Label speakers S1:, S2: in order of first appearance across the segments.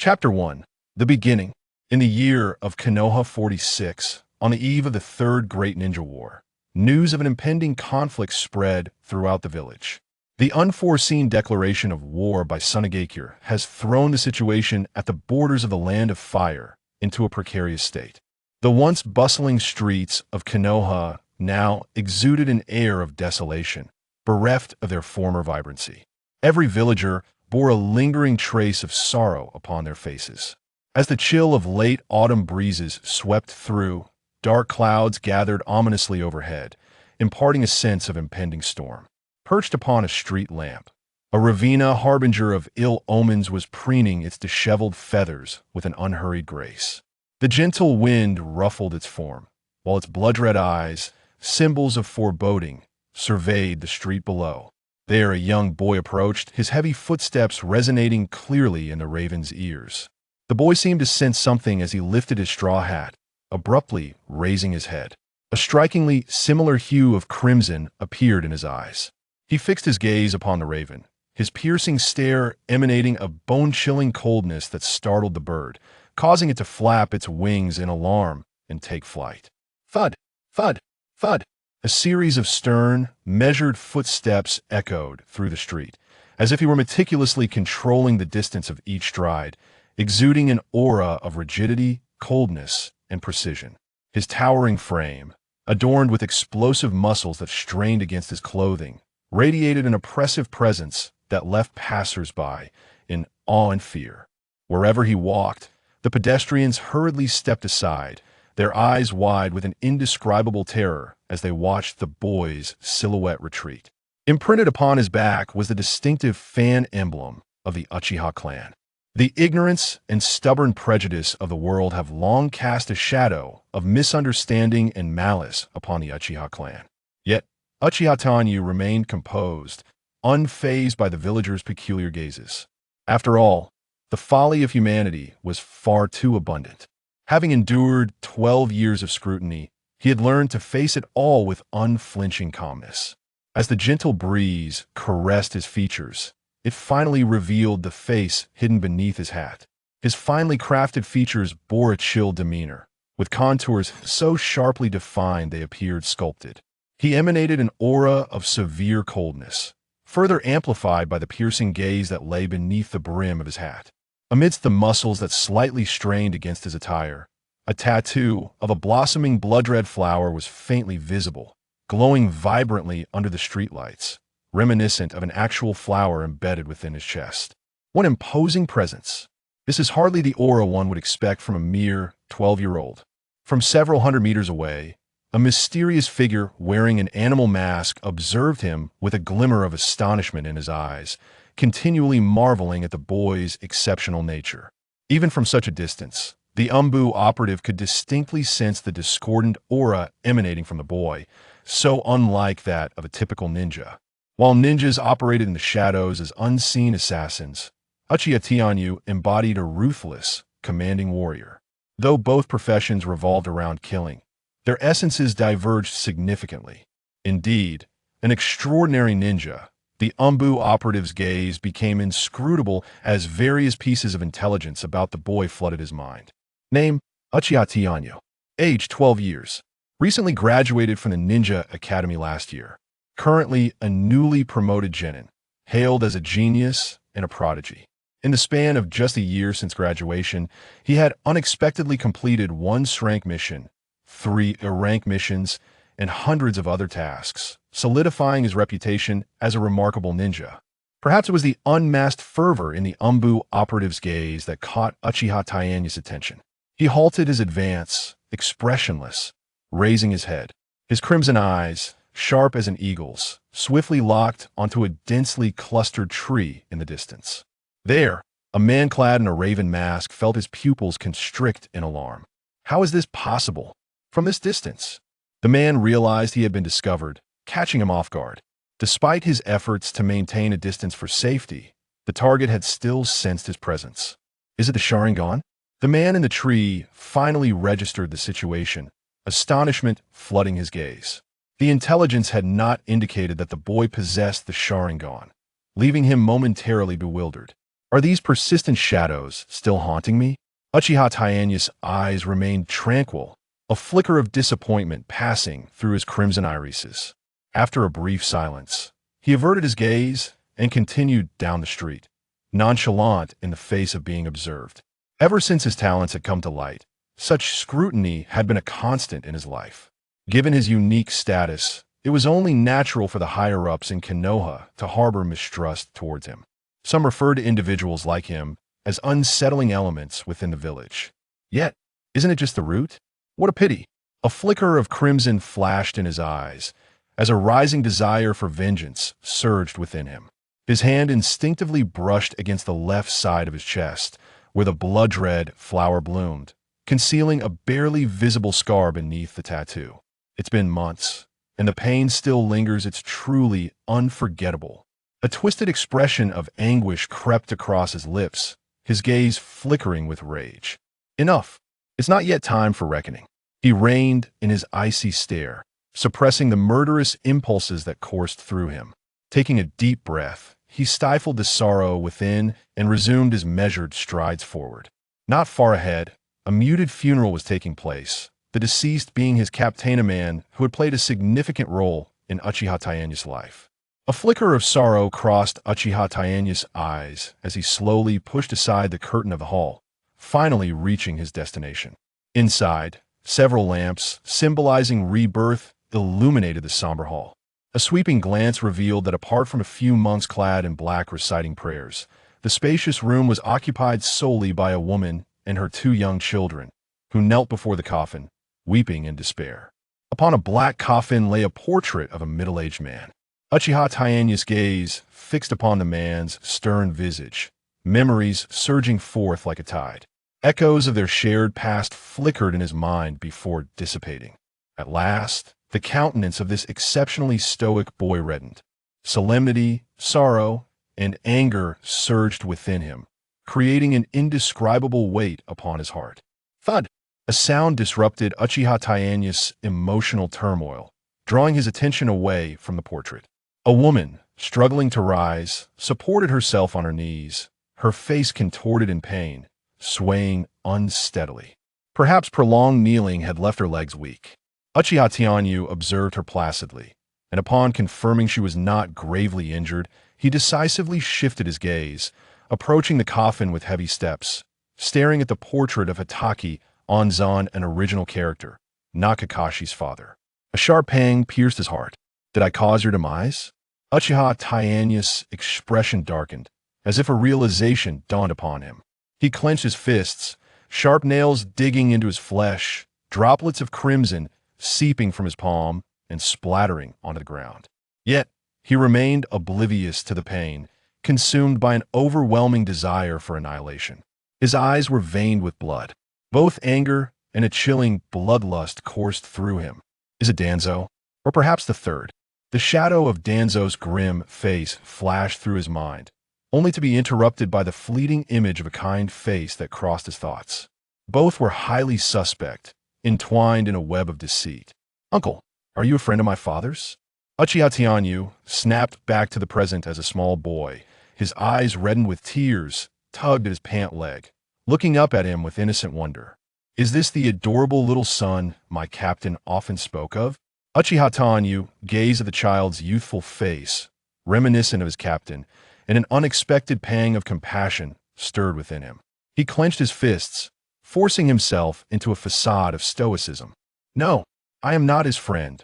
S1: Chapter 1. The Beginning. In the year of Konoha 46, on the eve of the Third Great Ninja War, news of an impending conflict spread throughout the village. The unforeseen declaration of war by Sunagakure has thrown the situation at the borders of the Land of Fire into a precarious state. The once bustling streets of Konoha now exuded an air of desolation, bereft of their former vibrancy. Every villager bore a lingering trace of sorrow upon their faces. As the chill of late autumn breezes swept through, dark clouds gathered ominously overhead, imparting a sense of impending storm. Perched upon a street lamp, a Ravina harbinger of ill omens was preening its disheveled feathers with an unhurried grace. The gentle wind ruffled its form, while its blood-red eyes, symbols of foreboding, surveyed the street below. There a young boy approached, his heavy footsteps resonating clearly in the raven's ears. The boy seemed to sense something as he lifted his straw hat, abruptly raising his head. A strikingly similar hue of crimson appeared in his eyes. He fixed his gaze upon the raven, his piercing stare emanating a bone-chilling coldness that startled the bird, causing it to flap its wings in alarm and take flight. Thud! Thud! Thud! A series of stern, measured footsteps echoed through the street, as if he were meticulously controlling the distance of each stride, exuding an aura of rigidity, coldness, and precision. His towering frame, adorned with explosive muscles that strained against his clothing, radiated an oppressive presence that left passers-by in awe and fear. Wherever he walked, the pedestrians hurriedly stepped aside, their eyes wide with an indescribable terror as they watched the boy's silhouette retreat. Imprinted upon his back was the distinctive fan emblem of the Uchiha clan. The ignorance and stubborn prejudice of the world have long cast a shadow of misunderstanding and malice upon the Uchiha clan. Yet, Uchiha Tanyu remained composed, unfazed by the villagers' peculiar gazes. After all, the folly of humanity was far too abundant. Having endured 12 years of scrutiny, he had learned to face it all with unflinching calmness. As the gentle breeze caressed his features, it finally revealed the face hidden beneath his hat. His finely crafted features bore a chill demeanor, with contours so sharply defined they appeared sculpted. He emanated an aura of severe coldness, further amplified by the piercing gaze that lay beneath the brim of his hat. Amidst the muscles that slightly strained against his attire, a tattoo of a blossoming blood-red flower was faintly visible, glowing vibrantly under the streetlights, reminiscent of an actual flower embedded within his chest. What imposing presence! This is hardly the aura one would expect from a mere 12-year-old. From several hundred meters away, a mysterious figure wearing an animal mask observed him with a glimmer of astonishment in his eyes, continually marveling at the boy's exceptional nature. Even from such a distance, the Umbu operative could distinctly sense the discordant aura emanating from the boy, so unlike that of a typical ninja. While ninjas operated in the shadows as unseen assassins, Uchiha Tianyu embodied a ruthless, commanding warrior. Though both professions revolved around killing, their essences diverged significantly. Indeed, an extraordinary ninja, the Umbu operative's gaze became inscrutable as various pieces of intelligence about the boy flooded his mind. Name: Uchiha Tianyu. Age: 12 years. Recently graduated from the Ninja Academy last year. Currently a newly promoted genin. Hailed as a genius and a prodigy. In the span of just a year since graduation, he had unexpectedly completed 1 rank mission, 3 rank missions, and hundreds of other tasks, solidifying his reputation as a remarkable ninja. Perhaps it was the unmasked fervor in the Umbu operative's gaze that caught Uchiha Tianyu's attention. He halted his advance, expressionless, raising his head. His crimson eyes, sharp as an eagle's, swiftly locked onto a densely clustered tree in the distance. There, a man clad in a raven mask felt his pupils constrict in alarm. How is this possible? From this distance? The man realized he had been discovered, catching him off guard. Despite his efforts to maintain a distance for safety, the target had still sensed his presence. Is it the Sharingan? The man in the tree finally registered the situation, astonishment flooding his gaze. The intelligence had not indicated that the boy possessed the Sharingan, leaving him momentarily bewildered. Are these persistent shadows still haunting me? Uchiha Taianya's eyes remained tranquil, a flicker of disappointment passing through his crimson irises. After a brief silence, he averted his gaze and continued down the street, nonchalant in the face of being observed. Ever since his talents had come to light, such scrutiny had been a constant in his life. Given his unique status, it was only natural for the higher-ups in Konoha to harbor mistrust towards him. Some referred to individuals like him as unsettling elements within the village. Yet, isn't it just the root? What a pity! A flicker of crimson flashed in his eyes, as a rising desire for vengeance surged within him. His hand instinctively brushed against the left side of his chest, where the blood-red flower bloomed, concealing a barely visible scar beneath the tattoo. It's been months, and the pain still lingers. It's truly unforgettable. A twisted expression of anguish crept across his lips, his gaze flickering with rage. Enough! It's not yet time for reckoning. He reined in his icy stare, suppressing the murderous impulses that coursed through him. Taking a deep breath, he stifled the sorrow within and resumed his measured strides forward. Not far ahead, a muted funeral was taking place, the deceased being his captain, a man who had played a significant role in Uchiha Taianya's life. A flicker of sorrow crossed Uchiha Taianya's eyes as he slowly pushed aside the curtain of the hall, finally reaching his destination. Inside, several lamps, symbolizing rebirth, illuminated the somber hall. A sweeping glance revealed that apart from a few monks clad in black reciting prayers, the spacious room was occupied solely by a woman and her two young children, who knelt before the coffin, weeping in despair. Upon a black coffin lay a portrait of a middle-aged man. Uchiha Taianya's gaze fixed upon the man's stern visage, memories surging forth like a tide. Echoes of their shared past flickered in his mind before dissipating. At last, the countenance of this exceptionally stoic boy reddened. Solemnity, sorrow, and anger surged within him, creating an indescribable weight upon his heart. Thud! A sound disrupted Uchiha Taianya's emotional turmoil, drawing his attention away from the portrait. A woman, struggling to rise, supported herself on her knees, her face contorted in pain, swaying unsteadily. Perhaps prolonged kneeling had left her legs weak. Uchiha Taianya observed her placidly, and upon confirming she was not gravely injured, he decisively shifted his gaze, approaching the coffin with heavy steps, staring at the portrait of Hitaki Onzan, an original character, not Kakashi's father. A sharp pang pierced his heart. Did I cause your demise? Uchiha Taianya's expression darkened, as if a realization dawned upon him. He clenched his fists, sharp nails digging into his flesh, droplets of crimson seeping from his palm and splattering onto the ground. Yet, he remained oblivious to the pain, consumed by an overwhelming desire for annihilation. His eyes were veined with blood. Both anger and a chilling bloodlust coursed through him. Is it Danzo? Or perhaps the third? The shadow of Danzo's grim face flashed through his mind, only to be interrupted by the fleeting image of a kind face that crossed his thoughts. Both were highly suspect, entwined in a web of deceit. Uncle, are you a friend of my father's? Uchiha Taianya snapped back to the present as a small boy, his eyes reddened with tears, tugged at his pant leg, looking up at him with innocent wonder. Is this the adorable little son my captain often spoke of? Uchiha Taianya gazed at the child's youthful face, reminiscent of his captain, and an unexpected pang of compassion stirred within him. He clenched his fists, forcing himself into a facade of stoicism. No, I am not his friend.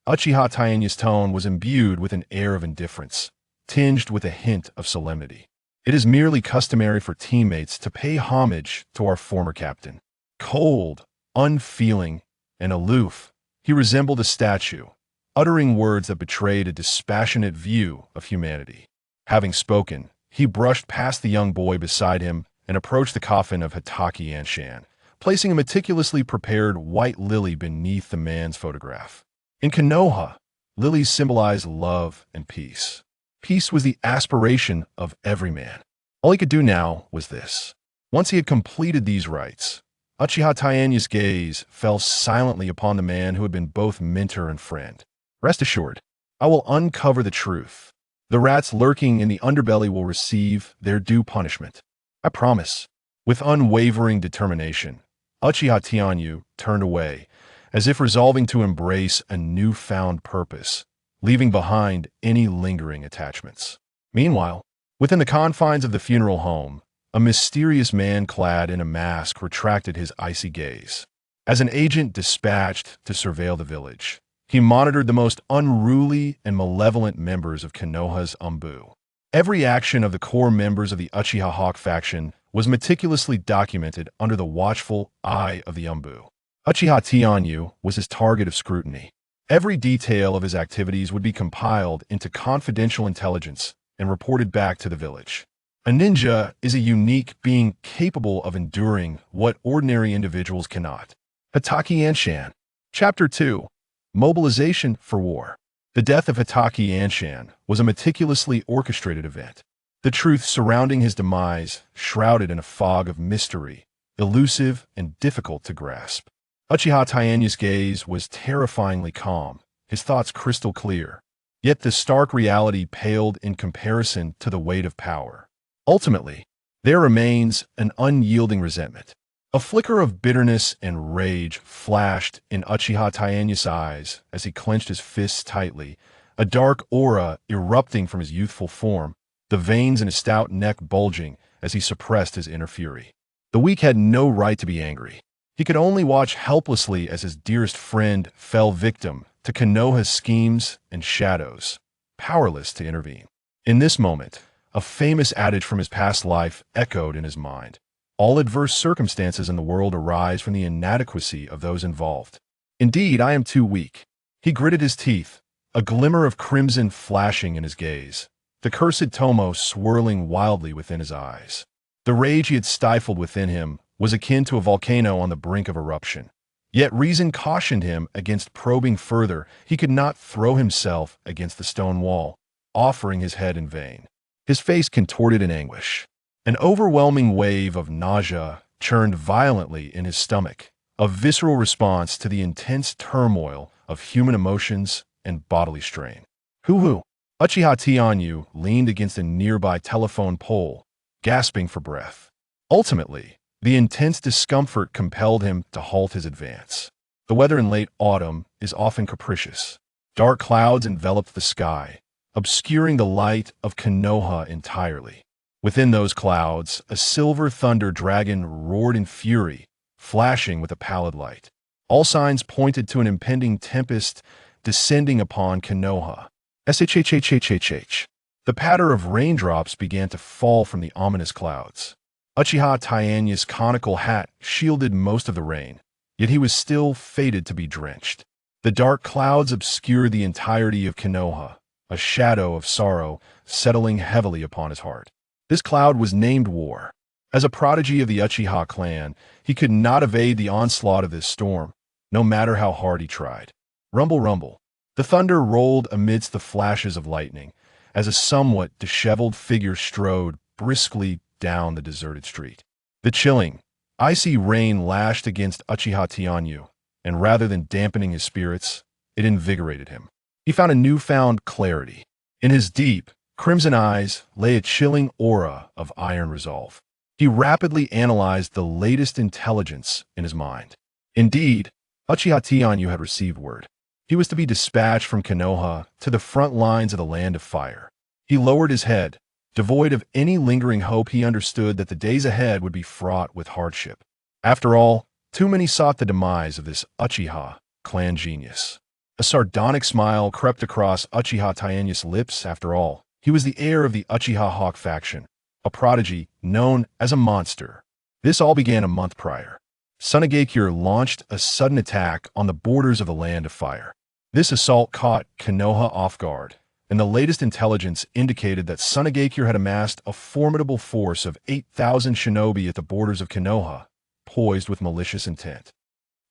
S1: Uchiha Taianya's tone was imbued with an air of indifference, tinged with a hint of solemnity. It is merely customary for teammates to pay homage to our former captain. Cold, unfeeling, and aloof, he resembled a statue, uttering words that betrayed a dispassionate view of humanity. Having spoken, he brushed past the young boy beside him and approached the coffin of Hitaki Anshan, placing a meticulously prepared white lily beneath the man's photograph. In Konoha, lilies symbolize love and peace. Peace was the aspiration of every man. All he could do now was this. Once he had completed these rites, Uchiha Taianya's gaze fell silently upon the man who had been both mentor and friend. Rest assured, I will uncover the truth. The rats lurking in the underbelly will receive their due punishment. I promise. With unwavering determination, Uchiha Tianyu turned away, as if resolving to embrace a newfound purpose, leaving behind any lingering attachments. Meanwhile, within the confines of the funeral home, a mysterious man clad in a mask retracted his icy gaze. As an agent dispatched to surveil the village, he monitored the most unruly and malevolent members of Konoha's Umbu. Every action of the core members of the Uchiha Hawk faction was meticulously documented under the watchful eye of the Umbu. Uchiha Tianyu was his target of scrutiny. Every detail of his activities would be compiled into confidential intelligence and reported back to the village. A ninja is a unique being capable of enduring what ordinary individuals cannot. Hitaki Anshan. Chapter 2. Mobilization for War. The death of Hitaki Anshan was a meticulously orchestrated event. The truth surrounding his demise shrouded in a fog of mystery, elusive and difficult to grasp. Uchiha Tianyu's gaze was terrifyingly calm, his thoughts crystal clear. Yet the stark reality paled in comparison to the weight of power. Ultimately, there remains an unyielding resentment. A flicker of bitterness and rage flashed in Uchiha Tianyu's eyes as he clenched his fists tightly, a dark aura erupting from his youthful form, the veins in his stout neck bulging as he suppressed his inner fury. The weak had no right to be angry. He could only watch helplessly as his dearest friend fell victim to Konoha's schemes and shadows, powerless to intervene. In this moment, a famous adage from his past life echoed in his mind. All adverse circumstances in the world arise from the inadequacy of those involved. Indeed, I am too weak. He gritted his teeth, a glimmer of crimson flashing in his gaze, the cursed Tomo swirling wildly within his eyes. The rage he had stifled within him was akin to a volcano on the brink of eruption. Yet reason cautioned him against probing further. He could not throw himself against the stone wall, offering his head in vain. His face contorted in anguish. An overwhelming wave of nausea churned violently in his stomach, a visceral response to the intense turmoil of human emotions and bodily strain. Hoo-hoo! Uchiha Tianyu leaned against a nearby telephone pole, gasping for breath. Ultimately, the intense discomfort compelled him to halt his advance. The weather in late autumn is often capricious. Dark clouds enveloped the sky, obscuring the light of Konoha entirely. Within those clouds, a silver thunder dragon roared in fury, flashing with a pallid light. All signs pointed to an impending tempest descending upon Konoha. Shhhhhhh. The patter of raindrops began to fall from the ominous clouds. Uchiha Tianyu's conical hat shielded most of the rain, yet he was still fated to be drenched. The dark clouds obscured the entirety of Konoha, a shadow of sorrow settling heavily upon his heart. This cloud was named War. As a prodigy of the Uchiha clan, he could not evade the onslaught of this storm, no matter how hard he tried. Rumble, rumble. The thunder rolled amidst the flashes of lightning, as a somewhat disheveled figure strode briskly down the deserted street. The chilling, icy rain lashed against Uchiha Tianyu, and rather than dampening his spirits, it invigorated him. He found a newfound clarity. In his deep, crimson eyes lay a chilling aura of iron resolve. He rapidly analyzed the latest intelligence in his mind. Indeed, Uchiha Tianyu had received word. He was to be dispatched from Konoha to the front lines of the Land of Fire. He lowered his head. Devoid of any lingering hope, he understood that the days ahead would be fraught with hardship. After all, too many sought the demise of this Uchiha clan genius. A sardonic smile crept across Uchiha Tianyu's lips. After all, he was the heir of the Uchiha Hawk faction, a prodigy known as a monster. This all began a month prior. Sunagakure launched a sudden attack on the borders of the Land of Fire. This assault caught Konoha off guard, and the latest intelligence indicated that Sunagakure had amassed a formidable force of 8,000 shinobi at the borders of Konoha, poised with malicious intent.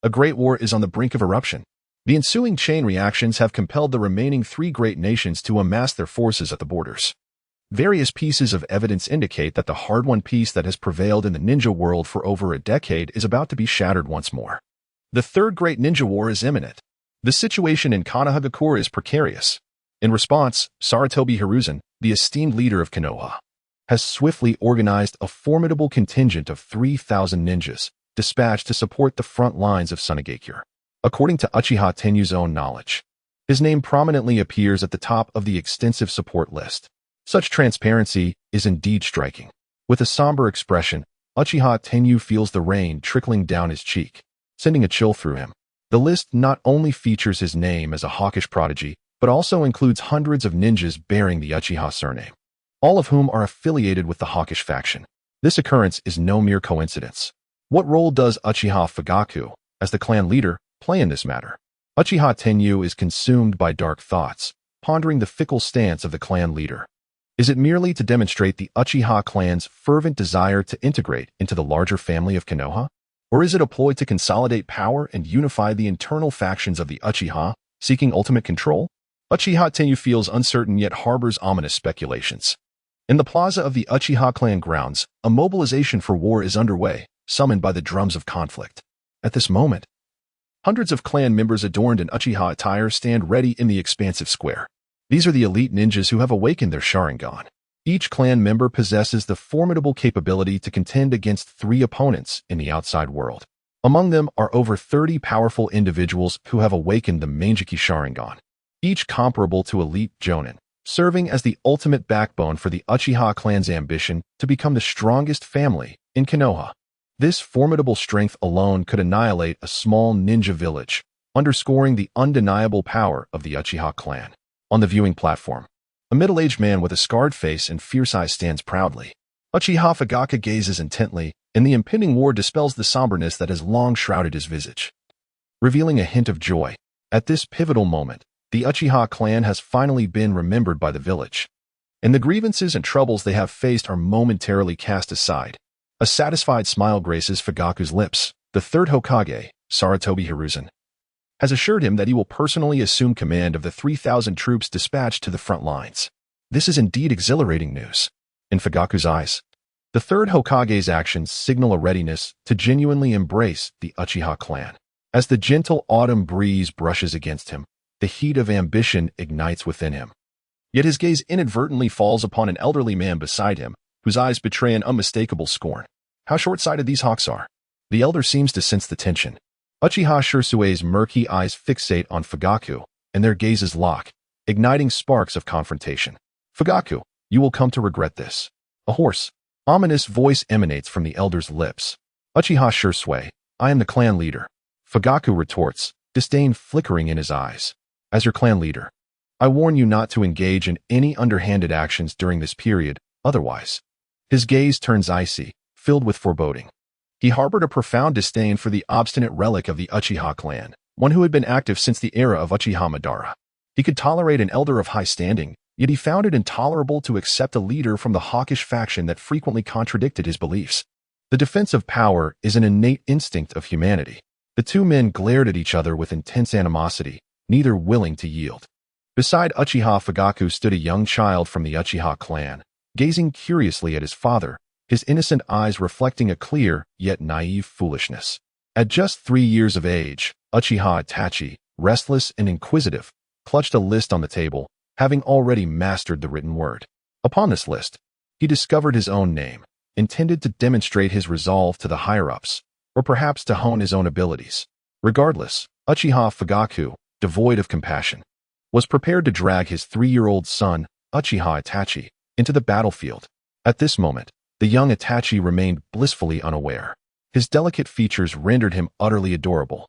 S1: A great war is on the brink of eruption. The ensuing chain reactions have compelled the remaining three great nations to amass their forces at the borders. Various pieces of evidence indicate that the hard-won peace that has prevailed in the ninja world for over a decade is about to be shattered once more. The third great ninja war is imminent. The situation in Konohagakure is precarious. In response, Sarutobi Hiruzen, the esteemed leader of Konoha, has swiftly organized a formidable contingent of 3,000 ninjas dispatched to support the front lines of Sunagakure. According to Uchiha Tenyu's own knowledge, his name prominently appears at the top of the extensive support list. Such transparency is indeed striking. With a somber expression, Uchiha Tenyu feels the rain trickling down his cheek, sending a chill through him. The list not only features his name as a hawkish prodigy, but also includes hundreds of ninjas bearing the Uchiha surname, all of whom are affiliated with the hawkish faction. This occurrence is no mere coincidence. What role does Uchiha Fugaku, as the clan leader, play in this matter? Uchiha Tenyu is consumed by dark thoughts, pondering the fickle stance of the clan leader. Is it merely to demonstrate the Uchiha clan's fervent desire to integrate into the larger family of Konoha? Or is it a ploy to consolidate power and unify the internal factions of the Uchiha, seeking ultimate control? Uchiha Tenyu feels uncertain yet harbors ominous speculations. In the plaza of the Uchiha clan grounds, a mobilization for war is underway, summoned by the drums of conflict. At this moment, hundreds of clan members adorned in Uchiha attire stand ready in the expansive square. These are the elite ninjas who have awakened their Sharingan. Each clan member possesses the formidable capability to contend against 3 opponents in the outside world. Among them are over 30 powerful individuals who have awakened the Manjiki Sharingan, each comparable to elite Jonin, serving as the ultimate backbone for the Uchiha clan's ambition to become the strongest family in Konoha. This formidable strength alone could annihilate a small ninja village, underscoring the undeniable power of the Uchiha clan. On the viewing platform, a middle-aged man with a scarred face and fierce eyes stands proudly. Uchiha Fugaku gazes intently, and the impending war dispels the somberness that has long shrouded his visage, revealing a hint of joy. At this pivotal moment, the Uchiha clan has finally been remembered by the village, and the grievances and troubles they have faced are momentarily cast aside. A satisfied smile graces Fugaku's lips. The third Hokage, Sarutobi Hiruzen, has assured him that he will personally assume command of the 3,000 troops dispatched to the front lines. This is indeed exhilarating news. In Fugaku's eyes, the third Hokage's actions signal a readiness to genuinely embrace the Uchiha clan. As the gentle autumn breeze brushes against him, the heat of ambition ignites within him. Yet his gaze inadvertently falls upon an elderly man beside him, whose eyes betray an unmistakable scorn. How short-sighted these hawks are. The elder seems to sense the tension. Uchiha Shirsue's murky eyes fixate on Fugaku, and their gazes lock, igniting sparks of confrontation. Fugaku, you will come to regret this. A hoarse, ominous voice emanates from the elder's lips. Uchiha Shirsue, I am the clan leader. Fugaku retorts, disdain flickering in his eyes. As your clan leader, I warn you not to engage in any underhanded actions during this period, otherwise. His gaze turns icy, filled with foreboding. He harbored a profound disdain for the obstinate relic of the Uchiha clan, one who had been active since the era of Uchiha Madara. He could tolerate an elder of high standing, yet he found it intolerable to accept a leader from the hawkish faction that frequently contradicted his beliefs. The defense of power is an innate instinct of humanity. The two men glared at each other with intense animosity, neither willing to yield. Beside Uchiha Fugaku stood a young child from the Uchiha clan, gazing curiously at his father, his innocent eyes reflecting a clear, yet naive foolishness. At just 3 years of age, Uchiha Itachi, restless and inquisitive, clutched a list on the table, having already mastered the written word. Upon this list, he discovered his own name, intended to demonstrate his resolve to the higher-ups, or perhaps to hone his own abilities. Regardless, Uchiha Fugaku, devoid of compassion, was prepared to drag his 3-year-old son, Uchiha Itachi, into the battlefield. At this moment, the young Itachi remained blissfully unaware. His delicate features rendered him utterly adorable,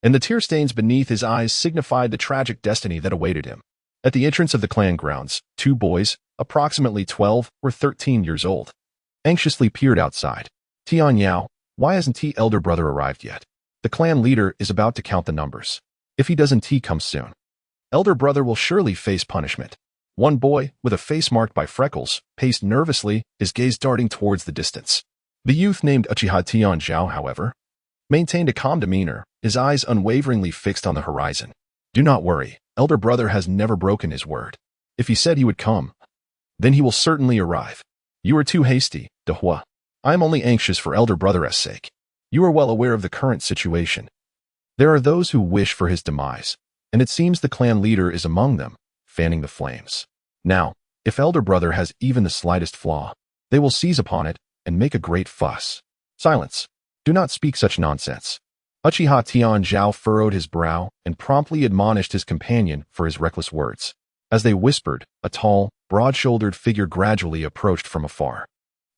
S1: and the tear stains beneath his eyes signified the tragic destiny that awaited him. At the entrance of the clan grounds, 2 boys, approximately 12 or 13 years old, anxiously peered outside. Tian Yao, why hasn't T elder brother arrived yet? The clan leader is about to count the numbers. If he doesn't come soon, elder brother will surely face punishment. One boy, with a face marked by freckles, paced nervously, his gaze darting towards the distance. The youth named Uchiha Tian Zhao, however, maintained a calm demeanor, his eyes unwaveringly fixed on the horizon. Do not worry, elder brother has never broken his word. If he said he would come, then he will certainly arrive. You are too hasty, De Hua. I am only anxious for elder brother's sake. You are well aware of the current situation. There are those who wish for his demise, and it seems the clan leader is among them, fanning the flames. Now, If elder brother has even the slightest flaw, they will seize upon it and make a great fuss. Silence. Do not speak such nonsense. Uchiha Tian Zhao furrowed his brow and promptly admonished his companion for his reckless words. As they whispered, a tall, broad-shouldered figure gradually approached from afar.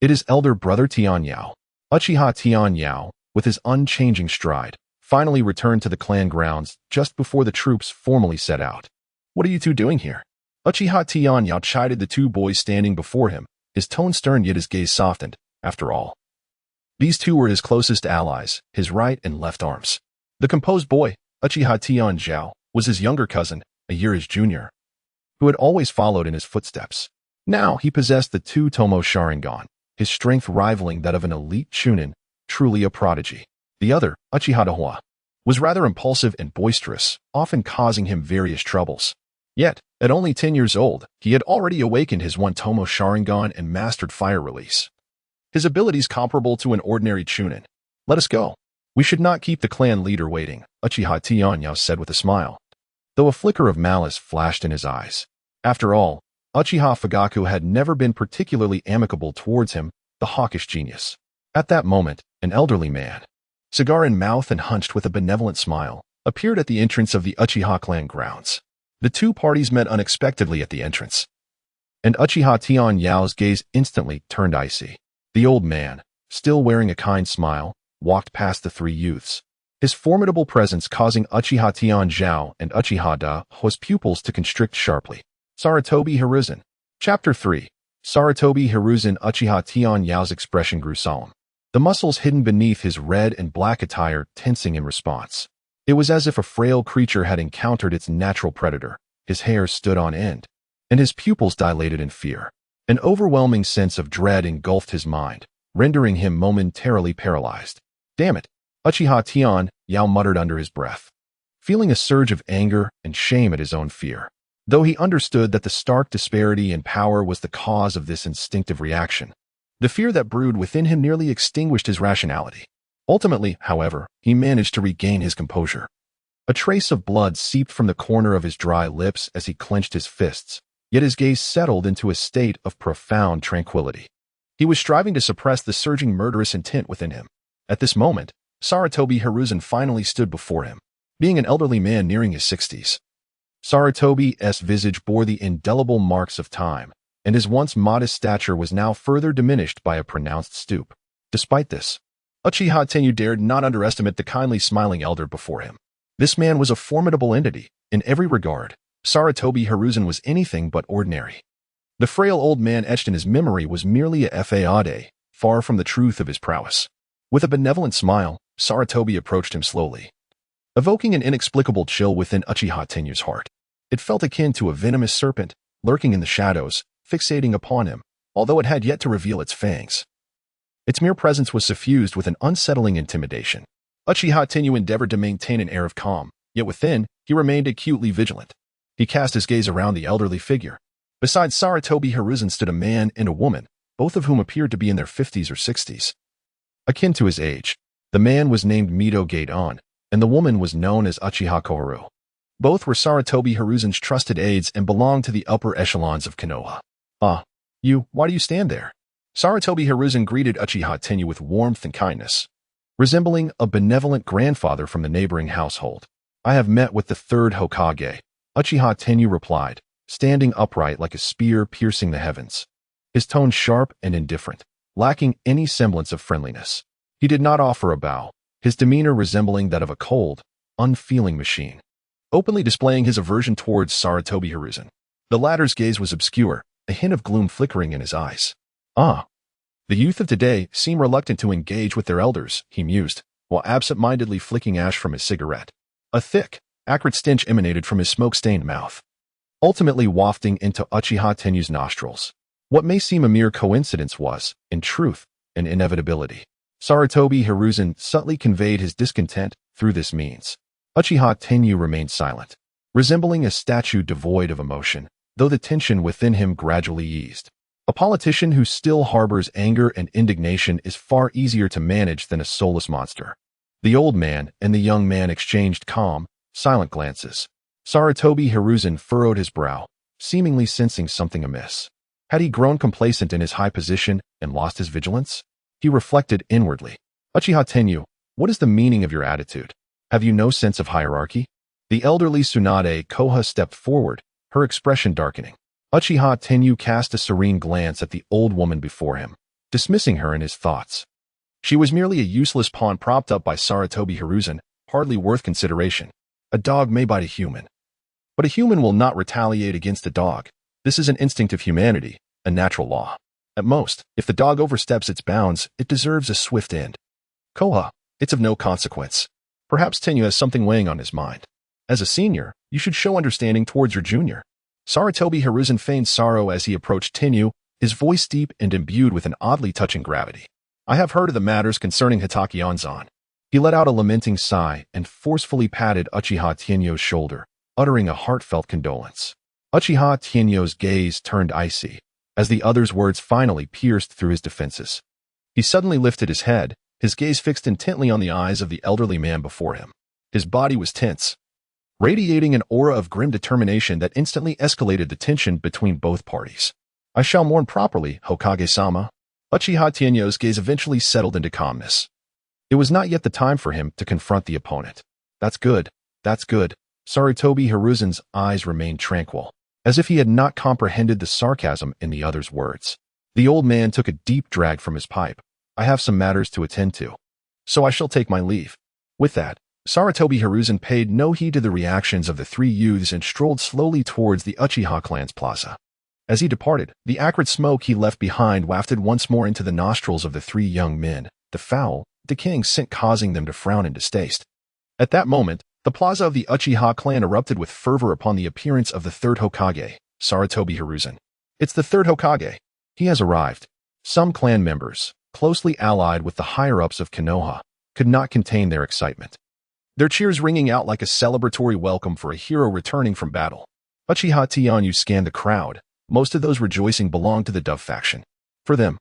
S1: It is elder brother Tian Yao. Uchiha Tian Yao, with his unchanging stride, finally returned to the clan grounds just before the troops formally set out. What are you two doing here? Uchiha Tian Yao chided the two boys standing before him, his tone stern yet his gaze softened. After all, these two were his closest allies, his right and left arms. The composed boy, Uchiha Tian Zhao, was his younger cousin, a year his junior, who had always followed in his footsteps. Now he possessed the two-tomo Sharingan, his strength rivaling that of an elite chunin, truly a prodigy. The other, Uchiha Dahua, was rather impulsive and boisterous, often causing him various troubles. Yet, at only 10 years old, he had already awakened his one-tomo Sharingan and mastered fire release. His abilities comparable to an ordinary chunin. Let us go. We should not keep the clan leader waiting, Uchiha Tian Yao said with a smile, though a flicker of malice flashed in his eyes. After all, Uchiha Fugaku had never been particularly amicable towards him, the hawkish genius. At that moment, an elderly man, cigar in mouth and hunched with a benevolent smile, appeared at the entrance of the Uchiha clan grounds. The two parties met unexpectedly at the entrance, and Uchiha Tian Yao's gaze instantly turned icy. The old man, still wearing a kind smile, walked past the three youths, his formidable presence causing Uchiha Tian Zhao and Uchiha Dahua's pupils to constrict sharply. Sarutobi Hiruzen. Chapter 3. Sarutobi Hiruzen. Uchiha Tian Yao's expression grew solemn, the muscles hidden beneath his red and black attire tensing in response. It was as if a frail creature had encountered its natural predator. His hair stood on end, and his pupils dilated in fear. An overwhelming sense of dread engulfed his mind, rendering him momentarily paralyzed. Damn it, Uchiha Tian Yao muttered under his breath, feeling a surge of anger and shame at his own fear. Though he understood that the stark disparity in power was the cause of this instinctive reaction, the fear that brewed within him nearly extinguished his rationality. Ultimately, however, he managed to regain his composure. A trace of blood seeped from the corner of his dry lips as he clenched his fists, yet his gaze settled into a state of profound tranquility. He was striving to suppress the surging murderous intent within him. At this moment, Sarutobi Hiruzen finally stood before him, being an elderly man nearing his 60s. Sarutobi's visage bore the indelible marks of time, and his once modest stature was now further diminished by a pronounced stoop. Despite this, Uchiha Tenyu dared not underestimate the kindly smiling elder before him. This man was a formidable entity. In every regard, Sarutobi Hiruzen was anything but ordinary. The frail old man etched in his memory was merely a fade, far from the truth of his prowess. With a benevolent smile, Sarutobi approached him slowly, evoking an inexplicable chill within Uchiha Tenyu's heart. It felt akin to a venomous serpent, lurking in the shadows, fixating upon him, although it had yet to reveal its fangs. Its mere presence was suffused with an unsettling intimidation. Uchiha Tenyu endeavored to maintain an air of calm, yet within, he remained acutely vigilant. He cast his gaze around the elderly figure. Beside Sarutobi Hiruzen stood a man and a woman, both of whom appeared to be in their 50s or 60s. Akin to his age, the man was named Mito Gate-on, and the woman was known as Uchiha Koharu. Both were Sarutobi Hiruzen's trusted aides and belonged to the upper echelons of Konoha. "Ah, why do you stand there?" Sarutobi Hiruzen greeted Uchiha Tenyu with warmth and kindness, resembling a benevolent grandfather from the neighboring household. "I have met with the third Hokage," Uchiha Tenyu replied, standing upright like a spear piercing the heavens, his tone sharp and indifferent, lacking any semblance of friendliness. He did not offer a bow, his demeanor resembling that of a cold, unfeeling machine, openly displaying his aversion towards Sarutobi Hiruzen. The latter's gaze was obscure, a hint of gloom flickering in his eyes. "Ah, the youth of today seem reluctant to engage with their elders," he mused, while absent-mindedly flicking ash from his cigarette. A thick, acrid stench emanated from his smoke-stained mouth, ultimately wafting into Uchiha Tenyu's nostrils. What may seem a mere coincidence was, in truth, an inevitability. Sarutobi Hiruzen subtly conveyed his discontent through this means. Uchiha Tenyu remained silent, resembling a statue devoid of emotion, though the tension within him gradually eased. A politician who still harbors anger and indignation is far easier to manage than a soulless monster. The old man and the young man exchanged calm, silent glances. Sarutobi Hiruzen furrowed his brow, seemingly sensing something amiss. Had he grown complacent in his high position and lost his vigilance? He reflected inwardly. Uchiha Tenyu, what is the meaning of your attitude? Have you no sense of hierarchy? The elderly Tsunade Koha stepped forward, her expression darkening. Uchiha Tenyu cast a serene glance at the old woman before him, dismissing her in his thoughts. She was merely a useless pawn propped up by Sarutobi Hiruzen, hardly worth consideration. A dog may bite a human, but a human will not retaliate against a dog. This is an instinct of humanity, a natural law. At most, if the dog oversteps its bounds, it deserves a swift end. Koha, it's of no consequence. Perhaps Tenyu has something weighing on his mind. As a senior, you should show understanding towards your junior. Sarutobi Hiruzen feigned sorrow as he approached Tenyu, his voice deep and imbued with an oddly touching gravity. I have heard of the matters concerning Hitaki Onzan. He let out a lamenting sigh and forcefully patted Uchiha Tenyu's shoulder, uttering a heartfelt condolence. Uchiha Tenyu's gaze turned icy, as the other's words finally pierced through his defenses. He suddenly lifted his head, his gaze fixed intently on the eyes of the elderly man before him. His body was tense, radiating an aura of grim determination that instantly escalated the tension between both parties. I shall mourn properly, Hokage-sama. Uchiha Tenyu's gaze eventually settled into calmness. It was not yet the time for him to confront the opponent. That's good. That's good. Sarutobi Hiruzen's eyes remained tranquil, as if he had not comprehended the sarcasm in the other's words. The old man took a deep drag from his pipe. I have some matters to attend to, so I shall take my leave. With that, Sarutobi Hiruzen paid no heed to the reactions of the three youths and strolled slowly towards the Uchiha clan's plaza. As he departed, the acrid smoke he left behind wafted once more into the nostrils of the three young men, the foul, decaying scent causing them to frown in distaste. At that moment, the plaza of the Uchiha clan erupted with fervor upon the appearance of the third Hokage, Sarutobi Hiruzen. It's the third Hokage. He has arrived. Some clan members, closely allied with the higher-ups of Konoha, could not contain their excitement, their cheers ringing out like a celebratory welcome for a hero returning from battle. Uchiha Tenyu scanned the crowd. Most of those rejoicing belonged to the Dove faction. For them,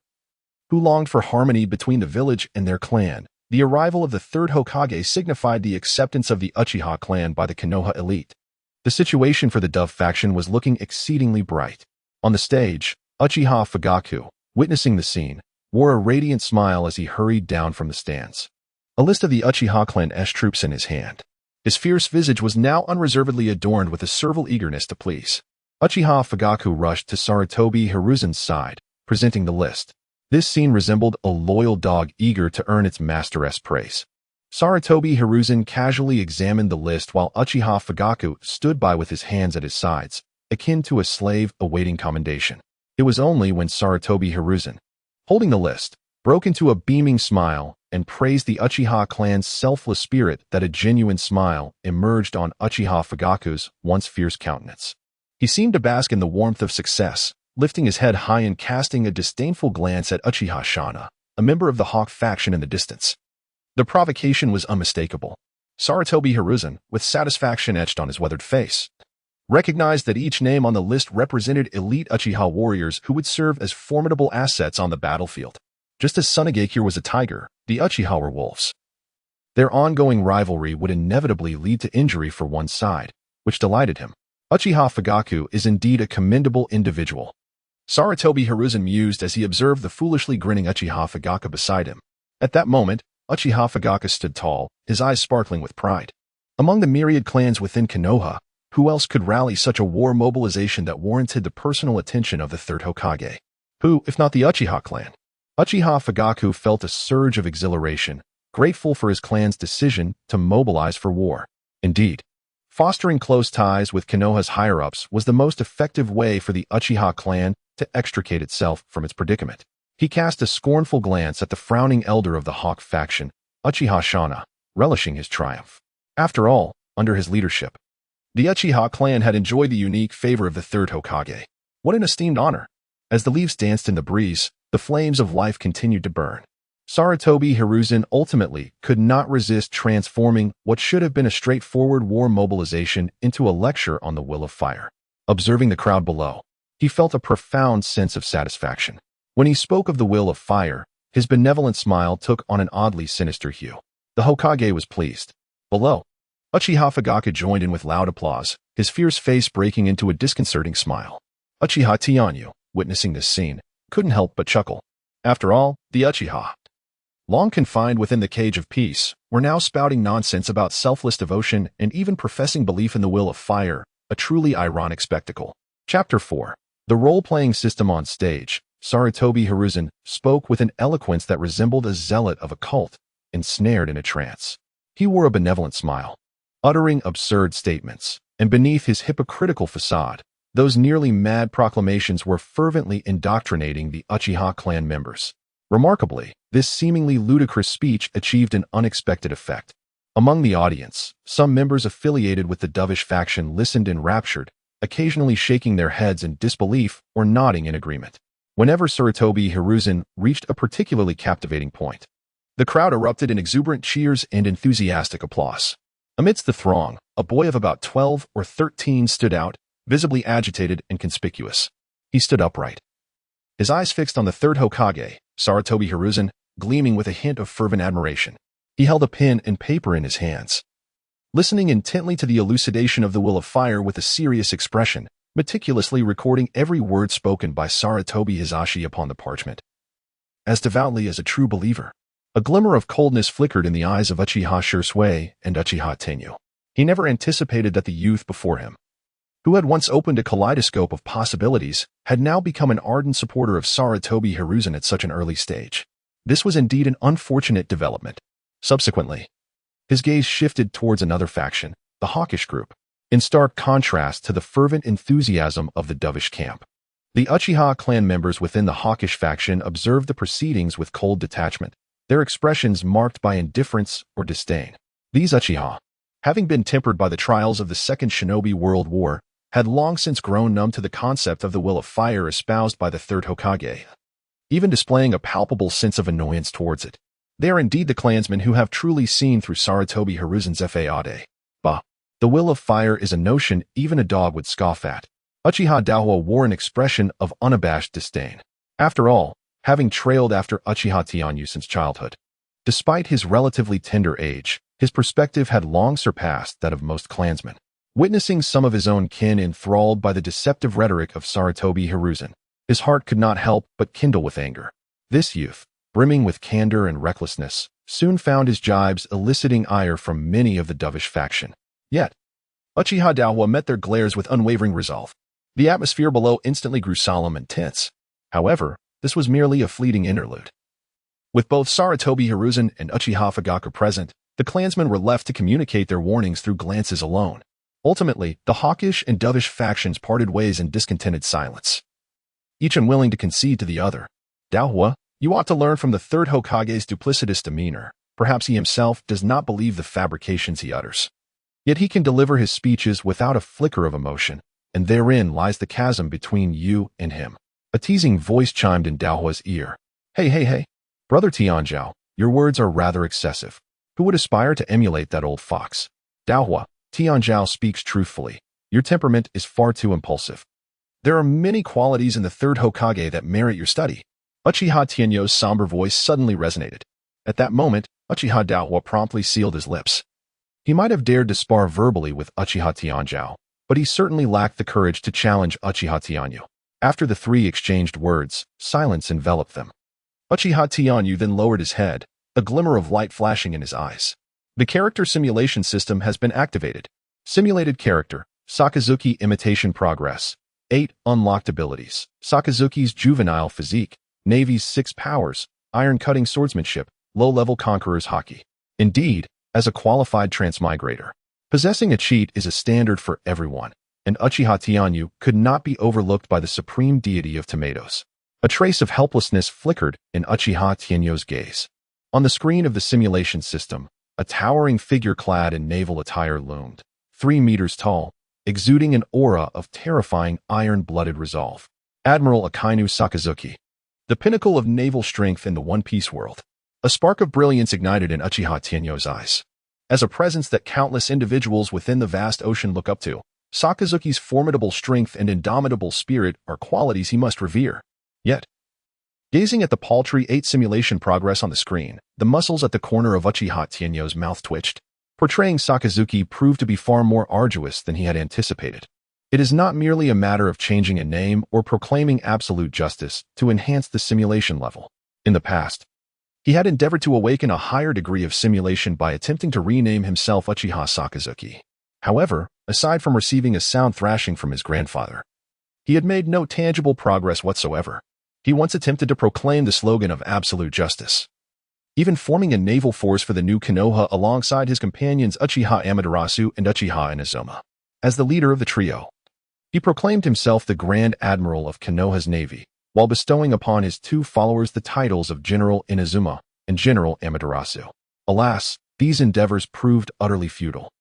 S1: who longed for harmony between the village and their clan, the arrival of the third Hokage signified the acceptance of the Uchiha clan by the Konoha elite. The situation for the Dove faction was looking exceedingly bright. On the stage, Uchiha Fugaku, witnessing the scene, wore a radiant smile as he hurried down from the stands, a list of the Uchiha clan's troops in his hand. His fierce visage was now unreservedly adorned with a servile eagerness to please. Uchiha Fugaku rushed to Sarutobi Hiruzen's side, presenting the list. This scene resembled a loyal dog eager to earn its master's praise. Sarutobi Hiruzen casually examined the list while Uchiha Fugaku stood by with his hands at his sides, akin to a slave awaiting commendation. It was only when Sarutobi Hiruzen, holding the list, broke into a beaming smile and praised the Uchiha clan's selfless spirit that a genuine smile emerged on Uchiha Fugaku's once fierce countenance. He seemed to bask in the warmth of success, lifting his head high and casting a disdainful glance at Uchiha Shana, a member of the Hawk faction in the distance. The provocation was unmistakable. Sarutobi Hiruzen, with satisfaction etched on his weathered face, recognized that each name on the list represented elite Uchiha warriors who would serve as formidable assets on the battlefield. Just as Tsunade was a tiger, the Uchiha were wolves. Their ongoing rivalry would inevitably lead to injury for one side, which delighted him. Uchiha Fugaku is indeed a commendable individual. Sarutobi Hiruzen mused as he observed the foolishly grinning Uchiha Fugaku beside him. At that moment, Uchiha Fugaku stood tall, his eyes sparkling with pride. Among the myriad clans within Konoha, who else could rally such a war mobilization that warranted the personal attention of the third Hokage? Who, if not the Uchiha clan? Uchiha Fugaku felt a surge of exhilaration, grateful for his clan's decision to mobilize for war. Indeed, fostering close ties with Konoha's higher-ups was the most effective way for the Uchiha clan to extricate itself from its predicament. He cast a scornful glance at the frowning elder of the Hawk faction, Uchiha Shana, relishing his triumph. After all, under his leadership, the Uchiha clan had enjoyed the unique favor of the third Hokage. What an esteemed honor! As the leaves danced in the breeze, the flames of life continued to burn. Sarutobi Hiruzen ultimately could not resist transforming what should have been a straightforward war mobilization into a lecture on the will of fire. Observing the crowd below, he felt a profound sense of satisfaction. When he spoke of the will of fire, his benevolent smile took on an oddly sinister hue. The Hokage was pleased. Below, Uchiha Fugaku joined in with loud applause, his fierce face breaking into a disconcerting smile. Uchiha Tenyu, witnessing this scene, couldn't help but chuckle. After all, the Uchiha, long confined within the cage of peace, were now spouting nonsense about selfless devotion and even professing belief in the will of fire, a truly ironic spectacle. Chapter 4. The Role-Playing System on Stage. Sarutobi Hiruzen spoke with an eloquence that resembled a zealot of a cult, ensnared in a trance. He wore a benevolent smile, uttering absurd statements, and beneath his hypocritical facade, those nearly mad proclamations were fervently indoctrinating the Uchiha clan members. Remarkably, this seemingly ludicrous speech achieved an unexpected effect. Among the audience, some members affiliated with the dovish faction listened enraptured, occasionally shaking their heads in disbelief or nodding in agreement. Whenever Sarutobi Hiruzen reached a particularly captivating point, the crowd erupted in exuberant cheers and enthusiastic applause. Amidst the throng, a boy of about 12 or 13 stood out, visibly agitated and conspicuous. He stood upright, his eyes fixed on the third Hokage, Sarutobi Hiruzen, gleaming with a hint of fervent admiration. He held a pen and paper in his hands, listening intently to the elucidation of the will of fire with a serious expression, meticulously recording every word spoken by Sarutobi Hizashi upon the parchment. As devoutly as a true believer, a glimmer of coldness flickered in the eyes of Uchiha Shursui and Uchiha Tenyu. He never anticipated that the youth before him, who had once opened a kaleidoscope of possibilities, had now become an ardent supporter of Sarutobi Hiruzen at such an early stage. This was indeed an unfortunate development. Subsequently, his gaze shifted towards another faction, the hawkish group, in stark contrast to the fervent enthusiasm of the dovish camp. The Uchiha clan members within the hawkish faction observed the proceedings with cold detachment, their expressions marked by indifference or disdain. These Uchiha, having been tempered by the trials of the Second Shinobi World War, had long since grown numb to the concept of the will of fire espoused by the third Hokage, even displaying a palpable sense of annoyance towards it. They are indeed the clansmen who have truly seen through Sarutobi Hiruzen's fade. Bah! The will of fire is a notion even a dog would scoff at. Uchiha Dahua wore an expression of unabashed disdain. After all, having trailed after Uchiha Tianyu since childhood, despite his relatively tender age, his perspective had long surpassed that of most clansmen. Witnessing some of his own kin enthralled by the deceptive rhetoric of Sarutobi Hiruzen, his heart could not help but kindle with anger. This youth, brimming with candor and recklessness, soon found his jibes eliciting ire from many of the dovish faction. Yet, Uchiha Dahua met their glares with unwavering resolve. The atmosphere below instantly grew solemn and tense. However, this was merely a fleeting interlude. With both Sarutobi Hiruzen and Uchiha Fugaku present, the clansmen were left to communicate their warnings through glances alone. Ultimately, the hawkish and dovish factions parted ways in discontented silence, each unwilling to concede to the other. Dahua, you ought to learn from the third Hokage's duplicitous demeanor. Perhaps he himself does not believe the fabrications he utters. Yet he can deliver his speeches without a flicker of emotion, and therein lies the chasm between you and him. A teasing voice chimed in Dahua's ear. Hey, Brother Tianzhao, your words are rather excessive. Who would aspire to emulate that old fox? Dahua, Tianzhao speaks truthfully. Your temperament is far too impulsive. There are many qualities in the third Hokage that merit your study. Uchiha Tianyu's somber voice suddenly resonated. At that moment, Uchiha Dahua promptly sealed his lips. He might have dared to spar verbally with Uchiha Tianzhao, but he certainly lacked the courage to challenge Uchiha Tianyu. After the three exchanged words, silence enveloped them. Uchiha Tianyu then lowered his head, a glimmer of light flashing in his eyes. The character simulation system has been activated. Simulated character, Sakazuki imitation progress. 8 unlocked abilities. Sakazuki's juvenile physique, Navy's 6 powers, iron-cutting swordsmanship, low-level conqueror's haki. Indeed, as a qualified transmigrator, possessing a cheat is a standard for everyone, and Uchiha Tianyu could not be overlooked by the supreme deity of tomatoes. A trace of helplessness flickered in Uchiha Tianyu's gaze. On the screen of the simulation system, a towering figure clad in naval attire loomed, 3 meters tall, exuding an aura of terrifying iron-blooded resolve. Admiral Akainu Sakazuki, the pinnacle of naval strength in the One Piece world. A spark of brilliance ignited in Uchiha Tianyu's eyes. As a presence that countless individuals within the vast ocean look up to, Sakazuki's formidable strength and indomitable spirit are qualities he must revere. Yet, gazing at the paltry 8 simulation progress on the screen, the muscles at the corner of Uchiha Tianyu's mouth twitched. Portraying Sakazuki proved to be far more arduous than he had anticipated. It is not merely a matter of changing a name or proclaiming absolute justice to enhance the simulation level. In the past, he had endeavored to awaken a higher degree of simulation by attempting to rename himself Uchiha Sakazuki. However, aside from receiving a sound thrashing from his grandfather, he had made no tangible progress whatsoever. He once attempted to proclaim the slogan of absolute justice, even forming a naval force for the new Konoha alongside his companions Uchiha Amaterasu and Uchiha Inazuma. As the leader of the trio, he proclaimed himself the Grand Admiral of Konoha's navy, while bestowing upon his two followers the titles of General Inazuma and General Amaterasu. Alas, these endeavors proved utterly futile.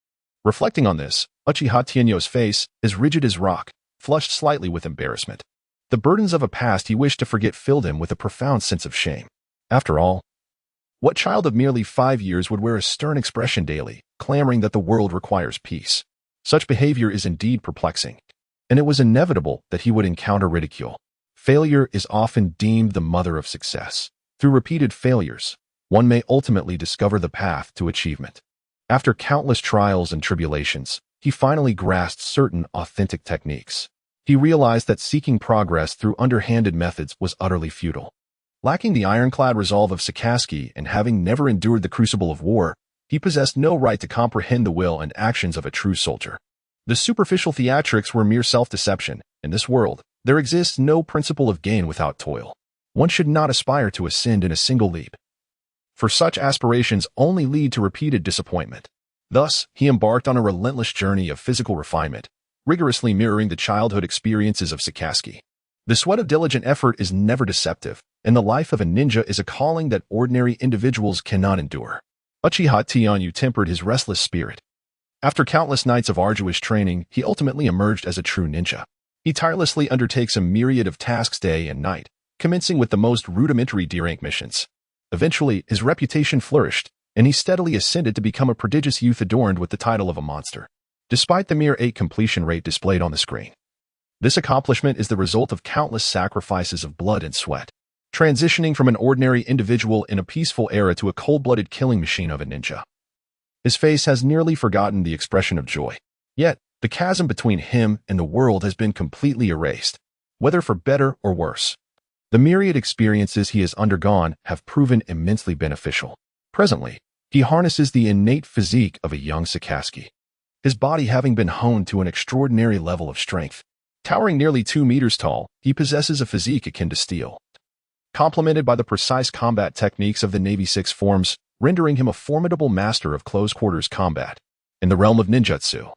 S1: Reflecting on this, Uchiha Tenyo's face, as rigid as rock, flushed slightly with embarrassment. The burdens of a past he wished to forget filled him with a profound sense of shame. After all, what child of merely 5 years would wear a stern expression daily, clamoring that the world requires peace? Such behavior is indeed perplexing, and it was inevitable that he would encounter ridicule. Failure is often deemed the mother of success. Through repeated failures, one may ultimately discover the path to achievement. After countless trials and tribulations, he finally grasped certain authentic techniques. He realized that seeking progress through underhanded methods was utterly futile. Lacking the ironclad resolve of Sakazuki and having never endured the crucible of war, he possessed no right to comprehend the will and actions of a true soldier. The superficial theatrics were mere self-deception. In this world, there exists no principle of gain without toil. One should not aspire to ascend in a single leap, for such aspirations only lead to repeated disappointment. Thus, he embarked on a relentless journey of physical refinement, rigorously mirroring the childhood experiences of Sakazuki. The sweat of diligent effort is never deceptive, and the life of a ninja is a calling that ordinary individuals cannot endure. Uchiha Tenyo tempered his restless spirit. After countless nights of arduous training, he ultimately emerged as a true ninja. He tirelessly undertakes a myriad of tasks day and night, commencing with the most rudimentary D-rank missions. Eventually, his reputation flourished, and he steadily ascended to become a prodigious youth adorned with the title of a monster, despite the mere 8 completion rate displayed on the screen. This accomplishment is the result of countless sacrifices of blood and sweat, transitioning from an ordinary individual in a peaceful era to a cold-blooded killing machine of a ninja. His face has nearly forgotten the expression of joy. Yet, the chasm between him and the world has been completely erased, whether for better or worse. The myriad experiences he has undergone have proven immensely beneficial. Presently, he harnesses the innate physique of a young Sakazuki, his body having been honed to an extraordinary level of strength. Towering nearly 2 meters tall, he possesses a physique akin to steel, complemented by the precise combat techniques of the Navy Six forms, rendering him a formidable master of close-quarters combat. In the realm of ninjutsu,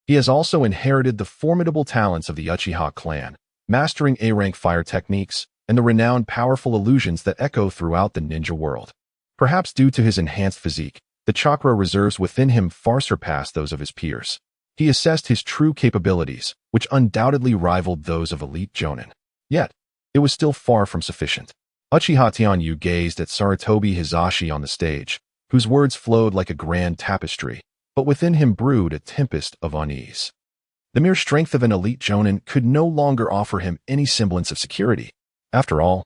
S1: he has also inherited the formidable talents of the Uchiha clan, mastering A-rank fire techniques and the renowned powerful illusions that echo throughout the ninja world. Perhaps due to his enhanced physique, the chakra reserves within him far surpass those of his peers. He assessed his true capabilities, which undoubtedly rivaled those of elite jonin. Yet, it was still far from sufficient. Uchiha Tenyo gazed at Sarutobi Hisashi on the stage, whose words flowed like a grand tapestry, but within him brewed a tempest of unease. The mere strength of an elite jonin could no longer offer him any semblance of security. After all,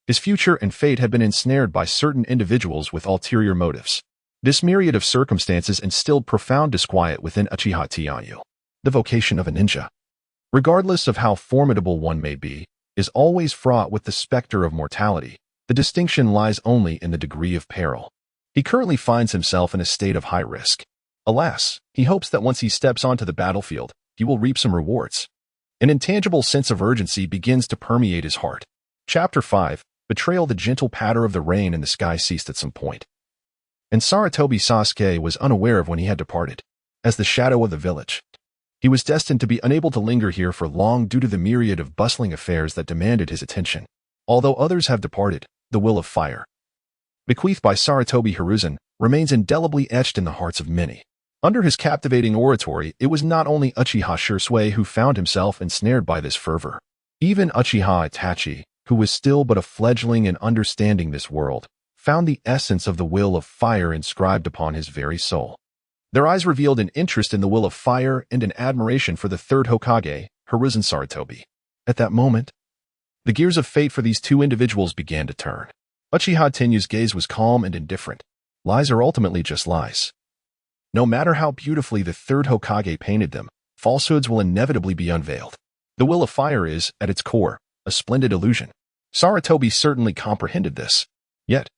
S1: his future and fate had been ensnared by certain individuals with ulterior motives. This myriad of circumstances instilled profound disquiet within Uchiha Tenyo. The vocation of a ninja, regardless of how formidable one may be, is always fraught with the specter of mortality. The distinction lies only in the degree of peril. He currently finds himself in a state of high risk. Alas, he hopes that once he steps onto the battlefield, he will reap some rewards. An intangible sense of urgency begins to permeate his heart. Chapter 5, Betrayal. The gentle patter of the rain in the sky ceased at some point, and Sarutobi Sasuke was unaware of when he had departed. As the shadow of the village, he was destined to be unable to linger here for long due to the myriad of bustling affairs that demanded his attention. Although others have departed, the will of fire, bequeathed by Sarutobi Hiruzen, remains indelibly etched in the hearts of many. Under his captivating oratory, it was not only Uchiha Shisui who found himself ensnared by this fervor. Even Uchiha Itachi, who was still but a fledgling in understanding this world, found the essence of the will of fire inscribed upon his very soul. Their eyes revealed an interest in the will of fire and an admiration for the third Hokage, Hiruzen Sarutobi. At that moment, the gears of fate for these two individuals began to turn. Uchiha Tenyo's gaze was calm and indifferent. Lies are ultimately just lies. No matter how beautifully the third Hokage painted them, falsehoods will inevitably be unveiled. The will of fire is, at its core, a splendid illusion. Sarutobi certainly comprehended this. Yet,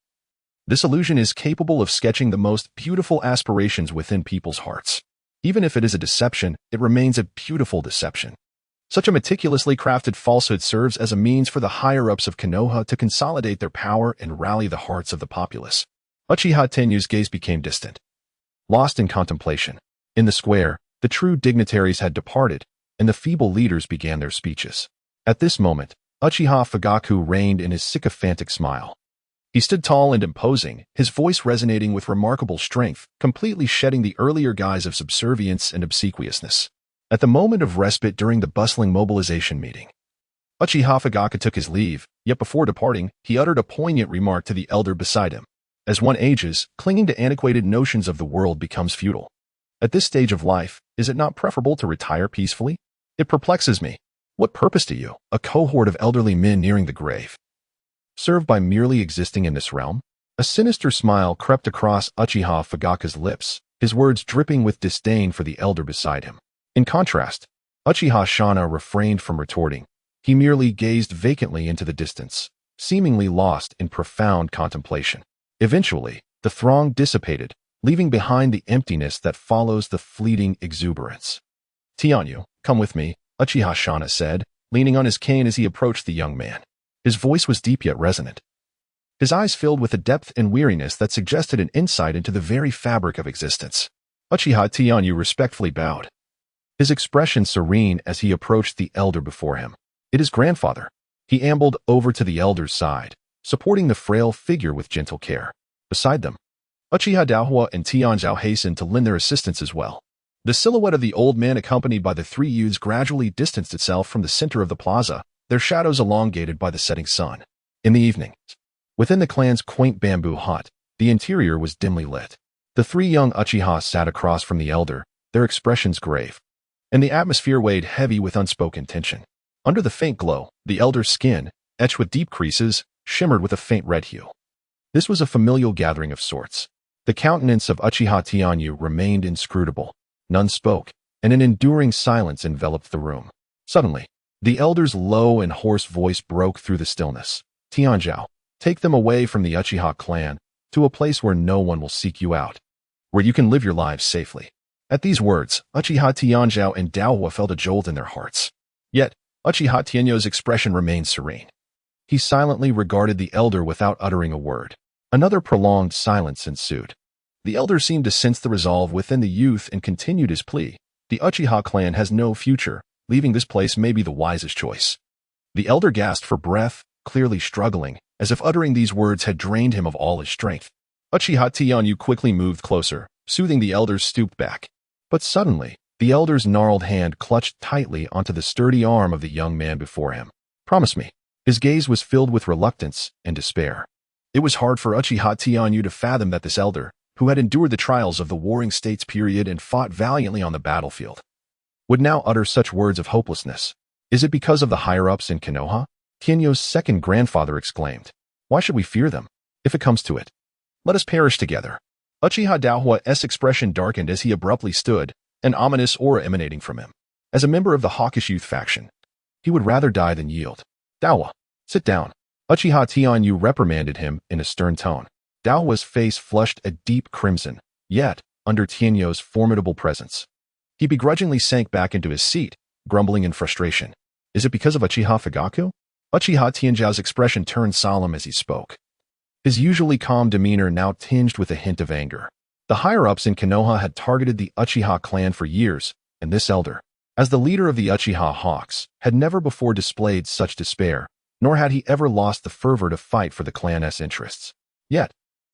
S1: this illusion is capable of sketching the most beautiful aspirations within people's hearts. Even if it is a deception, it remains a beautiful deception. Such a meticulously crafted falsehood serves as a means for the higher-ups of Konoha to consolidate their power and rally the hearts of the populace. Uchiha Tenyu's gaze became distant, lost in contemplation. In the square, the true dignitaries had departed, and the feeble leaders began their speeches. At this moment, Uchiha Fugaku reigned in his sycophantic smile. He stood tall and imposing, his voice resonating with remarkable strength, completely shedding the earlier guise of subservience and obsequiousness. At the moment of respite during the bustling mobilization meeting, Uchiha Fugaku took his leave, yet before departing, he uttered a poignant remark to the elder beside him. As one ages, clinging to antiquated notions of the world becomes futile. At this stage of life, is it not preferable to retire peacefully? It perplexes me. What purpose to you, a cohort of elderly men nearing the grave, serve by merely existing in this realm? A sinister smile crept across Uchiha Fugaku's lips, his words dripping with disdain for the elder beside him. In contrast, Uchiha Shana refrained from retorting. He merely gazed vacantly into the distance, seemingly lost in profound contemplation. Eventually, the throng dissipated, leaving behind the emptiness that follows the fleeting exuberance. "Tianyu, come with me," Uchiha Shana said, leaning on his cane as he approached the young man. His voice was deep yet resonant. His eyes filled with a depth and weariness that suggested an insight into the very fabric of existence. Uchiha Tianyu respectfully bowed, his expression serene as he approached the elder before him. "It is grandfather." He ambled over to the elder's side, supporting the frail figure with gentle care. Beside them, Uchiha Daohua and Tianzhao hastened to lend their assistance as well. The silhouette of the old man accompanied by the three youths gradually distanced itself from the center of the plaza, their shadows elongated by the setting sun. In the evening, within the clan's quaint bamboo hut, the interior was dimly lit. The three young Uchiha sat across from the elder, their expressions grave, and the atmosphere weighed heavy with unspoken tension. Under the faint glow, the elder's skin, etched with deep creases, shimmered with a faint red hue. This was a familial gathering of sorts. The countenance of Uchiha Tianyu remained inscrutable. None spoke, and an enduring silence enveloped the room. Suddenly, the elder's low and hoarse voice broke through the stillness. "Tianzhao, take them away from the Uchiha clan, to a place where no one will seek you out, where you can live your lives safely." At these words, Uchiha Tianzhao and Daohua felt a jolt in their hearts. Yet, Uchiha Tianyu's expression remained serene. He silently regarded the elder without uttering a word. Another prolonged silence ensued. The elder seemed to sense the resolve within the youth and continued his plea. "The Uchiha clan has no future. Leaving this place may be the wisest choice." The elder gasped for breath, clearly struggling, as if uttering these words had drained him of all his strength. Uchiha Tianyu quickly moved closer, soothing the elder's stooped back. But suddenly, the elder's gnarled hand clutched tightly onto the sturdy arm of the young man before him. "Promise me." His gaze was filled with reluctance and despair. It was hard for Uchiha Tianyu to fathom that this elder, who had endured the trials of the Warring States period and fought valiantly on the battlefield, would now utter such words of hopelessness. "Is it because of the higher-ups in Konoha?" Tianyu's second grandfather exclaimed. "Why should we fear them? If it comes to it, let us perish together." Uchiha Daohua's expression darkened as he abruptly stood, an ominous aura emanating from him. As a member of the hawkish youth faction, he would rather die than yield. "Daohua, sit down." Uchiha Tianyu reprimanded him in a stern tone. Daohua's face flushed a deep crimson, yet, under Tianyu's formidable presence, he begrudgingly sank back into his seat, grumbling in frustration. "Is it because of Uchiha Fugaku?" Uchiha Tianzhao's expression turned solemn as he spoke, his usually calm demeanor now tinged with a hint of anger. The higher-ups in Konoha had targeted the Uchiha clan for years, and this elder, as the leader of the Uchiha Hawks, had never before displayed such despair, nor had he ever lost the fervor to fight for the clan's interests. Yet,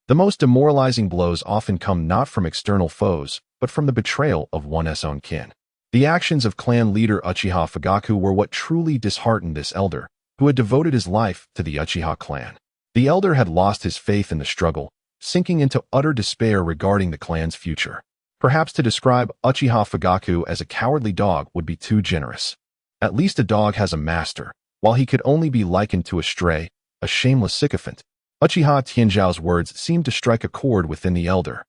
S1: the most demoralizing blows often come not from external foes, but from the betrayal of one's own kin. The actions of clan leader Uchiha Fugaku were what truly disheartened this elder, who had devoted his life to the Uchiha clan. The elder had lost his faith in the struggle, sinking into utter despair regarding the clan's future. Perhaps to describe Uchiha Fugaku as a cowardly dog would be too generous. At least a dog has a master, while he could only be likened to a stray, a shameless sycophant. Uchiha Tianzhao's words seemed to strike a chord within the elder.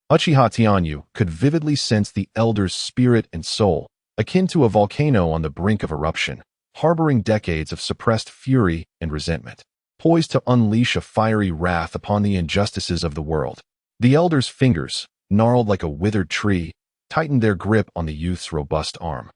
S1: Uchiha Tianyu could vividly sense the elder's spirit and soul, akin to a volcano on the brink of eruption, harboring decades of suppressed fury and resentment, poised to unleash a fiery wrath upon the injustices of the world. The elder's fingers, gnarled like a withered tree, tightened their grip on the youth's robust arm,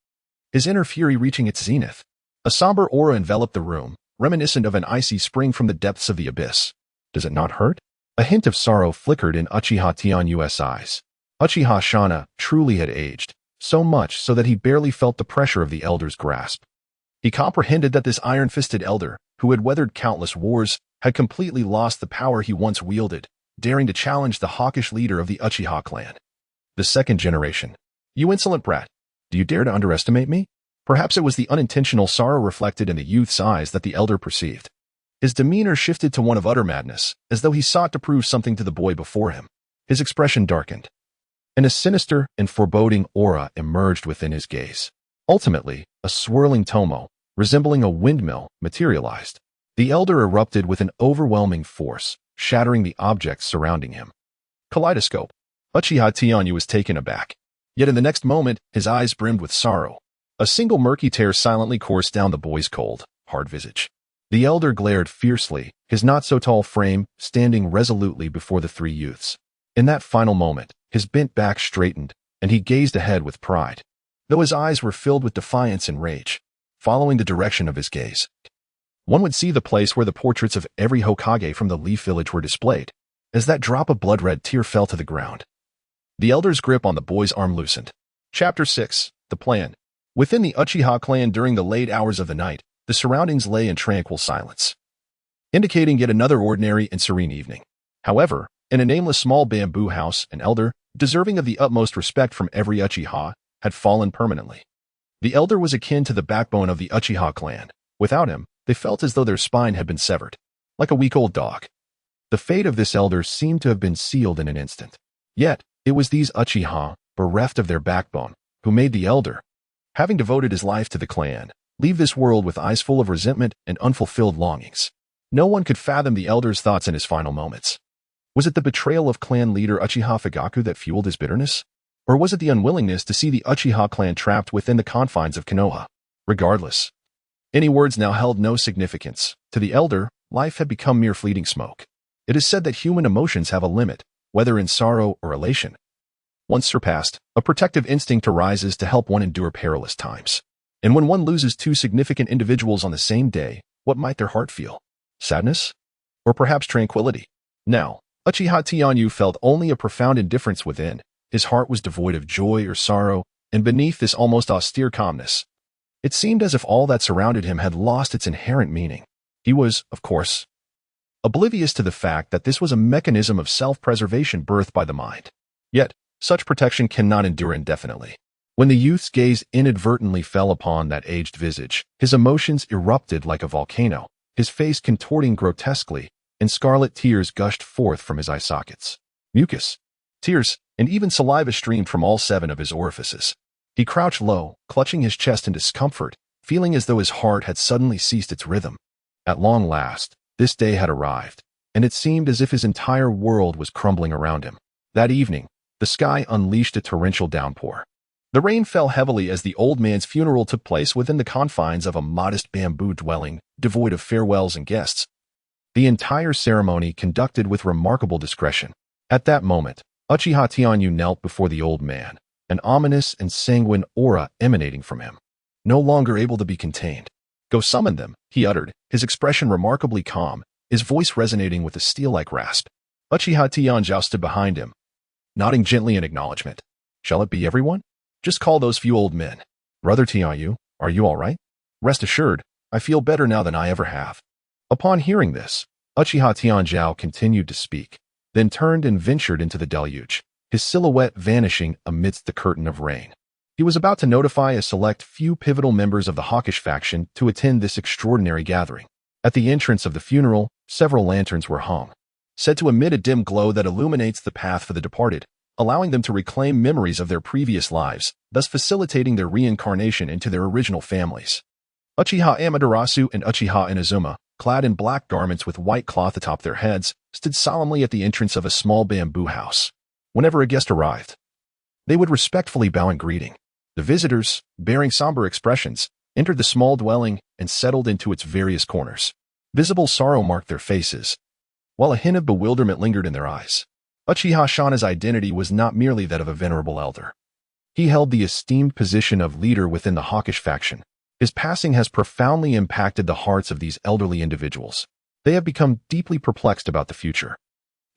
S1: his inner fury reaching its zenith. A somber aura enveloped the room, reminiscent of an icy spring from the depths of the abyss. Does it not hurt? A hint of sorrow flickered in Uchiha Tianyu's eyes. Uchiha Shana truly had aged, so much so that he barely felt the pressure of the elder's grasp. He comprehended that this iron-fisted elder, who had weathered countless wars, had completely lost the power he once wielded, daring to challenge the hawkish leader of the Uchiha clan. The second generation. You insolent brat. Do you dare to underestimate me? Perhaps it was the unintentional sorrow reflected in the youth's eyes that the elder perceived. His demeanor shifted to one of utter madness, as though he sought to prove something to the boy before him. His expression darkened, and a sinister and foreboding aura emerged within his gaze. Ultimately, a swirling tomo, resembling a windmill, materialized. The elder erupted with an overwhelming force, shattering the objects surrounding him. Kaleidoscope. Uchiha Tianyu was taken aback. Yet in the next moment, his eyes brimmed with sorrow. A single murky tear silently coursed down the boy's cold, hard visage. The elder glared fiercely, his not-so-tall frame standing resolutely before the three youths. In that final moment, his bent back straightened, and he gazed ahead with pride, though his eyes were filled with defiance and rage. Following the direction of his gaze, one would see the place where the portraits of every Hokage from the Leaf Village were displayed. As that drop of blood-red tear fell to the ground, the elder's grip on the boy's arm loosened. Chapter 6. The Plan. Within the Uchiha clan during the late hours of the night, the surroundings lay in tranquil silence, indicating yet another ordinary and serene evening. However, in a nameless small bamboo house, an elder, deserving of the utmost respect from every Uchiha, had fallen permanently. The elder was akin to the backbone of the Uchiha clan. Without him, they felt as though their spine had been severed, like a weak old dog. The fate of this elder seemed to have been sealed in an instant. Yet, it was these Uchiha, bereft of their backbone, who made the elder, having devoted his life to the clan, leave this world with eyes full of resentment and unfulfilled longings. No one could fathom the elder's thoughts in his final moments. Was it the betrayal of clan leader Uchiha Fugaku that fueled his bitterness? Or was it the unwillingness to see the Uchiha clan trapped within the confines of Konoha? Regardless, any words now held no significance. To the elder, life had become mere fleeting smoke. It is said that human emotions have a limit, whether in sorrow or elation. Once surpassed, a protective instinct arises to help one endure perilous times. And when one loses two significant individuals on the same day, what might their heart feel? Sadness? Or perhaps tranquility? Now, Uchiha Tianyu felt only a profound indifference within. His heart was devoid of joy or sorrow, and beneath this almost austere calmness, it seemed as if all that surrounded him had lost its inherent meaning. He was, of course, oblivious to the fact that this was a mechanism of self-preservation birthed by the mind. Yet, such protection cannot endure indefinitely. When the youth's gaze inadvertently fell upon that aged visage, his emotions erupted like a volcano, his face contorting grotesquely, and scarlet tears gushed forth from his eye sockets. Mucus, tears, and even saliva streamed from all 7 of his orifices. He crouched low, clutching his chest in discomfort, feeling as though his heart had suddenly ceased its rhythm. At long last, this day had arrived, and it seemed as if his entire world was crumbling around him. That evening, the sky unleashed a torrential downpour. The rain fell heavily as the old man's funeral took place within the confines of a modest bamboo dwelling, devoid of farewells and guests. The entire ceremony conducted with remarkable discretion. At that moment, Uchiha Tianyu knelt before the old man, an ominous and sanguine aura emanating from him. No longer able to be contained. "Go summon them," he uttered, his expression remarkably calm, his voice resonating with a steel-like rasp. Uchiha Tianyu stood behind him, nodding gently in acknowledgement. "Shall it be everyone? Just call those few old men. Brother Tianyu, are you all right? Rest assured, I feel better now than I ever have." Upon hearing this, Uchiha Tianyu continued to speak, then turned and ventured into the deluge, his silhouette vanishing amidst the curtain of rain. He was about to notify a select few pivotal members of the hawkish faction to attend this extraordinary gathering. At the entrance of the funeral, several lanterns were hung, said to emit a dim glow that illuminates the path for the departed, allowing them to reclaim memories of their previous lives, thus facilitating their reincarnation into their original families. Uchiha Amaterasu and Uchiha Inazuma, clad in black garments with white cloth atop their heads, stood solemnly at the entrance of a small bamboo house. Whenever a guest arrived, they would respectfully bow in greeting. The visitors, bearing somber expressions, entered the small dwelling and settled into its various corners. Visible sorrow marked their faces, while a hint of bewilderment lingered in their eyes. Uchiha Shana's identity was not merely that of a venerable elder. He held the esteemed position of leader within the hawkish faction. His passing has profoundly impacted the hearts of these elderly individuals. They have become deeply perplexed about the future.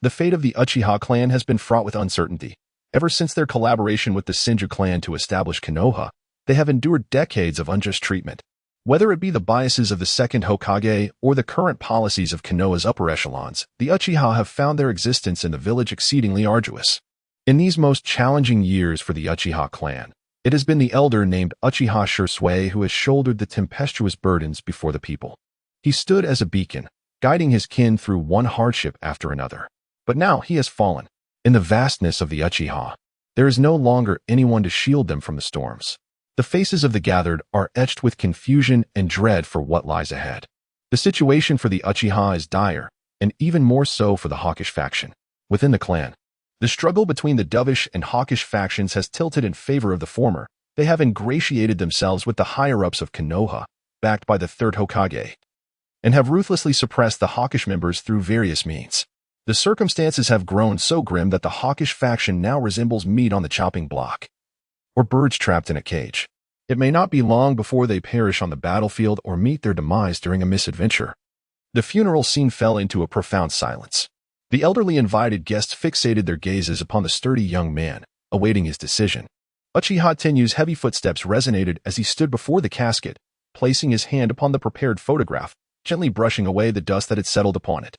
S1: The fate of the Uchiha clan has been fraught with uncertainty. Ever since their collaboration with the Senju clan to establish Konoha, they have endured decades of unjust treatment. Whether it be the biases of the second Hokage or the current policies of Konoha's upper echelons, the Uchiha have found their existence in the village exceedingly arduous. In these most challenging years for the Uchiha clan, it has been the elder named Uchiha Shursui who has shouldered the tempestuous burdens before the people. He stood as a beacon, guiding his kin through one hardship after another. But now he has fallen. In the vastness of the Uchiha, there is no longer anyone to shield them from the storms. The faces of the gathered are etched with confusion and dread for what lies ahead. The situation for the Uchiha is dire, and even more so for the hawkish faction. Within the clan, the struggle between the dovish and hawkish factions has tilted in favor of the former. They have ingratiated themselves with the higher-ups of Konoha, backed by the third Hokage, and have ruthlessly suppressed the hawkish members through various means. The circumstances have grown so grim that the hawkish faction now resembles meat on the chopping block, or birds trapped in a cage. It may not be long before they perish on the battlefield or meet their demise during a misadventure. The funeral scene fell into a profound silence. The elderly invited guests fixated their gazes upon the sturdy young man, awaiting his decision. Uchiha Tenyu's heavy footsteps resonated as he stood before the casket, placing his hand upon the prepared photograph, gently brushing away the dust that had settled upon it.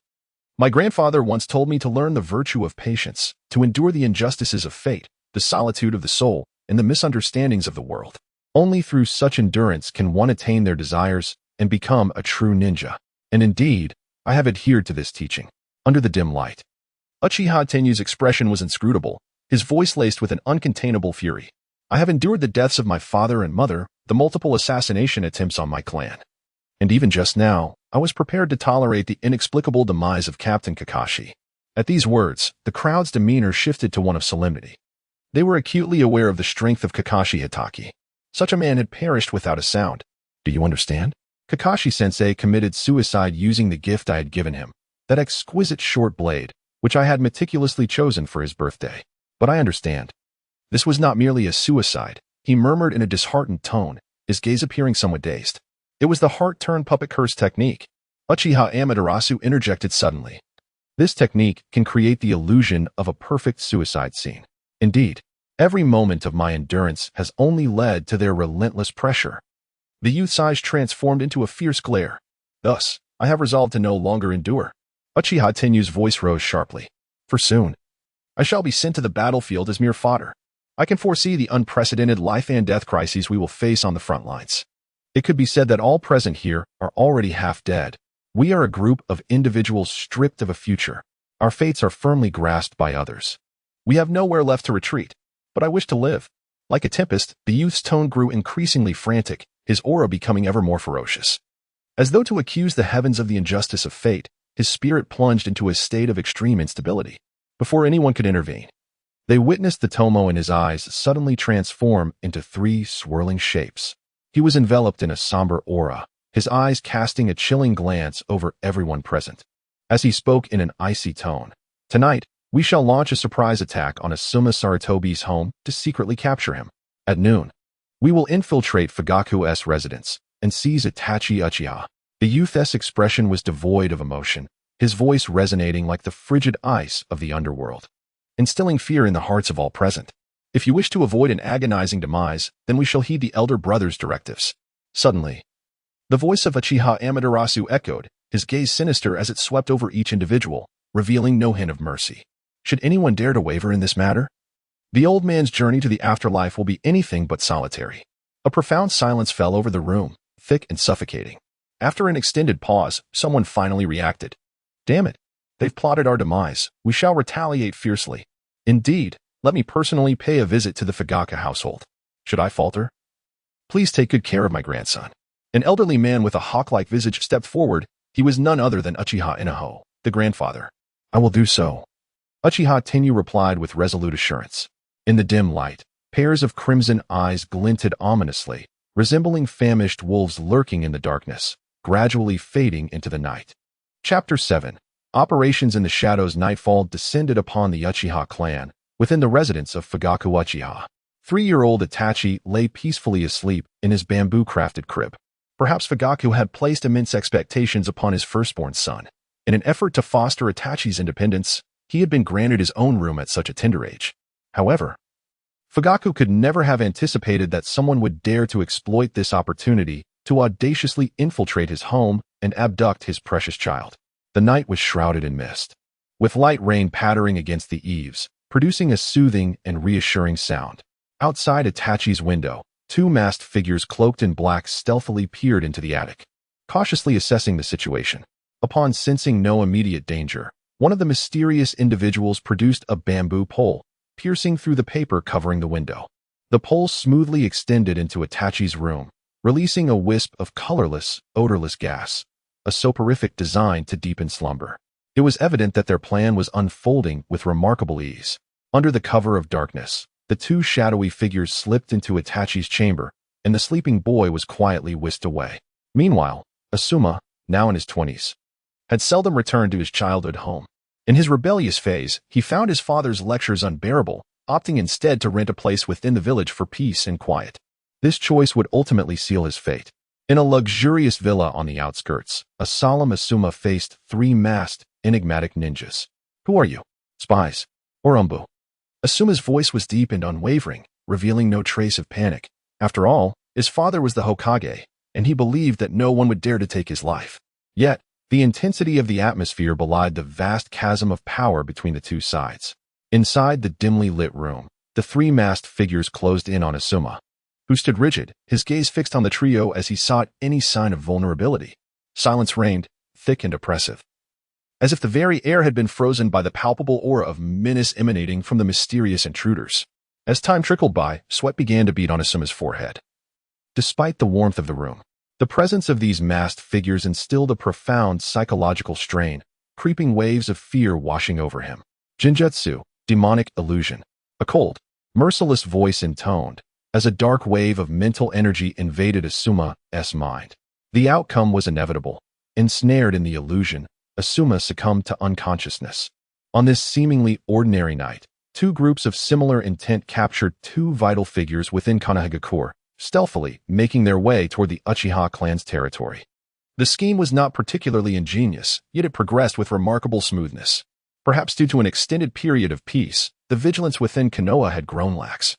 S1: My grandfather once told me to learn the virtue of patience, to endure the injustices of fate, the solitude of the soul, and the misunderstandings of the world. Only through such endurance can one attain their desires and become a true ninja. And indeed, I have adhered to this teaching. Under the dim light, Uchiha Tenyu's expression was inscrutable, his voice laced with an uncontainable fury. I have endured the deaths of my father and mother, the multiple assassination attempts on my clan. And even just now, I was prepared to tolerate the inexplicable demise of Captain Kakashi. At these words, the crowd's demeanor shifted to one of solemnity. They were acutely aware of the strength of Kakashi Hitaki. Such a man had perished without a sound. Do you understand? Kakashi-sensei committed suicide using the gift I had given him, that exquisite short blade, which I had meticulously chosen for his birthday. But I understand. This was not merely a suicide, he murmured in a disheartened tone, his gaze appearing somewhat dazed. It was the heart-turn puppet curse technique. Uchiha Amaterasu interjected suddenly. This technique can create the illusion of a perfect suicide scene. Indeed, every moment of my endurance has only led to their relentless pressure. The youth's eyes transformed into a fierce glare. Thus, I have resolved to no longer endure. Uchiha Tenyu's voice rose sharply. For soon, I shall be sent to the battlefield as mere fodder. I can foresee the unprecedented life and death crises we will face on the front lines. It could be said that all present here are already half dead. We are a group of individuals stripped of a future. Our fates are firmly grasped by others. We have nowhere left to retreat, but I wish to live. Like a tempest, the youth's tone grew increasingly frantic, his aura becoming ever more ferocious. As though to accuse the heavens of the injustice of fate, his spirit plunged into a state of extreme instability. Before anyone could intervene, they witnessed the Tomo in his eyes suddenly transform into three swirling shapes. He was enveloped in a somber aura, his eyes casting a chilling glance over everyone present. As he spoke in an icy tone, "Tonight, we shall launch a surprise attack on Asuma Saratobi's home to secretly capture him. At noon, we will infiltrate Fugaku's residence and seize Itachi Uchiha." The youth's expression was devoid of emotion, his voice resonating like the frigid ice of the underworld, instilling fear in the hearts of all present. If you wish to avoid an agonizing demise, then we shall heed the elder brother's directives. Suddenly, the voice of Uchiha Amaterasu echoed, his gaze sinister as it swept over each individual, revealing no hint of mercy. Should anyone dare to waver in this matter, the old man's journey to the afterlife will be anything but solitary. A profound silence fell over the room, thick and suffocating. After an extended pause, someone finally reacted. "Damn it. They've plotted our demise. We shall retaliate fiercely. Indeed, let me personally pay a visit to the Fugaku household. Should I falter? Please take good care of my grandson." An elderly man with a hawk-like visage stepped forward. He was none other than Uchiha Inaho, the grandfather. "I will do so," Uchiha Tenyu replied with resolute assurance. In the dim light, Pairs of crimson eyes glinted ominously, resembling famished wolves lurking in the darkness, gradually fading into the night. Chapter 7. Operations in the Shadows. Nightfall descended upon the Uchiha clan, within the residence of Fugaku Uchiha. 3-year-old Itachi lay peacefully asleep in his bamboo-crafted crib. Perhaps Fugaku had placed immense expectations upon his firstborn son. In an effort to foster Itachi's independence, he had been granted his own room at such a tender age. However, Fugaku could never have anticipated that someone would dare to exploit this opportunity to audaciously infiltrate his home and abduct his precious child. The night was shrouded in mist, with light rain pattering against the eaves, producing a soothing and reassuring sound. Outside Itachi's window, 2 masked figures cloaked in black stealthily peered into the attic, cautiously assessing the situation. Upon sensing no immediate danger, one of the mysterious individuals produced a bamboo pole, piercing through the paper covering the window. The pole smoothly extended into Itachi's room, releasing a wisp of colorless, odorless gas, a soporific designed to deepen slumber. It was evident that their plan was unfolding with remarkable ease. Under the cover of darkness, the 2 shadowy figures slipped into Itachi's chamber, and the sleeping boy was quietly whisked away. Meanwhile, Asuma, now in his 20s, had seldom returned to his childhood home. In his rebellious phase, he found his father's lectures unbearable, opting instead to rent a place within the village for peace and quiet. This choice would ultimately seal his fate. In a luxurious villa on the outskirts, a solemn Asuma faced 3 masked, enigmatic ninjas. "Who are you? Spies? Or Umbu?" Asuma's voice was deep and unwavering, revealing no trace of panic. After all, his father was the Hokage, and he believed that no one would dare to take his life. Yet, the intensity of the atmosphere belied the vast chasm of power between the 2 sides. Inside the dimly lit room, the 3 masked figures closed in on Asuma, who stood rigid, his gaze fixed on the trio as he sought any sign of vulnerability. Silence reigned, thick and oppressive, as if the very air had been frozen by the palpable aura of menace emanating from the mysterious intruders. As time trickled by, sweat began to bead on Asuma's forehead. Despite the warmth of the room, the presence of these masked figures instilled a profound psychological strain, creeping waves of fear washing over him. Jinjutsu, demonic illusion. A cold, merciless voice intoned, as a dark wave of mental energy invaded Asuma's mind. The outcome was inevitable. Ensnared in the illusion, Asuma succumbed to unconsciousness. On this seemingly ordinary night, 2 groups of similar intent captured 2 vital figures within Konoha, stealthily making their way toward the Uchiha clan's territory. The scheme was not particularly ingenious, yet it progressed with remarkable smoothness. Perhaps due to an extended period of peace, the vigilance within Konoha had grown lax,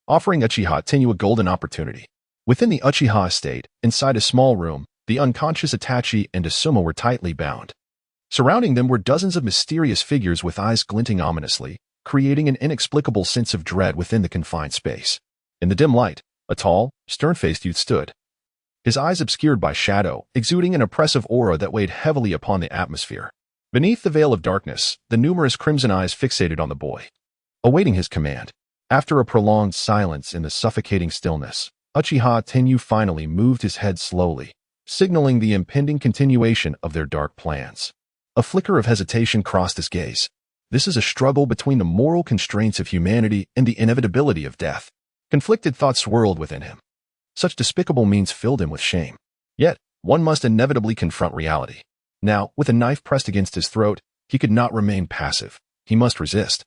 S1: offering Uchiha Tenyu a golden opportunity. Within the Uchiha estate, inside a small room, the unconscious Itachi and Asuma were tightly bound. Surrounding them were dozens of mysterious figures with eyes glinting ominously, creating an inexplicable sense of dread within the confined space. In the dim light, a tall, stern-faced youth stood, his eyes obscured by shadow, exuding an oppressive aura that weighed heavily upon the atmosphere. Beneath the veil of darkness, the numerous crimson eyes fixated on the boy, awaiting his command. After a prolonged silence in the suffocating stillness, Uchiha Tenyu finally moved his head slowly, signaling the impending continuation of their dark plans. A flicker of hesitation crossed his gaze. This is a struggle between the moral constraints of humanity and the inevitability of death. Conflicted thoughts swirled within him. Such despicable means filled him with shame. Yet, one must inevitably confront reality. Now, with a knife pressed against his throat, he could not remain passive. He must resist.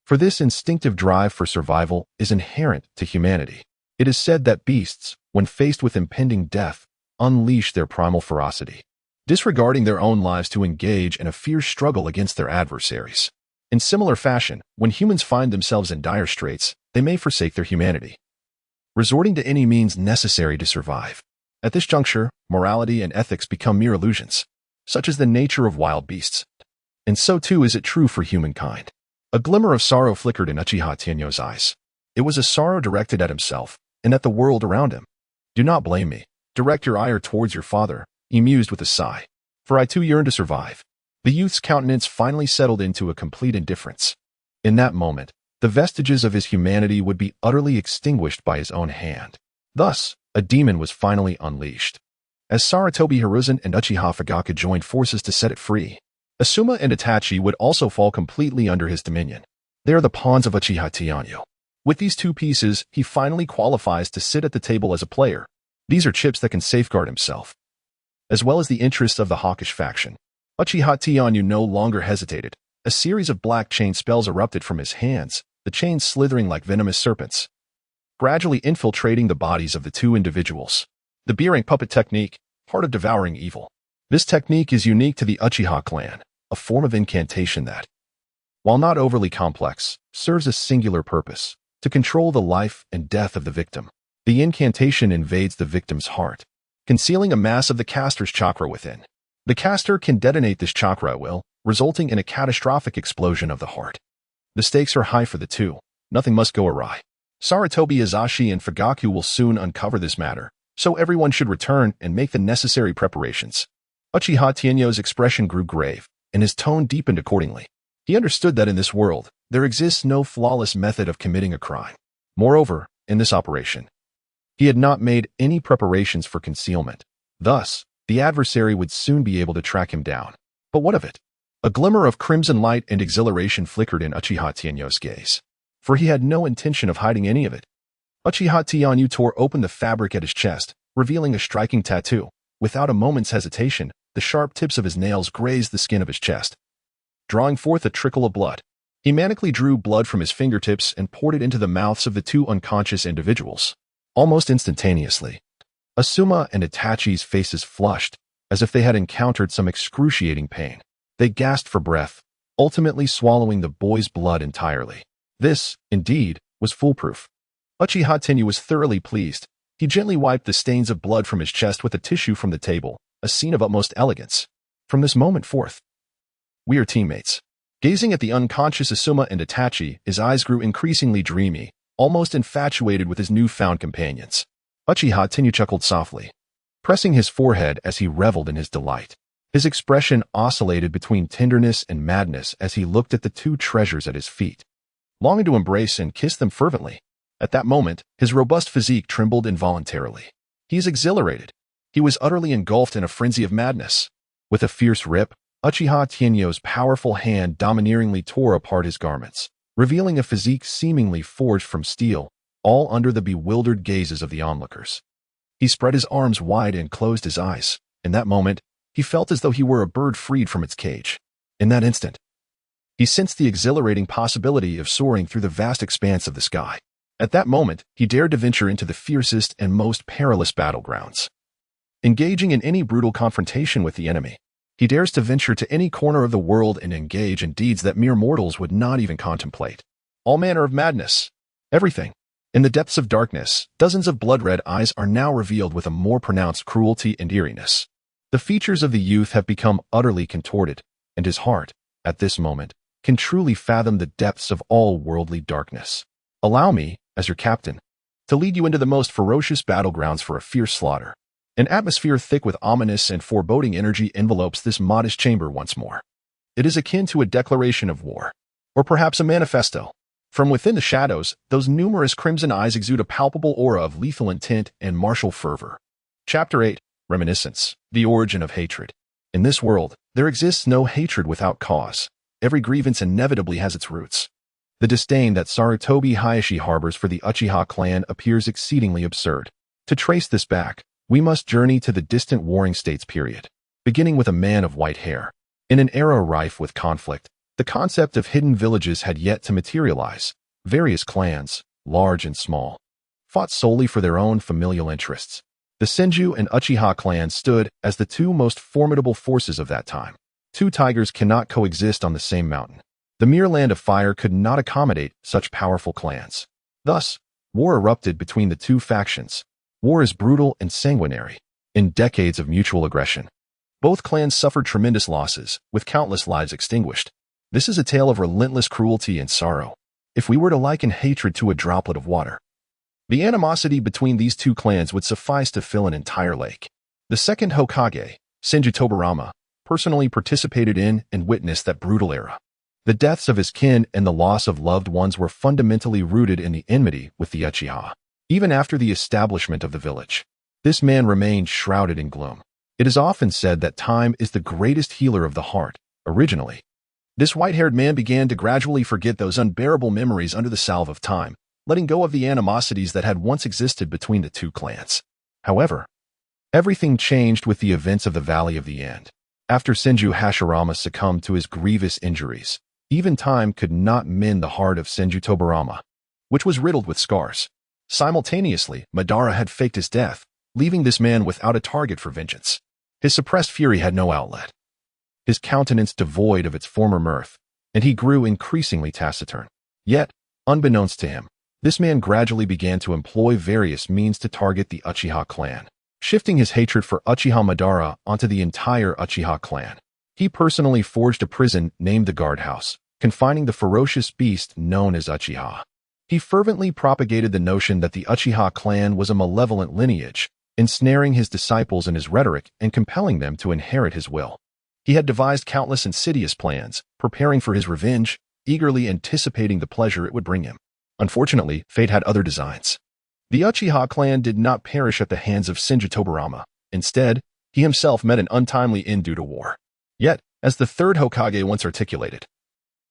S1: For this instinctive drive for survival is inherent to humanity. It is said that beasts, when faced with impending death, unleash their primal ferocity, disregarding their own lives to engage in a fierce struggle against their adversaries. In similar fashion, when humans find themselves in dire straits, they may forsake their humanity, resorting to any means necessary to survive. At this juncture, morality and ethics become mere illusions. Such is the nature of wild beasts. And so too is it true for humankind. A glimmer of sorrow flickered in Uchiha Tenyu's eyes. It was a sorrow directed at himself and at the world around him. "Do not blame me. Direct your ire towards your father," he mused with a sigh. "For I too yearn to survive." The youth's countenance finally settled into a complete indifference. In that moment, the vestiges of his humanity would be utterly extinguished by his own hand. Thus, a demon was finally unleashed. As Sarutobi Hiruzen and Uchiha Fugaku joined forces to set it free, Asuma and Itachi would also fall completely under his dominion. They are the pawns of Uchiha Tenyu, With these two pieces, he finally qualifies to sit at the table as a player. These are chips that can safeguard himself, as well as the interests of the hawkish faction. Uchiha Tianyu no longer hesitated. A series of black chain spells erupted from his hands, the chains slithering like venomous serpents, gradually infiltrating the bodies of the two individuals. The B-rank puppet technique, part of devouring evil. This technique is unique to the Uchiha clan, a form of incantation that, while not overly complex, serves a singular purpose: to control the life and death of the victim. The incantation invades the victim's heart, concealing a mass of the caster's chakra within. The caster can detonate this chakra at will, resulting in a catastrophic explosion of the heart. The stakes are high for the two. Nothing must go awry. Sarutobi Azashi and Fugaku will soon uncover this matter, so everyone should return and make the necessary preparations. Uchiha Tianyu's expression grew grave, and his tone deepened accordingly. He understood that in this world, there exists no flawless method of committing a crime. Moreover, in this operation, he had not made any preparations for concealment. Thus, the adversary would soon be able to track him down. But what of it? A glimmer of crimson light and exhilaration flickered in Uchiha Tianyu's gaze, for he had no intention of hiding any of it. Uchiha Tianyu tore open the fabric at his chest, revealing a striking tattoo. Without a moment's hesitation, the sharp tips of his nails grazed the skin of his chest, drawing forth a trickle of blood. He manically drew blood from his fingertips and poured it into the mouths of the two unconscious individuals. Almost instantaneously, Asuma and Itachi's faces flushed, as if they had encountered some excruciating pain. They gasped for breath, ultimately swallowing the boy's blood entirely. This, indeed, was foolproof. Uchiha Tianyu was thoroughly pleased. He gently wiped the stains of blood from his chest with a tissue from the table, a scene of utmost elegance. From this moment forth, we are teammates. Gazing at the unconscious Asuma and Itachi, his eyes grew increasingly dreamy, almost infatuated with his newfound companions. Uchiha Tianyu chuckled softly, pressing his forehead as he reveled in his delight. His expression oscillated between tenderness and madness as he looked at the two treasures at his feet, longing to embrace and kiss them fervently. At that moment, his robust physique trembled involuntarily. He is exhilarated. He was utterly engulfed in a frenzy of madness. With a fierce rip, Uchiha Tianyu's powerful hand domineeringly tore apart his garments, revealing a physique seemingly forged from steel, all under the bewildered gazes of the onlookers. He spread his arms wide and closed his eyes. In that moment, he felt as though he were a bird freed from its cage. In that instant, he sensed the exhilarating possibility of soaring through the vast expanse of the sky. At that moment, he dared to venture into the fiercest and most perilous battlegrounds. Engaging in any brutal confrontation with the enemy, he dares to venture to any corner of the world and engage in deeds that mere mortals would not even contemplate. All manner of madness. Everything. In the depths of darkness, dozens of blood-red eyes are now revealed with a more pronounced cruelty and eeriness. The features of the youth have become utterly contorted, and his heart, at this moment, can truly fathom the depths of all worldly darkness. Allow me, as your captain, to lead you into the most ferocious battlegrounds for a fierce slaughter. An atmosphere thick with ominous and foreboding energy envelopes this modest chamber once more. It is akin to a declaration of war, or perhaps a manifesto. From within the shadows, those numerous crimson eyes exude a palpable aura of lethal intent and martial fervor. Chapter 8. Reminiscence. The origin of hatred. In this world, there exists no hatred without cause. Every grievance inevitably has its roots. The disdain that Sarutobi Hayashi harbors for the Uchiha clan appears exceedingly absurd. To trace this back, we must journey to the distant Warring States period, beginning with a man of white hair. In an era rife with conflict, the concept of hidden villages had yet to materialize. Various clans, large and small, fought solely for their own familial interests. The Senju and Uchiha clans stood as the two most formidable forces of that time. Two tigers cannot coexist on the same mountain. The mere land of fire could not accommodate such powerful clans. Thus, war erupted between the two factions. War is brutal and sanguinary. In decades of mutual aggression, both clans suffered tremendous losses, with countless lives extinguished. This is a tale of relentless cruelty and sorrow. If we were to liken hatred to a droplet of water, the animosity between these two clans would suffice to fill an entire lake. The second Hokage, Senju Tobarama, personally participated in and witnessed that brutal era. The deaths of his kin and the loss of loved ones were fundamentally rooted in the enmity with the Uchiha. Even after the establishment of the village, this man remained shrouded in gloom. It is often said that time is the greatest healer of the heart. Originally, this white-haired man began to gradually forget those unbearable memories under the salve of time, letting go of the animosities that had once existed between the two clans. However, everything changed with the events of the Valley of the End. After Senju Hashirama succumbed to his grievous injuries, even time could not mend the heart of Senju Tobarama, which was riddled with scars. Simultaneously, Madara had faked his death, leaving this man without a target for vengeance. His suppressed fury had no outlet, his countenance devoid of its former mirth, and he grew increasingly taciturn. Yet, unbeknownst to him, this man gradually began to employ various means to target the Uchiha clan, shifting his hatred for Uchiha Madara onto the entire Uchiha clan. He personally forged a prison named the Guardhouse, confining the ferocious beast known as Uchiha. He fervently propagated the notion that the Uchiha clan was a malevolent lineage, ensnaring his disciples in his rhetoric and compelling them to inherit his will. He had devised countless insidious plans, preparing for his revenge, eagerly anticipating the pleasure it would bring him. Unfortunately, fate had other designs. The Uchiha clan did not perish at the hands of Senju Tobarama. Instead, he himself met an untimely end due to war. Yet, as the third Hokage once articulated,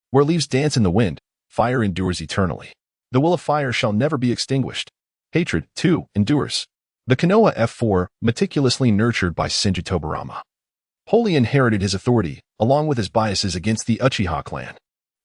S1: "Where leaves dance in the wind, fire endures eternally. The will of fire shall never be extinguished. Hatred, too, endures." The Konoha F4, meticulously nurtured by Senju Tobarama, wholly inherited his authority, along with his biases against the Uchiha clan.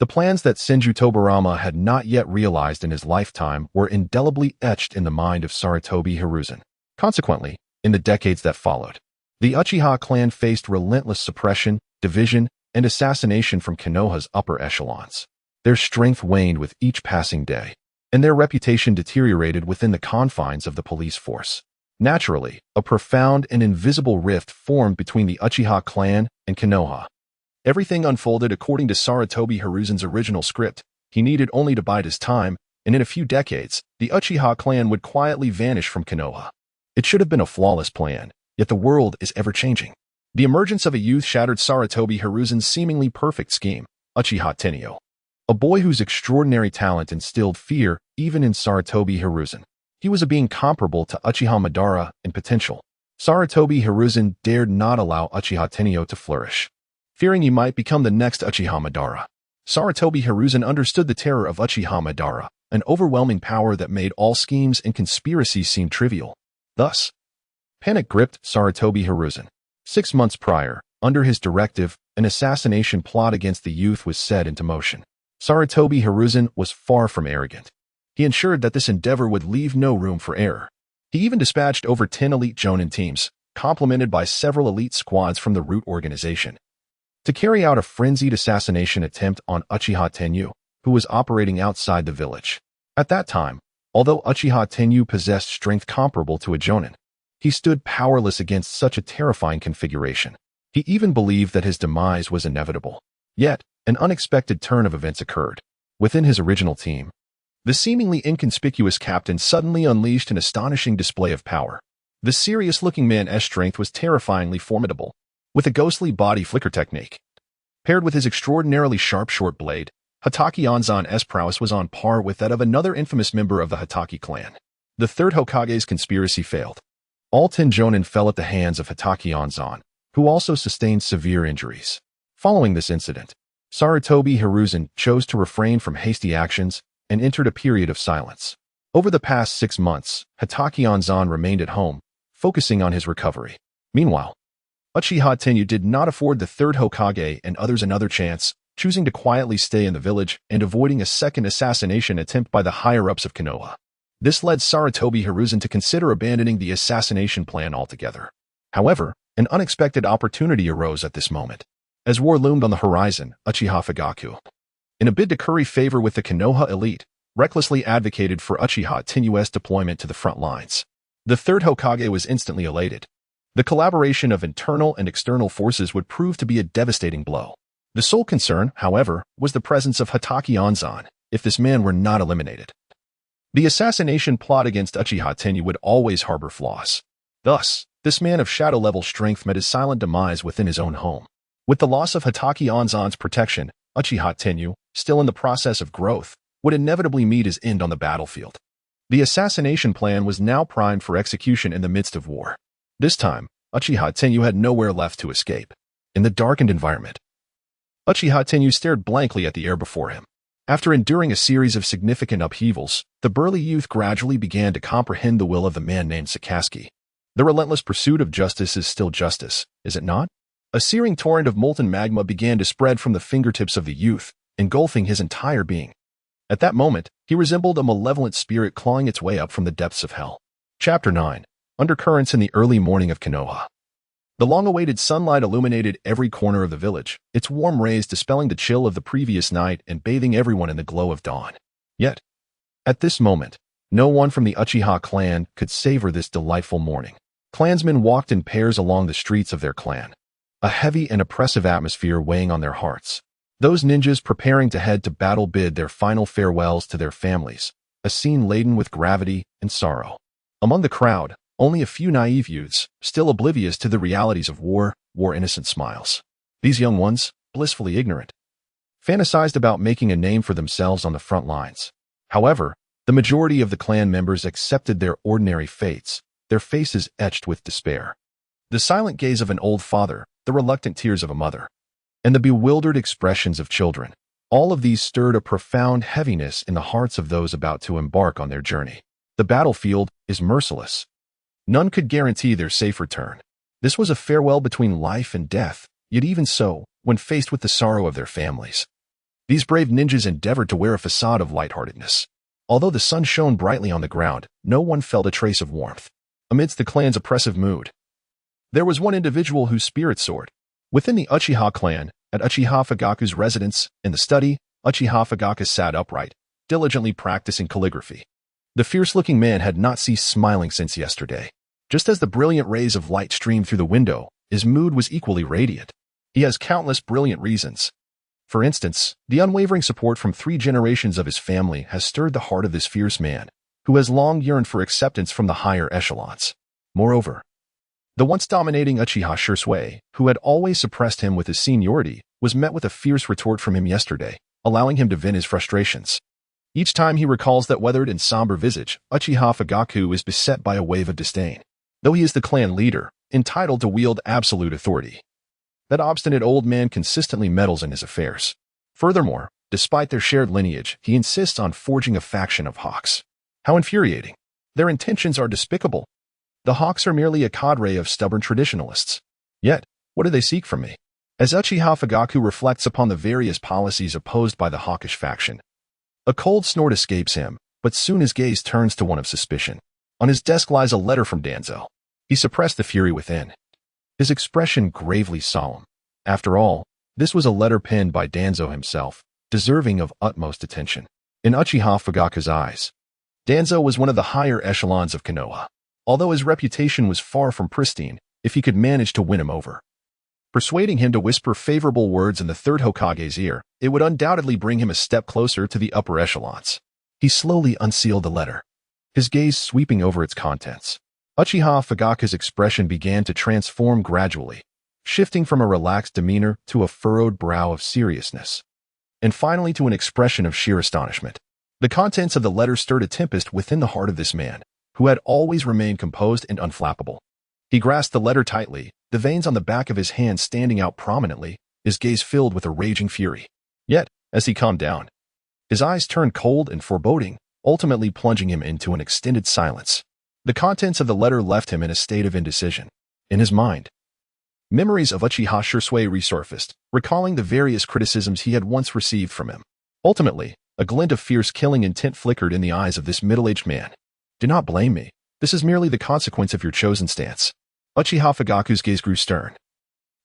S1: The plans that Senju Tobarama had not yet realized in his lifetime were indelibly etched in the mind of Sarutobi Hiruzen. Consequently, in the decades that followed, the Uchiha clan faced relentless suppression, division, and assassination from Konoha's upper echelons. Their strength waned with each passing day, and their reputation deteriorated within the confines of the police force. Naturally, a profound and invisible rift formed between the Uchiha clan and Konoha. Everything unfolded according to Sarutobi Hiruzen's original script. He needed only to bide his time, and in a few decades, the Uchiha clan would quietly vanish from Konoha. It should have been a flawless plan, yet the world is ever-changing. The emergence of a youth shattered Sarutobi Hiruzen's seemingly perfect scheme, Uchiha Tenyo, a boy whose extraordinary talent instilled fear even in Sarutobi Hiruzen. He was a being comparable to Uchiha Madara in potential. Sarutobi Hiruzen dared not allow Uchiha Tenyo to flourish, fearing he might become the next Uchiha Madara. Sarutobi Hiruzen understood the terror of Uchiha Madara, an overwhelming power that made all schemes and conspiracies seem trivial. Thus, panic gripped Sarutobi Hiruzen. 6 months prior, under his directive, an assassination plot against the youth was set into motion. Sarutobi Hiruzen was far from arrogant. He ensured that this endeavor would leave no room for error. He even dispatched over 10 elite Jonin teams, complemented by several elite squads from the Root organization, to carry out a frenzied assassination attempt on Uchiha Tenyu, who was operating outside the village. At that time, although Uchiha Tenyu possessed strength comparable to a Jonin, he stood powerless against such a terrifying configuration. He even believed that his demise was inevitable. Yet, an unexpected turn of events occurred. Within his original team, the seemingly inconspicuous captain suddenly unleashed an astonishing display of power. The serious-looking man's strength was terrifyingly formidable, with a ghostly body flicker technique. Paired with his extraordinarily sharp short blade, Hatake Onzan's prowess was on par with that of another infamous member of the Hatake clan. The third Hokage's conspiracy failed. All 10 Jonin fell at the hands of Hatake Onzan, who also sustained severe injuries. Following this incident, Sarutobi Hiruzen chose to refrain from hasty actions and entered a period of silence. Over the past 6 months, Hatake Onzan remained at home, focusing on his recovery. Meanwhile, Uchiha Tenyu did not afford the third Hokage and others another chance, choosing to quietly stay in the village and avoiding a second assassination attempt by the higher-ups of Konoha. This led Sarutobi Hiruzen to consider abandoning the assassination plan altogether. However, an unexpected opportunity arose at this moment. As war loomed on the horizon, Uchiha Fugaku, in a bid to curry favor with the Konoha elite, recklessly advocated for Uchiha Tenyu's deployment to the front lines. The third Hokage was instantly elated. The collaboration of internal and external forces would prove to be a devastating blow. The sole concern, however, was the presence of Hatake Onzan, if this man were not eliminated. The assassination plot against Uchiha Tenyu would always harbor flaws. Thus, this man of shadow-level strength met his silent demise within his own home. With the loss of Hatake Onzan's protection, Uchiha Tenyu, still in the process of growth, would inevitably meet his end on the battlefield. The assassination plan was now primed for execution in the midst of war. This time, Uchiha Tenyu had nowhere left to escape. In the darkened environment, Uchiha Tenyu stared blankly at the air before him. After enduring a series of significant upheavals, the burly youth gradually began to comprehend the will of the man named Sakaski. The relentless pursuit of justice is still justice, is it not? A searing torrent of molten magma began to spread from the fingertips of the youth, engulfing his entire being. At that moment, he resembled a malevolent spirit clawing its way up from the depths of hell. Chapter 9. Undercurrents in the early morning of Konoha. The long-awaited sunlight illuminated every corner of the village, its warm rays dispelling the chill of the previous night and bathing everyone in the glow of dawn. Yet, at this moment, no one from the Uchiha clan could savor this delightful morning. Clansmen walked in pairs along the streets of their clan, a heavy and oppressive atmosphere weighing on their hearts. Those ninjas preparing to head to battle bid their final farewells to their families, a scene laden with gravity and sorrow. Among the crowd, only a few naive youths, still oblivious to the realities of war, wore innocent smiles. These young ones, blissfully ignorant, fantasized about making a name for themselves on the front lines. However, the majority of the clan members accepted their ordinary fates, their faces etched with despair. The silent gaze of an old father, the reluctant tears of a mother, and the bewildered expressions of children. All of these stirred a profound heaviness in the hearts of those about to embark on their journey. The battlefield is merciless. None could guarantee their safe return. This was a farewell between life and death, yet even so, when faced with the sorrow of their families, these brave ninjas endeavored to wear a facade of lightheartedness. Although the sun shone brightly on the ground, no one felt a trace of warmth. Amidst the clan's oppressive mood, there was one individual whose spirit soared. Within the Uchiha clan, at Uchiha Fugaku's residence, in the study, Uchiha Fugaku sat upright, diligently practicing calligraphy. The fierce-looking man had not ceased smiling since yesterday. Just as the brilliant rays of light streamed through the window, his mood was equally radiant. He has countless brilliant reasons. For instance, the unwavering support from 3 generations of his family has stirred the heart of this fierce man, who has long yearned for acceptance from the higher echelons. Moreover, the once dominating Uchiha Shursui, who had always suppressed him with his seniority, was met with a fierce retort from him yesterday, allowing him to vent his frustrations. Each time he recalls that weathered and somber visage, Uchiha Fugaku is beset by a wave of disdain. Though he is the clan leader, entitled to wield absolute authority, that obstinate old man consistently meddles in his affairs. Furthermore, despite their shared lineage, he insists on forging a faction of hawks. How infuriating. Their intentions are despicable. The hawks are merely a cadre of stubborn traditionalists. Yet, what do they seek from me? As Uchiha Fugaku reflects upon the various policies opposed by the hawkish faction, a cold snort escapes him, but soon his gaze turns to one of suspicion. On his desk lies a letter from Danzo. He suppressed the fury within, his expression gravely solemn. After all, this was a letter penned by Danzo himself, deserving of utmost attention. In Uchiha Fugaku's eyes, Danzo was one of the higher echelons of Konoha. Although his reputation was far from pristine, if he could manage to win him over, persuading him to whisper favorable words in the third Hokage's ear, it would undoubtedly bring him a step closer to the upper echelons. He slowly unsealed the letter, his gaze sweeping over its contents. Uchiha Fugaku's expression began to transform gradually, shifting from a relaxed demeanor to a furrowed brow of seriousness, and finally to an expression of sheer astonishment. The contents of the letter stirred a tempest within the heart of this man, who had always remained composed and unflappable. He grasped the letter tightly, the veins on the back of his hand standing out prominently, his gaze filled with a raging fury. Yet, as he calmed down, his eyes turned cold and foreboding, ultimately plunging him into an extended silence. The contents of the letter left him in a state of indecision. In his mind, memories of Uchiha Shursui resurfaced, recalling the various criticisms he had once received from him. Ultimately, a glint of fierce killing intent flickered in the eyes of this middle-aged man. Do not blame me. This is merely the consequence of your chosen stance. Uchiha Fugaku's gaze grew stern,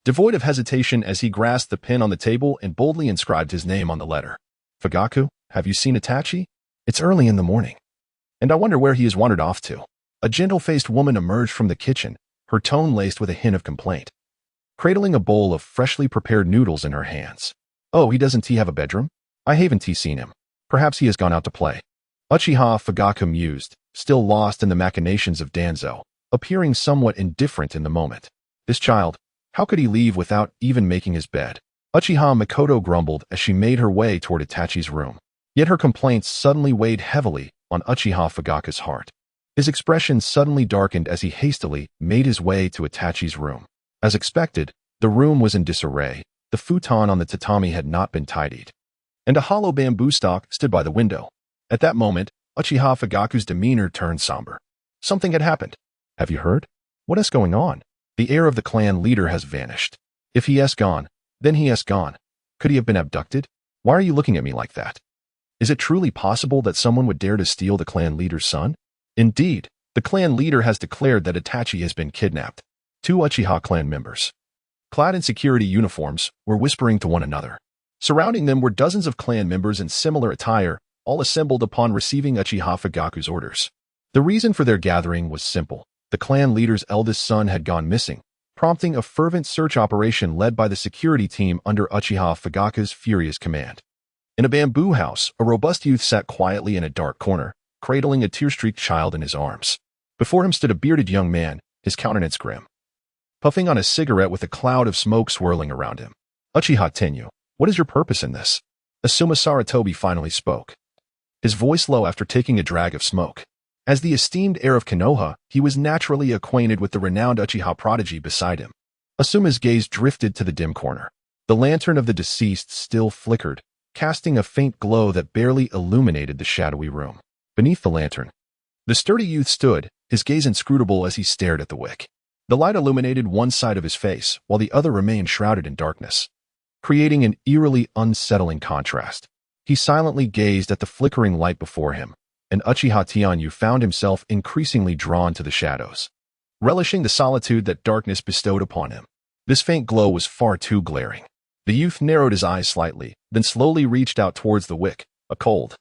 S1: devoid of hesitation as he grasped the pen on the table and boldly inscribed his name on the letter. Fugaku, have you seen Itachi? It's early in the morning, and I wonder where he has wandered off to. A gentle-faced woman emerged from the kitchen, her tone laced with a hint of complaint, cradling a bowl of freshly prepared noodles in her hands. Oh, doesn't he have a bedroom? I haven't seen him. Perhaps he has gone out to play. Uchiha Fugaku mused, still lost in the machinations of Danzo, appearing somewhat indifferent in the moment. This child, how could he leave without even making his bed? Uchiha Makoto grumbled as she made her way toward Itachi's room. Yet her complaints suddenly weighed heavily on Uchiha Fugaku's heart. His expression suddenly darkened as he hastily made his way to Itachi's room. As expected, the room was in disarray. The futon on the tatami had not been tidied, and a hollow bamboo stalk stood by the window. At that moment, Uchiha Fugaku's demeanor turned somber. Something had happened. Have you heard? What is going on? The heir of the clan leader has vanished. If he has gone, then he has gone. Could he have been abducted? Why are you looking at me like that? Is it truly possible that someone would dare to steal the clan leader's son? Indeed, the clan leader has declared that Itachi has been kidnapped. 2 Uchiha clan members, clad in security uniforms, were whispering to one another. Surrounding them were dozens of clan members in similar attire, all assembled upon receiving Uchiha Fugaku's orders. The reason for their gathering was simple. The clan leader's eldest son had gone missing, prompting a fervent search operation led by the security team under Uchiha Fugaku's furious command. In a bamboo house, a robust youth sat quietly in a dark corner, cradling a tear-streaked child in his arms. Before him stood a bearded young man, his countenance grim, puffing on a cigarette with a cloud of smoke swirling around him. Uchiha Tenyu, what is your purpose in this? Asuma Saratobi finally spoke, his voice low after taking a drag of smoke. As the esteemed heir of Konoha, he was naturally acquainted with the renowned Uchiha prodigy beside him. Asuma's gaze drifted to the dim corner. The lantern of the deceased still flickered, casting a faint glow that barely illuminated the shadowy room. Beneath the lantern, the sturdy youth stood, his gaze inscrutable as he stared at the wick. The light illuminated one side of his face, while the other remained shrouded in darkness, creating an eerily unsettling contrast. He silently gazed at the flickering light before him, and Uchiha Tianyu found himself increasingly drawn to the shadows, relishing the solitude that darkness bestowed upon him. This faint glow was far too glaring. The youth narrowed his eyes slightly, then slowly reached out towards the wick, a cold,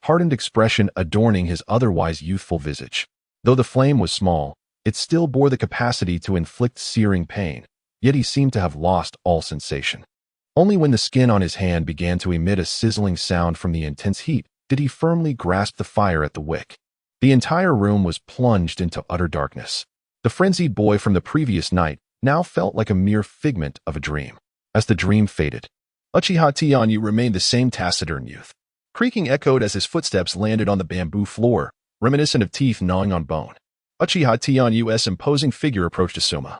S1: hardened expression adorning his otherwise youthful visage. Though the flame was small, it still bore the capacity to inflict searing pain, yet he seemed to have lost all sensation. Only when the skin on his hand began to emit a sizzling sound from the intense heat did he firmly grasp the fire at the wick. The entire room was plunged into utter darkness. The frenzied boy from the previous night now felt like a mere figment of a dream. As the dream faded, Uchiha Tianyu remained the same taciturn youth. Creaking echoed as his footsteps landed on the bamboo floor, reminiscent of teeth gnawing on bone. Uchiha Tianyu's imposing figure approached Asuma.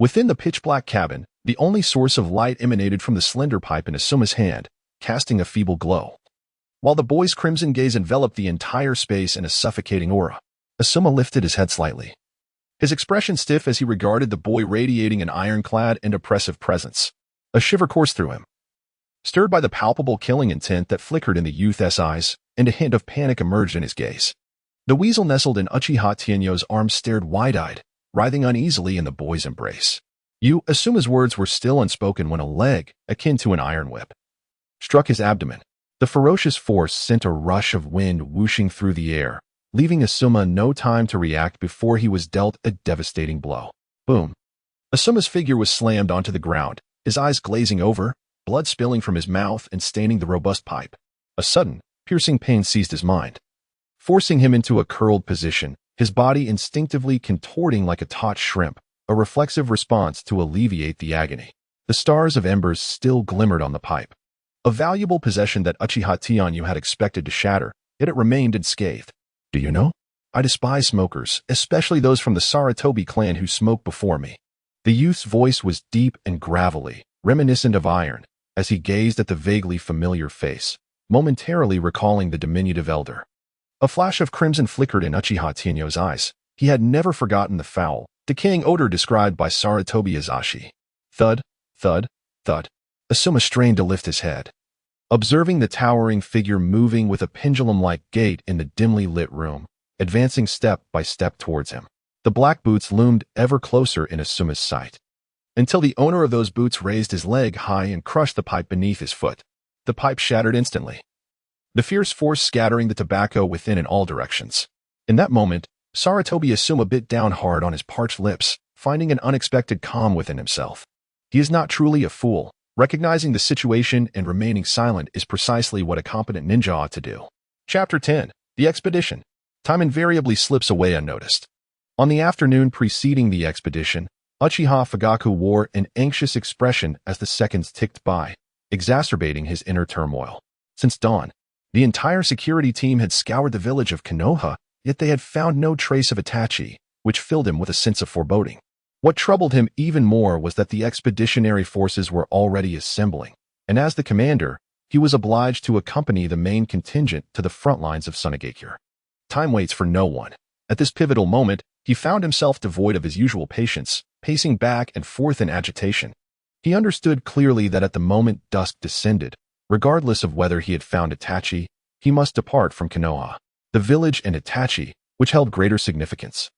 S1: Within the pitch-black cabin, the only source of light emanated from the slender pipe in Asuma's hand, casting a feeble glow. While the boy's crimson gaze enveloped the entire space in a suffocating aura, Asuma lifted his head slightly, his expression stiff as he regarded the boy radiating an ironclad and oppressive presence. A shiver coursed through him, stirred by the palpable killing intent that flickered in the youth's eyes, and a hint of panic emerged in his gaze. The weasel nestled in Uchiha Tianyu's arms stared wide-eyed, writhing uneasily in the boy's embrace. Asuma's words were still unspoken when a leg, akin to an iron whip, struck his abdomen. The ferocious force sent a rush of wind whooshing through the air, leaving Asuma no time to react before he was dealt a devastating blow. Boom. Asuma's figure was slammed onto the ground, his eyes glazing over, blood spilling from his mouth and staining the robust pipe. A sudden, piercing pain seized his mind, forcing him into a curled position, his body instinctively contorting like a taut shrimp, a reflexive response to alleviate the agony. The stars of embers still glimmered on the pipe. A valuable possession that Uchiha Tianyu had expected to shatter, yet it remained unscathed. Do you know? I despise smokers, especially those from the Saratobi clan who smoked before me. The youth's voice was deep and gravelly, reminiscent of iron, as he gazed at the vaguely familiar face, momentarily recalling the diminutive elder. A flash of crimson flickered in Uchiha Tianyu's eyes. He had never forgotten the foul, decaying odor described by Saratobi Azashi. Thud, thud, thud. Asuma strained to lift his head, observing the towering figure moving with a pendulum-like gait in the dimly lit room, advancing step by step towards him. The black boots loomed ever closer in Asuma's sight, until the owner of those boots raised his leg high and crushed the pipe beneath his foot. The pipe shattered instantly, the fierce force scattering the tobacco within in all directions. In that moment, Saratobi Asuma bit down hard on his parched lips, finding an unexpected calm within himself. He is not truly a fool. Recognizing the situation and remaining silent is precisely what a competent ninja ought to do. Chapter 10. The Expedition. Time invariably slips away unnoticed. On the afternoon preceding the expedition, Uchiha Fugaku wore an anxious expression as the seconds ticked by, exacerbating his inner turmoil. Since dawn, the entire security team had scoured the village of Konoha, yet they had found no trace of Itachi, which filled him with a sense of foreboding. What troubled him even more was that the expeditionary forces were already assembling, and as the commander, he was obliged to accompany the main contingent to the front lines of Sunagakure. Time waits for no one. At this pivotal moment, he found himself devoid of his usual patience, pacing back and forth in agitation. He understood clearly that at the moment dusk descended, regardless of whether he had found Itachi, he must depart from Konoha, the village, and Itachi, which held greater significance.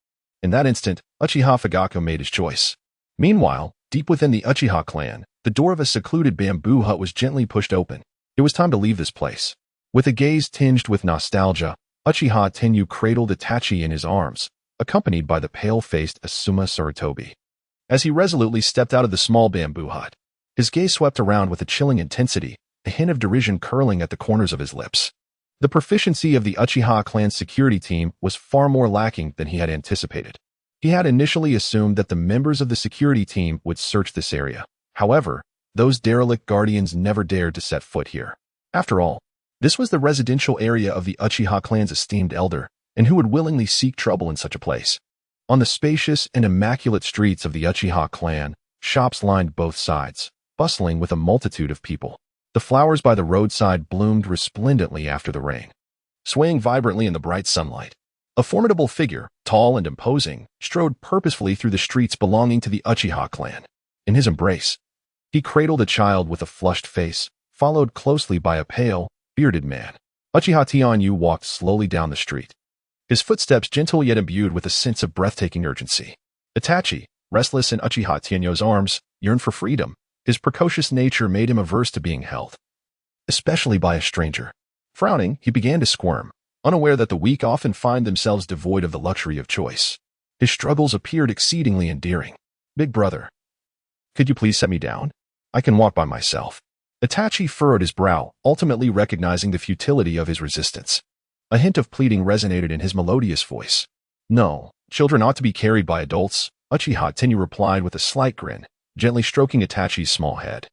S1: In that instant, Uchiha Fugaku made his choice. Meanwhile, deep within the Uchiha clan, the door of a secluded bamboo hut was gently pushed open. It was time to leave this place. With a gaze tinged with nostalgia, Uchiha Tenyu cradled Itachi in his arms, accompanied by the pale-faced Asuma Sarutobi. As he resolutely stepped out of the small bamboo hut, his gaze swept around with a chilling intensity, a hint of derision curling at the corners of his lips. The proficiency of the Uchiha clan's security team was far more lacking than he had anticipated. He had initially assumed that the members of the security team would search this area. However, those derelict guardians never dared to set foot here. After all, this was the residential area of the Uchiha clan's esteemed elder, and who would willingly seek trouble in such a place? On the spacious and immaculate streets of the Uchiha clan, shops lined both sides, bustling with a multitude of people. The flowers by the roadside bloomed resplendently after the rain, swaying vibrantly in the bright sunlight. A formidable figure, tall and imposing, strode purposefully through the streets belonging to the Uchiha clan. In his embrace, he cradled a child with a flushed face, followed closely by a pale, bearded man. Uchiha Tianyu walked slowly down the street, his footsteps gentle yet imbued with a sense of breathtaking urgency. Itachi, restless in Uchiha Tianyu's arms, yearned for freedom. His precocious nature made him averse to being held, especially by a stranger. Frowning, he began to squirm, unaware that the weak often find themselves devoid of the luxury of choice. His struggles appeared exceedingly endearing. "Big brother, could you please set me down? I can walk by myself." Itachi furrowed his brow, ultimately recognizing the futility of his resistance. A hint of pleading resonated in his melodious voice. "No, children ought to be carried by adults," Uchiha Tenyu replied with a slight grin, gently stroking Itachi's small head.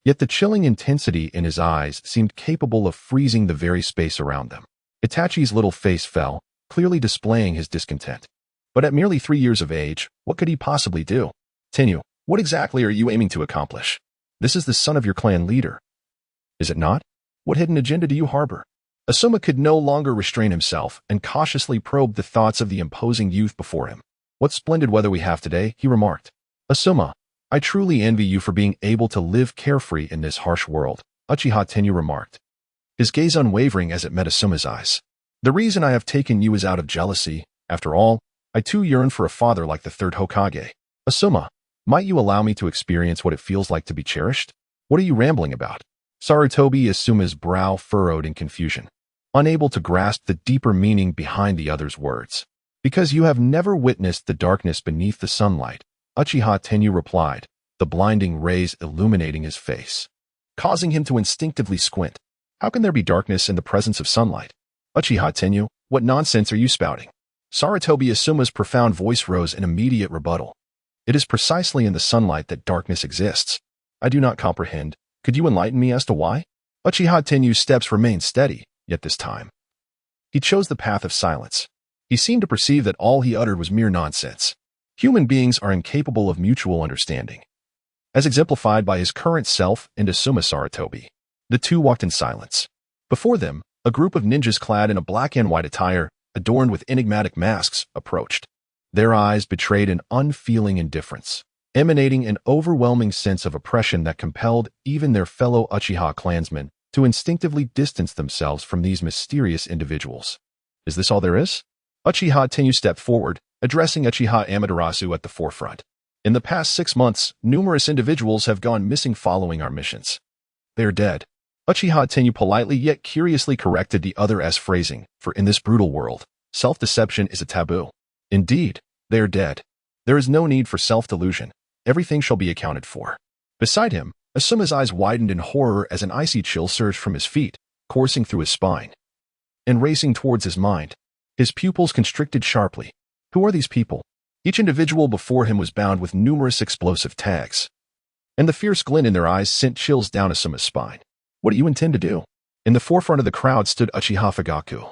S1: Yet the chilling intensity in his eyes seemed capable of freezing the very space around them. Itachi's little face fell, clearly displaying his discontent. But at merely 3 years of age, what could he possibly do? "Tenyu, what exactly are you aiming to accomplish? This is the son of your clan leader. Is it not? What hidden agenda do you harbor?" Asuma could no longer restrain himself and cautiously probed the thoughts of the imposing youth before him. "What splendid weather we have today," he remarked. "Asuma, I truly envy you for being able to live carefree in this harsh world," Uchiha Tenyu remarked, his gaze unwavering as it met Asuma's eyes. "The reason I have taken you is out of jealousy. After all, I too yearn for a father like the third Hokage. Asuma, might you allow me to experience what it feels like to be cherished?" "What are you rambling about?" Sarutobi Asuma's brow furrowed in confusion, unable to grasp the deeper meaning behind the other's words. "Because you have never witnessed the darkness beneath the sunlight," Uchiha Tenyu replied, the blinding rays illuminating his face, causing him to instinctively squint. "How can there be darkness in the presence of sunlight?" "Uchiha Tenyu, what nonsense are you spouting?" Sarutobi Asuma's profound voice rose in immediate rebuttal. "It is precisely in the sunlight that darkness exists. I do not comprehend. Could you enlighten me as to why?" Uchiha Tenyu's steps remained steady, yet this time he chose the path of silence. He seemed to perceive that all he uttered was mere nonsense. Human beings are incapable of mutual understanding, as exemplified by his current self and Asuma Sarutobi. The two walked in silence. Before them, a group of ninjas clad in a black and white attire, adorned with enigmatic masks, approached. Their eyes betrayed an unfeeling indifference, emanating an overwhelming sense of oppression that compelled even their fellow Uchiha clansmen to instinctively distance themselves from these mysterious individuals. "Is this all there is?" Uchiha Tenyu stepped forward, addressing Uchiha Amaterasu at the forefront. "In the past 6 months, numerous individuals have gone missing following our missions. They are dead." Uchiha Tenyu politely yet curiously corrected the other's phrasing, for in this brutal world, self-deception is a taboo. "Indeed, they are dead. There is no need for self-delusion. Everything shall be accounted for." Beside him, Asuma's eyes widened in horror as an icy chill surged from his feet, coursing through his spine and racing towards his mind. His pupils constricted sharply. Who are these people? Each individual before him was bound with numerous explosive tags, and the fierce glint in their eyes sent chills down Asuma's spine. "What do you intend to do?" In the forefront of the crowd stood Uchiha Fugaku,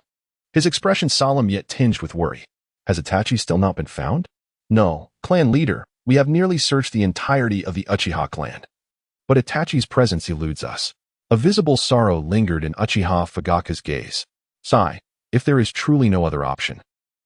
S1: his expression solemn yet tinged with worry. "Has Itachi still not been found?" "No, clan leader, we have nearly searched the entirety of the Uchiha clan. But Itachi's presence eludes us." A visible sorrow lingered in Uchiha Fugaku's gaze. Sigh, if there is truly no other option,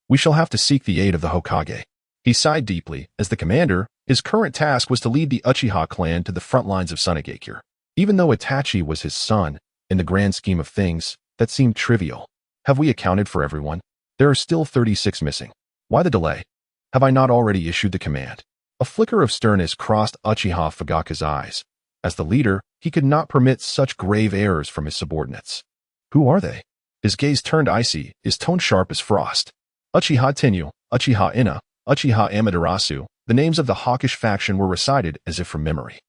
S1: we shall have to seek the aid of the Hokage. He sighed deeply, as the commander, his current task was to lead the Uchiha clan to the front lines of Sunagakure. Even though Itachi was his son, in the grand scheme of things, that seemed trivial. Have we accounted for everyone? There are still 36 missing. Why the delay? Have I not already issued the command? A flicker of sternness crossed Uchiha Fugaku's eyes. As the leader, he could not permit such grave errors from his subordinates. Who are they? His gaze turned icy, his tone sharp as frost. Uchiha Tenyu, Uchiha Ina, Uchiha Amaterasu, the names of the hawkish faction were recited as if from memory.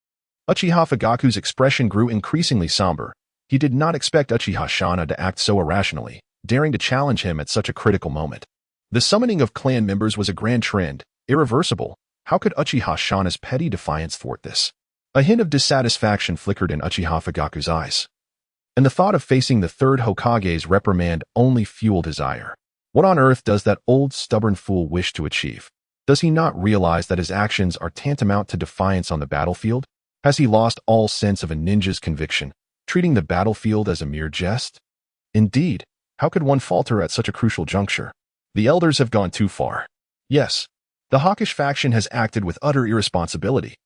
S1: Uchiha Fugaku's expression grew increasingly somber. He did not expect Uchiha Shana to act so irrationally, daring to challenge him at such a critical moment. The summoning of clan members was a grand trend, irreversible. How could Uchiha Shana's petty defiance thwart this? A hint of dissatisfaction flickered in Uchiha Fugaku's eyes, and the thought of facing the third Hokage's reprimand only fueled his ire. What on earth does that old stubborn fool wish to achieve? Does he not realize that his actions are tantamount to defiance on the battlefield? Has he lost all sense of a ninja's conviction, treating the battlefield as a mere jest? Indeed, how could one falter at such a crucial juncture? The elders have gone too far. Yes, the hawkish faction has acted with utter irresponsibility.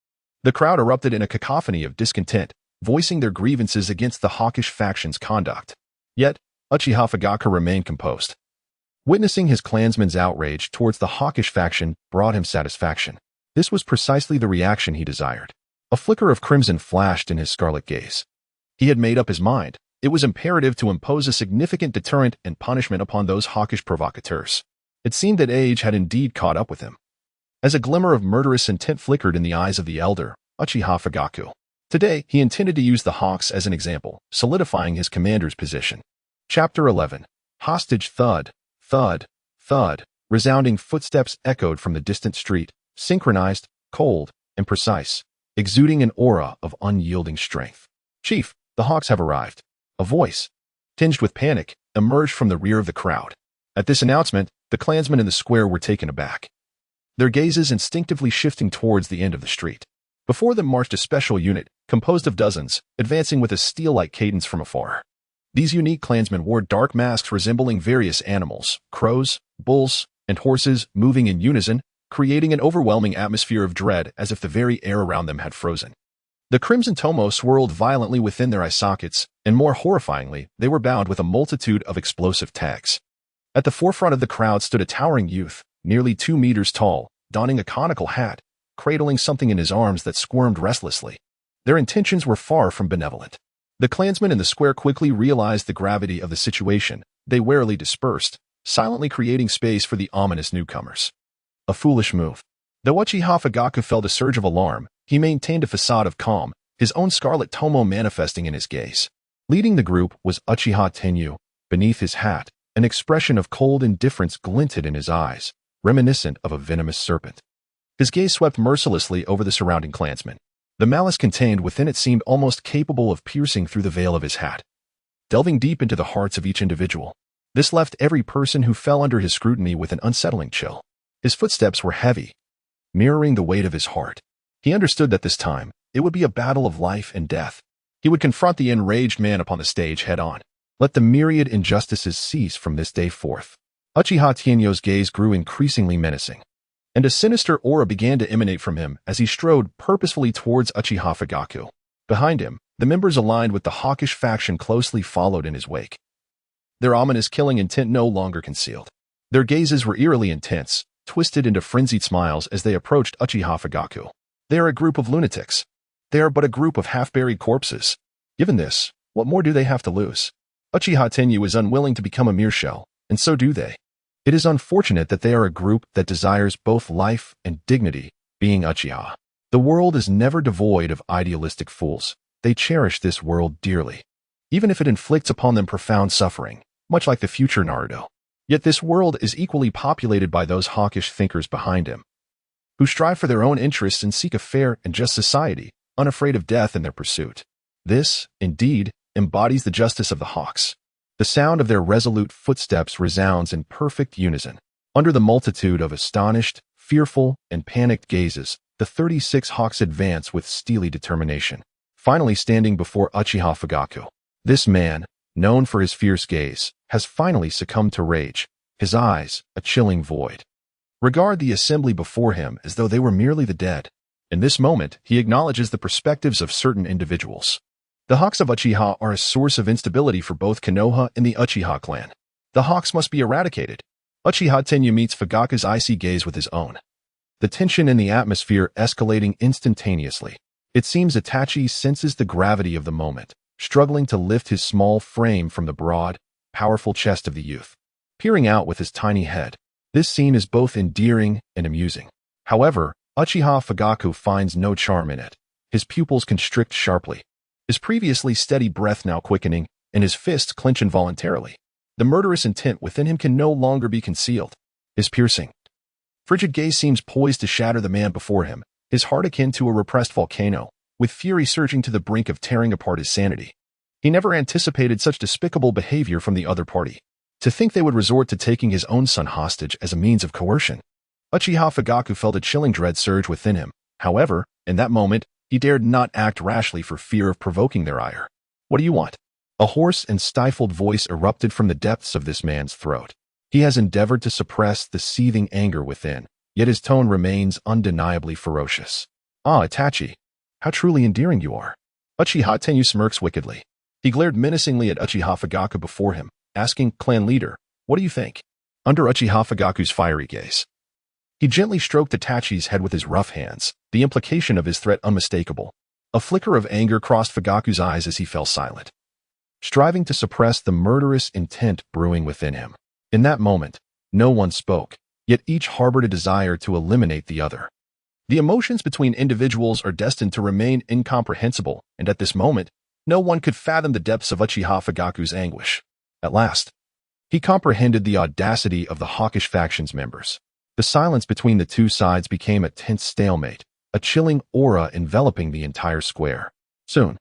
S1: The crowd erupted in a cacophony of discontent, voicing their grievances against the hawkish faction's conduct. Yet, Uchiha Fugaku remained composed. Witnessing his clansmen's outrage towards the hawkish faction brought him satisfaction. This was precisely the reaction he desired. A flicker of crimson flashed in his scarlet gaze. He had made up his mind. It was imperative to impose a significant deterrent and punishment upon those hawkish provocateurs. It seemed that age had indeed caught up with him. As a glimmer of murderous intent flickered in the eyes of the elder, Uchiha Fugaku. Today, he intended to use the hawks as an example, solidifying his commander's position. Chapter 11. Hostage thud, thud, thud. Resounding footsteps echoed from the distant street, synchronized, cold, and precise, exuding an aura of unyielding strength. Chief, the hawks have arrived. A voice, tinged with panic, emerged from the rear of the crowd. At this announcement, the clansmen in the square were taken aback, their gazes instinctively shifting towards the end of the street. Before them marched a special unit, composed of dozens, advancing with a steel-like cadence from afar. These unique clansmen wore dark masks resembling various animals, crows, bulls, and horses, moving in unison, creating an overwhelming atmosphere of dread as if the very air around them had frozen. The crimson tomo swirled violently within their eye sockets, and more horrifyingly, they were bound with a multitude of explosive tags. At the forefront of the crowd stood a towering youth, nearly 2 meters tall, donning a conical hat, cradling something in his arms that squirmed restlessly. Their intentions were far from benevolent. The clansmen in the square quickly realized the gravity of the situation. They warily dispersed, silently creating space for the ominous newcomers. A foolish move. Though Uchiha Fugaku felt a surge of alarm, he maintained a facade of calm, his own scarlet tomo manifesting in his gaze. Leading the group was Uchiha Tenyu. Beneath his hat, an expression of cold indifference glinted in his eyes, reminiscent of a venomous serpent. His gaze swept mercilessly over the surrounding clansmen. The malice contained within it seemed almost capable of piercing through the veil of his hat, delving deep into the hearts of each individual. This left every person who fell under his scrutiny with an unsettling chill. His footsteps were heavy, mirroring the weight of his heart. He understood that this time, it would be a battle of life and death. He would confront the enraged man upon the stage head-on. Let the myriad injustices cease from this day forth. Uchiha Tenyu's gaze grew increasingly menacing, and a sinister aura began to emanate from him as he strode purposefully towards Uchiha Fugaku. Behind him, the members aligned with the hawkish faction closely followed in his wake, their ominous killing intent no longer concealed. Their gazes were eerily intense, twisted into frenzied smiles as they approached Uchiha Fugaku. They are a group of lunatics. They are but a group of half-buried corpses. Given this, what more do they have to lose? Uchiha Tenyu is unwilling to become a mere shell, and so do they. It is unfortunate that they are a group that desires both life and dignity, being Uchiha. The world is never devoid of idealistic fools. They cherish this world dearly, even if it inflicts upon them profound suffering, much like the future Naruto. Yet this world is equally populated by those hawkish thinkers behind him, who strive for their own interests and seek a fair and just society, unafraid of death in their pursuit. This, indeed, embodies the justice of the hawks. The sound of their resolute footsteps resounds in perfect unison. Under the multitude of astonished, fearful, and panicked gazes, the 36 hawks advance with steely determination. finally standing before Uchiha Fugaku. This man, known for his fierce gaze, has finally succumbed to rage, his eyes a chilling void. Regard the assembly before him as though they were merely the dead. In this moment, he acknowledges the perspectives of certain individuals. The Hawks of Uchiha are a source of instability for both Konoha and the Uchiha clan. The Hawks must be eradicated. Uchiha Tenyu meets Fugaku's icy gaze with his own. The tension in the atmosphere escalating instantaneously. It seems Itachi senses the gravity of the moment, struggling to lift his small frame from the broad, powerful chest of the youth. Peering out with his tiny head, this scene is both endearing and amusing. However, Uchiha Fugaku finds no charm in it. His pupils constrict sharply, his previously steady breath now quickening, and his fists clench involuntarily. The murderous intent within him can no longer be concealed. His piercing, frigid gaze seems poised to shatter the man before him, his heart akin to a repressed volcano, with fury surging to the brink of tearing apart his sanity. He never anticipated such despicable behavior from the other party. To think they would resort to taking his own son hostage as a means of coercion. Uchiha Fugaku felt a chilling dread surge within him. However, in that moment, he dared not act rashly for fear of provoking their ire. What do you want? A hoarse and stifled voice erupted from the depths of this man's throat. He has endeavored to suppress the seething anger within, yet his tone remains undeniably ferocious. Ah, Itachi, how truly endearing you are. Uchiha Tenyu smirks wickedly. He glared menacingly at Uchiha Fugaku before him, asking, Clan leader, what do you think? Under Uchiha Fugaku's fiery gaze, he gently stroked Itachi's head with his rough hands, the implication of his threat unmistakable. A flicker of anger crossed Fugaku's eyes as he fell silent, striving to suppress the murderous intent brewing within him. In that moment, no one spoke, yet each harbored a desire to eliminate the other. The emotions between individuals are destined to remain incomprehensible, and at this moment, no one could fathom the depths of Uchiha Fugaku's anguish. At last, he comprehended the audacity of the hawkish faction's members. The silence between the two sides became a tense stalemate, a chilling aura enveloping the entire square. Soon,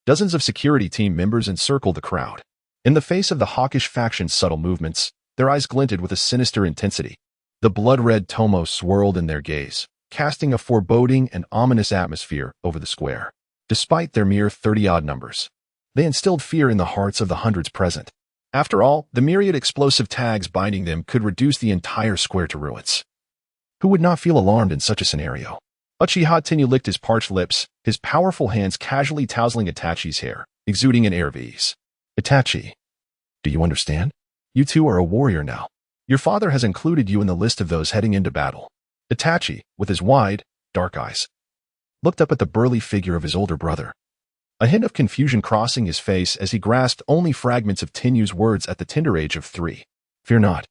S1: dozens of security team members encircled the crowd. In the face of the hawkish faction's subtle movements, their eyes glinted with a sinister intensity. The blood-red tomo swirled in their gaze, casting a foreboding and ominous atmosphere over the square. Despite their mere 30-odd numbers, they instilled fear in the hearts of the hundreds present. After all, the myriad explosive tags binding them could reduce the entire square to ruins. Who would not feel alarmed in such a scenario? Uchiha Tenyu licked his parched lips, his powerful hands casually tousling Itachi's hair, exuding an air of ease. Itachi, do you understand? You too are a warrior now. Your father has included you in the list of those heading into battle. Itachi, with his wide, dark eyes, looked up at the burly figure of his older brother. A hint of confusion crossing his face as he grasped only fragments of Tenyu's words at the tender age of 3. Fear not.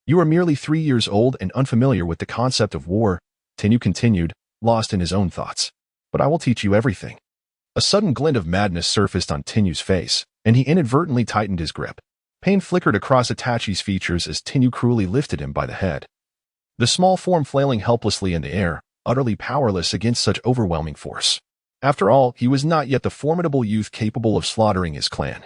S1: You are merely 3 years old and unfamiliar with the concept of war, Tenyu continued, lost in his own thoughts. But I will teach you everything. A sudden glint of madness surfaced on Tenyu's face, and he inadvertently tightened his grip. Pain flickered across Itachi's features as Tenyu cruelly lifted him by the head. The small form flailing helplessly in the air, utterly powerless against such overwhelming force. After all, he was not yet the formidable youth capable of slaughtering his clan.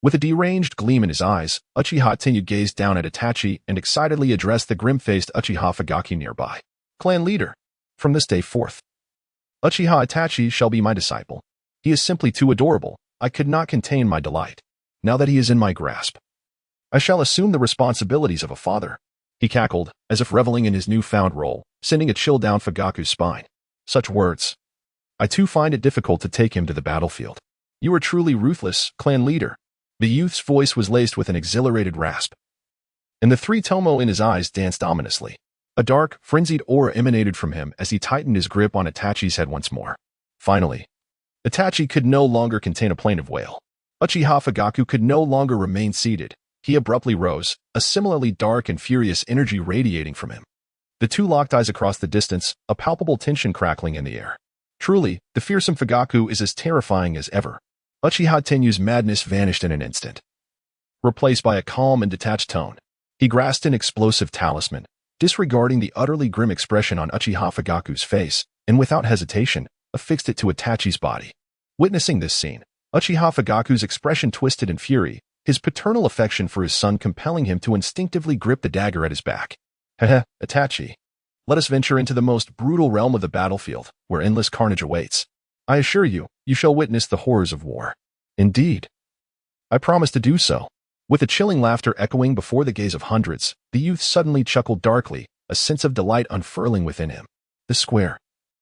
S1: With a deranged gleam in his eyes, Uchiha Tenyu gazed down at Itachi and excitedly addressed the grim-faced Uchiha Fugaku nearby. Clan leader, from this day forth, Uchiha Itachi shall be my disciple. He is simply too adorable. I could not contain my delight. Now that he is in my grasp, I shall assume the responsibilities of a father. He cackled, as if reveling in his newfound role, sending a chill down Fugaku's spine. Such words. I too find it difficult to take him to the battlefield. You are truly ruthless, clan leader. The youth's voice was laced with an exhilarated rasp, and the 3 tomo in his eyes danced ominously. A dark, frenzied aura emanated from him as he tightened his grip on Itachi's head once more. Finally, Itachi could no longer contain a plaintive wail. Uchiha Fugaku could no longer remain seated. He abruptly rose, a similarly dark and furious energy radiating from him. The two locked eyes across the distance, a palpable tension crackling in the air. Truly, the fearsome Fugaku is as terrifying as ever. Uchiha Tenyu's madness vanished in an instant, replaced by a calm and detached tone. He grasped an explosive talisman, disregarding the utterly grim expression on Uchiha Fugaku's face, and without hesitation, affixed it to Itachi's body. Witnessing this scene, Uchiha Fugaku's expression twisted in fury, his paternal affection for his son compelling him to instinctively grip the dagger at his back. Heh, Itachi. Let us venture into the most brutal realm of the battlefield, where endless carnage awaits. I assure you, You shall witness the horrors of war. Indeed. I promise to do so. With a chilling laughter echoing before the gaze of hundreds, the youth suddenly chuckled darkly, a sense of delight unfurling within him. The square,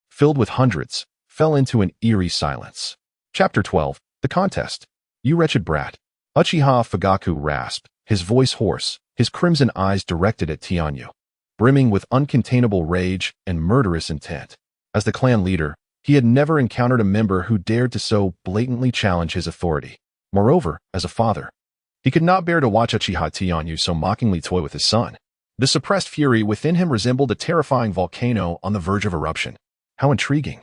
S1: filled with hundreds, fell into an eerie silence. Chapter 12. The Contest. You wretched brat. Uchiha Fugaku rasped, his voice hoarse, his crimson eyes directed at Tianyu, brimming with uncontainable rage and murderous intent. As the clan leader, he had never encountered a member who dared to so blatantly challenge his authority. Moreover, as a father, he could not bear to watch Uchiha Tianyu so mockingly toy with his son. The suppressed fury within him resembled a terrifying volcano on the verge of eruption. How intriguing.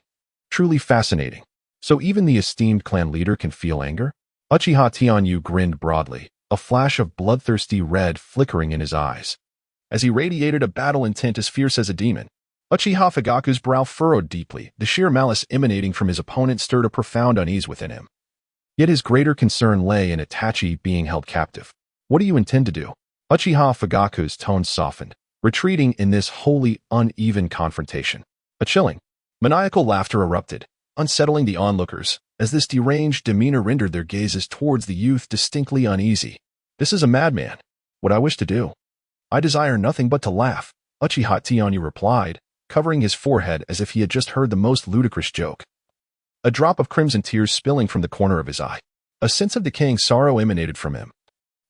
S1: Truly fascinating. So even the esteemed clan leader can feel anger? Uchiha Tianyu grinned broadly, a flash of bloodthirsty red flickering in his eyes. As he radiated a battle intent as fierce as a demon, Uchiha Fugaku's brow furrowed deeply. The sheer malice emanating from his opponent stirred a profound unease within him. Yet his greater concern lay in Itachi being held captive. What do you intend to do? Uchiha Fugaku's tone softened, retreating in this wholly uneven confrontation. A chilling, maniacal laughter erupted, unsettling the onlookers, as this deranged demeanor rendered their gazes towards the youth distinctly uneasy. This is a madman. What I wish to do. I desire nothing but to laugh, Uchiha Tianyu replied, covering his forehead as if he had just heard the most ludicrous joke. A drop of crimson tears spilling from the corner of his eye. A sense of decaying sorrow emanated from him,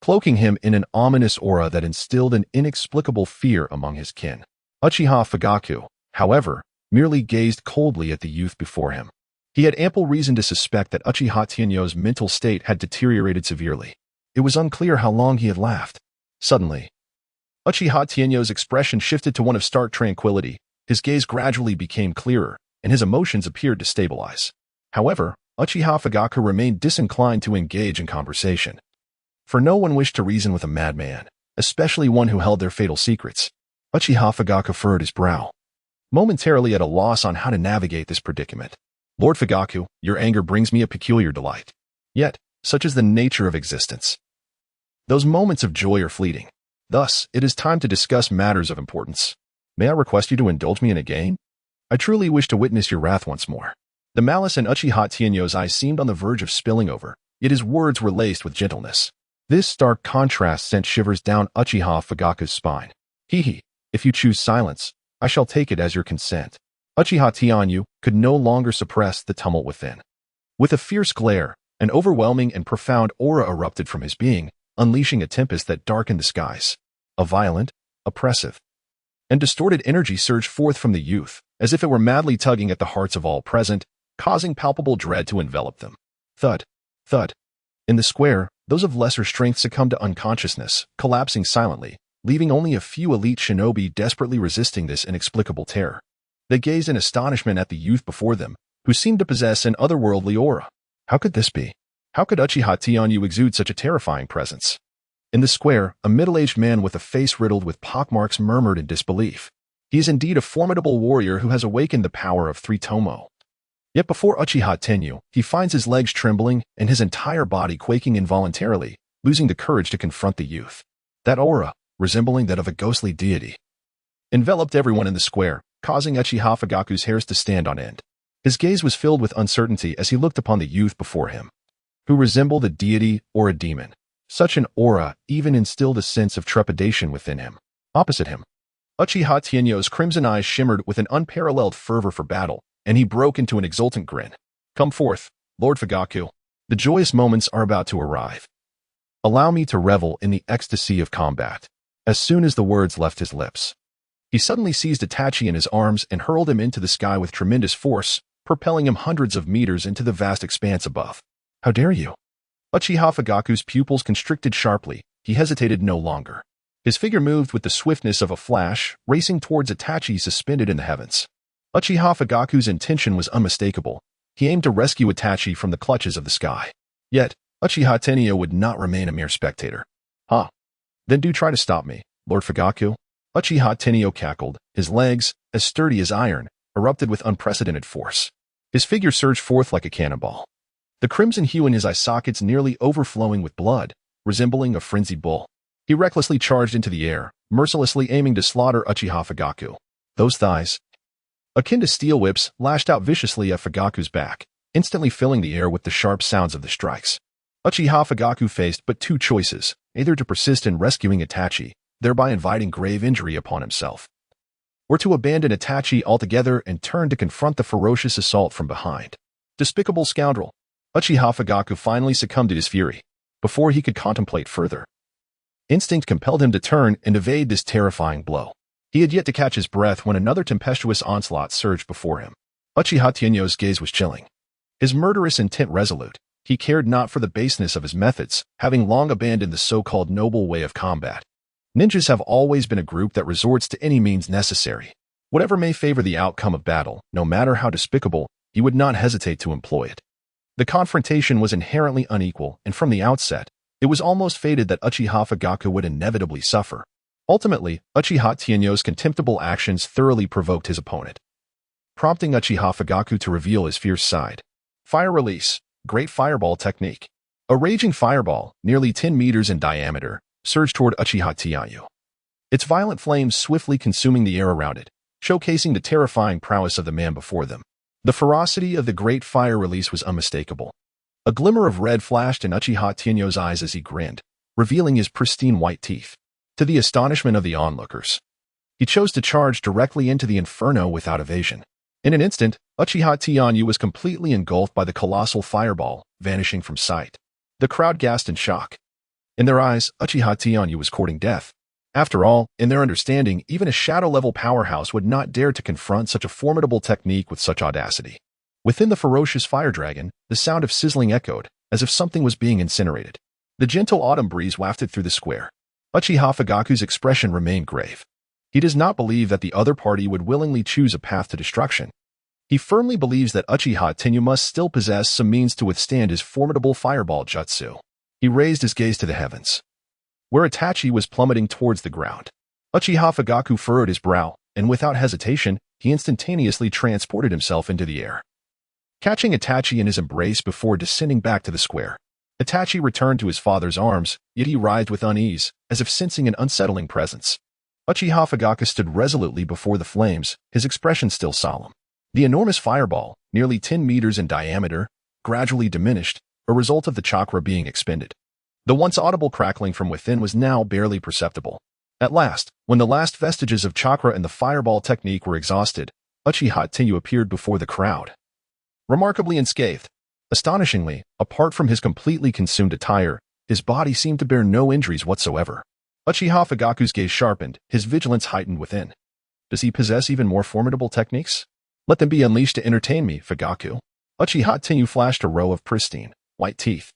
S1: cloaking him in an ominous aura that instilled an inexplicable fear among his kin. Uchiha Fugaku, however, merely gazed coldly at the youth before him. He had ample reason to suspect that Uchiha Tianyu's mental state had deteriorated severely. It was unclear how long he had laughed. Suddenly, Uchiha Tianyu's expression shifted to one of stark tranquility. His gaze gradually became clearer, and his emotions appeared to stabilize. However, Uchiha Fugaku remained disinclined to engage in conversation. For no one wished to reason with a madman, especially one who held their fatal secrets. Uchiha Fugaku furrowed his brow, momentarily at a loss on how to navigate this predicament. Lord Fugaku, your anger brings me a peculiar delight. Yet, such is the nature of existence. Those moments of joy are fleeting. Thus, it is time to discuss matters of importance. May I request you to indulge me in a game? I truly wish to witness your wrath once more. The malice in Uchiha Tianyu's eyes seemed on the verge of spilling over, yet his words were laced with gentleness. This stark contrast sent shivers down Uchiha Fugaku's spine. Hee, if you choose silence, I shall take it as your consent. Uchiha Tianyu could no longer suppress the tumult within. With a fierce glare, an overwhelming and profound aura erupted from his being, unleashing a tempest that darkened the skies. A violent, oppressive, and distorted energy surged forth from the youth, as if it were madly tugging at the hearts of all present, causing palpable dread to envelop them. Thud, thud. In the square, those of lesser strength succumbed to unconsciousness, collapsing silently, leaving only a few elite shinobi desperately resisting this inexplicable terror. They gazed in astonishment at the youth before them, who seemed to possess an otherworldly aura. How could this be? How could Uchiha Tianyu exude such a terrifying presence? In the square, a middle-aged man with a face riddled with pockmarks murmured in disbelief. He is indeed a formidable warrior who has awakened the power of 3 Tomo. Yet before Uchiha Tenyu, he finds his legs trembling and his entire body quaking involuntarily, losing the courage to confront the youth. That aura, resembling that of a ghostly deity, enveloped everyone in the square, causing Uchiha Fugaku's hairs to stand on end. His gaze was filled with uncertainty as he looked upon the youth before him, who resembled a deity or a demon. Such an aura even instilled a sense of trepidation within him. Opposite him, Uchiha Tianyu's crimson eyes shimmered with an unparalleled fervor for battle, and he broke into an exultant grin. Come forth, Lord Fugaku. The joyous moments are about to arrive. Allow me to revel in the ecstasy of combat. As soon as the words left his lips, he suddenly seized Itachi in his arms and hurled him into the sky with tremendous force, propelling him hundreds of meters into the vast expanse above. How dare you? Uchiha Fugaku's pupils constricted sharply. He hesitated no longer. His figure moved with the swiftness of a flash, racing towards Itachi suspended in the heavens. Uchiha Fugaku's intention was unmistakable. He aimed to rescue Itachi from the clutches of the sky. Yet, Uchiha Tenyu would not remain a mere spectator. Then do try to stop me, Lord Fugaku. Uchiha Tenyu cackled. His legs, as sturdy as iron, erupted with unprecedented force. His figure surged forth like a cannonball, the crimson hue in his eye sockets nearly overflowing with blood, resembling a frenzied bull. He recklessly charged into the air, mercilessly aiming to slaughter Uchiha Fugaku. Those thighs, akin to steel whips, lashed out viciously at Fugaku's back, instantly filling the air with the sharp sounds of the strikes. Uchiha Fugaku faced but two choices, either to persist in rescuing Itachi, thereby inviting grave injury upon himself, or to abandon Itachi altogether and turn to confront the ferocious assault from behind. Despicable scoundrel! Uchiha Fugaku finally succumbed to his fury, before he could contemplate further. Instinct compelled him to turn and evade this terrifying blow. He had yet to catch his breath when another tempestuous onslaught surged before him. Uchiha Tenyo's gaze was chilling, his murderous intent resolute. He cared not for the baseness of his methods, having long abandoned the so-called noble way of combat. Ninjas have always been a group that resorts to any means necessary. Whatever may favor the outcome of battle, no matter how despicable, he would not hesitate to employ it. The confrontation was inherently unequal, and from the outset, it was almost fated that Uchiha Fugaku would inevitably suffer. Ultimately, Uchiha Tenyo's contemptible actions thoroughly provoked his opponent, prompting Uchiha Fugaku to reveal his fierce side. Fire release, great fireball technique. A raging fireball, nearly 10 meters in diameter, surged toward Uchiha Tenyo, its violent flames swiftly consuming the air around it, showcasing the terrifying prowess of the man before them. The ferocity of the great fire release was unmistakable. A glimmer of red flashed in Uchiha Tenyo's eyes as he grinned, revealing his pristine white teeth. To the astonishment of the onlookers, he chose to charge directly into the inferno without evasion. In an instant, Uchiha Tenyo was completely engulfed by the colossal fireball, vanishing from sight. The crowd gasped in shock. In their eyes, Uchiha Tenyo was courting death. After all, in their understanding, even a shadow-level powerhouse would not dare to confront such a formidable technique with such audacity. Within the ferocious fire dragon, the sound of sizzling echoed, as if something was being incinerated. The gentle autumn breeze wafted through the square. Uchiha Fugaku's expression remained grave. He does not believe that the other party would willingly choose a path to destruction. He firmly believes that Uchiha Tenyo must still possess some means to withstand his formidable fireball jutsu. He raised his gaze to the heavens, where Itachi was plummeting towards the ground. Uchiha Fugaku furrowed his brow, and without hesitation, he instantaneously transported himself into the air, catching Itachi in his embrace before descending back to the square. Itachi returned to his father's arms, yet he writhed with unease, as if sensing an unsettling presence. Uchiha Fugaku stood resolutely before the flames, his expression still solemn. The enormous fireball, nearly 10 meters in diameter, gradually diminished, a result of the chakra being expended. The once audible crackling from within was now barely perceptible. At last, when the last vestiges of chakra and the fireball technique were exhausted, Uchiha Tenyo appeared before the crowd, remarkably unscathed. Astonishingly, apart from his completely consumed attire, his body seemed to bear no injuries whatsoever. Uchiha Fugaku's gaze sharpened, his vigilance heightened within. Does he possess even more formidable techniques? Let them be unleashed to entertain me, Fugaku. Uchiha Tenyo flashed a row of pristine, white teeth,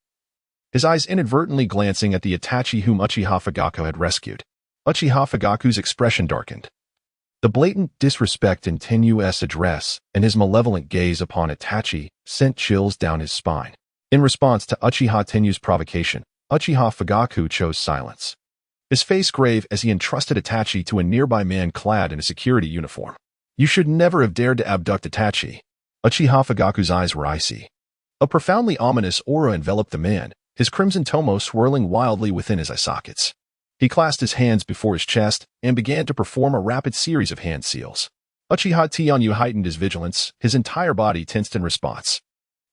S1: his eyes inadvertently glancing at the Itachi whom Uchiha Fugaku had rescued. Uchiha Fugaku's expression darkened. The blatant disrespect in Tenyu's address and his malevolent gaze upon Itachi sent chills down his spine. In response to Uchiha Tenyu's provocation, Uchiha Fugaku chose silence, his face grave as he entrusted Itachi to a nearby man clad in a security uniform. You should never have dared to abduct Itachi. Uchiha Fugaku's eyes were icy. A profoundly ominous aura enveloped the man, his crimson tomo swirling wildly within his eye sockets. He clasped his hands before his chest and began to perform a rapid series of hand seals. Uchiha Tenyo heightened his vigilance, his entire body tensed in response.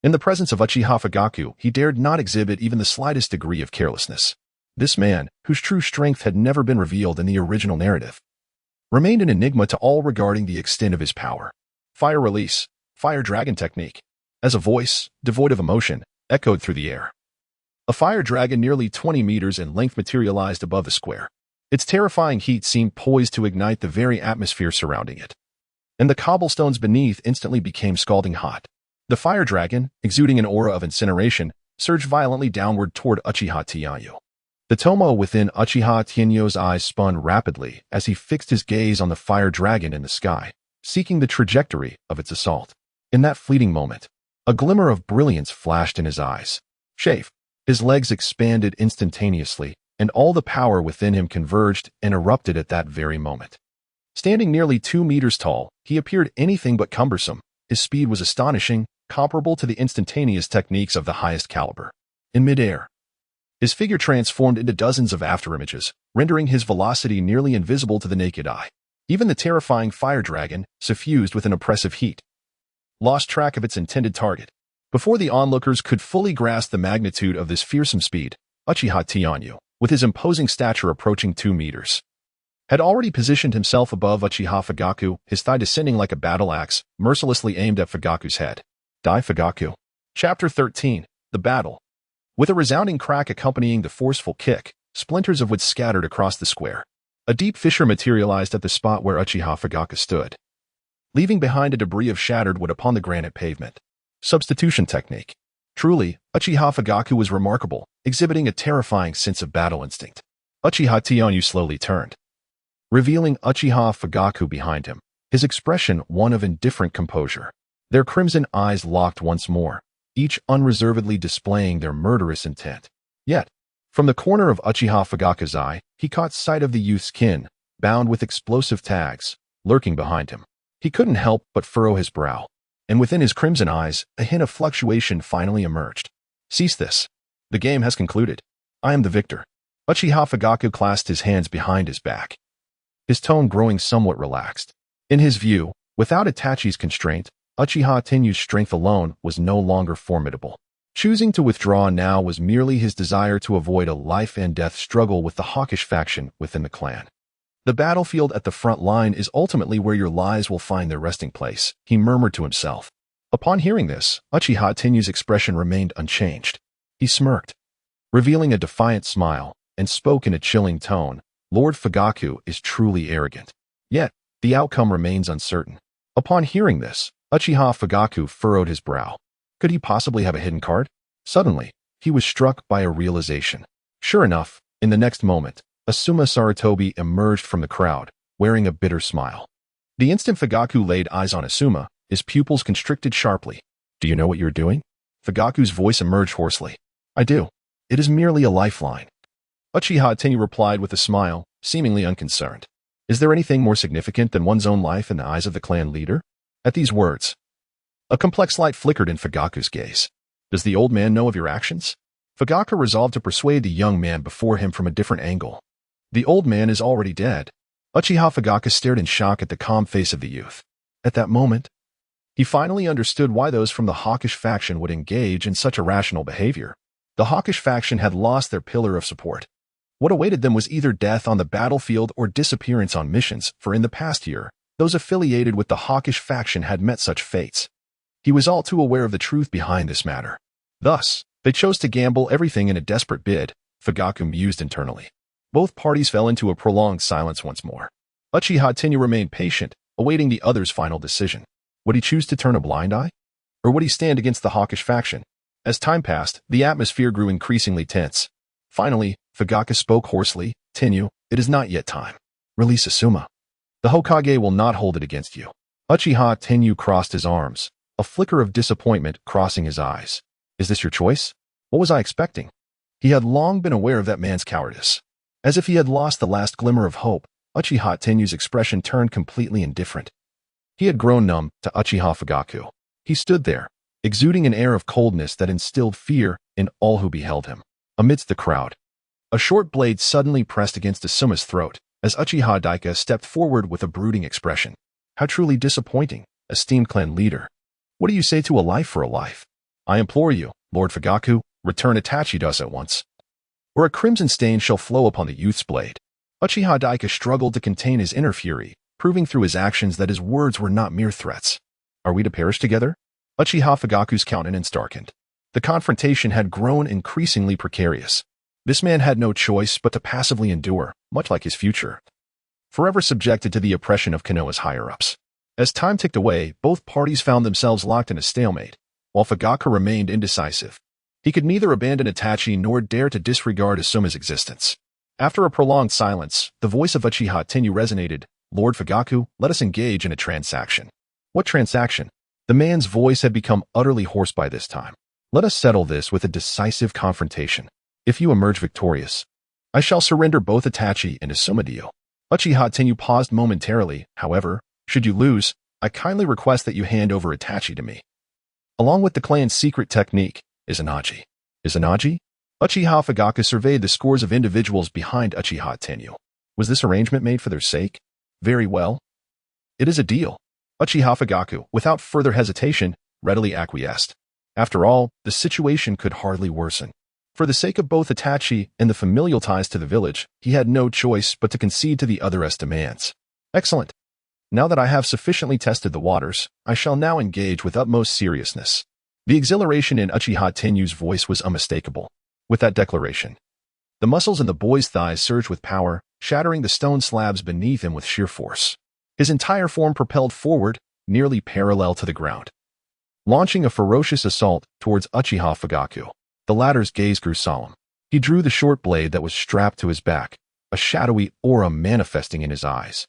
S1: In the presence of Uchiha Fugaku, he dared not exhibit even the slightest degree of carelessness. This man, whose true strength had never been revealed in the original narrative, remained an enigma to all regarding the extent of his power. Fire release, fire dragon technique. As a voice, devoid of emotion, echoed through the air. A fire dragon nearly 20 meters in length materialized above the square. Its terrifying heat seemed poised to ignite the very atmosphere surrounding it, and the cobblestones beneath instantly became scalding hot. The fire dragon, exuding an aura of incineration, surged violently downward toward Uchiha Tenyo. The tomo within Uchiha Tenyo's eyes spun rapidly as he fixed his gaze on the fire dragon in the sky, seeking the trajectory of its assault. In that fleeting moment, a glimmer of brilliance flashed in his eyes. Chafe. His legs expanded instantaneously, and all the power within him converged and erupted at that very moment. Standing nearly 2 meters tall, he appeared anything but cumbersome. His speed was astonishing, comparable to the instantaneous techniques of the highest caliber. In midair, his figure transformed into dozens of afterimages, rendering his velocity nearly invisible to the naked eye. Even the terrifying fire dragon, suffused with an oppressive heat, lost track of its intended target. Before the onlookers could fully grasp the magnitude of this fearsome speed, Uchiha Tianyu, with his imposing stature approaching 2 meters, had already positioned himself above Uchiha Fugaku, his thigh descending like a battle axe, mercilessly aimed at Fugaku's head. Die Fugaku. Chapter 13. The Battle. With a resounding crack accompanying the forceful kick, splinters of wood scattered across the square. A deep fissure materialized at the spot where Uchiha Fugaku stood, leaving behind a debris of shattered wood upon the granite pavement. Substitution technique. Truly, Uchiha Fugaku was remarkable, exhibiting a terrifying sense of battle instinct. Uchiha Tianyu slowly turned, revealing Uchiha Fugaku behind him, his expression one of indifferent composure. Their crimson eyes locked once more, each unreservedly displaying their murderous intent. Yet, from the corner of Uchiha Fugaku's eye, he caught sight of the youth's kin, bound with explosive tags, lurking behind him. He couldn't help but furrow his brow, and within his crimson eyes, a hint of fluctuation finally emerged. Cease this. The game has concluded. I am the victor. Uchiha Fugaku clasped his hands behind his back, his tone growing somewhat relaxed. In his view, without Itachi's constraint, Uchiha Tenyu's strength alone was no longer formidable. Choosing to withdraw now was merely his desire to avoid a life-and-death struggle with the hawkish faction within the clan. The battlefield at the front line is ultimately where your lives will find their resting place, he murmured to himself. Upon hearing this, Uchiha Tenyu's expression remained unchanged. He smirked, revealing a defiant smile, and spoke in a chilling tone. Lord Fugaku is truly arrogant. Yet, the outcome remains uncertain. Upon hearing this, Uchiha Fugaku furrowed his brow. Could he possibly have a hidden card? Suddenly, he was struck by a realization. Sure enough, in the next moment, Asuma Sarutobi emerged from the crowd, wearing a bitter smile. The instant Fugaku laid eyes on Asuma, his pupils constricted sharply. Do you know what you're doing? Fugaku's voice emerged hoarsely. I do. It is merely a lifeline. Uchiha Tenyu replied with a smile, seemingly unconcerned. Is there anything more significant than one's own life in the eyes of the clan leader? At these words, a complex light flickered in Fugaku's gaze. Does the old man know of your actions? Fugaku resolved to persuade the young man before him from a different angle. The old man is already dead. Uchiha Fugaku stared in shock at the calm face of the youth. At that moment, he finally understood why those from the hawkish faction would engage in such irrational behavior. The hawkish faction had lost their pillar of support. What awaited them was either death on the battlefield or disappearance on missions, for in the past year, those affiliated with the hawkish faction had met such fates. He was all too aware of the truth behind this matter. Thus, they chose to gamble everything in a desperate bid, Fugaku mused internally. Both parties fell into a prolonged silence once more. Uchiha Tenyu remained patient, awaiting the other's final decision. Would he choose to turn a blind eye? Or would he stand against the hawkish faction? As time passed, the atmosphere grew increasingly tense. Finally, Fugaku spoke hoarsely. Tenyu, it is not yet time. Release Asuma. The Hokage will not hold it against you. Uchiha Tenyu crossed his arms, a flicker of disappointment crossing his eyes. Is this your choice? What was I expecting? He had long been aware of that man's cowardice. As if he had lost the last glimmer of hope, Uchiha Tenyu's expression turned completely indifferent. He had grown numb to Uchiha Fugaku. He stood there, exuding an air of coldness that instilled fear in all who beheld him. Amidst the crowd, a short blade suddenly pressed against Asuma's throat as Uchiha Daika stepped forward with a brooding expression. How truly disappointing, esteemed clan leader. What do you say to a life for a life? I implore you, Lord Fugaku, return Itachi to us at once, or a crimson stain shall flow upon the youth's blade. Uchiha Daika struggled to contain his inner fury, proving through his actions that his words were not mere threats. Are we to perish together? Uchiha Fugaku's countenance darkened. The confrontation had grown increasingly precarious. This man had no choice but to passively endure, much like his future, forever subjected to the oppression of Konoha's higher-ups. As time ticked away, both parties found themselves locked in a stalemate, while Fugaku remained indecisive. He could neither abandon Itachi nor dare to disregard Asuma's existence. After a prolonged silence, the voice of Uchiha Tenyu resonated. Lord Fugaku, let us engage in a transaction. What transaction? The man's voice had become utterly hoarse by this time. Let us settle this with a decisive confrontation. If you emerge victorious, I shall surrender both Itachi and Asuma to you. Uchiha Tenyu paused momentarily. However, should you lose, I kindly request that you hand over Itachi to me, along with the clan's secret technique, Izanagi. Izanagi? Uchiha Fugaku surveyed the scores of individuals behind Uchiha Tenyu. Was this arrangement made for their sake? Very well. It is a deal. Uchiha Fugaku, without further hesitation, readily acquiesced. After all, the situation could hardly worsen. For the sake of both Itachi and the familial ties to the village, he had no choice but to concede to the other's demands. Excellent. Now that I have sufficiently tested the waters, I shall now engage with utmost seriousness. The exhilaration in Uchiha Tenyu's voice was unmistakable. With that declaration, the muscles in the boy's thighs surged with power, shattering the stone slabs beneath him with sheer force. His entire form propelled forward, nearly parallel to the ground. Launching a ferocious assault towards Uchiha Fugaku, the latter's gaze grew solemn. He drew the short blade that was strapped to his back, a shadowy aura manifesting in his eyes,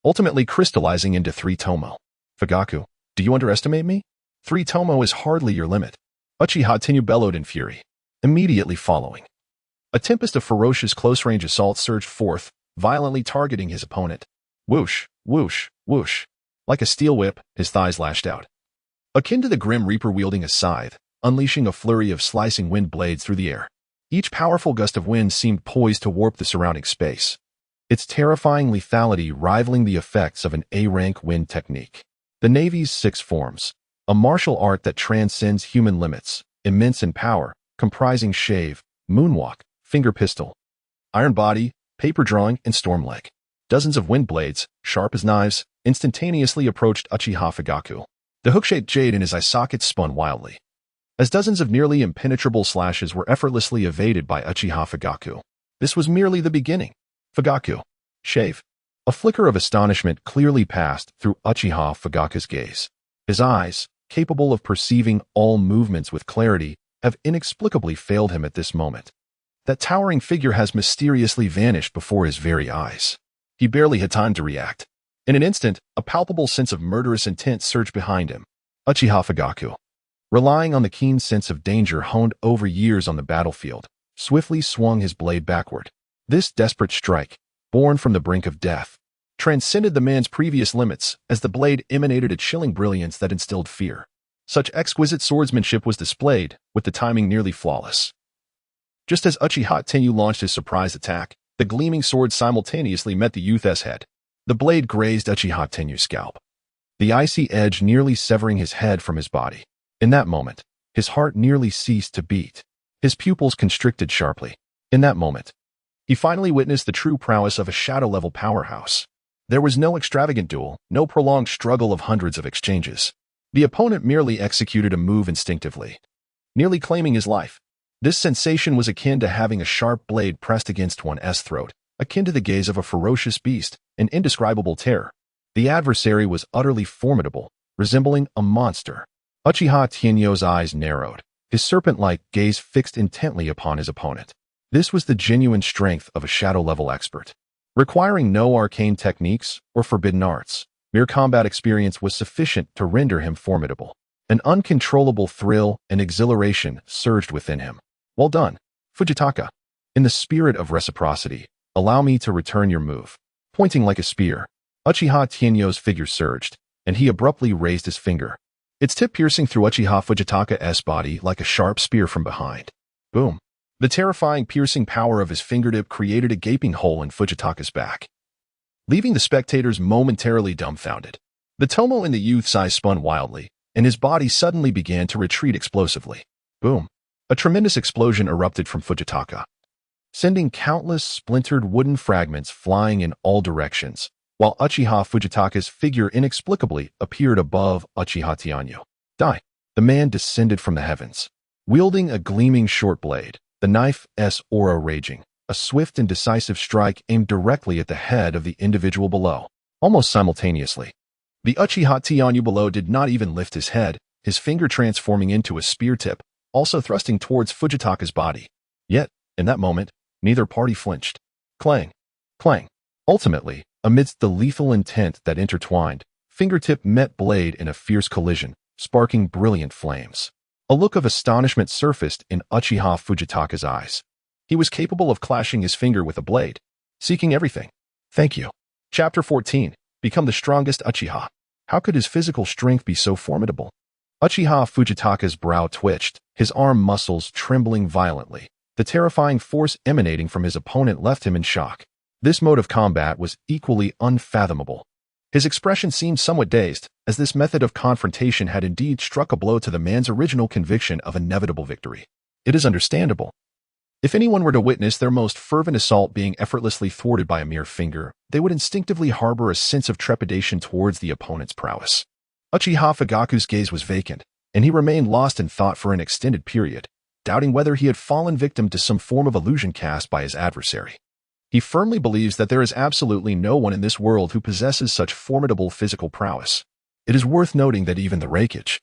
S1: ultimately crystallizing into 3 tomo. Fugaku, do you underestimate me? 3 tomo is hardly your limit. Uchiha Tenyu bellowed in fury. Immediately following, a tempest of ferocious close-range assaults surged forth, violently targeting his opponent. Whoosh, whoosh, whoosh. Like a steel whip, his thighs lashed out. Akin to the Grim Reaper wielding a scythe, unleashing a flurry of slicing wind blades through the air. Each powerful gust of wind seemed poised to warp the surrounding space, its terrifying lethality rivaling the effects of an A-rank wind technique. The Navy's 6 forms, a martial art that transcends human limits, immense in power, comprising shave, moonwalk, finger pistol, iron body, paper drawing, and storm leg. Dozens of wind blades, sharp as knives, instantaneously approached Uchiha Fugaku. The hook-shaped jade in his eye sockets spun wildly, as dozens of nearly impenetrable slashes were effortlessly evaded by Uchiha Fugaku. This was merely the beginning. Fugaku, shave. A flicker of astonishment clearly passed through Uchiha Fugaku's gaze. His eyes, capable of perceiving all movements with clarity, have inexplicably failed him at this moment. That towering figure has mysteriously vanished before his very eyes. He barely had time to react. In an instant, a palpable sense of murderous intent surged behind him. Uchiha Fugaku, relying on the keen sense of danger honed over years on the battlefield, swiftly swung his blade backward. This desperate strike, born from the brink of death, transcended the man's previous limits as the blade emanated a chilling brilliance that instilled fear. Such exquisite swordsmanship was displayed, with the timing nearly flawless. Just as Uchiha Tenyu launched his surprise attack, the gleaming sword simultaneously met the youth's head. The blade grazed Uchiha Tenyu's scalp, the icy edge nearly severing his head from his body. In that moment, his heart nearly ceased to beat. His pupils constricted sharply. In that moment, he finally witnessed the true prowess of a shadow-level powerhouse. There was no extravagant duel, no prolonged struggle of hundreds of exchanges. The opponent merely executed a move instinctively, nearly claiming his life. This sensation was akin to having a sharp blade pressed against one's throat, akin to the gaze of a ferocious beast, an indescribable terror. The adversary was utterly formidable, resembling a monster. Uchiha Tenyu's eyes narrowed, his serpent-like gaze fixed intently upon his opponent. This was the genuine strength of a shadow-level expert. Requiring no arcane techniques or forbidden arts, mere combat experience was sufficient to render him formidable. An uncontrollable thrill and exhilaration surged within him. Well done, Fujitaka. In the spirit of reciprocity, allow me to return your move. Pointing like a spear, Uchiha Tenyu's figure surged, and he abruptly raised his finger, its tip piercing through Uchiha Fujitaka's body like a sharp spear from behind. Boom. The terrifying piercing power of his fingertip created a gaping hole in Fujitaka's back, leaving the spectators momentarily dumbfounded. The tomo in the youth's eyes spun wildly, and his body suddenly began to retreat explosively. Boom. A tremendous explosion erupted from Fujitaka, sending countless splintered wooden fragments flying in all directions, while Uchiha Fujitaka's figure inexplicably appeared above Uchiha Tenyu. Die. The man descended from the heavens, wielding a gleaming short blade, the knife's aura raging, a swift and decisive strike aimed directly at the head of the individual below. Almost simultaneously, the Uchiha Tenyu below did not even lift his head, his finger transforming into a spear tip, also thrusting towards Fujitaka's body. Yet, in that moment, neither party flinched. Clang. Clang. Ultimately, amidst the lethal intent that intertwined, fingertip met blade in a fierce collision, sparking brilliant flames. A look of astonishment surfaced in Uchiha Fujitaka's eyes. He was capable of clashing his finger with a blade, seeking everything. Thank you. Chapter 14. Become the strongest Uchiha. How could his physical strength be so formidable? Uchiha Fujitaka's brow twitched, his arm muscles trembling violently. The terrifying force emanating from his opponent left him in shock. This mode of combat was equally unfathomable. His expression seemed somewhat dazed, as this method of confrontation had indeed struck a blow to the man's original conviction of inevitable victory. It is understandable. If anyone were to witness their most fervent assault being effortlessly thwarted by a mere finger, they would instinctively harbor a sense of trepidation towards the opponent's prowess. Uchiha Fugaku's gaze was vacant, and he remained lost in thought for an extended period, doubting whether he had fallen victim to some form of illusion cast by his adversary. He firmly believes that there is absolutely no one in this world who possesses such formidable physical prowess. It is worth noting that even the Raikage,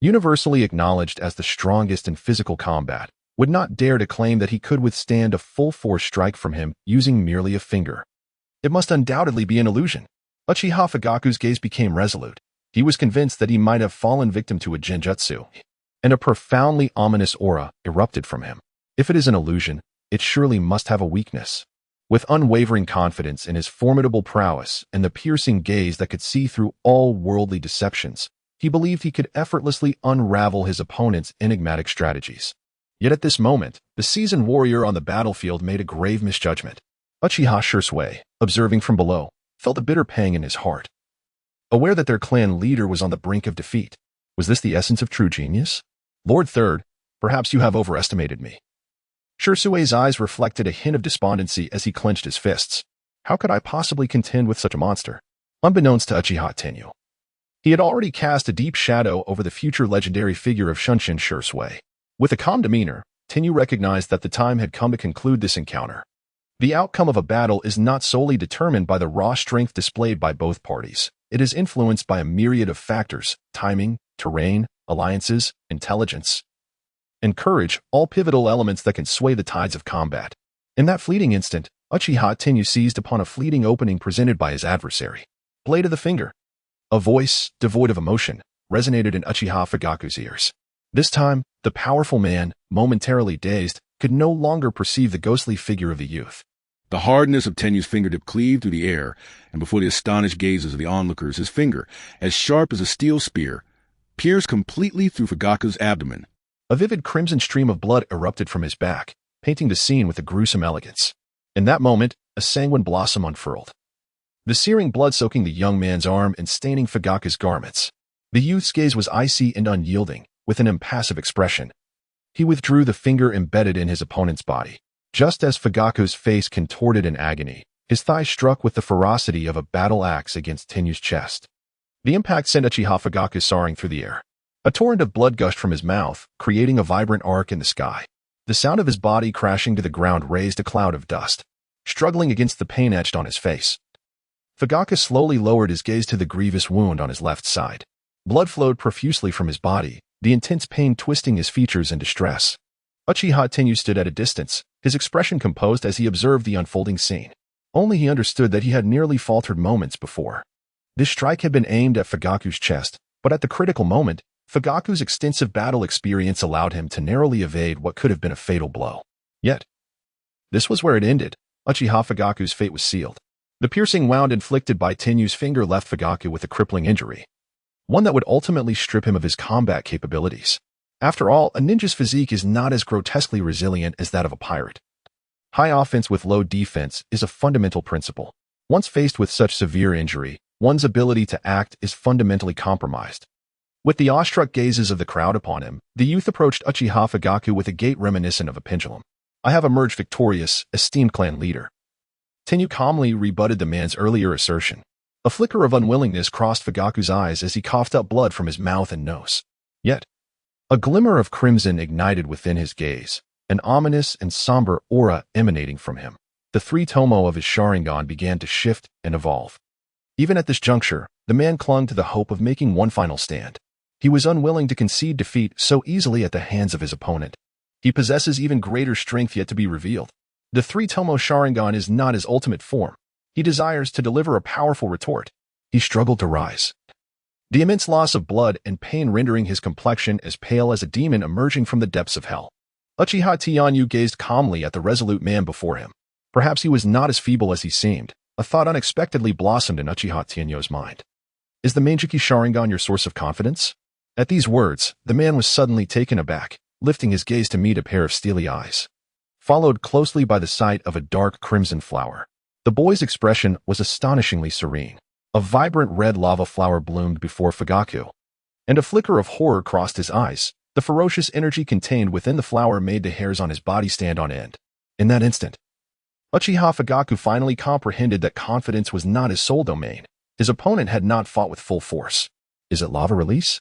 S1: universally acknowledged as the strongest in physical combat, would not dare to claim that he could withstand a full-force strike from him using merely a finger. It must undoubtedly be an illusion. Uchiha Fugaku's gaze became resolute. He was convinced that he might have fallen victim to a genjutsu, and a profoundly ominous aura erupted from him. If it is an illusion, it surely must have a weakness. With unwavering confidence in his formidable prowess and the piercing gaze that could see through all worldly deceptions, he believed he could effortlessly unravel his opponent's enigmatic strategies. Yet at this moment, the seasoned warrior on the battlefield made a grave misjudgment. Uchiha Shursui, observing from below, felt a bitter pang in his heart. Aware that their clan leader was on the brink of defeat, was this the essence of true genius? Lord Third, perhaps you have overestimated me. Shursui's eyes reflected a hint of despondency as he clenched his fists. How could I possibly contend with such a monster? Unbeknownst to Uchiha Tenyu, he had already cast a deep shadow over the future legendary figure of Shunshin Shursui. With a calm demeanor, Tenyu recognized that the time had come to conclude this encounter. The outcome of a battle is not solely determined by the raw strength displayed by both parties. It is influenced by a myriad of factors: timing, terrain, alliances, intelligence, and courage, all pivotal elements that can sway the tides of combat. In that fleeting instant, Uchiha Tenyu seized upon a fleeting opening presented by his adversary. Blade of the finger. A voice, devoid of emotion, resonated in Uchiha Fugaku's ears. This time, the powerful man, momentarily dazed, could no longer perceive the ghostly figure of the youth.
S2: The hardness of Tenyu's fingertip cleaved through the air, and before the astonished gazes of the onlookers, his finger, as sharp as a steel spear, pierced completely through Fugaku's abdomen.
S1: A vivid crimson stream of blood erupted from his back, painting the scene with a gruesome elegance. In that moment, a sanguine blossom unfurled, the searing blood soaking the young man's arm and staining Fugaku's garments. The youth's gaze was icy and unyielding, with an impassive expression. He withdrew the finger embedded in his opponent's body. Just as Fugaku's face contorted in agony, his thigh struck with the ferocity of a battle axe against Tenyu's chest. The impact sent Uchiha Fugaku soaring through the air. A torrent of blood gushed from his mouth, creating a vibrant arc in the sky. The sound of his body crashing to the ground raised a cloud of dust, struggling against the pain etched on his face. Fugaku slowly lowered his gaze to the grievous wound on his left side. Blood flowed profusely from his body, the intense pain twisting his features in distress. Uchiha Tenyu stood at a distance, his expression composed as he observed the unfolding scene. Only he understood that he had nearly faltered moments before. This strike had been aimed at Fugaku's chest, but at the critical moment, Fugaku's extensive battle experience allowed him to narrowly evade what could have been a fatal blow. Yet, this was where it ended. Uchiha Fugaku's fate was sealed. The piercing wound inflicted by Tenyu's finger left Fugaku with a crippling injury, one that would ultimately strip him of his combat capabilities. After all, a ninja's physique is not as grotesquely resilient as that of a pirate. High offense with low defense is a fundamental principle. Once faced with such severe injury, one's ability to act is fundamentally compromised. With the awestruck gazes of the crowd upon him, the youth approached Uchiha Fugaku with a gait reminiscent of a pendulum. "I have emerged victorious, esteemed clan leader." Tenyu calmly rebutted the man's earlier assertion. A flicker of unwillingness crossed Fugaku's eyes as he coughed up blood from his mouth and nose. Yet, a glimmer of crimson ignited within his gaze, an ominous and somber aura emanating from him. The three tomo of his Sharingan began to shift and evolve. Even at this juncture, the man clung to the hope of making one final stand. He was unwilling to concede defeat so easily at the hands of his opponent. He possesses even greater strength yet to be revealed. The three tomo Sharingan is not his ultimate form. He desires to deliver a powerful retort. He struggled to rise, the immense loss of blood and pain rendering his complexion as pale as a demon emerging from the depths of hell. Uchiha Tenyu gazed calmly at the resolute man before him. Perhaps he was not as feeble as he seemed. A thought unexpectedly blossomed in Uchiha Tenyu's mind. "Is the Manjiki Sharingan your source of confidence?" At these words, the man was suddenly taken aback, lifting his gaze to meet a pair of steely eyes, followed closely by the sight of a dark crimson flower. The boy's expression was astonishingly serene. A vibrant red lava flower bloomed before Fugaku, and a flicker of horror crossed his eyes. The ferocious energy contained within the flower made the hairs on his body stand on end. In that instant, Uchiha Fugaku finally comprehended that confidence was not his sole domain. His opponent had not fought with full force. Is it lava release?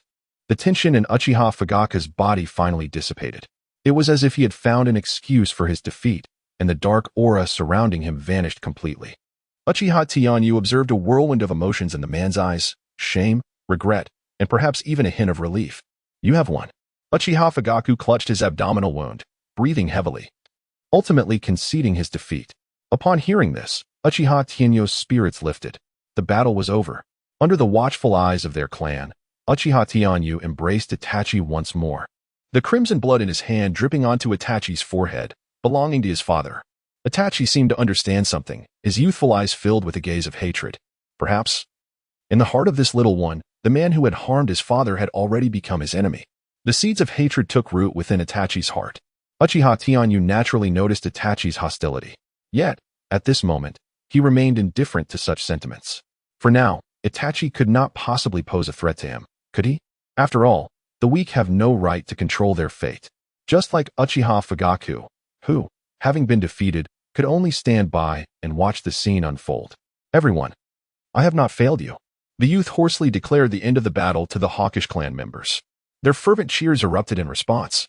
S1: The tension in Uchiha Fugaku's body finally dissipated. It was as if he had found an excuse for his defeat, and the dark aura surrounding him vanished completely. Uchiha Tianyu observed a whirlwind of emotions in the man's eyes: shame, regret, and perhaps even a hint of relief. You have won. Uchiha Fugaku clutched his abdominal wound, breathing heavily, ultimately conceding his defeat. Upon hearing this, Uchiha Tianyu's spirits lifted. The battle was over. Under the watchful eyes of their clan, Uchiha Tianyu embraced Itachi once more, the crimson blood in his hand dripping onto Itachi's forehead, belonging to his father. Itachi seemed to understand something, his youthful eyes filled with a gaze of hatred. Perhaps, in the heart of this little one, the man who had harmed his father had already become his enemy. The seeds of hatred took root within Itachi's heart. Uchiha Tianyu naturally noticed Itachi's hostility. Yet, at this moment, he remained indifferent to such sentiments. For now, Itachi could not possibly pose a threat to him, could he? After all, the weak have no right to control their fate. Just like Uchiha Fugaku, who, having been defeated, could only stand by and watch the scene unfold. Everyone, I have not failed you. The youth hoarsely declared the end of the battle to the hawkish clan members. Their fervent cheers erupted in response,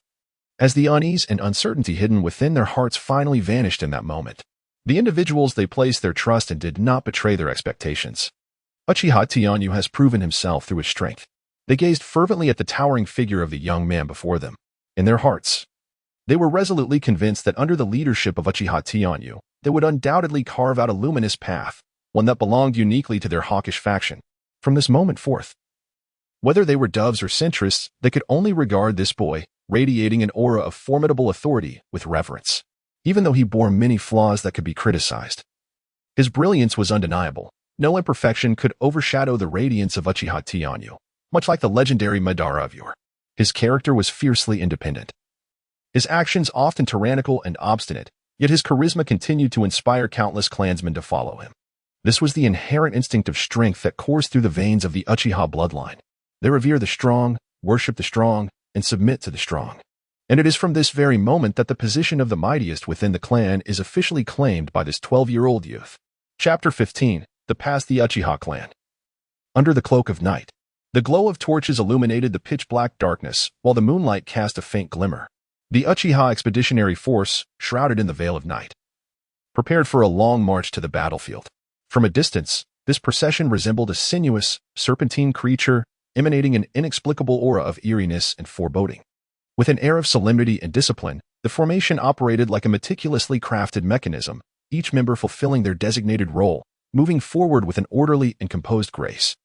S1: as the unease and uncertainty hidden within their hearts finally vanished in that moment. The individuals they placed their trust in did not betray their expectations. Uchiha Tianyu has proven himself through his strength. They gazed fervently at the towering figure of the young man before them. In their hearts, they were resolutely convinced that under the leadership of Uchiha Tianyu, they would undoubtedly carve out a luminous path, one that belonged uniquely to their hawkish faction. From this moment forth, whether they were doves or centrists, they could only regard this boy, radiating an aura of formidable authority, with reverence. Even though he bore many flaws that could be criticized, his brilliance was undeniable. No imperfection could overshadow the radiance of Uchiha Tianyu, much like the legendary Madara of yore. His character was fiercely independent, his actions often tyrannical and obstinate, yet his charisma continued to inspire countless clansmen to follow him. This was the inherent instinct of strength that coursed through the veins of the Uchiha bloodline. They revere the strong, worship the strong, and submit to the strong. And it is from this very moment that the position of the mightiest within the clan is officially claimed by this 12-year-old youth. Chapter 15. The Past the Uchiha Clan. Under the cloak of night, the glow of torches illuminated the pitch-black darkness, while the moonlight cast a faint glimmer. The Uchiha expeditionary force, shrouded in the veil of night, prepared for a long march to the battlefield. From a distance, this procession resembled a sinuous, serpentine creature, emanating an inexplicable aura of eeriness and foreboding. With an air of solemnity and discipline, the formation operated like a meticulously crafted mechanism, each member fulfilling their designated role, moving forward with an orderly and composed grace.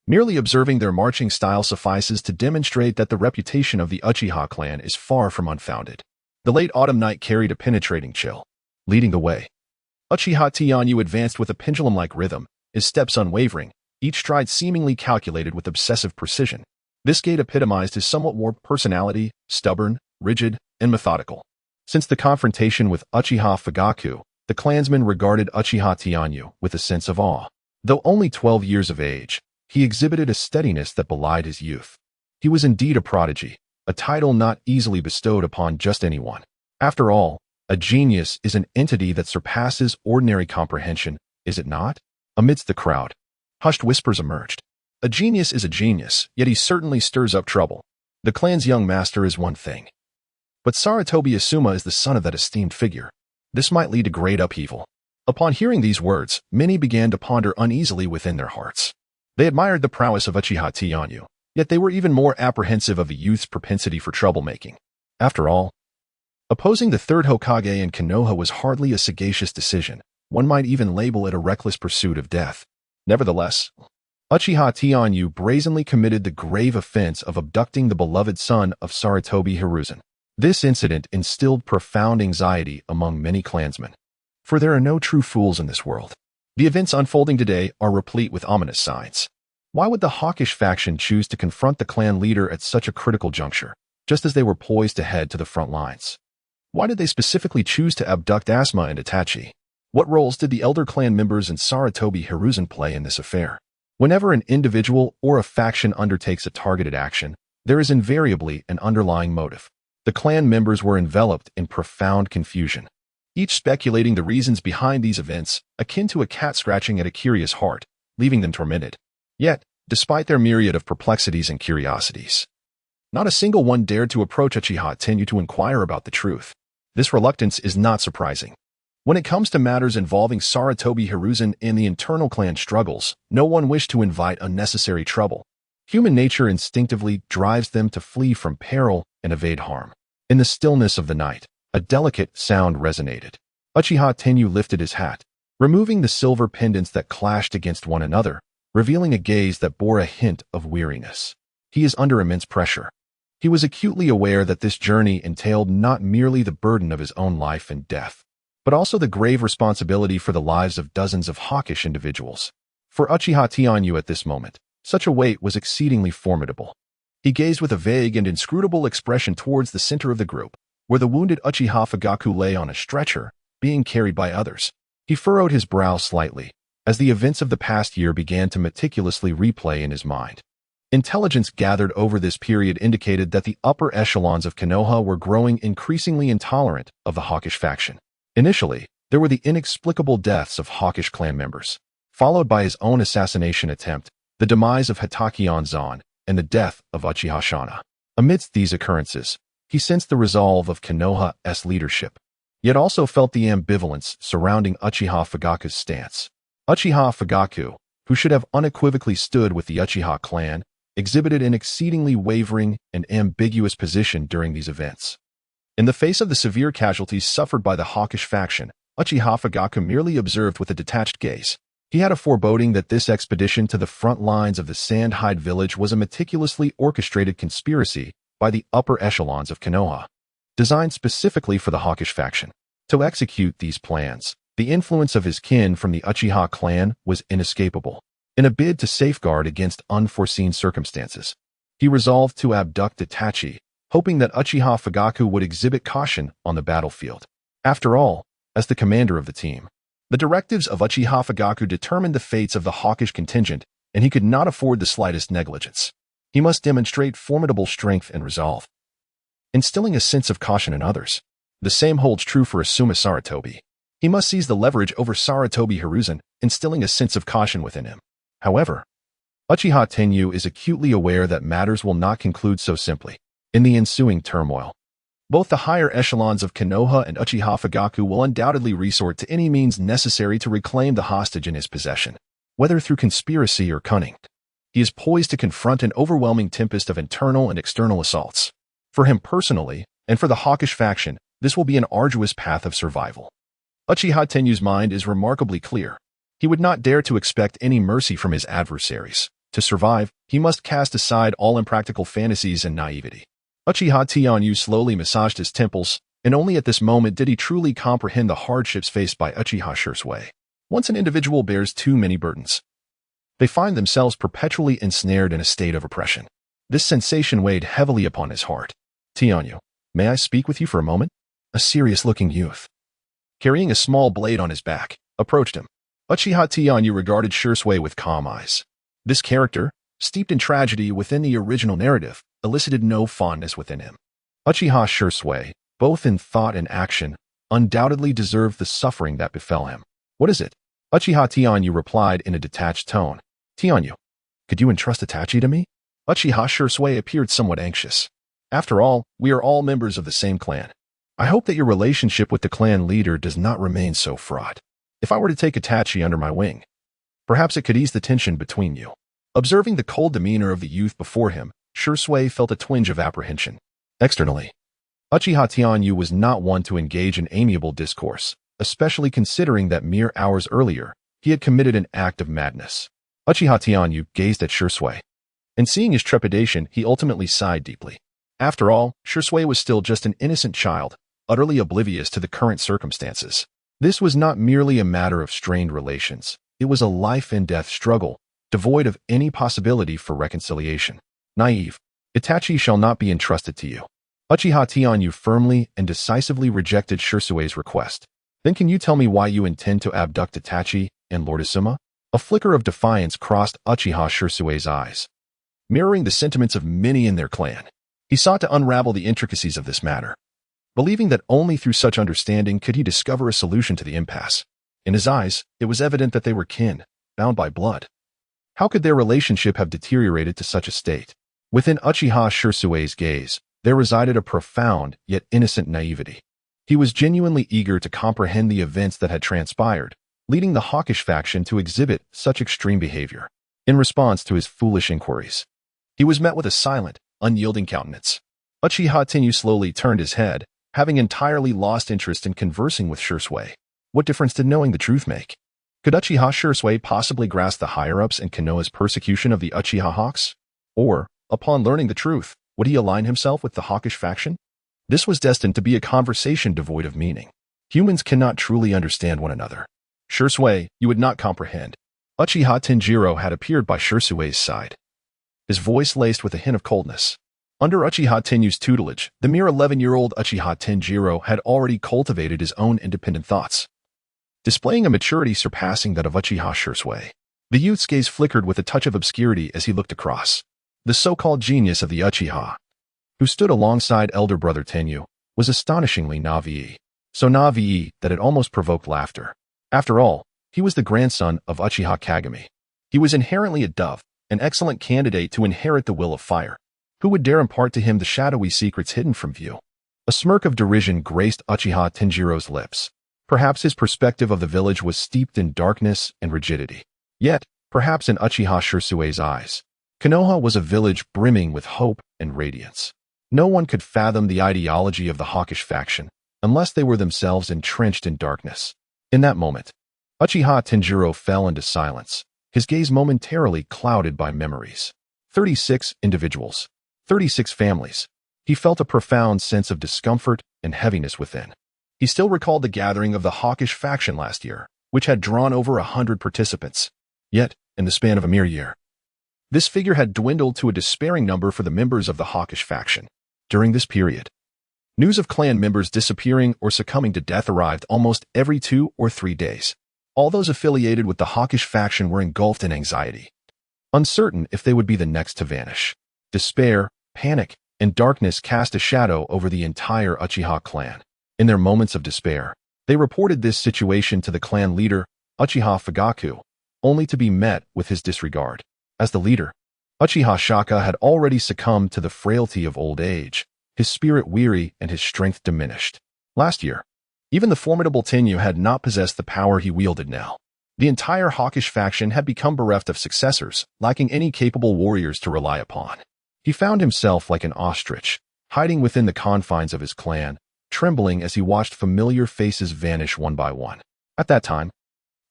S1: Merely observing their marching style suffices to demonstrate that the reputation of the Uchiha clan is far from unfounded. The late autumn night carried a penetrating chill. Leading the way, Uchiha Tianyu advanced with a pendulum-like rhythm, his steps unwavering, each stride seemingly calculated with obsessive precision. This gait epitomized his somewhat warped personality, stubborn, rigid, and methodical. Since the confrontation with Uchiha Fugaku, the clansmen regarded Uchiha Tianyu with a sense of awe. Though only 12 years of age, he exhibited a steadiness that belied his youth. He was indeed a prodigy, a title not easily bestowed upon just anyone. After all, a genius is an entity that surpasses ordinary comprehension, is it not? Amidst the crowd, hushed whispers emerged. A genius is a genius, yet he certainly stirs up trouble. The clan's young master is one thing, but Sarutobi Asuma is the son of that esteemed figure. This might lead to great upheaval. Upon hearing these words, many began to ponder uneasily within their hearts. They admired the prowess of Uchiha Tianyu, yet they were even more apprehensive of the youth's propensity for troublemaking. After all, opposing the third Hokage in Konoha was hardly a sagacious decision. One might even label it a reckless pursuit of death. Nevertheless, Uchiha Tianyu brazenly committed the grave offense of abducting the beloved son of Sarutobi Hiruzen. This incident instilled profound anxiety among many clansmen. For there are no true fools in this world. The events unfolding today are replete with ominous signs. Why would the hawkish faction choose to confront the clan leader at such a critical juncture, just as they were poised to head to the front lines? Why did they specifically choose to abduct Asuma and Itachi? What roles did the elder clan members and Sarutobi Hiruzen play in this affair? Whenever an individual or a faction undertakes a targeted action, there is invariably an underlying motive. The clan members were enveloped in profound confusion, each speculating the reasons behind these events, akin to a cat scratching at a curious heart, leaving them tormented. Yet, despite their myriad of perplexities and curiosities, not a single one dared to approach Uchiha Tenyu to inquire about the truth. This reluctance is not surprising. When it comes to matters involving Sarutobi Hiruzen and the internal clan struggles, no one wished to invite unnecessary trouble. Human nature instinctively drives them to flee from peril and evade harm. In the stillness of the night, a delicate sound resonated. Uchiha Tenyu lifted his hat, removing the silver pendants that clashed against one another, revealing a gaze that bore a hint of weariness. He is under immense pressure. He was acutely aware that this journey entailed not merely the burden of his own life and death, but also the grave responsibility for the lives of dozens of hawkish individuals. For Uchiha Tenyu at this moment, such a weight was exceedingly formidable. He gazed with a vague and inscrutable expression towards the center of the group, where the wounded Uchiha Fugaku lay on a stretcher, being carried by others. He furrowed his brow slightly, as the events of the past year began to meticulously replay in his mind. Intelligence gathered over this period indicated that the upper echelons of Konoha were growing increasingly intolerant of the hawkish faction. Initially, there were the inexplicable deaths of hawkish clan members, followed by his own assassination attempt, the demise of Hitakion Zan, and the death of Uchiha Shana. Amidst these occurrences, he sensed the resolve of Konoha's leadership, yet also felt the ambivalence surrounding Uchiha Fugaku's stance. Uchiha Fugaku, who should have unequivocally stood with the Uchiha clan, exhibited an exceedingly wavering and ambiguous position during these events. In the face of the severe casualties suffered by the hawkish faction, Uchiha Fugaku merely observed with a detached gaze. He had a foreboding that this expedition to the front lines of the Sandhide village was a meticulously orchestrated conspiracy by the upper echelons of Konoha, designed specifically for the hawkish faction. To execute these plans, the influence of his kin from the Uchiha clan was inescapable. In a bid to safeguard against unforeseen circumstances, he resolved to abduct Itachi, hoping that Uchiha Fugaku would exhibit caution on the battlefield. After all, as the commander of the team, the directives of Uchiha Fugaku determined the fates of the hawkish contingent, and he could not afford the slightest negligence. He must demonstrate formidable strength and resolve, instilling a sense of caution in others. The same holds true for Asuma Sarutobi. He must seize the leverage over Sarutobi Hiruzen, instilling a sense of caution within him. However, Uchiha Tenyu is acutely aware that matters will not conclude so simply. In the ensuing turmoil, both the higher echelons of Konoha and Uchiha Fugaku will undoubtedly resort to any means necessary to reclaim the hostage in his possession, whether through conspiracy or cunning. He is poised to confront an overwhelming tempest of internal and external assaults. For him personally, and for the hawkish faction, this will be an arduous path of survival. Uchiha Tenyu's mind is remarkably clear. He would not dare to expect any mercy from his adversaries. To survive, he must cast aside all impractical fantasies and naivety. Uchiha Tenyu slowly massaged his temples, and only at this moment did he truly comprehend the hardships faced by Uchiha Shursui. Once an individual bears too many burdens, they find themselves perpetually ensnared in a state of oppression. This sensation weighed heavily upon his heart. Tenyu, may I speak with you for a moment? A serious-looking youth, carrying a small blade on his back, approached him. Uchiha Tenyu regarded Shursui with calm eyes. This character, steeped in tragedy within the original narrative, elicited no fondness within him. Uchiha Shursui, both in thought and action, undoubtedly deserved the suffering that befell him. What is it? Uchiha Tenyu replied in a detached tone. Tenyu, could you entrust Itachi to me? Uchiha Shursui appeared somewhat anxious. After all, we are all members of the same clan. I hope that your relationship with the clan leader does not remain so fraught. If I were to take Itachi under my wing, perhaps it could ease the tension between you. Observing the cold demeanor of the youth before him, Shursui felt a twinge of apprehension. Externally, Uchiha Tenyu was not one to engage in amiable discourse, especially considering that mere hours earlier, he had committed an act of madness. Uchiha Tenyu gazed at Shursui, and seeing his trepidation, he ultimately sighed deeply. After all, Shursui was still just an innocent child, utterly oblivious to the current circumstances. This was not merely a matter of strained relations. It was a life-and-death struggle, devoid of any possibility for reconciliation. Naive, Itachi shall not be entrusted to you. Uchiha Tenyu firmly and decisively rejected Shursui's request. Then can you tell me why you intend to abduct Itachi and Lord Asuma? A flicker of defiance crossed Uchiha Shirsue's eyes, mirroring the sentiments of many in their clan. He sought to unravel the intricacies of this matter, believing that only through such understanding could he discover a solution to the impasse. In his eyes, it was evident that they were kin, bound by blood. How could their relationship have deteriorated to such a state? Within Uchiha Shirsue's gaze, there resided a profound yet innocent naivety. He was genuinely eager to comprehend the events that had transpired, leading the hawkish faction to exhibit such extreme behavior. In response to his foolish inquiries, he was met with a silent, unyielding countenance. Uchiha Tenyu slowly turned his head, having entirely lost interest in conversing with Shirsue. What difference did knowing the truth make? Could Uchiha Shirsue possibly grasp the higher-ups in Konoha's persecution of the Uchiha Hawks? Or, upon learning the truth, would he align himself with the hawkish faction? This was destined to be a conversation devoid of meaning. Humans cannot truly understand one another. Shirsue, you would not comprehend. Uchiha Tenjiro had appeared by Shirsue's side, his voice laced with a hint of coldness. Under Uchiha Tenyu's tutelage, the mere 11-year-old Uchiha Tenjiro had already cultivated his own independent thoughts, displaying a maturity surpassing that of Uchiha Shirsue. The youth's gaze flickered with a touch of obscurity as he looked across. The so-called genius of the Uchiha, who stood alongside elder brother Tenyu, was astonishingly naive. So naive that it almost provoked laughter. After all, he was the grandson of Uchiha Kagami. He was inherently a dove, an excellent candidate to inherit the will of fire. Who would dare impart to him the shadowy secrets hidden from view? A smirk of derision graced Uchiha Tenjiro's lips. Perhaps his perspective of the village was steeped in darkness and rigidity. Yet, perhaps in Uchiha Shirsue's eyes, Konoha was a village brimming with hope and radiance. No one could fathom the ideology of the hawkish faction, unless they were themselves entrenched in darkness. In that moment, Uchiha Tenjiro fell into silence, his gaze momentarily clouded by memories. 36 individuals. 36 families. He felt a profound sense of discomfort and heaviness within. He still recalled the gathering of the hawkish faction last year, which had drawn over 100 participants. Yet, in the span of a mere year, this figure had dwindled to a despairing number for the members of the hawkish faction. During this period, news of clan members disappearing or succumbing to death arrived almost every 2 or 3 days. All those affiliated with the hawkish faction were engulfed in anxiety, uncertain if they would be the next to vanish. Despair, panic, and darkness cast a shadow over the entire Uchiha clan. In their moments of despair, they reported this situation to the clan leader, Uchiha Fugaku, only to be met with his disregard. As the leader, Uchiha Shaka had already succumbed to the frailty of old age, his spirit weary and his strength diminished. Last year, even the formidable Tenyu had not possessed the power he wielded now. The entire hawkish faction had become bereft of successors, lacking any capable warriors to rely upon. He found himself like an ostrich, hiding within the confines of his clan, trembling as he watched familiar faces vanish one by one. At that time,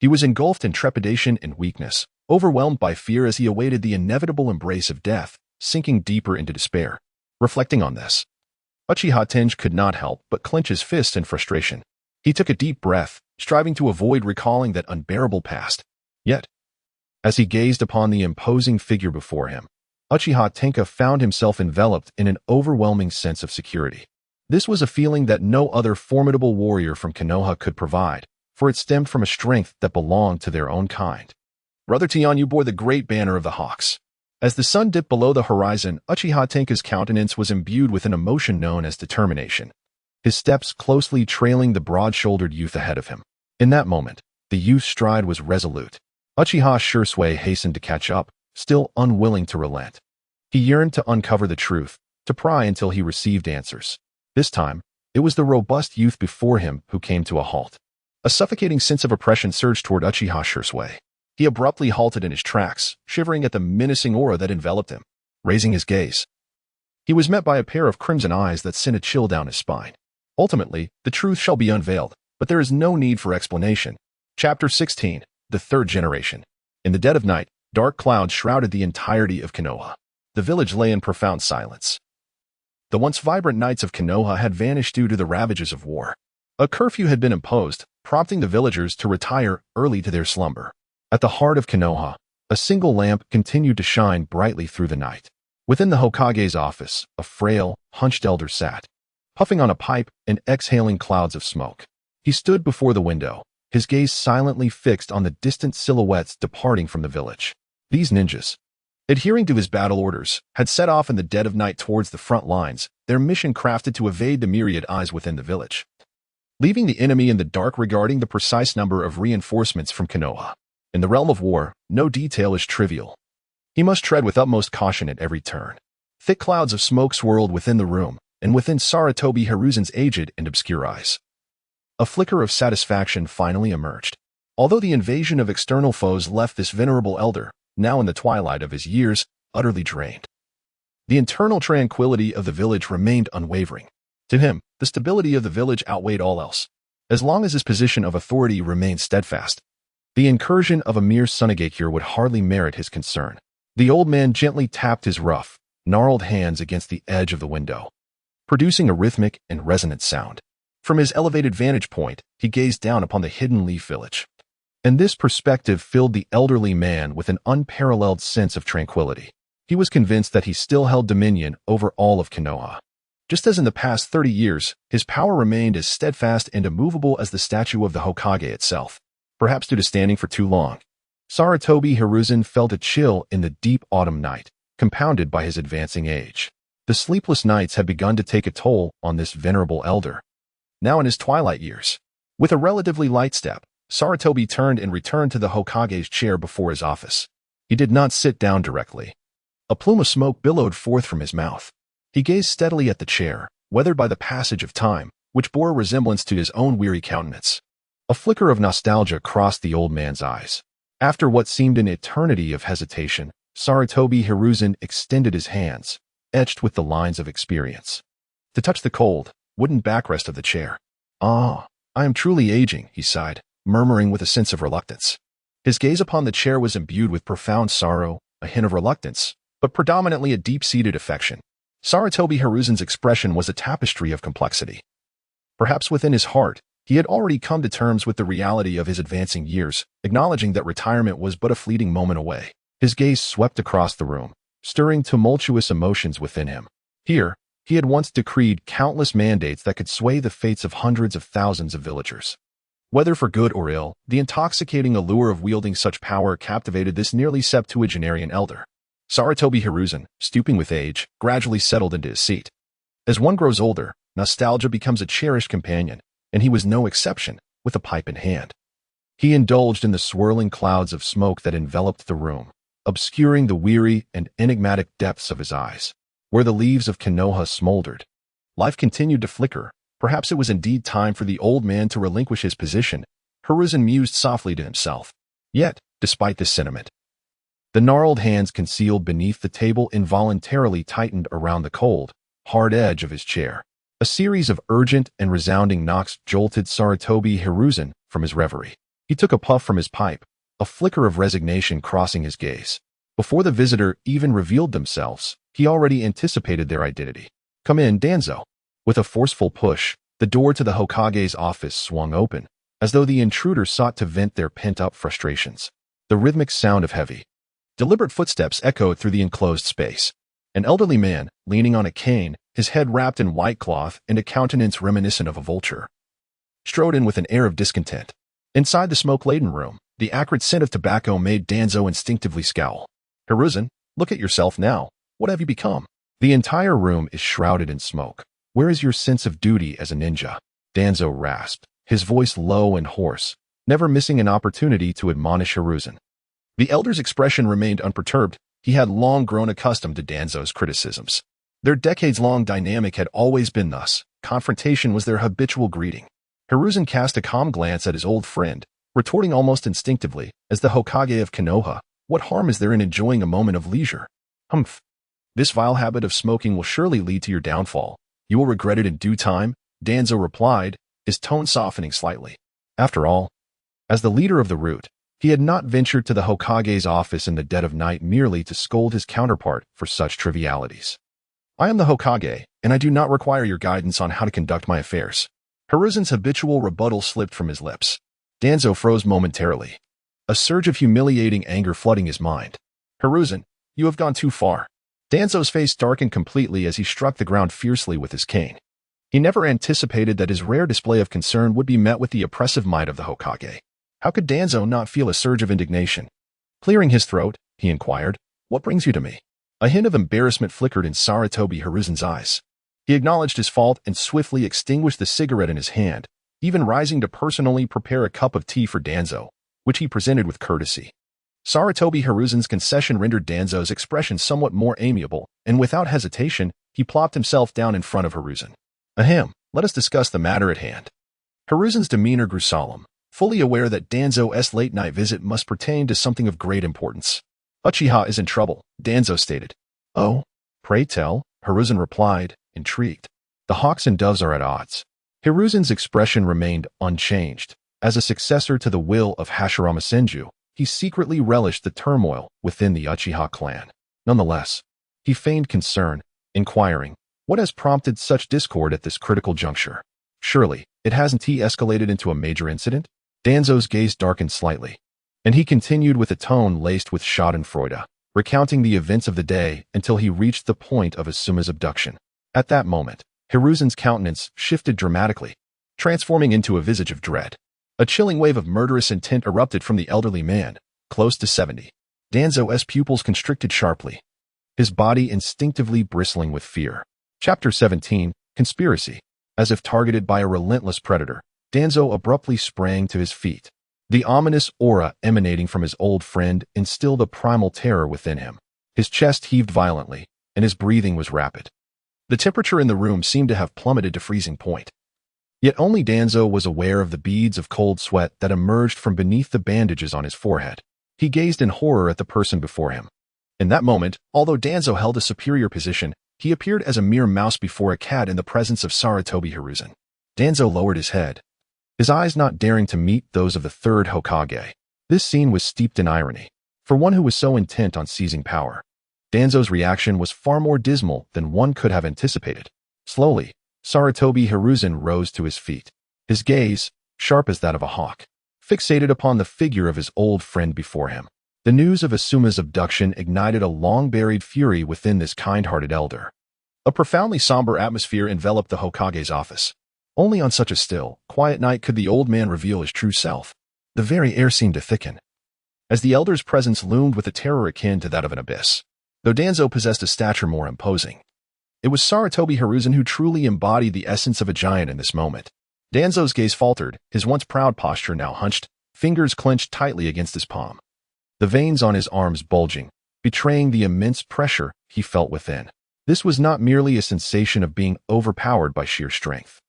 S1: he was engulfed in trepidation and weakness, overwhelmed by fear as he awaited the inevitable embrace of death, sinking deeper into despair. Reflecting on this, Uchiha Tenj could not help but clench his fists in frustration. He took a deep breath, striving to avoid recalling that unbearable past. Yet, as he gazed upon the imposing figure before him, Uchiha Tenka found himself enveloped in an overwhelming sense of security. This was a feeling that no other formidable warrior from Konoha could provide, for it stemmed from a strength that belonged to their own kind. Brother Tianyu bore the great banner of the Hawks. As the sun dipped below the horizon, Uchiha Tenka's countenance was imbued with an emotion known as determination, his steps closely trailing the broad-shouldered youth ahead of him. In that moment, the youth's stride was resolute. Uchiha Shirsue hastened to catch up, still unwilling to relent. He yearned to uncover the truth, to pry until he received answers. This time, it was the robust youth before him who came to a halt. A suffocating sense of oppression surged toward Uchiha Shirsue. He abruptly halted in his tracks, shivering at the menacing aura that enveloped him. Raising his gaze, he was met by a pair of crimson eyes that sent a chill down his spine. Ultimately, the truth shall be unveiled, but there is no need for explanation. Chapter 16, The Third Generation. In the dead of night, dark clouds shrouded the entirety of Konoha. The village lay in profound silence. The once vibrant nights of Konoha had vanished due to the ravages of war. A curfew had been imposed, prompting the villagers to retire early to their slumber. At the heart of Konoha, a single lamp continued to shine brightly through the night. Within the Hokage's office, a frail, hunched elder sat, puffing on a pipe and exhaling clouds of smoke. He stood before the window, his gaze silently fixed on the distant silhouettes departing from the village. These ninjas, adhering to his battle orders, had set off in the dead of night towards the front lines, their mission crafted to evade the myriad eyes within the village, leaving the enemy in the dark regarding the precise number of reinforcements from Konoha. In the realm of war, no detail is trivial. He must tread with utmost caution at every turn. Thick clouds of smoke swirled within the room, and within Sarutobi Hiruzen's aged and obscure eyes, a flicker of satisfaction finally emerged. Although the invasion of external foes left this venerable elder, now in the twilight of his years, utterly drained, the internal tranquility of the village remained unwavering. To him, the stability of the village outweighed all else. As long as his position of authority remained steadfast, the incursion of a mere Sunagakure would hardly merit his concern. The old man gently tapped his rough, gnarled hands against the edge of the window, producing a rhythmic and resonant sound. From his elevated vantage point, he gazed down upon the hidden leaf village, and this perspective filled the elderly man with an unparalleled sense of tranquility. He was convinced that he still held dominion over all of Konoha. Just as in the past 30 years, his power remained as steadfast and immovable as the statue of the Hokage itself. Perhaps due to standing for too long, Sarutobi Hiruzen felt a chill in the deep autumn night, compounded by his advancing age. The sleepless nights had begun to take a toll on this venerable elder, now in his twilight years. With a relatively light step, Sarutobi turned and returned to the Hokage's chair before his office. He did not sit down directly. A plume of smoke billowed forth from his mouth. He gazed steadily at the chair, weathered by the passage of time, which bore a resemblance to his own weary countenance. A flicker of nostalgia crossed the old man's eyes. After what seemed an eternity of hesitation, Sarutobi Hiruzen extended his hands, etched with the lines of experience, to touch the cold, wooden backrest of the chair. "Ah, I am truly aging," he sighed, murmuring with a sense of reluctance. His gaze upon the chair was imbued with profound sorrow, a hint of reluctance, but predominantly a deep-seated affection. Sarutobi Hiruzen's expression was a tapestry of complexity. Perhaps within his heart, he had already come to terms with the reality of his advancing years, acknowledging that retirement was but a fleeting moment away. His gaze swept across the room, stirring tumultuous emotions within him. Here, he had once decreed countless mandates that could sway the fates of hundreds of thousands of villagers. Whether for good or ill, the intoxicating allure of wielding such power captivated this nearly septuagenarian elder. Sarutobi Hiruzen, stooping with age, gradually settled into his seat. As one grows older, nostalgia becomes a cherished companion, and he was no exception, with a pipe in hand. He indulged in the swirling clouds of smoke that enveloped the room, obscuring the weary and enigmatic depths of his eyes. Where the leaves of Konoha smoldered, life continued to flicker. Perhaps it was indeed time for the old man to relinquish his position, Hiruzen mused softly to himself. Yet, despite this sentiment, the gnarled hands concealed beneath the table involuntarily tightened around the cold, hard edge of his chair. A series of urgent and resounding knocks jolted Sarutobi Hiruzen from his reverie. He took a puff from his pipe, a flicker of resignation crossing his gaze. Before the visitor even revealed themselves, he already anticipated their identity. "Come in, Danzo." With a forceful push, the door to the Hokage's office swung open, as though the intruder sought to vent their pent-up frustrations. The rhythmic sound of heavy, deliberate footsteps echoed through the enclosed space. An elderly man, leaning on a cane, his head wrapped in white cloth and a countenance reminiscent of a vulture, strode in with an air of discontent. Inside the smoke-laden room, the acrid scent of tobacco made Danzo instinctively scowl. "Hiruzen, look at yourself now. What have you become?" "The entire room is shrouded in smoke. Where is your sense of duty as a ninja?" Danzo rasped, his voice low and hoarse, never missing an opportunity to admonish Hiruzen. The elder's expression remained unperturbed. He had long grown accustomed to Danzo's criticisms. Their decades-long dynamic had always been thus. Confrontation was their habitual greeting. Hiruzen cast a calm glance at his old friend, retorting almost instinctively, as the Hokage of Konoha, "What harm is there in enjoying a moment of leisure?" "Humph. This vile habit of smoking will surely lead to your downfall. You will regret it in due time," Danzo replied, his tone softening slightly. After all, as the leader of the root, he had not ventured to the Hokage's office in the dead of night merely to scold his counterpart for such trivialities. "I am the Hokage, and I do not require your guidance on how to conduct my affairs." Hiruzen's habitual rebuttal slipped from his lips. Danzo froze momentarily, a surge of humiliating anger flooding his mind. "Hiruzen, you have gone too far." Danzo's face darkened completely as he struck the ground fiercely with his cane. He never anticipated that his rare display of concern would be met with the oppressive might of the Hokage. How could Danzo not feel a surge of indignation? Clearing his throat, he inquired, "What brings you to me?" A hint of embarrassment flickered in Sarutobi Hiruzen's eyes. He acknowledged his fault and swiftly extinguished the cigarette in his hand, even rising to personally prepare a cup of tea for Danzo, which he presented with courtesy. Sarutobi Hiruzen's concession rendered Danzo's expression somewhat more amiable, and without hesitation, he plopped himself down in front of Hiruzen. "Ahem, let us discuss the matter at hand." Hiruzen's demeanor grew solemn, fully aware that Danzo's late-night visit must pertain to something of great importance. "Uchiha is in trouble," Danzo stated. "Oh, pray tell," Hiruzen replied, intrigued. "The hawks and doves are at odds." Hiruzen's expression remained unchanged. As a successor to the will of Hashirama Senju, he secretly relished the turmoil within the Uchiha clan. Nonetheless, he feigned concern, inquiring, "What has prompted such discord at this critical juncture? Surely, it hasn't escalated into a major incident?" Danzo's gaze darkened slightly, and he continued with a tone laced with schadenfreude, recounting the events of the day until he reached the point of Asuma's abduction. At that moment, Hiruzen's countenance shifted dramatically, transforming into a visage of dread. A chilling wave of murderous intent erupted from the elderly man, close to 70. Danzo's pupils constricted sharply, his body instinctively bristling with fear. Chapter 17, Conspiracy. As if targeted by a relentless predator, Danzo abruptly sprang to his feet. The ominous aura emanating from his old friend instilled a primal terror within him. His chest heaved violently, and his breathing was rapid. The temperature in the room seemed to have plummeted to freezing point. Yet only Danzo was aware of the beads of cold sweat that emerged from beneath the bandages on his forehead. He gazed in horror at the person before him. In that moment, although Danzo held a superior position, he appeared as a mere mouse before a cat in the presence of Sarutobi Hiruzen. Danzo lowered his head, his eyes not daring to meet those of the third Hokage. This scene was steeped in irony. For one who was so intent on seizing power, Danzo's reaction was far more dismal than one could have anticipated. Slowly, Sarutobi Hiruzen rose to his feet, his gaze, sharp as that of a hawk, fixated upon the figure of his old friend before him. The news of Asuma's abduction ignited a long-buried fury within this kind-hearted elder. A profoundly somber atmosphere enveloped the Hokage's office. Only on such a still, quiet night could the old man reveal his true self. The very air seemed to thicken, as the elder's presence loomed with a terror akin to that of an abyss. Though Danzo possessed a stature more imposing, it was Sarutobi Hiruzen who truly embodied the essence of a giant in this moment. Danzo's gaze faltered, his once proud posture now hunched, fingers clenched tightly against his palm, the veins on his arms bulging, betraying the immense pressure he felt within. This was not merely a sensation of being overpowered by sheer strength.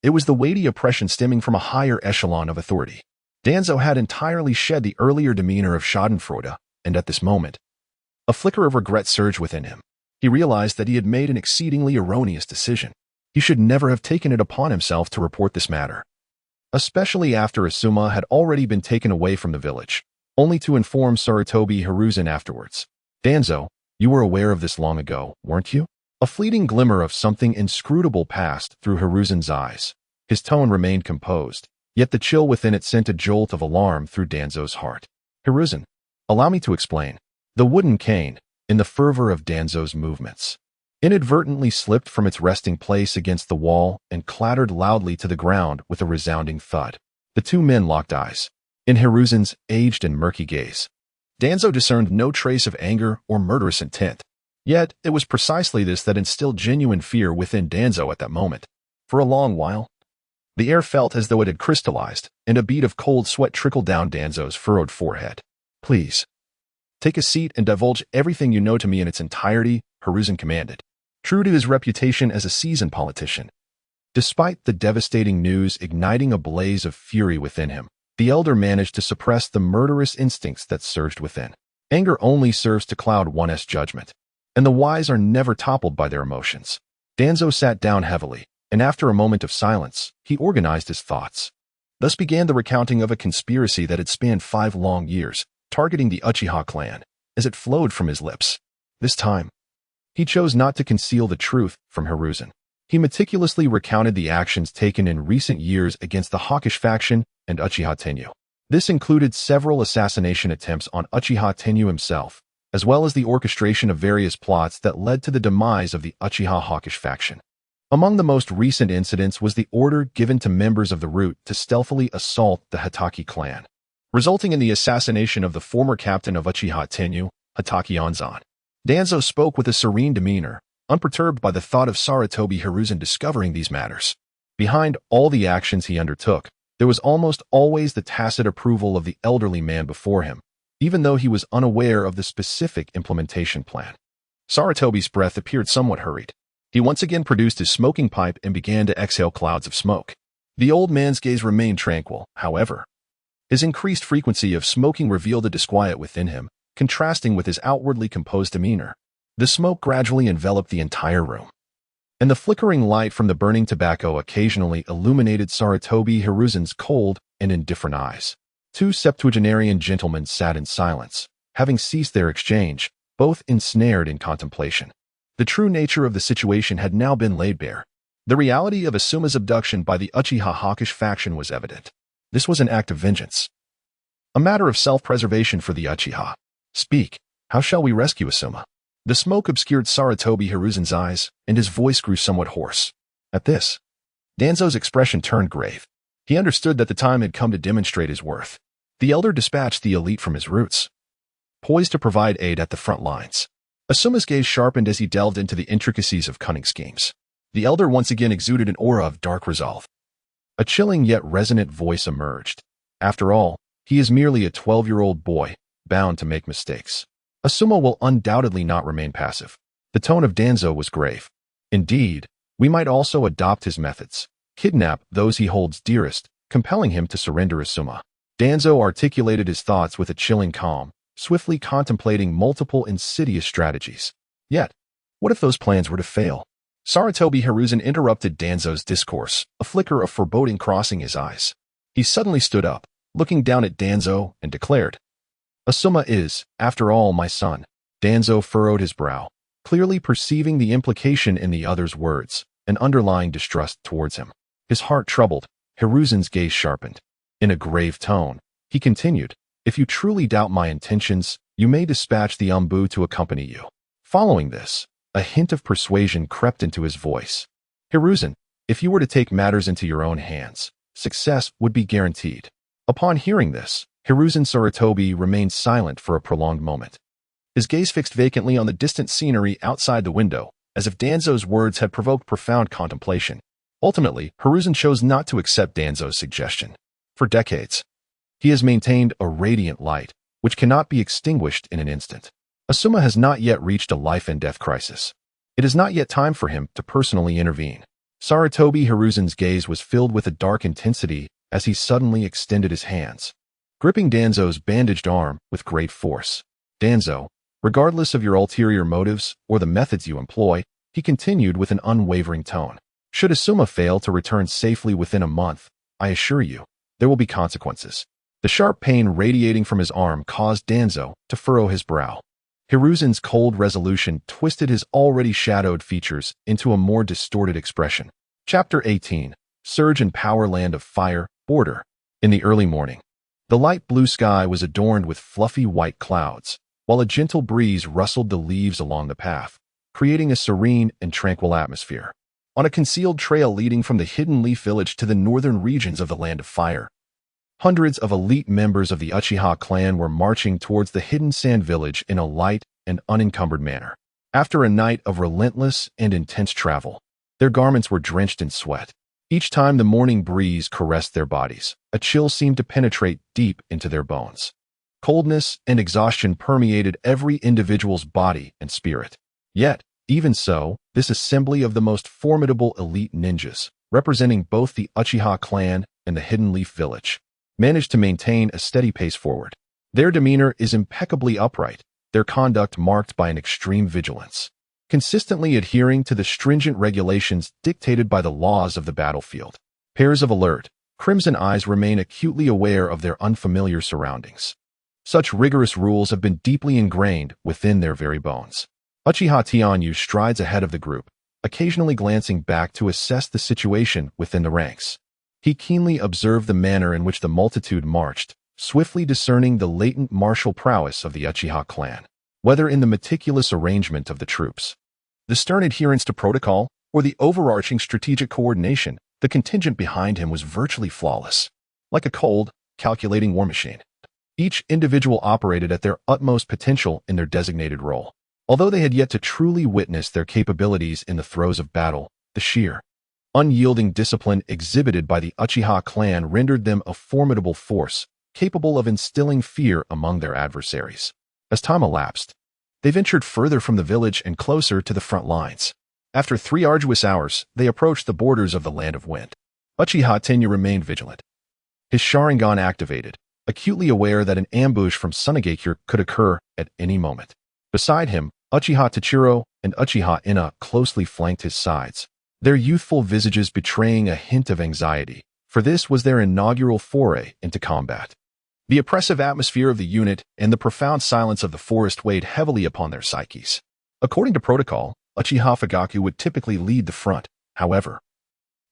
S1: It was the weighty oppression stemming from a higher echelon of authority. Danzo had entirely shed the earlier demeanor of schadenfreude, and at this moment, a flicker of regret surged within him. He realized that he had made an exceedingly erroneous decision. He should never have taken it upon himself to report this matter, especially after Asuma had already been taken away from the village, only to inform Sarutobi Hiruzen afterwards. "Danzo, you were aware of this long ago, weren't you?" A fleeting glimmer of something inscrutable passed through Hiruzen's eyes. His tone remained composed, yet the chill within it sent a jolt of alarm through Danzo's heart. "Hiruzen, allow me to explain." The wooden cane, in the fervor of Danzo's movements, inadvertently slipped from its resting place against the wall and clattered loudly to the ground with a resounding thud. The two men locked eyes. In Hiruzen's aged and murky gaze, Danzo discerned no trace of anger or murderous intent. Yet, it was precisely this that instilled genuine fear within Danzo at that moment. For a long while, the air felt as though it had crystallized, and a bead of cold sweat trickled down Danzo's furrowed forehead. "Please, take a seat and divulge everything you know to me in its entirety," Hiruzen commanded, true to his reputation as a seasoned politician. Despite the devastating news igniting a blaze of fury within him, the elder managed to suppress the murderous instincts that surged within. Anger only serves to cloud one's judgment, and the wise are never toppled by their emotions. Danzo sat down heavily, and after a moment of silence, he organized his thoughts. Thus began the recounting of a conspiracy that had spanned 5 long years, targeting the Uchiha clan, as it flowed from his lips. This time, he chose not to conceal the truth from Hiruzen. He meticulously recounted the actions taken in recent years against the hawkish faction and Uchiha Tenyu. This included several assassination attempts on Uchiha Tenyu himself, as well as the orchestration of various plots that led to the demise of the Uchiha hawkish faction. Among the most recent incidents was the order given to members of the route to stealthily assault the Hatake clan, resulting in the assassination of the former captain of Uchiha Tenyu, Hatake Onzan. Danzo spoke with a serene demeanor, unperturbed by the thought of Sarutobi Hiruzen discovering these matters. Behind all the actions he undertook, there was almost always the tacit approval of the elderly man before him, even though he was unaware of the specific implementation plan. Sarutobi's breath appeared somewhat hurried. He once again produced his smoking pipe and began to exhale clouds of smoke. The old man's gaze remained tranquil, however. His increased frequency of smoking revealed a disquiet within him, contrasting with his outwardly composed demeanor. The smoke gradually enveloped the entire room, and the flickering light from the burning tobacco occasionally illuminated Sarutobi Hiruzen's cold and indifferent eyes. Two septuagenarian gentlemen sat in silence, having ceased their exchange, both ensnared in contemplation. The true nature of the situation had now been laid bare. The reality of Asuma's abduction by the Uchiha hawkish faction was evident. This was an act of vengeance, a matter of self-preservation for the Uchiha. Speak, how shall we rescue Asuma? The smoke obscured Sarutobi Hiruzen's eyes, and his voice grew somewhat hoarse. At this, Danzo's expression turned grave. He understood that the time had come to demonstrate his worth. The elder dispatched the elite from his roots, poised to provide aid at the front lines. Asuma's gaze sharpened as he delved into the intricacies of cunning schemes. The elder once again exuded an aura of dark resolve. A chilling yet resonant voice emerged. After all, he is merely a 12-year-old boy, bound to make mistakes. Asuma will undoubtedly not remain passive. The tone of Danzo was grave. Indeed, we might also adopt his methods. Kidnap those he holds dearest, compelling him to surrender Asuma. Danzo articulated his thoughts with a chilling calm, swiftly contemplating multiple insidious strategies. Yet, what if those plans were to fail? Sarutobi Hiruzen interrupted Danzo's discourse, a flicker of foreboding crossing his eyes. He suddenly stood up, looking down at Danzo, and declared, Asuma is, after all, my son. Danzo furrowed his brow, clearly perceiving the implication in the other's words, an underlying distrust towards him. His heart troubled, Hiruzen's gaze sharpened. In a grave tone, he continued, If you truly doubt my intentions, you may dispatch the Umbu to accompany you. Following this, a hint of persuasion crept into his voice. Hiruzen, if you were to take matters into your own hands, success would be guaranteed. Upon hearing this, Hiruzen Sarutobi remained silent for a prolonged moment. His gaze fixed vacantly on the distant scenery outside the window, as if Danzo's words had provoked profound contemplation. Ultimately, Hiruzen chose not to accept Danzo's suggestion. For decades, he has maintained a radiant light, which cannot be extinguished in an instant. Asuma has not yet reached a life-and-death crisis. It is not yet time for him to personally intervene. Sarutobi Hiruzen's gaze was filled with a dark intensity as he suddenly extended his hands, gripping Danzo's bandaged arm with great force. Danzo, regardless of your ulterior motives or the methods you employ, he continued with an unwavering tone. Should Asuma fail to return safely within a month, I assure you, there will be consequences. The sharp pain radiating from his arm caused Danzo to furrow his brow. Hiruzen's cold resolution twisted his already shadowed features into a more distorted expression. Chapter 18. Surge and Power Land of Fire, Border. In the early morning, the light blue sky was adorned with fluffy white clouds, while a gentle breeze rustled the leaves along the path, creating a serene and tranquil atmosphere. On a concealed trail leading from the Hidden Leaf Village to the northern regions of the Land of Fire, hundreds of elite members of the Uchiha clan were marching towards the Hidden Sand Village in a light and unencumbered manner. After a night of relentless and intense travel, their garments were drenched in sweat. Each time the morning breeze caressed their bodies, a chill seemed to penetrate deep into their bones. Coldness and exhaustion permeated every individual's body and spirit. Yet, even so, this assembly of the most formidable elite ninjas, representing both the Uchiha clan and the Hidden Leaf Village, managed to maintain a steady pace forward. Their demeanor is impeccably upright, their conduct marked by an extreme vigilance, consistently adhering to the stringent regulations dictated by the laws of the battlefield. Pairs of alert, crimson eyes remain acutely aware of their unfamiliar surroundings. Such rigorous rules have been deeply ingrained within their very bones. Uchiha Tianyu strides ahead of the group, occasionally glancing back to assess the situation within the ranks. He keenly observed the manner in which the multitude marched, swiftly discerning the latent martial prowess of the Uchiha clan, whether in the meticulous arrangement of the troops, the stern adherence to protocol, or the overarching strategic coordination, the contingent behind him was virtually flawless. Like a cold, calculating war machine. Each individual operated at their utmost potential in their designated role. Although they had yet to truly witness their capabilities in the throes of battle, the sheer, unyielding discipline exhibited by the Uchiha clan rendered them a formidable force, capable of instilling fear among their adversaries. As time elapsed, they ventured further from the village and closer to the front lines. After 3 arduous hours, they approached the borders of the Land of Wind. Uchiha Tenyu remained vigilant. His Sharingan activated, acutely aware that an ambush from Sunagakure could occur at any moment. Beside him, Uchiha Tachiro and Uchiha Ina closely flanked his sides, their youthful visages betraying a hint of anxiety, for this was their inaugural foray into combat. The oppressive atmosphere of the unit and the profound silence of the forest weighed heavily upon their psyches. According to protocol, Uchiha Fugaku would typically lead the front. However,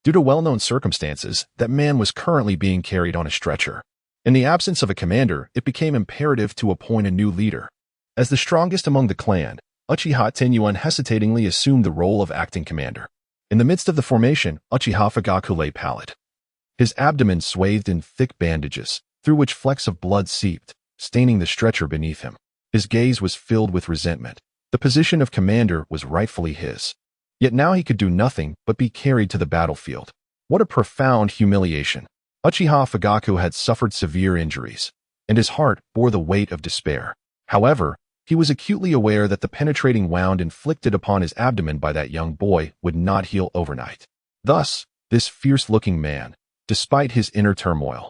S1: due to well-known circumstances, that man was currently being carried on a stretcher. In the absence of a commander, it became imperative to appoint a new leader. As the strongest among the clan, Uchiha Tenyu unhesitatingly assumed the role of acting commander. In the midst of the formation, Uchiha Fugaku lay pallid, his abdomen swathed in thick bandages, through which flecks of blood seeped, staining the stretcher beneath him. His gaze was filled with resentment. The position of commander was rightfully his. Yet now he could do nothing but be carried to the battlefield. What a profound humiliation. Uchiha Fugaku had suffered severe injuries, and his heart bore the weight of despair. However, he was acutely aware that the penetrating wound inflicted upon his abdomen by that young boy would not heal overnight. Thus, this fierce-looking man, despite his inner turmoil,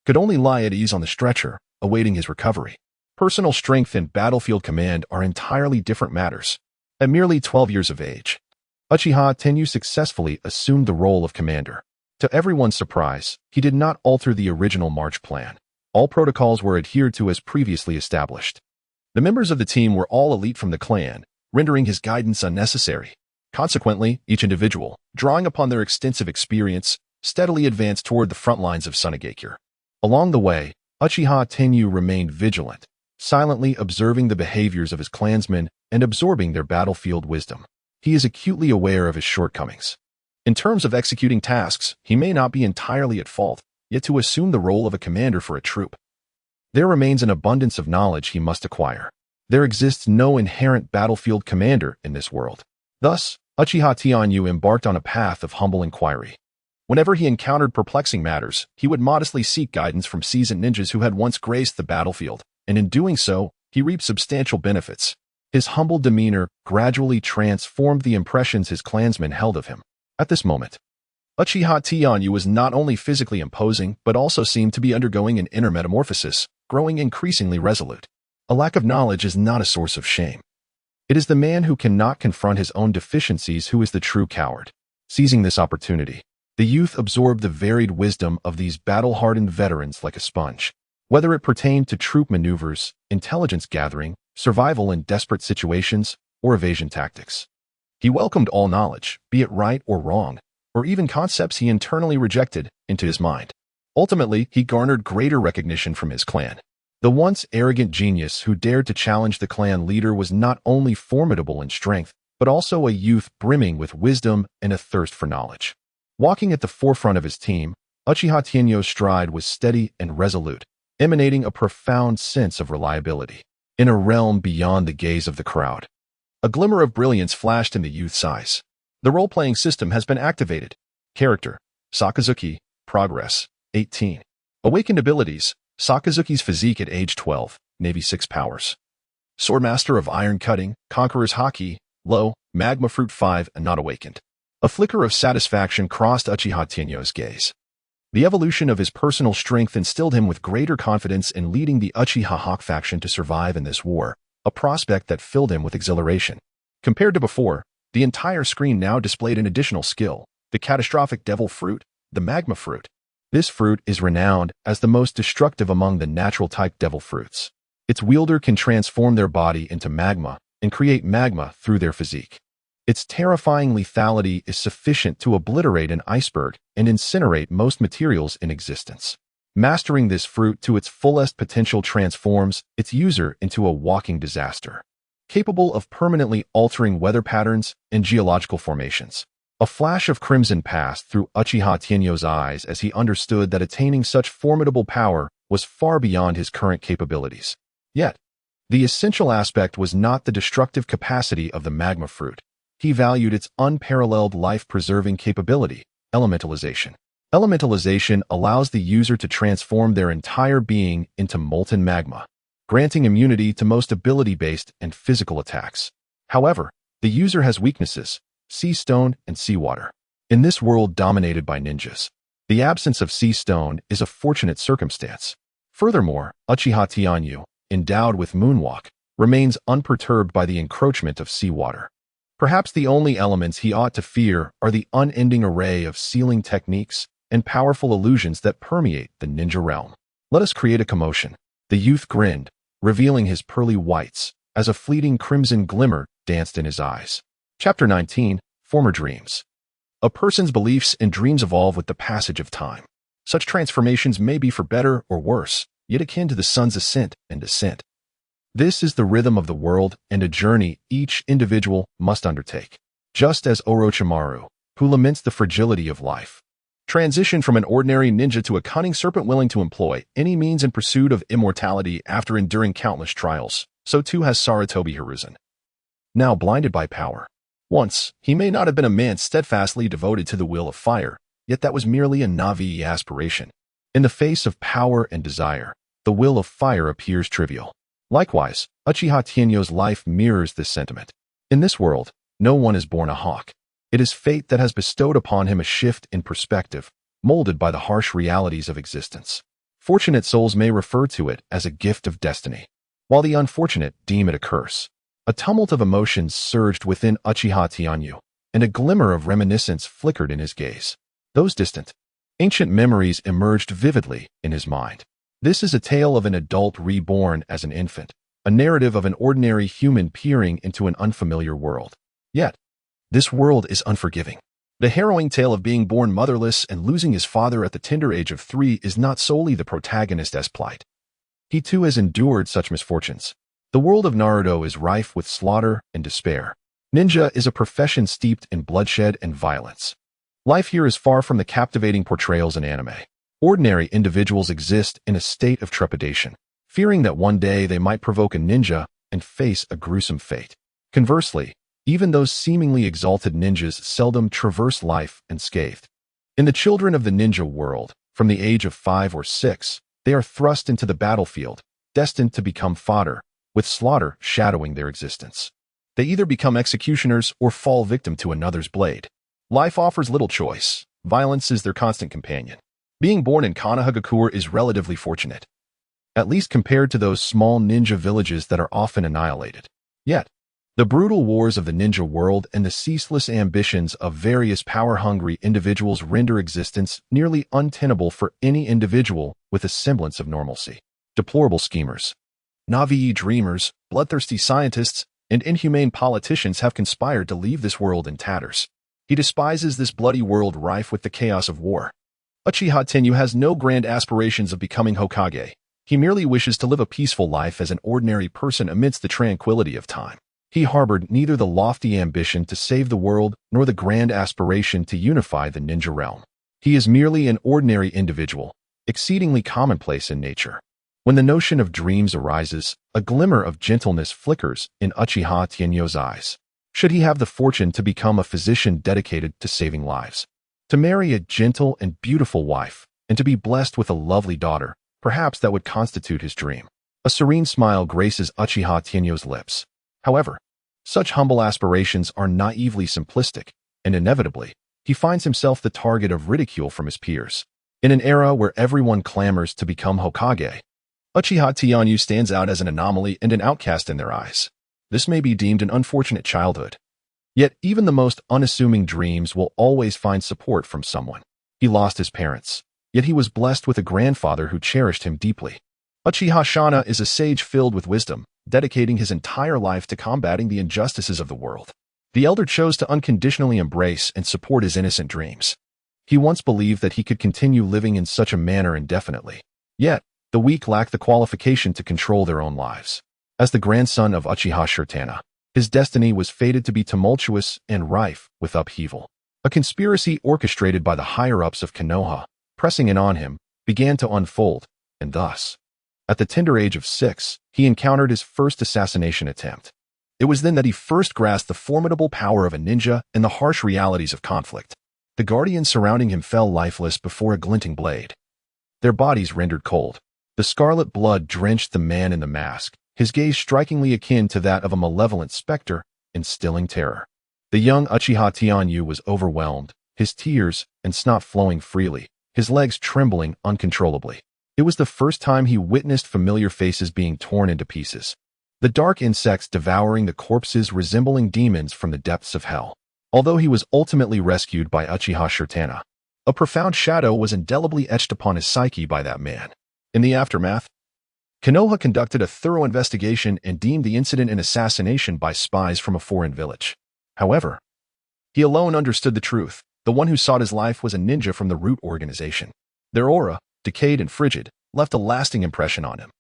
S1: could only lie at ease on the stretcher, awaiting his recovery. Personal strength and battlefield command are entirely different matters. At merely 12 years of age, Uchiha Tenyu successfully assumed the role of commander. To everyone's surprise, he did not alter the original march plan. All protocols were adhered to as previously established. The members of the team were all elite from the clan, rendering his guidance unnecessary. Consequently, each individual, drawing upon their extensive experience, steadily advanced toward the front lines of Sunagakure. Along the way, Uchiha Tenyu remained vigilant, silently observing the behaviors of his clansmen and absorbing their battlefield wisdom. He is acutely aware of his shortcomings. In terms of executing tasks, he may not be entirely at fault, yet to assume the role of a commander for a troop, there remains an abundance of knowledge he must acquire. There exists no inherent battlefield commander in this world. Thus, Uchiha Tenyu embarked on a path of humble inquiry. Whenever he encountered perplexing matters, he would modestly seek guidance from seasoned ninjas who had once graced the battlefield, and in doing so, he reaped substantial benefits. His humble demeanor gradually transformed the impressions his clansmen held of him. At this moment, Uchiha Tenyu was not only physically imposing, but also seemed to be undergoing an inner metamorphosis, growing increasingly resolute. A lack of knowledge is not a source of shame. It is the man who cannot confront his own deficiencies who is the true coward. Seizing this opportunity, the youth absorbed the varied wisdom of these battle-hardened veterans like a sponge. Whether it pertained to troop maneuvers, intelligence gathering, survival in desperate situations, or evasion tactics, he welcomed all knowledge, be it right or wrong, or even concepts he internally rejected, into his mind. Ultimately, he garnered greater recognition from his clan. The once arrogant genius who dared to challenge the clan leader was not only formidable in strength, but also a youth brimming with wisdom and a thirst for knowledge. Walking at the forefront of his team, Uchiha Tenyu's stride was steady and resolute, emanating a profound sense of reliability. In a realm beyond the gaze of the crowd, a glimmer of brilliance flashed in the youth's eyes. The role-playing system has been activated. Character: Sakazuki. Progress: 18. Awakened abilities: Sakazuki's physique at age 12, Navy 6 powers. Swordmaster of Iron Cutting, Conqueror's Haki, low, Magma Fruit 5 and not awakened. A flicker of satisfaction crossed Uchiha Tenyu's gaze. The evolution of his personal strength instilled him with greater confidence in leading the Uchiha Hawk faction to survive in this war, a prospect that filled him with exhilaration. Compared to before, the entire screen now displayed an additional skill, the catastrophic devil fruit, the magma fruit. This fruit is renowned as the most destructive among the natural-type devil fruits. Its wielder can transform their body into magma and create magma through their physique. Its terrifying lethality is sufficient to obliterate an iceberg and incinerate most materials in existence. Mastering this fruit to its fullest potential transforms its user into a walking disaster, capable of permanently altering weather patterns and geological formations. A flash of crimson passed through Uchiha Tenyo's eyes as he understood that attaining such formidable power was far beyond his current capabilities. Yet, the essential aspect was not the destructive capacity of the magma fruit. He valued its unparalleled life-preserving capability, elementalization. Elementalization allows the user to transform their entire being into molten magma, granting immunity to most ability-based and physical attacks. However, the user has weaknesses: sea stone and seawater. In this world dominated by ninjas, the absence of sea stone is a fortunate circumstance. Furthermore, Uchiha Tianyu, endowed with moonwalk, remains unperturbed by the encroachment of seawater. Perhaps the only elements he ought to fear are the unending array of sealing techniques and powerful illusions that permeate the ninja realm. Let us create a commotion. The youth grinned, revealing his pearly whites, as a fleeting crimson glimmer danced in his eyes. Chapter 19, Former Dreams. A person's beliefs and dreams evolve with the passage of time. Such transformations may be for better or worse, yet akin to the sun's ascent and descent. This is the rhythm of the world and a journey each individual must undertake. Just as Orochimaru, who laments the fragility of life, transitioned from an ordinary ninja to a cunning serpent willing to employ any means in pursuit of immortality after enduring countless trials, so too has Sarutobi Hiruzen. Now blinded by power. Once, he may not have been a man steadfastly devoted to the will of fire, yet that was merely a Navi aspiration. In the face of power and desire, the will of fire appears trivial. Likewise, Uchiha Tenyo's life mirrors this sentiment. In this world, no one is born a hawk. It is fate that has bestowed upon him a shift in perspective, molded by the harsh realities of existence. Fortunate souls may refer to it as a gift of destiny, while the unfortunate deem it a curse. A tumult of emotions surged within Uchiha Tianyu, and a glimmer of reminiscence flickered in his gaze. Those distant, ancient memories emerged vividly in his mind. This is a tale of an adult reborn as an infant, a narrative of an ordinary human peering into an unfamiliar world. Yet, this world is unforgiving. The harrowing tale of being born motherless and losing his father at the tender age of 3 is not solely the protagonist's plight. He too has endured such misfortunes. The world of Naruto is rife with slaughter and despair. Ninja is a profession steeped in bloodshed and violence. Life here is far from the captivating portrayals in anime. Ordinary individuals exist in a state of trepidation, fearing that one day they might provoke a ninja and face a gruesome fate. Conversely, even those seemingly exalted ninjas seldom traverse life unscathed. In the children of the ninja world, from the age of 5 or 6, they are thrust into the battlefield, destined to become fodder, with slaughter shadowing their existence. They either become executioners or fall victim to another's blade. Life offers little choice. Violence is their constant companion. Being born in Konoha is relatively fortunate, at least compared to those small ninja villages that are often annihilated. Yet, the brutal wars of the ninja world and the ceaseless ambitions of various power-hungry individuals render existence nearly untenable for any individual with a semblance of normalcy. Deplorable schemers, Navi dreamers, bloodthirsty scientists, and inhumane politicians have conspired to leave this world in tatters. He despises this bloody world rife with the chaos of war. Uchiha Tenyu has no grand aspirations of becoming Hokage. He merely wishes to live a peaceful life as an ordinary person amidst the tranquility of time. He harbored neither the lofty ambition to save the world nor the grand aspiration to unify the ninja realm. He is merely an ordinary individual, exceedingly commonplace in nature. When the notion of dreams arises, a glimmer of gentleness flickers in Uchiha Tenyu's eyes. Should he have the fortune to become a physician dedicated to saving lives, to marry a gentle and beautiful wife, and to be blessed with a lovely daughter, perhaps that would constitute his dream. A serene smile graces Uchiha Tenyu's lips. However, such humble aspirations are naively simplistic, and inevitably, he finds himself the target of ridicule from his peers. In an era where everyone clamors to become Hokage, Uchiha Tenyu stands out as an anomaly and an outcast in their eyes. This may be deemed an unfortunate childhood. Yet even the most unassuming dreams will always find support from someone. He lost his parents, yet he was blessed with a grandfather who cherished him deeply. Uchiha Shana is a sage filled with wisdom, dedicating his entire life to combating the injustices of the world. The elder chose to unconditionally embrace and support his innocent dreams. He once believed that he could continue living in such a manner indefinitely. Yet, the weak lack the qualification to control their own lives. As the grandson of Uchiha Shirtana, his destiny was fated to be tumultuous and rife with upheaval. A conspiracy orchestrated by the higher-ups of Konoha, pressing in on him, began to unfold, and thus, at the tender age of 6, he encountered his first assassination attempt. It was then that he first grasped the formidable power of a ninja and the harsh realities of conflict. The guardians surrounding him fell lifeless before a glinting blade, their bodies rendered cold. The scarlet blood drenched the man in the mask, his gaze strikingly akin to that of a malevolent specter, instilling terror. The young Uchiha Tianyu was overwhelmed, his tears and snot flowing freely, his legs trembling uncontrollably. It was the first time he witnessed familiar faces being torn into pieces, the dark insects devouring the corpses resembling demons from the depths of hell. Although he was ultimately rescued by Uchiha Shirtana, a profound shadow was indelibly etched upon his psyche by that man. In the aftermath, Konoha conducted a thorough investigation and deemed the incident an assassination by spies from a foreign village. However, he alone understood the truth. The one who sought his life was a ninja from the Root organization. Their aura, decayed and frigid, left a lasting impression on him.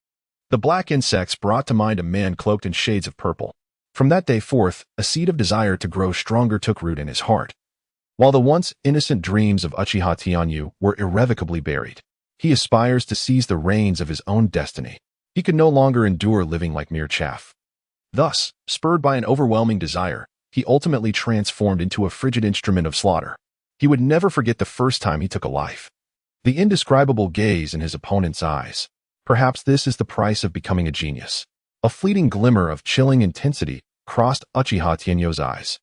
S1: The black insects brought to mind a man cloaked in shades of purple. From that day forth, a seed of desire to grow stronger took root in his heart. While the once innocent dreams of Uchiha Tianyu were irrevocably buried, he aspires to seize the reins of his own destiny. He could no longer endure living like mere chaff. Thus, spurred by an overwhelming desire, he ultimately transformed into a frigid instrument of slaughter. He would never forget the first time he took a life. The indescribable gaze in his opponent's eyes. Perhaps this is the price of becoming a genius. A fleeting glimmer of chilling intensity crossed Uchiha Tianyu's eyes.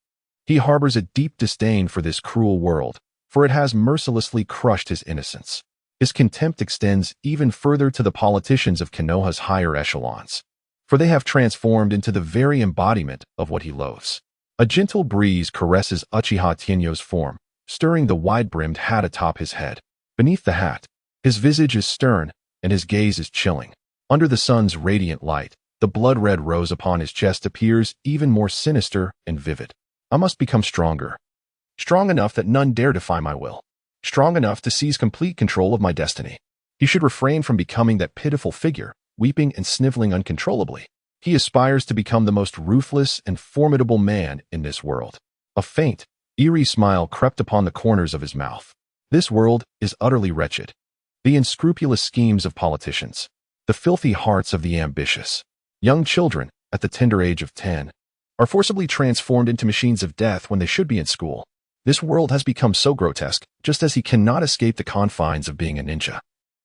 S1: He harbors a deep disdain for this cruel world, for it has mercilessly crushed his innocence. His contempt extends even further to the politicians of Konoha's higher echelons, for they have transformed into the very embodiment of what he loathes. A gentle breeze caresses Uchiha Tianyu's form, stirring the wide-brimmed hat atop his head. Beneath the hat, his visage is stern, and his gaze is chilling. Under the sun's radiant light, the blood-red rose upon his chest appears even more sinister and vivid. I must become stronger. Strong enough that none dare defy my will. Strong enough to seize complete control of my destiny. He should refrain from becoming that pitiful figure, weeping and sniveling uncontrollably. He aspires to become the most ruthless and formidable man in this world. A faint, eerie smile crept upon the corners of his mouth. This world is utterly wretched. The unscrupulous schemes of politicians, the filthy hearts of the ambitious. Young children, at the tender age of 10, are forcibly transformed into machines of death when they should be in school. This world has become so grotesque, just as he cannot escape the confines of being a ninja.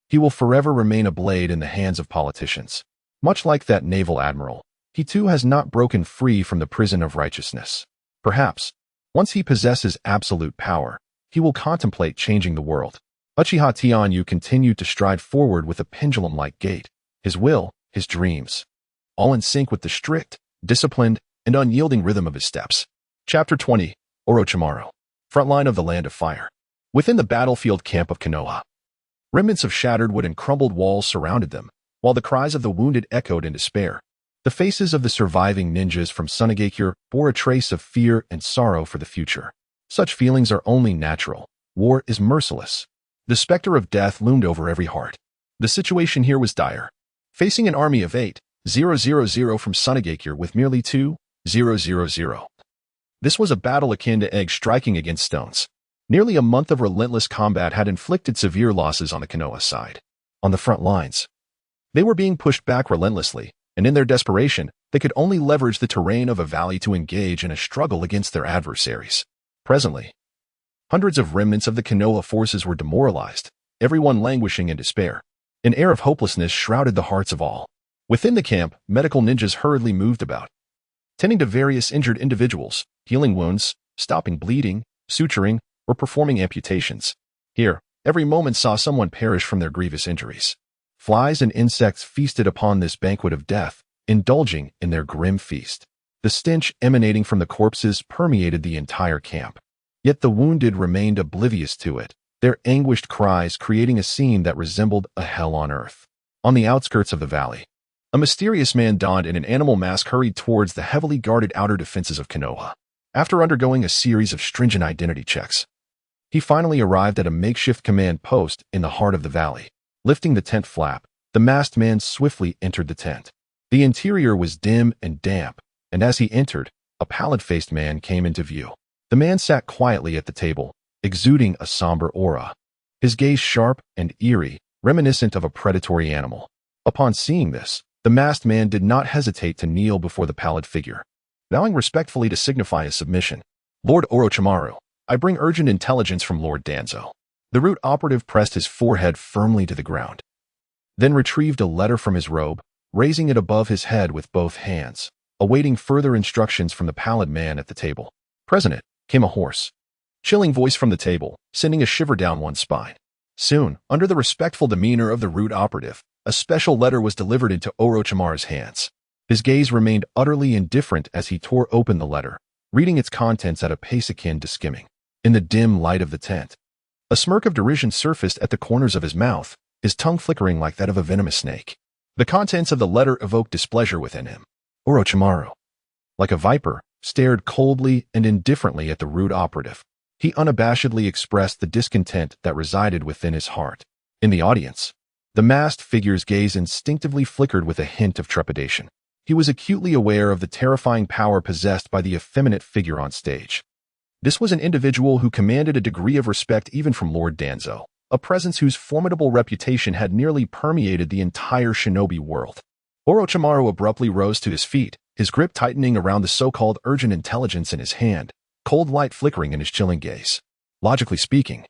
S1: He will forever remain a blade in the hands of politicians. Much like that naval admiral, he too has not broken free from the prison of righteousness. Perhaps, once he possesses absolute power, he will contemplate changing the world. Uchiha Tianyu continued to stride forward with a pendulum-like gait, his will, his dreams, all in sync with the strict, disciplined, and unyielding rhythm of his steps. Chapter 20, Orochimaru. Frontline of the Land of Fire. Within the battlefield camp of Konoha, remnants of shattered wood and crumbled walls surrounded them, while the cries of the wounded echoed in despair. The faces of the surviving ninjas from Sunagakure bore a trace of fear and sorrow for the future. Such feelings are only natural. War is merciless. The specter of death loomed over every heart. The situation here was dire. Facing an army of 8,000 from Sunagakure with merely 2,000. This was a battle akin to eggs striking against stones. Nearly a month of relentless combat had inflicted severe losses on the Konoha side. On the front lines, they were being pushed back relentlessly, and in their desperation, they could only leverage the terrain of a valley to engage in a struggle against their adversaries. Presently, hundreds of remnants of the Konoha forces were demoralized, everyone languishing in despair. An air of hopelessness shrouded the hearts of all. Within the camp, medical ninjas hurriedly moved about, tending to various injured individuals, healing wounds, stopping bleeding, suturing, or performing amputations. Here, every moment saw someone perish from their grievous injuries. Flies and insects feasted upon this banquet of death, indulging in their grim feast. The stench emanating from the corpses permeated the entire camp. Yet the wounded remained oblivious to it, their anguished cries creating a scene that resembled a hell on earth. On the outskirts of the valley, a mysterious man donned in an animal mask hurried towards the heavily guarded outer defenses of Konoha. After undergoing a series of stringent identity checks, he finally arrived at a makeshift command post in the heart of the valley. Lifting the tent flap, the masked man swiftly entered the tent. The interior was dim and damp, and as he entered, a pallid-faced man came into view. The man sat quietly at the table, exuding a somber aura. His gaze sharp and eerie, reminiscent of a predatory animal. Upon seeing this, the masked man did not hesitate to kneel before the pallid figure, bowing respectfully to signify his submission. "Lord Orochimaru, I bring urgent intelligence from Lord Danzo." The root operative pressed his forehead firmly to the ground, then retrieved a letter from his robe, raising it above his head with both hands, awaiting further instructions from the pallid man at the table. Present it, came a hoarse, chilling voice from the table, sending a shiver down one's spine. Soon, under the respectful demeanor of the root operative, a special letter was delivered into Orochimaru's hands. His gaze remained utterly indifferent as he tore open the letter, reading its contents at a pace akin to skimming. In the dim light of the tent, a smirk of derision surfaced at the corners of his mouth, his tongue flickering like that of a venomous snake. The contents of the letter evoked displeasure within him. Orochimaru, like a viper, stared coldly and indifferently at the root operative. He unabashedly expressed the discontent that resided within his heart. In the audience, the masked figure's gaze instinctively flickered with a hint of trepidation. He was acutely aware of the terrifying power possessed by the effeminate figure on stage. This was an individual who commanded a degree of respect even from Lord Danzo, a presence whose formidable reputation had nearly permeated the entire shinobi world. Orochimaru abruptly rose to his feet, his grip tightening around the so-called urgent intelligence in his hand, cold light flickering in his chilling gaze. Logically speaking,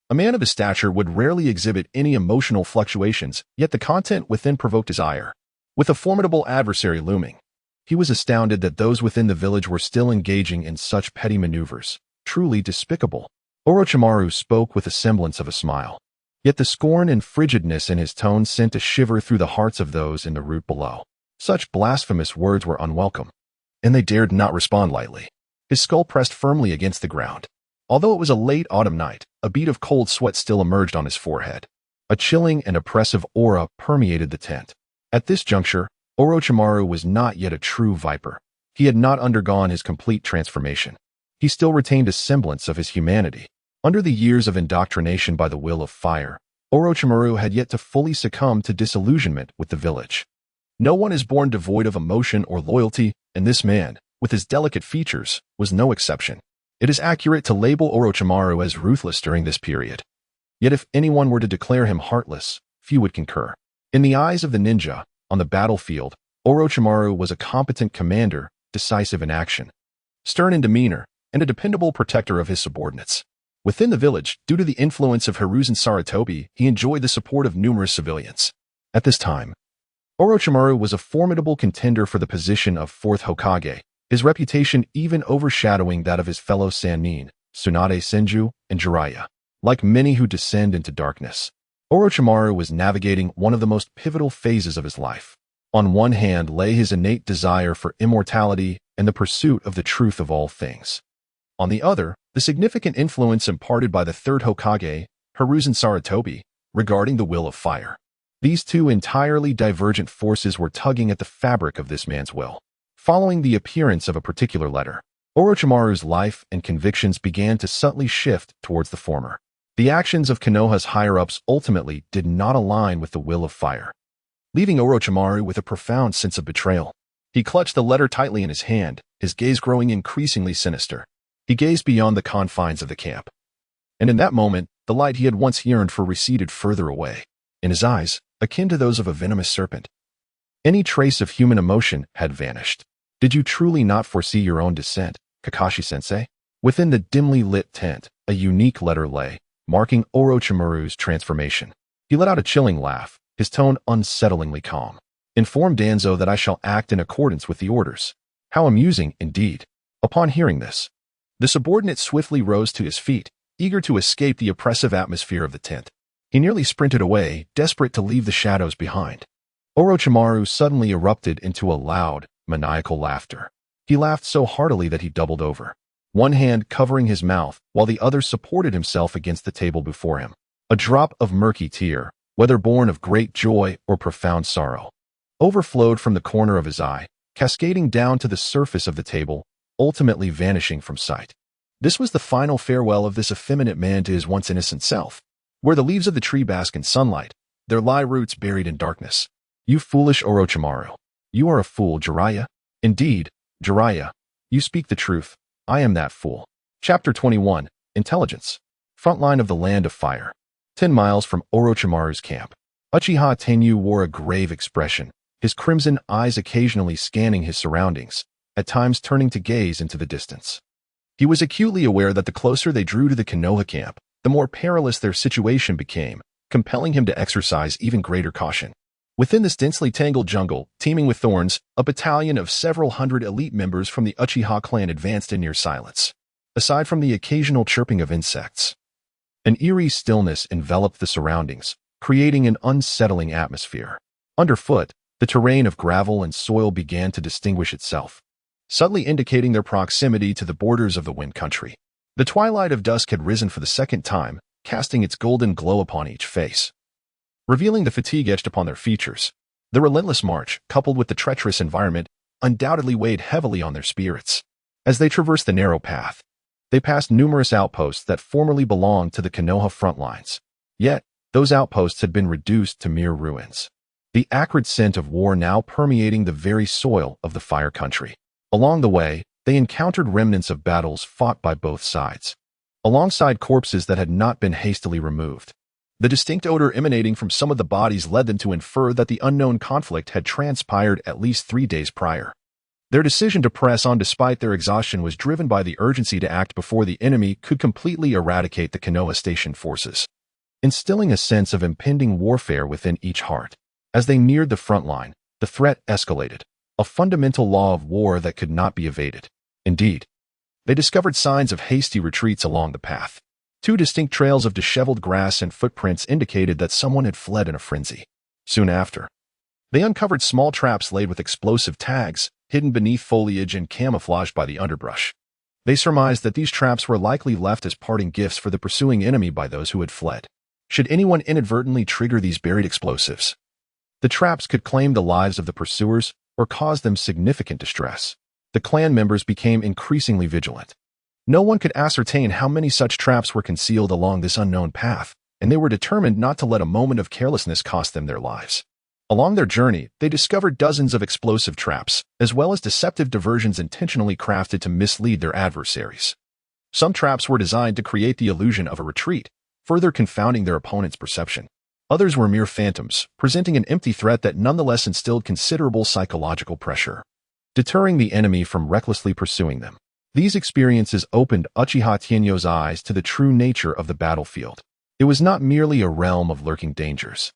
S1: a man of his stature would rarely exhibit any emotional fluctuations, yet the content within provoked his ire. With a formidable adversary looming, he was astounded that those within the village were still engaging in such petty maneuvers. Truly despicable. Orochimaru spoke with a semblance of a smile. Yet the scorn and frigidness in his tone sent a shiver through the hearts of those in the root below. Such blasphemous words were unwelcome, and they dared not respond lightly. His skull pressed firmly against the ground. Although it was a late autumn night, a bead of cold sweat still emerged on his forehead. A chilling and oppressive aura permeated the tent. At this juncture, Orochimaru was not yet a true viper. He had not undergone his complete transformation. He still retained a semblance of his humanity. Under the years of indoctrination by the will of fire, Orochimaru had yet to fully succumb to disillusionment with the village. No one is born devoid of emotion or loyalty, and this man, with his delicate features, was no exception. It is accurate to label Orochimaru as ruthless during this period. Yet if anyone were to declare him heartless, few would concur. In the eyes of the ninja, on the battlefield, Orochimaru was a competent commander, decisive in action, stern in demeanor, and a dependable protector of his subordinates. Within the village, due to the influence of Hiruzen Sarutobi, he enjoyed the support of numerous civilians. At this time, Orochimaru was a formidable contender for the position of fourth Hokage, his reputation even overshadowing that of his fellow Sannin, Tsunade Senju, and Jiraiya. Like many who descend into darkness, Orochimaru was navigating one of the most pivotal phases of his life. On one hand lay his innate desire for immortality and the pursuit of the truth of all things. On the other, the significant influence imparted by the third Hokage, Hiruzen Sarutobi, regarding the will of fire. These two entirely divergent forces were tugging at the fabric of this man's will. Following the appearance of a particular letter, Orochimaru's life and convictions began to subtly shift towards the former. The actions of Konoha's higher-ups ultimately did not align with the will of fire, leaving Orochimaru with a profound sense of betrayal. He clutched the letter tightly in his hand, his gaze growing increasingly sinister. He gazed beyond the confines of the camp, and in that moment, the light he had once yearned for receded further away. In his eyes, akin to those of a venomous serpent, any trace of human emotion had vanished. Did you truly not foresee your own descent, Kakashi-sensei? Within the dimly lit tent, a unique letter lay, marking Orochimaru's transformation. He let out a chilling laugh, his tone unsettlingly calm. Inform Danzo that I shall act in accordance with the orders. How amusing, indeed. Upon hearing this, the subordinate swiftly rose to his feet, eager to escape the oppressive atmosphere of the tent. He nearly sprinted away, desperate to leave the shadows behind. Orochimaru suddenly erupted into a loud, maniacal laughter. He laughed so heartily that he doubled over, one hand covering his mouth while the other supported himself against the table before him. A drop of murky tear, whether born of great joy or profound sorrow, overflowed from the corner of his eye, cascading down to the surface of the table, ultimately vanishing from sight. This was the final farewell of this effeminate man to his once innocent self. Where the leaves of the tree bask in sunlight, there lie roots buried in darkness. You foolish Orochimaru. You are a fool, Jiraiya. Indeed, Jiraiya, you speak the truth. I am that fool. Chapter 21. Intelligence. Frontline of the Land of Fire. 10 miles from Orochimaru's camp. Uchiha Tenyu wore a grave expression, his crimson eyes occasionally scanning his surroundings, at times turning to gaze into the distance. He was acutely aware that the closer they drew to the Konoha camp, the more perilous their situation became, compelling him to exercise even greater caution. Within this densely tangled jungle, teeming with thorns, a battalion of several hundred elite members from the Uchiha clan advanced in near silence. Aside from the occasional chirping of insects, an eerie stillness enveloped the surroundings, creating an unsettling atmosphere. Underfoot, the terrain of gravel and soil began to distinguish itself, subtly indicating their proximity to the borders of the Wind Country. The twilight of dusk had risen for the second time, casting its golden glow upon each face, revealing the fatigue etched upon their features. The relentless march, coupled with the treacherous environment, undoubtedly weighed heavily on their spirits. As they traversed the narrow path, they passed numerous outposts that formerly belonged to the Konoha front lines. Yet, those outposts had been reduced to mere ruins, the acrid scent of war now permeating the very soil of the Fire Country. Along the way, they encountered remnants of battles fought by both sides, alongside corpses that had not been hastily removed. The distinct odor emanating from some of the bodies led them to infer that the unknown conflict had transpired at least 3 days prior. Their decision to press on despite their exhaustion was driven by the urgency to act before the enemy could completely eradicate the Konoha Station forces, instilling a sense of impending warfare within each heart. As they neared the front line, the threat escalated, a fundamental law of war that could not be evaded. Indeed, they discovered signs of hasty retreats along the path. 2 distinct trails of disheveled grass and footprints indicated that someone had fled in a frenzy. Soon after, they uncovered small traps laid with explosive tags, hidden beneath foliage and camouflaged by the underbrush. They surmised that these traps were likely left as parting gifts for the pursuing enemy by those who had fled. Should anyone inadvertently trigger these buried explosives, the traps could claim the lives of the pursuers or cause them significant distress. The clan members became increasingly vigilant. No one could ascertain how many such traps were concealed along this unknown path, and they were determined not to let a moment of carelessness cost them their lives. Along their journey, they discovered dozens of explosive traps, as well as deceptive diversions intentionally crafted to mislead their adversaries. Some traps were designed to create the illusion of a retreat, further confounding their opponent's perception. Others were mere phantoms, presenting an empty threat that nonetheless instilled considerable psychological pressure, deterring the enemy from recklessly pursuing them. These experiences opened Uchiha Tenyu's eyes to the true nature of the battlefield. It was not merely a realm of lurking dangers.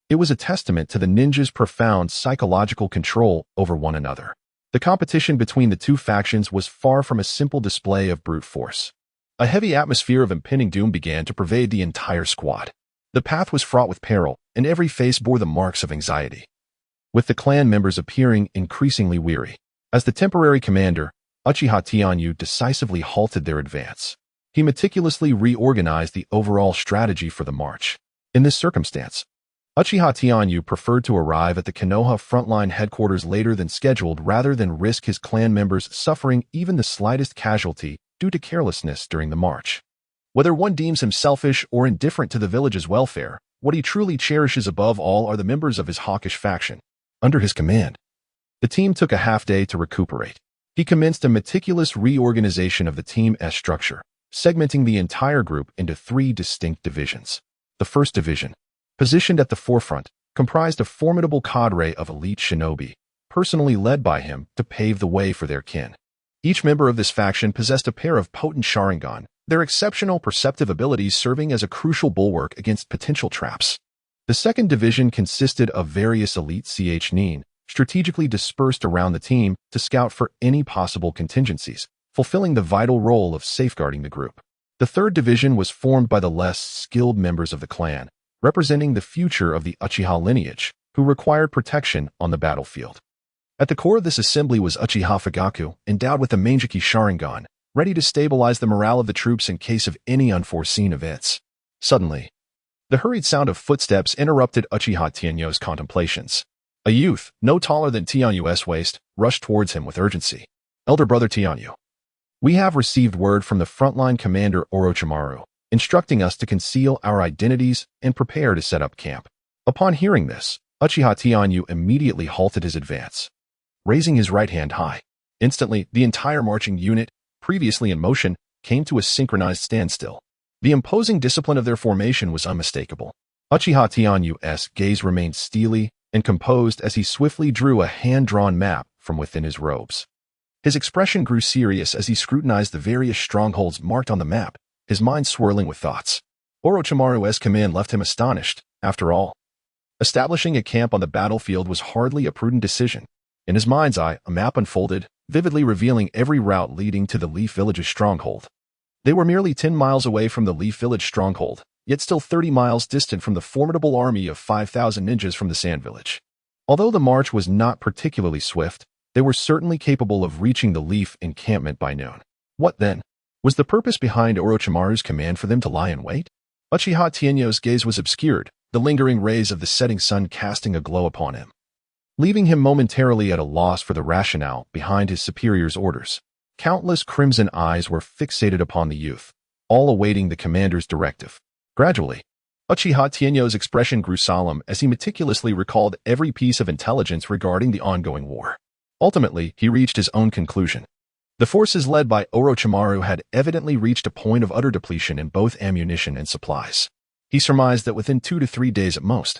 S1: It was a testament to the ninjas' profound psychological control over one another. The competition between the 2 factions was far from a simple display of brute force. A heavy atmosphere of impending doom began to pervade the entire squad. The path was fraught with peril, and every face bore the marks of anxiety, with the clan members appearing increasingly weary. As the temporary commander, Uchiha Tenyu decisively halted their advance. He meticulously reorganized the overall strategy for the march. In this circumstance, Uchiha Tenyu preferred to arrive at the Konoha frontline headquarters later than scheduled rather than risk his clan members suffering even the slightest casualty due to carelessness during the march. Whether one deems him selfish or indifferent to the village's welfare, what he truly cherishes above all are the members of his hawkish faction. Under his command, the team took a half-day to recuperate. He commenced a meticulous reorganization of the team's structure, segmenting the entire group into 3 distinct divisions. The first division, positioned at the forefront, comprised a formidable cadre of elite shinobi, personally led by him to pave the way for their kin. Each member of this faction possessed a pair of potent Sharingan, their exceptional perceptive abilities serving as a crucial bulwark against potential traps. The second division consisted of various elite nin, strategically dispersed around the team to scout for any possible contingencies, fulfilling the vital role of safeguarding the group. The third division was formed by the less skilled members of the clan, representing the future of the Uchiha lineage, who required protection on the battlefield. At the core of this assembly was Uchiha Fugaku, endowed with the Manjiki Sharingan, ready to stabilize the morale of the troops in case of any unforeseen events. Suddenly, the hurried sound of footsteps interrupted Uchiha Tenyu's contemplations. A youth, no taller than Tenyu's waist, rushed towards him with urgency. "Elder brother Tenyu, we have received word from the frontline commander Orochimaru, instructing us to conceal our identities and prepare to set up camp." Upon hearing this, Uchiha Tenyu immediately halted his advance, raising his right hand high. Instantly, the entire marching unit, previously in motion, came to a synchronized standstill. The imposing discipline of their formation was unmistakable. Uchiha Tianyu's gaze remained steely and composed as he swiftly drew a hand-drawn map from within his robes. His expression grew serious as he scrutinized the various strongholds marked on the map, his mind swirling with thoughts. Orochimaru's command left him astonished. After all, establishing a camp on the battlefield was hardly a prudent decision. In his mind's eye, a map unfolded, vividly revealing every route leading to the Leaf Village's stronghold. They were merely 10 miles away from the Leaf Village stronghold, yet still 30 miles distant from the formidable army of 5,000 ninjas from the Sand Village. Although the march was not particularly swift, they were certainly capable of reaching the Leaf encampment by noon. What then? Was the purpose behind Orochimaru's command for them to lie in wait? Uchiha Tianyu's gaze was obscured, the lingering rays of the setting sun casting a glow upon him, leaving him momentarily at a loss for the rationale behind his superior's orders. Countless crimson eyes were fixated upon the youth, all awaiting the commander's directive. Gradually, Uchiha Tianyu's expression grew solemn as he meticulously recalled every piece of intelligence regarding the ongoing war. Ultimately, he reached his own conclusion. The forces led by Orochimaru had evidently reached a point of utter depletion in both ammunition and supplies. He surmised that within 2 to 3 days at most,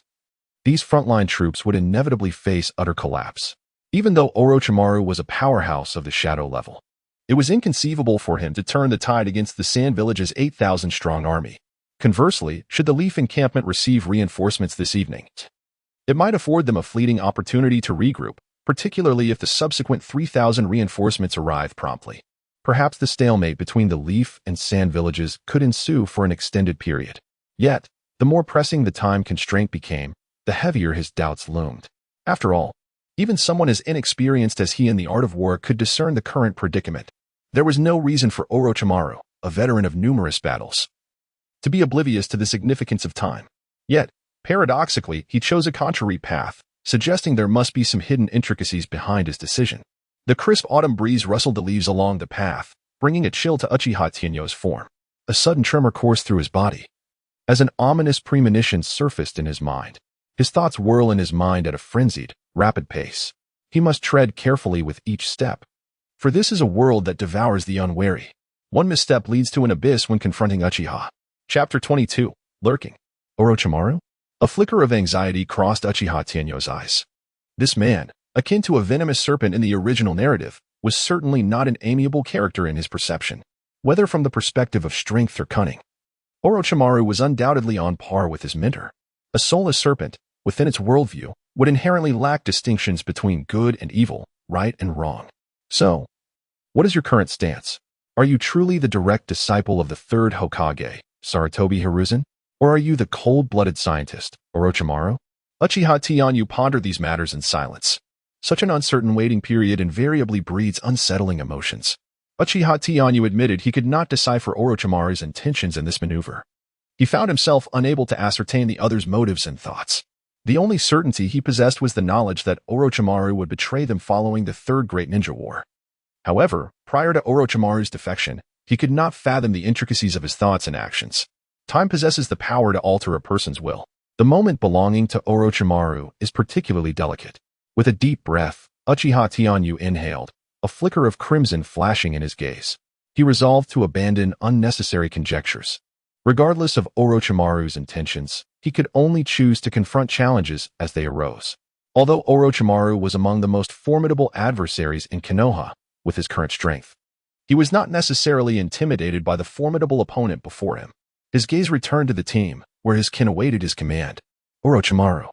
S1: these frontline troops would inevitably face utter collapse. Even though Orochimaru was a powerhouse of the shadow level, it was inconceivable for him to turn the tide against the Sand Village's 8,000-strong army. Conversely, should the Leaf encampment receive reinforcements this evening, it might afford them a fleeting opportunity to regroup, particularly if the subsequent 3,000 reinforcements arrive promptly. Perhaps the stalemate between the Leaf and Sand Villages could ensue for an extended period. Yet, the more pressing the time constraint became, the heavier his doubts loomed. After all, even someone as inexperienced as he in the art of war could discern the current predicament. There was no reason for Orochimaru, a veteran of numerous battles, to be oblivious to the significance of time. Yet, paradoxically, he chose a contrary path, suggesting there must be some hidden intricacies behind his decision. The crisp autumn breeze rustled the leaves along the path, bringing a chill to Uchiha Tianyu's form. A sudden tremor coursed through his body, as an ominous premonition surfaced in his mind. His thoughts whirl in his mind at a frenzied, rapid pace. He must tread carefully with each step, for this is a world that devours the unwary. One misstep leads to an abyss when confronting Uchiha. Chapter 22. Lurking. Orochimaru? A flicker of anxiety crossed Uchiha Tianyu's eyes. This man, akin to a venomous serpent in the original narrative, was certainly not an amiable character in his perception, whether from the perspective of strength or cunning. Orochimaru was undoubtedly on par with his mentor. A soulless serpent, within its worldview, would inherently lack distinctions between good and evil, right and wrong. So, what is your current stance? Are you truly the direct disciple of the third Hokage, Sarutobi Hiruzen? Or are you the cold-blooded scientist, Orochimaru? Uchiha Tianyu pondered these matters in silence. Such an uncertain waiting period invariably breeds unsettling emotions. Uchiha Tianyu admitted he could not decipher Orochimaru's intentions in this maneuver. He found himself unable to ascertain the other's motives and thoughts. The only certainty he possessed was the knowledge that Orochimaru would betray them following the Third Great Ninja War. However, prior to Orochimaru's defection, he could not fathom the intricacies of his thoughts and actions. Time possesses the power to alter a person's will. The moment belonging to Orochimaru is particularly delicate. With a deep breath, Uchiha Tianyu inhaled, a flicker of crimson flashing in his gaze. He resolved to abandon unnecessary conjectures. Regardless of Orochimaru's intentions, he could only choose to confront challenges as they arose. Although Orochimaru was among the most formidable adversaries in Konoha with his current strength, he was not necessarily intimidated by the formidable opponent before him. His gaze returned to the team, where his kin awaited his command. Orochimaru,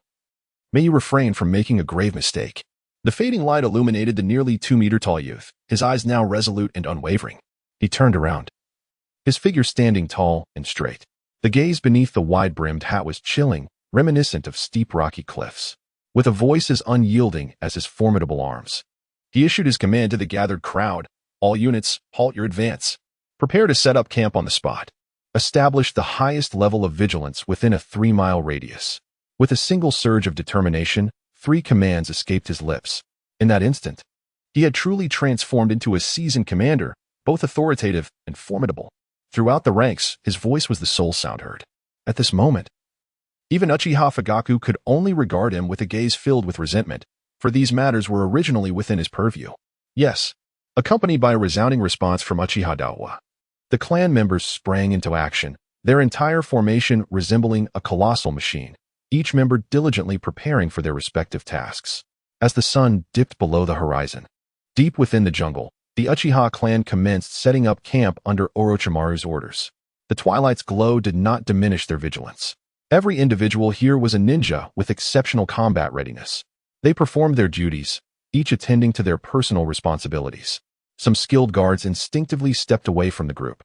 S1: may you refrain from making a grave mistake. The fading light illuminated the nearly 2-meter-tall youth, his eyes now resolute and unwavering. He turned around, his figure standing tall and straight. The gaze beneath the wide-brimmed hat was chilling, reminiscent of steep rocky cliffs. With a voice as unyielding as his formidable arms, he issued his command to the gathered crowd. All units, halt your advance. Prepare to set up camp on the spot. Establish the highest level of vigilance within a 3-mile radius. With a single surge of determination, 3 commands escaped his lips. In that instant, he had truly transformed into a seasoned commander, both authoritative and formidable. Throughout the ranks, his voice was the sole sound heard. At this moment, even Uchiha Fugaku could only regard him with a gaze filled with resentment, for these matters were originally within his purview. Yes, accompanied by a resounding response from Uchiha Dawa. The clan members sprang into action, their entire formation resembling a colossal machine, each member diligently preparing for their respective tasks. As the sun dipped below the horizon, deep within the jungle, the Uchiha clan commenced setting up camp under Orochimaru's orders. The twilight's glow did not diminish their vigilance. Every individual here was a ninja with exceptional combat readiness. They performed their duties, each attending to their personal responsibilities. Some skilled guards instinctively stepped away from the group,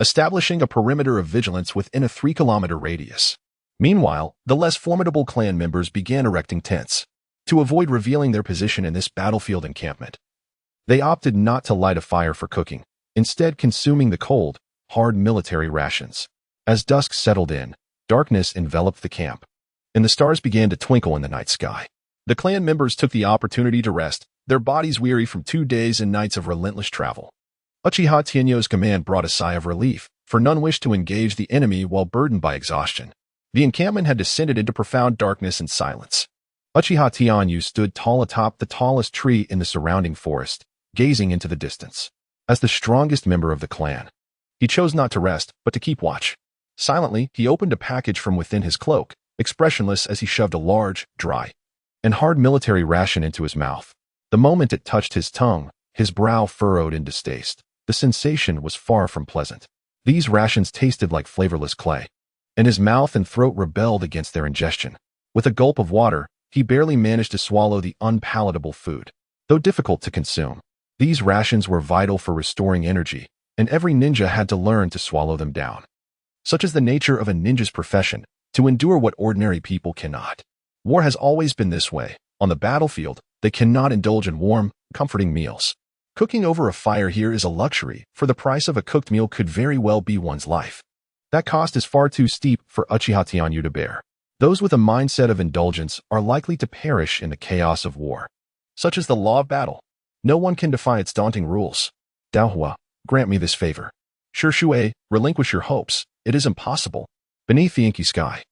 S1: establishing a perimeter of vigilance within a 3-kilometer radius. Meanwhile, the less formidable clan members began erecting tents. To avoid revealing their position in this battlefield encampment, they opted not to light a fire for cooking, instead consuming the cold, hard military rations. As dusk settled in, darkness enveloped the camp, and the stars began to twinkle in the night sky. The clan members took the opportunity to rest, their bodies weary from 2 days and nights of relentless travel. Uchiha Tenyo's command brought a sigh of relief, for none wished to engage the enemy while burdened by exhaustion. The encampment had descended into profound darkness and silence. Uchiha Tenyo stood tall atop the tallest tree in the surrounding forest, gazing into the distance. As the strongest member of the clan, he chose not to rest, but to keep watch. Silently, he opened a package from within his cloak, expressionless as he shoved a large, dry, and hard military ration into his mouth. The moment it touched his tongue, his brow furrowed in distaste. The sensation was far from pleasant. These rations tasted like flavorless clay, and his mouth and throat rebelled against their ingestion. With a gulp of water, he barely managed to swallow the unpalatable food. Though difficult to consume, these rations were vital for restoring energy, and every ninja had to learn to swallow them down. Such is the nature of a ninja's profession, to endure what ordinary people cannot. War has always been this way. On the battlefield, they cannot indulge in warm, comforting meals. Cooking over a fire here is a luxury, for the price of a cooked meal could very well be one's life. That cost is far too steep for Uchiha Tenyo to bear. Those with a mindset of indulgence are likely to perish in the chaos of war. Such is the law of battle. No one can defy its daunting rules. Daohua, grant me this favor. Shishui, relinquish your hopes. It is impossible. Beneath the inky sky,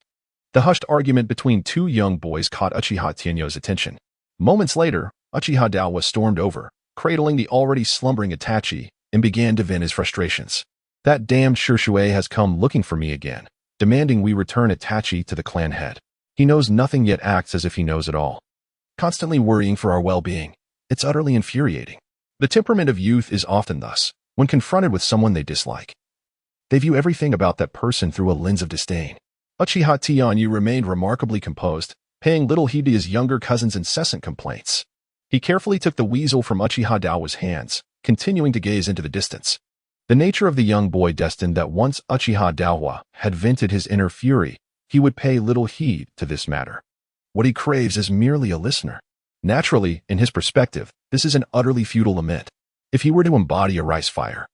S1: the hushed argument between 2 young boys caught Uchiha Tenyo's attention. Moments later, Uchiha Daohua stormed over, cradling the already slumbering Itachi, and began to vent his frustrations. That damned Shishui has come looking for me again, demanding we return Itachi to the clan head. He knows nothing yet acts as if he knows it all, constantly worrying for our well-being. It's utterly infuriating. The temperament of youth is often thus. When confronted with someone they dislike, they view everything about that person through a lens of disdain. Uchiha Tenyo remained remarkably composed, paying little heed to his younger cousin's incessant complaints. He carefully took the weasel from Uchiha Daohwa's hands, continuing to gaze into the distance. The nature of the young boy destined that once Uchiha Daohwa had vented his inner fury, he would pay little heed to this matter. What he craves is merely a listener. Naturally, in his perspective, this is an utterly futile lament. If he were to embody a rice fire,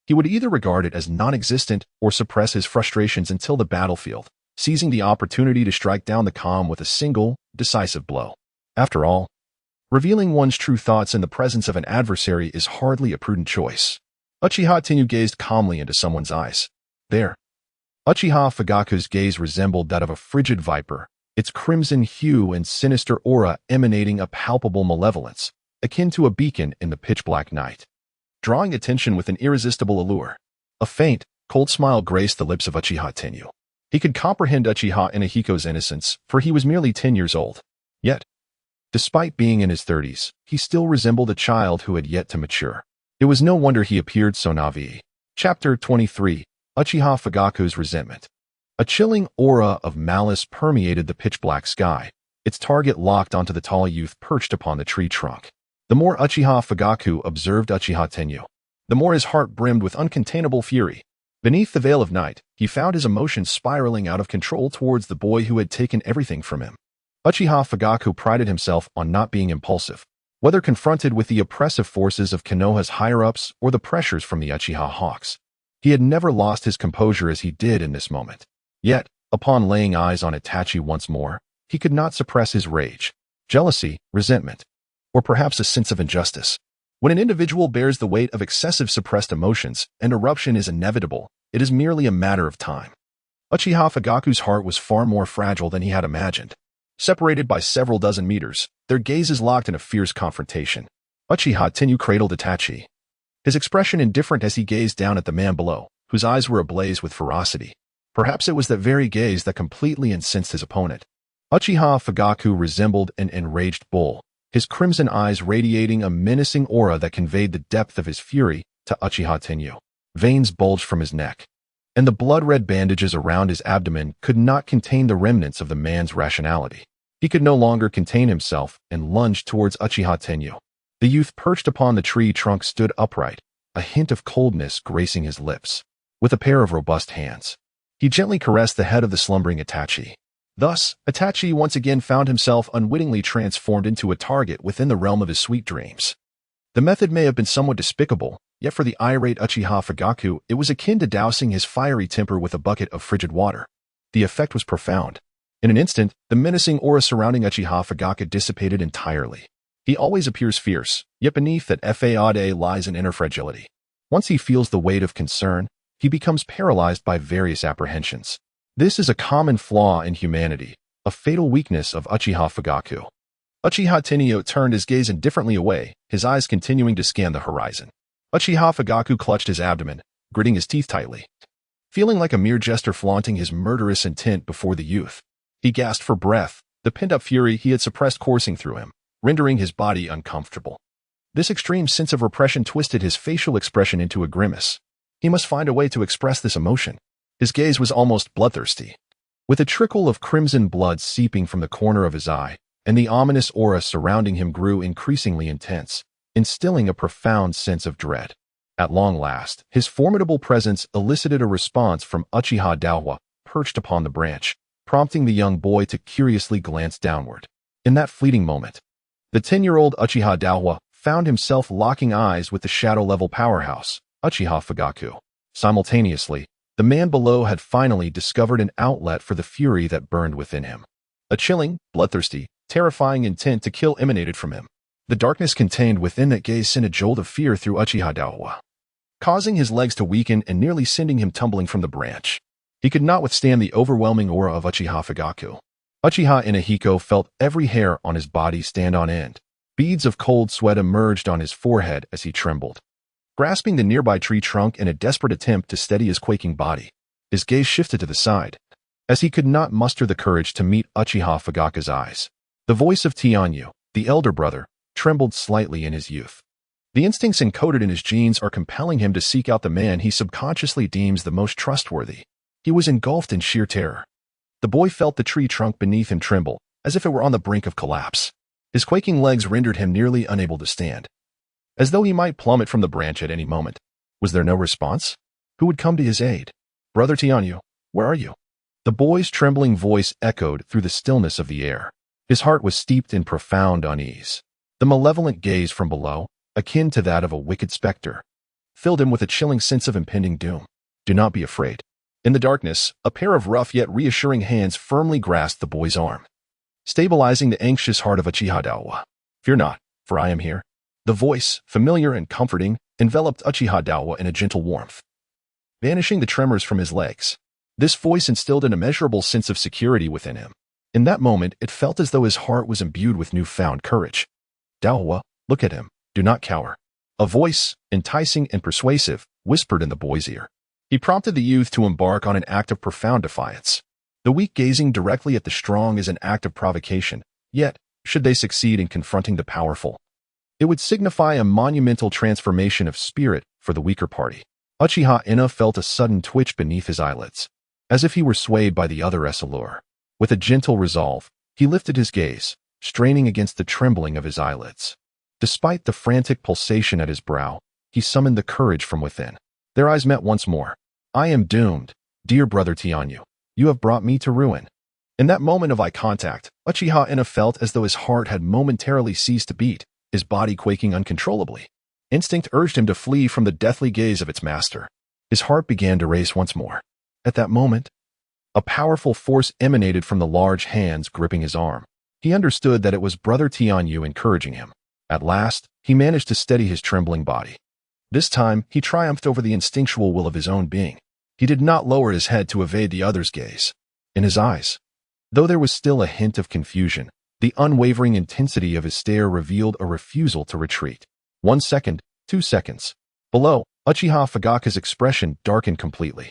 S1: he would either regard it as non-existent or suppress his frustrations until the battlefield, seizing the opportunity to strike down the calm with a single, decisive blow. After all, revealing one's true thoughts in the presence of an adversary is hardly a prudent choice. Uchiha Tenyo gazed calmly into someone's eyes. There. Uchiha Fugaku's gaze resembled that of a frigid viper, its crimson hue and sinister aura emanating a palpable malevolence, akin to a beacon in the pitch-black night, drawing attention with an irresistible allure. A faint, cold smile graced the lips of Uchiha Tenyo. He could comprehend Uchiha Inahiko's innocence, for he was merely 10 years old. Yet, despite being in his 30s, he still resembled a child who had yet to mature. It was no wonder he appeared so naive. Chapter 23. Uchiha Fugaku's Resentment. A chilling aura of malice permeated the pitch-black sky, its target locked onto the tall youth perched upon the tree trunk. The more Uchiha Fugaku observed Uchiha Tenyo, the more his heart brimmed with uncontainable fury. Beneath the veil of night, he found his emotions spiraling out of control towards the boy who had taken everything from him. Uchiha Fugaku prided himself on not being impulsive, whether confronted with the oppressive forces of Konoha's higher-ups or the pressures from the Uchiha Hawks. He had never lost his composure as he did in this moment. Yet, upon laying eyes on Itachi once more, he could not suppress his rage, jealousy, resentment, or perhaps a sense of injustice. When an individual bears the weight of excessive suppressed emotions and eruption is inevitable, it is merely a matter of time. Uchiha Fugaku's heart was far more fragile than he had imagined. Separated by several dozen meters, their gazes locked in a fierce confrontation. Uchiha Tenyo cradled Itachi, his expression indifferent as he gazed down at the man below, whose eyes were ablaze with ferocity. Perhaps it was that very gaze that completely incensed his opponent. Uchiha Fugaku resembled an enraged bull, his crimson eyes radiating a menacing aura that conveyed the depth of his fury to Uchiha Tenyu. Veins bulged from his neck, and the blood-red bandages around his abdomen could not contain the remnants of the man's rationality. He could no longer contain himself and lunged towards Uchiha Tenyu. The youth perched upon the tree trunk stood upright, a hint of coldness gracing his lips. With a pair of robust hands, he gently caressed the head of the slumbering Itachi. Thus, Itachi once again found himself unwittingly transformed into a target within the realm of his sweet dreams. The method may have been somewhat despicable, yet for the irate Uchiha Fugaku, it was akin to dousing his fiery temper with a bucket of frigid water. The effect was profound. In an instant, the menacing aura surrounding Uchiha Fugaku dissipated entirely. He always appears fierce, yet beneath that facade lies an inner fragility. Once he feels the weight of concern, he becomes paralyzed by various apprehensions. This is a common flaw in humanity, a fatal weakness of Uchiha Fugaku. Uchiha Tenyu turned his gaze indifferently away, his eyes continuing to scan the horizon. Uchiha Fugaku clutched his abdomen, gritting his teeth tightly, feeling like a mere jester flaunting his murderous intent before the youth. He gasped for breath, the pent-up fury he had suppressed coursing through him, rendering his body uncomfortable. This extreme sense of repression twisted his facial expression into a grimace. He must find a way to express this emotion. His gaze was almost bloodthirsty, with a trickle of crimson blood seeping from the corner of his eye, and the ominous aura surrounding him grew increasingly intense, instilling a profound sense of dread. At long last, his formidable presence elicited a response from Uchiha Daohwa, perched upon the branch, prompting the young boy to curiously glance downward. In that fleeting moment, the 10-year-old Uchiha Daohwa found himself locking eyes with the shadow-level powerhouse, Uchiha Fugaku. Simultaneously, the man below had finally discovered an outlet for the fury that burned within him. A chilling, bloodthirsty, terrifying intent to kill emanated from him. The darkness contained within that gaze sent a jolt of fear through Uchiha Daohwa, causing his legs to weaken and nearly sending him tumbling from the branch. He could not withstand the overwhelming aura of Uchiha Fugaku. Uchiha Inahiko felt every hair on his body stand on end. Beads of cold sweat emerged on his forehead as he trembled. Grasping the nearby tree trunk in a desperate attempt to steady his quaking body, his gaze shifted to the side, as he could not muster the courage to meet Uchiha Fugaku's eyes. The voice of Tianyu, the elder brother, trembled slightly in his youth. The instincts encoded in his genes are compelling him to seek out the man he subconsciously deems the most trustworthy. He was engulfed in sheer terror. The boy felt the tree trunk beneath him tremble, as if it were on the brink of collapse. His quaking legs rendered him nearly unable to stand, as though he might plummet from the branch at any moment. Was there no response? Who would come to his aid? Brother Tianyu, where are you? The boy's trembling voice echoed through the stillness of the air. His heart was steeped in profound unease. The malevolent gaze from below, akin to that of a wicked specter, filled him with a chilling sense of impending doom. Do not be afraid. In the darkness, a pair of rough yet reassuring hands firmly grasped the boy's arm, stabilizing the anxious heart of Uchiha Daohwa. Fear not, for I am here. The voice, familiar and comforting, enveloped Uchiha Daohwa in a gentle warmth, banishing the tremors from his legs. This voice instilled an immeasurable sense of security within him. In that moment, it felt as though his heart was imbued with newfound courage. Daohwa, look at him. Do not cower. A voice, enticing and persuasive, whispered in the boy's ear. He prompted the youth to embark on an act of profound defiance. The weak gazing directly at the strong is an act of provocation, yet, should they succeed in confronting the powerful, it would signify a monumental transformation of spirit for the weaker party. Uchiha Ina felt a sudden twitch beneath his eyelids, as if he were swayed by the other's allure. With a gentle resolve, he lifted his gaze, straining against the trembling of his eyelids. Despite the frantic pulsation at his brow, he summoned the courage from within. Their eyes met once more. I am doomed, dear brother Tianyu. You have brought me to ruin. In that moment of eye contact, Uchiha Ina felt as though his heart had momentarily ceased to beat, his body quaking uncontrollably. Instinct urged him to flee from the deathly gaze of its master. His heart began to race once more. At that moment, a powerful force emanated from the large hands gripping his arm. He understood that it was brother Tianyu encouraging him. At last, he managed to steady his trembling body. This time, he triumphed over the instinctual will of his own being. He did not lower his head to evade the other's gaze. In his eyes, though there was still a hint of confusion, the unwavering intensity of his stare revealed a refusal to retreat. 1 second, 2 seconds. Below, Uchiha Fugaku's expression darkened completely.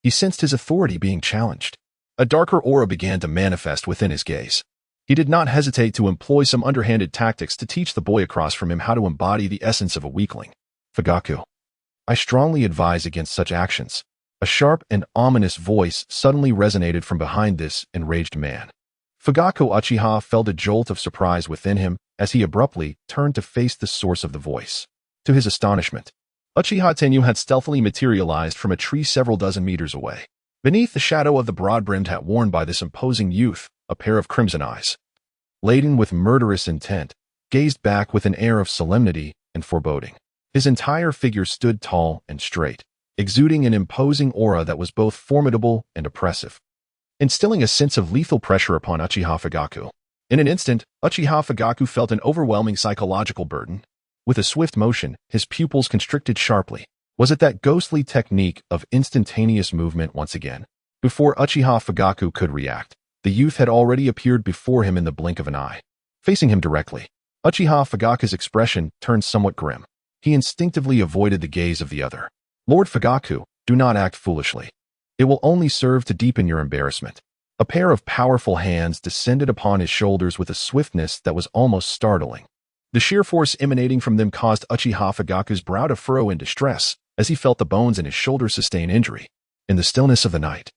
S1: He sensed his authority being challenged. A darker aura began to manifest within his gaze. He did not hesitate to employ some underhanded tactics to teach the boy across from him how to embody the essence of a weakling. Fugaku, I strongly advise against such actions. A sharp and ominous voice suddenly resonated from behind this enraged man. Fugaku Uchiha felt a jolt of surprise within him as he abruptly turned to face the source of the voice. To his astonishment, Uchiha Tenyu had stealthily materialized from a tree several dozen meters away. Beneath the shadow of the broad-brimmed hat worn by this imposing youth, a pair of crimson eyes, laden with murderous intent, gazed back with an air of solemnity and foreboding. His entire figure stood tall and straight, exuding an imposing aura that was both formidable and oppressive, instilling a sense of lethal pressure upon Uchiha Fugaku. In an instant, Uchiha Fugaku felt an overwhelming psychological burden. With a swift motion, his pupils constricted sharply. Was it that ghostly technique of instantaneous movement once again? Before Uchiha Fugaku could react, the youth had already appeared before him in the blink of an eye. Facing him directly, Uchiha Fugaku's expression turned somewhat grim. He instinctively avoided the gaze of the other. Lord Fugaku, do not act foolishly. It will only serve to deepen your embarrassment. A pair of powerful hands descended upon his shoulders with a swiftness that was almost startling. The sheer force emanating from them caused Uchiha Fugaku's brow to furrow in distress as he felt the bones in his shoulders sustain injury. In the stillness of the night,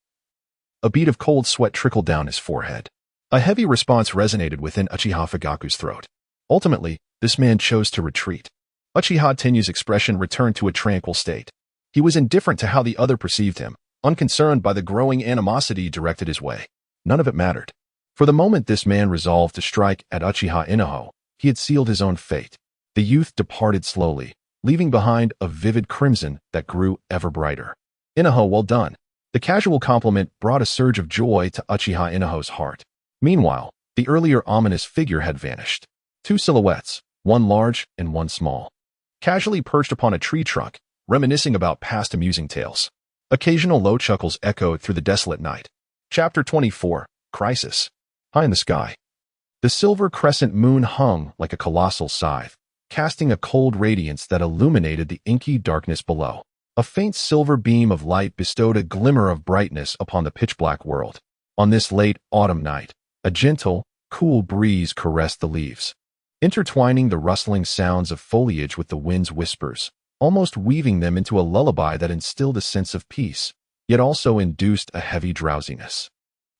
S1: a bead of cold sweat trickled down his forehead. A heavy response resonated within Uchiha Fugaku's throat. Ultimately, this man chose to retreat. Uchiha Tenyu's expression returned to a tranquil state. He was indifferent to how the other perceived him, unconcerned by the growing animosity directed his way. None of it mattered. For the moment this man resolved to strike at Uchiha Inaho, he had sealed his own fate. The youth departed slowly, leaving behind a vivid crimson that grew ever brighter. Inaho, well done. The casual compliment brought a surge of joy to Uchiha Inaho's heart. Meanwhile, the earlier ominous figure had vanished. Two silhouettes, one large and one small, casually perched upon a tree trunk, reminiscing about past amusing tales. Occasional low chuckles echoed through the desolate night. Chapter 24, Crisis. High in the sky, the silver crescent moon hung like a colossal scythe, casting a cold radiance that illuminated the inky darkness below. A faint silver beam of light bestowed a glimmer of brightness upon the pitch-black world. On this late autumn night, a gentle, cool breeze caressed the leaves, intertwining the rustling sounds of foliage with the wind's whispers, almost weaving them into a lullaby that instilled a sense of peace, yet also induced a heavy drowsiness.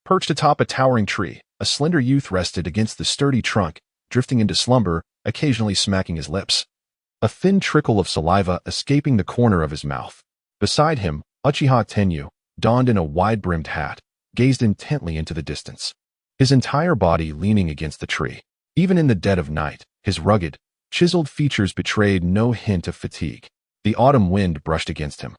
S1: Perched atop a towering tree, a slender youth rested against the sturdy trunk, drifting into slumber, occasionally smacking his lips, a thin trickle of saliva escaping the corner of his mouth. Beside him, Uchiha Tenyu, donned in a wide-brimmed hat, gazed intently into the distance, his entire body leaning against the tree. Even in the dead of night, his rugged, chiseled features betrayed no hint of fatigue. The autumn wind brushed against him,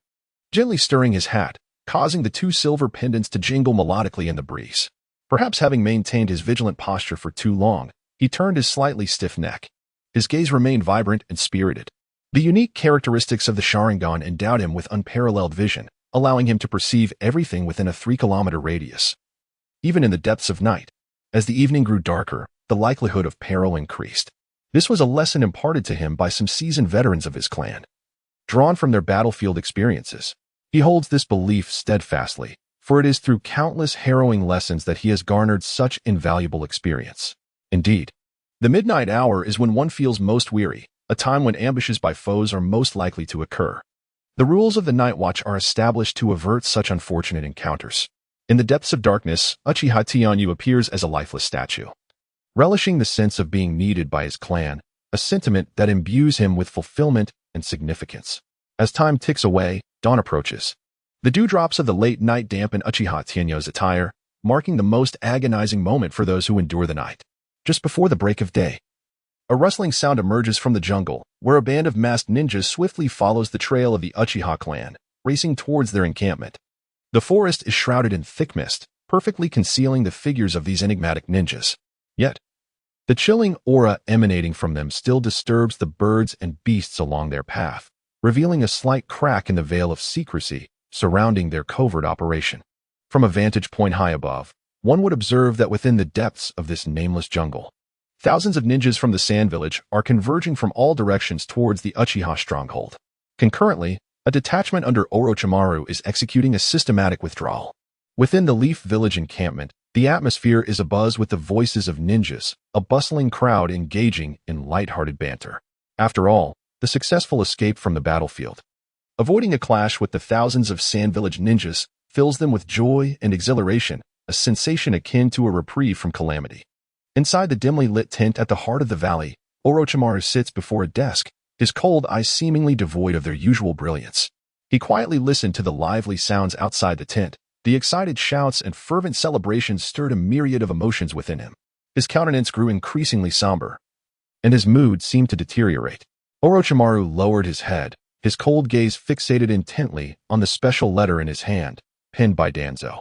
S1: gently stirring his hat, causing the two silver pendants to jingle melodically in the breeze. Perhaps having maintained his vigilant posture for too long, he turned his slightly stiff neck. His gaze remained vibrant and spirited. The unique characteristics of the Sharingan endowed him with unparalleled vision, allowing him to perceive everything within a 3-kilometer radius. Even in the depths of night, as the evening grew darker, the likelihood of peril increased. This was a lesson imparted to him by some seasoned veterans of his clan. Drawn from their battlefield experiences, he holds this belief steadfastly, for it is through countless harrowing lessons that he has garnered such invaluable experience. Indeed, the midnight hour is when one feels most weary, a time when ambushes by foes are most likely to occur. The rules of the Night Watch are established to avert such unfortunate encounters. In the depths of darkness, Uchiha Tenyu appears as a lifeless statue, relishing the sense of being needed by his clan, a sentiment that imbues him with fulfillment and significance. As time ticks away, dawn approaches. The dewdrops of the late night dampen Uchiha Tenyu's attire, marking the most agonizing moment for those who endure the night. Just before the break of day, a rustling sound emerges from the jungle, where a band of masked ninjas swiftly follows the trail of the Uchiha clan, racing towards their encampment. The forest is shrouded in thick mist, perfectly concealing the figures of these enigmatic ninjas. Yet, the chilling aura emanating from them still disturbs the birds and beasts along their path, revealing a slight crack in the veil of secrecy surrounding their covert operation. From a vantage point high above, one would observe that within the depths of this nameless jungle, thousands of ninjas from the Sand Village are converging from all directions towards the Uchiha stronghold. Concurrently, a detachment under Orochimaru is executing a systematic withdrawal. Within the Leaf Village encampment, the atmosphere is abuzz with the voices of ninjas, a bustling crowd engaging in light-hearted banter. After all, the successful escape from the battlefield. Avoiding a clash with the thousands of Sand Village ninjas fills them with joy and exhilaration, a sensation akin to a reprieve from calamity. Inside the dimly lit tent at the heart of the valley, Orochimaru sits before a desk, his cold eyes seemingly devoid of their usual brilliance. He quietly listened to the lively sounds outside the tent. The excited shouts and fervent celebrations stirred a myriad of emotions within him. His countenance grew increasingly somber, and his mood seemed to deteriorate. Orochimaru lowered his head, his cold gaze fixated intently on the special letter in his hand, penned by Danzo.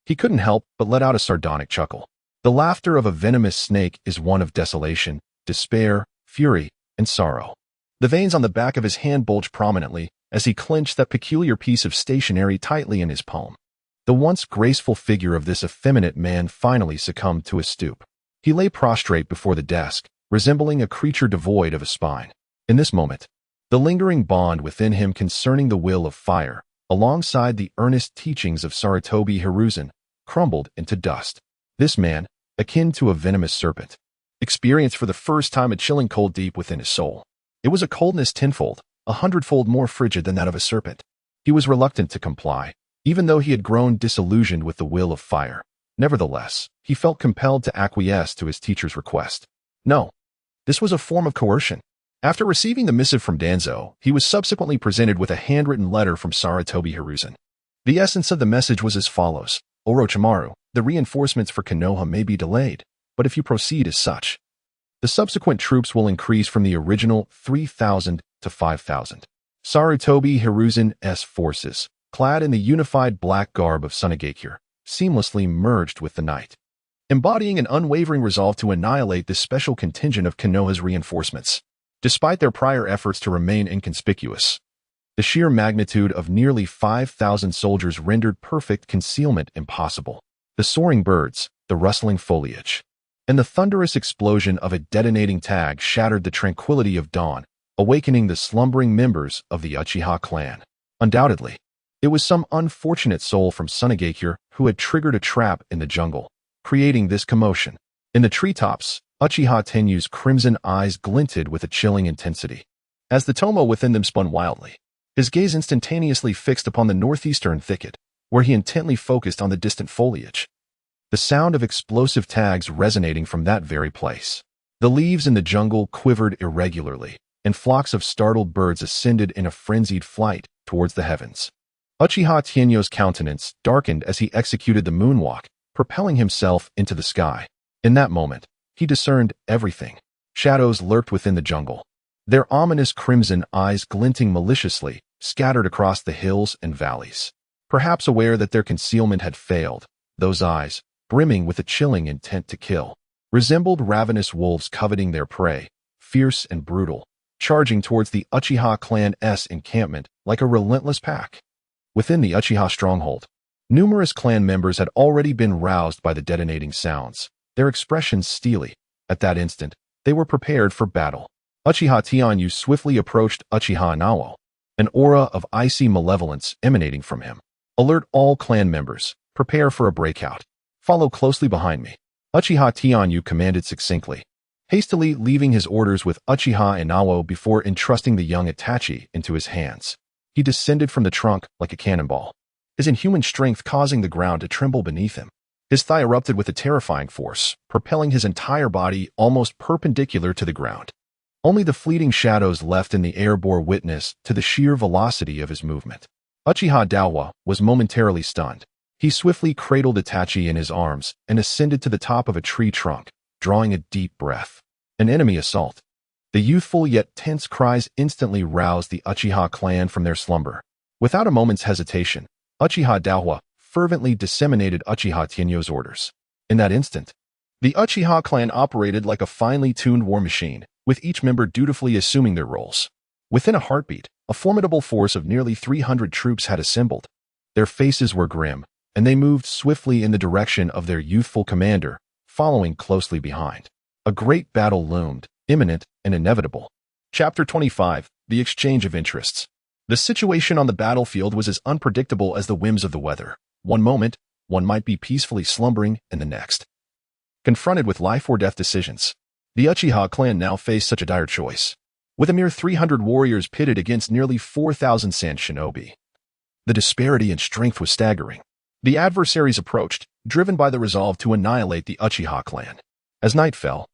S1: He couldn't help but let out a sardonic chuckle. The laughter of a venomous snake is one of desolation, despair, fury, and sorrow. The veins on the back of his hand bulged prominently as he clenched that peculiar piece of stationery tightly in his palm. The once graceful figure of this effeminate man finally succumbed to a stoop. He lay prostrate before the desk, resembling a creature devoid of a spine. In this moment, the lingering bond within him concerning the will of fire, alongside the earnest teachings of Sarutobi Hiruzen, crumbled into dust. This man, akin to a venomous serpent, experienced for the first time a chilling cold deep within his soul. It was a coldness tenfold, 100-fold more frigid than that of a serpent. He was reluctant to comply, even though he had grown disillusioned with the will of fire. Nevertheless, he felt compelled to acquiesce to his teacher's request. No, this was a form of coercion. After receiving the missive from Danzo, he was subsequently presented with a handwritten letter from Sarutobi Hiruzen. The essence of the message was as follows: Orochimaru, the reinforcements for Konoha may be delayed, but if you proceed as such, the subsequent troops will increase from the original 3,000 to 5,000. Sarutobi Hiruzen's forces, clad in the unified black garb of Tsunagakure, seamlessly merged with the night, embodying an unwavering resolve to annihilate this special contingent of Konoha's reinforcements. Despite their prior efforts to remain inconspicuous, the sheer magnitude of nearly 5,000 soldiers rendered perfect concealment impossible. The soaring birds, the rustling foliage, and the thunderous explosion of a detonating tag shattered the tranquility of dawn, awakening the slumbering members of the Uchiha clan. Undoubtedly, it was some unfortunate soul from Tsunagakure who had triggered a trap in the jungle, creating this commotion. In the treetops, Uchiha Tenyu's crimson eyes glinted with a chilling intensity. As the Tomo within them spun wildly, his gaze instantaneously fixed upon the northeastern thicket, where he intently focused on the distant foliage. The sound of explosive tags resonating from that very place. The leaves in the jungle quivered irregularly, and flocks of startled birds ascended in a frenzied flight towards the heavens. Uchiha Tenyu's countenance darkened as he executed the moonwalk, propelling himself into the sky. In that moment, he discerned everything. Shadows lurked within the jungle, their ominous crimson eyes glinting maliciously, scattered across the hills and valleys. Perhaps aware that their concealment had failed, those eyes, brimming with a chilling intent to kill, resembled ravenous wolves coveting their prey, fierce and brutal, charging towards the Uchiha clan's encampment like a relentless pack. Within the Uchiha stronghold, numerous clan members had already been roused by the detonating sounds, their expressions steely. At that instant, they were prepared for battle. Uchiha Tenyu swiftly approached Uchiha Naoto, an aura of icy malevolence emanating from him. Alert all clan members, prepare for a breakout. Follow closely behind me. Uchiha Tenyu commanded succinctly, hastily leaving his orders with Uchiha Naoto before entrusting the young Itachi into his hands. He descended from the trunk like a cannonball, his inhuman strength causing the ground to tremble beneath him. His thigh erupted with a terrifying force, propelling his entire body almost perpendicular to the ground. Only the fleeting shadows left in the air bore witness to the sheer velocity of his movement. Uchiha Dawa was momentarily stunned. He swiftly cradled Itachi in his arms and ascended to the top of a tree trunk, drawing a deep breath. An enemy assault. The youthful yet tense cries instantly roused the Uchiha clan from their slumber. Without a moment's hesitation, Uchiha Dawa fervently disseminated Uchiha Tenyu's orders. In that instant, the Uchiha clan operated like a finely tuned war machine, with each member dutifully assuming their roles. Within a heartbeat, a formidable force of nearly 300 troops had assembled. Their faces were grim, and they moved swiftly in the direction of their youthful commander, following closely behind. A great battle loomed, imminent and inevitable. Chapter 25, The Exchange of Interests. The situation on the battlefield was as unpredictable as the whims of the weather. One moment, one might be peacefully slumbering, and the next, confronted with life or death decisions. The Uchiha clan now faced such a dire choice. With a mere 300 warriors pitted against nearly 4,000 sand shinobi, the disparity in strength was staggering. The adversaries approached, driven by the resolve to annihilate the Uchiha clan. As night fell,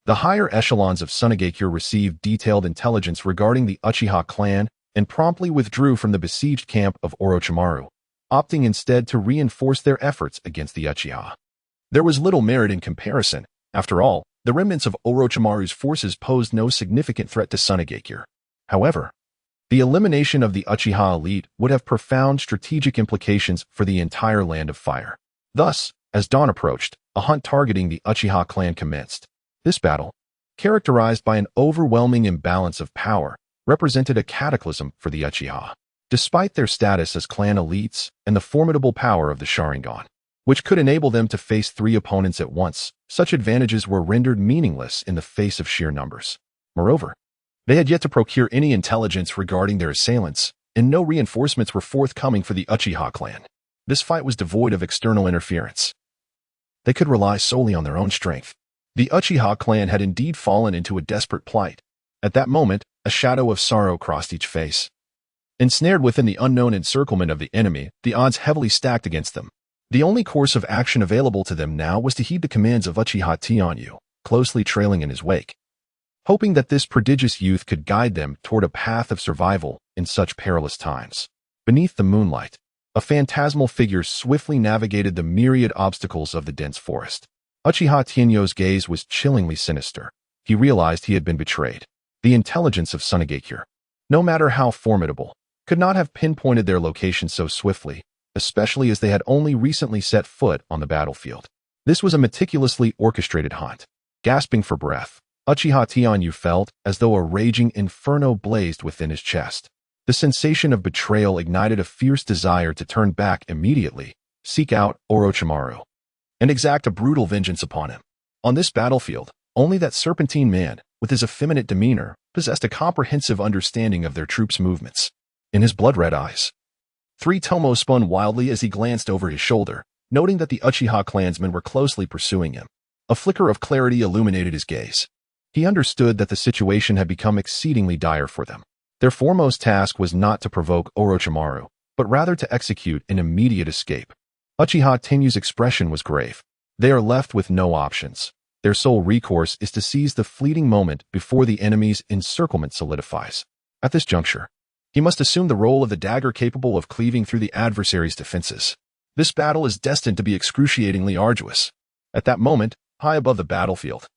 S1: the higher echelons of Sunagakure received detailed intelligence regarding the Uchiha clan and promptly withdrew from the besieged camp of Orochimaru, opting instead to reinforce their efforts against the Uchiha. There was little merit in comparison. After all, the remnants of Orochimaru's forces posed no significant threat to Sunagakure. However, the elimination of the Uchiha elite would have profound strategic implications for the entire Land of Fire. Thus, as dawn approached, a hunt targeting the Uchiha clan commenced. This battle, characterized by an overwhelming imbalance of power, represented a cataclysm for the Uchiha. Despite their status as clan elites and the formidable power of the Sharingan, which could enable them to face 3 opponents at once, such advantages were rendered meaningless in the face of sheer numbers. Moreover, they had yet to procure any intelligence regarding their assailants, and no reinforcements were forthcoming for the Uchiha clan. This fight was devoid of external interference. They could rely solely on their own strength. The Uchiha clan had indeed fallen into a desperate plight. At that moment, a shadow of sorrow crossed each face. Ensnared within the unknown encirclement of the enemy, the odds heavily stacked against them. The only course of action available to them now was to heed the commands of Uchiha Tianyu, closely trailing in his wake, hoping that this prodigious youth could guide them toward a path of survival in such perilous times. Beneath the moonlight, a phantasmal figure swiftly navigated the myriad obstacles of the dense forest. Uchiha Tianyu's gaze was chillingly sinister. He realized he had been betrayed. The intelligence of Sunagakure, no matter how formidable, could not have pinpointed their location so swiftly, especially as they had only recently set foot on the battlefield. This was a meticulously orchestrated hunt. Gasping for breath, Uchiha Tianyu felt as though a raging inferno blazed within his chest. The sensation of betrayal ignited a fierce desire to turn back immediately, seek out Orochimaru, and exact a brutal vengeance upon him. On this battlefield, only that serpentine man, with his effeminate demeanor, possessed a comprehensive understanding of their troops' movements. In his blood-red eyes, 3 Tomo spun wildly as he glanced over his shoulder, noting that the Uchiha clansmen were closely pursuing him. A flicker of clarity illuminated his gaze. He understood that the situation had become exceedingly dire for them. Their foremost task was not to provoke Orochimaru, but rather to execute an immediate escape. Uchiha Tenyu's expression was grave. They are left with no options. Their sole recourse is to seize the fleeting moment before the enemy's encirclement solidifies. At this juncture, he must assume the role of the dagger capable of cleaving through the adversary's defenses. This battle is destined to be excruciatingly arduous. At that moment, high above the battlefield,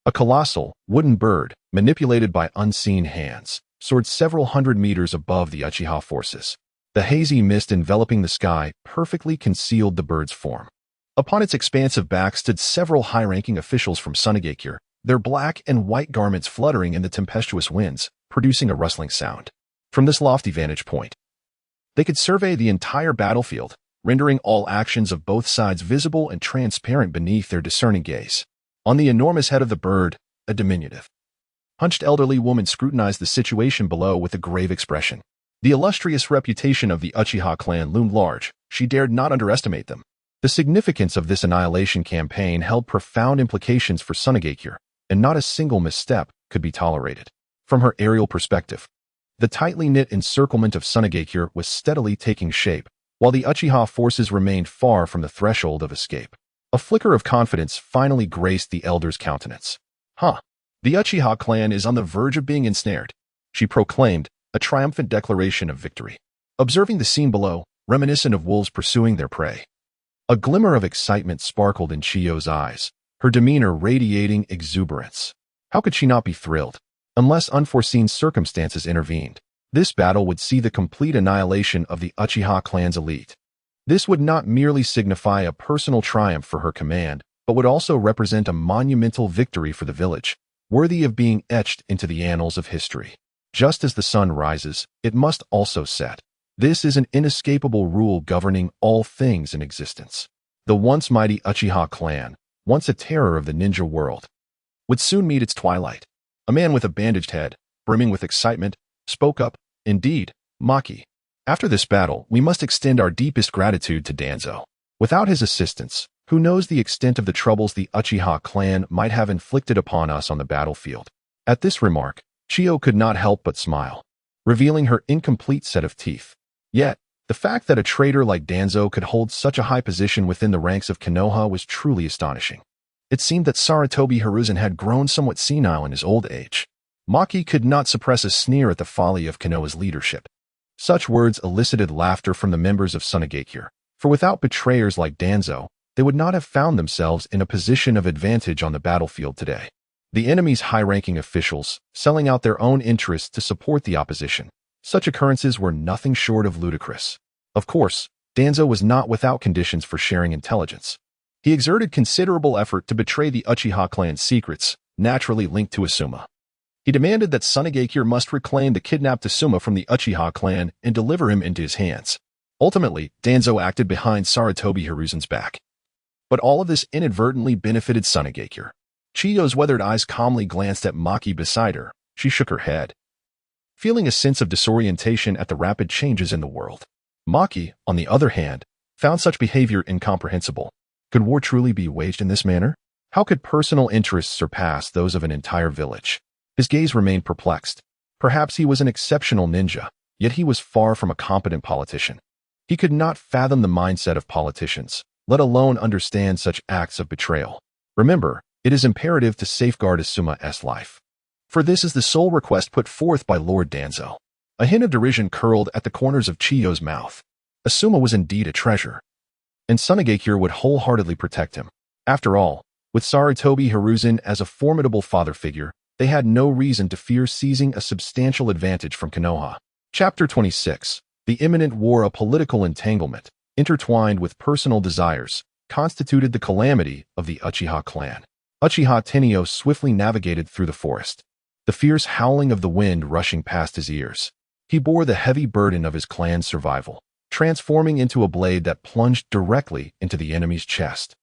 S1: a colossal, wooden bird, manipulated by unseen hands, soared several hundred meters above the Uchiha forces. The hazy mist enveloping the sky perfectly concealed the bird's form. Upon its expansive back stood several high-ranking officials from Sunagakure, their black and white garments fluttering in the tempestuous winds, producing a rustling sound. From this lofty vantage point, they could survey the entire battlefield, rendering all actions of both sides visible and transparent beneath their discerning gaze. On the enormous head of the bird, a diminutive, hunched elderly woman scrutinized the situation below with a grave expression. The illustrious reputation of the Uchiha clan loomed large. She dared not underestimate them. The significance of this annihilation campaign held profound implications for Sunagakure, and not a single misstep could be tolerated. From her aerial perspective, the tightly knit encirclement of Sunagakure was steadily taking shape, while the Uchiha forces remained far from the threshold of escape. A flicker of confidence finally graced the elder's countenance. The Uchiha clan is on the verge of being ensnared, she proclaimed, a triumphant declaration of victory. Observing the scene below, reminiscent of wolves pursuing their prey, a glimmer of excitement sparkled in Chiyo's eyes, her demeanor radiating exuberance. How could she not be thrilled? Unless unforeseen circumstances intervened, this battle would see the complete annihilation of the Uchiha clan's elite. This would not merely signify a personal triumph for her command, but would also represent a monumental victory for the village, worthy of being etched into the annals of history. Just as the sun rises, it must also set. This is an inescapable rule governing all things in existence. The once mighty Uchiha clan, once a terror of the ninja world, would soon meet its twilight. A man with a bandaged head, brimming with excitement, spoke up. Indeed, Maki. After this battle, we must extend our deepest gratitude to Danzo. Without his assistance, who knows the extent of the troubles the Uchiha clan might have inflicted upon us on the battlefield. At this remark, Chiyo could not help but smile, revealing her incomplete set of teeth. Yet, the fact that a traitor like Danzo could hold such a high position within the ranks of Konoha was truly astonishing. It seemed that Sarutobi Hiruzen had grown somewhat senile in his old age. Maki could not suppress a sneer at the folly of Konoha's leadership. Such words elicited laughter from the members of Sunagakure, for without betrayers like Danzo, they would not have found themselves in a position of advantage on the battlefield today. The enemy's high-ranking officials, selling out their own interests to support the opposition. Such occurrences were nothing short of ludicrous. Of course, Danzo was not without conditions for sharing intelligence. He exerted considerable effort to betray the Uchiha clan's secrets, naturally linked to Asuma. He demanded that Sunagakure must reclaim the kidnapped Asuma from the Uchiha clan and deliver him into his hands. Ultimately, Danzo acted behind Sarutobi Hiruzen's back. But all of this inadvertently benefited Sunagakure. Chiyo's weathered eyes calmly glanced at Maki beside her. She shook her head, feeling a sense of disorientation at the rapid changes in the world. Maki, on the other hand, found such behavior incomprehensible. Could war truly be waged in this manner? How could personal interests surpass those of an entire village? His gaze remained perplexed. Perhaps he was an exceptional ninja, yet he was far from a competent politician. He could not fathom the mindset of politicians, let alone understand such acts of betrayal. Remember, it is imperative to safeguard Asuma's life. For this is the sole request put forth by Lord Danzo. A hint of derision curled at the corners of Chiyo's mouth. Asuma was indeed a treasure, and Sunagakure would wholeheartedly protect him. After all, with Sarutobi Hiruzen as a formidable father figure, they had no reason to fear seizing a substantial advantage from Konoha. Chapter 26. The imminent war, a political entanglement, intertwined with personal desires, constituted the calamity of the Uchiha clan. Uchiha Tenio swiftly navigated through the forest, the fierce howling of the wind rushing past his ears. He bore the heavy burden of his clan's survival, transforming into a blade that plunged directly into the enemy's chest.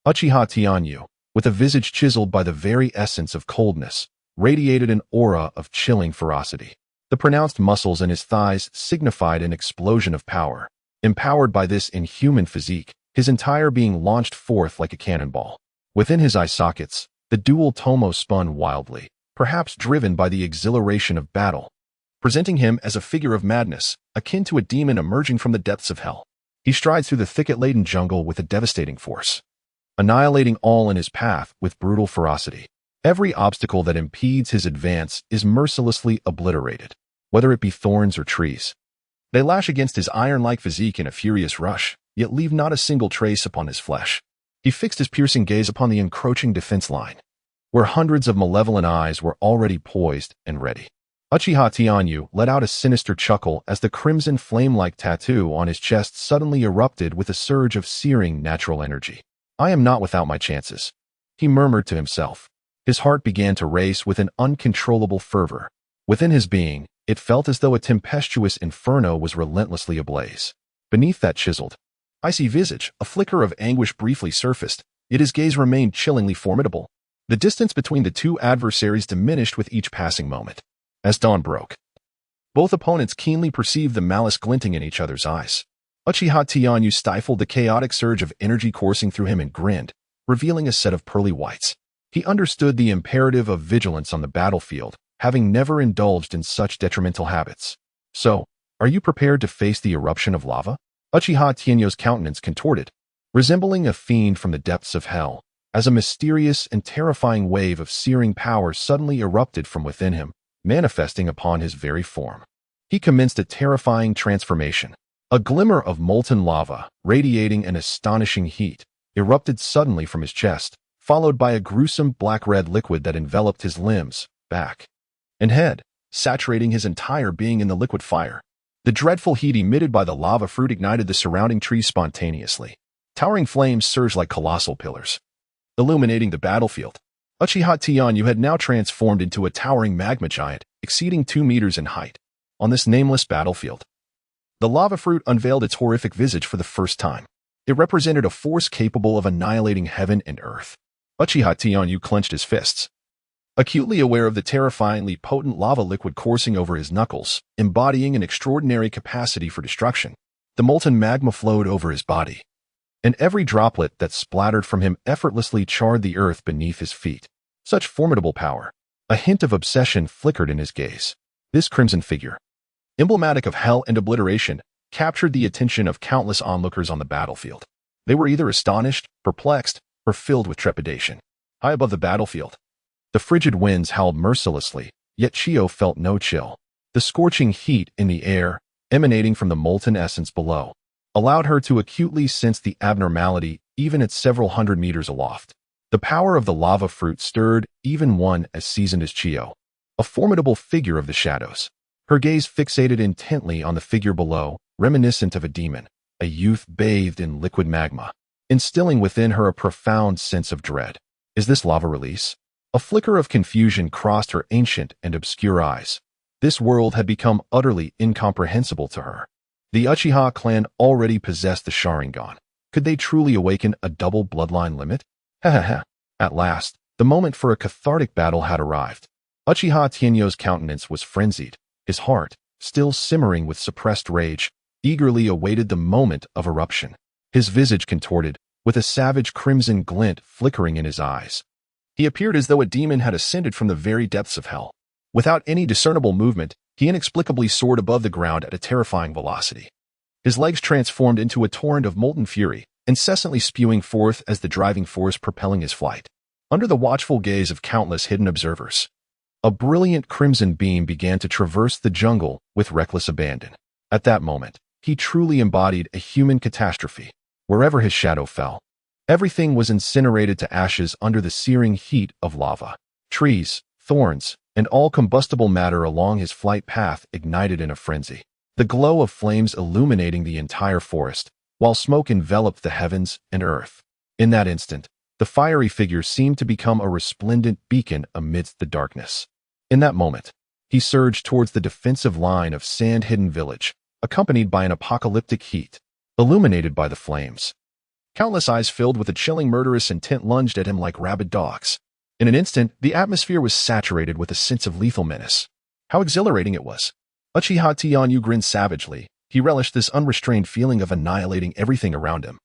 S1: Uchiha Tianyu, with a visage chiseled by the very essence of coldness, radiated an aura of chilling ferocity. The pronounced muscles in his thighs signified an explosion of power. Empowered by this inhuman physique, his entire being launched forth like a cannonball. Within his eye sockets, the dual tomo spun wildly, perhaps driven by the exhilaration of battle, presenting him as a figure of madness, akin to a demon emerging from the depths of hell. He strides through the thicket-laden jungle with a devastating force, annihilating all in his path with brutal ferocity. Every obstacle that impedes his advance is mercilessly obliterated, whether it be thorns or trees. They lash against his iron-like physique in a furious rush, yet leave not a single trace upon his flesh. He fixed his piercing gaze upon the encroaching defense line, where hundreds of malevolent eyes were already poised and ready. Uchiha Tianyu let out a sinister chuckle as the crimson flame-like tattoo on his chest suddenly erupted with a surge of searing natural energy. "I am not without my chances," he murmured to himself. His heart began to race with an uncontrollable fervor. Within his being, it felt as though a tempestuous inferno was relentlessly ablaze. Beneath that chiseled, icy visage, a flicker of anguish briefly surfaced, yet his gaze remained chillingly formidable. The distance between the two adversaries diminished with each passing moment. As dawn broke, both opponents keenly perceived the malice glinting in each other's eyes. Uchiha Tianyu stifled the chaotic surge of energy coursing through him and grinned, revealing a set of pearly whites. He understood the imperative of vigilance on the battlefield, having never indulged in such detrimental habits. "So, are you prepared to face the eruption of lava?" Uchiha Tianyu's countenance contorted, resembling a fiend from the depths of hell, as a mysterious and terrifying wave of searing power suddenly erupted from within him, manifesting upon his very form. He commenced a terrifying transformation. A glimmer of molten lava, radiating an astonishing heat, erupted suddenly from his chest, followed by a gruesome black-red liquid that enveloped his limbs, back, and head, saturating his entire being in the liquid fire. The dreadful heat emitted by the lava fruit ignited the surrounding trees spontaneously. Towering flames surged like colossal pillars, illuminating the battlefield. Uchiha Tianyu had now transformed into a towering magma giant, exceeding 2 meters in height. On this nameless battlefield, the lava fruit unveiled its horrific visage for the first time. It represented a force capable of annihilating heaven and earth. Uchiha Tianyu clenched his fists, Acutely aware of the terrifyingly potent lava liquid coursing over his knuckles, embodying an extraordinary capacity for destruction, the molten magma flowed over his body, and every droplet that splattered from him effortlessly charred the earth beneath his feet. Such formidable power. A hint of obsession flickered in his gaze. This crimson figure, emblematic of hell and obliteration, captured the attention of countless onlookers on the battlefield. They were either astonished, perplexed, or filled with trepidation. High above the battlefield, the frigid winds howled mercilessly, yet Chio felt no chill. The scorching heat in the air, emanating from the molten essence below, allowed her to acutely sense the abnormality even at several hundred meters aloft. The power of the lava fruit stirred even one as seasoned as Chio, a formidable figure of the shadows. Her gaze fixated intently on the figure below, reminiscent of a demon, a youth bathed in liquid magma, instilling within her a profound sense of dread. Is this lava release? A flicker of confusion crossed her ancient and obscure eyes. This world had become utterly incomprehensible to her. The Uchiha clan already possessed the Sharingan. Could they truly awaken a double bloodline limit? At last, the moment for a cathartic battle had arrived. Uchiha Tianyo's countenance was frenzied. His heart, still simmering with suppressed rage, eagerly awaited the moment of eruption. His visage contorted, with a savage crimson glint flickering in his eyes. He appeared as though a demon had ascended from the very depths of hell. Without any discernible movement, he inexplicably soared above the ground at a terrifying velocity. His legs transformed into a torrent of molten fury, incessantly spewing forth as the driving force propelling his flight. Under the watchful gaze of countless hidden observers, a brilliant crimson beam began to traverse the jungle with reckless abandon. At that moment, he truly embodied a human catastrophe. Wherever his shadow fell, everything was incinerated to ashes under the searing heat of lava. Trees, thorns, and all combustible matter along his flight path ignited in a frenzy. The glow of flames illuminating the entire forest, while smoke enveloped the heavens and earth. In that instant, the fiery figure seemed to become a resplendent beacon amidst the darkness. In that moment, he surged towards the defensive line of sand-hidden village, accompanied by an apocalyptic heat, illuminated by the flames. Countless eyes filled with a chilling murderous intent lunged at him like rabid dogs. In an instant, the atmosphere was saturated with a sense of lethal menace. How exhilarating it was! Uchiha Tianyu grinned savagely. He relished this unrestrained feeling of annihilating everything around him.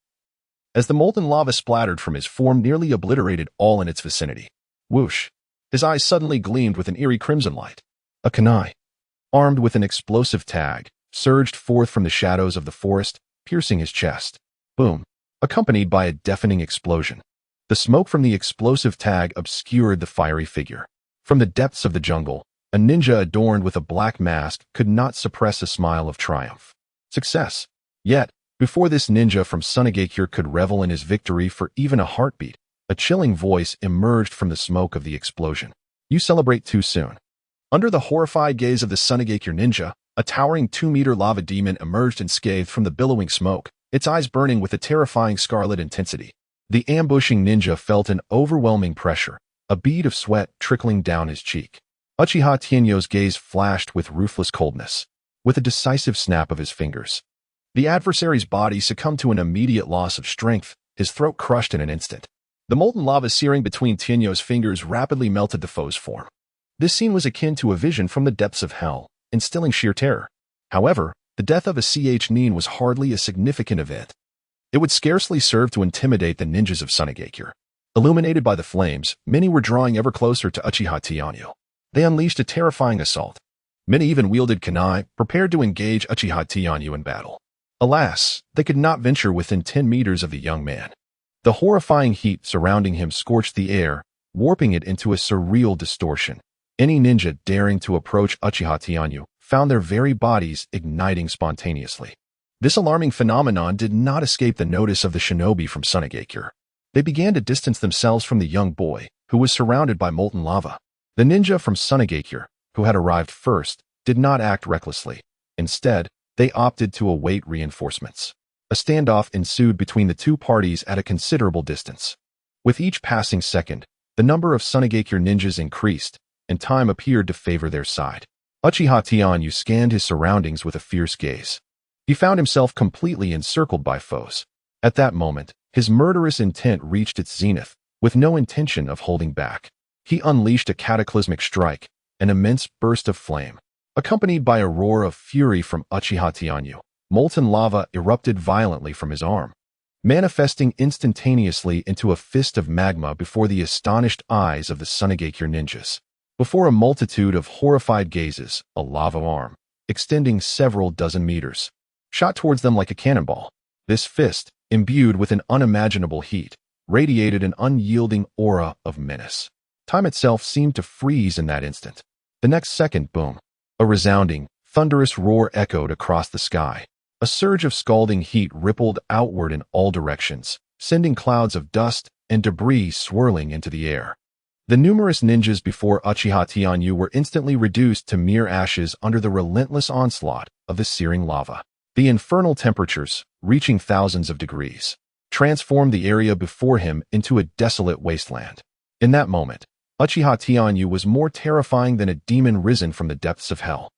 S1: As the molten lava splattered from his form, nearly obliterated all in its vicinity. Whoosh! His eyes suddenly gleamed with an eerie crimson light. A canine, armed with an explosive tag, surged forth from the shadows of the forest, piercing his chest. Boom! Accompanied by a deafening explosion. The smoke from the explosive tag obscured the fiery figure. From the depths of the jungle, a ninja adorned with a black mask could not suppress a smile of triumph. Success! Yet, before this ninja from Sunagakure could revel in his victory for even a heartbeat, a chilling voice emerged from the smoke of the explosion. You celebrate too soon. Under the horrified gaze of the Sunagakure ninja, a towering 2-meter lava demon emerged unscathed from the billowing smoke, its eyes burning with a terrifying scarlet intensity. The ambushing ninja felt an overwhelming pressure, a bead of sweat trickling down his cheek. Uchiha Tianyo's gaze flashed with ruthless coldness. With a decisive snap of his fingers, the adversary's body succumbed to an immediate loss of strength, his throat crushed in an instant. The molten lava searing between Tianyo's fingers rapidly melted the foe's form. This scene was akin to a vision from the depths of hell, instilling sheer terror. However, the death of a nin was hardly a significant event. It would scarcely serve to intimidate the ninjas of Sunagakure. Illuminated by the flames, many were drawing ever closer to Uchiha Tianyu. They unleashed a terrifying assault. Many even wielded canine, prepared to engage Uchiha Tianyu in battle. Alas, they could not venture within 10 meters of the young man. The horrifying heat surrounding him scorched the air, warping it into a surreal distortion. Any ninja daring to approach Uchiha Tianyu found their very bodies igniting spontaneously. This alarming phenomenon did not escape the notice of the shinobi from Sunagakure. They began to distance themselves from the young boy, who was surrounded by molten lava. The ninja from Sunagakure, who had arrived first, did not act recklessly. Instead, they opted to await reinforcements. A standoff ensued between the two parties at a considerable distance. With each passing second, the number of Sunagakure ninjas increased, and time appeared to favor their side. Uchiha Tianyu scanned his surroundings with a fierce gaze. He found himself completely encircled by foes. At that moment, his murderous intent reached its zenith, with no intention of holding back. He unleashed a cataclysmic strike, an immense burst of flame. Accompanied by a roar of fury from Uchiha Tianyu, molten lava erupted violently from his arm, manifesting instantaneously into a fist of magma before the astonished eyes of the Sunagakure ninjas. Before a multitude of horrified gazes, a lava arm, extending several dozen meters, shot towards them like a cannonball. This fist, imbued with an unimaginable heat, radiated an unyielding aura of menace. Time itself seemed to freeze in that instant. The next second, boom. A resounding, thunderous roar echoed across the sky. A surge of scalding heat rippled outward in all directions, sending clouds of dust and debris swirling into the air. The numerous ninjas before Uchiha Tianyu were instantly reduced to mere ashes under the relentless onslaught of the searing lava. The infernal temperatures, reaching thousands of degrees, transformed the area before him into a desolate wasteland. In that moment, Uchiha Tianyu was more terrifying than a demon risen from the depths of hell.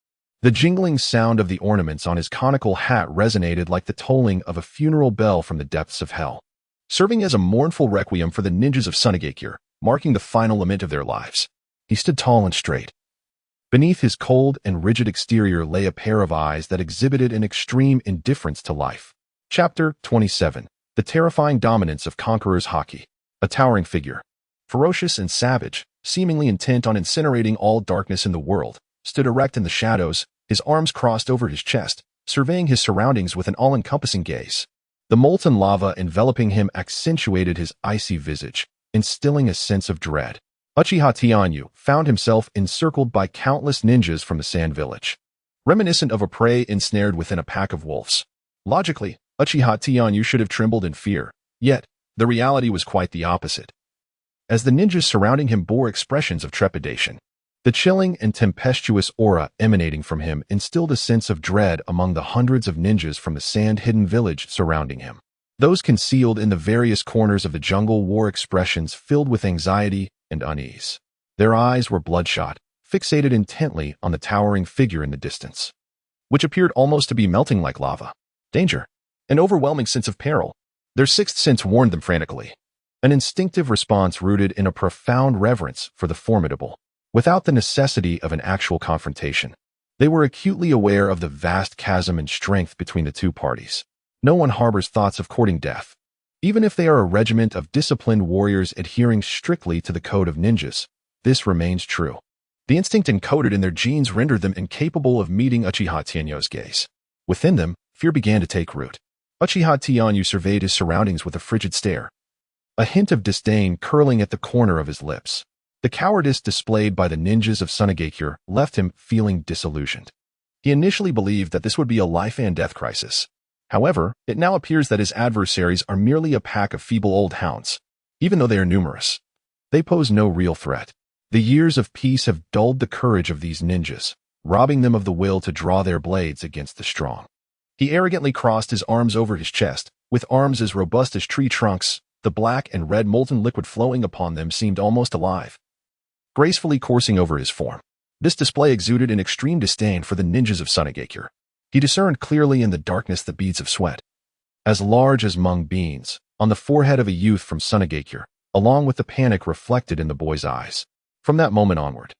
S1: The jingling sound of the ornaments on his conical hat resonated like the tolling of a funeral bell from the depths of hell, serving as a mournful requiem for the ninjas of Sunagakure, marking the final lament of their lives. He stood tall and straight. Beneath his cold and rigid exterior lay a pair of eyes that exhibited an extreme indifference to life. Chapter 27. The terrifying dominance of Conqueror's Haki. A towering figure, ferocious and savage, seemingly intent on incinerating all darkness in the world, stood erect in the shadows, his arms crossed over his chest, surveying his surroundings with an all-encompassing gaze. The molten lava enveloping him accentuated his icy visage, instilling a sense of dread. Uchiha Tianyu found himself encircled by countless ninjas from the Sand Village, reminiscent of a prey ensnared within a pack of wolves. Logically, Uchiha Tianyu should have trembled in fear, yet the reality was quite the opposite. As the ninjas surrounding him bore expressions of trepidation, the chilling and tempestuous aura emanating from him instilled a sense of dread among the hundreds of ninjas from the sand-hidden village surrounding him. Those concealed in the various corners of the jungle wore expressions filled with anxiety and unease. Their eyes were bloodshot, fixated intently on the towering figure in the distance, which appeared almost to be melting like lava. Danger. An overwhelming sense of peril. Their sixth sense warned them frantically. An instinctive response rooted in a profound reverence for the formidable, without the necessity of an actual confrontation. They were acutely aware of the vast chasm in strength between the two parties. No one harbors thoughts of courting death. Even if they are a regiment of disciplined warriors adhering strictly to the code of ninjas, this remains true. The instinct encoded in their genes rendered them incapable of meeting Uchiha Tianyu's gaze. Within them, fear began to take root. Uchiha Tianyu surveyed his surroundings with a frigid stare, a hint of disdain curling at the corner of his lips. The cowardice displayed by the ninjas of Sunagakure left him feeling disillusioned. He initially believed that this would be a life-and-death crisis. However, it now appears that his adversaries are merely a pack of feeble old hounds. Even though they are numerous, they pose no real threat. The years of peace have dulled the courage of these ninjas, robbing them of the will to draw their blades against the strong. He arrogantly crossed his arms over his chest. With arms as robust as tree trunks, the black and red molten liquid flowing upon them seemed almost alive, gracefully coursing over his form. This display exuded an extreme disdain for the ninjas of Sunagakure. He discerned clearly in the darkness the beads of sweat, as large as mung beans, on the forehead of a youth from Sunagakure, along with the panic reflected in the boy's eyes. From that moment onward,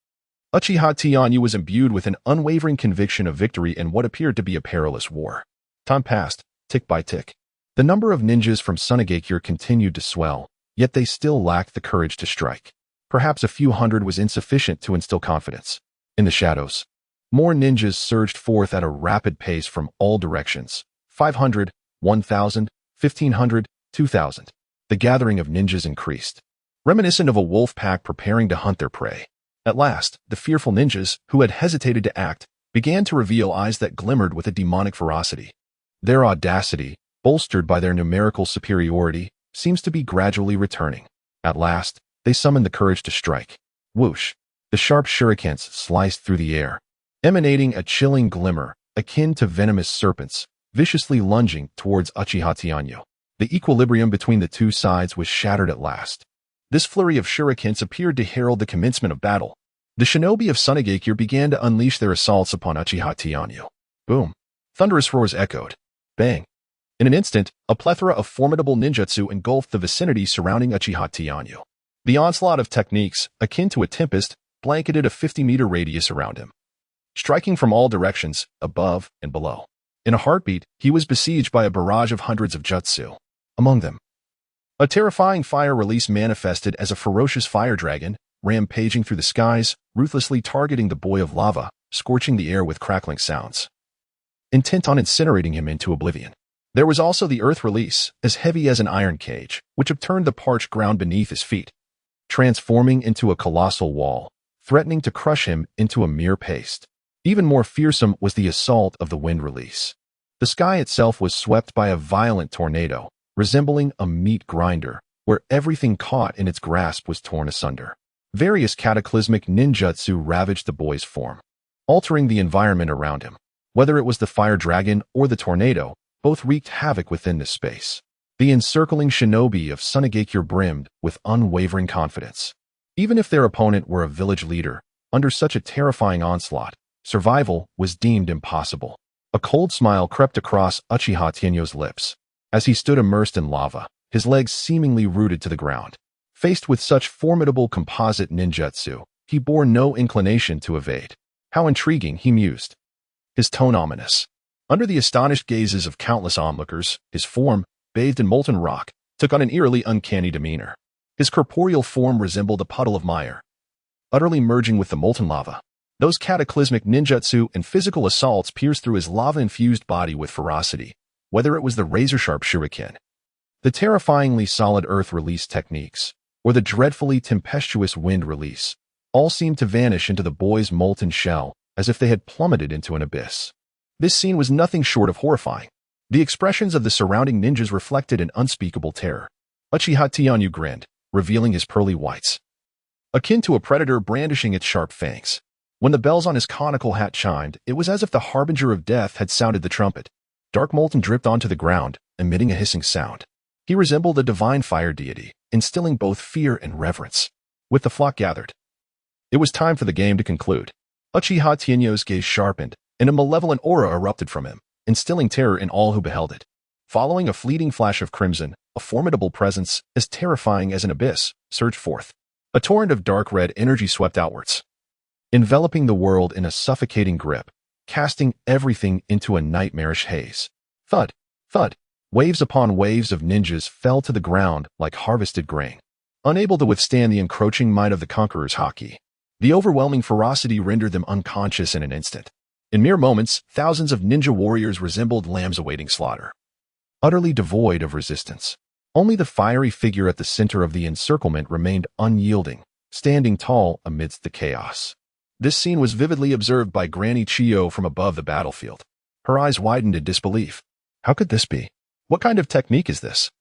S1: Uchiha Tianyu was imbued with an unwavering conviction of victory in what appeared to be a perilous war. Time passed, tick by tick. The number of ninjas from Sunagakure continued to swell, yet they still lacked the courage to strike. Perhaps a few hundred was insufficient to instill confidence. In the shadows, more ninjas surged forth at a rapid pace from all directions. 500, 1,000, 1,500, 2,000. The gathering of ninjas increased, reminiscent of a wolf pack preparing to hunt their prey. At last, the fearful ninjas, who had hesitated to act, began to reveal eyes that glimmered with a demonic ferocity. Their audacity, bolstered by their numerical superiority, seems to be gradually returning. At last, they summoned the courage to strike. Whoosh! The sharp shurikens sliced through the air, emanating a chilling glimmer, akin to venomous serpents, viciously lunging towards Uchiha Tianyu. The equilibrium between the two sides was shattered at last. This flurry of shurikens appeared to herald the commencement of battle. The shinobi of Sunagakure began to unleash their assaults upon Uchiha Tianyu. Boom! Thunderous roars echoed. Bang! In an instant, a plethora of formidable ninjutsu engulfed the vicinity surrounding Uchiha Tianyu. The onslaught of techniques, akin to a tempest, blanketed a 50-meter radius around him, striking from all directions, above and below. In a heartbeat, he was besieged by a barrage of hundreds of jutsu. Among them, a terrifying fire release manifested as a ferocious fire dragon, rampaging through the skies, ruthlessly targeting the boy of lava, scorching the air with crackling sounds, intent on incinerating him into oblivion. There was also the earth release, as heavy as an iron cage, which upturned the parched ground beneath his feet, transforming into a colossal wall, threatening to crush him into a mere paste. Even more fearsome was the assault of the wind release. The sky itself was swept by a violent tornado, resembling a meat grinder, where everything caught in its grasp was torn asunder. Various cataclysmic ninjutsu ravaged the boy's form, altering the environment around him. Whether it was the fire dragon or the tornado, both wreaked havoc within this space. The encircling shinobi of Sunagakure brimmed with unwavering confidence. Even if their opponent were a village leader, under such a terrifying onslaught, survival was deemed impossible. A cold smile crept across Uchiha Tenyo's lips as he stood immersed in lava, his legs seemingly rooted to the ground. Faced with such formidable composite ninjutsu, he bore no inclination to evade. How intriguing, he mused, his tone ominous. Under the astonished gazes of countless onlookers, his form, bathed in molten rock, took on an eerily uncanny demeanor. His corporeal form resembled a puddle of mire, utterly merging with the molten lava. Those cataclysmic ninjutsu and physical assaults pierced through his lava-infused body with ferocity, whether it was the razor-sharp shuriken, the terrifyingly solid earth release techniques, or the dreadfully tempestuous wind release, all seemed to vanish into the boy's molten shell as if they had plummeted into an abyss. This scene was nothing short of horrifying. The expressions of the surrounding ninjas reflected an unspeakable terror. Uchiha Tenyo grinned, revealing his pearly whites, akin to a predator brandishing its sharp fangs. When the bells on his conical hat chimed, it was as if the harbinger of death had sounded the trumpet. Dark molten dripped onto the ground, emitting a hissing sound. He resembled a divine fire deity, instilling both fear and reverence. With the flock gathered, it was time for the game to conclude. Uchiha Tenyo's gaze sharpened, and a malevolent aura erupted from him, instilling terror in all who beheld it. Following a fleeting flash of crimson, a formidable presence, as terrifying as an abyss, surged forth. A torrent of dark red energy swept outwards, enveloping the world in a suffocating grip, casting everything into a nightmarish haze. Thud, thud. Waves upon waves of ninjas fell to the ground like harvested grain, unable to withstand the encroaching might of the conqueror's haki. The overwhelming ferocity rendered them unconscious in an instant. In mere moments, thousands of ninja warriors resembled lambs awaiting slaughter, utterly devoid of resistance. Only the fiery figure at the center of the encirclement remained unyielding, standing tall amidst the chaos. This scene was vividly observed by Granny Chiyo from above the battlefield. Her eyes widened in disbelief. How could this be? What kind of technique is this?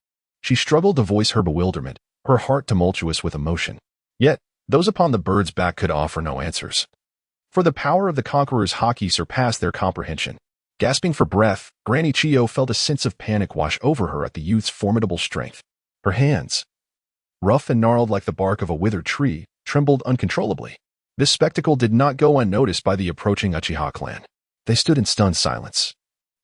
S1: She struggled to voice her bewilderment, her heart tumultuous with emotion. Yet, those upon the bird's back could offer no answers. For the power of the conqueror's haki surpassed their comprehension. Gasping for breath, Granny Chiyo felt a sense of panic wash over her at the youth's formidable strength. Her hands, rough and gnarled like the bark of a withered tree, trembled uncontrollably. This spectacle did not go unnoticed by the approaching Uchiha clan. They stood in stunned silence,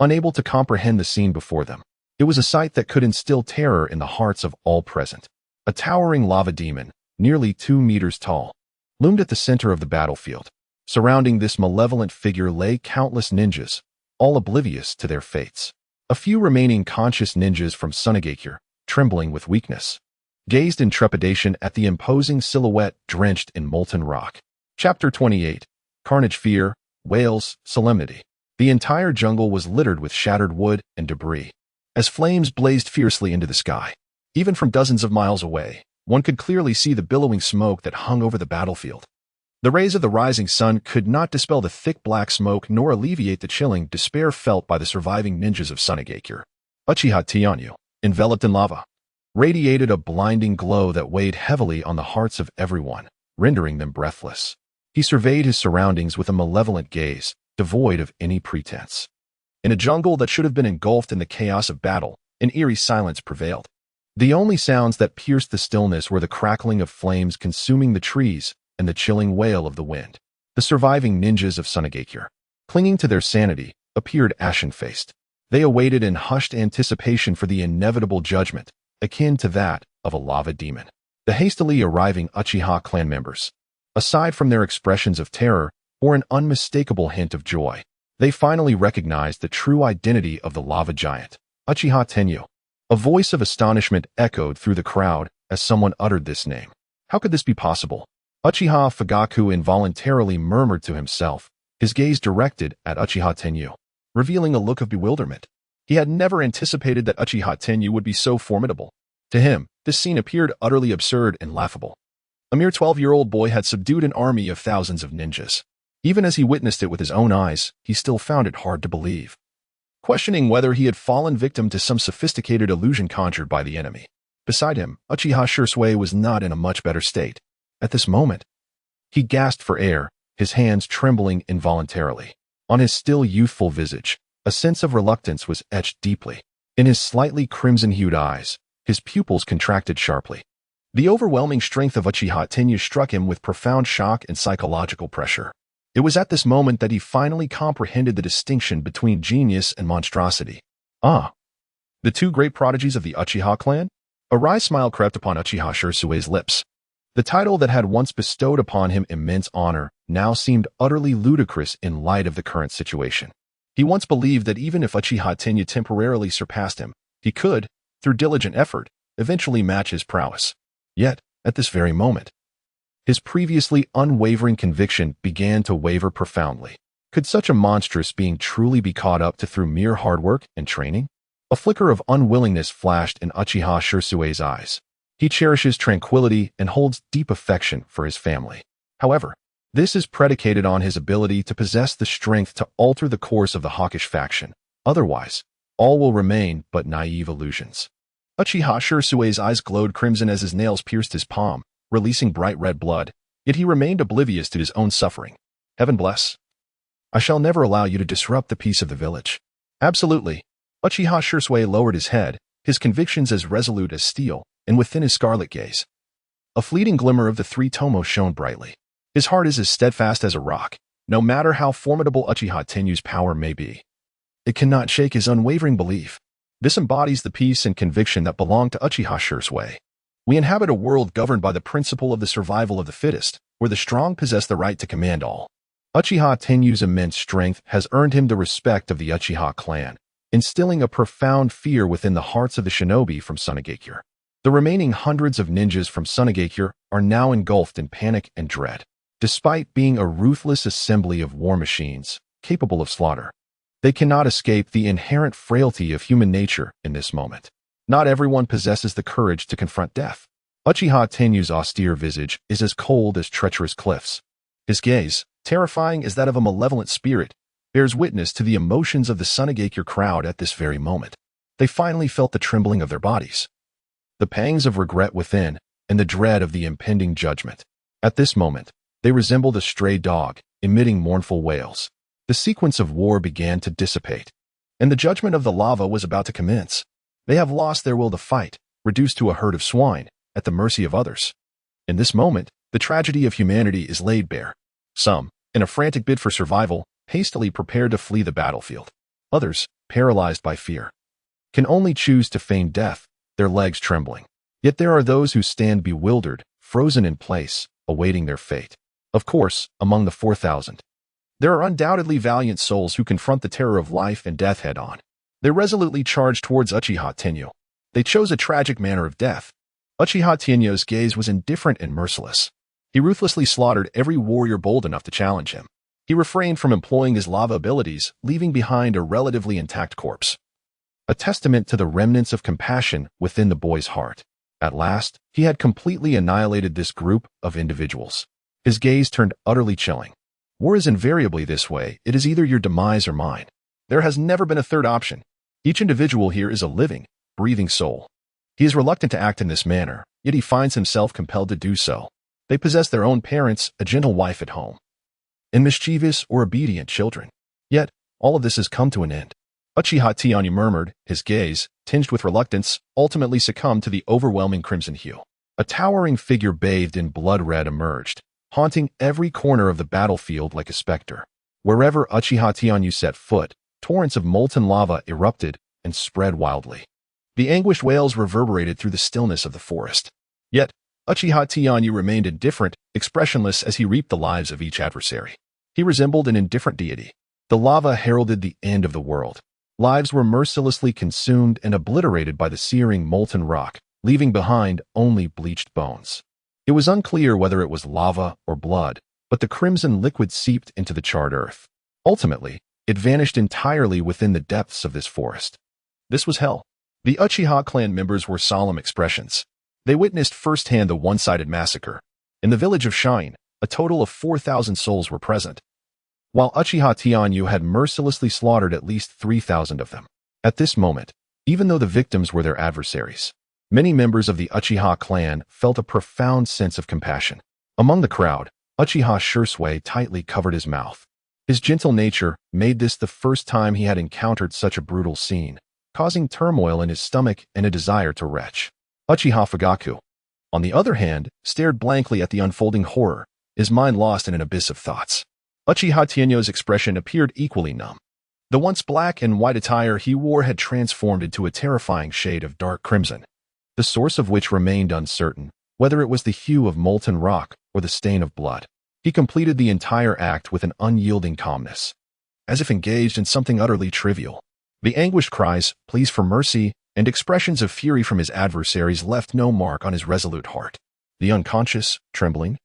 S1: unable to comprehend the scene before them. It was a sight that could instill terror in the hearts of all present. A towering lava demon, nearly 2 meters tall, loomed at the center of the battlefield. Surrounding this malevolent figure lay countless ninjas, all oblivious to their fates. A few remaining conscious ninjas from Sunagakure, trembling with weakness, gazed in trepidation at the imposing silhouette drenched in molten rock. Chapter 28. Carnage, Fear, Wails, Solemnity. The entire jungle was littered with shattered wood and debris, as flames blazed fiercely into the sky. Even from dozens of miles away, one could clearly see the billowing smoke that hung over the battlefield. The rays of the rising sun could not dispel the thick black smoke nor alleviate the chilling despair felt by the surviving ninjas of Sunagakure. Uchiha Tenyo, enveloped in lava, radiated a blinding glow that weighed heavily on the hearts of everyone, rendering them breathless. He surveyed his surroundings with a malevolent gaze, devoid of any pretense. In a jungle that should have been engulfed in the chaos of battle, an eerie silence prevailed. The only sounds that pierced the stillness were the crackling of flames consuming the trees and the chilling wail of the wind. The surviving ninjas of Sunagakure, clinging to their sanity, appeared ashen-faced. They awaited in hushed anticipation for the inevitable judgment, akin to that of a lava demon. The hastily arriving Uchiha clan members, aside from their expressions of terror, bore an unmistakable hint of joy. They finally recognized the true identity of the lava giant, Uchiha Tenyu. A voice of astonishment echoed through the crowd as someone uttered this name. How could this be possible? Uchiha Fugaku involuntarily murmured to himself, his gaze directed at Uchiha Tenyu, revealing a look of bewilderment. He had never anticipated that Uchiha Tenyu would be so formidable. To him, this scene appeared utterly absurd and laughable. A mere 12-year-old boy had subdued an army of thousands of ninjas. Even as he witnessed it with his own eyes, he still found it hard to believe, questioning whether he had fallen victim to some sophisticated illusion conjured by the enemy. Beside him, Uchiha Shisui was not in a much better state. At this moment, he gasped for air, his hands trembling involuntarily. On his still youthful visage, a sense of reluctance was etched deeply. In his slightly crimson-hued eyes, his pupils contracted sharply. The overwhelming strength of Uchiha Tenyu struck him with profound shock and psychological pressure. It was at this moment that he finally comprehended the distinction between genius and monstrosity. Ah, the two great prodigies of the Uchiha clan? A wry smile crept upon Uchiha Shisui's lips. The title that had once bestowed upon him immense honor now seemed utterly ludicrous in light of the current situation. He once believed that even if Uchiha Tenyu temporarily surpassed him, he could, through diligent effort, eventually match his prowess. Yet, at this very moment, his previously unwavering conviction began to waver profoundly. Could such a monstrous being truly be caught up to through mere hard work and training? A flicker of unwillingness flashed in Uchiha Shisui's eyes. He cherishes tranquility and holds deep affection for his family. However, this is predicated on his ability to possess the strength to alter the course of the hawkish faction. Otherwise, all will remain but naive illusions. Uchiha Shisui's eyes glowed crimson as his nails pierced his palm, releasing bright red blood, yet he remained oblivious to his own suffering. Heaven bless. I shall never allow you to disrupt the peace of the village. Absolutely. Uchiha Shisui lowered his head, his convictions as resolute as steel, and within his scarlet gaze, a fleeting glimmer of the three tomo shone brightly. His heart is as steadfast as a rock, no matter how formidable Uchiha Tenyu's power may be. It cannot shake his unwavering belief. This embodies the peace and conviction that belong to Uchiha Shisui. We inhabit a world governed by the principle of the survival of the fittest, where the strong possess the right to command all. Uchiha Tenyu's immense strength has earned him the respect of the Uchiha clan, instilling a profound fear within the hearts of the shinobi from Sunagakure. The remaining hundreds of ninjas from Sunagakure are now engulfed in panic and dread. Despite being a ruthless assembly of war machines, capable of slaughter, they cannot escape the inherent frailty of human nature in this moment. Not everyone possesses the courage to confront death. Uchiha Tenyu's austere visage is as cold as treacherous cliffs. His gaze, terrifying as that of a malevolent spirit, bears witness to the emotions of the Sunagakure crowd at this very moment. They finally felt the trembling of their bodies, the pangs of regret within, and the dread of the impending judgment. At this moment, they resembled a stray dog, emitting mournful wails. The sequence of war began to dissipate, and the judgment of the lava was about to commence. They have lost their will to fight, reduced to a herd of swine, at the mercy of others. In this moment, the tragedy of humanity is laid bare. Some, in a frantic bid for survival, hastily prepare to flee the battlefield. Others, paralyzed by fear, can only choose to feign death, their legs trembling. Yet there are those who stand bewildered, frozen in place, awaiting their fate. Of course, among the 4,000, there are undoubtedly valiant souls who confront the terror of life and death head-on. They resolutely charge towards Uchiha Tenyu. They chose a tragic manner of death. Uchiha Tenyu's gaze was indifferent and merciless. He ruthlessly slaughtered every warrior bold enough to challenge him. He refrained from employing his lava abilities, leaving behind a relatively intact corpse, a testament to the remnants of compassion within the boy's heart. At last, he had completely annihilated this group of individuals. His gaze turned utterly chilling. War is invariably this way. It is either your demise or mine. There has never been a third option. Each individual here is a living, breathing soul. He is reluctant to act in this manner, yet he finds himself compelled to do so. They possess their own parents, a gentle wife at home, and mischievous or obedient children. Yet, all of this has come to an end. Uchiha Tenyu murmured, his gaze, tinged with reluctance, ultimately succumbed to the overwhelming crimson hue. A towering figure bathed in blood red emerged, haunting every corner of the battlefield like a specter. Wherever Uchiha Tenyu set foot, torrents of molten lava erupted and spread wildly. The anguished wails reverberated through the stillness of the forest. Yet, Uchiha Tianyu remained indifferent, expressionless as he reaped the lives of each adversary. He resembled an indifferent deity. The lava heralded the end of the world. Lives were mercilessly consumed and obliterated by the searing molten rock, leaving behind only bleached bones. It was unclear whether it was lava or blood, but the crimson liquid seeped into the charred earth. Ultimately, it vanished entirely within the depths of this forest. This was hell. The Uchiha clan members were solemn expressions. They witnessed firsthand the one-sided massacre. In the village of Shine, a total of 4,000 souls were present, while Uchiha Tianyu had mercilessly slaughtered at least 3,000 of them. At this moment, even though the victims were their adversaries, many members of the Uchiha clan felt a profound sense of compassion. Among the crowd, Uchiha Shursui tightly covered his mouth. His gentle nature made this the first time he had encountered such a brutal scene, causing turmoil in his stomach and a desire to retch. Uchiha Fugaku, on the other hand, stared blankly at the unfolding horror, his mind lost in an abyss of thoughts. Uchiha Tianyu's expression appeared equally numb. The once black and white attire he wore had transformed into a terrifying shade of dark crimson, the source of which remained uncertain, whether it was the hue of molten rock or the stain of blood. He completed the entire act with an unyielding calmness, as if engaged in something utterly trivial. The anguished cries, pleas for mercy, and expressions of fury from his adversaries left no mark on his resolute heart. The unconscious, trembling,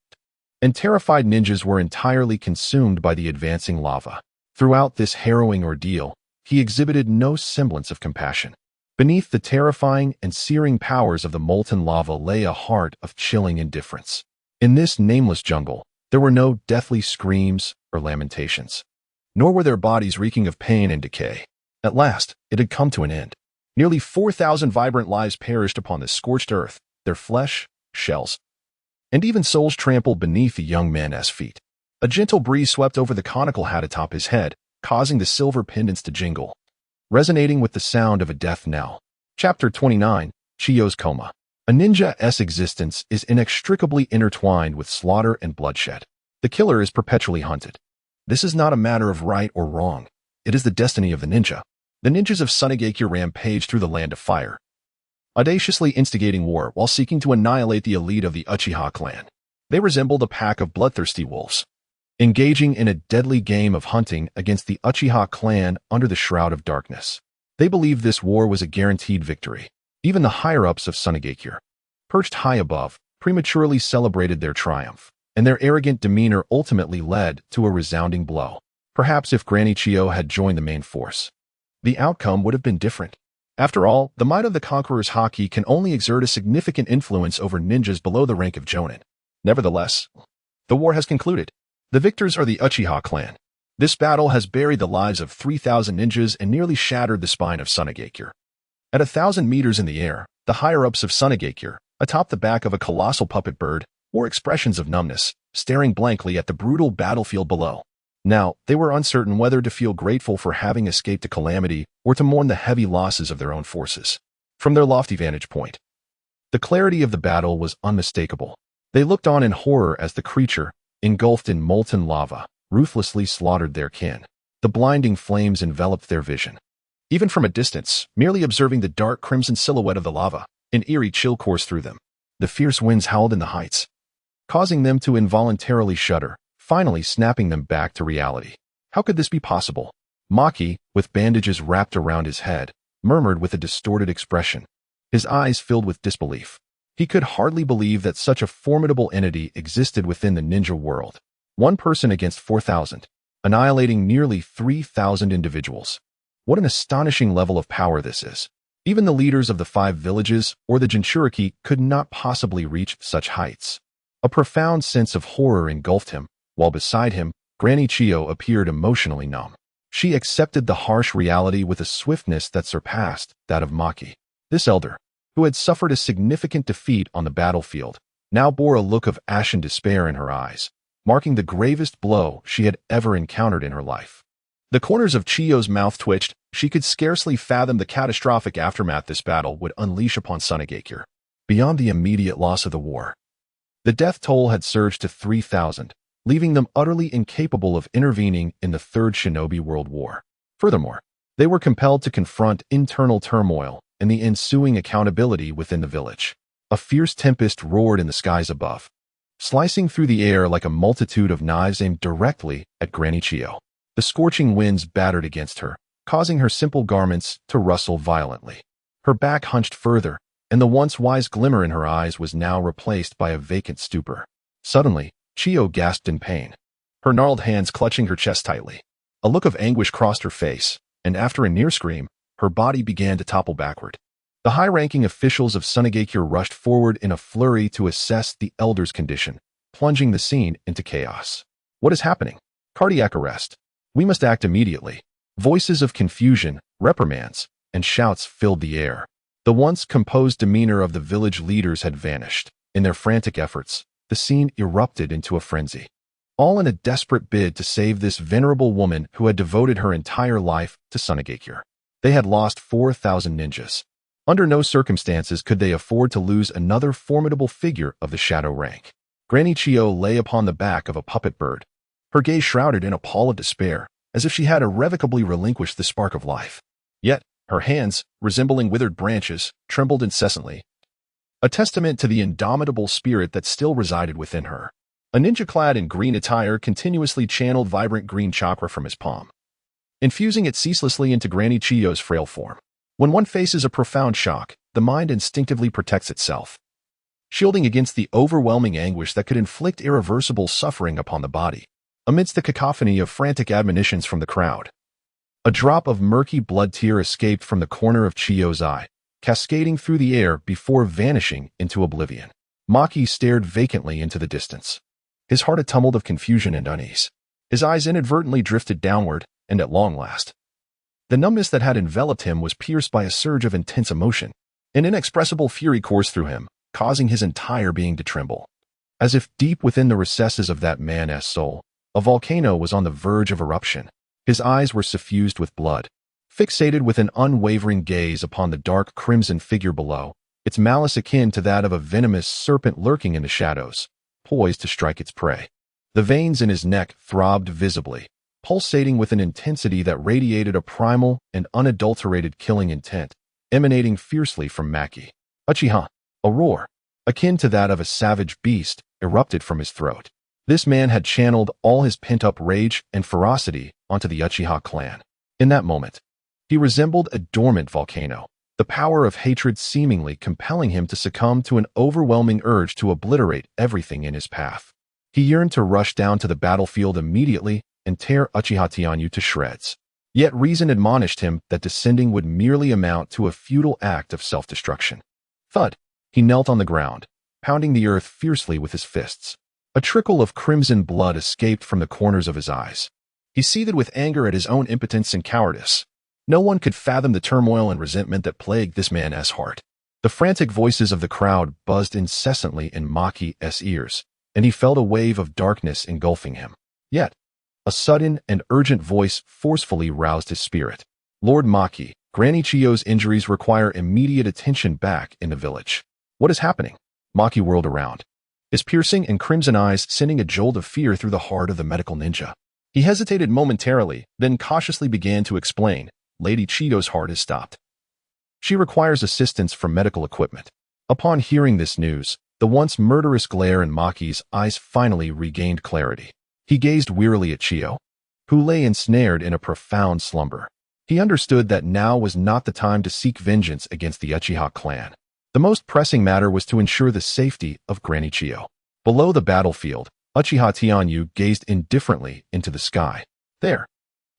S1: and terrified ninjas were entirely consumed by the advancing lava. Throughout this harrowing ordeal, he exhibited no semblance of compassion. Beneath the terrifying and searing powers of the molten lava lay a heart of chilling indifference. In this nameless jungle, there were no deathly screams or lamentations, nor were their bodies reeking of pain and decay. At last, it had come to an end. Nearly 4,000 vibrant lives perished upon this scorched earth, their flesh, shells, and even souls trampled beneath the young man's feet. A gentle breeze swept over the conical hat atop his head, causing the silver pendants to jingle, resonating with the sound of a death knell. Chapter 29, Chiyo's Coma. A ninja's existence is inextricably intertwined with slaughter and bloodshed. The killer is perpetually hunted. This is not a matter of right or wrong. It is the destiny of the ninja. The ninjas of Sunigakure rampaged through the land of fire, audaciously instigating war while seeking to annihilate the elite of the Uchiha clan. They resembled a pack of bloodthirsty wolves, engaging in a deadly game of hunting against the Uchiha clan under the shroud of darkness. They believed this war was a guaranteed victory. Even the higher-ups of Sunigakure, perched high above, prematurely celebrated their triumph, and their arrogant demeanor ultimately led to a resounding blow. Perhaps if Granny Chiyo had joined the main force, the outcome would have been different. After all, the might of the conqueror's haki can only exert a significant influence over ninjas below the rank of jonin. Nevertheless, the war has concluded. The victors are the Uchiha clan. This battle has buried the lives of 3,000 ninjas and nearly shattered the spine of Sunigakure. At 1,000 meters in the air, the higher-ups of Sunigakure, atop the back of a colossal puppet bird, wore expressions of numbness, staring blankly at the brutal battlefield below. Now, they were uncertain whether to feel grateful for having escaped a calamity or to mourn the heavy losses of their own forces. From their lofty vantage point, the clarity of the battle was unmistakable. They looked on in horror as the creature, engulfed in molten lava, ruthlessly slaughtered their kin. The blinding flames enveloped their vision. Even from a distance, merely observing the dark crimson silhouette of the lava, an eerie chill coursed through them. The fierce winds howled in the heights, causing them to involuntarily shudder, finally snapping them back to reality. How could this be possible? Maki, with bandages wrapped around his head, murmured with a distorted expression, his eyes filled with disbelief. He could hardly believe that such a formidable entity existed within the ninja world. One person against 4,000, annihilating nearly 3,000 individuals. What an astonishing level of power this is. Even the leaders of the 5 villages or the Jinchuriki could not possibly reach such heights. A profound sense of horror engulfed him, while beside him, Granny Chiyo appeared emotionally numb. She accepted the harsh reality with a swiftness that surpassed that of Maki. This elder, who had suffered a significant defeat on the battlefield, now bore a look of ashen despair in her eyes, marking the gravest blow she had ever encountered in her life. The corners of Chiyo's mouth twitched. She could scarcely fathom the catastrophic aftermath this battle would unleash upon Sunigakure. Beyond the immediate loss of the war, the death toll had surged to 3,000, leaving them utterly incapable of intervening in the Third Shinobi World War. Furthermore, they were compelled to confront internal turmoil and the ensuing accountability within the village. A fierce tempest roared in the skies above, slicing through the air like a multitude of knives aimed directly at Granny Chiyo. The scorching winds battered against her, causing her simple garments to rustle violently. Her back hunched further, and the once wise glimmer in her eyes was now replaced by a vacant stupor. Suddenly, Chiyo gasped in pain, her gnarled hands clutching her chest tightly. A look of anguish crossed her face, and after a near scream, her body began to topple backward. The high-ranking officials of Sunagakure rushed forward in a flurry to assess the elder's condition, plunging the scene into chaos. What is happening? Cardiac arrest. We must act immediately. Voices of confusion, reprimands, and shouts filled the air. The once composed demeanor of the village leaders had vanished. In their frantic efforts, the scene erupted into a frenzy. All in a desperate bid to save this venerable woman who had devoted her entire life to Sunagakure. They had lost 4,000 ninjas. Under no circumstances could they afford to lose another formidable figure of the shadow rank. Granny Chiyo lay upon the back of a puppet bird, her gaze shrouded in a pall of despair, as if she had irrevocably relinquished the spark of life. Yet, her hands, resembling withered branches, trembled incessantly, a testament to the indomitable spirit that still resided within her. A ninja clad in green attire continuously channeled vibrant green chakra from his palm, infusing it ceaselessly into Granny Chiyo's frail form. When one faces a profound shock, the mind instinctively protects itself, shielding against the overwhelming anguish that could inflict irreversible suffering upon the body. Amidst the cacophony of frantic admonitions from the crowd, a drop of murky blood tear escaped from the corner of Chiyo's eye, cascading through the air before vanishing into oblivion. Maki stared vacantly into the distance, his heart a tumult of confusion and unease. His eyes inadvertently drifted downward, and at long last, the numbness that had enveloped him was pierced by a surge of intense emotion. An inexpressible fury coursed through him, causing his entire being to tremble. As if deep within the recesses of that man's soul, a volcano was on the verge of eruption. His eyes were suffused with blood, fixated with an unwavering gaze upon the dark crimson figure below, its malice akin to that of a venomous serpent lurking in the shadows, poised to strike its prey. The veins in his neck throbbed visibly, pulsating with an intensity that radiated a primal and unadulterated killing intent, emanating fiercely from Maki. Uchiha! A roar, akin to that of a savage beast, erupted from his throat. This man had channeled all his pent-up rage and ferocity onto the Uchiha clan. In that moment, he resembled a dormant volcano, the power of hatred seemingly compelling him to succumb to an overwhelming urge to obliterate everything in his path. He yearned to rush down to the battlefield immediately and tear Uchiha Tianyu to shreds. Yet reason admonished him that descending would merely amount to a futile act of self-destruction. Thud! He knelt on the ground, pounding the earth fiercely with his fists. A trickle of crimson blood escaped from the corners of his eyes. He seethed with anger at his own impotence and cowardice. No one could fathom the turmoil and resentment that plagued this man's heart. The frantic voices of the crowd buzzed incessantly in Maki's ears, and he felt a wave of darkness engulfing him. Yet, a sudden and urgent voice forcefully roused his spirit. Lord Maki, Granny Chiyo's injuries require immediate attention back in the village. What is happening? Maki whirled around, his piercing and crimson eyes sending a jolt of fear through the heart of the medical ninja. He hesitated momentarily, then cautiously began to explain. Lady Chiyo's heart is stopped. She requires assistance from medical equipment. Upon hearing this news, the once murderous glare in Maki's eyes finally regained clarity. He gazed wearily at Chiyo, who lay ensnared in a profound slumber. He understood that now was not the time to seek vengeance against the Uchiha clan. The most pressing matter was to ensure the safety of Granny Chiyo. Below the battlefield, Uchiha Tianyu gazed indifferently into the sky. There,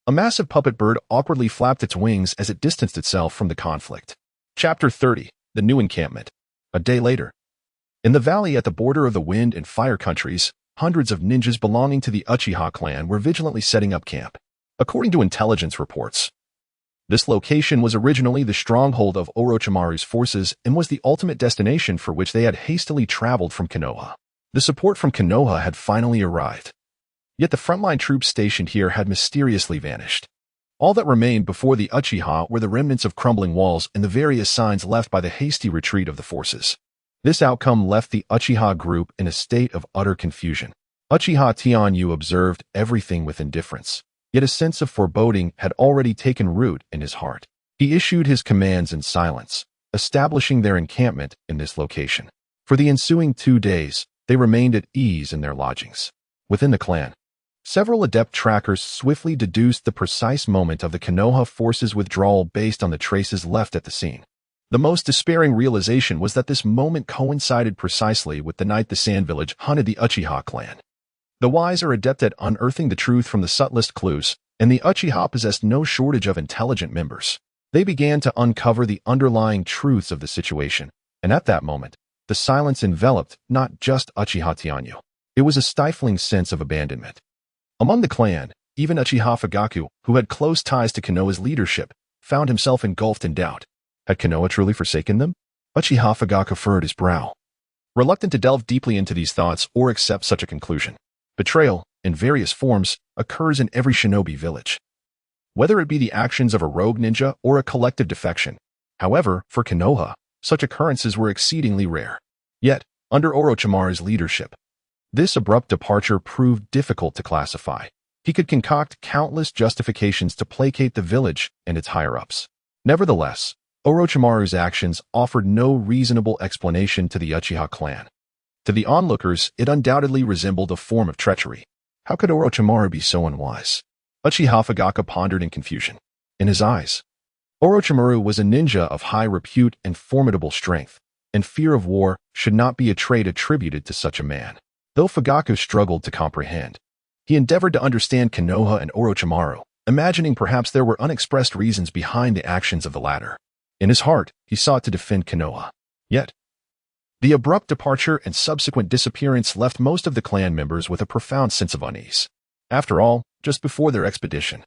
S1: a massive puppet bird awkwardly flapped its wings as it distanced itself from the conflict. Chapter 30. The New Encampment. A day later. In the valley at the border of the Wind and Fire countries, hundreds of ninjas belonging to the Uchiha clan were vigilantly setting up camp. According to intelligence reports, this location was originally the stronghold of Orochimaru's forces and was the ultimate destination for which they had hastily traveled from Konoha. The support from Konoha had finally arrived. Yet the frontline troops stationed here had mysteriously vanished. All that remained before the Uchiha were the remnants of crumbling walls and the various signs left by the hasty retreat of the forces. This outcome left the Uchiha group in a state of utter confusion. Uchiha Tianyu observed everything with indifference, yet a sense of foreboding had already taken root in his heart. He issued his commands in silence, establishing their encampment in this location. For the ensuing 2 days, they remained at ease in their lodgings. Within the clan, several adept trackers swiftly deduced the precise moment of the Konoha forces' withdrawal based on the traces left at the scene. The most despairing realization was that this moment coincided precisely with the night the Sand Village hunted the Uchiha clan. The wise are adept at unearthing the truth from the subtlest clues, and the Uchiha possessed no shortage of intelligent members. They began to uncover the underlying truths of the situation, and at that moment, the silence enveloped not just Uchiha Tianyu. It was a stifling sense of abandonment. Among the clan, even Uchiha Fugaku, who had close ties to Konoha's leadership, found himself engulfed in doubt. Had Konoha truly forsaken them? Uchiha Fugaku furrowed his brow, reluctant to delve deeply into these thoughts or accept such a conclusion. Betrayal, in various forms, occurs in every shinobi village, whether it be the actions of a rogue ninja or a collective defection. However, for Konoha, such occurrences were exceedingly rare. Yet, under Orochimaru's leadership, this abrupt departure proved difficult to classify. He could concoct countless justifications to placate the village and its higher-ups. Nevertheless, Orochimaru's actions offered no reasonable explanation to the Uchiha clan. To the onlookers, it undoubtedly resembled a form of treachery. How could Orochimaru be so unwise? Uchiha Fugaku pondered in confusion. In his eyes, Orochimaru was a ninja of high repute and formidable strength, and fear of war should not be a trait attributed to such a man. Though Fugaku struggled to comprehend, he endeavored to understand Konoha and Orochimaru, imagining perhaps there were unexpressed reasons behind the actions of the latter. In his heart, he sought to defend Konoha. Yet, the abrupt departure and subsequent disappearance left most of the clan members with a profound sense of unease. After all, just before their expedition,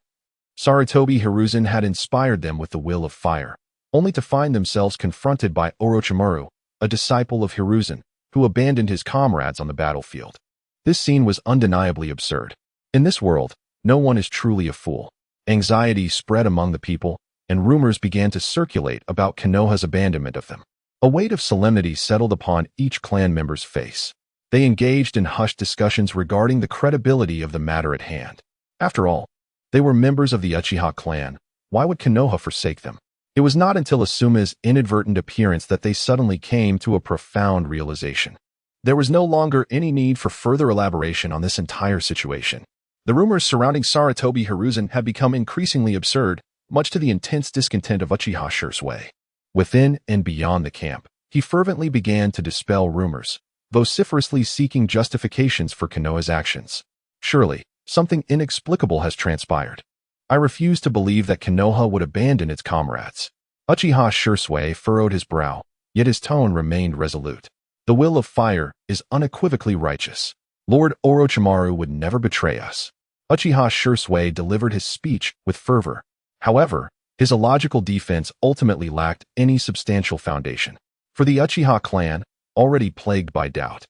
S1: Sarutobi Hiruzen had inspired them with the will of fire, only to find themselves confronted by Orochimaru, a disciple of Hiruzen, who abandoned his comrades on the battlefield. This scene was undeniably absurd. In this world, no one is truly a fool. Anxiety spread among the people, and rumors began to circulate about Konoha's abandonment of them. A weight of solemnity settled upon each clan member's face. They engaged in hushed discussions regarding the credibility of the matter at hand. After all, they were members of the Uchiha clan. Why would Konoha forsake them? It was not until Asuma's inadvertent appearance that they suddenly came to a profound realization. There was no longer any need for further elaboration on this entire situation. The rumors surrounding Sarutobi Hiruzen had become increasingly absurd, much to the intense discontent of Uchiha Shursui. Within and beyond the camp, he fervently began to dispel rumors, vociferously seeking justifications for Konoha's actions. Surely, something inexplicable has transpired. I refuse to believe that Konoha would abandon its comrades. Uchiha Shursui furrowed his brow, yet his tone remained resolute. The will of fire is unequivocally righteous. Lord Orochimaru would never betray us. Uchiha Shursui delivered his speech with fervor. However, his illogical defense ultimately lacked any substantial foundation. For the Uchiha clan, already plagued by doubt,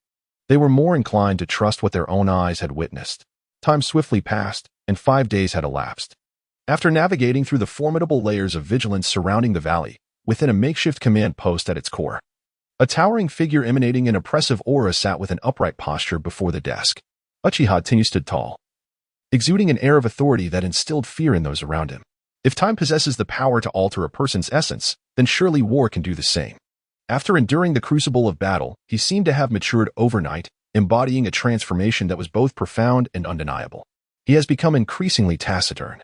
S1: they were more inclined to trust what their own eyes had witnessed. Time swiftly passed, and 5 days had elapsed. After navigating through the formidable layers of vigilance surrounding the valley, within a makeshift command post at its core, a towering figure emanating an oppressive aura sat with an upright posture before the desk. Uchiha Tianyu stood tall, exuding an air of authority that instilled fear in those around him. If time possesses the power to alter a person's essence, then surely war can do the same. After enduring the crucible of battle, he seemed to have matured overnight, embodying a transformation that was both profound and undeniable. He has become increasingly taciturn,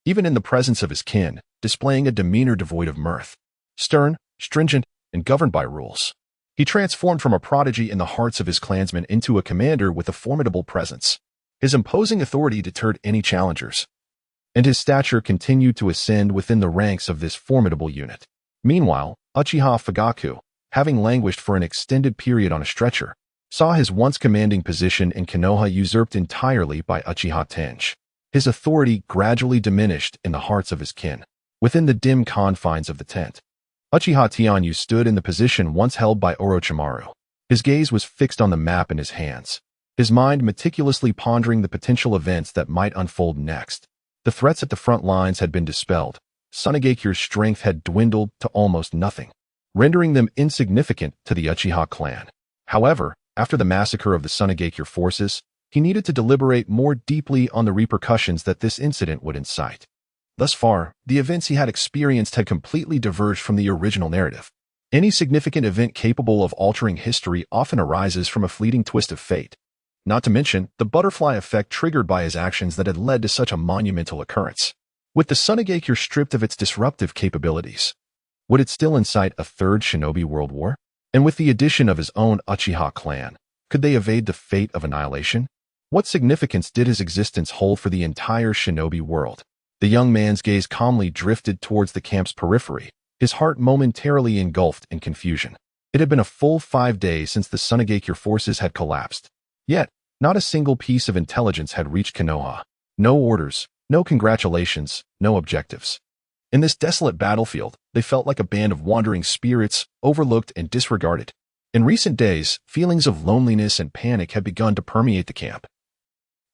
S1: even in the presence of his kin, displaying a demeanor devoid of mirth. Stern, stringent, and governed by rules, he transformed from a prodigy in the hearts of his clansmen into a commander with a formidable presence. His imposing authority deterred any challengers, and his stature continued to ascend within the ranks of this formidable unit. Meanwhile, Uchiha Fugaku, having languished for an extended period on a stretcher, saw his once commanding position in Konoha usurped entirely by Uchiha Tenji. His authority gradually diminished in the hearts of his kin. Within the dim confines of the tent, Uchiha Tianyu stood in the position once held by Orochimaru. His gaze was fixed on the map in his hands, his mind meticulously pondering the potential events that might unfold next. The threats at the front lines had been dispelled. Sanegakure's strength had dwindled to almost nothing, rendering them insignificant to the Uchiha clan. However, after the massacre of the Sanegakure forces, he needed to deliberate more deeply on the repercussions that this incident would incite. Thus far, the events he had experienced had completely diverged from the original narrative. Any significant event capable of altering history often arises from a fleeting twist of fate, not to mention the butterfly effect triggered by his actions that had led to such a monumental occurrence. With the Sunagakure stripped of its disruptive capabilities, would it still incite a third shinobi world war? And with the addition of his own Uchiha clan, could they evade the fate of annihilation? What significance did his existence hold for the entire shinobi world? The young man's gaze calmly drifted towards the camp's periphery, his heart momentarily engulfed in confusion. It had been a full 5 days since the Sunagakure forces had collapsed. Yet, not a single piece of intelligence had reached Konoha. No orders, no congratulations, no objectives. In this desolate battlefield, they felt like a band of wandering spirits, overlooked and disregarded. In recent days, feelings of loneliness and panic had begun to permeate the camp,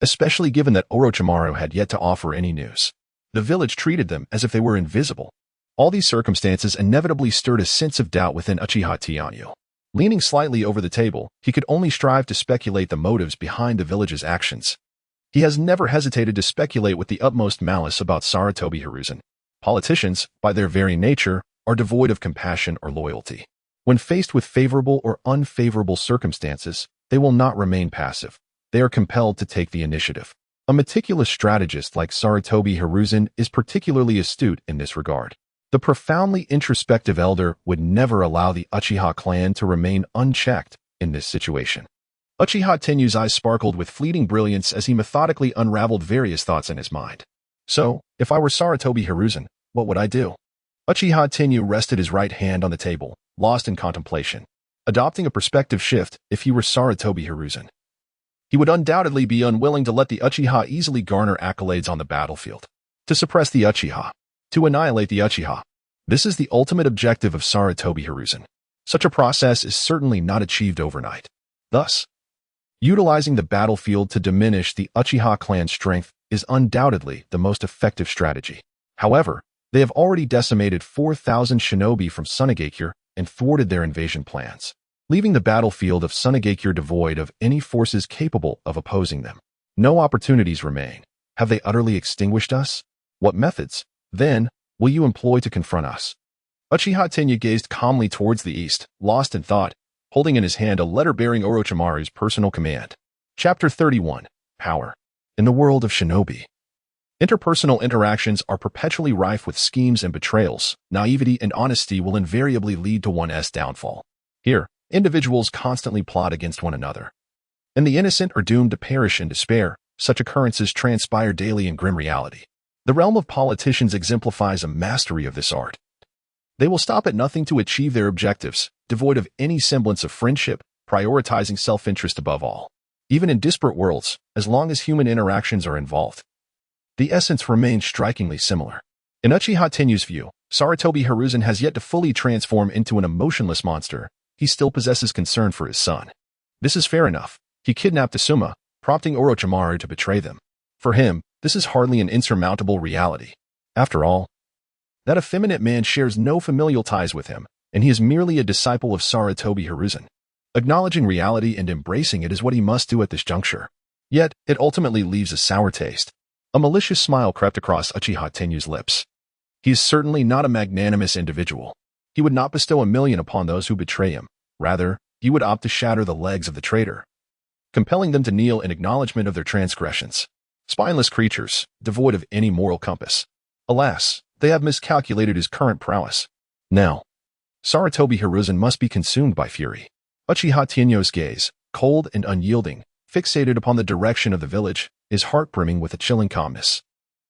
S1: especially given that Orochimaru had yet to offer any news. The village treated them as if they were invisible. All these circumstances inevitably stirred a sense of doubt within Uchiha Tianyu. Leaning slightly over the table, he could only strive to speculate the motives behind the village's actions. He has never hesitated to speculate with the utmost malice about Sarutobi Hiruzen. Politicians, by their very nature, are devoid of compassion or loyalty. When faced with favorable or unfavorable circumstances, they will not remain passive. They are compelled to take the initiative. A meticulous strategist like Sarutobi Hiruzen is particularly astute in this regard. The profoundly introspective elder would never allow the Uchiha clan to remain unchecked in this situation. Uchiha Tenyu's eyes sparkled with fleeting brilliance as he methodically unraveled various thoughts in his mind. So, if I were Sarutobi Hiruzen, what would I do? Uchiha Tenyu rested his right hand on the table, lost in contemplation. Adopting a perspective shift, if he were Sarutobi Hiruzen, he would undoubtedly be unwilling to let the Uchiha easily garner accolades on the battlefield. To suppress the Uchiha. To annihilate the Uchiha. This is the ultimate objective of Sarutobi Hiruzen. Such a process is certainly not achieved overnight. Thus, utilizing the battlefield to diminish the Uchiha clan's strength is undoubtedly the most effective strategy. However, they have already decimated 4,000 shinobi from Sunagakure and thwarted their invasion plans, leaving the battlefield of Sunagakure devoid of any forces capable of opposing them. No opportunities remain. Have they utterly extinguished us? What methods, then, will you employ to confront us? Uchiha Tenyu gazed calmly towards the east, lost in thought, holding in his hand a letter bearing Orochimaru's personal command. Chapter 31. Power. In the world of shinobi, interpersonal interactions are perpetually rife with schemes and betrayals. Naivety and honesty will invariably lead to one's downfall. Here, individuals constantly plot against one another, and the innocent are doomed to perish in despair. Such occurrences transpire daily in grim reality. The realm of politicians exemplifies a mastery of this art. They will stop at nothing to achieve their objectives, devoid of any semblance of friendship, prioritizing self-interest above all. Even in disparate worlds, as long as human interactions are involved, the essence remains strikingly similar. In Uchiha Tenyu's view, Sarutobi Hiruzen has yet to fully transform into an emotionless monster. He still possesses concern for his son. This is fair enough. He kidnapped Asuma, prompting Orochimaru to betray them. For him, this is hardly an insurmountable reality. After all, that effeminate man shares no familial ties with him, and he is merely a disciple of Sarutobi Hiruzen. Acknowledging reality and embracing it is what he must do at this juncture. Yet, it ultimately leaves a sour taste. A malicious smile crept across Uchiha Tenyu's lips. He is certainly not a magnanimous individual. He would not bestow 1,000,000 upon those who betray him. Rather, he would opt to shatter the legs of the traitor, compelling them to kneel in acknowledgement of their transgressions. Spineless creatures, devoid of any moral compass. Alas, they have miscalculated his current prowess. Now, Sarutobi Hiruzen must be consumed by fury. Uchiha Tenyu's gaze, cold and unyielding, fixated upon the direction of the village, his heart brimming with a chilling calmness.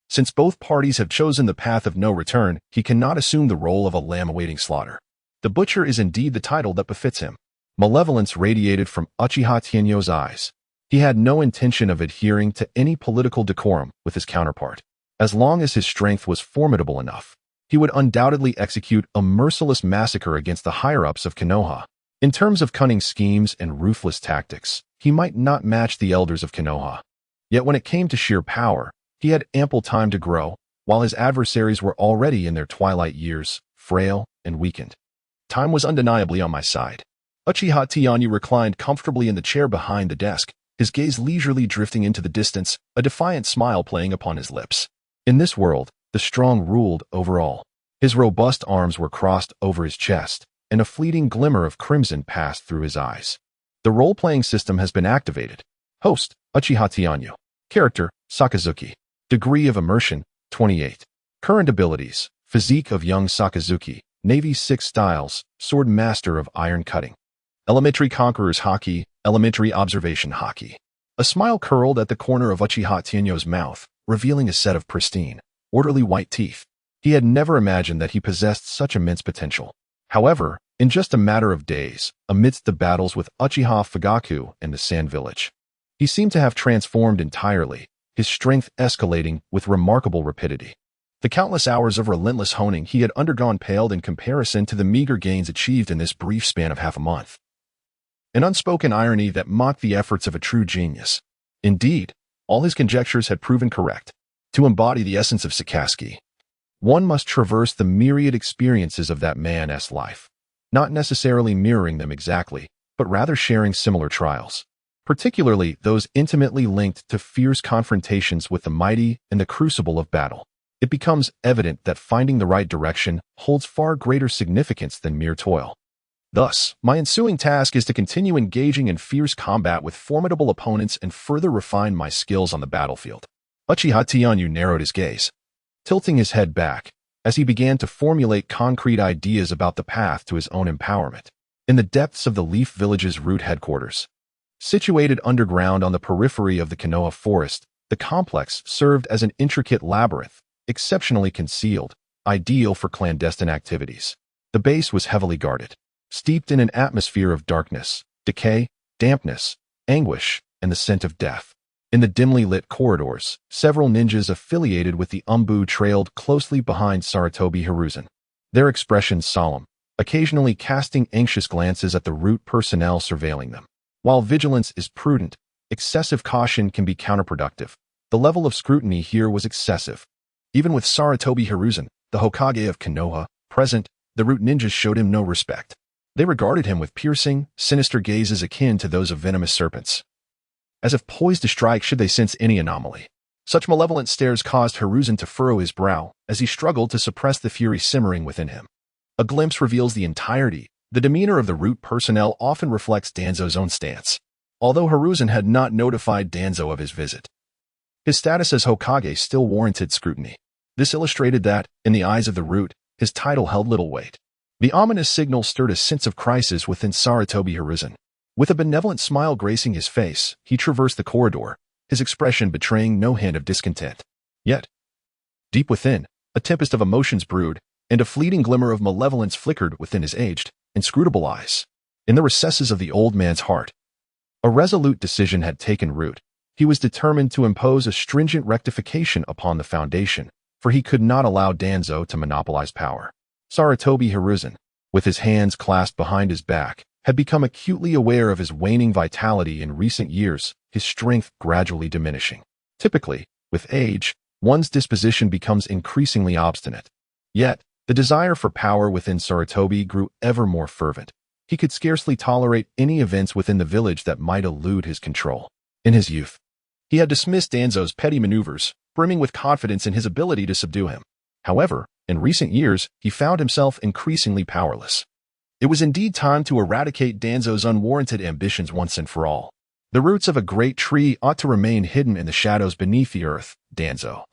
S1: Since both parties have chosen the path of no return, he cannot assume the role of a lamb awaiting slaughter. The butcher is indeed the title that befits him. Malevolence radiated from Uchiha Tenyu's eyes. He had no intention of adhering to any political decorum with his counterpart. As long as his strength was formidable enough, he would undoubtedly execute a merciless massacre against the higher-ups of Konoha. In terms of cunning schemes and ruthless tactics, he might not match the elders of Konoha. Yet when it came to sheer power, he had ample time to grow, while his adversaries were already in their twilight years, frail and weakened. Time was undeniably on my side. Uchiha Tenyuu reclined comfortably in the chair behind the desk, his gaze leisurely drifting into the distance, a defiant smile playing upon his lips. In this world, the strong ruled over all. His robust arms were crossed over his chest, and a fleeting glimmer of crimson passed through his eyes. The role-playing system has been activated. Host, Uchiha Tianyu. Character, Sakazuki. Degree of immersion, 28. Current abilities, physique of young Sakazuki, Navy 6 styles, sword master of iron cutting. Elementary conqueror's haki, elementary observation haki. A smile curled at the corner of Uchiha Tianyu's mouth, revealing a set of pristine, orderly white teeth. He had never imagined that he possessed such immense potential. However, in just a matter of days, amidst the battles with Uchiha Fugaku and the Sand Village, he seemed to have transformed entirely, his strength escalating with remarkable rapidity. The countless hours of relentless honing he had undergone paled in comparison to the meager gains achieved in this brief span of half a month. An unspoken irony that mocked the efforts of a true genius. Indeed, all his conjectures had proven correct. To embody the essence of Sakazuki, one must traverse the myriad experiences of that man's life, not necessarily mirroring them exactly, but rather sharing similar trials, particularly those intimately linked to fierce confrontations with the mighty and the crucible of battle. It becomes evident that finding the right direction holds far greater significance than mere toil. Thus, my ensuing task is to continue engaging in fierce combat with formidable opponents and further refine my skills on the battlefield. Uchiha Tianyu narrowed his gaze, tilting his head back, as he began to formulate concrete ideas about the path to his own empowerment. In the depths of the Leaf Village's root headquarters, situated underground on the periphery of the Konoha forest, the complex served as an intricate labyrinth, exceptionally concealed, ideal for clandestine activities. The base was heavily guarded, steeped in an atmosphere of darkness, decay, dampness, anguish, and the scent of death. In the dimly lit corridors, several ninjas affiliated with the Umbu trailed closely behind Sarutobi Hiruzen, their expressions solemn, occasionally casting anxious glances at the root personnel surveilling them. While vigilance is prudent, excessive caution can be counterproductive. The level of scrutiny here was excessive. Even with Sarutobi Hiruzen, the Hokage of Konoha, present, the root ninjas showed him no respect. They regarded him with piercing, sinister gazes akin to those of venomous serpents, as if poised to strike should they sense any anomaly. Such malevolent stares caused Hiruzen to furrow his brow as he struggled to suppress the fury simmering within him. A glimpse reveals the entirety. The demeanor of the root personnel often reflects Danzo's own stance. Although Hiruzen had not notified Danzo of his visit, his status as Hokage still warranted scrutiny. This illustrated that, in the eyes of the root, his title held little weight. The ominous signal stirred a sense of crisis within Sarutobi Hiruzen. With a benevolent smile gracing his face, he traversed the corridor, his expression betraying no hint of discontent. Yet, deep within, a tempest of emotions brewed, and a fleeting glimmer of malevolence flickered within his aged, inscrutable eyes. In the recesses of the old man's heart, a resolute decision had taken root. He was determined to impose a stringent rectification upon the Foundation, for he could not allow Danzo to monopolize power. Sarutobi Hiruzen, with his hands clasped behind his back, had become acutely aware of his waning vitality in recent years, his strength gradually diminishing. Typically, with age, one's disposition becomes increasingly obstinate. Yet, the desire for power within Sarutobi grew ever more fervent. He could scarcely tolerate any events within the village that might elude his control. In his youth, he had dismissed Danzo's petty maneuvers, brimming with confidence in his ability to subdue him. However, in recent years, he found himself increasingly powerless. It was indeed time to eradicate Danzo's unwarranted ambitions once and for all. The roots of a great tree ought to remain hidden in the shadows beneath the earth, Danzo.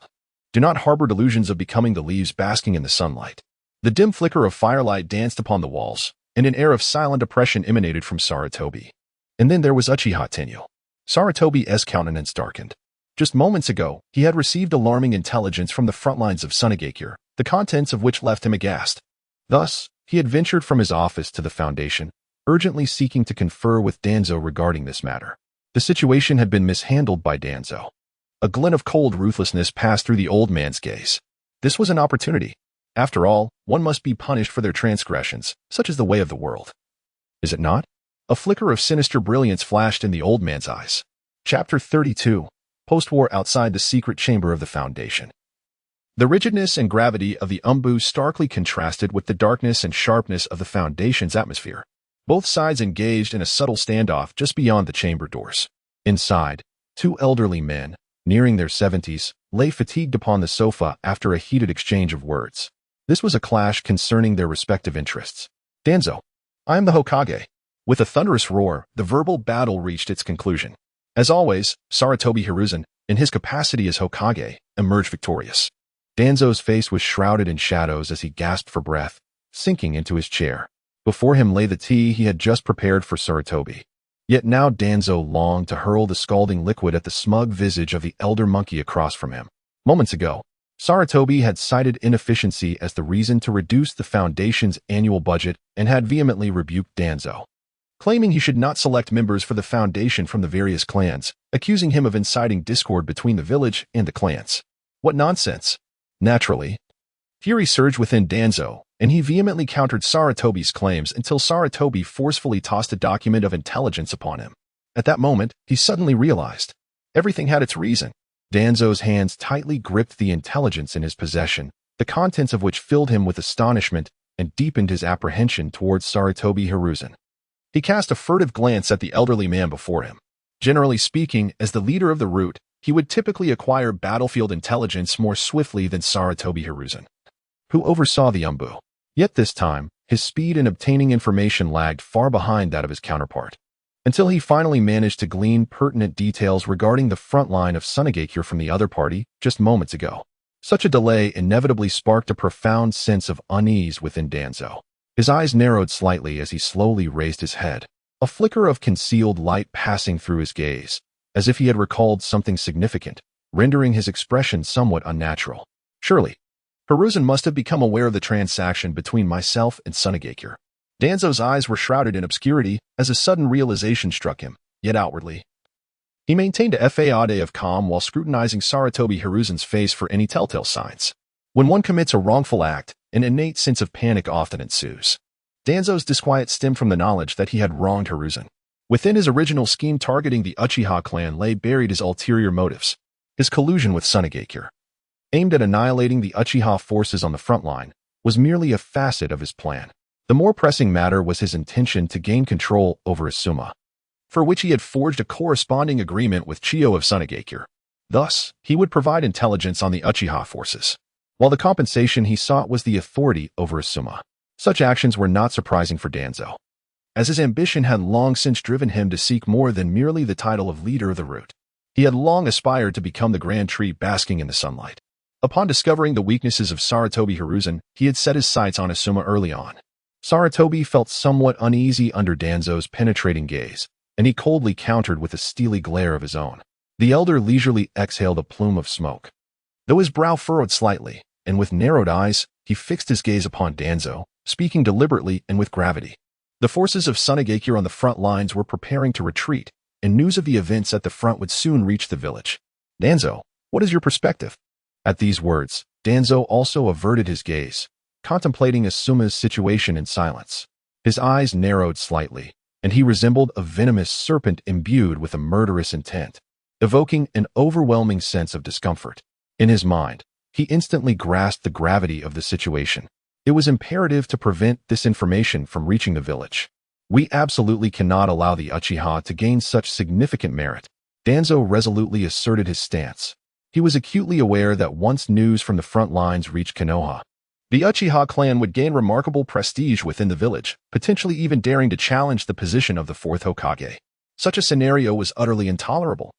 S1: Do not harbor delusions of becoming the leaves basking in the sunlight. The dim flicker of firelight danced upon the walls, and an air of silent oppression emanated from Sarutobi. And then there was Uchiha Tenyu. Sarutobi's countenance darkened. Just moments ago, he had received alarming intelligence from the front lines of Sunagakure, the contents of which left him aghast. Thus, he had ventured from his office to the Foundation, urgently seeking to confer with Danzo regarding this matter. The situation had been mishandled by Danzo. A glint of cold ruthlessness passed through the old man's gaze. This was an opportunity. After all, one must be punished for their transgressions, such is the way of the world. Is it not? A flicker of sinister brilliance flashed in the old man's eyes. Chapter 32. Post-war outside the secret chamber of the Foundation. The rigidness and gravity of the Umbu starkly contrasted with the darkness and sharpness of the Foundation's atmosphere. Both sides engaged in a subtle standoff just beyond the chamber doors. Inside, two elderly men, nearing their 70s, lay fatigued upon the sofa after a heated exchange of words. This was a clash concerning their respective interests. Danzo, I am the Hokage. With a thunderous roar, the verbal battle reached its conclusion. As always, Sarutobi Hiruzen, in his capacity as Hokage, emerged victorious. Danzo's face was shrouded in shadows as he gasped for breath, sinking into his chair. Before him lay the tea he had just prepared for Sarutobi. Yet now Danzo longed to hurl the scalding liquid at the smug visage of the elder monkey across from him. Moments ago, Sarutobi had cited inefficiency as the reason to reduce the Foundation's annual budget and had vehemently rebuked Danzo, claiming he should not select members for the Foundation from the various clans, accusing him of inciting discord between the village and the clans. What nonsense! Naturally, fury surged within Danzo, and he vehemently countered Sarutobi's claims until Sarutobi forcefully tossed a document of intelligence upon him. At that moment, he suddenly realized everything had its reason. Danzo's hands tightly gripped the intelligence in his possession, the contents of which filled him with astonishment and deepened his apprehension towards Sarutobi Hiruzen. He cast a furtive glance at the elderly man before him. Generally speaking, as the leader of the root, he would typically acquire battlefield intelligence more swiftly than Sarutobi Hiruzen, who oversaw the Umbu. Yet this time, his speed in obtaining information lagged far behind that of his counterpart, until he finally managed to glean pertinent details regarding the front line of Sunagakure from the other party just moments ago. Such a delay inevitably sparked a profound sense of unease within Danzo. His eyes narrowed slightly as he slowly raised his head, a flicker of concealed light passing through his gaze, as if he had recalled something significant, rendering his expression somewhat unnatural. Surely, Hiruzen must have become aware of the transaction between myself and Sunagakure. Danzo's eyes were shrouded in obscurity as a sudden realization struck him, yet outwardly, he maintained a facade of calm while scrutinizing Sarutobi Hiruzen's face for any telltale signs. When one commits a wrongful act, an innate sense of panic often ensues. Danzo's disquiet stemmed from the knowledge that he had wronged Hiruzen. Within his original scheme targeting the Uchiha clan lay buried his ulterior motives, his collusion with Sunagakure, aimed at annihilating the Uchiha forces on the front line, was merely a facet of his plan. The more pressing matter was his intention to gain control over Asuma, for which he had forged a corresponding agreement with Chiyo of Sunagakure. Thus, he would provide intelligence on the Uchiha forces, while the compensation he sought was the authority over Asuma. Such actions were not surprising for Danzo, as his ambition had long since driven him to seek more than merely the title of leader of the root. He had long aspired to become the grand tree basking in the sunlight. Upon discovering the weaknesses of Sarutobi Hiruzen, he had set his sights on Asuma early on. Sarutobi felt somewhat uneasy under Danzo's penetrating gaze, and he coldly countered with a steely glare of his own. The elder leisurely exhaled a plume of smoke. Though his brow furrowed slightly, and with narrowed eyes, he fixed his gaze upon Danzo, speaking deliberately and with gravity. The forces of Sunagakure on the front lines were preparing to retreat, and news of the events at the front would soon reach the village. Danzo, what is your perspective? At these words, Danzo also averted his gaze, contemplating Asuma's situation in silence. His eyes narrowed slightly, and he resembled a venomous serpent imbued with a murderous intent, evoking an overwhelming sense of discomfort. In his mind, he instantly grasped the gravity of the situation. It was imperative to prevent this information from reaching the village. We absolutely cannot allow the Uchiha to gain such significant merit. Danzo resolutely asserted his stance. He was acutely aware that once news from the front lines reached Konoha, the Uchiha clan would gain remarkable prestige within the village, potentially even daring to challenge the position of the fourth Hokage. Such a scenario was utterly intolerable.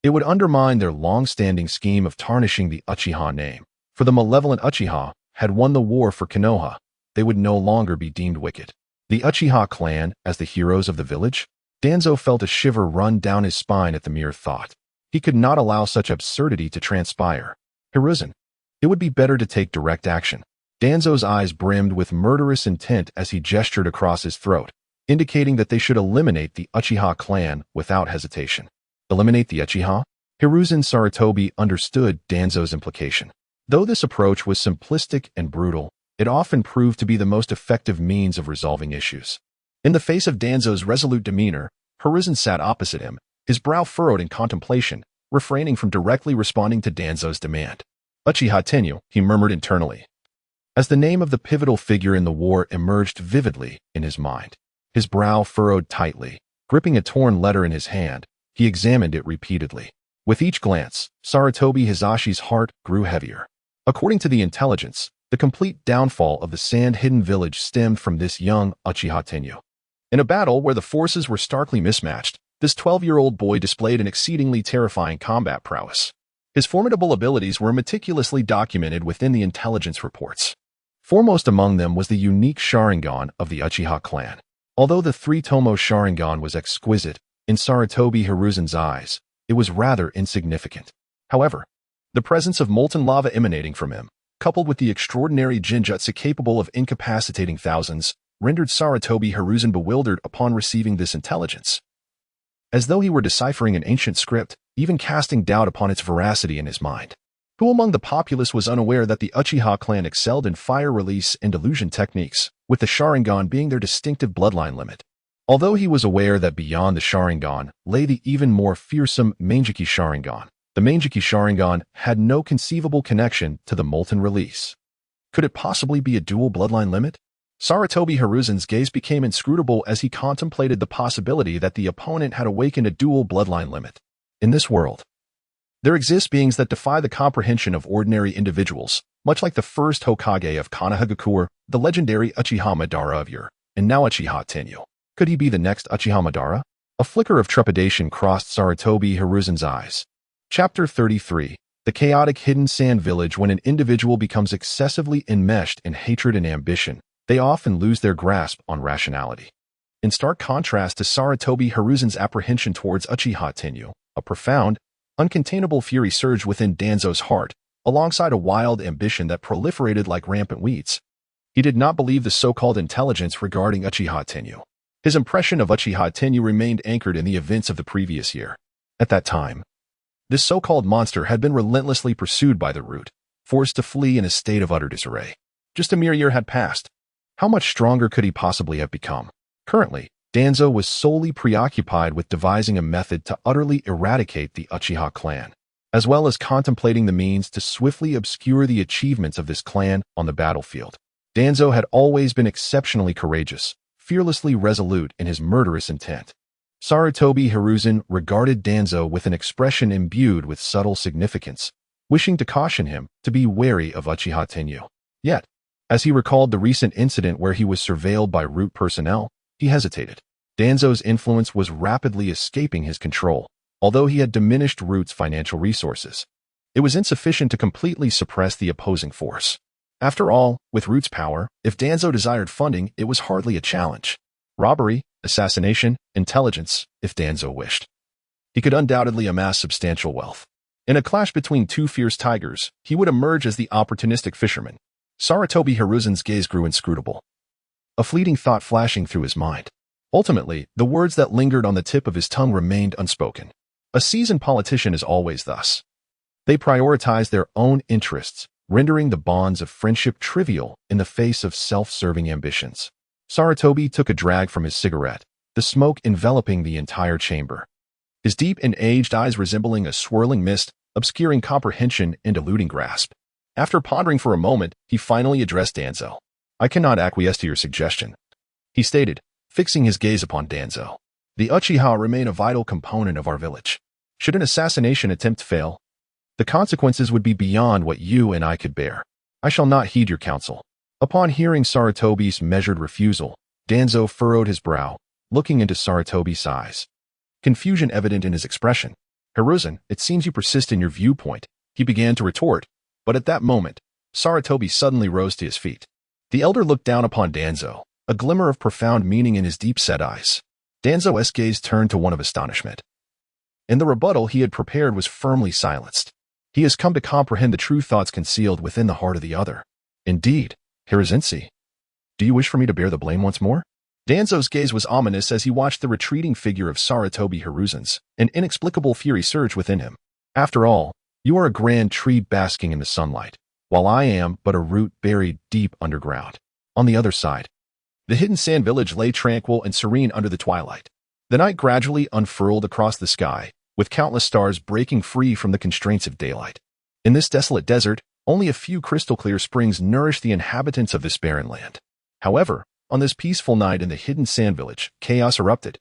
S1: It would undermine their long-standing scheme of tarnishing the Uchiha name. For the malevolent Uchiha had won the war for Konoha, they would no longer be deemed wicked. The Uchiha clan as the heroes of the village? Danzo felt a shiver run down his spine at the mere thought. He could not allow such absurdity to transpire. Hiruzen, it would be better to take direct action. Danzo's eyes brimmed with murderous intent as he gestured across his throat, indicating that they should eliminate the Uchiha clan without hesitation. Eliminate the Uchiha? Hiruzen Sarutobi understood Danzo's implication. Though this approach was simplistic and brutal, it often proved to be the most effective means of resolving issues. In the face of Danzo's resolute demeanor, Hiruzen sat opposite him, his brow furrowed in contemplation, refraining from directly responding to Danzo's demand. Uchiha Tenyu, he murmured internally, as the name of the pivotal figure in the war emerged vividly in his mind. His brow furrowed tightly. Gripping a torn letter in his hand, he examined it repeatedly. With each glance, Sarutobi Hizashi's heart grew heavier. According to the intelligence, the complete downfall of the sand-hidden village stemmed from this young Uchiha Tenyu. In a battle where the forces were starkly mismatched, this 12-year-old boy displayed an exceedingly terrifying combat prowess. His formidable abilities were meticulously documented within the intelligence reports. Foremost among them was the unique Sharingan of the Uchiha clan. Although the three-tomo Sharingan was exquisite, in Sarutobi Hiruzen's eyes, it was rather insignificant. However, the presence of molten lava emanating from him, coupled with the extraordinary Jinjutsu capable of incapacitating thousands, rendered Sarutobi Hiruzen bewildered upon receiving this intelligence. As though he were deciphering an ancient script, even casting doubt upon its veracity in his mind. Who among the populace was unaware that the Uchiha clan excelled in fire release and illusion techniques, with the Sharingan being their distinctive bloodline limit? Although he was aware that beyond the Sharingan lay the even more fearsome Manjiki Sharingan, the Manjiki Sharingan had no conceivable connection to the molten release. Could it possibly be a dual bloodline limit? Sarutobi Hiruzen's gaze became inscrutable as he contemplated the possibility that the opponent had awakened a dual bloodline limit. In this world, there exist beings that defy the comprehension of ordinary individuals, much like the first Hokage of Konoha, the legendary Uchiha Madara of yore, and now Uchiha Tenyu. Could he be the next Uchiha Madara? A flicker of trepidation crossed Sarutobi Hiruzen's eyes. Chapter 33. The chaotic hidden sand village. When an individual becomes excessively enmeshed in hatred and ambition, they often lose their grasp on rationality. In stark contrast to Sarutobi Hiruzen's apprehension towards Uchiha Tenyu, a profound, uncontainable fury surged within Danzo's heart, alongside a wild ambition that proliferated like rampant weeds. He did not believe the so-called intelligence regarding Uchiha Tenyu. His impression of Uchiha Tenyu remained anchored in the events of the previous year. At that time, this so-called monster had been relentlessly pursued by the Root, forced to flee in a state of utter disarray. Just a mere year had passed. How much stronger could he possibly have become? Currently, Danzo was solely preoccupied with devising a method to utterly eradicate the Uchiha clan, as well as contemplating the means to swiftly obscure the achievements of this clan on the battlefield. Danzo had always been exceptionally courageous, fearlessly resolute in his murderous intent. Sarutobi Hiruzen regarded Danzo with an expression imbued with subtle significance, wishing to caution him to be wary of Uchiha Tenyu. Yet, as he recalled the recent incident where he was surveilled by Root personnel, he hesitated. Danzo's influence was rapidly escaping his control, although he had diminished Root's financial resources. It was insufficient to completely suppress the opposing force. After all, with Root's power, if Danzo desired funding, it was hardly a challenge. Robbery, assassination, intelligence, if Danzo wished. He could undoubtedly amass substantial wealth. In a clash between two fierce tigers, he would emerge as the opportunistic fisherman. Sarutobi Hiruzen's gaze grew inscrutable, a fleeting thought flashing through his mind. Ultimately, the words that lingered on the tip of his tongue remained unspoken. A seasoned politician is always thus. They prioritize their own interests, rendering the bonds of friendship trivial in the face of self-serving ambitions. Sarutobi took a drag from his cigarette, the smoke enveloping the entire chamber. His deep and aged eyes resembling a swirling mist, obscuring comprehension and eluding grasp. After pondering for a moment, he finally addressed Danzo. "I cannot acquiesce to your suggestion," he stated, fixing his gaze upon Danzo. "The Uchiha remain a vital component of our village. Should an assassination attempt fail, the consequences would be beyond what you and I could bear. I shall not heed your counsel." Upon hearing Sarutobi's measured refusal, Danzo furrowed his brow, looking into Sarutobi's eyes. Confusion evident in his expression. "Hiruzen, it seems you persist in your viewpoint," he began to retort, but at that moment, Sarutobi suddenly rose to his feet. The elder looked down upon Danzo, a glimmer of profound meaning in his deep-set eyes. Danzo's gaze turned to one of astonishment. And the rebuttal he had prepared was firmly silenced. He has come to comprehend the true thoughts concealed within the heart of the other. "Indeed, Hiruzen, do you wish for me to bear the blame once more?" Danzo's gaze was ominous as he watched the retreating figure of Sarutobi Hiruzen's, an inexplicable fury surge within him. "After all, you are a grand tree basking in the sunlight, while I am but a root buried deep underground." On the other side, the hidden sand village lay tranquil and serene under the twilight. The night gradually unfurled across the sky, with countless stars breaking free from the constraints of daylight. In this desolate desert, only a few crystal-clear springs nourished the inhabitants of this barren land. However, on this peaceful night in the hidden sand village, chaos erupted.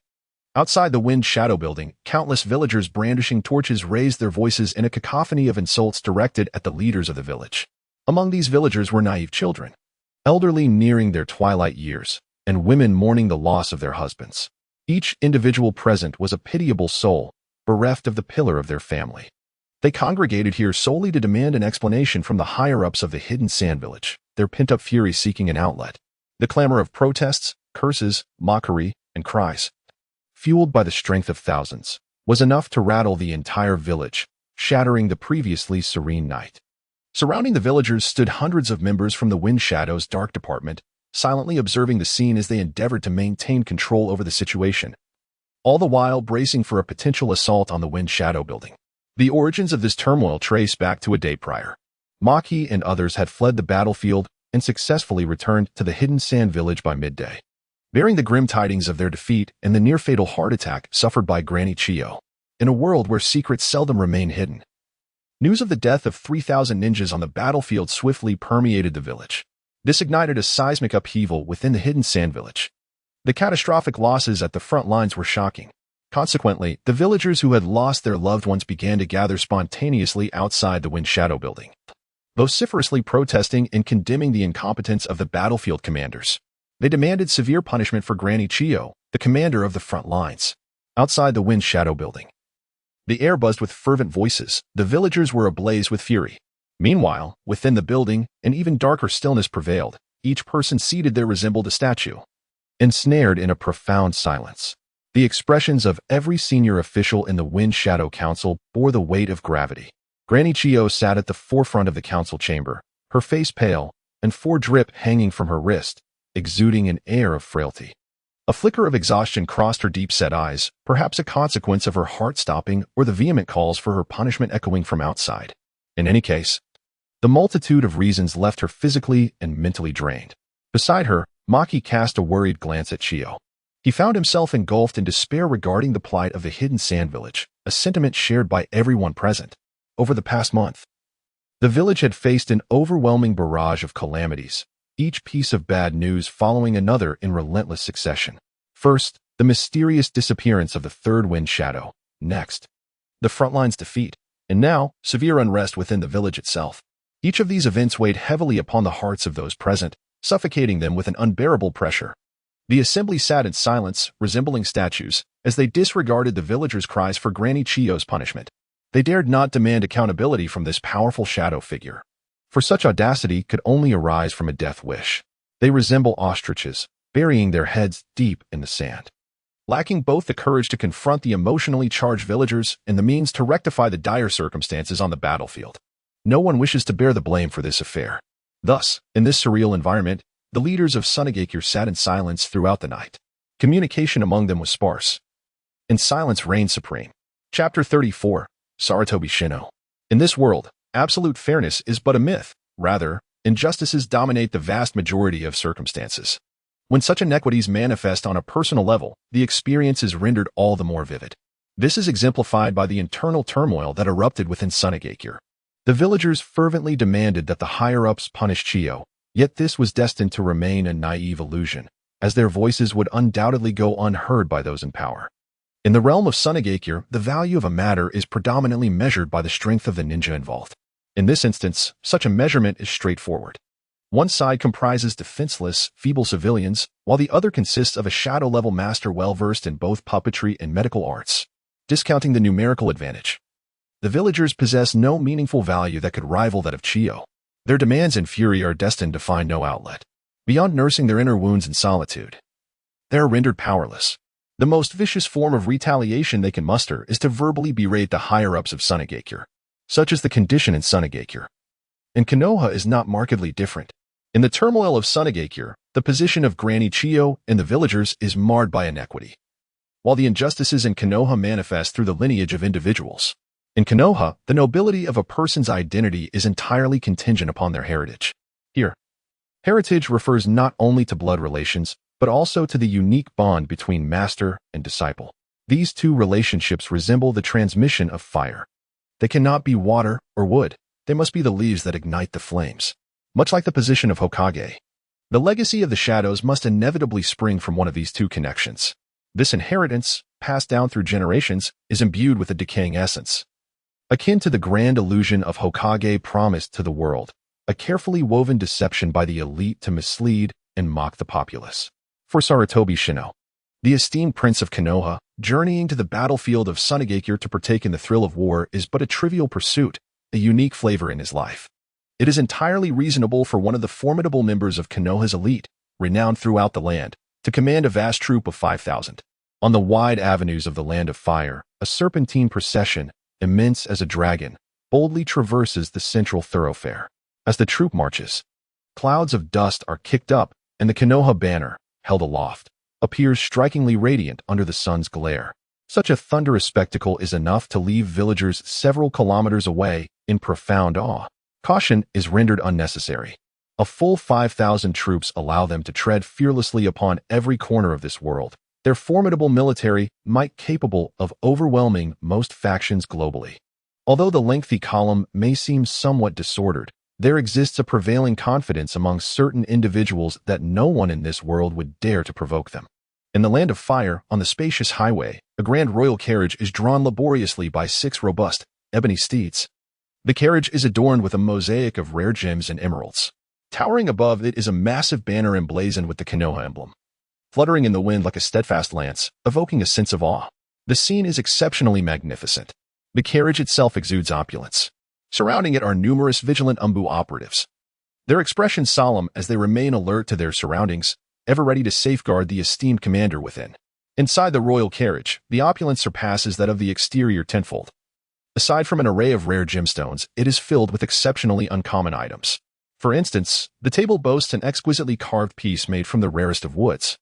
S1: Outside the Wind Shadow building, countless villagers brandishing torches raised their voices in a cacophony of insults directed at the leaders of the village. Among these villagers were naive children, elderly nearing their twilight years, and women mourning the loss of their husbands. Each individual present was a pitiable soul, bereft of the pillar of their family. They congregated here solely to demand an explanation from the higher-ups of the hidden sand village, their pent-up fury seeking an outlet. The clamor of protests, curses, mockery, and cries, fueled by the strength of thousands, was enough to rattle the entire village, shattering the previously serene night. Surrounding the villagers stood hundreds of members from the Wind Shadow's dark department, silently observing the scene as they endeavored to maintain control over the situation, all the while bracing for a potential assault on the Wind Shadow building. The origins of this turmoil trace back to a day prior. Maki and others had fled the battlefield and successfully returned to the hidden sand village by midday, bearing the grim tidings of their defeat and the near-fatal heart attack suffered by Granny Chiyo. In a world where secrets seldom remain hidden, news of the death of 3,000 ninjas on the battlefield swiftly permeated the village. This ignited a seismic upheaval within the hidden sand village. The catastrophic losses at the front lines were shocking. Consequently, the villagers who had lost their loved ones began to gather spontaneously outside the Wind Shadow building, vociferously protesting and condemning the incompetence of the battlefield commanders. They demanded severe punishment for Granny Chiyo, the commander of the front lines. Outside the Wind Shadow building, the air buzzed with fervent voices. The villagers were ablaze with fury. Meanwhile, within the building, an even darker stillness prevailed. Each person seated there resembled a statue, ensnared in a profound silence. The expressions of every senior official in the Wind Shadow Council bore the weight of gravity. Granny Chiyo sat at the forefront of the council chamber, her face pale, and 4 drip hanging from her wrist, exuding an air of frailty. A flicker of exhaustion crossed her deep-set eyes, perhaps a consequence of her heart stopping or the vehement calls for her punishment echoing from outside. In any case, the multitude of reasons left her physically and mentally drained. Beside her, Maki cast a worried glance at Chiyo. He found himself engulfed in despair regarding the plight of the hidden sand village, a sentiment shared by everyone present. Over the past month, the village had faced an overwhelming barrage of calamities, each piece of bad news following another in relentless succession. First, the mysterious disappearance of the third Wind Shadow. Next, the frontline's defeat. And now, severe unrest within the village itself. Each of these events weighed heavily upon the hearts of those present, suffocating them with an unbearable pressure. The assembly sat in silence, resembling statues, as they disregarded the villagers' cries for Granny Chiyo's punishment. They dared not demand accountability from this powerful shadow figure, for such audacity could only arise from a death wish. They resemble ostriches, burying their heads deep in the sand, lacking both the courage to confront the emotionally charged villagers and the means to rectify the dire circumstances on the battlefield. No one wishes to bear the blame for this affair. Thus, in this surreal environment, the leaders of Sunagakure sat in silence throughout the night. Communication among them was sparse, and silence reigned supreme. Chapter 34, Sarutobi Shino. In this world, absolute fairness is but a myth. Rather, injustices dominate the vast majority of circumstances. When such inequities manifest on a personal level, the experience is rendered all the more vivid. This is exemplified by the internal turmoil that erupted within Sunagakure. The villagers fervently demanded that the higher-ups punish Chiyo, yet this was destined to remain a naive illusion, as their voices would undoubtedly go unheard by those in power. In the realm of Sunagakure, the value of a matter is predominantly measured by the strength of the ninja involved. In this instance, such a measurement is straightforward. One side comprises defenseless, feeble civilians, while the other consists of a shadow-level master well-versed in both puppetry and medical arts. Discounting the numerical advantage, the villagers possess no meaningful value that could rival that of Chiyo. Their demands and fury are destined to find no outlet. Beyond nursing their inner wounds in solitude, they are rendered powerless. The most vicious form of retaliation they can muster is to verbally berate the higher-ups of Sunagakure. Such is the condition in Sunagakure. And Konoha is not markedly different. In the turmoil of Sunagakure, the position of Granny Chiyo and the villagers is marred by inequity. While the injustices in Konoha manifest through the lineage of individuals, in Konoha, the nobility of a person's identity is entirely contingent upon their heritage. Here, heritage refers not only to blood relations, but also to the unique bond between master and disciple. These two relationships resemble the transmission of fire. They cannot be water or wood. They must be the leaves that ignite the flames. Much like the position of Hokage, the legacy of the shadows must inevitably spring from one of these two connections. This inheritance, passed down through generations, is imbued with a decaying essence, akin to the grand illusion of Hokage promised to the world, a carefully woven deception by the elite to mislead and mock the populace. For Sarutobi Shino, the esteemed prince of Konoha, journeying to the battlefield of Sunagakure to partake in the thrill of war is but a trivial pursuit, a unique flavor in his life. It is entirely reasonable for one of the formidable members of Konoha's elite, renowned throughout the land, to command a vast troop of 5,000. On the wide avenues of the Land of Fire, a serpentine procession, immense as a dragon, boldly traverses the central thoroughfare. As the troop marches, clouds of dust are kicked up, and the Konoha banner, held aloft, appears strikingly radiant under the sun's glare. Such a thunderous spectacle is enough to leave villagers several kilometers away in profound awe. Caution is rendered unnecessary. A full 5,000 troops allow them to tread fearlessly upon every corner of this world, their formidable military might capable of overwhelming most factions globally. Although the lengthy column may seem somewhat disordered, there exists a prevailing confidence among certain individuals that no one in this world would dare to provoke them. In the Land of Fire, on the spacious highway, a grand royal carriage is drawn laboriously by 6 robust, ebony steeds. The carriage is adorned with a mosaic of rare gems and emeralds. Towering above it is a massive banner emblazoned with the Konoha emblem, fluttering in the wind like a steadfast lance, evoking a sense of awe. The scene is exceptionally magnificent. The carriage itself exudes opulence. Surrounding it are numerous vigilant Umbu operatives, their expressions solemn as they remain alert to their surroundings, ever ready to safeguard the esteemed commander within. Inside the royal carriage, the opulence surpasses that of the exterior tenfold. Aside from an array of rare gemstones, it is filled with exceptionally uncommon items. For instance, the table boasts an exquisitely carved piece made from the rarest of woods,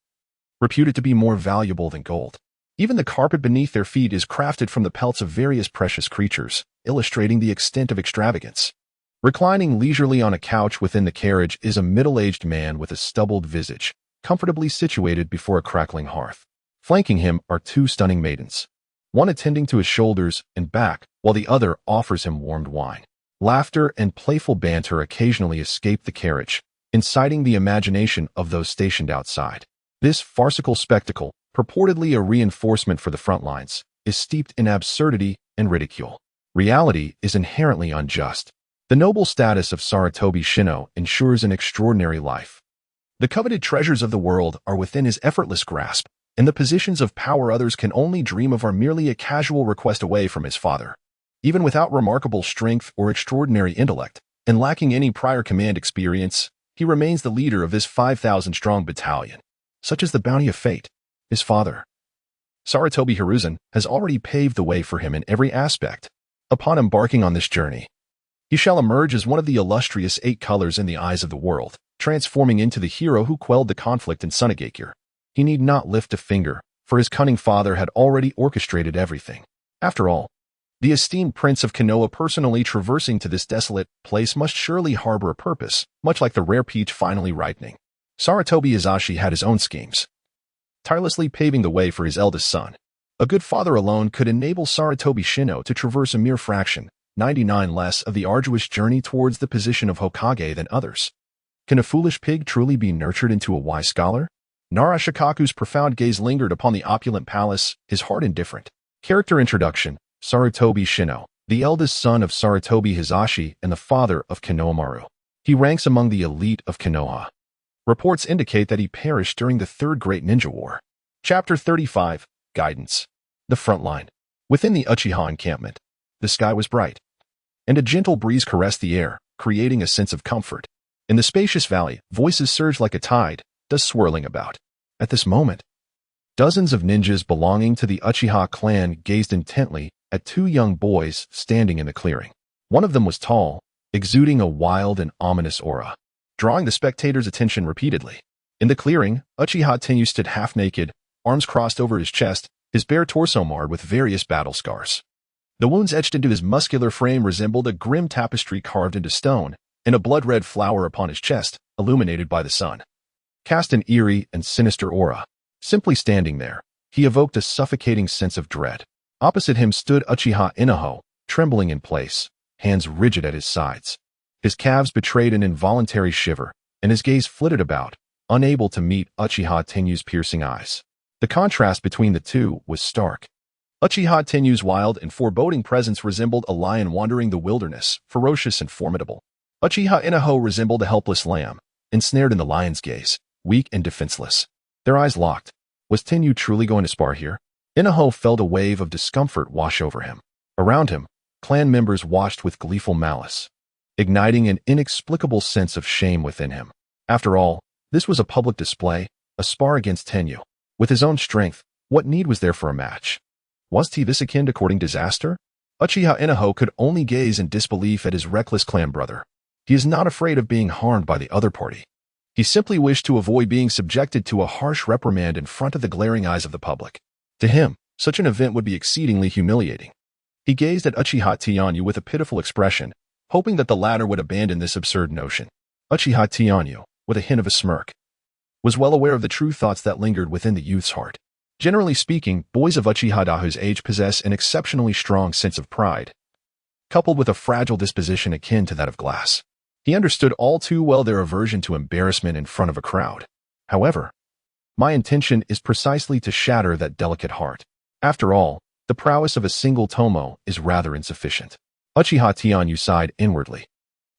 S1: reputed to be more valuable than gold. Even the carpet beneath their feet is crafted from the pelts of various precious creatures, illustrating the extent of extravagance. Reclining leisurely on a couch within the carriage is a middle-aged man with a stubbled visage, comfortably situated before a crackling hearth. Flanking him are 2 stunning maidens, one attending to his shoulders and back, while the other offers him warmed wine. Laughter and playful banter occasionally escape the carriage, inciting the imagination of those stationed outside. This farcical spectacle, purportedly a reinforcement for the front lines, is steeped in absurdity and ridicule. Reality is inherently unjust. The noble status of Sarutobi Shino ensures an extraordinary life. The coveted treasures of the world are within his effortless grasp, and the positions of power others can only dream of are merely a casual request away from his father. Even without remarkable strength or extraordinary intellect, and lacking any prior command experience, he remains the leader of this 5,000-strong battalion. Such is the bounty of fate. His father, Sarutobi Hiruzen, has already paved the way for him in every aspect. Upon embarking on this journey, he shall emerge as one of the illustrious 8 colors in the eyes of the world, transforming into the hero who quelled the conflict in Sunagakure. He need not lift a finger, for his cunning father had already orchestrated everything. After all, the esteemed prince of Konoha personally traversing to this desolate place must surely harbor a purpose, much like the rare peach finally ripening. Sarutobi Izashi had his own schemes, tirelessly paving the way for his eldest son. A good father alone could enable Sarutobi Shino to traverse a mere fraction, 99 less, of the arduous journey towards the position of Hokage than others. Can a foolish pig truly be nurtured into a wise scholar? Nara Shikaku's profound gaze lingered upon the opulent palace, his heart indifferent. Character introduction: Sarutobi Shino, the eldest son of Sarutobi Hizashi and the father of Konohamaru. He ranks among the elite of Konoha. Reports indicate that he perished during the Third Great Ninja War. Chapter 35. Guidance. The front line. Within the Uchiha encampment, the sky was bright, and a gentle breeze caressed the air, creating a sense of comfort. In the spacious valley, voices surged like a tide, dust swirling about. At this moment, dozens of ninjas belonging to the Uchiha clan gazed intently at 2 young boys standing in the clearing. One of them was tall, exuding a wild and ominous aura, drawing the spectators' attention repeatedly. In the clearing, Uchiha Tenyu stood half-naked, arms crossed over his chest, his bare torso marred with various battle scars. The wounds etched into his muscular frame resembled a grim tapestry carved into stone, and a blood-red flower upon his chest, illuminated by the sun, cast an eerie and sinister aura. Simply standing there, he evoked a suffocating sense of dread. Opposite him stood Uchiha Inaho, trembling in place, hands rigid at his sides. His calves betrayed an involuntary shiver, and his gaze flitted about, unable to meet Uchiha Tenyu's piercing eyes. The contrast between the two was stark. Uchiha Tenyu's wild and foreboding presence resembled a lion wandering the wilderness, ferocious and formidable. Uchiha Inaho resembled a helpless lamb, ensnared in the lion's gaze, weak and defenseless. Their eyes locked. Was Tenyu truly going to spar here? Inaho felt a wave of discomfort wash over him. Around him, clan members watched with gleeful malice, igniting an inexplicable sense of shame within him. After all, this was a public display, a spar against Tenyu. With his own strength, what need was there for a match? Was he this akin to courting disaster? Uchiha Inaho could only gaze in disbelief at his reckless clan brother. He is not afraid of being harmed by the other party. He simply wished to avoid being subjected to a harsh reprimand in front of the glaring eyes of the public. To him, such an event would be exceedingly humiliating. He gazed at Uchiha Tianyu with a pitiful expression, hoping that the latter would abandon this absurd notion. Uchiha Tianyu, with a hint of a smirk, was well aware of the true thoughts that lingered within the youth's heart. Generally speaking, boys of Uchiha Dahu's age possess an exceptionally strong sense of pride, coupled with a fragile disposition akin to that of glass. He understood all too well their aversion to embarrassment in front of a crowd. However, my intention is precisely to shatter that delicate heart. After all, the prowess of a single Tomo is rather insufficient. Uchiha Tianyu sighed inwardly.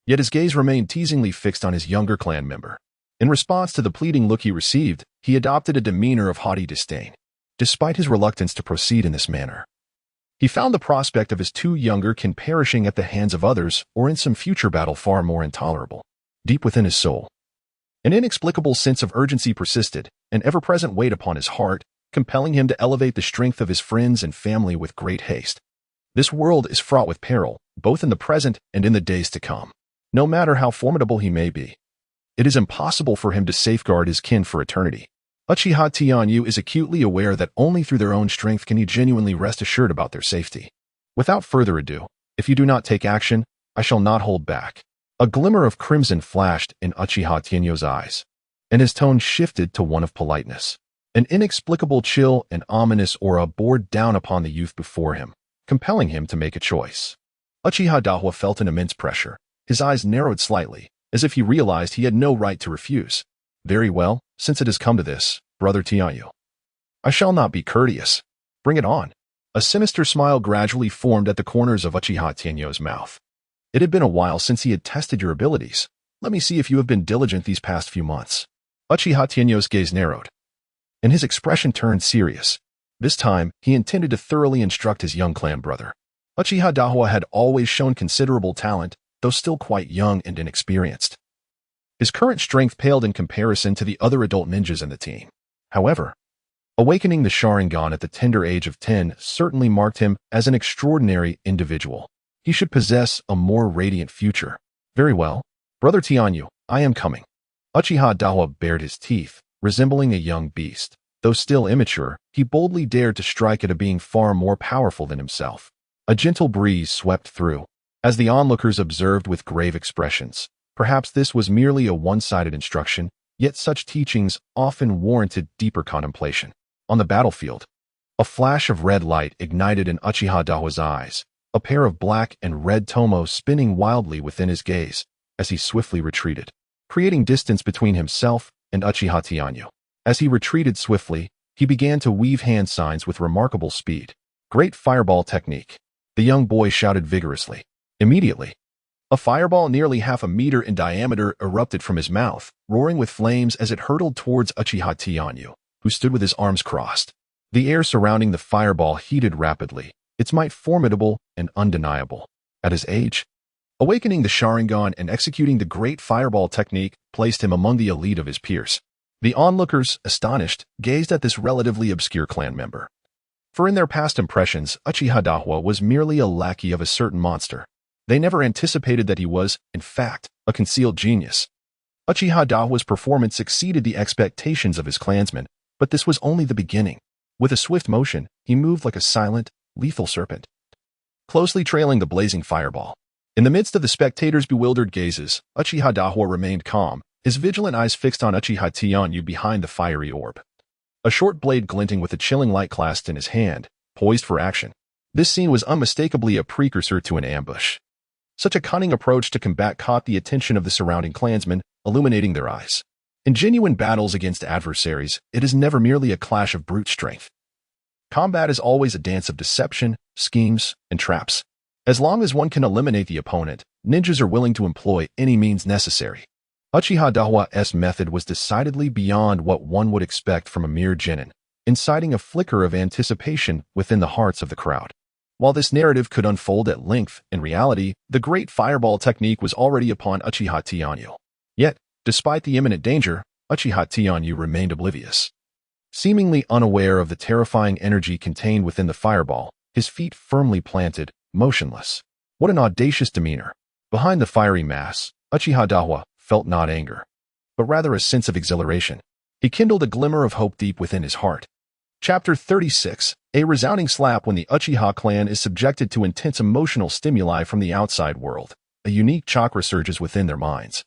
S1: Yet his gaze remained teasingly fixed on his younger clan member. In response to the pleading look he received, he adopted a demeanor of haughty disdain. Despite his reluctance to proceed in this manner, he found the prospect of his two younger kin perishing at the hands of others or in some future battle far more intolerable. Deep within his soul, an inexplicable sense of urgency persisted, an ever-present weight upon his heart, compelling him to elevate the strength of his friends and family with great haste. This world is fraught with peril, both in the present and in the days to come. No matter how formidable he may be, it is impossible for him to safeguard his kin for eternity. Uchiha Tianyu is acutely aware that only through their own strength can he genuinely rest assured about their safety. Without further ado, if you do not take action, I shall not hold back. A glimmer of crimson flashed in Uchiha Tianyu's eyes, and his tone shifted to one of politeness. An inexplicable chill and ominous aura bore down upon the youth before him, compelling him to make a choice. Uchiha Dahua felt an immense pressure. His eyes narrowed slightly, as if he realized he had no right to refuse. Very well, since it has come to this, brother Tianyu, I shall not be courteous. Bring it on. A sinister smile gradually formed at the corners of Uchiha Tianyu's mouth. It had been a while since he had tested your abilities. Let me see if you have been diligent these past few months. Uchiha Tianyu's gaze narrowed, and his expression turned serious. This time, he intended to thoroughly instruct his young clan brother. Uchiha Dahua had always shown considerable talent, though still quite young and inexperienced. His current strength paled in comparison to the other adult ninjas in the team. However, awakening the Sharingan at the tender age of 10 certainly marked him as an extraordinary individual. He should possess a more radiant future. Very well, brother Tianyu, I am coming. Uchiha Dahua bared his teeth, resembling a young beast. Though still immature, he boldly dared to strike at a being far more powerful than himself. A gentle breeze swept through, as the onlookers observed with grave expressions. Perhaps this was merely a one-sided instruction, yet such teachings often warranted deeper contemplation. On the battlefield, a flash of red light ignited in Uchiha Dahua's eyes, a pair of black and red tomos spinning wildly within his gaze as he swiftly retreated, creating distance between himself and Uchiha Tianyu. As he retreated swiftly, he began to weave hand signs with remarkable speed. Great fireball technique, the young boy shouted vigorously. Immediately, a fireball nearly half a meter in diameter erupted from his mouth, roaring with flames as it hurtled towards Uchiha Tianyu, who stood with his arms crossed. The air surrounding the fireball heated rapidly, its might formidable and undeniable. At his age, awakening the Sharingan and executing the great fireball technique placed him among the elite of his peers. The onlookers, astonished, gazed at this relatively obscure clan member. For in their past impressions, Uchiha Dahua was merely a lackey of a certain monster. They never anticipated that he was, in fact, a concealed genius. Uchiha Dahua's performance exceeded the expectations of his clansmen, but this was only the beginning. With a swift motion, he moved like a silent, lethal serpent, closely trailing the blazing fireball. In the midst of the spectators' bewildered gazes, Uchiha Dahua remained calm, his vigilant eyes fixed on Uchiha Tianyu behind the fiery orb. A short blade glinting with a chilling light clasped in his hand, poised for action. This scene was unmistakably a precursor to an ambush. Such a cunning approach to combat caught the attention of the surrounding clansmen, illuminating their eyes. In genuine battles against adversaries, it is never merely a clash of brute strength. Combat is always a dance of deception, schemes, and traps. As long as one can eliminate the opponent, ninjas are willing to employ any means necessary. Uchiha Daowa's method was decidedly beyond what one would expect from a mere genin, inciting a flicker of anticipation within the hearts of the crowd. While this narrative could unfold at length, in reality, the great fireball technique was already upon Uchiha Tianyu. Yet, despite the imminent danger, Uchiha Tianyu remained oblivious. Seemingly unaware of the terrifying energy contained within the fireball, his feet firmly planted, motionless. What an audacious demeanor! Behind the fiery mass, Uchiha Daowa felt not anger, but rather a sense of exhilaration. He kindled a glimmer of hope deep within his heart. Chapter 36: A resounding slap when the Uchiha clan is subjected to intense emotional stimuli from the outside world. A unique chakra surges within their minds,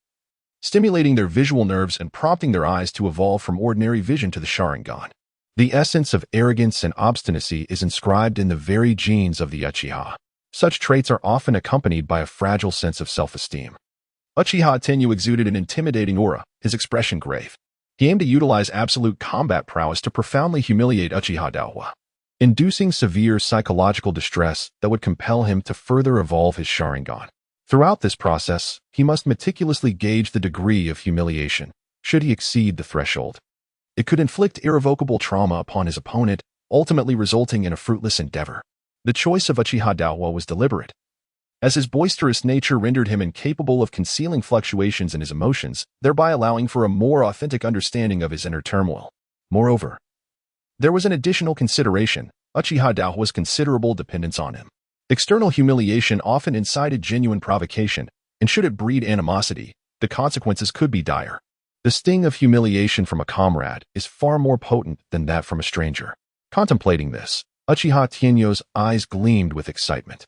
S1: stimulating their visual nerves and prompting their eyes to evolve from ordinary vision to the Sharingan. The essence of arrogance and obstinacy is inscribed in the very genes of the Uchiha. Such traits are often accompanied by a fragile sense of self-esteem. Uchiha Tenyu exuded an intimidating aura, his expression grave. He aimed to utilize absolute combat prowess to profoundly humiliate Uchiha Daowa, inducing severe psychological distress that would compel him to further evolve his Sharingan. Throughout this process, he must meticulously gauge the degree of humiliation. Should he exceed the threshold, it could inflict irrevocable trauma upon his opponent, ultimately resulting in a fruitless endeavor. The choice of Uchiha Daowa was deliberate, as his boisterous nature rendered him incapable of concealing fluctuations in his emotions, thereby allowing for a more authentic understanding of his inner turmoil. Moreover, there was an additional consideration: Uchiha Daowa's considerable dependence on him. External humiliation often incited genuine provocation, and should it breed animosity, the consequences could be dire. The sting of humiliation from a comrade is far more potent than that from a stranger. Contemplating this, Uchiha Tianyu's eyes gleamed with excitement.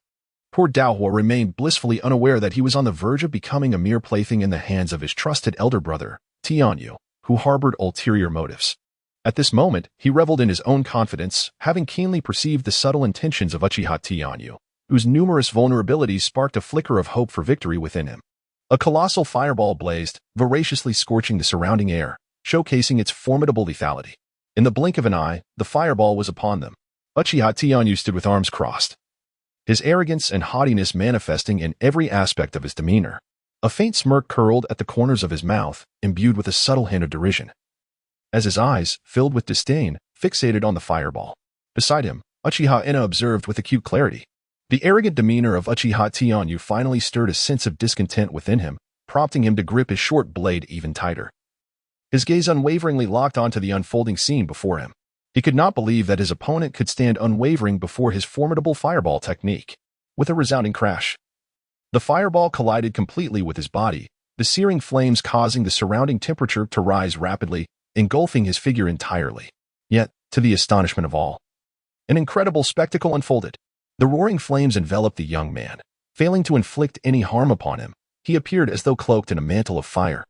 S1: Poor Daowa remained blissfully unaware that he was on the verge of becoming a mere plaything in the hands of his trusted elder brother, Tianyu, who harbored ulterior motives. At this moment, he reveled in his own confidence, having keenly perceived the subtle intentions of Uchiha Tianyu, whose numerous vulnerabilities sparked a flicker of hope for victory within him. A colossal fireball blazed, voraciously scorching the surrounding air, showcasing its formidable lethality. In the blink of an eye, the fireball was upon them. Uchiha Tianyu stood with arms crossed, his arrogance and haughtiness manifesting in every aspect of his demeanor. A faint smirk curled at the corners of his mouth, imbued with a subtle hint of derision, as his eyes, filled with disdain, fixated on the fireball. Beside him, Uchiha Ina observed with acute clarity. The arrogant demeanor of Uchiha Tianyu finally stirred a sense of discontent within him, prompting him to grip his short blade even tighter. His gaze unwaveringly locked onto the unfolding scene before him. He could not believe that his opponent could stand unwavering before his formidable fireball technique. With a resounding crash, the fireball collided completely with his body, the searing flames causing the surrounding temperature to rise rapidly, engulfing his figure entirely. Yet, to the astonishment of all, an incredible spectacle unfolded. The roaring flames enveloped the young man. Failing to inflict any harm upon him, he appeared as though cloaked in a mantle of fire.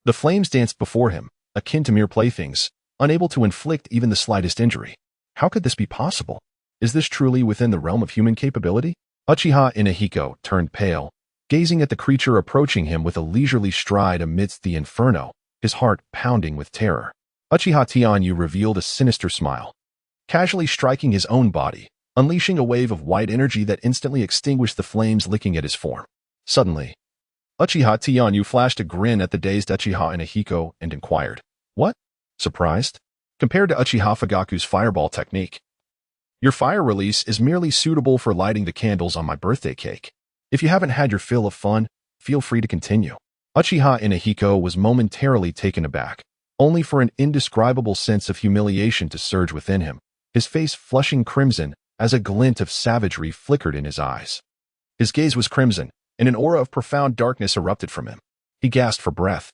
S1: The flames danced before him, akin to mere playthings, unable to inflict even the slightest injury. How could this be possible? Is this truly within the realm of human capability? Uchiha Inahiko turned pale, gazing at the creature approaching him with a leisurely stride amidst the inferno, his heart pounding with terror. Uchiha Tianyu revealed a sinister smile, casually striking his own body, unleashing a wave of white energy that instantly extinguished the flames licking at his form. Suddenly, Uchiha Tianyu flashed a grin at the dazed Uchiha Inahiko and inquired, "What? Surprised? Compared to Uchiha Fugaku's fireball technique, your fire release is merely suitable for lighting the candles on my birthday cake. If you haven't had your fill of fun, feel free to continue." Uchiha Inahiko was momentarily taken aback, only for an indescribable sense of humiliation to surge within him, his face flushing crimson as a glint of savagery flickered in his eyes. His gaze was crimson, and an aura of profound darkness erupted from him. He gasped for breath,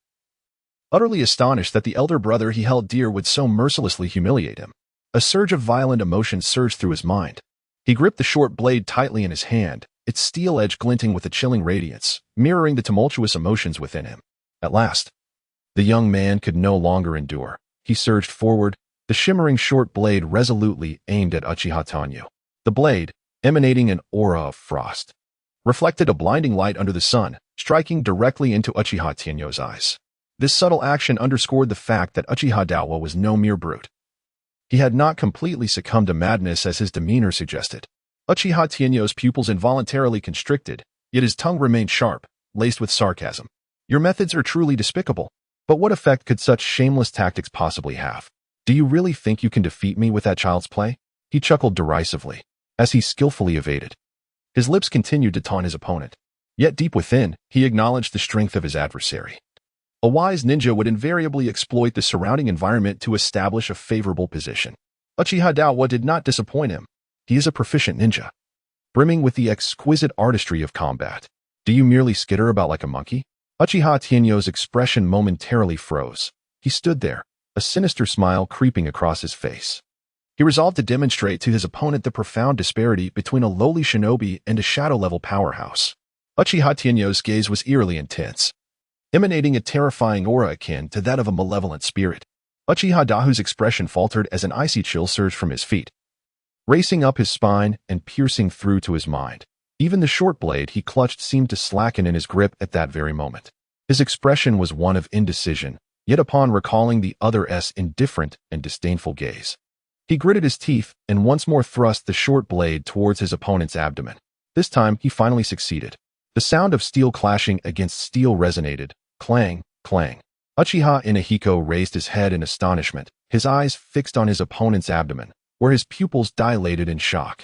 S1: utterly astonished that the elder brother he held dear would so mercilessly humiliate him. A surge of violent emotion surged through his mind. He gripped the short blade tightly in his hand, its steel edge glinting with a chilling radiance, mirroring the tumultuous emotions within him. At last, the young man could no longer endure. He surged forward, the shimmering short blade resolutely aimed at Uchiha Tianyu. The blade, emanating an aura of frost, reflected a blinding light under the sun, striking directly into Uchiha Tianyu's eyes. This subtle action underscored the fact that Uchiha Daowa was no mere brute. He had not completely succumbed to madness as his demeanor suggested. Uchiha Tianyu's pupils involuntarily constricted, yet his tongue remained sharp, laced with sarcasm. Your methods are truly despicable. But what effect could such shameless tactics possibly have? Do you really think you can defeat me with that child's play? He chuckled derisively, as he skillfully evaded. His lips continued to taunt his opponent. Yet deep within, he acknowledged the strength of his adversary. A wise ninja would invariably exploit the surrounding environment to establish a favorable position. Uchiha Dawa did not disappoint him. He is a proficient ninja, brimming with the exquisite artistry of combat. Do you merely skitter about like a monkey? Uchiha Tianyo's expression momentarily froze. He stood there, a sinister smile creeping across his face. He resolved to demonstrate to his opponent the profound disparity between a lowly shinobi and a shadow-level powerhouse. Uchiha Tianyo's gaze was eerily intense, emanating a terrifying aura akin to that of a malevolent spirit. Uchiha Dahu's expression faltered as an icy chill surged from his feet, racing up his spine and piercing through to his mind. Even the short blade he clutched seemed to slacken in his grip at that very moment. His expression was one of indecision, yet upon recalling the other's indifferent and disdainful gaze, he gritted his teeth and once more thrust the short blade towards his opponent's abdomen. This time, he finally succeeded. The sound of steel clashing against steel resonated. Clang, clang. Uchiha Inahiko raised his head in astonishment, his eyes fixed on his opponent's abdomen, where his pupils dilated in shock.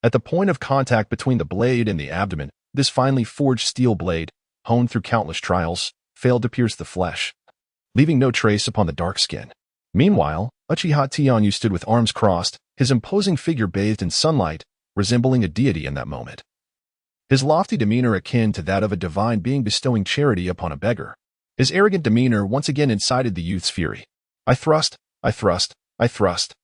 S1: At the point of contact between the blade and the abdomen, this finely forged steel blade, honed through countless trials, failed to pierce the flesh, leaving no trace upon the dark skin. Meanwhile, Uchiha Tianyu stood with arms crossed, his imposing figure bathed in sunlight, resembling a deity in that moment. His lofty demeanor akin to that of a divine being bestowing charity upon a beggar. His arrogant demeanor once again incited the youth's fury. I thrust, I thrust, I thrust.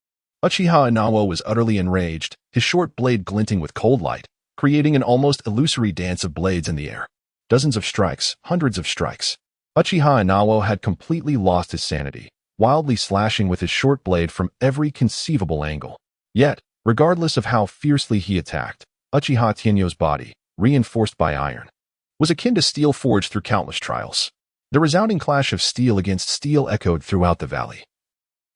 S1: Uchiha Inawa was utterly enraged, his short blade glinting with cold light, creating an almost illusory dance of blades in the air. Dozens of strikes, hundreds of strikes. Uchiha Inawa had completely lost his sanity, wildly slashing with his short blade from every conceivable angle. Yet, regardless of how fiercely he attacked, Uchiha Tianyo's body, reinforced by iron, was akin to steel forged through countless trials. The resounding clash of steel against steel echoed throughout the valley,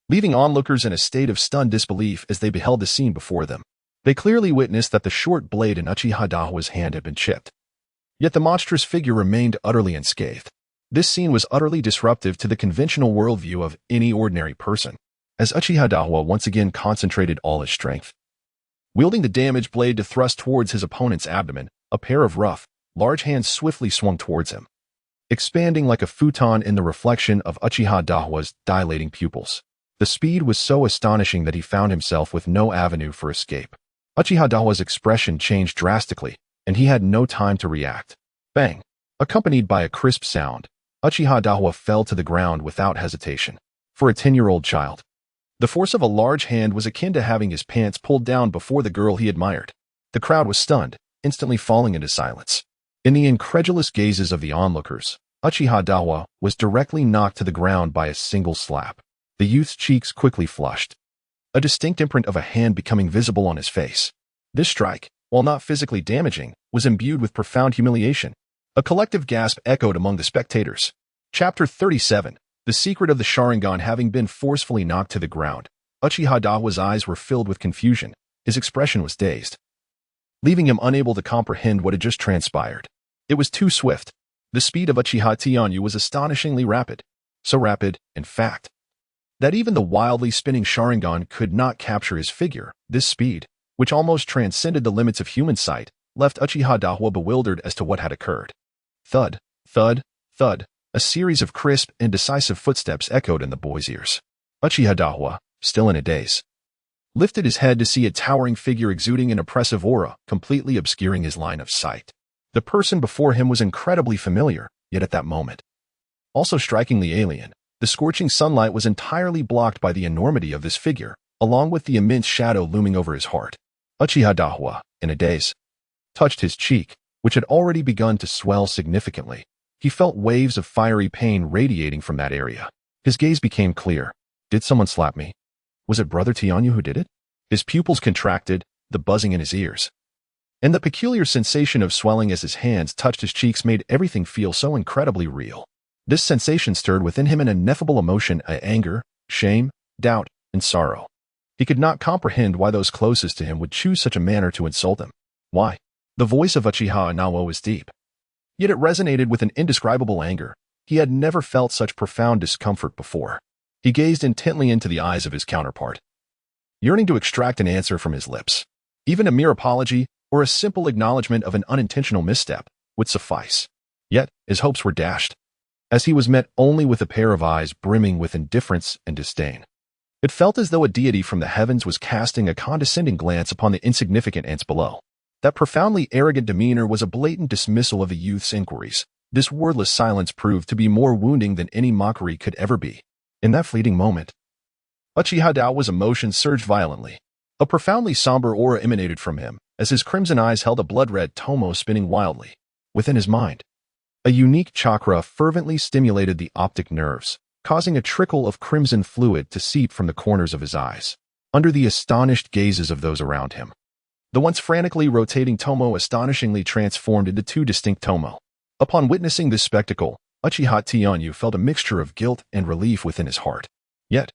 S1: leaving onlookers in a state of stunned disbelief as they beheld the scene before them. They clearly witnessed that the short blade in Uchiha Dahua's hand had been chipped. Yet the monstrous figure remained utterly unscathed. This scene was utterly disruptive to the conventional worldview of any ordinary person, as Uchiha Dahua once again concentrated all his strength. Wielding the damaged blade to thrust towards his opponent's abdomen, a pair of rough, large hands swiftly swung towards him, expanding like a futon in the reflection of Uchiha Dahua's dilating pupils. The speed was so astonishing that he found himself with no avenue for escape. Uchiha Dahua's expression changed drastically, and he had no time to react. Bang! Accompanied by a crisp sound, Uchiha Dahua fell to the ground without hesitation. For a 10-year-old child, the force of a large hand was akin to having his pants pulled down before the girl he admired. The crowd was stunned, instantly falling into silence. In the incredulous gazes of the onlookers, Uchiha Dahua was directly knocked to the ground by a single slap. The youth's cheeks quickly flushed, a distinct imprint of a hand becoming visible on his face. This strike, while not physically damaging, was imbued with profound humiliation. A collective gasp echoed among the spectators. Chapter 37. The secret of the Sharingan. Having been forcefully knocked to the ground, Uchiha Dahua's eyes were filled with confusion. His expression was dazed, leaving him unable to comprehend what had just transpired. It was too swift. The speed of Uchiha Tianyu was astonishingly rapid. So rapid, in fact, that even the wildly spinning Sharingan could not capture his figure. This speed, which almost transcended the limits of human sight, left Uchiha Dahua bewildered as to what had occurred. Thud, thud, thud. A series of crisp and decisive footsteps echoed in the boy's ears. Uchiha Dahua, still in a daze, lifted his head to see a towering figure exuding an oppressive aura, completely obscuring his line of sight. The person before him was incredibly familiar, yet at that moment, also strikingly alien. The scorching sunlight was entirely blocked by the enormity of this figure, along with the immense shadow looming over his heart. Uchiha Dahua, in a daze, touched his cheek, which had already begun to swell significantly. He felt waves of fiery pain radiating from that area. His gaze became clear. Did someone slap me? Was it Brother Tianyu who did it? His pupils contracted, the buzzing in his ears, and the peculiar sensation of swelling as his hands touched his cheeks made everything feel so incredibly real. This sensation stirred within him an ineffable emotion of anger, shame, doubt, and sorrow. He could not comprehend why those closest to him would choose such a manner to insult him. Why? The voice of Uchiha Inawa was deep, Yet it resonated with an indescribable anger. He had never felt such profound discomfort before. He gazed intently into the eyes of his counterpart, yearning to extract an answer from his lips. Even a mere apology or a simple acknowledgement of an unintentional misstep would suffice. Yet his hopes were dashed, as he was met only with a pair of eyes brimming with indifference and disdain. It felt as though a deity from the heavens was casting a condescending glance upon the insignificant ants below. That profoundly arrogant demeanor was a blatant dismissal of the youth's inquiries. This wordless silence proved to be more wounding than any mockery could ever be. In that fleeting moment, Uchiha Dao's emotions surged violently. A profoundly somber aura emanated from him, as his crimson eyes held a blood-red tomo spinning wildly. Within his mind, a unique chakra fervently stimulated the optic nerves, causing a trickle of crimson fluid to seep from the corners of his eyes. Under the astonished gazes of those around him, the once frantically rotating tomo astonishingly transformed into two distinct tomo. Upon witnessing this spectacle, Uchiha Tianyu felt a mixture of guilt and relief within his heart. Yet,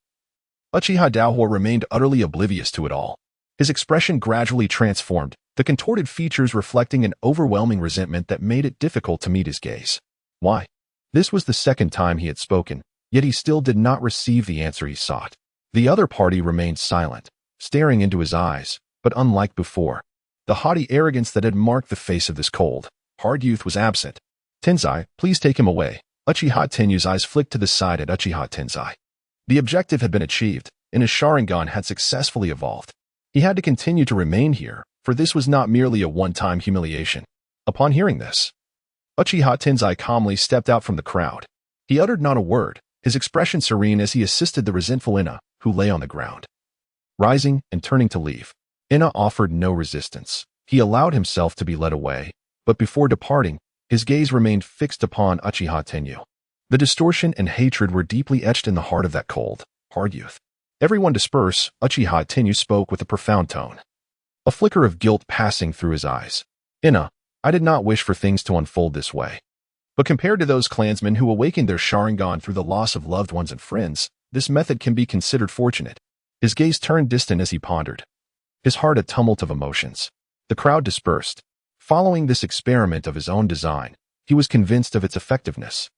S1: Uchiha Daohua remained utterly oblivious to it all. His expression gradually transformed, the contorted features reflecting an overwhelming resentment that made it difficult to meet his gaze. Why? This was the second time he had spoken, yet he still did not receive the answer he sought. The other party remained silent, staring into his eyes, but unlike before, the haughty arrogance that had marked the face of this cold, hard youth was absent. Tensai, please take him away. Uchiha Tenyu's eyes flicked to the side at Uchiha Tensai. The objective had been achieved, and his Sharingan had successfully evolved. He had to continue to remain here, for this was not merely a one-time humiliation. Upon hearing this, Uchiha Tensai calmly stepped out from the crowd. He uttered not a word, his expression serene as he assisted the resentful Ina, who lay on the ground. Rising and turning to leave, Ina offered no resistance. He allowed himself to be led away, but before departing, his gaze remained fixed upon Uchiha Tenyu. The distortion and hatred were deeply etched in the heart of that cold, hard youth. Everyone disperse, Uchiha Tenyu spoke with a profound tone, a flicker of guilt passing through his eyes. Ina, I did not wish for things to unfold this way. But compared to those clansmen who awakened their Sharingan through the loss of loved ones and friends, this method can be considered fortunate. His gaze turned distant as he pondered, his heart a tumult of emotions. The crowd dispersed. Following this experiment of his own design, he was convinced of its effectiveness.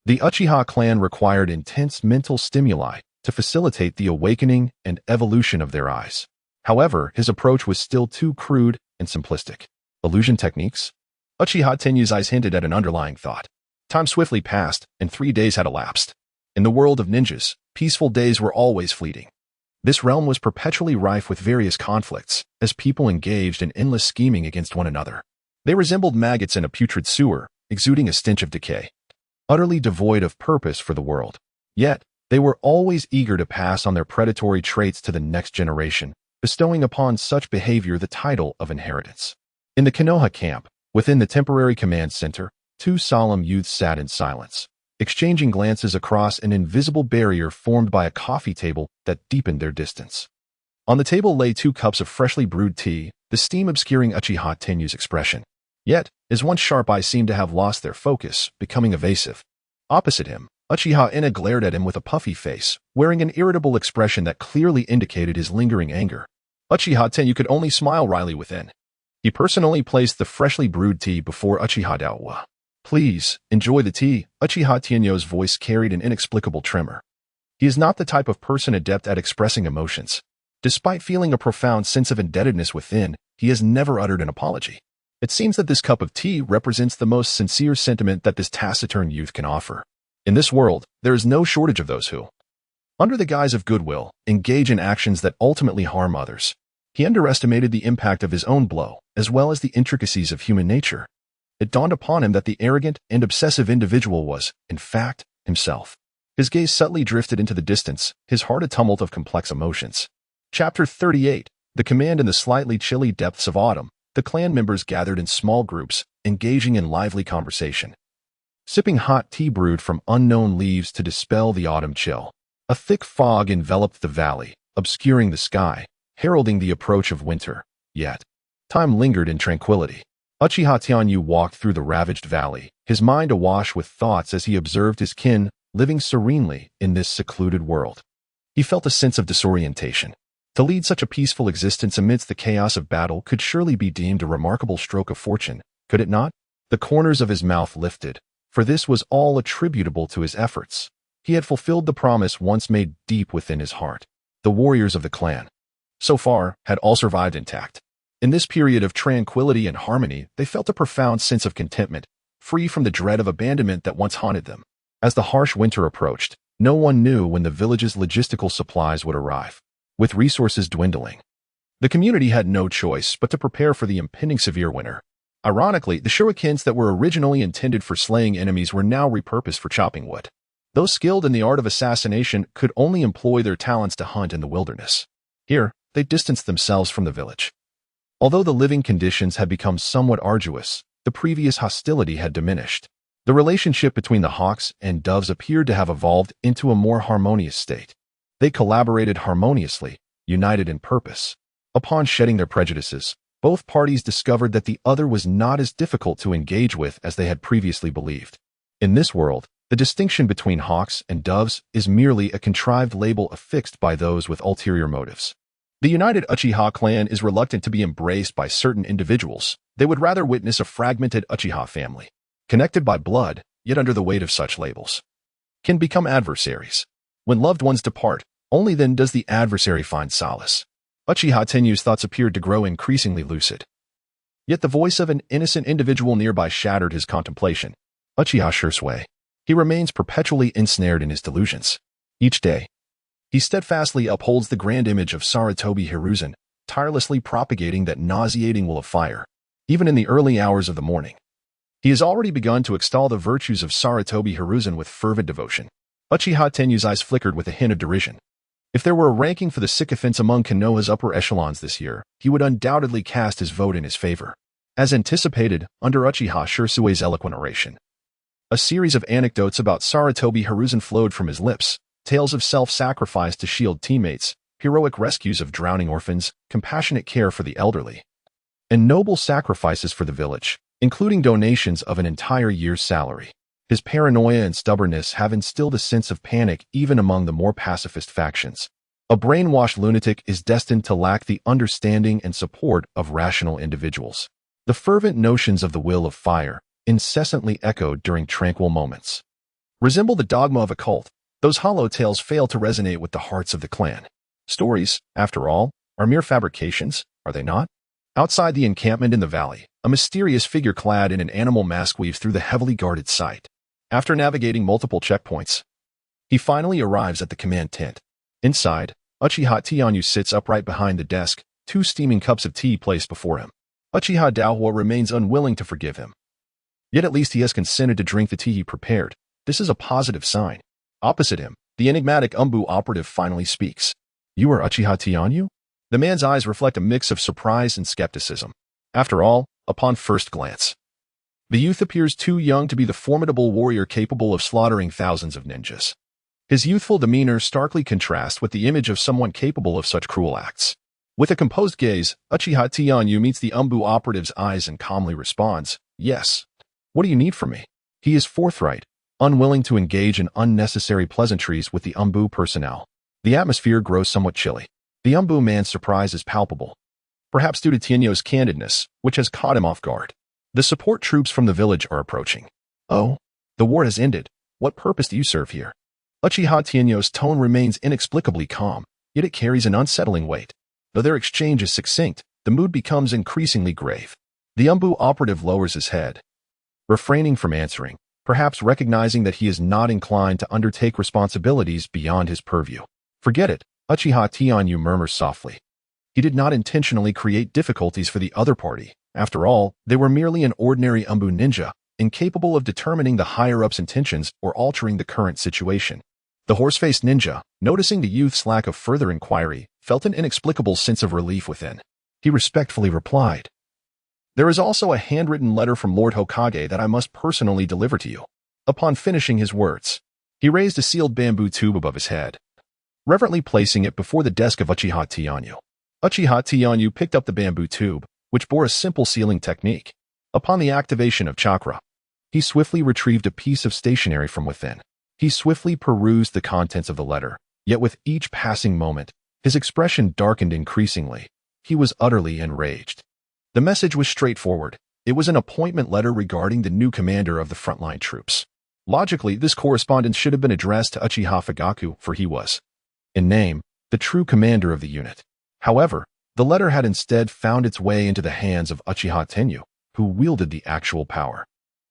S1: The Uchiha clan required intense mental stimuli to facilitate the awakening and evolution of their eyes. However, his approach was still too crude and simplistic. Illusion techniques? Uchiha Tenyu's eyes hinted at an underlying thought. Time swiftly passed, and 3 days had elapsed. In the world of ninjas, peaceful days were always fleeting. This realm was perpetually rife with various conflicts, as people engaged in endless scheming against one another. They resembled maggots in a putrid sewer, exuding a stench of decay, utterly devoid of purpose for the world. Yet, they were always eager to pass on their predatory traits to the next generation, bestowing upon such behavior the title of inheritance. In the Konoha camp, within the temporary command center, 2 solemn youths sat in silence, exchanging glances across an invisible barrier formed by a coffee table that deepened their distance. On the table lay 2 cups of freshly brewed tea, the steam obscuring Uchiha Tenyu's expression. Yet, his once sharp eyes seemed to have lost their focus, becoming evasive. Opposite him, Uchiha Ina glared at him with a puffy face, wearing an irritable expression that clearly indicated his lingering anger. Uchiha Tenyu could only smile wryly within. He personally placed the freshly brewed tea before Uchiha Daohua. Please, enjoy the tea, Uchiha Tenyu's voice carried an inexplicable tremor. He is not the type of person adept at expressing emotions. Despite feeling a profound sense of indebtedness within, he has never uttered an apology. It seems that this cup of tea represents the most sincere sentiment that this taciturn youth can offer. In this world, there is no shortage of those who, under the guise of goodwill, engage in actions that ultimately harm others. He underestimated the impact of his own blow, as well as the intricacies of human nature. It dawned upon him that the arrogant and obsessive individual was, in fact, himself. His gaze subtly drifted into the distance, his heart a tumult of complex emotions. Chapter 38. The command in the slightly chilly depths of autumn. The clan members gathered in small groups, engaging in lively conversation, sipping hot tea brewed from unknown leaves to dispel the autumn chill. A thick fog enveloped the valley, obscuring the sky, heralding the approach of winter. Yet, time lingered in tranquility. Uchiha Tianyu walked through the ravaged valley, his mind awash with thoughts as he observed his kin living serenely in this secluded world. He felt a sense of disorientation. To lead such a peaceful existence amidst the chaos of battle could surely be deemed a remarkable stroke of fortune, could it not? The corners of his mouth lifted, for this was all attributable to his efforts. He had fulfilled the promise once made deep within his heart. The warriors of the clan, so far, had all survived intact. In this period of tranquility and harmony, they felt a profound sense of contentment, free from the dread of abandonment that once haunted them. As the harsh winter approached, no one knew when the village's logistical supplies would arrive. With resources dwindling, the community had no choice but to prepare for the impending severe winter. Ironically, the shurikens that were originally intended for slaying enemies were now repurposed for chopping wood. Those skilled in the art of assassination could only employ their talents to hunt in the wilderness. Here, they distanced themselves from the village. Although the living conditions had become somewhat arduous, the previous hostility had diminished. The relationship between the hawks and doves appeared to have evolved into a more harmonious state. They collaborated harmoniously, united in purpose. Upon shedding their prejudices, both parties discovered that the other was not as difficult to engage with as they had previously believed. In this world, the distinction between hawks and doves is merely a contrived label affixed by those with ulterior motives. The united Uchiha clan is reluctant to be embraced by certain individuals. They would rather witness a fragmented Uchiha family, connected by blood, yet under the weight of such labels, can become adversaries. When loved ones depart, only then does the adversary find solace. Uchiha Tenyu's thoughts appeared to grow increasingly lucid. Yet the voice of an innocent individual nearby shattered his contemplation. Uchiha Shursui. He remains perpetually ensnared in his delusions. Each day, he steadfastly upholds the grand image of Sarutobi Hiruzen, tirelessly propagating that nauseating will of fire, even in the early hours of the morning. He has already begun to extol the virtues of Sarutobi Hiruzen with fervent devotion. Uchiha Tenyu's eyes flickered with a hint of derision. If there were a ranking for the sycophants among Konoha's upper echelons this year, he would undoubtedly cast his vote in his favor. As anticipated, under Uchiha Shursui's eloquent oration, a series of anecdotes about Sarutobi Hiruzen flowed from his lips, tales of self-sacrifice to shield teammates, heroic rescues of drowning orphans, compassionate care for the elderly, and noble sacrifices for the village, including donations of an entire year's salary. His paranoia and stubbornness have instilled a sense of panic even among the more pacifist factions. A brainwashed lunatic is destined to lack the understanding and support of rational individuals. The fervent notions of the will of fire, incessantly echoed during tranquil moments, resemble the dogma of a cult. Those hollow tales fail to resonate with the hearts of the clan. Stories, after all, are mere fabrications, are they not? Outside the encampment in the valley, a mysterious figure clad in an animal mask weaves through the heavily guarded site. After navigating multiple checkpoints, he finally arrives at the command tent. Inside, Uchiha Tianyu sits upright behind the desk, 2 steaming cups of tea placed before him. Uchiha Daohua remains unwilling to forgive him. Yet at least he has consented to drink the tea he prepared. This is a positive sign. Opposite him, the enigmatic Umbu operative finally speaks. "You are Uchiha Tianyu?" The man's eyes reflect a mix of surprise and skepticism. After all, upon first glance, the youth appears too young to be the formidable warrior capable of slaughtering thousands of ninjas. His youthful demeanor starkly contrasts with the image of someone capable of such cruel acts. With a composed gaze, Uchiha Tianyu meets the Umbu operative's eyes and calmly responds, "Yes. What do you need from me?" He is forthright, unwilling to engage in unnecessary pleasantries with the Umbu personnel. The atmosphere grows somewhat chilly. The Umbu man's surprise is palpable, perhaps due to Tianyu's candidness, which has caught him off guard. The support troops from the village are approaching. "Oh, the war has ended. What purpose do you serve here?" Uchiha Tianyu's tone remains inexplicably calm, yet it carries an unsettling weight. Though their exchange is succinct, the mood becomes increasingly grave. The Umbu operative lowers his head, refraining from answering, perhaps recognizing that he is not inclined to undertake responsibilities beyond his purview. "Forget it," Uchiha Tianyu murmurs softly. He did not intentionally create difficulties for the other party. After all, they were merely an ordinary Umbu ninja, incapable of determining the higher-up's intentions or altering the current situation. The horse-faced ninja, noticing the youth's lack of further inquiry, felt an inexplicable sense of relief within. He respectfully replied, "There is also a handwritten letter from Lord Hokage that I must personally deliver to you." Upon finishing his words, he raised a sealed bamboo tube above his head, reverently placing it before the desk of Uchiha Tianyu. Uchiha Tianyu picked up the bamboo tube, which bore a simple sealing technique. Upon the activation of chakra, he swiftly retrieved a piece of stationery from within. He swiftly perused the contents of the letter, yet with each passing moment, his expression darkened increasingly. He was utterly enraged. The message was straightforward. It was an appointment letter regarding the new commander of the frontline troops. Logically, this correspondence should have been addressed to Uchiha Fugaku, for he was, in name, the true commander of the unit. However, the letter had instead found its way into the hands of Uchiha Tenyu, who wielded the actual power.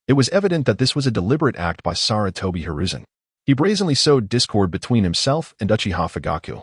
S1: It was evident that this was a deliberate act by Sarutobi Hiruzen. He brazenly sowed discord between himself and Uchiha Fugaku.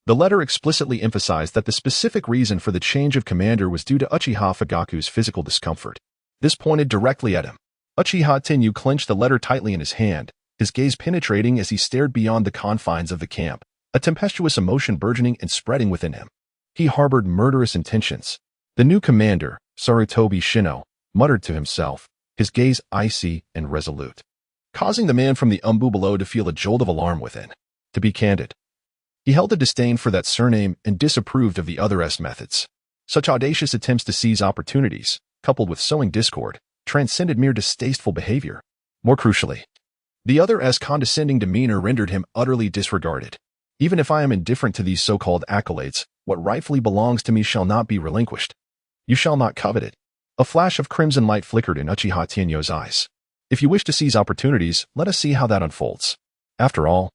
S1: The letter explicitly emphasized that the specific reason for the change of commander was due to Uchiha Fugaku's physical discomfort. This pointed directly at him. Uchiha Tenyu clenched the letter tightly in his hand, his gaze penetrating as he stared beyond the confines of the camp, a tempestuous emotion burgeoning and spreading within him. He harbored murderous intentions. The new commander, Sarutobi Shino, muttered to himself, his gaze icy and resolute, causing the man from the umbu below to feel a jolt of alarm within. To be candid, he held a disdain for that surname and disapproved of the other's methods. Such audacious attempts to seize opportunities, coupled with sowing discord, transcended mere distasteful behavior. More crucially, the other's condescending demeanor rendered him utterly disregarded. Even if I am indifferent to these so-called accolades, what rightfully belongs to me shall not be relinquished. You shall not covet it. A flash of crimson light flickered in Uchiha Tenyu's eyes. If you wish to seize opportunities, let us see how that unfolds. After all,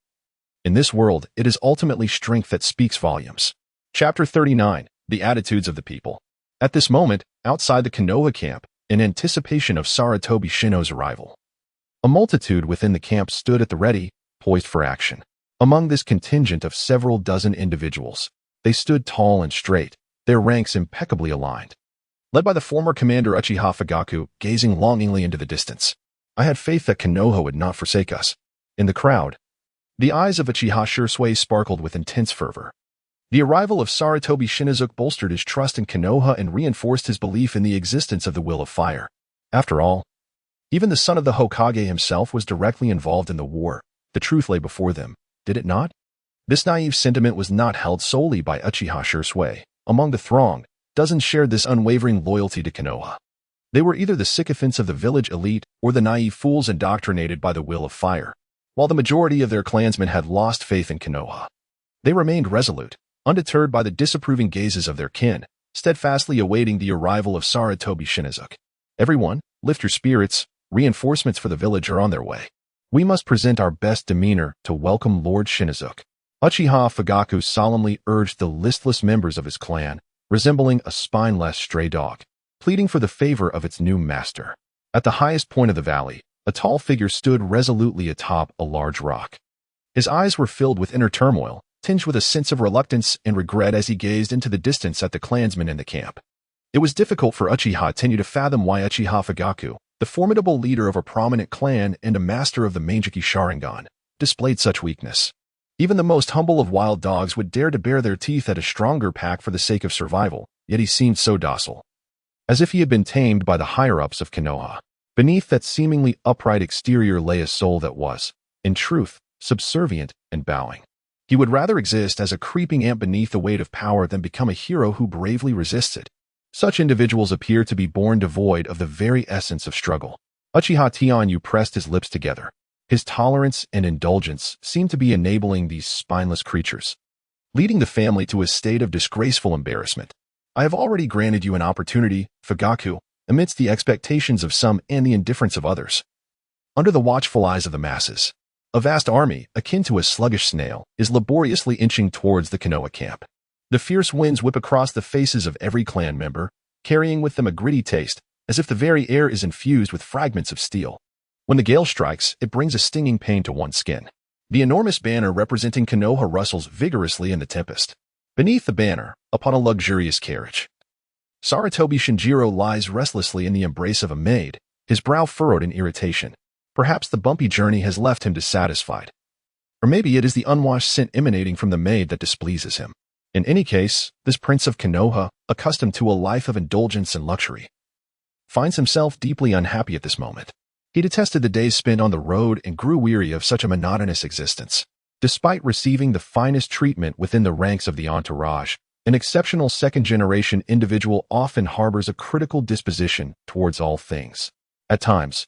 S1: in this world, it is ultimately strength that speaks volumes. Chapter 39, The Attitudes of the People. At this moment, outside the Konoha camp, in anticipation of Sarutobi Shino's arrival, a multitude within the camp stood at the ready, poised for action. Among this contingent of several dozen individuals, they stood tall and straight, their ranks impeccably aligned. Led by the former commander Uchiha Fugaku, gazing longingly into the distance. I had faith that Konoha would not forsake us. In the crowd, the eyes of Uchiha Shursui sparkled with intense fervor. The arrival of Sarutobi Shinizuke bolstered his trust in Konoha and reinforced his belief in the existence of the Will of Fire. After all, even the son of the Hokage himself was directly involved in the war. The truth lay before them, did it not? This naive sentiment was not held solely by Uchiha Shursui. Among the throng, dozens shared this unwavering loyalty to Konoha. They were either the sycophants of the village elite or the naive fools indoctrinated by the Will of Fire. While the majority of their clansmen had lost faith in Konoha, they remained resolute, undeterred by the disapproving gazes of their kin, steadfastly awaiting the arrival of Sarutobi Shinizuke. Everyone, lift your spirits, reinforcements for the village are on their way. We must present our best demeanor to welcome Lord Shinizuke. Uchiha Fugaku solemnly urged the listless members of his clan, resembling a spineless stray dog, pleading for the favor of its new master. At the highest point of the valley, a tall figure stood resolutely atop a large rock. His eyes were filled with inner turmoil, tinged with a sense of reluctance and regret as he gazed into the distance at the clansmen in the camp. It was difficult for Uchiha Tenyu to fathom why Uchiha Fugaku, the formidable leader of a prominent clan and a master of the Meijiki Sharingan, displayed such weakness. Even the most humble of wild dogs would dare to bare their teeth at a stronger pack for the sake of survival, yet he seemed so docile. As if he had been tamed by the higher-ups of Konoha. Beneath that seemingly upright exterior lay a soul that was, in truth, subservient and bowing. He would rather exist as a creeping ant beneath the weight of power than become a hero who bravely resists it. Such individuals appear to be born devoid of the very essence of struggle. Uchiha Tenyu pressed his lips together. His tolerance and indulgence seemed to be enabling these spineless creatures, leading the family to a state of disgraceful embarrassment. I have already granted you an opportunity, Fugaku, amidst the expectations of some and the indifference of others. Under the watchful eyes of the masses, a vast army, akin to a sluggish snail, is laboriously inching towards the Konoha camp. The fierce winds whip across the faces of every clan member, carrying with them a gritty taste, as if the very air is infused with fragments of steel. When the gale strikes, it brings a stinging pain to one's skin. The enormous banner representing Konoha rustles vigorously in the tempest. Beneath the banner, upon a luxurious carriage, Sarutobi Shinjiro lies restlessly in the embrace of a maid, his brow furrowed in irritation. Perhaps the bumpy journey has left him dissatisfied. Or maybe it is the unwashed scent emanating from the maid that displeases him. In any case, this prince of Konoha, accustomed to a life of indulgence and luxury, finds himself deeply unhappy at this moment. He detested the days spent on the road and grew weary of such a monotonous existence. Despite receiving the finest treatment within the ranks of the entourage, an exceptional second-generation individual often harbors a critical disposition towards all things. At times,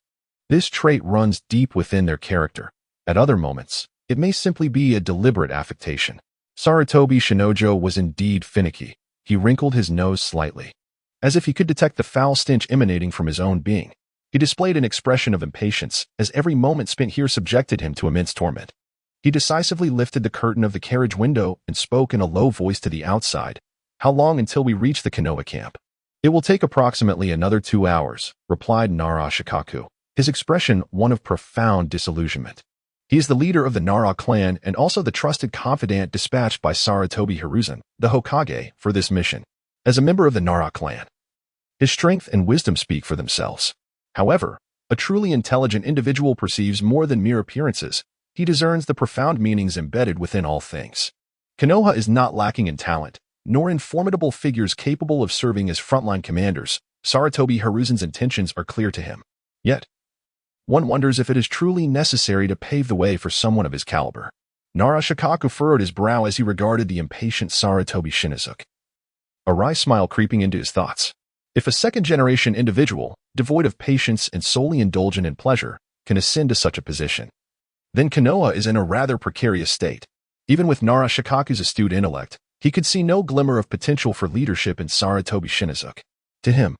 S1: this trait runs deep within their character. At other moments, it may simply be a deliberate affectation. Sarutobi Shinojo was indeed finicky. He wrinkled his nose slightly. as if he could detect the foul stench emanating from his own being. He displayed an expression of impatience, as every moment spent here subjected him to immense torment. He decisively lifted the curtain of the carriage window and spoke in a low voice to the outside. "How long until we reach the Konoha camp?" "It will take approximately another 2 hours," replied Nara Shikaku, his expression one of profound disillusionment. He is the leader of the Nara clan and also the trusted confidant dispatched by Sarutobi Hiruzen, the Hokage, for this mission. As a member of the Nara clan, his strength and wisdom speak for themselves. However, a truly intelligent individual perceives more than mere appearances. He discerns the profound meanings embedded within all things. Konoha is not lacking in talent, nor in formidable figures capable of serving as frontline commanders. Sarutobi Hiruzen's intentions are clear to him. Yet, one wonders if it is truly necessary to pave the way for someone of his caliber. Nara Shikaku furrowed his brow as he regarded the impatient Sarutobi Shinizuke, a wry smile creeping into his thoughts. If a second-generation individual, devoid of patience and solely indulgent in pleasure, can ascend to such a position, then Konoha is in a rather precarious state. Even with Nara Shikaku's astute intellect, he could see no glimmer of potential for leadership in Sarutobi Shinizuke. To him,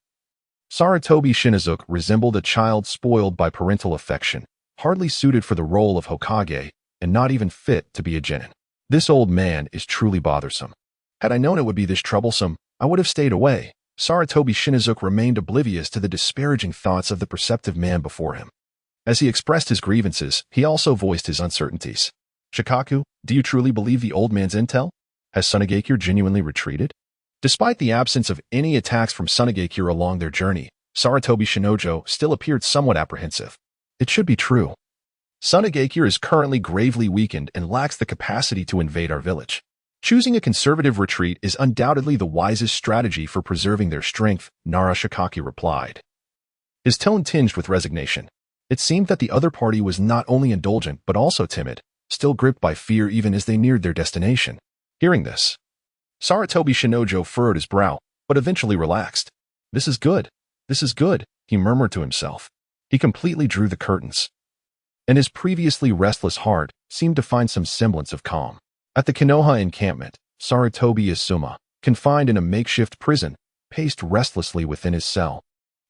S1: Sarutobi Shinizuke resembled a child spoiled by parental affection, hardly suited for the role of Hokage, and not even fit to be a genin. This old man is truly bothersome. Had I known it would be this troublesome, I would have stayed away. Sarutobi Shinizuke remained oblivious to the disparaging thoughts of the perceptive man before him. As he expressed his grievances, he also voiced his uncertainties. "Shikaku, do you truly believe the old man's intel? Has Sunagakure genuinely retreated?" Despite the absence of any attacks from Sunagakure along their journey, Sarutobi Shinojo still appeared somewhat apprehensive. It should be true. Sunagakure is currently gravely weakened and lacks the capacity to invade our village. Choosing a conservative retreat is undoubtedly the wisest strategy for preserving their strength, Nara Shikaku replied, his tone tinged with resignation. It seemed that the other party was not only indulgent but also timid, still gripped by fear even as they neared their destination. Hearing this, Sarutobi Shinojo furrowed his brow, but eventually relaxed. This is good, he murmured to himself. He completely drew the curtains, and his previously restless heart seemed to find some semblance of calm. At the Konoha encampment, Sarutobi Izuma, confined in a makeshift prison, paced restlessly within his cell,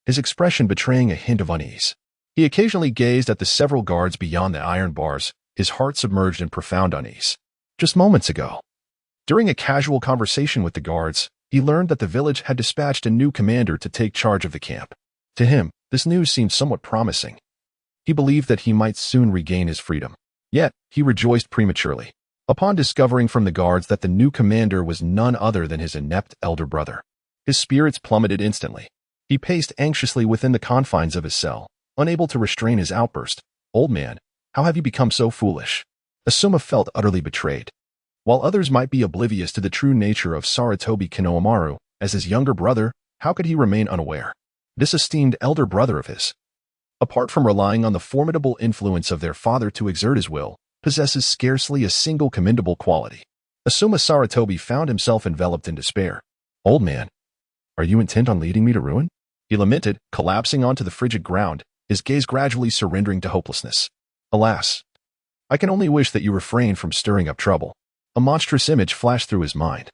S1: his expression betraying a hint of unease. He occasionally gazed at the several guards beyond the iron bars, his heart submerged in profound unease. Just moments ago, during a casual conversation with the guards, he learned that the village had dispatched a new commander to take charge of the camp. To him, this news seemed somewhat promising. He believed that he might soon regain his freedom. Yet, he rejoiced prematurely upon discovering from the guards that the new commander was none other than his inept elder brother. His spirits plummeted instantly. He paced anxiously within the confines of his cell, unable to restrain his outburst. "Old man, how have you become so foolish?" Izuma felt utterly betrayed. While others might be oblivious to the true nature of Sarutobi Konohamaru, as his younger brother, how could he remain unaware? This esteemed elder brother of his, apart from relying on the formidable influence of their father to exert his will, possesses scarcely a single commendable quality. Izuma Sarutobi found himself enveloped in despair. "Old man, are you intent on leading me to ruin?" he lamented, collapsing onto the frigid ground, his gaze gradually surrendering to hopelessness. "Alas, I can only wish that you refrain from stirring up trouble." A monstrous image flashed through his mind,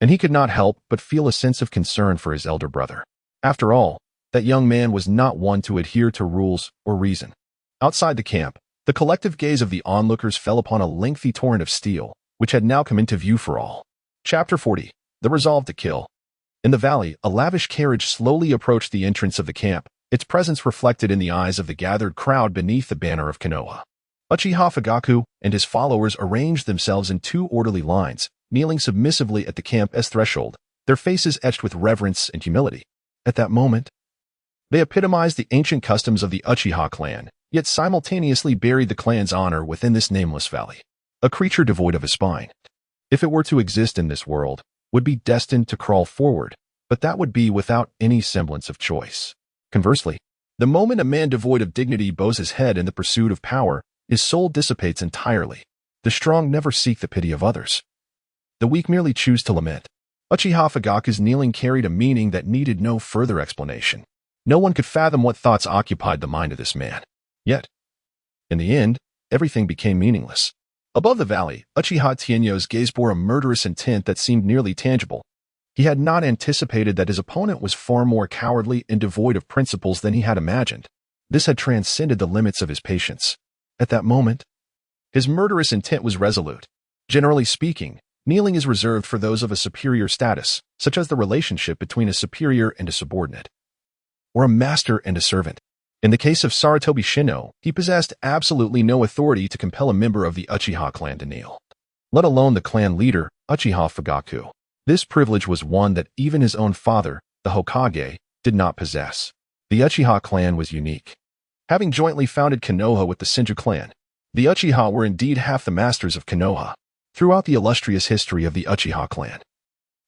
S1: and he could not help but feel a sense of concern for his elder brother. After all, that young man was not one to adhere to rules or reason. Outside the camp, the collective gaze of the onlookers fell upon a lengthy torrent of steel, which had now come into view for all. Chapter 40. The Resolve to Kill. In the valley, a lavish carriage slowly approached the entrance of the camp, its presence reflected in the eyes of the gathered crowd beneath the banner of Konoha. Uchiha Fugaku and his followers arranged themselves in 2 orderly lines, kneeling submissively at the camp's threshold, their faces etched with reverence and humility. At that moment, they epitomized the ancient customs of the Uchiha clan, yet simultaneously buried the clan's honor within this nameless valley. A creature devoid of a spine, if it were to exist in this world, would be destined to crawl forward, but that would be without any semblance of choice. Conversely, the moment a man devoid of dignity bows his head in the pursuit of power, his soul dissipates entirely. The strong never seek the pity of others. The weak merely choose to lament. Uchiha Fugaku's kneeling carried a meaning that needed no further explanation. No one could fathom what thoughts occupied the mind of this man. Yet, in the end, everything became meaningless. Above the valley, Uchiha Tienyo's gaze bore a murderous intent that seemed nearly tangible. He had not anticipated that his opponent was far more cowardly and devoid of principles than he had imagined. This had transcended the limits of his patience. At that moment, his murderous intent was resolute. Generally speaking, kneeling is reserved for those of a superior status, such as the relationship between a superior and a subordinate, or a master and a servant. In the case of Saratobi Shino, he possessed absolutely no authority to compel a member of the Uchiha clan to kneel, let alone the clan leader, Uchiha Fugaku. This privilege was one that even his own father, the Hokage, did not possess. The Uchiha clan was unique. Having jointly founded Konoha with the Senju clan, the Uchiha were indeed half the masters of Konoha. Throughout the illustrious history of the Uchiha clan,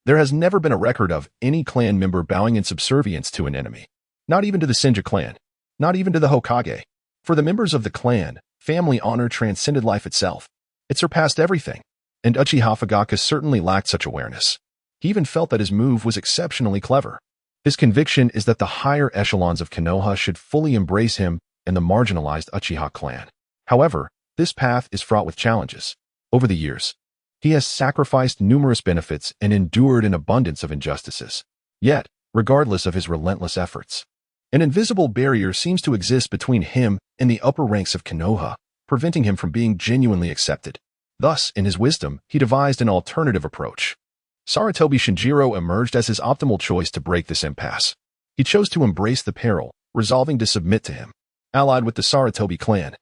S1: there has never been a record of any clan member bowing in subservience to an enemy, not even to the Senju clan, not even to the Hokage. For the members of the clan, family honor transcended life itself. It surpassed everything, and Uchiha Fugaku certainly lacked such awareness. He even felt that his move was exceptionally clever. His conviction is that the higher echelons of Konoha should fully embrace him and the marginalized Uchiha clan. However, this path is fraught with challenges. Over the years, he has sacrificed numerous benefits and endured an abundance of injustices. Yet, regardless of his relentless efforts, an invisible barrier seems to exist between him and the upper ranks of Konoha, preventing him from being genuinely accepted. Thus, in his wisdom, he devised an alternative approach. Saratobi Shinjiro emerged as his optimal choice to break this impasse. He chose to embrace the peril, resolving to submit to him. Allied with the Saratobi clan,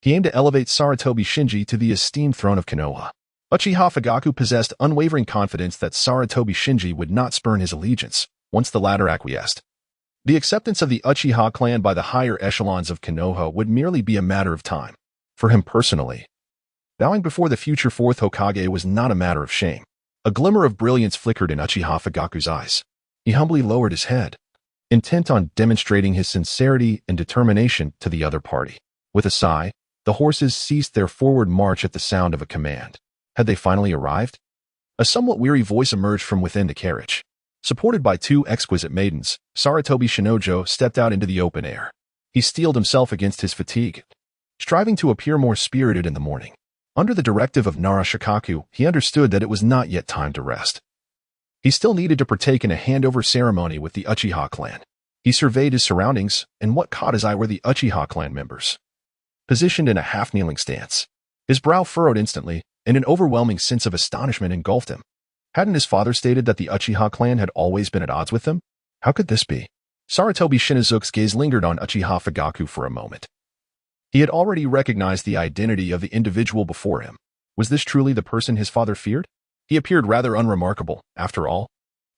S1: he aimed to elevate Saratobi Shinji to the esteemed throne of Konoha. Uchiha Fugaku possessed unwavering confidence that Saratobi Shinji would not spurn his allegiance once the latter acquiesced. The acceptance of the Uchiha clan by the higher echelons of Konoha would merely be a matter of time. For him personally, bowing before the future fourth Hokage was not a matter of shame. A glimmer of brilliance flickered in Uchiha Fugaku's eyes. He humbly lowered his head, intent on demonstrating his sincerity and determination to the other party. With a sigh, the horses ceased their forward march at the sound of a command. Had they finally arrived? A somewhat weary voice emerged from within the carriage. Supported by two exquisite maidens, Saratobi Shinojo stepped out into the open air. He steeled himself against his fatigue, striving to appear more spirited in the morning. Under the directive of Nara Shikaku, he understood that it was not yet time to rest. He still needed to partake in a handover ceremony with the Uchiha clan. He surveyed his surroundings, and what caught his eye were the Uchiha clan members, positioned in a half-kneeling stance. His brow furrowed instantly, and an overwhelming sense of astonishment engulfed him. Hadn't his father stated that the Uchiha clan had always been at odds with them? How could this be? Saratobi Shinizuki's gaze lingered on Uchiha Fugaku for a moment. He had already recognized the identity of the individual before him. Was this truly the person his father feared? He appeared rather unremarkable, after all.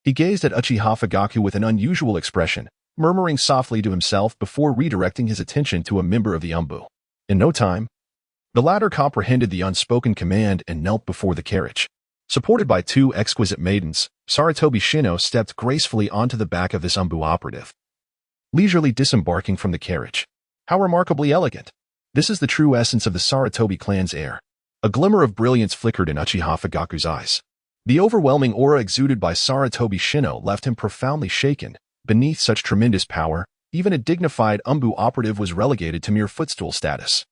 S1: He gazed at Uchiha Fugaku with an unusual expression, murmuring softly to himself before redirecting his attention to a member of the Umbu. In no time, the latter comprehended the unspoken command and knelt before the carriage. Supported by two exquisite maidens, Saratobi Shino stepped gracefully onto the back of this Umbu operative, leisurely disembarking from the carriage. How remarkably elegant! This is the true essence of the Saratobi clan's heir. A glimmer of brilliance flickered in Uchiha Fugaku's eyes. The overwhelming aura exuded by Saratobi Shino left him profoundly shaken. Beneath such tremendous power, even a dignified Umbu operative was relegated to mere footstool status.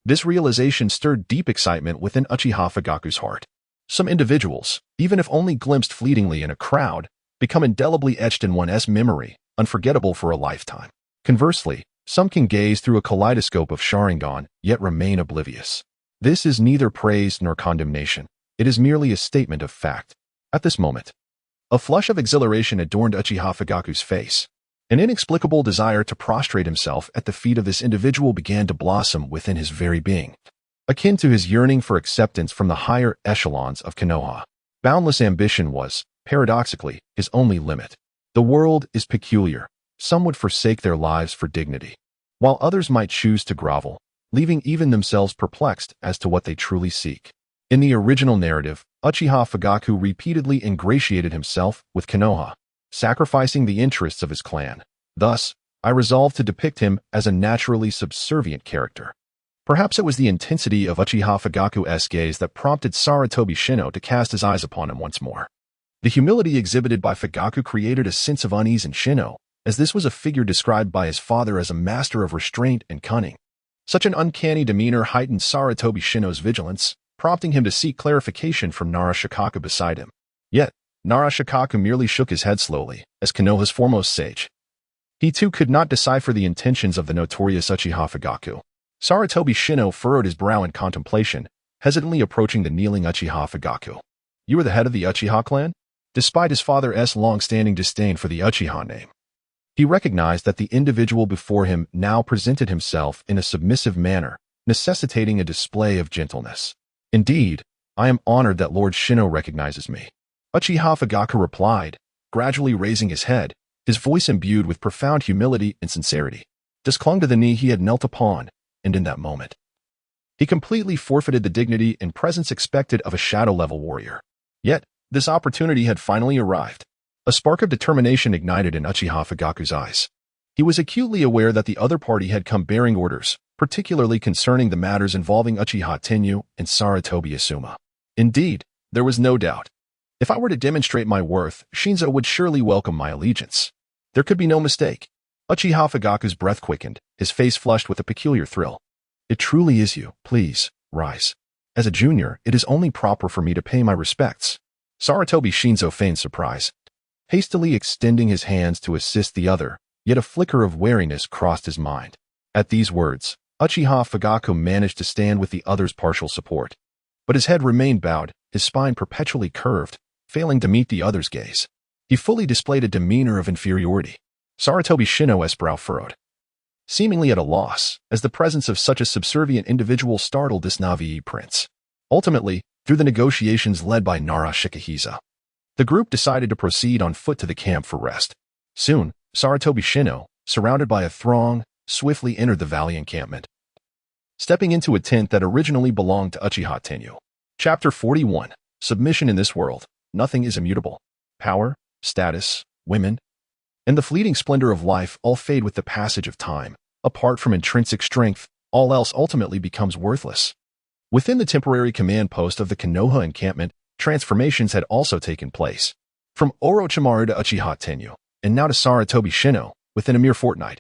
S1: This realization stirred deep excitement within Uchiha Fugaku's heart. Some individuals, even if only glimpsed fleetingly in a crowd, become indelibly etched in one's memory, unforgettable for a lifetime. Conversely, some can gaze through a kaleidoscope of Sharingan, yet remain oblivious. This is neither praise nor condemnation. It is merely a statement of fact. At this moment, a flush of exhilaration adorned Uchiha Fugaku's face. An inexplicable desire to prostrate himself at the feet of this individual began to blossom within his very being, akin to his yearning for acceptance from the higher echelons of Konoha. Boundless ambition was, paradoxically, his only limit. The world is peculiar. Some would forsake their lives for dignity, while others might choose to grovel, leaving even themselves perplexed as to what they truly seek. In the original narrative, Uchiha Fugaku repeatedly ingratiated himself with Konoha, sacrificing the interests of his clan. Thus, I resolved to depict him as a naturally subservient character. Perhaps it was the intensity of Uchiha Fugaku's gaze that prompted Saratobi Shino to cast his eyes upon him once more. The humility exhibited by Fugaku created a sense of unease in Shino, as this was a figure described by his father as a master of restraint and cunning. Such an uncanny demeanor heightened Saratobi Shino's vigilance, prompting him to seek clarification from Nara Shikaku beside him. Yet, Nara Shikaku merely shook his head slowly, as Konoha's foremost sage. He too could not decipher the intentions of the notorious Uchiha Fugaku. Sarutobi Shino furrowed his brow in contemplation, hesitantly approaching the kneeling Uchiha Fugaku. You are the head of the Uchiha clan? Despite his father's long-standing disdain for the Uchiha name, he recognized that the individual before him now presented himself in a submissive manner, necessitating a display of gentleness. Indeed, I am honored that Lord Shino recognizes me. Uchiha Fugaku replied, gradually raising his head, his voice imbued with profound humility and sincerity. Just clung to the knee he had knelt upon, and in that moment, he completely forfeited the dignity and presence expected of a shadow-level warrior. Yet, this opportunity had finally arrived. A spark of determination ignited in Uchiha Fugaku's eyes. He was acutely aware that the other party had come bearing orders, particularly concerning the matters involving Uchiha Tenyu and Sarutobi Asuma. Indeed, there was no doubt. If I were to demonstrate my worth, Shinzo would surely welcome my allegiance. There could be no mistake. Uchiha Fugaku's breath quickened, his face flushed with a peculiar thrill. It truly is you. Please, rise. As a junior, it is only proper for me to pay my respects. Sarutobi Shinzo feigned surprise, hastily extending his hands to assist the other, yet a flicker of wariness crossed his mind. At these words, Uchiha Fugaku managed to stand with the other's partial support. But his head remained bowed, his spine perpetually curved, failing to meet the other's gaze. He fully displayed a demeanor of inferiority. Sarutobi Shino's brow furrowed, seemingly at a loss, as the presence of such a subservient individual startled this Navii prince. Ultimately, through the negotiations led by Nara Shikahisa, the group decided to proceed on foot to the camp for rest. Soon, Sarutobi Shino, surrounded by a throng, swiftly entered the valley encampment, stepping into a tent that originally belonged to Uchiha Tenyu. Chapter 41. Submission in this world. Nothing is immutable. Power, status, women, and the fleeting splendor of life all fade with the passage of time. Apart from intrinsic strength, all else ultimately becomes worthless. Within the temporary command post of the Konoha encampment, transformations had also taken place. From Orochimaru to Uchiha Tenyu, and now to Sarutobi Shino, within a mere fortnight.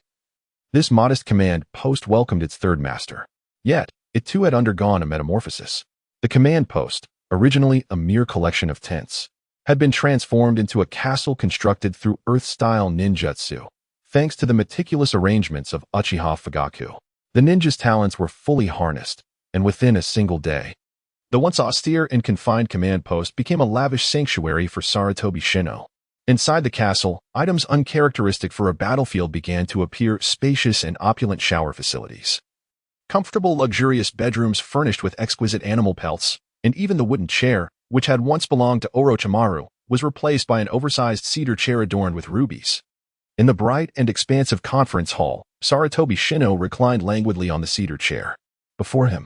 S1: This modest command post welcomed its third master. Yet, it too had undergone a metamorphosis. The command post, originally a mere collection of tents, had been transformed into a castle constructed through Earth-style ninjutsu, thanks to the meticulous arrangements of Uchiha Fugaku. The ninja's talents were fully harnessed, and within a single day, the once austere and confined command post became a lavish sanctuary for Sarutobi Shino. Inside the castle, items uncharacteristic for a battlefield began to appear: spacious and opulent shower facilities, comfortable luxurious bedrooms furnished with exquisite animal pelts, and even the wooden chair, which had once belonged to Orochimaru, was replaced by an oversized cedar chair adorned with rubies. In the bright and expansive conference hall, Sarutobi Shino reclined languidly on the cedar chair. Before him,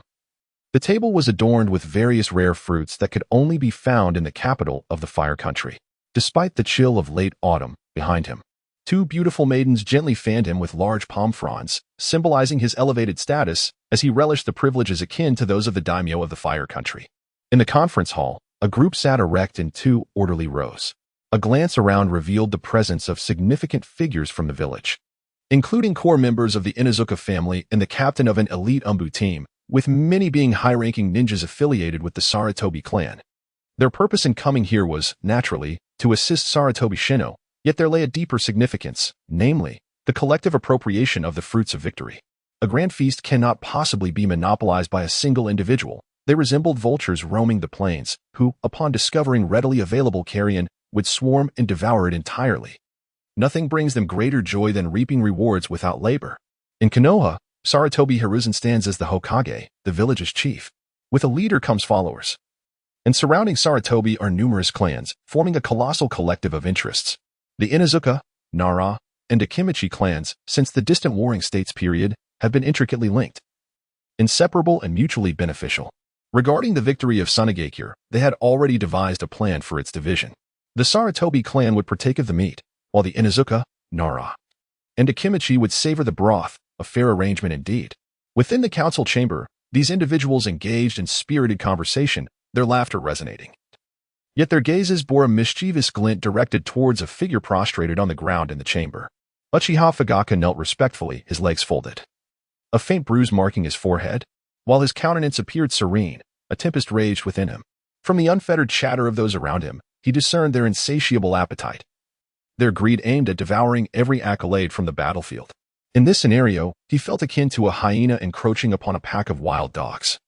S1: the table was adorned with various rare fruits that could only be found in the capital of the Fire Country. Despite the chill of late autumn behind him, two beautiful maidens gently fanned him with large palm fronds, symbolizing his elevated status as he relished the privileges akin to those of the daimyo of the Fire Country. In the conference hall, a group sat erect in two orderly rows. A glance around revealed the presence of significant figures from the village, including core members of the Inuzuka family and the captain of an elite Umbu team, with many being high-ranking ninjas affiliated with the Sarutobi clan. Their purpose in coming here was, naturally, to assist Sarutobi Shino, yet there lay a deeper significance, namely, the collective appropriation of the fruits of victory. A grand feast cannot possibly be monopolized by a single individual. They resembled vultures roaming the plains, who, upon discovering readily available carrion, would swarm and devour it entirely. Nothing brings them greater joy than reaping rewards without labor. In Konoha, Sarutobi Hiruzen stands as the Hokage, the village's chief. With a leader comes followers. And surrounding Sarutobi are numerous clans, forming a colossal collective of interests. The Inuzuka, Nara, and Akimichi clans, since the distant Warring States period, have been intricately linked, inseparable and mutually beneficial. Regarding the victory of Sunagakure, they had already devised a plan for its division. The Sarutobi clan would partake of the meat, while the Inuzuka, Nara, and Akimichi would savor the broth, a fair arrangement indeed. Within the council chamber, these individuals engaged in spirited conversation, their laughter resonating. Yet their gazes bore a mischievous glint directed towards a figure prostrated on the ground in the chamber. Uchiha Fugaku knelt respectfully, his legs folded, a faint bruise marking his forehead. While his countenance appeared serene, a tempest raged within him. From the unfettered chatter of those around him, he discerned their insatiable appetite. Their greed aimed at devouring every accolade from the battlefield. In this scenario, he felt akin to a hyena encroaching upon a pack of wild dogs,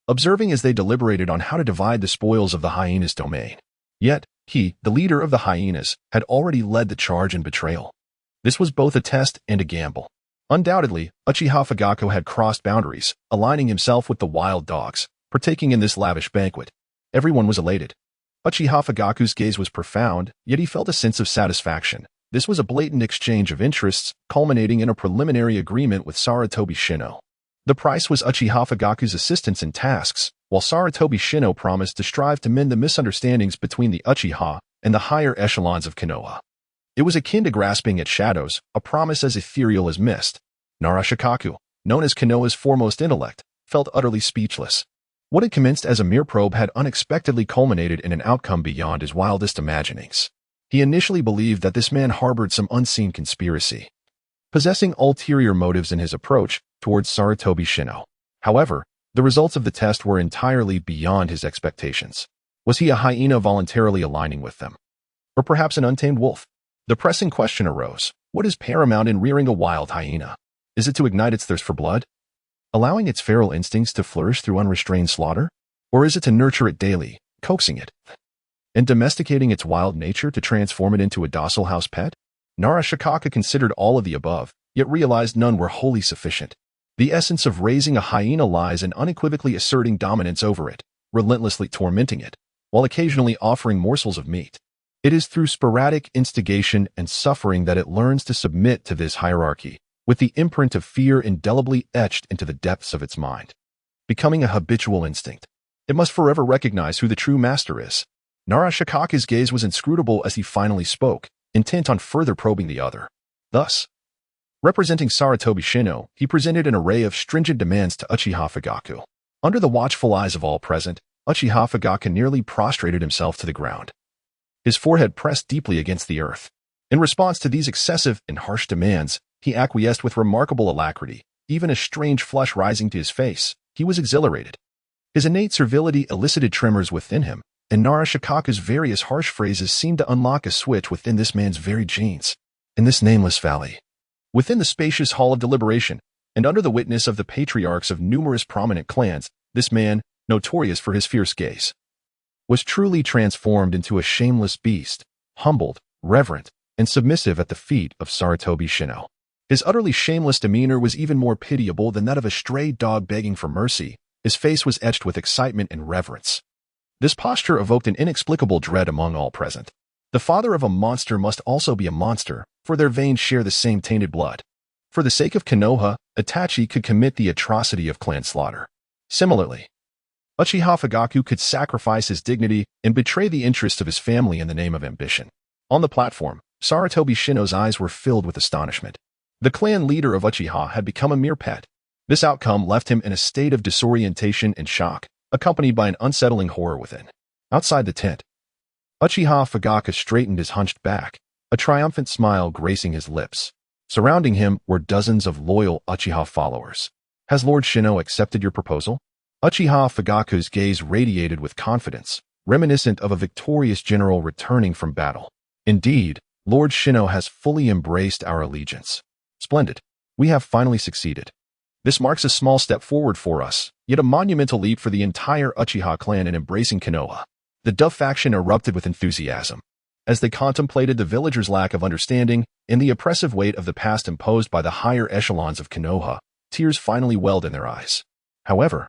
S1: observing as they deliberated on how to divide the spoils of the hyena's domain. Yet, he, the leader of the hyenas, had already led the charge in betrayal. This was both a test and a gamble. Undoubtedly, Uchiha Fugaku had crossed boundaries, aligning himself with the wild dogs, partaking in this lavish banquet. Everyone was elated. Uchiha Fugaku's gaze was profound, yet he felt a sense of satisfaction. This was a blatant exchange of interests, culminating in a preliminary agreement with Sarutobi Shino. The price was Uchiha Fugaku's assistance in tasks, while Sarutobi Shino promised to strive to mend the misunderstandings between the Uchiha and the higher echelons of Konoha. It was akin to grasping at shadows, a promise as ethereal as mist. Narashikaku, known as Konoha's foremost intellect, felt utterly speechless. What had commenced as a mere probe had unexpectedly culminated in an outcome beyond his wildest imaginings. He initially believed that this man harbored some unseen conspiracy, possessing ulterior motives in his approach towards Sarutobi Shino. However, the results of the test were entirely beyond his expectations. Was he a hyena voluntarily aligning with them? Or perhaps an untamed wolf? The pressing question arose: what is paramount in rearing a wild hyena? Is it to ignite its thirst for blood, allowing its feral instincts to flourish through unrestrained slaughter? Or is it to nurture it daily, coaxing it, and domesticating its wild nature to transform it into a docile house pet? Narashikaku considered all of the above, yet realized none were wholly sufficient. The essence of raising a hyena lies in unequivocally asserting dominance over it, relentlessly tormenting it, while occasionally offering morsels of meat. It is through sporadic instigation and suffering that it learns to submit to this hierarchy, with the imprint of fear indelibly etched into the depths of its mind, becoming a habitual instinct. It must forever recognize who the true master is. Narashikaku's gaze was inscrutable as he finally spoke, intent on further probing the other. Thus, representing Sarutobi Shino, he presented an array of stringent demands to Uchiha Fugaku. Under the watchful eyes of all present, Uchiha Fugaku nearly prostrated himself to the ground, his forehead pressed deeply against the earth. In response to these excessive and harsh demands, he acquiesced with remarkable alacrity, even a strange flush rising to his face. He was exhilarated. His innate servility elicited tremors within him, and Narashikaku's various harsh phrases seemed to unlock a switch within this man's very genes. In this nameless valley, within the spacious hall of deliberation, and under the witness of the patriarchs of numerous prominent clans, this man, notorious for his fierce gaze, was truly transformed into a shameless beast, humbled, reverent, and submissive at the feet of Sarutobi Shino. His utterly shameless demeanor was even more pitiable than that of a stray dog begging for mercy. His face was etched with excitement and reverence. This posture evoked an inexplicable dread among all present. The father of a monster must also be a monster, for their veins share the same tainted blood. For the sake of Konoha, Itachi could commit the atrocity of clan slaughter. Similarly, Uchiha Fugaku could sacrifice his dignity and betray the interests of his family in the name of ambition. On the platform, Sarutobi Shino's eyes were filled with astonishment. The clan leader of Uchiha had become a mere pet. This outcome left him in a state of disorientation and shock, accompanied by an unsettling horror within. Outside the tent, Uchiha Fugaku straightened his hunched back, a triumphant smile gracing his lips. Surrounding him were dozens of loyal Uchiha followers. Has Lord Shino accepted your proposal? Uchiha Fugaku's gaze radiated with confidence, reminiscent of a victorious general returning from battle. Indeed, Lord Shino has fully embraced our allegiance. Splendid. We have finally succeeded. This marks a small step forward for us, yet a monumental leap for the entire Uchiha clan in embracing Konoha. The Dove faction erupted with enthusiasm, as they contemplated the villagers' lack of understanding and the oppressive weight of the past imposed by the higher echelons of Konoha. Tears finally welled in their eyes. However,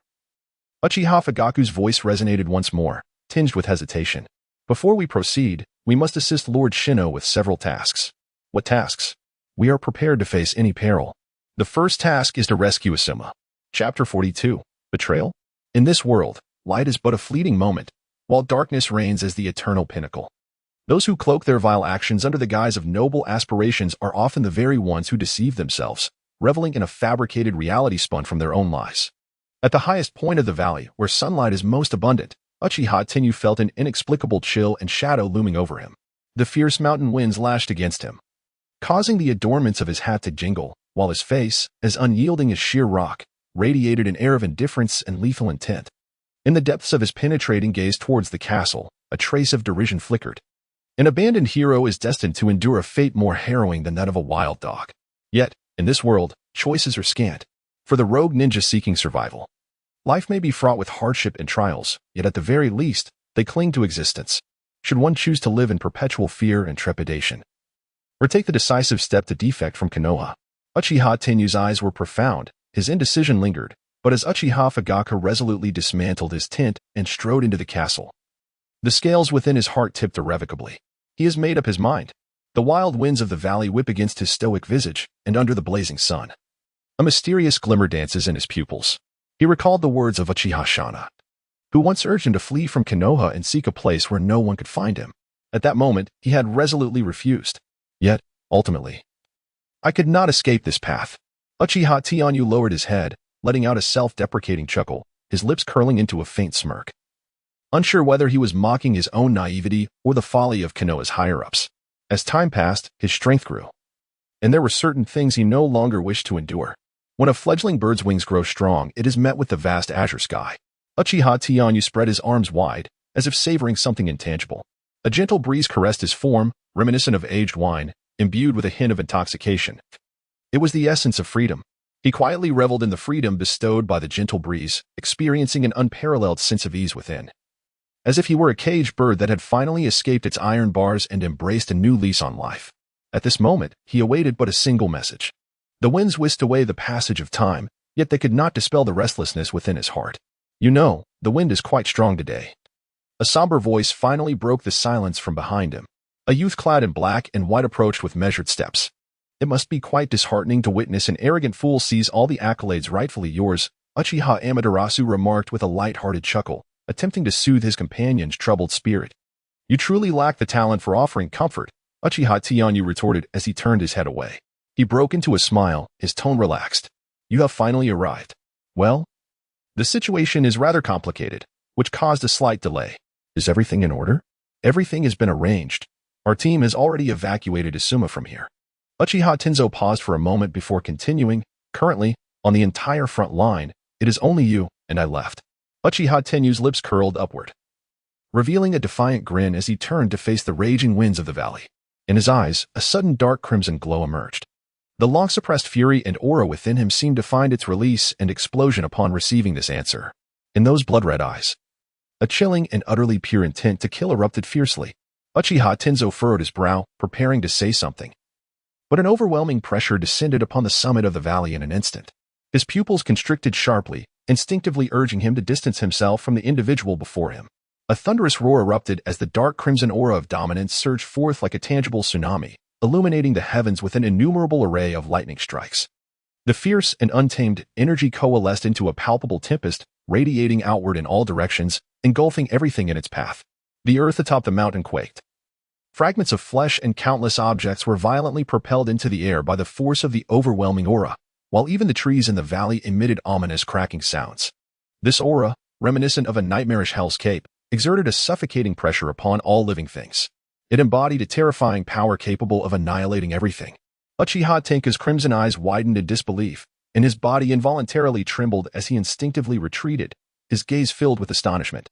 S1: Uchiha Fugaku's voice resonated once more, tinged with hesitation. Before we proceed, we must assist Lord Shino with several tasks. What tasks? We are prepared to face any peril. The first task is to rescue Asuma. Chapter 42. Betrayal? In this world, light is but a fleeting moment, while darkness reigns as the eternal pinnacle. Those who cloak their vile actions under the guise of noble aspirations are often the very ones who deceive themselves, reveling in a fabricated reality spun from their own lies. At the highest point of the valley, where sunlight is most abundant, Uchiha Tenyu felt an inexplicable chill and shadow looming over him. The fierce mountain winds lashed against him, causing the adornments of his hat to jingle, while his face, as unyielding as sheer rock, radiated an air of indifference and lethal intent. In the depths of his penetrating gaze towards the castle, a trace of derision flickered. An abandoned hero is destined to endure a fate more harrowing than that of a wild dog. Yet, in this world, choices are scant. For the rogue ninja seeking survival, life may be fraught with hardship and trials, yet at the very least, they cling to existence. Should one choose to live in perpetual fear and trepidation, or take the decisive step to defect from Konoha? Uchiha Tenyu's eyes were profound, his indecision lingered, but as Uchiha Fugaka resolutely dismantled his tent and strode into the castle, the scales within his heart tipped irrevocably. He has made up his mind. The wild winds of the valley whip against his stoic visage, and under the blazing sun, a mysterious glimmer dances in his pupils. He recalled the words of Uchiha Shana, who once urged him to flee from Konoha and seek a place where no one could find him. At that moment, he had resolutely refused. Yet, ultimately, I could not escape this path. Uchiha Tenyu lowered his head, letting out a self-deprecating chuckle, his lips curling into a faint smirk. Unsure whether he was mocking his own naivety or the folly of Konoha's higher-ups. As time passed, his strength grew, and there were certain things he no longer wished to endure. When a fledgling bird's wings grow strong, it is met with the vast azure sky. Uchiha Tenyu spread his arms wide, as if savoring something intangible. A gentle breeze caressed his form, reminiscent of aged wine, imbued with a hint of intoxication. It was the essence of freedom. He quietly reveled in the freedom bestowed by the gentle breeze, experiencing an unparalleled sense of ease within, as if he were a caged bird that had finally escaped its iron bars and embraced a new lease on life. At this moment, he awaited but a single message. The winds whisked away the passage of time, yet they could not dispel the restlessness within his heart. You know, the wind is quite strong today. A somber voice finally broke the silence from behind him. A youth clad in black and white approached with measured steps. It must be quite disheartening to witness an arrogant fool seize all the accolades rightfully yours, Uchiha Amaterasu remarked with a light-hearted chuckle, attempting to soothe his companion's troubled spirit. You truly lack the talent for offering comfort, Uchiha Tenyu retorted as he turned his head away. He broke into a smile, his tone relaxed. You have finally arrived. Well, the situation is rather complicated, which caused a slight delay. Is everything in order? Everything has been arranged. Our team has already evacuated Isuma from here. Uchiha Tenzo paused for a moment before continuing. Currently, on the entire front line, it is only you and I left. Uchiha Tenyu's lips curled upward, revealing a defiant grin as he turned to face the raging winds of the valley. In his eyes, a sudden dark crimson glow emerged. The long-suppressed fury and aura within him seemed to find its release and explosion upon receiving this answer. In those blood-red eyes, a chilling and utterly pure intent to kill erupted fiercely. Uchiha Tenzo furrowed his brow, preparing to say something, but an overwhelming pressure descended upon the summit of the valley in an instant. His pupils constricted sharply, instinctively urging him to distance himself from the individual before him. A thunderous roar erupted as the dark crimson aura of dominance surged forth like a tangible tsunami, illuminating the heavens with an innumerable array of lightning strikes. The fierce and untamed energy coalesced into a palpable tempest, radiating outward in all directions, engulfing everything in its path. The earth atop the mountain quaked. Fragments of flesh and countless objects were violently propelled into the air by the force of the overwhelming aura, while even the trees in the valley emitted ominous cracking sounds. This aura, reminiscent of a nightmarish hellscape, exerted a suffocating pressure upon all living things. It embodied a terrifying power capable of annihilating everything. Uchiha Tenka's crimson eyes widened in disbelief, and his body involuntarily trembled as he instinctively retreated, his gaze filled with astonishment.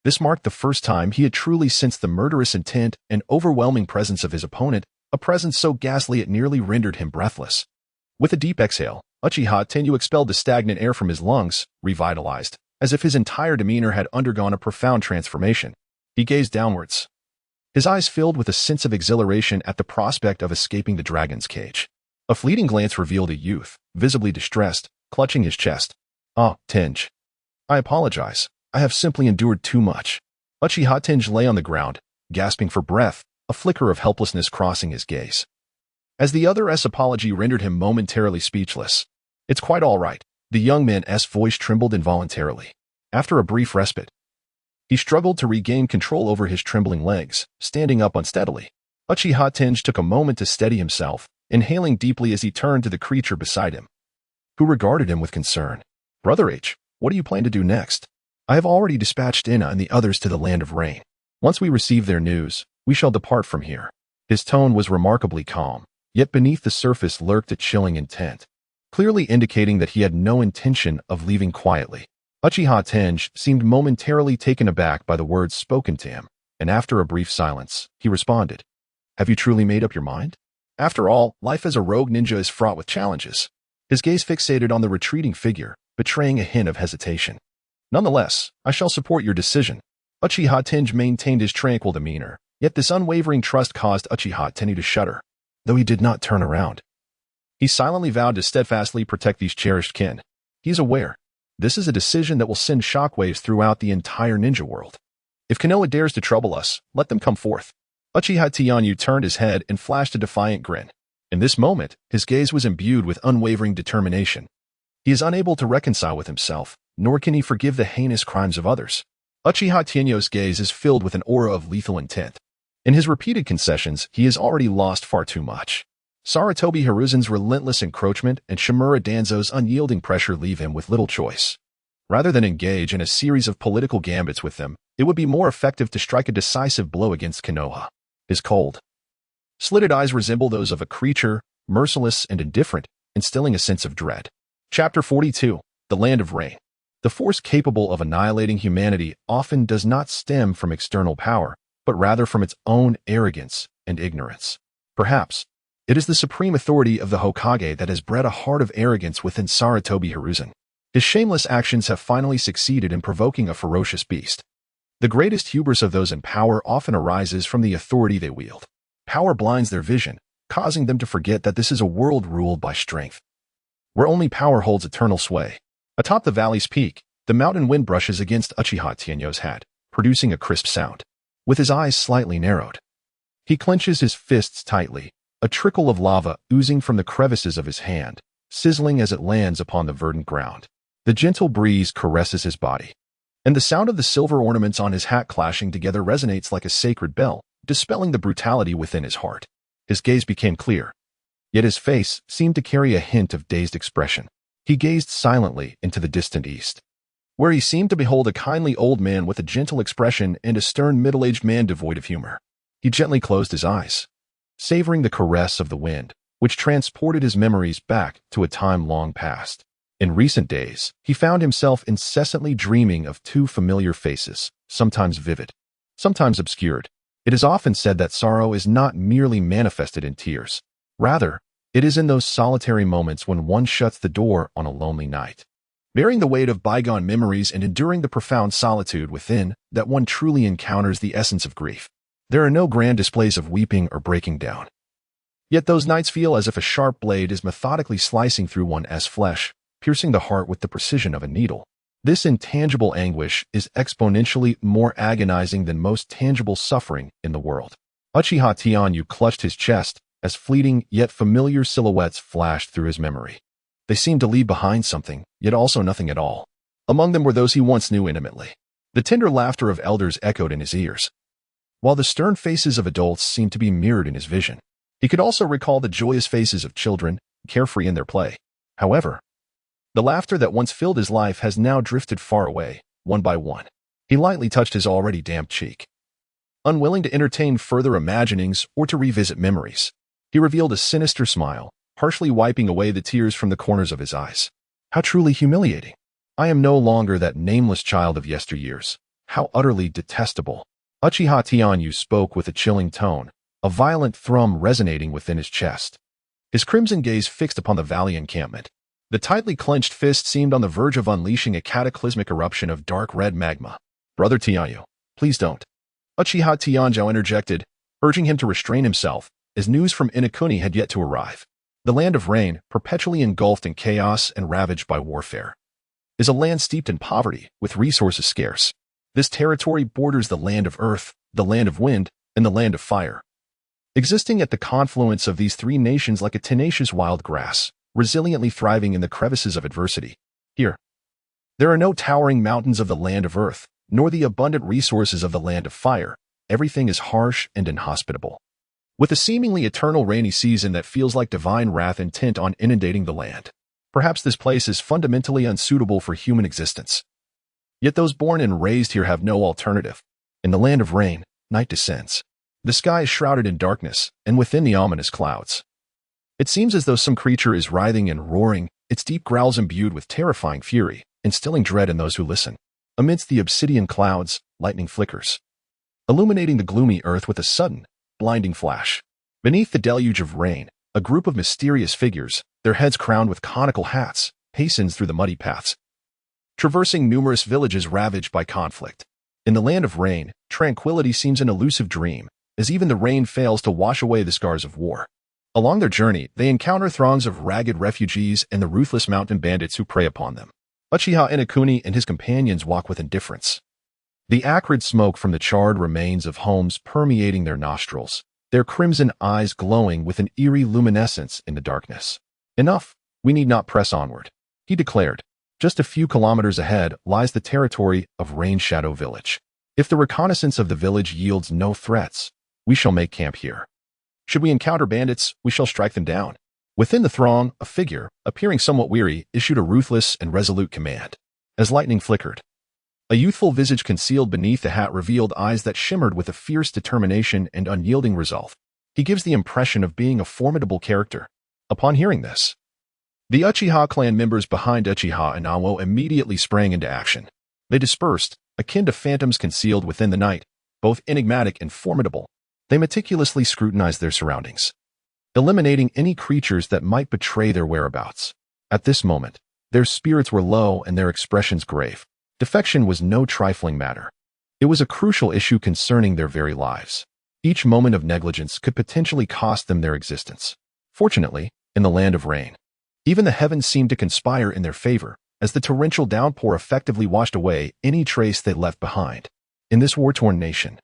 S1: This marked the first time he had truly sensed the murderous intent and overwhelming presence of his opponent, a presence so ghastly it nearly rendered him breathless. With a deep exhale, Uchiha Tenyu expelled the stagnant air from his lungs, revitalized, as if his entire demeanor had undergone a profound transformation. He gazed downwards, his eyes filled with a sense of exhilaration at the prospect of escaping the dragon's cage. A fleeting glance revealed a youth, visibly distressed, clutching his chest. Ah, Tenj. I apologize. I have simply endured too much. Uchiha Tenj lay on the ground, gasping for breath, a flicker of helplessness crossing his gaze, as the other's apology rendered him momentarily speechless. It's quite all right. The young man's voice trembled involuntarily. After a brief respite, he struggled to regain control over his trembling legs, standing up unsteadily. Uchiha Tenj took a moment to steady himself, inhaling deeply as he turned to the creature beside him, who regarded him with concern. Brother H, what do you plan to do next? I have already dispatched Inna and the others to the land of rain. Once we receive their news, we shall depart from here. His tone was remarkably calm, yet beneath the surface lurked a chilling intent, clearly indicating that he had no intention of leaving quietly. Uchiha Tenj seemed momentarily taken aback by the words spoken to him, and after a brief silence, he responded, "Have you truly made up your mind? After all, life as a rogue ninja is fraught with challenges." His gaze fixated on the retreating figure, betraying a hint of hesitation. "Nonetheless, I shall support your decision." Uchiha Tenji maintained his tranquil demeanor, yet this unwavering trust caused Uchiha Tenji to shudder, though he did not turn around. He silently vowed to steadfastly protect these cherished kin. He is aware. This is a decision that will send shockwaves throughout the entire ninja world. If Konoha dares to trouble us, let them come forth. Uchiha Tianyu turned his head and flashed a defiant grin. In this moment, his gaze was imbued with unwavering determination. He is unable to reconcile with himself, nor can he forgive the heinous crimes of others. Uchiha Tianyu's gaze is filled with an aura of lethal intent. In his repeated concessions, he has already lost far too much. Sarutobi Hiruzen's relentless encroachment and Shimura Danzo's unyielding pressure leave him with little choice. Rather than engage in a series of political gambits with them, it would be more effective to strike a decisive blow against Konoha. His cold, slitted eyes resemble those of a creature, merciless and indifferent, instilling a sense of dread. Chapter 42. The Land of Rain. The force capable of annihilating humanity often does not stem from external power, but rather from its own arrogance and ignorance. Perhaps, it is the supreme authority of the Hokage that has bred a heart of arrogance within Sarutobi Hiruzen. His shameless actions have finally succeeded in provoking a ferocious beast. The greatest hubris of those in power often arises from the authority they wield. Power blinds their vision, causing them to forget that this is a world ruled by strength, where only power holds eternal sway. Atop the valley's peak, the mountain wind brushes against Uchiha Tianyu's hat, producing a crisp sound. With his eyes slightly narrowed, he clenches his fists tightly, a trickle of lava oozing from the crevices of his hand, sizzling as it lands upon the verdant ground. The gentle breeze caresses his body, and the sound of the silver ornaments on his hat clashing together resonates like a sacred bell, dispelling the brutality within his heart. His gaze became clear, yet his face seemed to carry a hint of dazed expression. He gazed silently into the distant east, where he seemed to behold a kindly old man with a gentle expression and a stern middle-aged man devoid of humor. He gently closed his eyes, savoring the caress of the wind, which transported his memories back to a time long past. In recent days, he found himself incessantly dreaming of two familiar faces, sometimes vivid, sometimes obscured. It is often said that sorrow is not merely manifested in tears. Rather, it is in those solitary moments when one shuts the door on a lonely night, bearing the weight of bygone memories and enduring the profound solitude within, that one truly encounters the essence of grief. There are no grand displays of weeping or breaking down. Yet those nights feel as if a sharp blade is methodically slicing through one's flesh, piercing the heart with the precision of a needle. This intangible anguish is exponentially more agonizing than most tangible suffering in the world. Uchiha Tianyu clutched his chest as fleeting yet familiar silhouettes flashed through his memory. They seemed to leave behind something, yet also nothing at all. Among them were those he once knew intimately. The tender laughter of elders echoed in his ears, while the stern faces of adults seemed to be mirrored in his vision. He could also recall the joyous faces of children, carefree in their play. However, the laughter that once filled his life has now drifted far away, one by one. He lightly touched his already damp cheek, unwilling to entertain further imaginings or to revisit memories. He revealed a sinister smile, harshly wiping away the tears from the corners of his eyes. How truly humiliating. I am no longer that nameless child of yesteryears. How utterly detestable. Uchiha Tianyu spoke with a chilling tone, a violent thrum resonating within his chest. His crimson gaze fixed upon the valley encampment. The tightly clenched fist seemed on the verge of unleashing a cataclysmic eruption of dark red magma. Brother Tianyu, please don't. Uchiha Tianjo interjected, urging him to restrain himself, as news from Inokuni had yet to arrive. The Land of Rain, perpetually engulfed in chaos and ravaged by warfare, is a land steeped in poverty, with resources scarce. This territory borders the Land of Earth, the Land of Wind, and the Land of Fire, existing at the confluence of these three nations like a tenacious wild grass, resiliently thriving in the crevices of adversity. Here, there are no towering mountains of the Land of Earth, nor the abundant resources of the Land of Fire. Everything is harsh and inhospitable, with a seemingly eternal rainy season that feels like divine wrath intent on inundating the land. Perhaps this place is fundamentally unsuitable for human existence. Yet those born and raised here have no alternative. In the Land of Rain, night descends. The sky is shrouded in darkness, and within the ominous clouds, it seems as though some creature is writhing and roaring, its deep growls imbued with terrifying fury, instilling dread in those who listen. Amidst the obsidian clouds, lightning flickers, illuminating the gloomy earth with a sudden, blinding flash. Beneath the deluge of rain, a group of mysterious figures, their heads crowned with conical hats, hastens through the muddy paths, traversing numerous villages ravaged by conflict. In the land of rain, tranquility seems an elusive dream, as even the rain fails to wash away the scars of war. Along their journey, they encounter throngs of ragged refugees and the ruthless mountain bandits who prey upon them. Uchiha Inokuni and his companions walk with indifference. The acrid smoke from the charred remains of homes permeating their nostrils, their crimson eyes glowing with an eerie luminescence in the darkness. Enough, we need not press onward, he declared. Just a few kilometers ahead lies the territory of Rain Shadow Village. If the reconnaissance of the village yields no threats, we shall make camp here. Should we encounter bandits, we shall strike them down. Within the throng, a figure, appearing somewhat weary, issued a ruthless and resolute command. As lightning flickered, a youthful visage concealed beneath the hat revealed eyes that shimmered with a fierce determination and unyielding resolve. He gives the impression of being a formidable character. Upon hearing this, the Uchiha clan members behind Uchiha and Awo immediately sprang into action. They dispersed, akin to phantoms concealed within the night, both enigmatic and formidable. They meticulously scrutinized their surroundings, eliminating any creatures that might betray their whereabouts. At this moment, their spirits were low and their expressions grave. Defection was no trifling matter. It was a crucial issue concerning their very lives. Each moment of negligence could potentially cost them their existence. Fortunately, in the land of rain, even the heavens seemed to conspire in their favor, as the torrential downpour effectively washed away any trace they left behind. In this war-torn nation,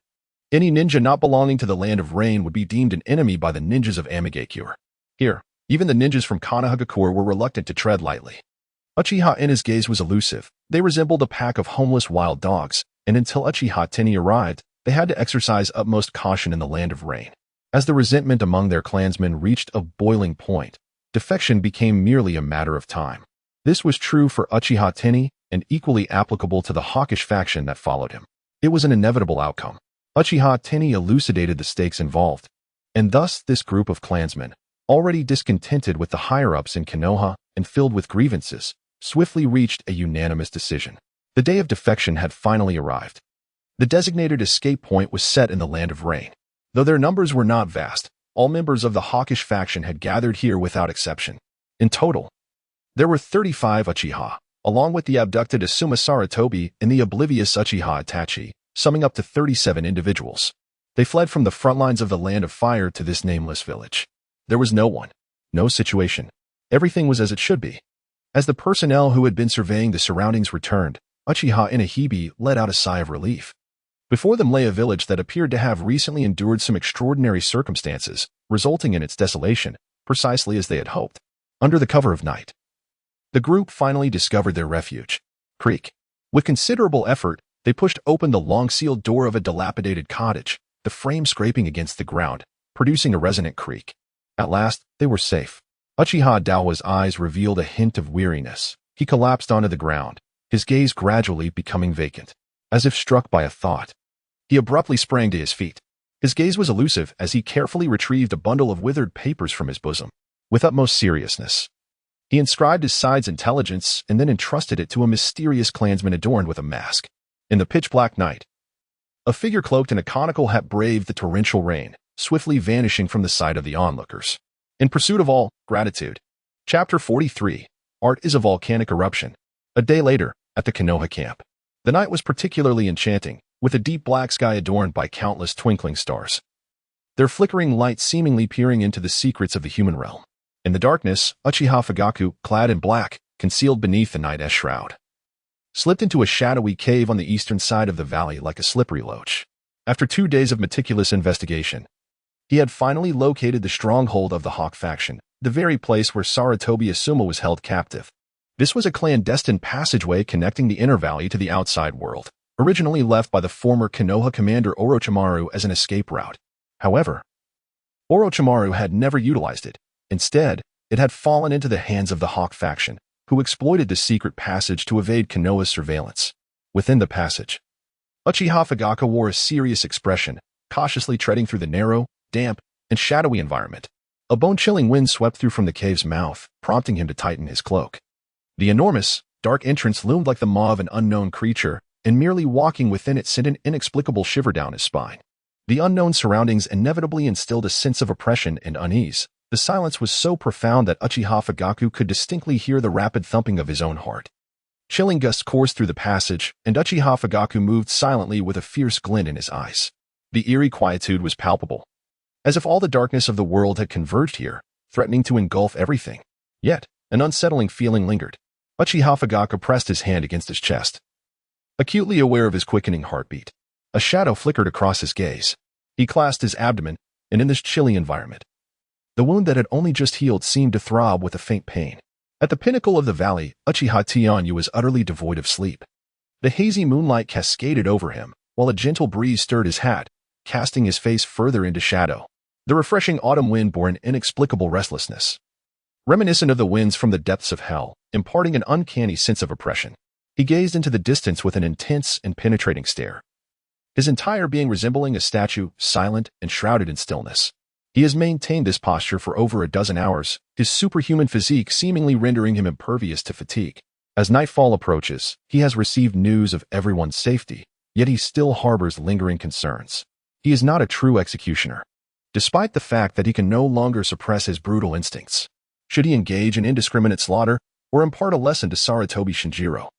S1: any ninja not belonging to the land of rain would be deemed an enemy by the ninjas of Amigakure. Here, even the ninjas from Konoha were reluctant to tread lightly. Uchiha Ina's gaze was elusive. They resembled a pack of homeless wild dogs, and until Uchiha Teni arrived, they had to exercise utmost caution in the land of rain. As the resentment among their clansmen reached a boiling point, defection became merely a matter of time. This was true for Uchiha Teni and equally applicable to the hawkish faction that followed him. It was an inevitable outcome. Uchiha Teni elucidated the stakes involved, and thus this group of clansmen, already discontented with the higher-ups in Konoha and filled with grievances, swiftly reached a unanimous decision. The day of defection had finally arrived. The designated escape point was set in the land of rain. Though their numbers were not vast, all members of the hawkish faction had gathered here without exception. In total, there were 35 Uchiha, along with the abducted Asuma Saratobi and the oblivious Uchiha Itachi, summing up to 37 individuals. They fled from the front lines of the Land of Fire to this nameless village. There was no one, no situation. Everything was as it should be. As the personnel who had been surveying the surroundings returned, Uchiha Inahibi let out a sigh of relief. Before them lay a village that appeared to have recently endured some extraordinary circumstances, resulting in its desolation, precisely as they had hoped. Under the cover of night, the group finally discovered their refuge, Creek. With considerable effort, they pushed open the long-sealed door of a dilapidated cottage, the frame scraping against the ground, producing a resonant creak. At last, they were safe. Uchiha Daowa's eyes revealed a hint of weariness. He collapsed onto the ground, his gaze gradually becoming vacant. As if struck by a thought, he abruptly sprang to his feet. His gaze was elusive as he carefully retrieved a bundle of withered papers from his bosom. With utmost seriousness, he inscribed his side's intelligence and then entrusted it to a mysterious clansman adorned with a mask. In the pitch-black night, a figure cloaked in a conical hat braved the torrential rain, swiftly vanishing from the sight of the onlookers. In pursuit of all gratitude. Chapter 43. Art is a volcanic eruption. A day later, at the Konoha camp, the night was particularly enchanting, with a deep black sky adorned by countless twinkling stars, their flickering light seemingly peering into the secrets of the human realm. In the darkness, Uchiha Fugaku, clad in black, concealed beneath the night-ash shroud, slipped into a shadowy cave on the eastern side of the valley like a slippery loach. After 2 days of meticulous investigation, he had finally located the stronghold of the Hawk faction, the very place where Saratobi Asuma was held captive. This was a clandestine passageway connecting the inner valley to the outside world, originally left by the former Konoha commander Orochimaru as an escape route. However, Orochimaru had never utilized it. Instead, it had fallen into the hands of the Hawk faction, who exploited the secret passage to evade Konoha's surveillance. Within the passage, Uchiha Fugaku wore a serious expression, cautiously treading through the narrow, damp, and shadowy environment. A bone-chilling wind swept through from the cave's mouth, prompting him to tighten his cloak. The enormous, dark entrance loomed like the maw of an unknown creature, and merely walking within it sent an inexplicable shiver down his spine. The unknown surroundings inevitably instilled a sense of oppression and unease. The silence was so profound that Uchiha Fugaku could distinctly hear the rapid thumping of his own heart. Chilling gusts coursed through the passage, and Uchiha Fugaku moved silently with a fierce glint in his eyes. The eerie quietude was palpable, as if all the darkness of the world had converged here, threatening to engulf everything. Yet, an unsettling feeling lingered. Uchiha Fugaku pressed his hand against his chest, acutely aware of his quickening heartbeat. A shadow flickered across his gaze. He clasped his abdomen, and in this chilly environment, the wound that had only just healed seemed to throb with a faint pain. At the pinnacle of the valley, Uchiha Tianyu was utterly devoid of sleep. The hazy moonlight cascaded over him, while a gentle breeze stirred his hat, casting his face further into shadow. The refreshing autumn wind bore an inexplicable restlessness, reminiscent of the winds from the depths of hell, imparting an uncanny sense of oppression. He gazed into the distance with an intense and penetrating stare, his entire being resembling a statue, silent and shrouded in stillness. He has maintained this posture for over a dozen hours, his superhuman physique seemingly rendering him impervious to fatigue. As nightfall approaches, he has received news of everyone's safety, yet he still harbors lingering concerns. He is not a true executioner, despite the fact that he can no longer suppress his brutal instincts. Should he engage in indiscriminate slaughter, or impart a lesson to Sarutobi Shinjiro?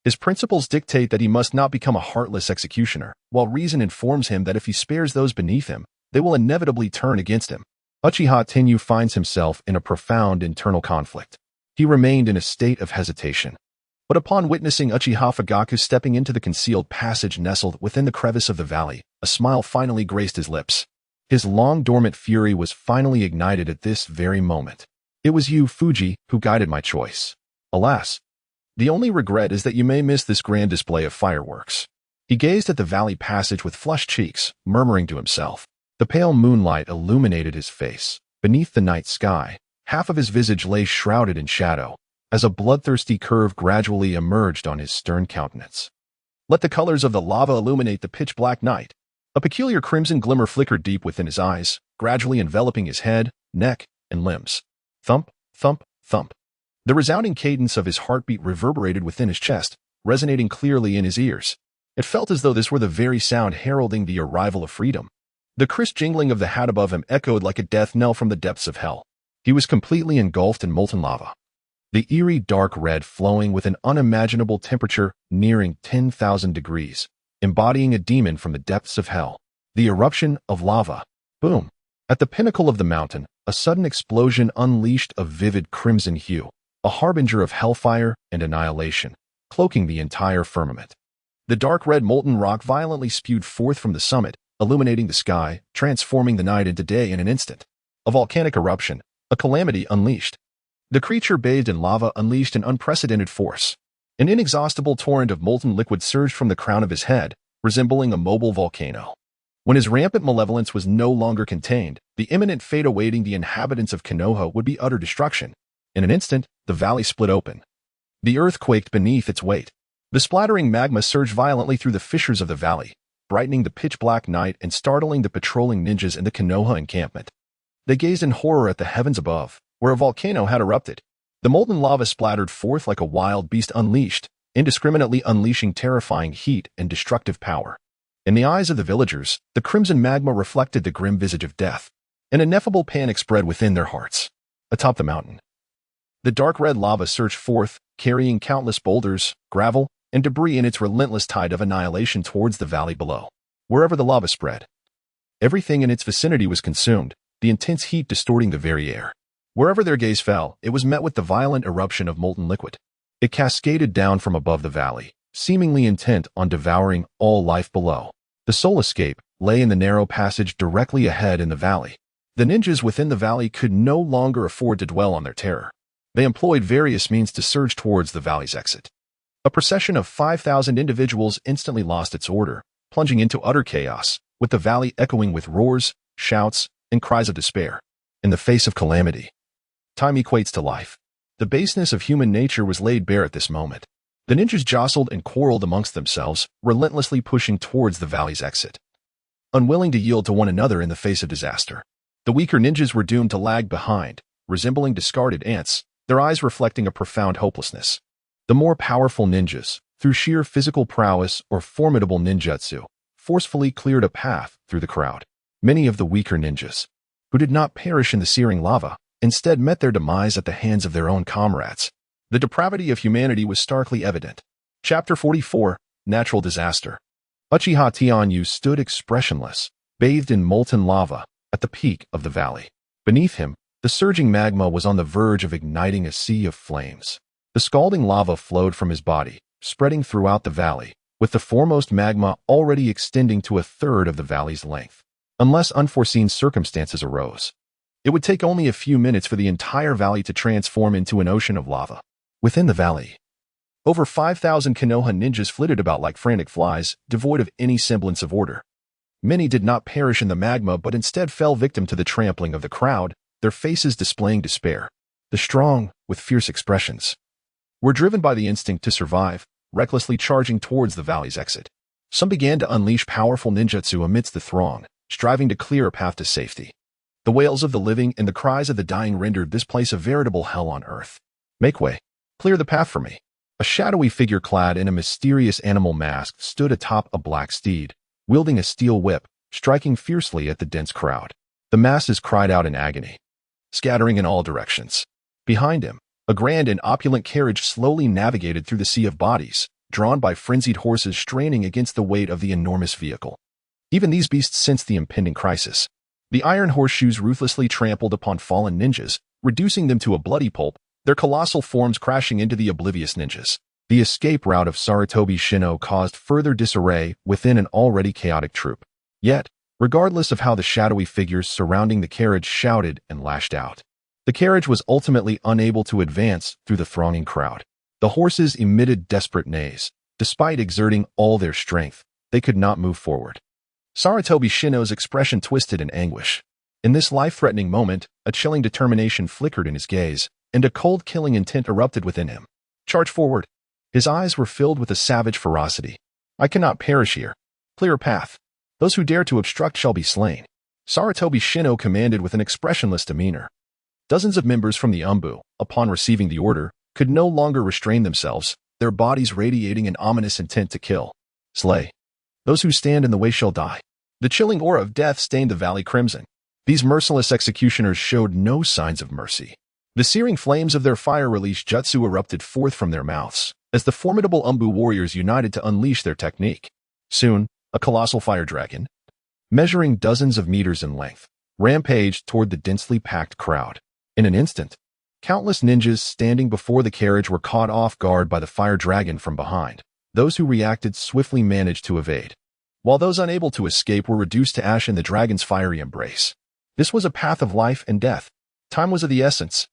S1: His principles dictate that he must not become a heartless executioner, while reason informs him that if he spares those beneath him, they will inevitably turn against him. Uchiha Tenyu finds himself in a profound internal conflict. He remained in a state of hesitation, but upon witnessing Uchiha Fugaku stepping into the concealed passage nestled within the crevice of the valley, a smile finally graced his lips. His long-dormant fury was finally ignited at this very moment. It was you, Fuji, who guided my choice. Alas, the only regret is that you may miss this grand display of fireworks. He gazed at the valley passage with flushed cheeks, murmuring to himself. The pale moonlight illuminated his face. Beneath the night sky, half of his visage lay shrouded in shadow, as a bloodthirsty curve gradually emerged on his stern countenance. Let the colors of the lava illuminate the pitch-black night. A peculiar crimson glimmer flickered deep within his eyes, gradually enveloping his head, neck, and limbs. Thump, thump, thump. The resounding cadence of his heartbeat reverberated within his chest, resonating clearly in his ears. It felt as though this were the very sound heralding the arrival of freedom. The crisp jingling of the hat above him echoed like a death knell from the depths of hell. He was completely engulfed in molten lava, the eerie dark red flowing with an unimaginable temperature nearing 10,000 degrees, embodying a demon from the depths of hell. The eruption of lava. Boom! At the pinnacle of the mountain, a sudden explosion unleashed a vivid crimson hue, a harbinger of hellfire and annihilation, cloaking the entire firmament. The dark red molten rock violently spewed forth from the summit, illuminating the sky, transforming the night into day in an instant. A volcanic eruption, a calamity unleashed. The creature bathed in lava unleashed an unprecedented force. An inexhaustible torrent of molten liquid surged from the crown of his head, resembling a mobile volcano. When his rampant malevolence was no longer contained, the imminent fate awaiting the inhabitants of Konoha would be utter destruction. In an instant, the valley split open. The earth quaked beneath its weight. The splattering magma surged violently through the fissures of the valley, brightening the pitch-black night and startling the patrolling ninjas in the Konoha encampment. They gazed in horror at the heavens above, where a volcano had erupted. The molten lava splattered forth like a wild beast unleashed, indiscriminately unleashing terrifying heat and destructive power. In the eyes of the villagers, the crimson magma reflected the grim visage of death. An ineffable panic spread within their hearts. Atop the mountain, the dark red lava surged forth, carrying countless boulders, gravel, and debris in its relentless tide of annihilation towards the valley below. Wherever the lava spread, everything in its vicinity was consumed, the intense heat distorting the very air. Wherever their gaze fell, it was met with the violent eruption of molten liquid. It cascaded down from above the valley, seemingly intent on devouring all life below. The sole escape lay in the narrow passage directly ahead in the valley. The ninjas within the valley could no longer afford to dwell on their terror. They employed various means to surge towards the valley's exit. A procession of 5,000 individuals instantly lost its order, plunging into utter chaos, with the valley echoing with roars, shouts, and cries of despair. In the face of calamity, time equates to life. The baseness of human nature was laid bare at this moment. The ninjas jostled and quarreled amongst themselves, relentlessly pushing towards the valley's exit. Unwilling to yield to one another in the face of disaster, the weaker ninjas were doomed to lag behind, resembling discarded ants, their eyes reflecting a profound hopelessness. The more powerful ninjas, through sheer physical prowess or formidable ninjutsu, forcefully cleared a path through the crowd. Many of the weaker ninjas, who did not perish in the searing lava, instead met their demise at the hands of their own comrades. The depravity of humanity was starkly evident. Chapter 44, Natural Disaster. Uchiha Tianyu stood expressionless, bathed in molten lava, at the peak of the valley. Beneath him, the surging magma was on the verge of igniting a sea of flames. The scalding lava flowed from his body, spreading throughout the valley, with the foremost magma already extending to a third of the valley's length. Unless unforeseen circumstances arose, it would take only a few minutes for the entire valley to transform into an ocean of lava. Within the valley, over 5,000 Konoha ninjas flitted about like frantic flies, devoid of any semblance of order. Many did not perish in the magma but instead fell victim to the trampling of the crowd, their faces displaying despair. The strong, with fierce expressions, were driven by the instinct to survive, recklessly charging towards the valley's exit. Some began to unleash powerful ninjutsu amidst the throng, striving to clear a path to safety. The wails of the living and the cries of the dying rendered this place a veritable hell on earth. "Make way. Clear the path for me." A shadowy figure clad in a mysterious animal mask stood atop a black steed, wielding a steel whip, striking fiercely at the dense crowd. The masses cried out in agony, scattering in all directions. Behind him, a grand and opulent carriage slowly navigated through the sea of bodies, drawn by frenzied horses straining against the weight of the enormous vehicle. Even these beasts sensed the impending crisis. The iron horseshoes ruthlessly trampled upon fallen ninjas, reducing them to a bloody pulp, their colossal forms crashing into the oblivious ninjas. The escape route of Sarutobi Shino caused further disarray within an already chaotic troop. Yet, regardless of how the shadowy figures surrounding the carriage shouted and lashed out, the carriage was ultimately unable to advance through the thronging crowd. The horses emitted desperate neighs. Despite exerting all their strength, they could not move forward. Sarutobi Shino's expression twisted in anguish. In this life-threatening moment, a chilling determination flickered in his gaze, and a cold killing intent erupted within him. "Charge forward." His eyes were filled with a savage ferocity. "I cannot perish here. Clear a path. Those who dare to obstruct shall be slain." Sarutobi Shino commanded with an expressionless demeanor. Dozens of members from the Umbu, upon receiving the order, could no longer restrain themselves, their bodies radiating an ominous intent to kill. "Slay. Those who stand in the way shall die." The chilling aura of death stained the valley crimson. These merciless executioners showed no signs of mercy. The searing flames of their fire-release jutsu erupted forth from their mouths, as the formidable Umbu warriors united to unleash their technique. Soon, a colossal fire dragon, measuring dozens of meters in length, rampaged toward the densely packed crowd. In an instant, countless ninjas standing before the carriage were caught off guard by the fire dragon from behind. Those who reacted swiftly managed to evade, while those unable to escape were reduced to ash in the dragon's fiery embrace. This was a path of life and death. Time was of the essence.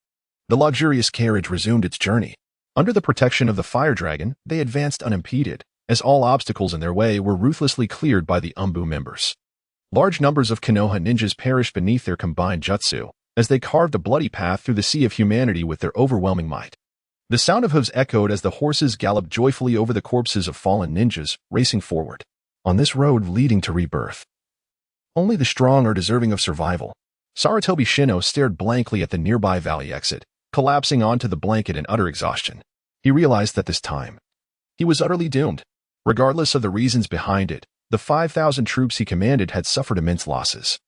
S1: The luxurious carriage resumed its journey. Under the protection of the fire dragon, they advanced unimpeded, as all obstacles in their way were ruthlessly cleared by the Umbu members. Large numbers of Konoha ninjas perished beneath their combined jutsu, as they carved a bloody path through the sea of humanity with their overwhelming might. The sound of hooves echoed as the horses galloped joyfully over the corpses of fallen ninjas, racing forward. On this road leading to rebirth, only the strong are deserving of survival. Sarutobi Shino stared blankly at the nearby valley exit, collapsing onto the blanket in utter exhaustion. He realized that this time, he was utterly doomed. Regardless of the reasons behind it, the 5,000 troops he commanded had suffered immense losses,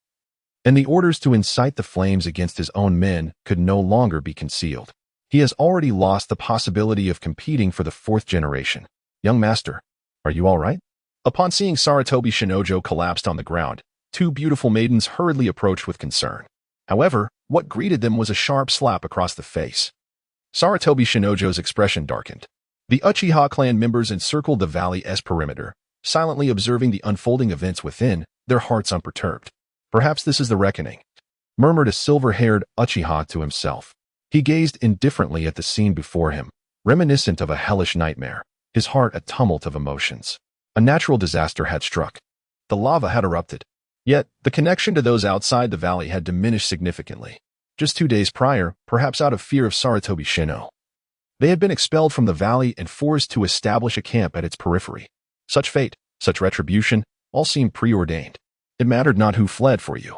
S1: and the orders to incite the flames against his own men could no longer be concealed. He has already lost the possibility of competing for the 4th generation. "Young master, are you all right?" Upon seeing Sarutobi Shinojo collapsed on the ground, 2 beautiful maidens hurriedly approached with concern. However, what greeted them was a sharp slap across the face. Sarutobi Shinojo's expression darkened. The Uchiha clan members encircled the valley's perimeter, silently observing the unfolding events within, their hearts unperturbed. "Perhaps this is the reckoning," murmured a silver-haired Uchiha to himself. He gazed indifferently at the scene before him, reminiscent of a hellish nightmare, his heart a tumult of emotions. A natural disaster had struck. The lava had erupted. Yet, the connection to those outside the valley had diminished significantly. Just 2 days prior, perhaps out of fear of Sarutobi Shino, they had been expelled from the valley and forced to establish a camp at its periphery. Such fate, such retribution, all seemed preordained. It mattered not who fled for you.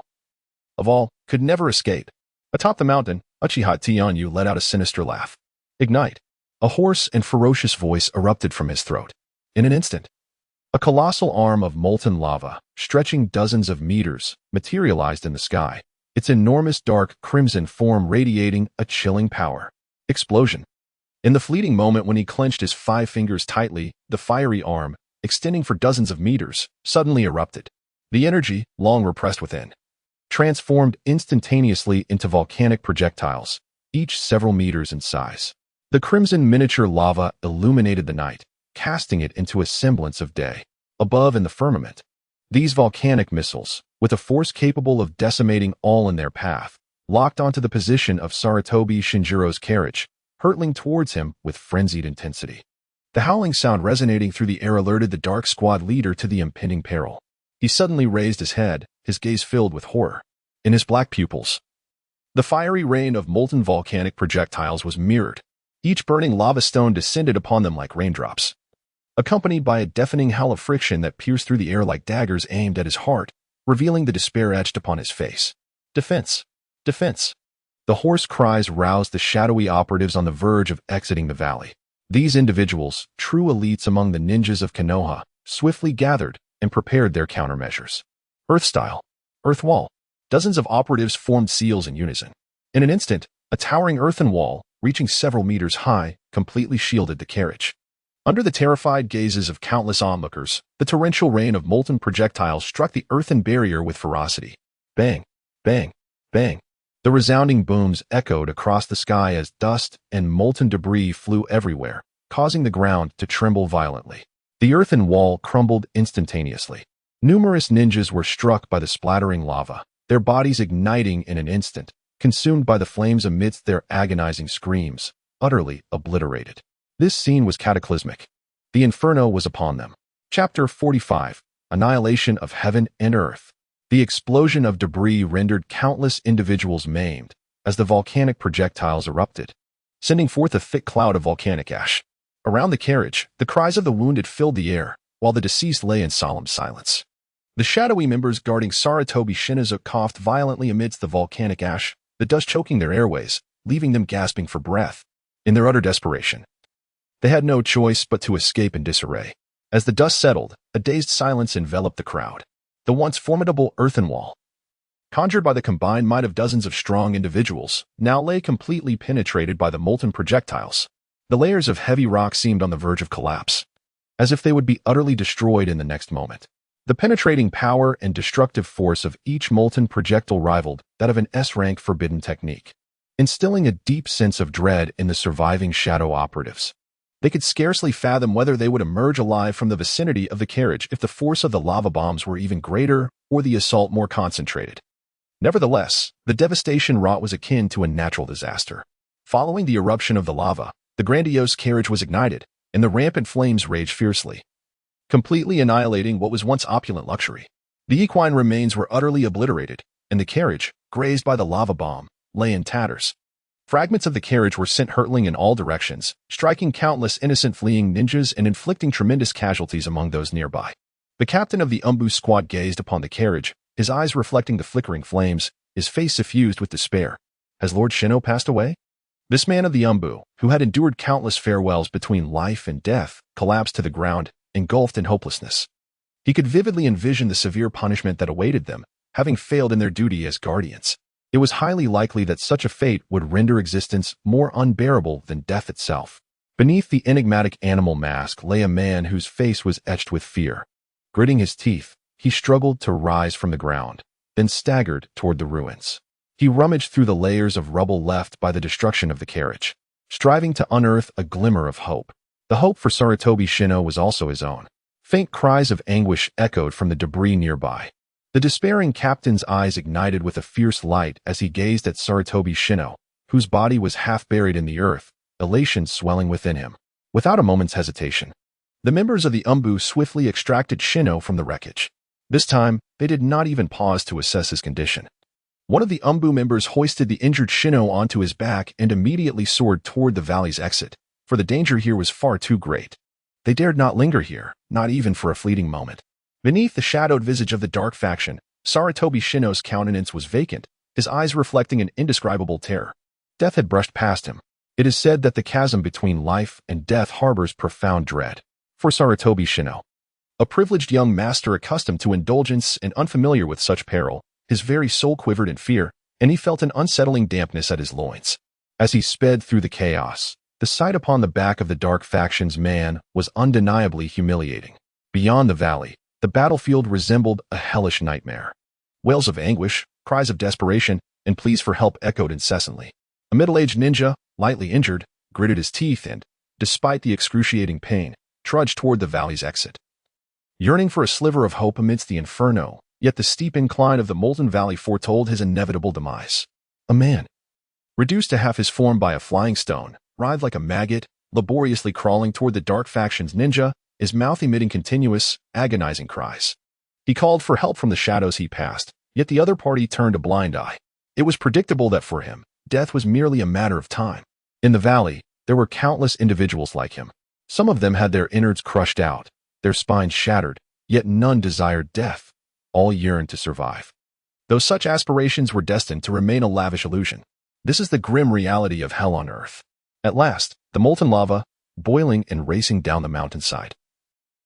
S1: Of all, could never escape. Atop the mountain, Uchiha Tianyu let out a sinister laugh. "Ignite." A hoarse and ferocious voice erupted from his throat. In an instant, a colossal arm of molten lava, stretching dozens of meters, materialized in the sky, its enormous dark crimson form radiating a chilling power. Explosion. In the fleeting moment when he clenched his 5 fingers tightly, the fiery arm, extending for dozens of meters, suddenly erupted. The energy, long repressed within, transformed instantaneously into volcanic projectiles, each several meters in size. The crimson miniature lava illuminated the night, casting it into a semblance of day. Above in the firmament, these volcanic missiles, with a force capable of decimating all in their path, locked onto the position of Sarutobi Shinjiro's carriage, hurtling towards him with frenzied intensity. The howling sound resonating through the air alerted the Dark Squad leader to the impending peril. He suddenly raised his head, his gaze filled with horror. In his black pupils, the fiery rain of molten volcanic projectiles was mirrored. Each burning lava stone descended upon them like raindrops, accompanied by a deafening howl of friction that pierced through the air like daggers aimed at his heart, revealing the despair etched upon his face. Defense! Defense! The hoarse cries roused the shadowy operatives on the verge of exiting the valley. These individuals, true elites among the ninjas of Konoha, swiftly gathered and prepared their countermeasures. Earth style. Earth wall. Dozens of operatives formed seals in unison. In an instant, a towering earthen wall, reaching several meters high, completely shielded the carriage. Under the terrified gazes of countless onlookers, the torrential rain of molten projectiles struck the earthen barrier with ferocity. Bang! Bang! Bang! The resounding booms echoed across the sky as dust and molten debris flew everywhere, causing the ground to tremble violently. The earthen wall crumbled instantaneously. Numerous ninjas were struck by the splattering lava, their bodies igniting in an instant, consumed by the flames amidst their agonizing screams, utterly obliterated. This scene was cataclysmic. The inferno was upon them. Chapter 45. Annihilation of Heaven and Earth. The explosion of debris rendered countless individuals maimed as the volcanic projectiles erupted, sending forth a thick cloud of volcanic ash. Around the carriage, the cries of the wounded filled the air, while the deceased lay in solemn silence. The shadowy members guarding Sarutobi Shinizu coughed violently amidst the volcanic ash, the dust choking their airways, leaving them gasping for breath. In their utter desperation, they had no choice but to escape in disarray. As the dust settled, a dazed silence enveloped the crowd. The once formidable earthen wall, conjured by the combined might of dozens of strong individuals, now lay completely penetrated by the molten projectiles. The layers of heavy rock seemed on the verge of collapse, as if they would be utterly destroyed in the next moment. The penetrating power and destructive force of each molten projectile rivaled that of an S-rank forbidden technique, instilling a deep sense of dread in the surviving shadow operatives. They could scarcely fathom whether they would emerge alive from the vicinity of the carriage if the force of the lava bombs were even greater or the assault more concentrated. Nevertheless, the devastation wrought was akin to a natural disaster. Following the eruption of the lava, the grandiose carriage was ignited, and the rampant flames raged fiercely, completely annihilating what was once opulent luxury. The equine remains were utterly obliterated, and the carriage, grazed by the lava bomb, lay in tatters. Fragments of the carriage were sent hurtling in all directions, striking countless innocent fleeing ninjas and inflicting tremendous casualties among those nearby. The captain of the Umbu squad gazed upon the carriage, his eyes reflecting the flickering flames, his face suffused with despair. Has Lord Shino passed away? This man of the Umbu, who had endured countless farewells between life and death, collapsed to the ground, engulfed in hopelessness. He could vividly envision the severe punishment that awaited them, having failed in their duty as guardians. It was highly likely that such a fate would render existence more unbearable than death itself. Beneath the enigmatic animal mask lay a man whose face was etched with fear. Gritting his teeth, he struggled to rise from the ground, then staggered toward the ruins. He rummaged through the layers of rubble left by the destruction of the carriage, striving to unearth a glimmer of hope. The hope for Sarutobi Shino was also his own. Faint cries of anguish echoed from the debris nearby. The despairing captain's eyes ignited with a fierce light as he gazed at Sarutobi Shino, whose body was half buried in the earth, elation swelling within him. Without a moment's hesitation, the members of the Umbu swiftly extracted Shino from the wreckage. This time, they did not even pause to assess his condition. One of the Umbu members hoisted the injured Shino onto his back and immediately soared toward the valley's exit, for the danger here was far too great. They dared not linger here, not even for a fleeting moment. Beneath the shadowed visage of the dark faction, Sarutobi Shino's countenance was vacant, his eyes reflecting an indescribable terror. Death had brushed past him, It is said that the chasm between life and death harbors profound dread. For Sarutobi Shino, a privileged young master accustomed to indulgence and unfamiliar with such peril, his very soul quivered in fear, and he felt an unsettling dampness at his loins. As he sped through the chaos, the sight upon the back of the dark faction's man was undeniably humiliating. Beyond the valley, the battlefield resembled a hellish nightmare. Wails of anguish, cries of desperation, and pleas for help echoed incessantly. A middle-aged ninja, lightly injured, gritted his teeth and, despite the excruciating pain, trudged toward the valley's exit. Yearning for a sliver of hope amidst the inferno, yet the steep incline of the molten valley foretold his inevitable demise. A man, reduced to half his form by a flying stone, writhed like a maggot, laboriously crawling toward the dark faction's ninja, his mouth emitting continuous, agonizing cries. He called for help from the shadows he passed, yet the other party turned a blind eye. It was predictable that for him, death was merely a matter of time. In the valley, there were countless individuals like him. Some of them had their innards crushed out, their spines shattered, yet none desired death. All yearned to survive. Though such aspirations were destined to remain a lavish illusion. This is the grim reality of hell on earth. At last, the molten lava, boiling and racing down the mountainside,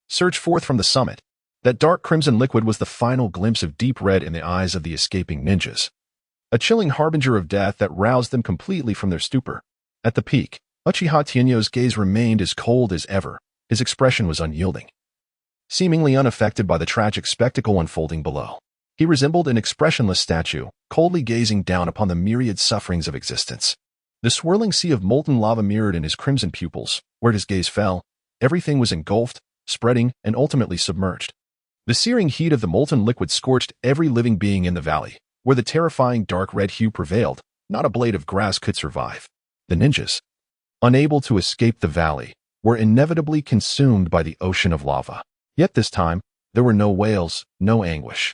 S1: surged forth from the summit. That dark crimson liquid was the final glimpse of deep red in the eyes of the escaping ninjas. A chilling harbinger of death that roused them completely from their stupor. At the peak, Uchiha Tenyo's gaze remained as cold as ever. His expression was unyielding, seemingly unaffected by the tragic spectacle unfolding below. He resembled an expressionless statue, coldly gazing down upon the myriad sufferings of existence. The swirling sea of molten lava mirrored in his crimson pupils. Where his gaze fell, everything was engulfed, spreading, and ultimately submerged. The searing heat of the molten liquid scorched every living being in the valley. Where the terrifying dark red hue prevailed, not a blade of grass could survive. The ninjas, unable to escape the valley, were inevitably consumed by the ocean of lava. Yet this time, there were no wails, no anguish.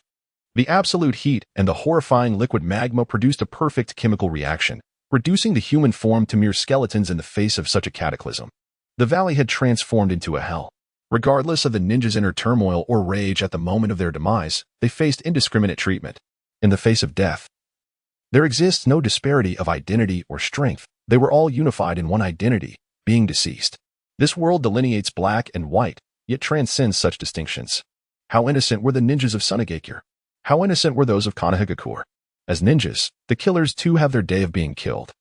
S1: The absolute heat and the horrifying liquid magma produced a perfect chemical reaction, reducing the human form to mere skeletons in the face of such a cataclysm. The valley had transformed into a hell. Regardless of the ninjas' inner turmoil or rage at the moment of their demise, they faced indiscriminate treatment. In the face of death, there exists no disparity of identity or strength. They were all unified in one identity, being deceased. This world delineates black and white, yet transcends such distinctions. How innocent were the ninjas of Sunagakure? How innocent were those of Konoha? As ninjas, the killers too have their day of being killed.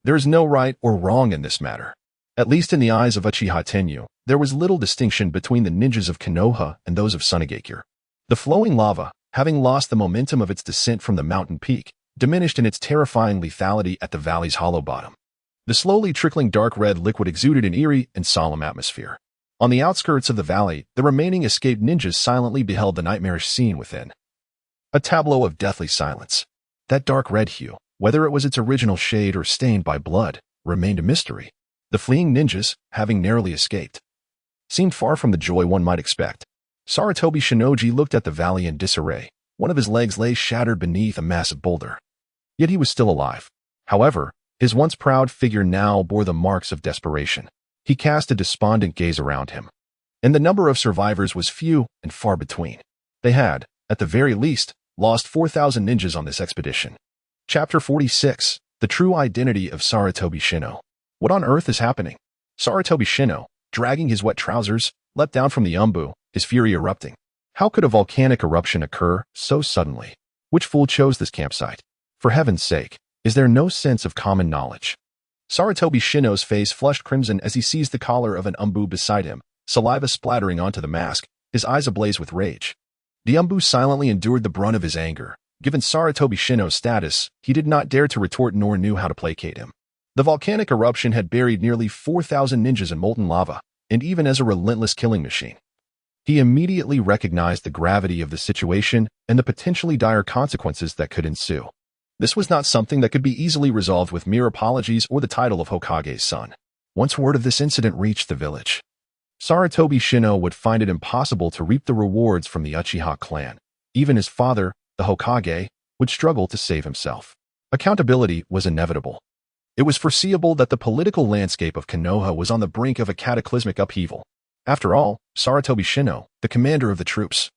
S1: There is no right or wrong in this matter. At least in the eyes of Uchiha Tenyu, there was little distinction between the ninjas of Konoha and those of Sunagakure. The flowing lava, having lost the momentum of its descent from the mountain peak, diminished in its terrifying lethality at the valley's hollow bottom. The slowly trickling dark red liquid exuded an eerie and solemn atmosphere. On the outskirts of the valley, the remaining escaped ninjas silently beheld the nightmarish scene within. A tableau of deathly silence. That dark red hue, whether it was its original shade or stained by blood, remained a mystery. The fleeing ninjas, having narrowly escaped, seemed far from the joy one might expect. Sarutobi Shinoji looked at the valley in disarray. One of his legs lay shattered beneath a massive boulder. Yet he was still alive. However, his once proud figure now bore the marks of desperation. He cast a despondent gaze around him. And the number of survivors was few and far between. They had, at the very least, lost 4,000 ninjas on this expedition. Chapter 46. The True Identity of Sarutobi Shino. What on earth is happening? Sarutobi Shino, dragging his wet trousers, leapt down from the umbu, his fury erupting. How could a volcanic eruption occur so suddenly? Which fool chose this campsite? For heaven's sake, is there no sense of common knowledge? Sarutobi Shino's face flushed crimson as he seized the collar of an umbu beside him, saliva splattering onto the mask, his eyes ablaze with rage. The umbu silently endured the brunt of his anger. Given Sarutobi Shino's status, he did not dare to retort nor knew how to placate him. The volcanic eruption had buried nearly 4,000 ninjas in molten lava, and even as a relentless killing machine, he immediately recognized the gravity of the situation and the potentially dire consequences that could ensue. This was not something that could be easily resolved with mere apologies or the title of Hokage's son. Once word of this incident reached the village, Sarutobi Shino would find it impossible to reap the rewards from the Uchiha clan. Even his father, the Hokage, would struggle to save himself. Accountability was inevitable. It was foreseeable that the political landscape of Konoha was on the brink of a cataclysmic upheaval. After all, Sarutobi Shino, the commander of the troops,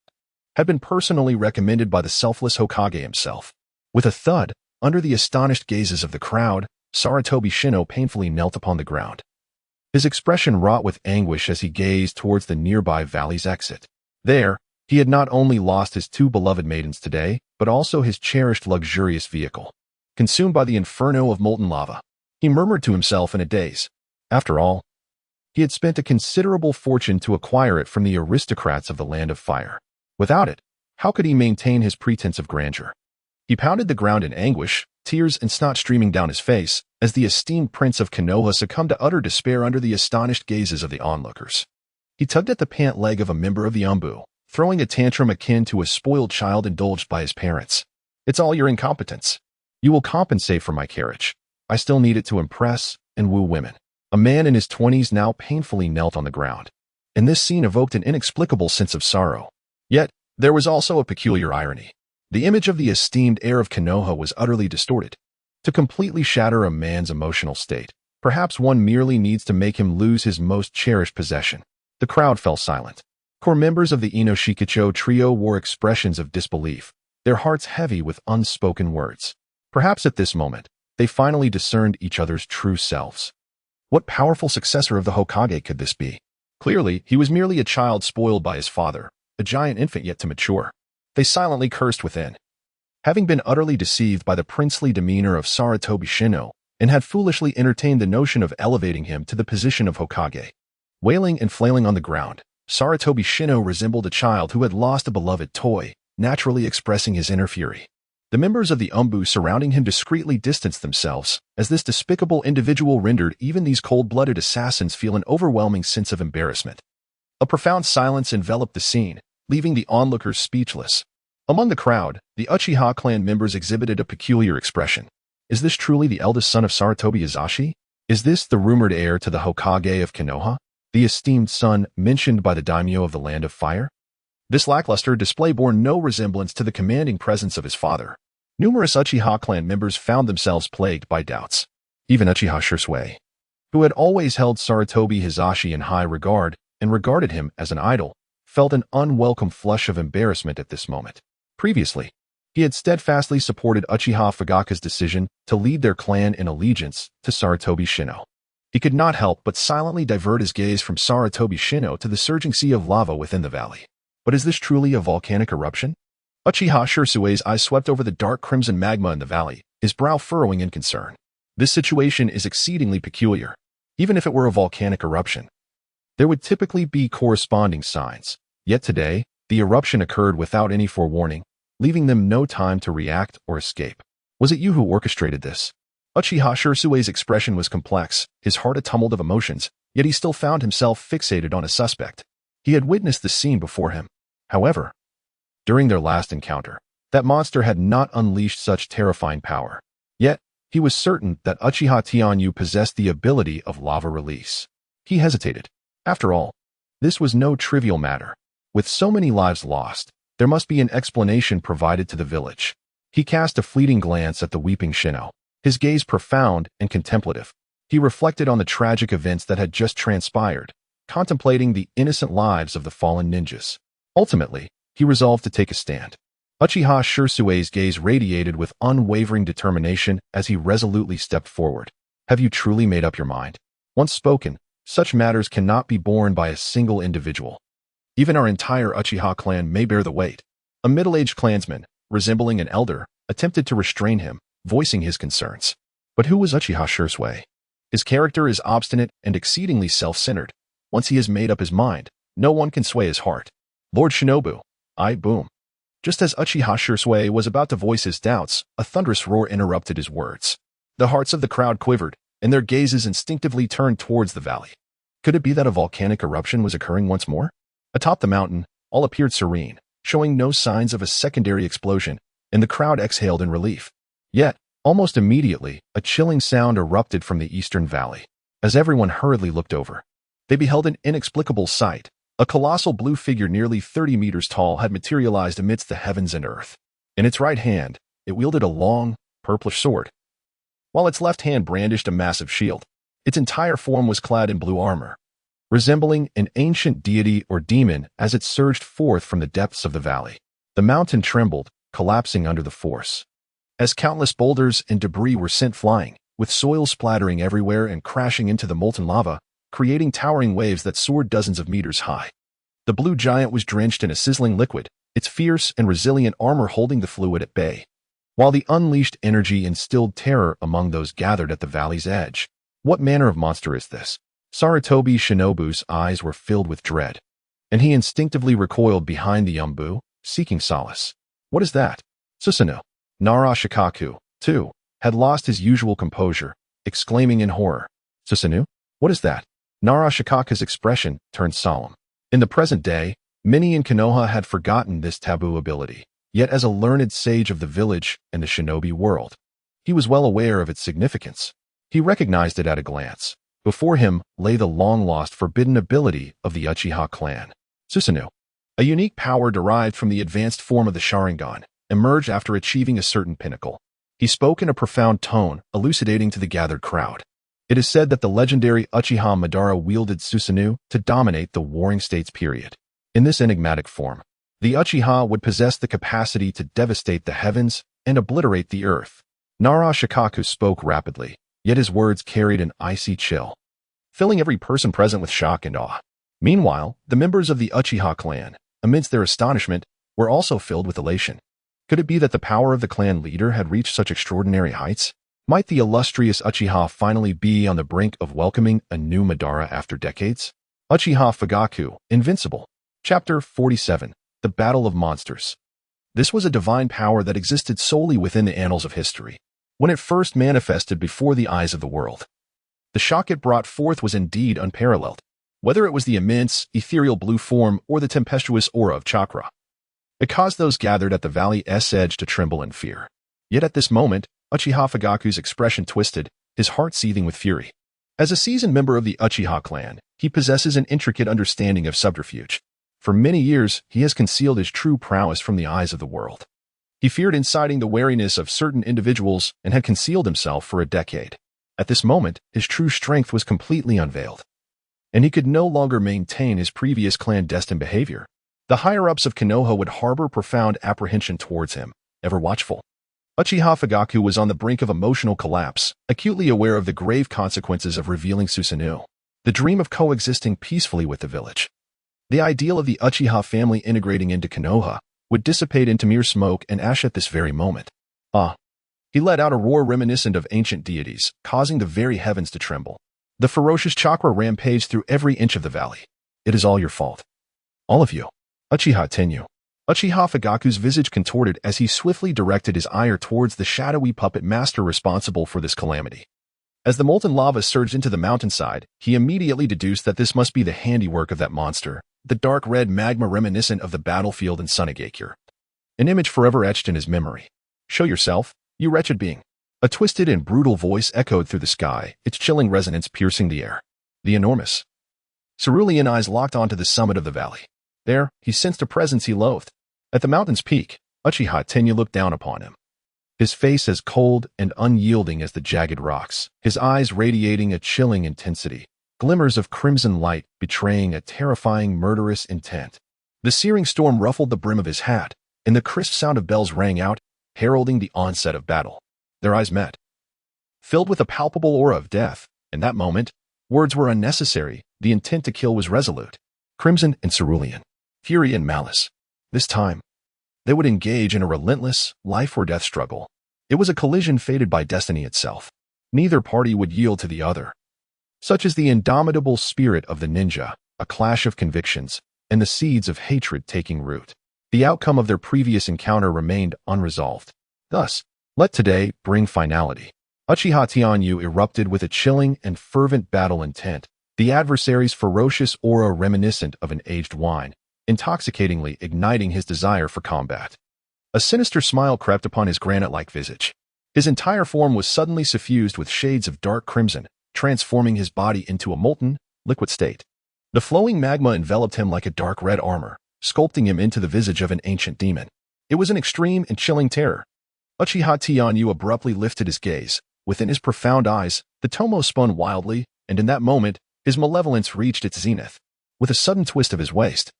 S1: had been personally recommended by the selfless Hokage himself. With a thud, under the astonished gazes of the crowd, Saratobi Shino painfully knelt upon the ground. His expression wrought with anguish as he gazed towards the nearby valley's exit. There, he had not only lost his two beloved maidens today, but also his cherished luxurious vehicle. Consumed by the inferno of molten lava, he murmured to himself in a daze. After all, he had spent a considerable fortune to acquire it from the aristocrats of the Land of Fire. Without it, how could he maintain his pretense of grandeur? He pounded the ground in anguish, tears and snot streaming down his face, as the esteemed prince of Konoha succumbed to utter despair under the astonished gazes of the onlookers. He tugged at the pant leg of a member of the Umbu, throwing a tantrum akin to a spoiled child indulged by his parents. It's all your incompetence. You will compensate for my carriage. I still need it to impress and woo women. A man in his 20s now painfully knelt on the ground, and this scene evoked an inexplicable sense of sorrow. Yet, there was also a peculiar irony. The image of the esteemed heir of Konoha was utterly distorted. To completely shatter a man's emotional state, perhaps one merely needs to make him lose his most cherished possession. The crowd fell silent. Core members of the Inoshikacho trio wore expressions of disbelief, their hearts heavy with unspoken words. Perhaps at this moment, they finally discerned each other's true selves. What powerful successor of the Hokage could this be? Clearly, he was merely a child spoiled by his father, a giant infant yet to mature. They silently cursed within. Having been utterly deceived by the princely demeanor of Saratobi Shino, and had foolishly entertained the notion of elevating him to the position of Hokage. Wailing and flailing on the ground, Saratobi Shino resembled a child who had lost a beloved toy, naturally expressing his inner fury. The members of the Umbu surrounding him discreetly distanced themselves, as this despicable individual rendered even these cold-blooded assassins feel an overwhelming sense of embarrassment. A profound silence enveloped the scene, leaving the onlookers speechless. Among the crowd, the Uchiha clan members exhibited a peculiar expression. Is this truly the eldest son of Saratobi Izashi? Is this the rumored heir to the Hokage of Konoha, the esteemed son mentioned by the daimyo of the Land of Fire? This lackluster display bore no resemblance to the commanding presence of his father. Numerous Uchiha clan members found themselves plagued by doubts. Even Uchiha Shisui, who had always held Saratobi Hizashi in high regard and regarded him as an idol, felt an unwelcome flush of embarrassment at this moment. Previously, he had steadfastly supported Uchiha Fugaka's decision to lead their clan in allegiance to Saratobi Shino. He could not help but silently divert his gaze from Saratobi Shino to the surging sea of lava within the valley. But is this truly a volcanic eruption? Uchiha Shirsui's eyes swept over the dark crimson magma in the valley, his brow furrowing in concern. This situation is exceedingly peculiar. Even if it were a volcanic eruption, there would typically be corresponding signs. Yet today, the eruption occurred without any forewarning, leaving them no time to react or escape. Was it you who orchestrated this? Uchiha Shirsui's expression was complex, his heart a tumult of emotions, yet he still found himself fixated on a suspect. He had witnessed the scene before him. However, during their last encounter, that monster had not unleashed such terrifying power. Yet, he was certain that Uchiha Tianyu possessed the ability of lava release. He hesitated. After all, this was no trivial matter. With so many lives lost, there must be an explanation provided to the village. He cast a fleeting glance at the weeping Shino, his gaze profound and contemplative. He reflected on the tragic events that had just transpired, contemplating the innocent lives of the fallen ninjas. Ultimately, he resolved to take a stand. Uchiha Shirsui's gaze radiated with unwavering determination as he resolutely stepped forward. Have you truly made up your mind? Once spoken, such matters cannot be borne by a single individual. Even our entire Uchiha clan may bear the weight. A middle-aged clansman, resembling an elder, attempted to restrain him, voicing his concerns. But who was Uchiha Shirsui? His character is obstinate and exceedingly self-centered. Once he has made up his mind, no one can sway his heart. Lord Shinobu, boom. Just as Uchiha Shirsui was about to voice his doubts, a thunderous roar interrupted his words. The hearts of the crowd quivered, and their gazes instinctively turned towards the valley. Could it be that a volcanic eruption was occurring once more? Atop the mountain, all appeared serene, showing no signs of a secondary explosion, and the crowd exhaled in relief. Yet, almost immediately, a chilling sound erupted from the eastern valley. As everyone hurriedly looked over, they beheld an inexplicable sight. A colossal blue figure nearly 30 meters tall had materialized amidst the heavens and earth. In its right hand, it wielded a long, purplish sword, while its left hand brandished a massive shield. Its entire form was clad in blue armor, resembling an ancient deity or demon as it surged forth from the depths of the valley. The mountain trembled, collapsing under the force. As countless boulders and debris were sent flying, with soil splattering everywhere and crashing into the molten lava, creating towering waves that soared dozens of meters high. The blue giant was drenched in a sizzling liquid, its fierce and resilient armor holding the fluid at bay, while the unleashed energy instilled terror among those gathered at the valley's edge. What manner of monster is this? Sarutobi Shinobu's eyes were filled with dread, and he instinctively recoiled behind the Yumbu, seeking solace. What is that? Susanoo. Nara Shikaku, too, had lost his usual composure, exclaiming in horror. Susanoo? What is that? Nara Shikaku's expression turned solemn. In the present day, many in Konoha had forgotten this taboo ability, yet as a learned sage of the village and the shinobi world, he was well aware of its significance. He recognized it at a glance. Before him lay the long-lost forbidden ability of the Uchiha clan. Susanoo, a unique power derived from the advanced form of the Sharingan, emerged after achieving a certain pinnacle. He spoke in a profound tone, elucidating to the gathered crowd. It is said that the legendary Uchiha Madara wielded Susanoo to dominate the Warring States period. In this enigmatic form, the Uchiha would possess the capacity to devastate the heavens and obliterate the earth. Nara Shikaku spoke rapidly, yet his words carried an icy chill, filling every person present with shock and awe. Meanwhile, the members of the Uchiha clan, amidst their astonishment, were also filled with elation. Could it be that the power of the clan leader had reached such extraordinary heights? Might the illustrious Uchiha finally be on the brink of welcoming a new Madara after decades? Uchiha Fugaku, Invincible. Chapter 47. The Battle of Monsters. This was a divine power that existed solely within the annals of history, when it first manifested before the eyes of the world. The shock it brought forth was indeed unparalleled, whether it was the immense, ethereal blue form or the tempestuous aura of chakra. It caused those gathered at the valley's edge to tremble in fear. Yet at this moment, Uchiha Fugaku's expression twisted, his heart seething with fury. As a seasoned member of the Uchiha clan, he possesses an intricate understanding of subterfuge. For many years, he has concealed his true prowess from the eyes of the world. He feared inciting the wariness of certain individuals and had concealed himself for a decade. At this moment, his true strength was completely unveiled, and he could no longer maintain his previous clandestine behavior. The higher-ups of Konoha would harbor profound apprehension towards him, ever watchful. Uchiha Fugaku was on the brink of emotional collapse, acutely aware of the grave consequences of revealing Susanoo, the dream of coexisting peacefully with the village. The ideal of the Uchiha family integrating into Konoha would dissipate into mere smoke and ash at this very moment. He let out a roar reminiscent of ancient deities, causing the very heavens to tremble. The ferocious chakra rampaged through every inch of the valley. It is all your fault. All of you. Uchiha Tenyu. Uchiha Fugaku's visage contorted as he swiftly directed his ire towards the shadowy puppet master responsible for this calamity. As the molten lava surged into the mountainside, he immediately deduced that this must be the handiwork of that monster, the dark red magma reminiscent of the battlefield in Sunagakure. An image forever etched in his memory. Show yourself, you wretched being. A twisted and brutal voice echoed through the sky, its chilling resonance piercing the air. The enormous cerulean eyes locked onto the summit of the valley. There, he sensed a presence he loathed. At the mountain's peak, Uchiha Tenyu looked down upon him. His face as cold and unyielding as the jagged rocks, his eyes radiating a chilling intensity, glimmers of crimson light betraying a terrifying murderous intent. The searing storm ruffled the brim of his hat, and the crisp sound of bells rang out, heralding the onset of battle. Their eyes met, filled with a palpable aura of death. In that moment, words were unnecessary, the intent to kill was resolute. Crimson and cerulean, fury and malice. This time, they would engage in a relentless, life-or-death struggle. It was a collision fated by destiny itself. Neither party would yield to the other. Such is the indomitable spirit of the ninja, a clash of convictions, and the seeds of hatred taking root. The outcome of their previous encounter remained unresolved. Thus, let today bring finality. Uchiha Tenyu erupted with a chilling and fervent battle intent, the adversary's ferocious aura reminiscent of an aged wine, intoxicatingly igniting his desire for combat. A sinister smile crept upon his granite-like visage. His entire form was suddenly suffused with shades of dark crimson, transforming his body into a molten, liquid state. The flowing magma enveloped him like a dark red armor, sculpting him into the visage of an ancient demon. It was an extreme and chilling terror. Uchiha Tenyu abruptly lifted his gaze. Within his profound eyes, the tomo spun wildly, and in that moment, his malevolence reached its zenith. With a sudden twist of his waist,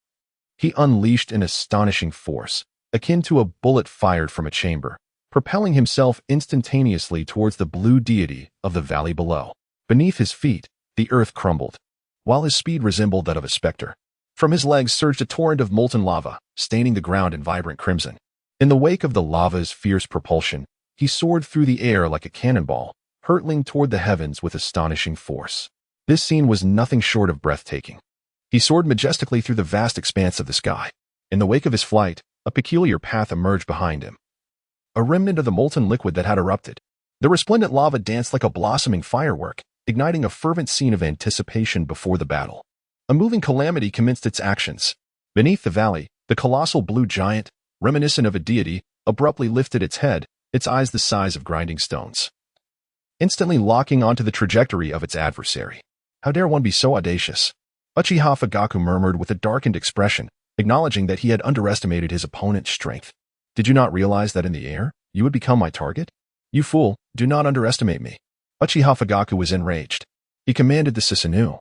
S1: he unleashed an astonishing force, akin to a bullet fired from a chamber, propelling himself instantaneously towards the blue deity of the valley below. Beneath his feet, the earth crumbled, while his speed resembled that of a specter. From his legs surged a torrent of molten lava, staining the ground in vibrant crimson. In the wake of the lava's fierce propulsion, he soared through the air like a cannonball, hurtling toward the heavens with astonishing force. This scene was nothing short of breathtaking. He soared majestically through the vast expanse of the sky. In the wake of his flight, a peculiar path emerged behind him, a remnant of the molten liquid that had erupted. The resplendent lava danced like a blossoming firework, igniting a fervent scene of anticipation before the battle. A moving calamity commenced its actions. Beneath the valley, the colossal blue giant, reminiscent of a deity, abruptly lifted its head, its eyes the size of grinding stones, instantly locking onto the trajectory of its adversary. How dare one be so audacious? Uchiha Fugaku murmured with a darkened expression, acknowledging that he had underestimated his opponent's strength. Did you not realize that in the air, you would become my target? You fool, do not underestimate me. Uchiha Fugaku was enraged. He commanded the Susanoo,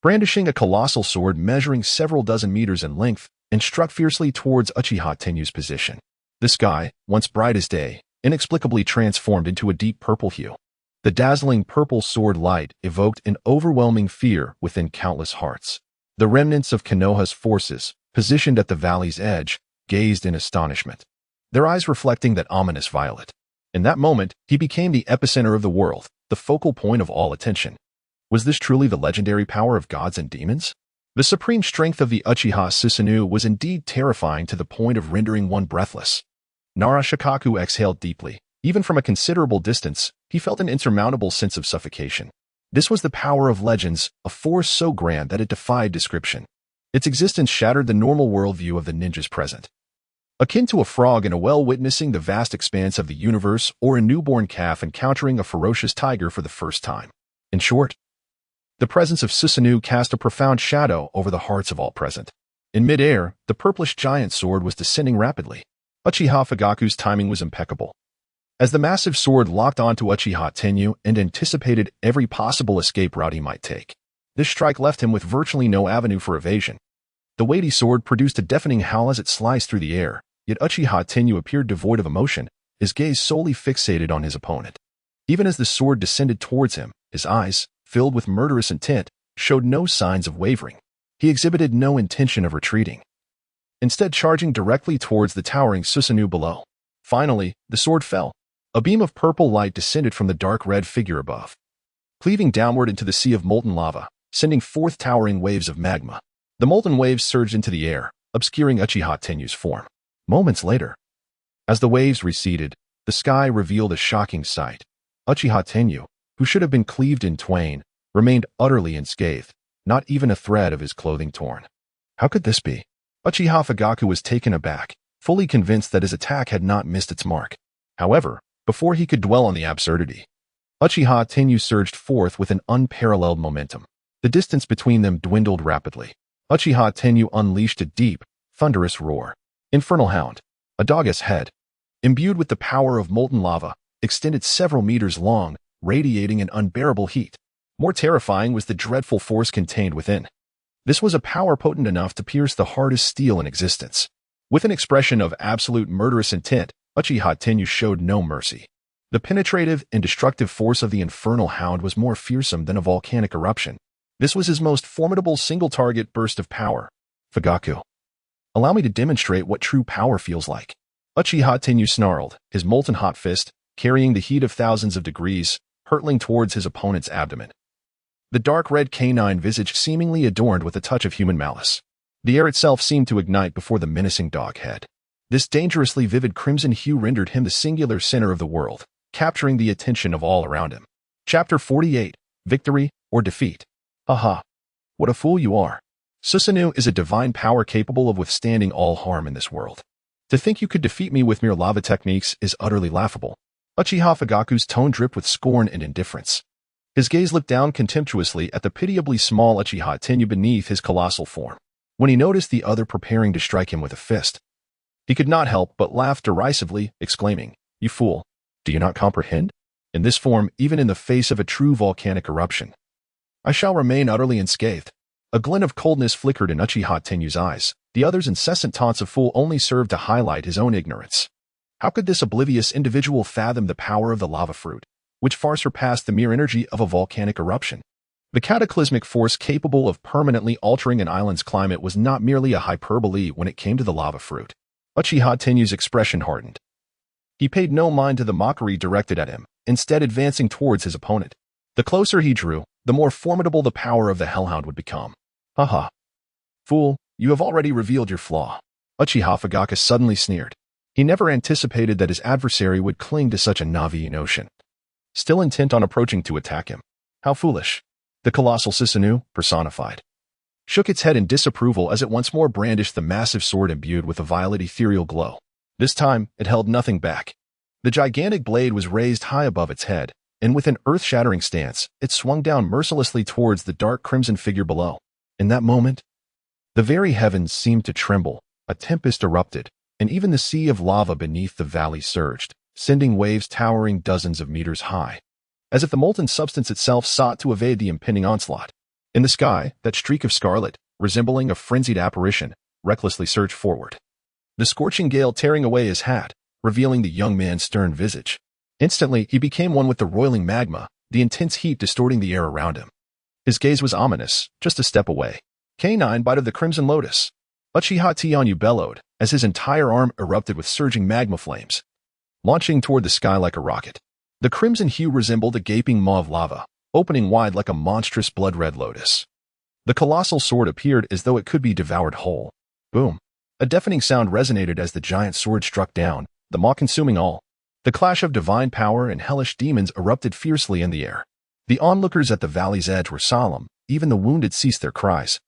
S1: brandishing a colossal sword measuring several dozen meters in length, and struck fiercely towards Uchiha Tenyu's position. The sky, once bright as day, inexplicably transformed into a deep purple hue. The dazzling purple sword light evoked an overwhelming fear within countless hearts. The remnants of Konoha's forces, positioned at the valley's edge, gazed in astonishment, their eyes reflecting that ominous violet. In that moment, he became the epicenter of the world, the focal point of all attention. Was this truly the legendary power of gods and demons? The supreme strength of the Uchiha Susanoo was indeed terrifying to the point of rendering one breathless. Nara Shikaku exhaled deeply. Even from a considerable distance, he felt an insurmountable sense of suffocation. This was the power of legends, a force so grand that it defied description. Its existence shattered the normal worldview of the ninjas present. Akin to a frog in a well witnessing the vast expanse of the universe or a newborn calf encountering a ferocious tiger for the first time. In short, the presence of Susanoo cast a profound shadow over the hearts of all present. In mid-air, the purplish giant sword was descending rapidly. Uchiha Fugaku's timing was impeccable. As the massive sword locked onto Uchiha Tenyu and anticipated every possible escape route he might take, this strike left him with virtually no avenue for evasion. The weighty sword produced a deafening howl as it sliced through the air, yet Uchiha Tenyu appeared devoid of emotion, his gaze solely fixated on his opponent. Even as the sword descended towards him, his eyes, filled with murderous intent, showed no signs of wavering. He exhibited no intention of retreating, instead charging directly towards the towering Susanoo below. Finally, the sword fell. A beam of purple light descended from the dark red figure above, cleaving downward into the sea of molten lava, sending forth towering waves of magma. The molten waves surged into the air, obscuring Uchiha Tenyu's form. Moments later, as the waves receded, the sky revealed a shocking sight. Uchiha Tenyu, who should have been cleaved in twain, remained utterly unscathed, not even a thread of his clothing torn. How could this be? Uchiha Fugaku was taken aback, fully convinced that his attack had not missed its mark. However, before he could dwell on the absurdity, Uchiha Tenyu surged forth with an unparalleled momentum. The distance between them dwindled rapidly. Uchiha Tenyu unleashed a deep, thunderous roar. Infernal Hound, a dog's head, imbued with the power of molten lava, extended several meters long, radiating an unbearable heat. More terrifying was the dreadful force contained within. This was a power potent enough to pierce the hardest steel in existence. With an expression of absolute murderous intent, Uchiha Tenyu showed no mercy. The penetrative and destructive force of the Infernal Hound was more fearsome than a volcanic eruption. This was his most formidable single-target burst of power. Fugaku, allow me to demonstrate what true power feels like. Uchiha Tenyu snarled, his molten hot fist, carrying the heat of thousands of degrees, hurtling towards his opponent's abdomen. The dark red canine visage seemingly adorned with a touch of human malice. The air itself seemed to ignite before the menacing dog head. This dangerously vivid crimson hue rendered him the singular center of the world, capturing the attention of all around him. Chapter 48, Victory or Defeat. Haha. What a fool you are. Susanoo is a divine power capable of withstanding all harm in this world. To think you could defeat me with mere lava techniques is utterly laughable. Uchiha Fugaku's tone dripped with scorn and indifference. His gaze looked down contemptuously at the pitiably small Uchiha Tenyu beneath his colossal form. When he noticed the other preparing to strike him with a fist, he could not help but laugh derisively, exclaiming, "You fool, do you not comprehend? In this form, even in the face of a true volcanic eruption, I shall remain utterly unscathed." A glint of coldness flickered in Uchiha Tenyu's eyes. The other's incessant taunts of fool only served to highlight his own ignorance. How could this oblivious individual fathom the power of the lava fruit, which far surpassed the mere energy of a volcanic eruption? The cataclysmic force capable of permanently altering an island's climate was not merely a hyperbole when it came to the lava fruit. Uchiha Tenyu's expression hardened. He paid no mind to the mockery directed at him, instead advancing towards his opponent. The closer he drew, the more formidable the power of the Hellhound would become. Haha. Fool, you have already revealed your flaw. Uchiha Fugaka suddenly sneered. He never anticipated that his adversary would cling to such a Navi notion. Still intent on approaching to attack him. How foolish. The colossal Susanoo, personified, shook its head in disapproval as it once more brandished the massive sword imbued with a violet ethereal glow. This time, it held nothing back. The gigantic blade was raised high above its head, and with an earth-shattering stance, it swung down mercilessly towards the dark crimson figure below. In that moment, the very heavens seemed to tremble, a tempest erupted, and even the sea of lava beneath the valley surged, sending waves towering dozens of meters high, as if the molten substance itself sought to evade the impending onslaught. In the sky, that streak of scarlet, resembling a frenzied apparition, recklessly surged forward. The scorching gale tearing away his hat, revealing the young man's stern visage. Instantly, he became one with the roiling magma, the intense heat distorting the air around him. His gaze was ominous, just a step away. Canine bite of the crimson lotus. Uchiha Tenyuu bellowed, as his entire arm erupted with surging magma flames, launching toward the sky like a rocket. The crimson hue resembled a gaping maw of lava, opening wide like a monstrous blood-red lotus. The colossal sword appeared as though it could be devoured whole. Boom. A deafening sound resonated as the giant sword struck down, the maw consuming all. The clash of divine power and hellish demons erupted fiercely in the air. The onlookers at the valley's edge were solemn, even the wounded ceased their cries,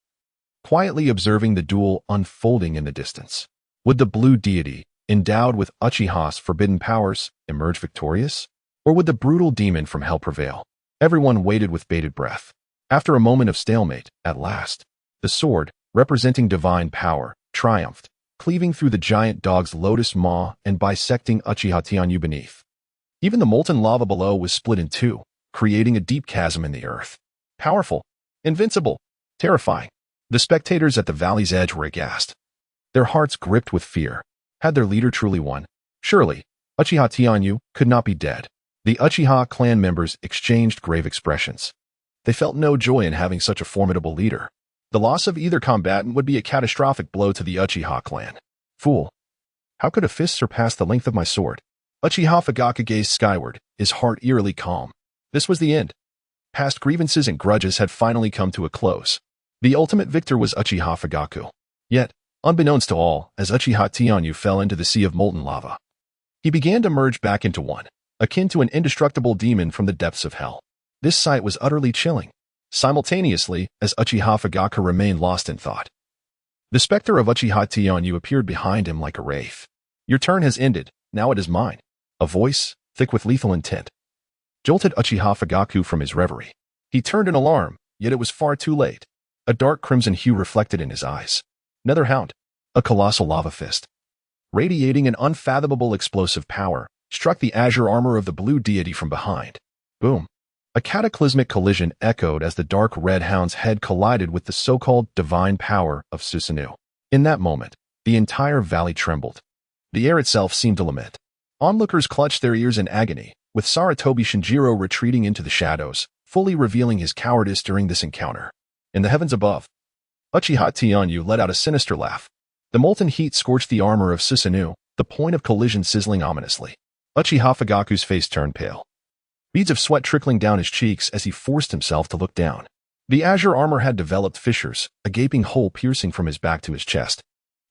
S1: quietly observing the duel unfolding in the distance. Would the blue deity, endowed with Uchiha's forbidden powers, emerge victorious? Or would the brutal demon from hell prevail? Everyone waited with bated breath. After a moment of stalemate, at last, the sword, representing divine power, triumphed, cleaving through the giant dog's lotus maw and bisecting Uchiha Tenyuu beneath. Even the molten lava below was split in two, creating a deep chasm in the earth. Powerful, invincible, terrifying. The spectators at the valley's edge were aghast, their hearts gripped with fear. Had their leader truly won? Surely, Uchiha Tenyuu could not be dead. The Uchiha clan members exchanged grave expressions. They felt no joy in having such a formidable leader. The loss of either combatant would be a catastrophic blow to the Uchiha clan. Fool. How could a fist surpass the length of my sword? Uchiha Fugaka gazed skyward, his heart eerily calm. This was the end. Past grievances and grudges had finally come to a close. The ultimate victor was Uchiha Fugaku. Yet, unbeknownst to all, as Uchiha Tenyuu fell into the sea of molten lava, he began to merge back into one, akin to an indestructible demon from the depths of hell. This sight was utterly chilling, simultaneously as Uchiha Fugaka remained lost in thought. The specter of Uchiha Tenyuu appeared behind him like a wraith. Your turn has ended, now it is mine. A voice, thick with lethal intent, jolted Uchiha Fugaku from his reverie. He turned in alarm, yet it was far too late. A dark crimson hue reflected in his eyes. Another hound, a colossal lava fist, radiating an unfathomable explosive power, struck the azure armor of the blue deity from behind. Boom. A cataclysmic collision echoed as the dark red hound's head collided with the so-called divine power of Susanoo. In that moment, the entire valley trembled. The air itself seemed to lament. Onlookers clutched their ears in agony, with Sarutobi Shinjiro retreating into the shadows, fully revealing his cowardice during this encounter. In the heavens above, Uchiha Tenyuu let out a sinister laugh. The molten heat scorched the armor of Susanoo, the point of collision sizzling ominously. Uchiha Fugaku's face turned pale, beads of sweat trickling down his cheeks as he forced himself to look down. The azure armor had developed fissures, a gaping hole piercing from his back to his chest.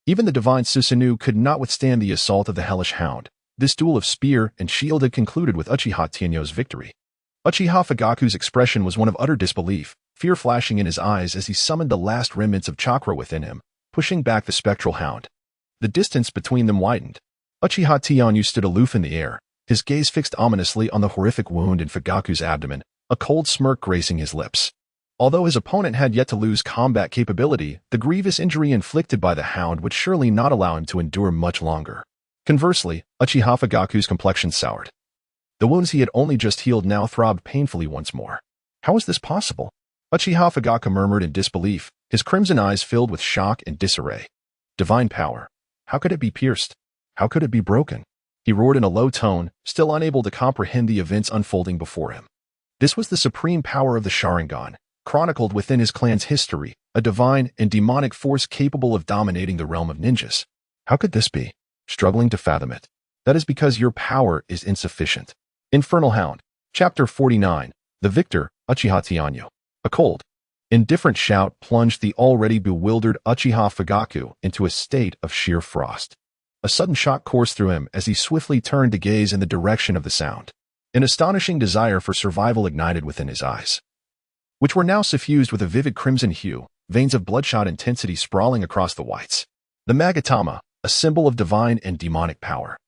S1: Even the divine Susanoo could not withstand the assault of the hellish hound. This duel of spear and shield had concluded with Uchiha Tenyuu's victory. Uchiha Fugaku's expression was one of utter disbelief, fear flashing in his eyes as he summoned the last remnants of chakra within him, pushing back the spectral hound. The distance between them widened. Uchiha Tenyuu stood aloof in the air, his gaze fixed ominously on the horrific wound in Fugaku's abdomen, a cold smirk gracing his lips. Although his opponent had yet to lose combat capability, the grievous injury inflicted by the hound would surely not allow him to endure much longer. Conversely, Uchiha Fugaku's complexion soured. The wounds he had only just healed now throbbed painfully once more. How was this possible? Uchiha Fugaku murmured in disbelief, his crimson eyes filled with shock and disarray. Divine power. How could it be pierced? How could it be broken? He roared in a low tone, still unable to comprehend the events unfolding before him. This was the supreme power of the Sharingan, chronicled within his clan's history, a divine and demonic force capable of dominating the realm of ninjas. How could this be? Struggling to fathom it. That is because your power is insufficient. Infernal Hound, Chapter 49, The Victor, Uchiha Tianyu. A cold, indifferent shout plunged the already bewildered Uchiha Fugaku into a state of sheer frost. A sudden shock coursed through him as he swiftly turned to gaze in the direction of the sound. An astonishing desire for survival ignited within his eyes, which were now suffused with a vivid crimson hue, veins of bloodshot intensity sprawling across the whites. The Magatama, a symbol of divine and demonic power,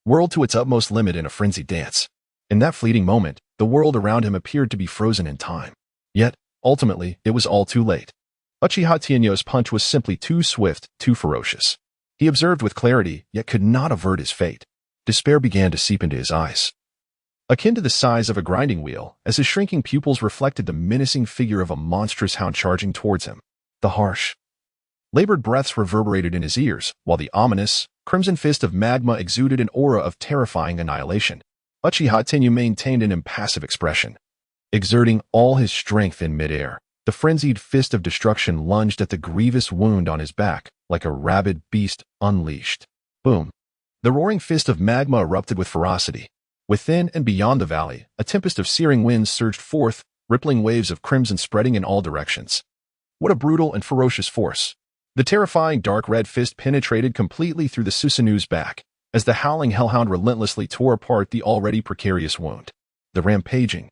S1: whirled to its utmost limit in a frenzied dance. In that fleeting moment, the world around him appeared to be frozen in time. Yet, ultimately, it was all too late. Uchiha Tianyu's punch was simply too swift, too ferocious. He observed with clarity, yet could not avert his fate. Despair began to seep into his eyes, akin to the size of a grinding wheel, as his shrinking pupils reflected the menacing figure of a monstrous hound charging towards him. The harsh, labored breaths reverberated in his ears, while the ominous, crimson fist of magma exuded an aura of terrifying annihilation. Uchiha Tenyu maintained an impassive expression. Exerting all his strength in midair, the frenzied fist of destruction lunged at the grievous wound on his back, like a rabid beast unleashed. Boom! The roaring fist of magma erupted with ferocity. Within and beyond the valley, a tempest of searing winds surged forth, rippling waves of crimson spreading in all directions. What a brutal and ferocious force! The terrifying dark red fist penetrated completely through the Susanu's back, as the howling hellhound relentlessly tore apart the already precarious wound. The rampaging,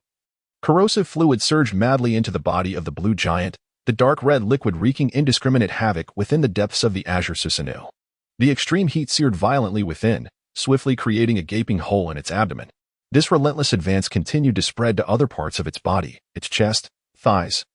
S1: corrosive fluid surged madly into the body of the blue giant, the dark red liquid wreaking indiscriminate havoc within the depths of the azure Susanu. The extreme heat seared violently within, swiftly creating a gaping hole in its abdomen. This relentless advance continued to spread to other parts of its body, its chest, thighs,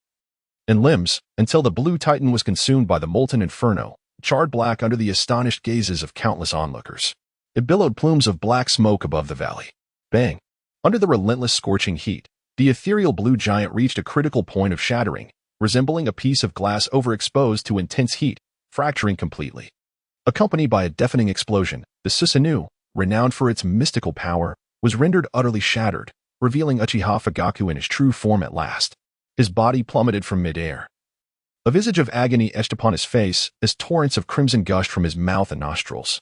S1: and limbs, until the blue titan was consumed by the molten inferno, charred black under the astonished gazes of countless onlookers. It billowed plumes of black smoke above the valley. Bang! Under the relentless scorching heat, the ethereal blue giant reached a critical point of shattering, resembling a piece of glass overexposed to intense heat, fracturing completely. Accompanied by a deafening explosion, the Susanu, renowned for its mystical power, was rendered utterly shattered, revealing Uchiha Fugaku in his true form at last. His body plummeted from midair. A visage of agony etched upon his face as torrents of crimson gushed from his mouth and nostrils,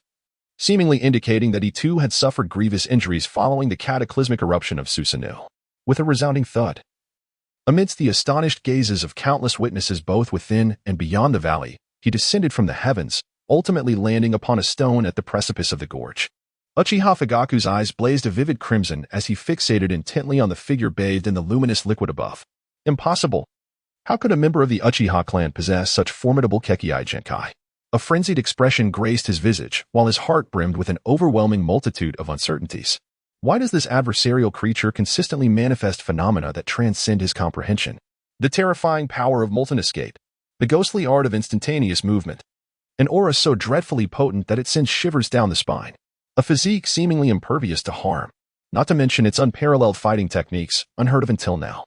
S1: seemingly indicating that he too had suffered grievous injuries following the cataclysmic eruption of Susanu. With a resounding thud, amidst the astonished gazes of countless witnesses both within and beyond the valley, he descended from the heavens, ultimately landing upon a stone at the precipice of the gorge. Uchiha Fugaku's eyes blazed a vivid crimson as he fixated intently on the figure bathed in the luminous liquid above. Impossible! How could a member of the Uchiha clan possess such formidable Kekkei Genkai? A frenzied expression graced his visage, while his heart brimmed with an overwhelming multitude of uncertainties. Why does this adversarial creature consistently manifest phenomena that transcend his comprehension? The terrifying power of molten escape, the ghostly art of instantaneous movement, an aura so dreadfully potent that it sends shivers down the spine, a physique seemingly impervious to harm, not to mention its unparalleled fighting techniques, unheard of until now.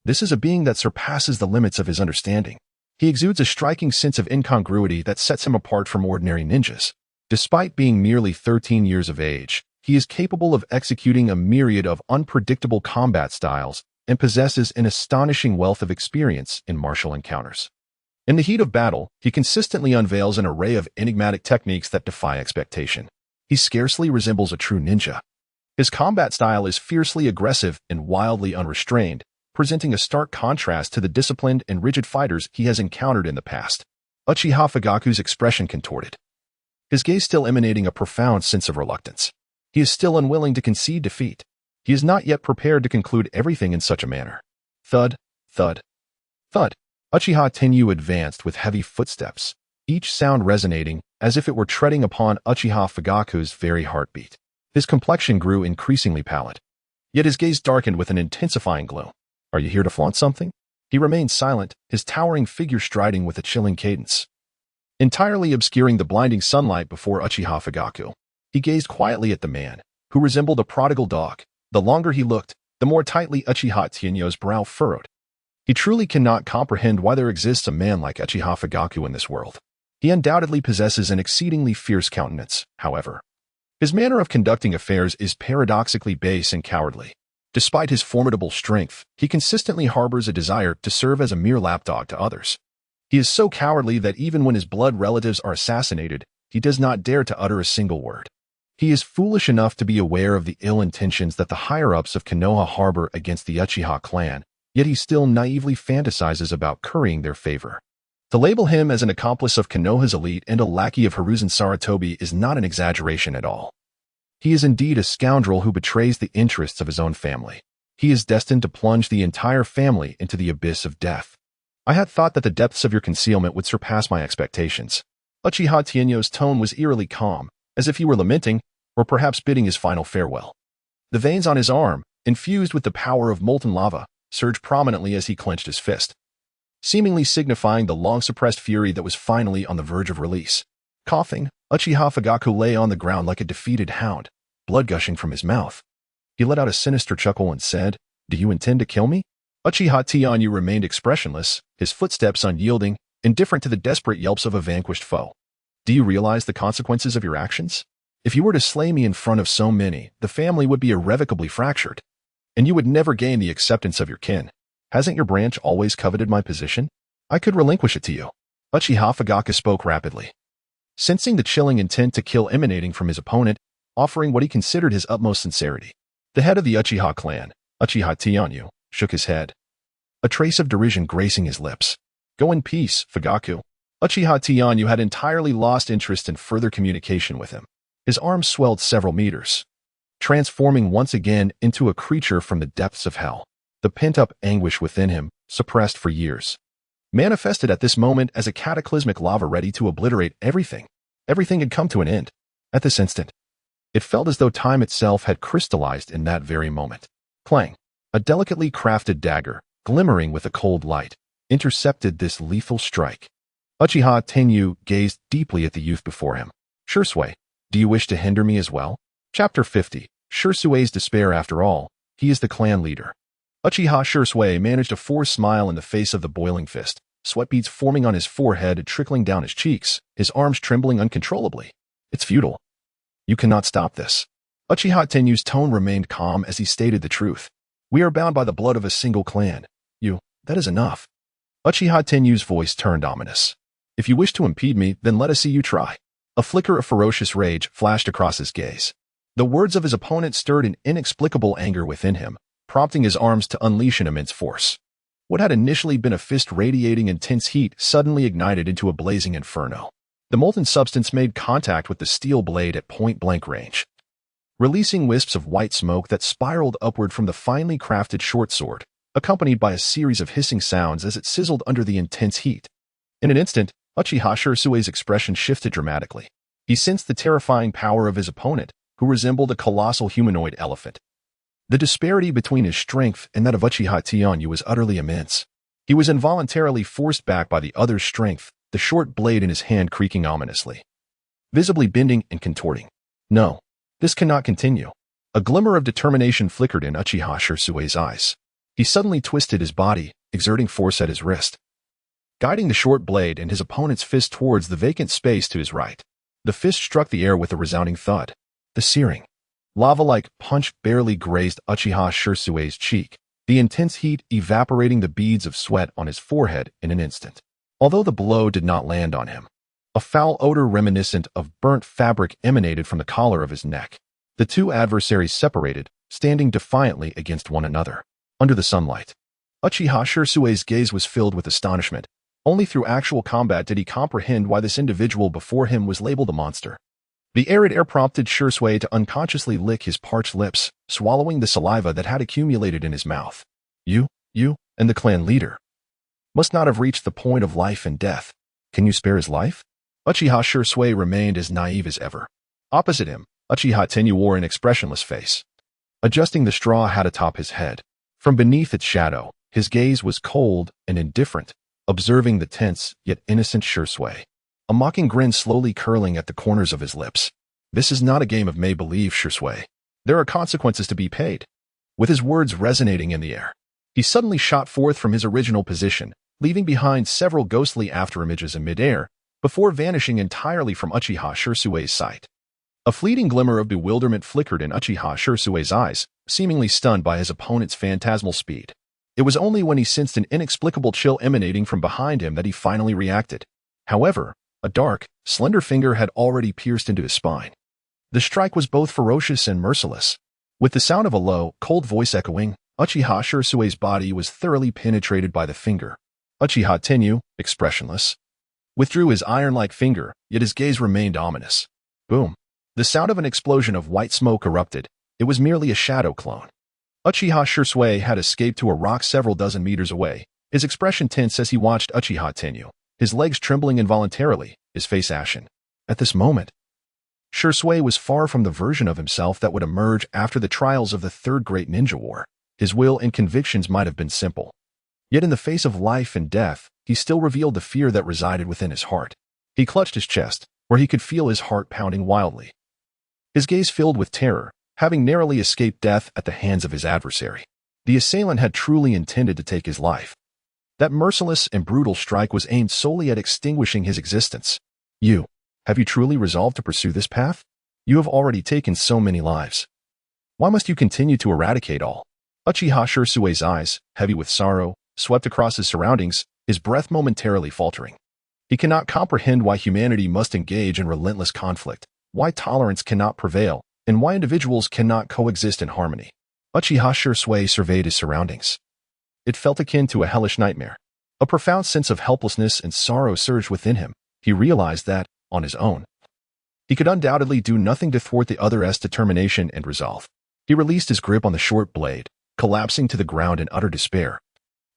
S1: This is a being that surpasses the limits of his understanding. He exudes a striking sense of incongruity that sets him apart from ordinary ninjas. Despite being merely 13 years of age, he is capable of executing a myriad of unpredictable combat styles and possesses an astonishing wealth of experience in martial encounters. In the heat of battle, he consistently unveils an array of enigmatic techniques that defy expectation. He scarcely resembles a true ninja. His combat style is fiercely aggressive and wildly unrestrained, presenting a stark contrast to the disciplined and rigid fighters he has encountered in the past. Uchiha Fugaku's expression contorted, his gaze still emanating a profound sense of reluctance. He is still unwilling to concede defeat. He is not yet prepared to conclude everything in such a manner. Thud, thud, thud. Uchiha Tenyu advanced with heavy footsteps, each sound resonating as if it were treading upon Uchiha Fugaku's very heartbeat. His complexion grew increasingly pallid, yet his gaze darkened with an intensifying gloom. Are you here to flaunt something? He remained silent, his towering figure striding with a chilling cadence, entirely obscuring the blinding sunlight before Uchiha Fugaku. He gazed quietly at the man, who resembled a prodigal dog. The longer he looked, the more tightly Uchiha Tianyu's brow furrowed. He truly cannot comprehend why there exists a man like Uchiha Fugaku in this world. He undoubtedly possesses an exceedingly fierce countenance, however. His manner of conducting affairs is paradoxically base and cowardly. Despite his formidable strength, he consistently harbors a desire to serve as a mere lapdog to others. He is so cowardly that even when his blood relatives are assassinated, he does not dare to utter a single word. He is foolish enough to be aware of the ill intentions that the higher-ups of Konoha harbor against the Uchiha clan, yet he still naively fantasizes about currying their favor. To label him as an accomplice of Konoha's elite and a lackey of Hiruzen Sarutobi is not an exaggeration at all. He is indeed a scoundrel who betrays the interests of his own family. He is destined to plunge the entire family into the abyss of death. I had thought that the depths of your concealment would surpass my expectations. Uchiha Tienyo's tone was eerily calm, as if he were lamenting, or perhaps bidding his final farewell. The veins on his arm, infused with the power of molten lava, surged prominently as he clenched his fist, seemingly signifying the long-suppressed fury that was finally on the verge of release. Coughing, Uchiha Fugaku lay on the ground like a defeated hound, blood gushing from his mouth. He let out a sinister chuckle and said, "Do you intend to kill me?" Uchiha Tianyu remained expressionless, his footsteps unyielding, indifferent to the desperate yelps of a vanquished foe. "Do you realize the consequences of your actions? If you were to slay me in front of so many, the family would be irrevocably fractured, and you would never gain the acceptance of your kin. Hasn't your branch always coveted my position? I could relinquish it to you." Uchiha Fugaku spoke rapidly, sensing the chilling intent to kill emanating from his opponent, offering what he considered his utmost sincerity. The head of the Uchiha clan, Uchiha Tianyu, shook his head, a trace of derision gracing his lips. "Go in peace, Fugaku." Uchiha Tianyu had entirely lost interest in further communication with him. His arms swelled several meters, transforming once again into a creature from the depths of hell. The pent-up anguish within him, suppressed for years, manifested at this moment as a cataclysmic lava ready to obliterate everything. Everything had come to an end. At this instant, it felt as though time itself had crystallized in that very moment. Clang! A delicately crafted dagger, glimmering with a cold light, intercepted this lethal strike. Uchiha Tenyu gazed deeply at the youth before him. "Shursui, do you wish to hinder me as well?" Chapter 50. Shursui's despair. After all, he is the clan leader. Uchiha Shursui managed a forced smile in the face of the boiling fist, sweat beads forming on his forehead and trickling down his cheeks, his arms trembling uncontrollably. "It's futile. You cannot stop this." Uchiha Tenyu's tone remained calm as he stated the truth. "We are bound by the blood of a single clan. That is enough." Uchiha Tenyu's voice turned ominous. "If you wish to impede me, then let us see you try." A flicker of ferocious rage flashed across his gaze. The words of his opponent stirred an inexplicable anger within him, prompting his arms to unleash an immense force. What had initially been a fist radiating intense heat suddenly ignited into a blazing inferno. The molten substance made contact with the steel blade at point-blank range, releasing wisps of white smoke that spiraled upward from the finely crafted short sword, accompanied by a series of hissing sounds as it sizzled under the intense heat. In an instant, Uchiha Shursui's expression shifted dramatically. He sensed the terrifying power of his opponent, who resembled a colossal humanoid elephant. The disparity between his strength and that of Uchiha Tianyu was utterly immense. He was involuntarily forced back by the other's strength, the short blade in his hand creaking ominously, visibly bending and contorting. "No, this cannot continue." A glimmer of determination flickered in Uchiha Shursui's eyes. He suddenly twisted his body, exerting force at his wrist, guiding the short blade and his opponent's fist towards the vacant space to his right. The fist struck the air with a resounding thud. The searing, lava-like punch barely grazed Uchiha Shursui's cheek, the intense heat evaporating the beads of sweat on his forehead in an instant. Although the blow did not land on him, a foul odor reminiscent of burnt fabric emanated from the collar of his neck. The two adversaries separated, standing defiantly against one another. Under the sunlight, Uchiha Shursui's gaze was filled with astonishment. Only through actual combat did he comprehend why this individual before him was labeled a monster. The arid air prompted Shursui to unconsciously lick his parched lips, swallowing the saliva that had accumulated in his mouth. You, and the clan leader must not have reached the point of life and death. Can you spare his life?" Uchiha Shursui remained as naive as ever. Opposite him, Uchiha Tenyu wore an expressionless face, adjusting the straw hat atop his head. From beneath its shadow, his gaze was cold and indifferent, observing the tense yet innocent Shursui, a mocking grin slowly curling at the corners of his lips. "This is not a game of make-believe, Shursui. There are consequences to be paid." With his words resonating in the air, he suddenly shot forth from his original position, leaving behind several ghostly afterimages in midair, before vanishing entirely from Uchiha Shursui's sight. A fleeting glimmer of bewilderment flickered in Uchiha Shirsue's eyes, seemingly stunned by his opponent's phantasmal speed. It was only when he sensed an inexplicable chill emanating from behind him that he finally reacted. However, a dark, slender finger had already pierced into his spine. The strike was both ferocious and merciless. With the sound of a low, cold voice echoing, Uchiha Shirsue's body was thoroughly penetrated by the finger. Uchiha Tenyu, expressionless, withdrew his iron-like finger, yet his gaze remained ominous. Boom. The sound of an explosion of white smoke erupted. It was merely a shadow clone. Uchiha Shirsue had escaped to a rock several dozen meters away, his expression tense as he watched Uchiha Tenyu, his legs trembling involuntarily, his face ashen. At this moment, Shirsue was far from the version of himself that would emerge after the trials of the Third Great Ninja War. His will and convictions might have been simple. Yet in the face of life and death, he still revealed the fear that resided within his heart. He clutched his chest, where he could feel his heart pounding wildly. His gaze filled with terror, having narrowly escaped death at the hands of his adversary. The assailant had truly intended to take his life. That merciless and brutal strike was aimed solely at extinguishing his existence. Have you truly resolved to pursue this path? You have already taken so many lives. Why must you continue to eradicate all? Uchiha Shirsue's eyes, heavy with sorrow, swept across his surroundings, his breath momentarily faltering. He cannot comprehend why humanity must engage in relentless conflict, why tolerance cannot prevail, and why individuals cannot coexist in harmony. Uchiha Shirsue surveyed his surroundings. It felt akin to a hellish nightmare. A profound sense of helplessness and sorrow surged within him. He realized that, on his own, he could undoubtedly do nothing to thwart the other's determination and resolve. He released his grip on the short blade, collapsing to the ground in utter despair,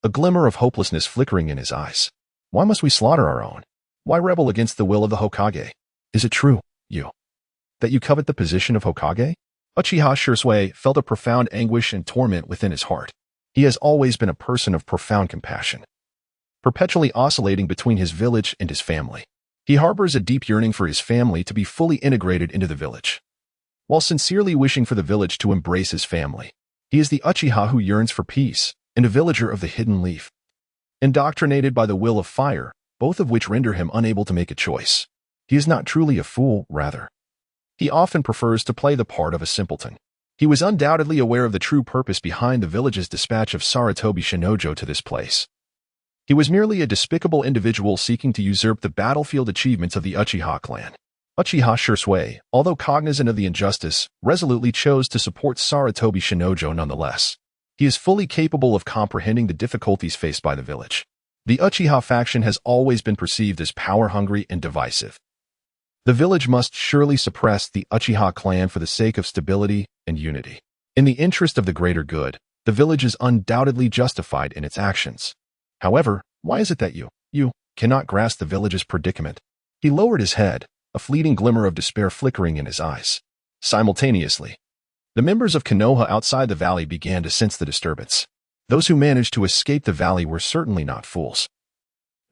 S1: a glimmer of hopelessness flickering in his eyes. Why must we slaughter our own? Why rebel against the will of the Hokage? Is it true, that you covet the position of Hokage? Uchiha Shirsue felt a profound anguish and torment within his heart. He has always been a person of profound compassion, perpetually oscillating between his village and his family. He harbors a deep yearning for his family to be fully integrated into the village, while sincerely wishing for the village to embrace his family. He is the Uchiha who yearns for peace, and a villager of the hidden leaf, indoctrinated by the will of fire, both of which render him unable to make a choice. He is not truly a fool, rather. He often prefers to play the part of a simpleton. He was undoubtedly aware of the true purpose behind the village's dispatch of Sarutobi Shinojo to this place. He was merely a despicable individual seeking to usurp the battlefield achievements of the Uchiha clan. Uchiha Shirsue, although cognizant of the injustice, resolutely chose to support Sarutobi Shinojo nonetheless. He is fully capable of comprehending the difficulties faced by the village. The Uchiha faction has always been perceived as power-hungry and divisive. The village must surely suppress the Uchiha clan for the sake of stability and unity. In the interest of the greater good, the village is undoubtedly justified in its actions. However, why is it that you cannot grasp the village's predicament? He lowered his head, a fleeting glimmer of despair flickering in his eyes. Simultaneously, the members of Konoha outside the valley began to sense the disturbance. Those who managed to escape the valley were certainly not fools.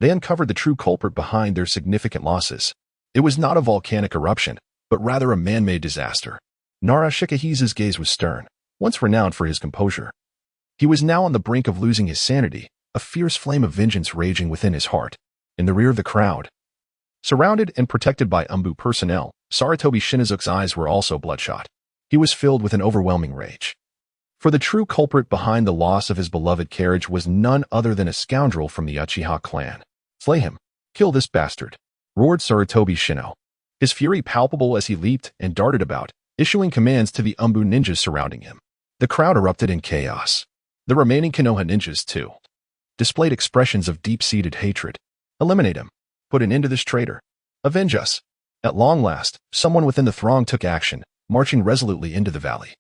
S1: They uncovered the true culprit behind their significant losses. It was not a volcanic eruption, but rather a man-made disaster. Nara Shikahise's gaze was stern, once renowned for his composure. He was now on the brink of losing his sanity, a fierce flame of vengeance raging within his heart. In the rear of the crowd, surrounded and protected by Umbu personnel, Sarutobi Shinizuke's eyes were also bloodshot. He was filled with an overwhelming rage. For the true culprit behind the loss of his beloved carriage was none other than a scoundrel from the Uchiha clan. Slay him. Kill this bastard, roared Sarutobi Shino, his fury palpable as he leaped and darted about, issuing commands to the Umbu ninjas surrounding him. The crowd erupted in chaos. The remaining Konoha ninjas, too, displayed expressions of deep-seated hatred. Eliminate him. Put an end to this traitor. Avenge us. At long last, someone within the throng took action, marching resolutely into the valley,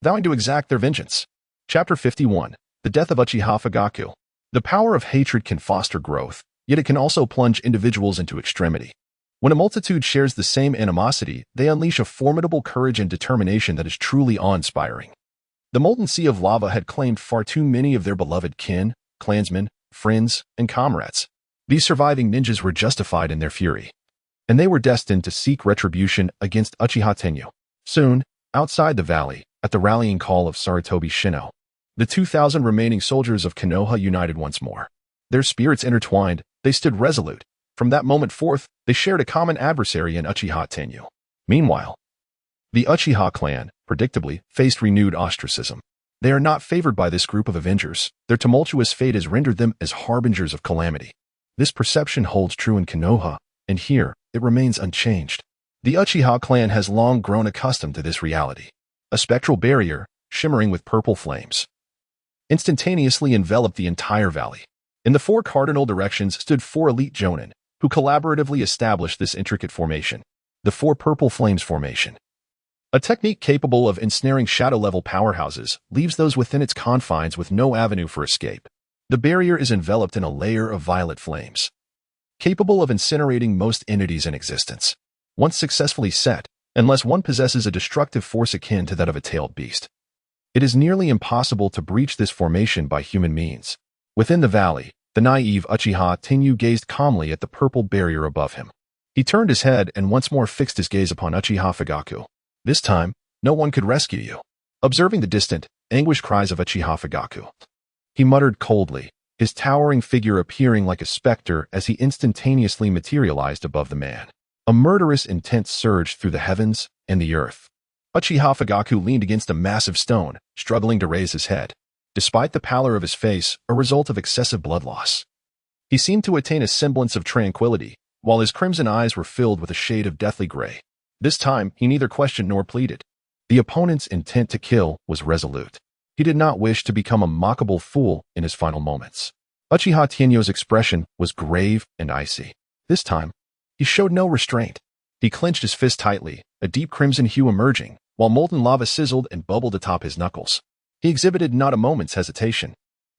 S1: vowing to exact their vengeance. Chapter 51. The Death of Uchiha Fugaku. The power of hatred can foster growth, yet it can also plunge individuals into extremity. When a multitude shares the same animosity, they unleash a formidable courage and determination that is truly awe-inspiring. The molten sea of lava had claimed far too many of their beloved kin, clansmen, friends, and comrades. These surviving ninjas were justified in their fury, and they were destined to seek retribution against Uchiha Tenyu. Soon, outside the valley, at the rallying call of Sarutobi Shino, the 2,000 remaining soldiers of Konoha united once more. Their spirits intertwined, they stood resolute. From that moment forth, they shared a common adversary in Uchiha Tenyu. Meanwhile, The Uchiha clan, predictably, faced renewed ostracism. They are not favored by this group of avengers. Their tumultuous fate has rendered them as harbingers of calamity. This perception holds true in Konoha, and here, it remains unchanged. The Uchiha clan has long grown accustomed to this reality. A spectral barrier, shimmering with purple flames, instantaneously enveloped the entire valley. In the four cardinal directions stood four elite jonin, who collaboratively established this intricate formation. The Four Purple Flames Formation. A technique capable of ensnaring shadow-level powerhouses leaves those within its confines with no avenue for escape. The barrier is enveloped in a layer of violet flames, capable of incinerating most entities in existence. Once successfully set, unless one possesses a destructive force akin to that of a tailed beast, it is nearly impossible to breach this formation by human means. Within the valley, the naive Uchiha Tenyu gazed calmly at the purple barrier above him. He turned his head and once more fixed his gaze upon Uchiha Fugaku. This time, no one could rescue you. Observing the distant, anguished cries of Uchiha Fugaku, he muttered coldly, his towering figure appearing like a specter as he instantaneously materialized above the man. A murderous intent surged through the heavens and the earth. Uchiha Fugaku leaned against a massive stone, struggling to raise his head. Despite the pallor of his face, a result of excessive blood loss, he seemed to attain a semblance of tranquility, while his crimson eyes were filled with a shade of deathly gray. This time, he neither questioned nor pleaded. The opponent's intent to kill was resolute. He did not wish to become a mockable fool in his final moments. Uchiha Tenyo's expression was grave and icy. This time, he showed no restraint. He clenched his fist tightly, a deep crimson hue emerging, while molten lava sizzled and bubbled atop his knuckles. He exhibited not a moment's hesitation.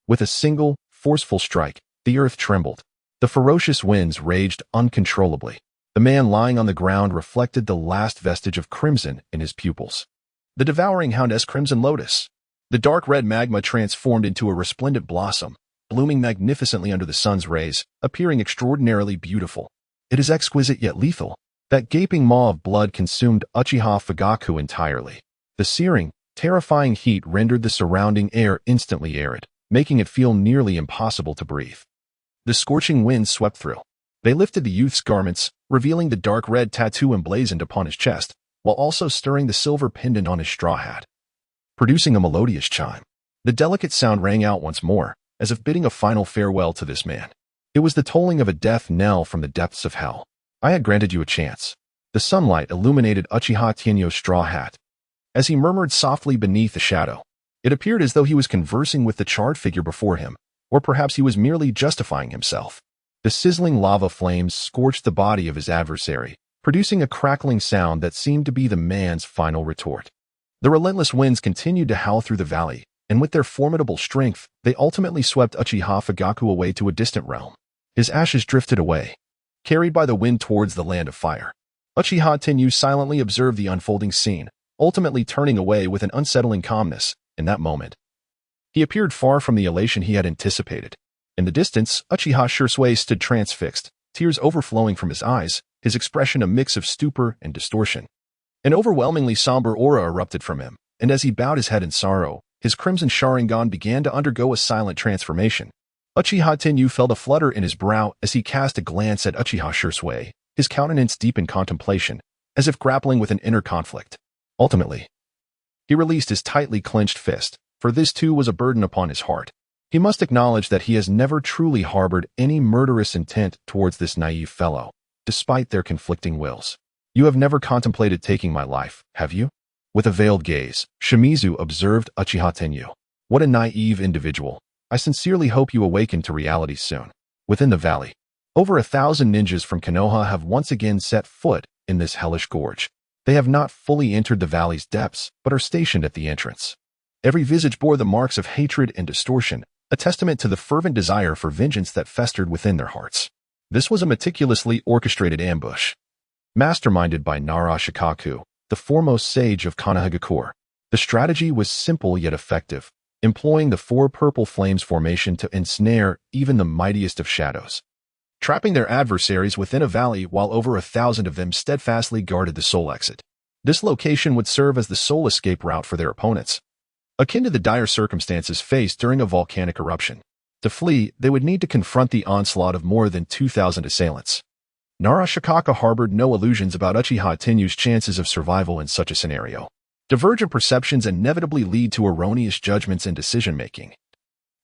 S1: With a single, forceful strike, the earth trembled. The ferocious winds raged uncontrollably. The man lying on the ground reflected the last vestige of crimson in his pupils. The devouring houndess crimson lotus. The dark red magma transformed into a resplendent blossom, blooming magnificently under the sun's rays, appearing extraordinarily beautiful. It is exquisite yet lethal. That gaping maw of blood consumed Uchiha Fugaku entirely. The searing, terrifying heat rendered the surrounding air instantly arid, making it feel nearly impossible to breathe. The scorching winds swept through. They lifted the youth's garments, revealing the dark red tattoo emblazoned upon his chest, while also stirring the silver pendant on his straw hat, producing a melodious chime. The delicate sound rang out once more, as if bidding a final farewell to this man. It was the tolling of a death knell from the depths of hell. I had granted you a chance. The sunlight illuminated Uchiha Tenyo's straw hat. As he murmured softly beneath the shadow, it appeared as though he was conversing with the charred figure before him, or perhaps he was merely justifying himself. The sizzling lava flames scorched the body of his adversary, producing a crackling sound that seemed to be the man's final retort. The relentless winds continued to howl through the valley, and with their formidable strength, they ultimately swept Uchiha Fugaku away to a distant realm. His ashes drifted away, carried by the wind towards the land of fire. Uchiha Tenyu silently observed the unfolding scene, ultimately turning away with an unsettling calmness. In that moment, he appeared far from the elation he had anticipated. In the distance, Uchiha Shursui stood transfixed, tears overflowing from his eyes, his expression a mix of stupor and distortion. An overwhelmingly somber aura erupted from him, and as he bowed his head in sorrow, his crimson Sharingan began to undergo a silent transformation. Uchiha Tenyu felt a flutter in his brow as he cast a glance at Uchiha Shursui, his countenance deep in contemplation, as if grappling with an inner conflict. Ultimately, he released his tightly clenched fist, for this too was a burden upon his heart. He must acknowledge that he has never truly harbored any murderous intent towards this naive fellow, despite their conflicting wills. You have never contemplated taking my life, have you? With a veiled gaze, Shimizu observed Uchiha Tenyu. What a naive individual. I sincerely hope you awaken to reality soon. Within the valley, over 1,000 ninjas from Konoha have once again set foot in this hellish gorge. They have not fully entered the valley's depths, but are stationed at the entrance. Every visage bore the marks of hatred and distortion, a testament to the fervent desire for vengeance that festered within their hearts. This was a meticulously orchestrated ambush, masterminded by Nara Shikaku, the foremost sage of Konohagakure. The strategy was simple yet effective, employing the Four Purple Flames formation to ensnare even the mightiest of shadows, trapping their adversaries within a valley while over 1,000 of them steadfastly guarded the soul exit. This location would serve as the sole escape route for their opponents, akin to the dire circumstances faced during a volcanic eruption. To flee, they would need to confront the onslaught of more than 2,000 assailants. Narashikaka harbored no illusions about Uchiha Tenyu's chances of survival in such a scenario. Divergent perceptions inevitably lead to erroneous judgments and decision-making.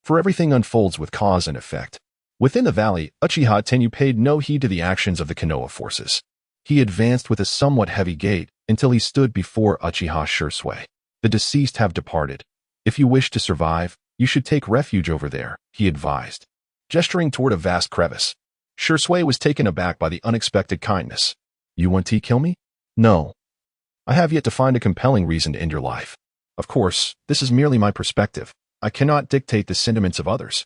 S1: For everything unfolds with cause and effect. Within the valley, Uchiha Tenyu paid no heed to the actions of the Konoha forces. He advanced with a somewhat heavy gait until he stood before Uchiha Shursui. The deceased have departed. If you wish to survive, you should take refuge over there, he advised, gesturing toward a vast crevice. Shursui was taken aback by the unexpected kindness. You want to kill me? No. I have yet to find a compelling reason to end your life. Of course, this is merely my perspective. I cannot dictate the sentiments of others.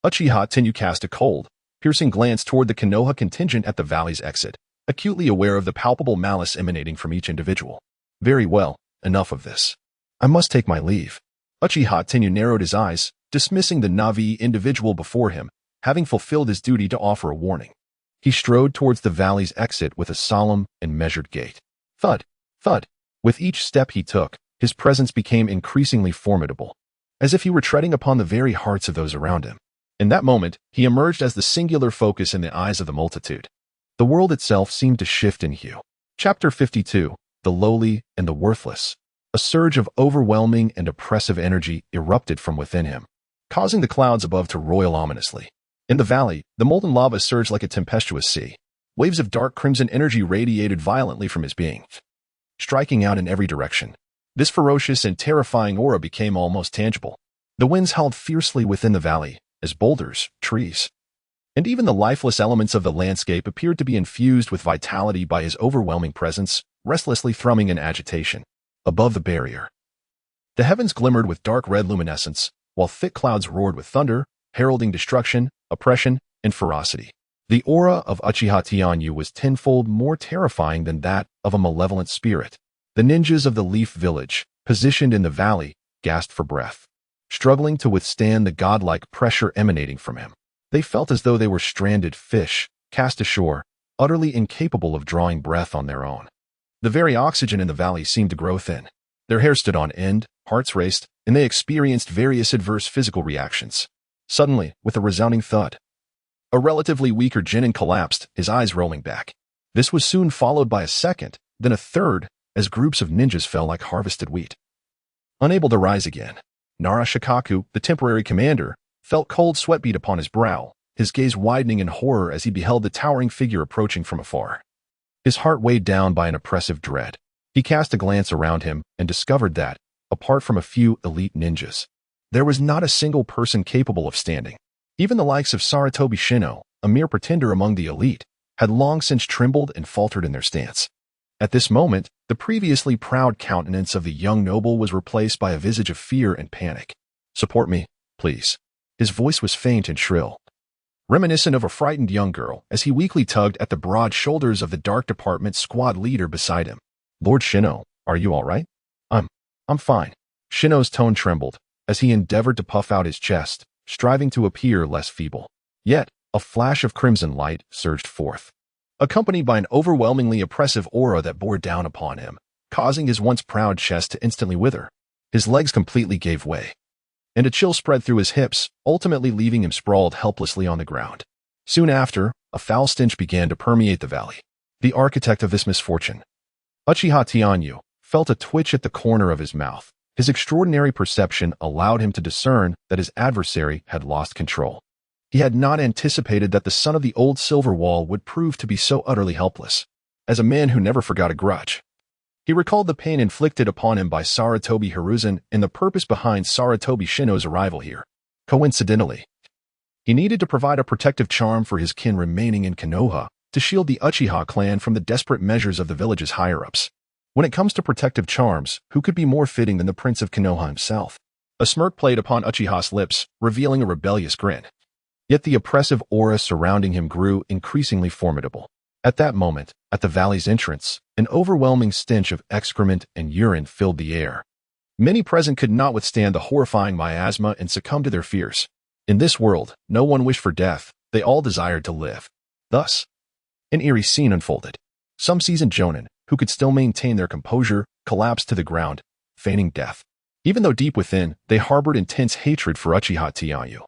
S1: Uchiha Tenyu cast a cold, piercing glance toward the Konoha contingent at the valley's exit, acutely aware of the palpable malice emanating from each individual. Very well, enough of this. I must take my leave. Uchiha Tenyu narrowed his eyes, dismissing the Navi individual before him, having fulfilled his duty to offer a warning. He strode towards the valley's exit with a solemn and measured gait. Thud, thud. With each step he took, his presence became increasingly formidable, as if he were treading upon the very hearts of those around him. In that moment, he emerged as the singular focus in the eyes of the multitude. The world itself seemed to shift in hue. Chapter 52, The Lowly and the Worthless. A surge of overwhelming and oppressive energy erupted from within him, causing the clouds above to roil ominously. In the valley, the molten lava surged like a tempestuous sea. Waves of dark crimson energy radiated violently from his being, striking out in every direction. This ferocious and terrifying aura became almost tangible. The winds howled fiercely within the valley, as boulders, trees, and even the lifeless elements of the landscape appeared to be infused with vitality by his overwhelming presence, restlessly thrumming in agitation. Above the barrier, the heavens glimmered with dark red luminescence, while thick clouds roared with thunder, heralding destruction, oppression, and ferocity. The aura of Uchiha Tianyu was tenfold more terrifying than that of a malevolent spirit. The ninjas of the Leaf Village, positioned in the valley, gasped for breath, struggling to withstand the godlike pressure emanating from him. They felt as though they were stranded fish, cast ashore, utterly incapable of drawing breath on their own. The very oxygen in the valley seemed to grow thin. Their hair stood on end, hearts raced, and they experienced various adverse physical reactions. Suddenly, with a resounding thud, a relatively weaker Jinin collapsed, his eyes rolling back. This was soon followed by a second, then a third, as groups of ninjas fell like harvested wheat. Unable to rise again, Narashikaku, the temporary commander, felt cold sweat bead upon his brow, his gaze widening in horror as he beheld the towering figure approaching from afar. His heart weighed down by an oppressive dread. He cast a glance around him and discovered that, apart from a few elite ninjas, there was not a single person capable of standing. Even the likes of Saratobi Shino, a mere pretender among the elite, had long since trembled and faltered in their stance. At this moment, the previously proud countenance of the young noble was replaced by a visage of fear and panic. Support me, please. His voice was faint and shrill, reminiscent of a frightened young girl, as he weakly tugged at the broad shoulders of the Dark Department squad leader beside him. Lord Shino, are you all right? I'm fine. Shino's tone trembled, as he endeavored to puff out his chest, striving to appear less feeble. Yet, a flash of crimson light surged forth, accompanied by an overwhelmingly oppressive aura that bore down upon him, causing his once proud chest to instantly wither. His legs completely gave way, and a chill spread through his hips, ultimately leaving him sprawled helplessly on the ground. Soon after, a foul stench began to permeate the valley. The architect of this misfortune, Uchiha Tianyu, felt a twitch at the corner of his mouth. His extraordinary perception allowed him to discern that his adversary had lost control. He had not anticipated that the son of the old Silver Wall would prove to be so utterly helpless. As a man who never forgot a grudge, he recalled the pain inflicted upon him by Saratobi Hiruzen and the purpose behind Saratobi Shino's arrival here. Coincidentally, he needed to provide a protective charm for his kin remaining in Konoha to shield the Uchiha clan from the desperate measures of the village's higher-ups. When it comes to protective charms, who could be more fitting than the Prince of Konoha himself? A smirk played upon Uchiha's lips, revealing a rebellious grin. Yet the oppressive aura surrounding him grew increasingly formidable. At that moment, at the valley's entrance, an overwhelming stench of excrement and urine filled the air. Many present could not withstand the horrifying miasma and succumb to their fears. In this world, no one wished for death, they all desired to live. Thus, an eerie scene unfolded. Some seasoned jonin, who could still maintain their composure, collapsed to the ground, feigning death. Even though deep within, they harbored intense hatred for Uchiha Tianyu.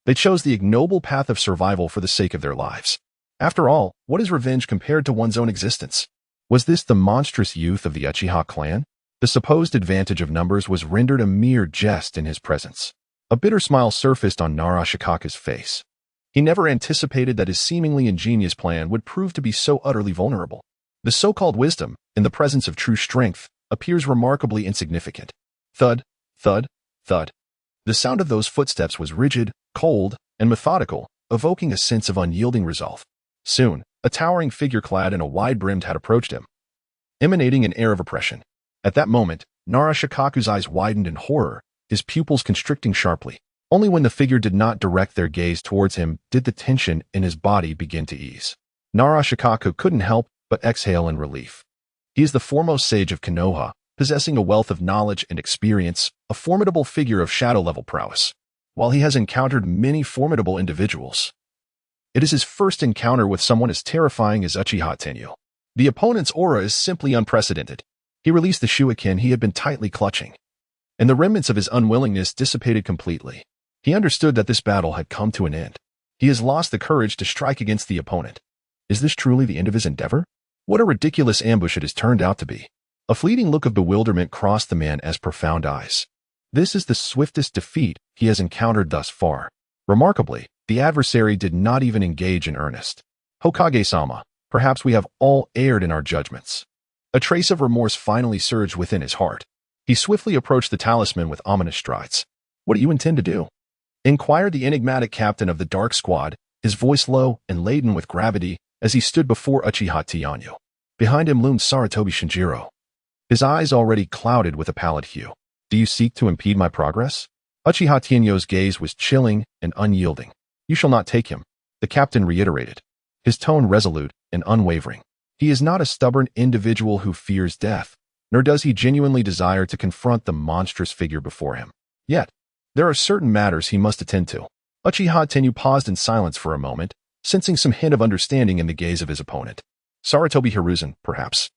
S1: They chose the ignoble path of survival for the sake of their lives. After all, what is revenge compared to one's own existence? Was this the monstrous youth of the Uchiha clan? The supposed advantage of numbers was rendered a mere jest in his presence. A bitter smile surfaced on Nara Shikaka's face. He never anticipated that his seemingly ingenious plan would prove to be so utterly vulnerable. The so-called wisdom, in the presence of true strength, appears remarkably insignificant. Thud, thud, thud. The sound of those footsteps was rigid, cold, and methodical, evoking a sense of unyielding resolve. Soon, a towering figure clad in a wide-brimmed hat approached him, emanating an air of oppression. At that moment, Nara Shikaku's eyes widened in horror, his pupils constricting sharply. Only when the figure did not direct their gaze towards him did the tension in his body begin to ease. Nara Shikaku couldn't help but exhale in relief. He is the foremost sage of Konoha, possessing a wealth of knowledge and experience, a formidable figure of shadow-level prowess. While he has encountered many formidable individuals, it is his first encounter with someone as terrifying as Uchiha Tenyu. The opponent's aura is simply unprecedented. He released the shuriken he had been tightly clutching, and the remnants of his unwillingness dissipated completely. He understood that this battle had come to an end. He has lost the courage to strike against the opponent. Is this truly the end of his endeavor? What a ridiculous ambush it has turned out to be. A fleeting look of bewilderment crossed the man's profound eyes. This is the swiftest defeat he has encountered thus far. Remarkably, the adversary did not even engage in earnest. Hokage-sama, perhaps we have all erred in our judgments. A trace of remorse finally surged within his heart. He swiftly approached the talisman with ominous strides. What do you intend to do? Inquired the enigmatic captain of the Dark Squad, his voice low and laden with gravity as he stood before Uchiha Tenyu. Behind him loomed Sarutobi Shinjiro, his eyes already clouded with a pallid hue. Do you seek to impede my progress? Uchiha Tenyu's gaze was chilling and unyielding. You shall not take him, the captain reiterated, his tone resolute and unwavering. He is not a stubborn individual who fears death, nor does he genuinely desire to confront the monstrous figure before him. Yet, there are certain matters he must attend to. Uchiha Tenyu paused in silence for a moment, sensing some hint of understanding in the gaze of his opponent. Sarutobi Hiruzen, perhaps.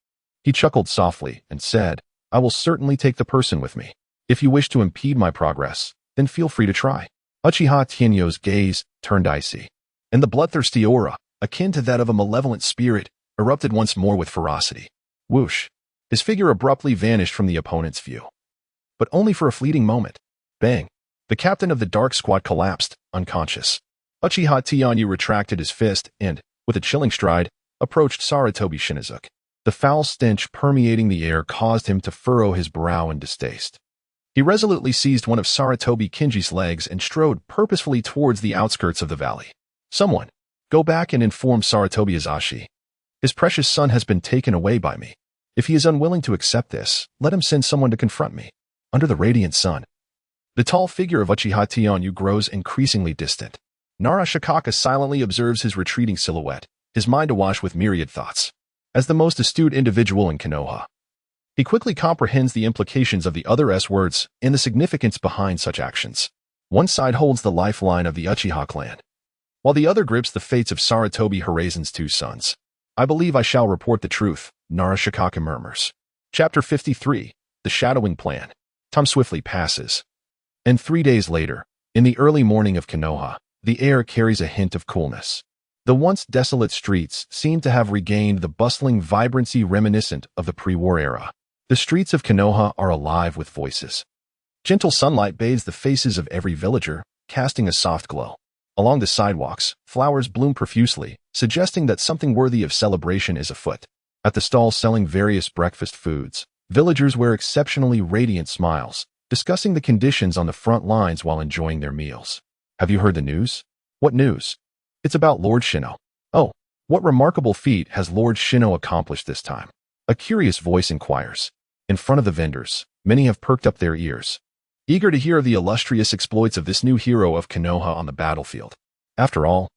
S1: He chuckled softly and said, I will certainly take the person with me. If you wish to impede my progress, then feel free to try. Uchiha Tenyu's gaze turned icy, and the bloodthirsty aura, akin to that of a malevolent spirit, erupted once more with ferocity. Whoosh! His figure abruptly vanished from the opponent's view. But only for a fleeting moment. Bang! The captain of the Dark Squad collapsed, unconscious. Uchiha Tenyu retracted his fist and, with a chilling stride, approached Sarutobi Shinjuku. The foul stench permeating the air caused him to furrow his brow in distaste. He resolutely seized one of Sarutobi Kinji's legs and strode purposefully towards the outskirts of the valley. Someone, go back and inform Sarutobi Azashi. His precious son has been taken away by me. If he is unwilling to accept this, let him send someone to confront me. Under the radiant sun. The tall figure of Uchiha Tenyu grows increasingly distant. Nara Shikaka silently observes his retreating silhouette, his mind awash with myriad thoughts. As the most astute individual in Konoha, he quickly comprehends the implications of the other S-words and the significance behind such actions. One side holds the lifeline of the Uchiha clan, while the other grips the fates of Sarutobi Hiruzen's two sons. I believe I shall report the truth, Nara Shikaka murmurs. Chapter 53, The Shadowing Plan. Time swiftly passes. And 3 days later, in the early morning of Konoha, the air carries a hint of coolness. The once desolate streets seem to have regained the bustling vibrancy reminiscent of the pre-war era. The streets of Konoha are alive with voices. Gentle sunlight bathes the faces of every villager, casting a soft glow. Along the sidewalks, flowers bloom profusely, suggesting that something worthy of celebration is afoot. At the stalls selling various breakfast foods, villagers wear exceptionally radiant smiles, discussing the conditions on the front lines while enjoying their meals. Have you heard the news? What news? It's about Lord Shino. Oh, what remarkable feat has Lord Shino accomplished this time? A curious voice inquires. In front of the vendors, many have perked up their ears, eager to hear of the illustrious exploits of this new hero of Konoha on the battlefield. After all,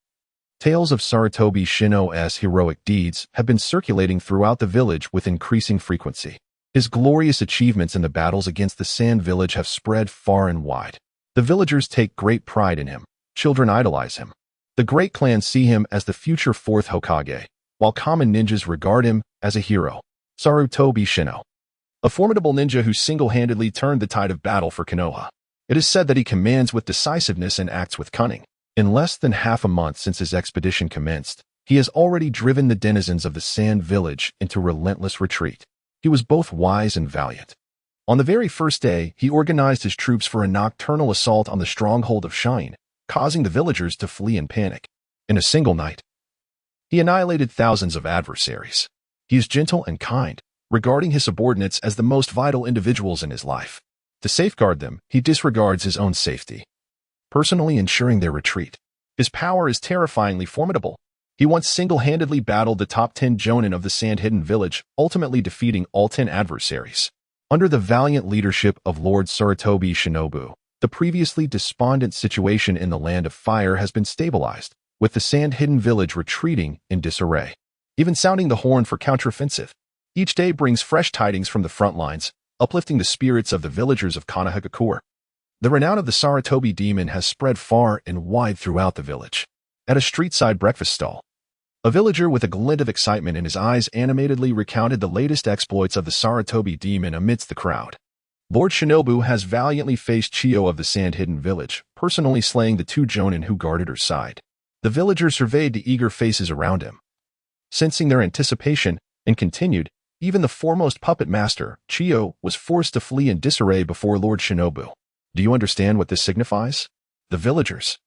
S1: tales of Sarutobi Shino's heroic deeds have been circulating throughout the village with increasing frequency. His glorious achievements in the battles against the Sand Village have spread far and wide. The villagers take great pride in him. Children idolize him. The great clans see him as the future fourth Hokage, while common ninjas regard him as a hero. Sarutobi Shino, a formidable ninja who single-handedly turned the tide of battle for Konoha. It is said that he commands with decisiveness and acts with cunning. In less than half a month since his expedition commenced, He has already driven the denizens of the Sand Village into relentless retreat. He was both wise and valiant. On the very first day, he organized his troops for a nocturnal assault on the stronghold of Shine, causing the villagers to flee in panic. In a single night, he annihilated thousands of adversaries. He is gentle and kind, regarding his subordinates as the most vital individuals in his life. To safeguard them, he disregards his own safety, personally ensuring their retreat. His power is terrifyingly formidable. He once single-handedly battled the top 10 jonin of the Sand-Hidden Village, ultimately defeating all 10 adversaries. Under the valiant leadership of Lord Sarutobi Shinobu, the previously despondent situation in the Land of Fire has been stabilized, with the Sand-Hidden Village retreating in disarray, even sounding the horn for counteroffensive. Each day brings fresh tidings from the front lines, uplifting the spirits of the villagers of Konoha. The renown of the Sarutobi demon has spread far and wide throughout the village. At a street-side breakfast stall, a villager with a glint of excitement in his eyes animatedly recounted the latest exploits of the Sarutobi demon amidst the crowd. Lord Shinobu has valiantly faced Chiyo of the Sand-Hidden Village, personally slaying the 2 jonin who guarded her side. The villager surveyed the eager faces around him, sensing their anticipation, and continued, even the foremost puppet master, Chiyo, was forced to flee in disarray before Lord Shinobu. Do you understand what this signifies? The villagers,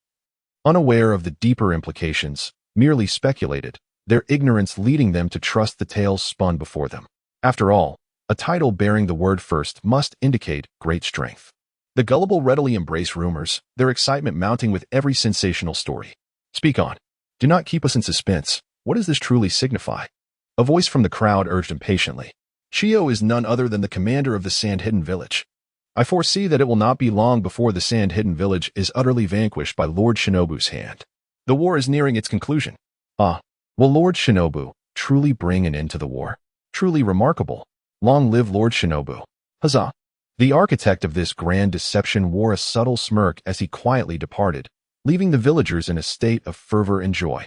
S1: unaware of the deeper implications, merely speculated, their ignorance leading them to trust the tales spun before them. After all, a title bearing the word first must indicate great strength. The gullible readily embrace rumors, their excitement mounting with every sensational story. Speak on. Do not keep us in suspense. What does this truly signify? A voice from the crowd urged impatiently. Chiyo is none other than the commander of the Sand-Hidden Village. I foresee that it will not be long before the Sand-Hidden Village is utterly vanquished by Lord Shinobu's hand. The war is nearing its conclusion. Will Lord Shinobu truly bring an end to the war? Truly remarkable. Long live Lord Shinobu. Huzzah! The architect of this grand deception wore a subtle smirk as he quietly departed, leaving the villagers in a state of fervor and joy.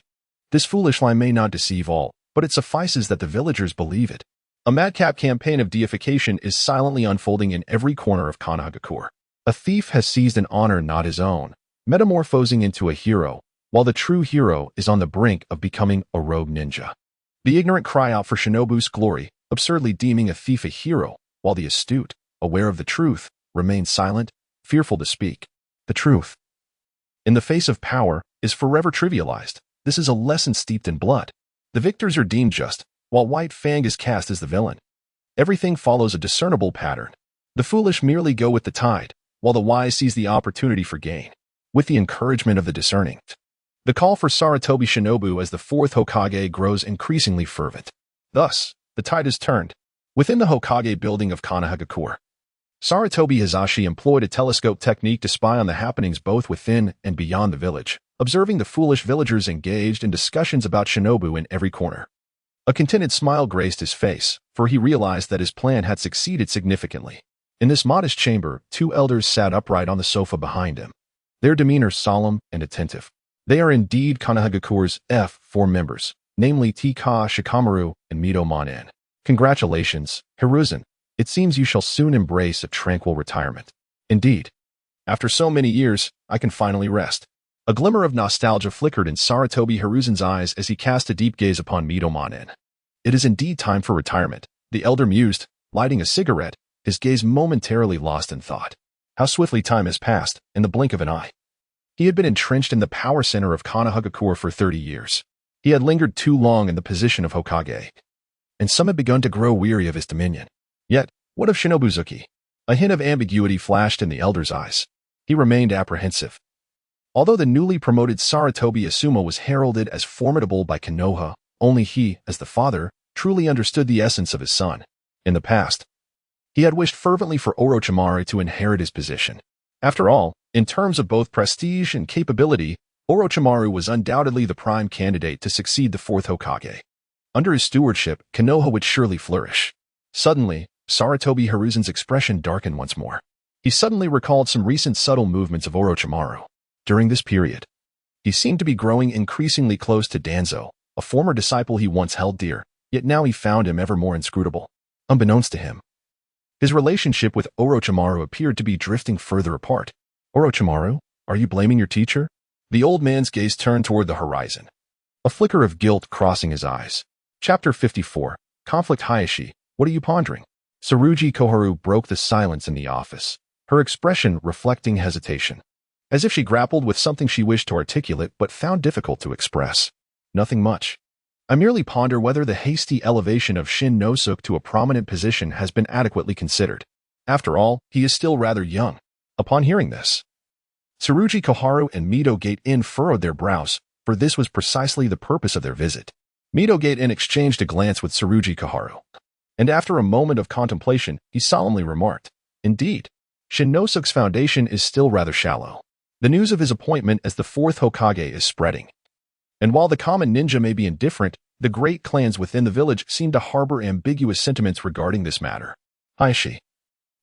S1: This foolish lie may not deceive all, but it suffices that the villagers believe it. A madcap campaign of deification is silently unfolding in every corner of Konoha. A thief has seized an honor not his own, metamorphosing into a hero, while the true hero is on the brink of becoming a rogue ninja. The ignorant cry out for Shinobu's glory, absurdly deeming a thief a hero, while the astute, aware of the truth, remain silent, fearful to speak. The truth, in the face of power, is forever trivialized. This is a lesson steeped in blood. The victors are deemed just, while White Fang is cast as the villain. Everything follows a discernible pattern. The foolish merely go with the tide, while the wise seize the opportunity for gain, with the encouragement of the discerning. The call for Sarutobi Shinobu as the 4th Hokage grows increasingly fervent. Thus, the tide is turned. Within the Hokage building of Konoha, Sarutobi Hizashi employed a telescope technique to spy on the happenings both within and beyond the village, observing the foolish villagers engaged in discussions about Shinobu in every corner. A contented smile graced his face, for he realized that his plan had succeeded significantly. In this modest chamber, 2 elders sat upright on the sofa behind him, their demeanor solemn and attentive. They are indeed Konohagakure's F4 members, namely Tika Shikamaru and Mito Monin. Congratulations, Hiruzen. It seems you shall soon embrace a tranquil retirement. Indeed. After so many years, I can finally rest. A glimmer of nostalgia flickered in Sarutobi Hiruzen's eyes as he cast a deep gaze upon Mito Monin. It is indeed time for retirement, the elder mused, lighting a cigarette, his gaze momentarily lost in thought. How swiftly time has passed, in the blink of an eye. He had been entrenched in the power center of Konoha for 30 years. He had lingered too long in the position of Hokage, and some had begun to grow weary of his dominion. Yet, what of Shinobuzuki? A hint of ambiguity flashed in the elder's eyes. He remained apprehensive. Although the newly promoted Sarutobi Asuma was heralded as formidable by Konoha, only he, as the father, truly understood the essence of his son. In the past, he had wished fervently for Orochimaru to inherit his position. After all, in terms of both prestige and capability, Orochimaru was undoubtedly the prime candidate to succeed the 4th Hokage. Under his stewardship, Konoha would surely flourish. Suddenly, Sarutobi Hiruzen's expression darkened once more. He suddenly recalled some recent subtle movements of Orochimaru. During this period, he seemed to be growing increasingly close to Danzo, a former disciple he once held dear, yet now he found him ever more inscrutable. Unbeknownst to him, his relationship with Orochimaru appeared to be drifting further apart. Orochimaru, are you blaming your teacher? The old man's gaze turned toward the horizon, a flicker of guilt crossing his eyes. Chapter 54. Conflict. Hayashi, what are you pondering? Tsurugi Koharu broke the silence in the office, her expression reflecting hesitation, as if she grappled with something she wished to articulate but found difficult to express. Nothing much. I merely ponder whether the hasty elevation of Shin Nosuke to a prominent position has been adequately considered. After all, he is still rather young. Upon hearing this, Tsurugi Koharu and Mito Gate-in furrowed their brows, for this was precisely the purpose of their visit. Mito Gate-in exchanged a glance with Tsurugi Koharu, and after a moment of contemplation, he solemnly remarked, "Indeed, Shin Nosuke's foundation is still rather shallow. The news of his appointment as the fourth Hokage is spreading. And while the common ninja may be indifferent, the great clans within the village seem to harbor ambiguous sentiments regarding this matter. Hayashi,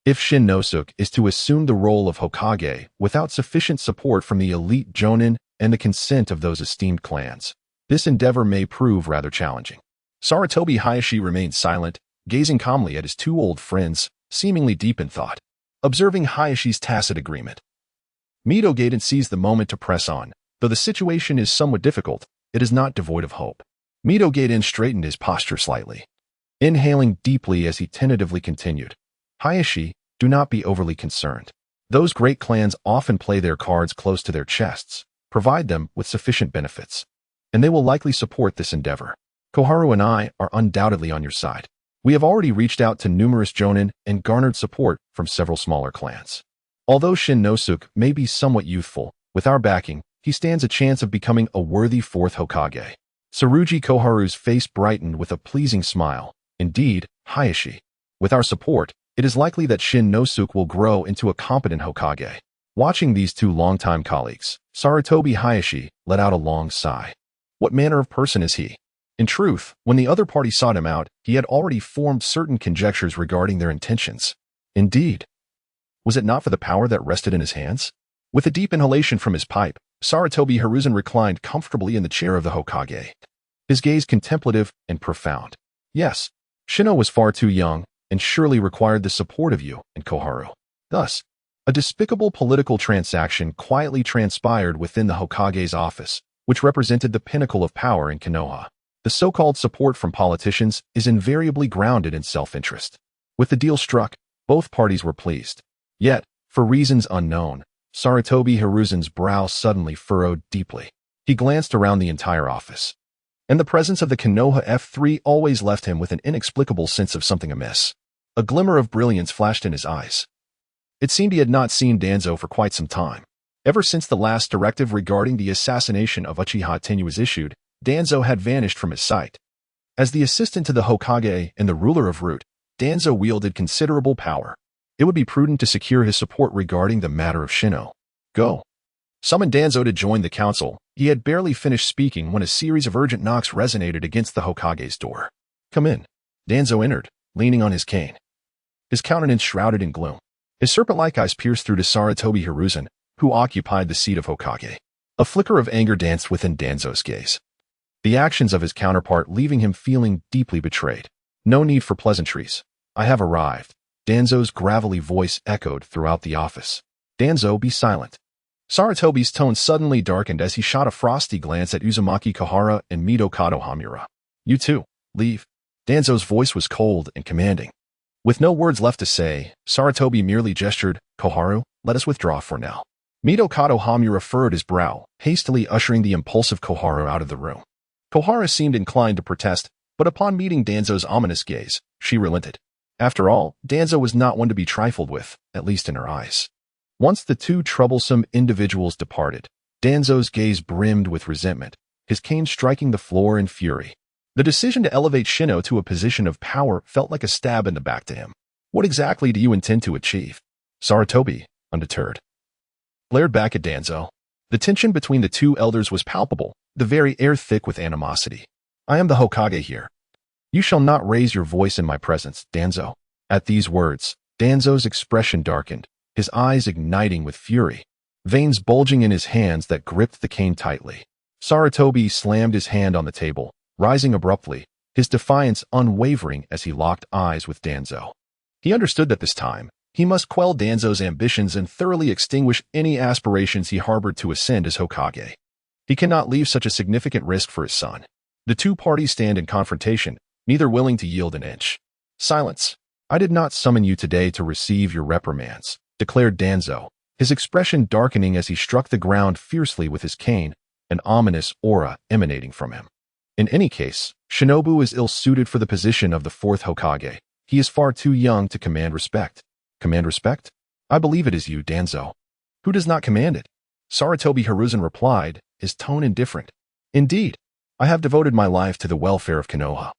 S1: if Shin Nosuke is to assume the role of Hokage without sufficient support from the elite jonin and the consent of those esteemed clans, this endeavor may prove rather challenging." Sarutobi Hayashi remained silent, gazing calmly at his two old friends, seemingly deep in thought. Observing Hayashi's tacit agreement, Mito Gaiden seized the moment to press on. Though the situation is somewhat difficult, it is not devoid of hope. Mito Gaiden straightened his posture slightly, inhaling deeply as he tentatively continued. "Hayashi, do not be overly concerned. Those great clans often play their cards close to their chests, provide them with sufficient benefits, and they will likely support this endeavor. Koharu and I are undoubtedly on your side. We have already reached out to numerous jonin and garnered support from several smaller clans. Although Shin Nosuke may be somewhat youthful, with our backing, he stands a chance of becoming a worthy fourth Hokage." Tsurugi Koharu's face brightened with a pleasing smile. "Indeed, Hayashi, with our support, it is likely that Shin Nosuke will grow into a competent Hokage." Watching these two longtime colleagues, Sarutobi Hayashi let out a long sigh. What manner of person is he? In truth, when the other party sought him out, he had already formed certain conjectures regarding their intentions. Indeed, was it not for the power that rested in his hands? With a deep inhalation from his pipe, Sarutobi Hiruzen reclined comfortably in the chair of the Hokage, his gaze contemplative and profound. Yes, Shino was far too young, and surely required the support of you and Koharu. Thus, a despicable political transaction quietly transpired within the Hokage's office, which represented the pinnacle of power in Konoha. The so-called support from politicians is invariably grounded in self-interest. With the deal struck, both parties were pleased. Yet, for reasons unknown, Sarutobi Hiruzen's brow suddenly furrowed deeply. He glanced around the entire office, and the presence of the Konoha F3 always left him with an inexplicable sense of something amiss. A glimmer of brilliance flashed in his eyes. It seemed he had not seen Danzo for quite some time. Ever since the last directive regarding the assassination of Uchiha Tenyu was issued, Danzo had vanished from his sight. As the assistant to the Hokage and the ruler of Root, Danzo wielded considerable power. It would be prudent to secure his support regarding the matter of Shino. Go. Summon Danzo to join the council. He had barely finished speaking when a series of urgent knocks resonated against the Hokage's door. "Come in." Danzo entered, leaning on his cane, his countenance shrouded in gloom. His serpent-like eyes pierced through to Sarutobi Hiruzen, who occupied the seat of Hokage. A flicker of anger danced within Danzo's gaze, the actions of his counterpart leaving him feeling deeply betrayed. "No need for pleasantries. I have arrived." Danzo's gravelly voice echoed throughout the office. "Danzo, be silent." Sarutobi's tone suddenly darkened as he shot a frosty glance at Uzumaki Kohara and Midokado Hamura. "You too, leave." Danzo's voice was cold and commanding. With no words left to say, Sarutobi merely gestured, "Koharu, let us withdraw for now." Midokado Hamura furrowed his brow, hastily ushering the impulsive Koharu out of the room. Kohara seemed inclined to protest, but upon meeting Danzo's ominous gaze, she relented. After all, Danzo was not one to be trifled with, at least in her eyes. Once the two troublesome individuals departed, Danzo's gaze brimmed with resentment, his cane striking the floor in fury. The decision to elevate Shino to a position of power felt like a stab in the back to him. "What exactly do you intend to achieve?" Sarutobi, undeterred, glared back at Danzo. The tension between the two elders was palpable, the very air thick with animosity. "I am the Hokage here. You shall not raise your voice in my presence, Danzo." At these words, Danzo's expression darkened, his eyes igniting with fury, veins bulging in his hands that gripped the cane tightly. Sarutobi slammed his hand on the table, rising abruptly, his defiance unwavering as he locked eyes with Danzo. He understood that this time, he must quell Danzo's ambitions and thoroughly extinguish any aspirations he harbored to ascend as Hokage. He cannot leave such a significant risk for his son. The two parties stand in confrontation, neither willing to yield an inch. Silence. I did not summon you today to receive your reprimands, declared Danzo, his expression darkening as he struck the ground fiercely with his cane, an ominous aura emanating from him. In any case, Shinobu is ill-suited for the position of the fourth Hokage. He is far too young to command respect. Command respect? I believe it is you, Danzo. Who does not command it? Sarutobi Hiruzen replied, his tone indifferent. Indeed, I have devoted my life to the welfare of Konoha.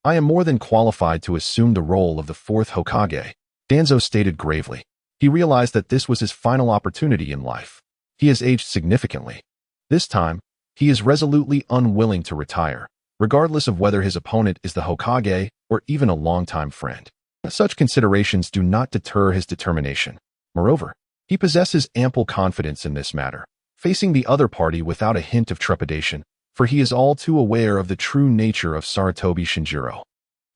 S1: I am more than qualified to assume the role of the fourth Hokage, Danzo stated gravely. He realized that this was his final opportunity in life. He has aged significantly. This time, he is resolutely unwilling to retire, regardless of whether his opponent is the Hokage or even a longtime friend. Such considerations do not deter his determination. Moreover, he possesses ample confidence in this matter, facing the other party without a hint of trepidation, for he is all too aware of the true nature of Sarutobi Shinjiro.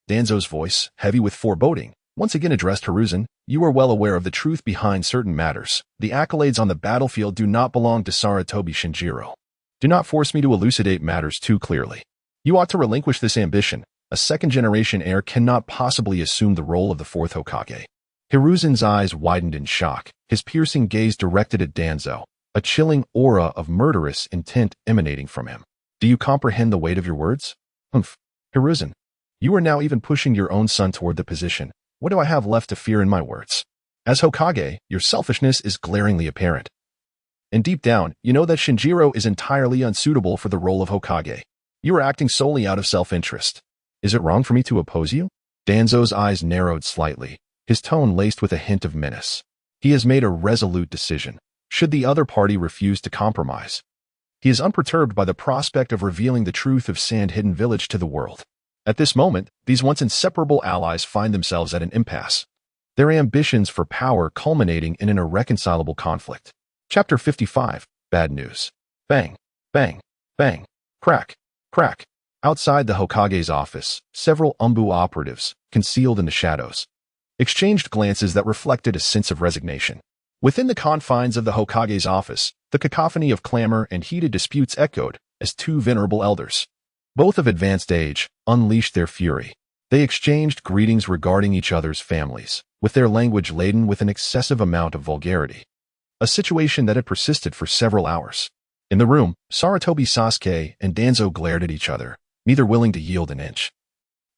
S1: Danzo's voice, heavy with foreboding, once again addressed Hiruzen. You are well aware of the truth behind certain matters. The accolades on the battlefield do not belong to Sarutobi Shinjiro. Do not force me to elucidate matters too clearly. You ought to relinquish this ambition. A second-generation heir cannot possibly assume the role of the fourth Hokage. Hiruzen's eyes widened in shock, his piercing gaze directed at Danzo, a chilling aura of murderous intent emanating from him. Do you comprehend the weight of your words? Humph. Hiruzen, you are now even pushing your own son toward the position. What do I have left to fear in my words? As Hokage, your selfishness is glaringly apparent. And deep down, you know that Shinjiro is entirely unsuitable for the role of Hokage. You are acting solely out of self-interest. Is it wrong for me to oppose you? Danzo's eyes narrowed slightly, his tone laced with a hint of menace. He has made a resolute decision. Should the other party refuse to compromise, he is unperturbed by the prospect of revealing the truth of Sand Hidden Village to the world. At this moment, these once inseparable allies find themselves at an impasse, their ambitions for power culminating in an irreconcilable conflict. Chapter 55, Bad News. Bang, bang, bang, crack, crack. Outside the Hokage's office, several Umbu operatives, concealed in the shadows, exchanged glances that reflected a sense of resignation. Within the confines of the Hokage's office, the cacophony of clamor and heated disputes echoed as two venerable elders, both of advanced age, unleashed their fury. They exchanged greetings regarding each other's families, with their language laden with an excessive amount of vulgarity. A situation that had persisted for several hours. In the room, Sarutobi Sasuke and Danzo glared at each other, neither willing to yield an inch.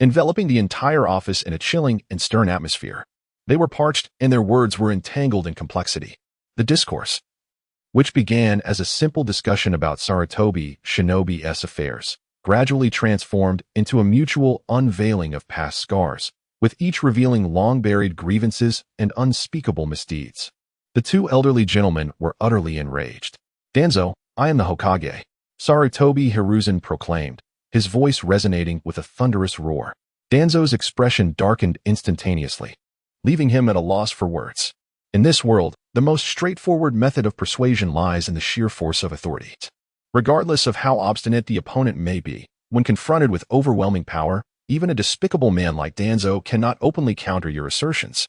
S1: Enveloping the entire office in a chilling and stern atmosphere, they were parched and their words were entangled in complexity. The discourse, which began as a simple discussion about Sarutobi Shinobi's affairs, gradually transformed into a mutual unveiling of past scars, with each revealing long-buried grievances and unspeakable misdeeds. The two elderly gentlemen were utterly enraged. Danzo, I am the Hokage, Sarutobi Hiruzen proclaimed, his voice resonating with a thunderous roar. Danzo's expression darkened instantaneously, leaving him at a loss for words. In this world, the most straightforward method of persuasion lies in the sheer force of authority. Regardless of how obstinate the opponent may be, when confronted with overwhelming power, even a despicable man like Danzo cannot openly counter your assertions.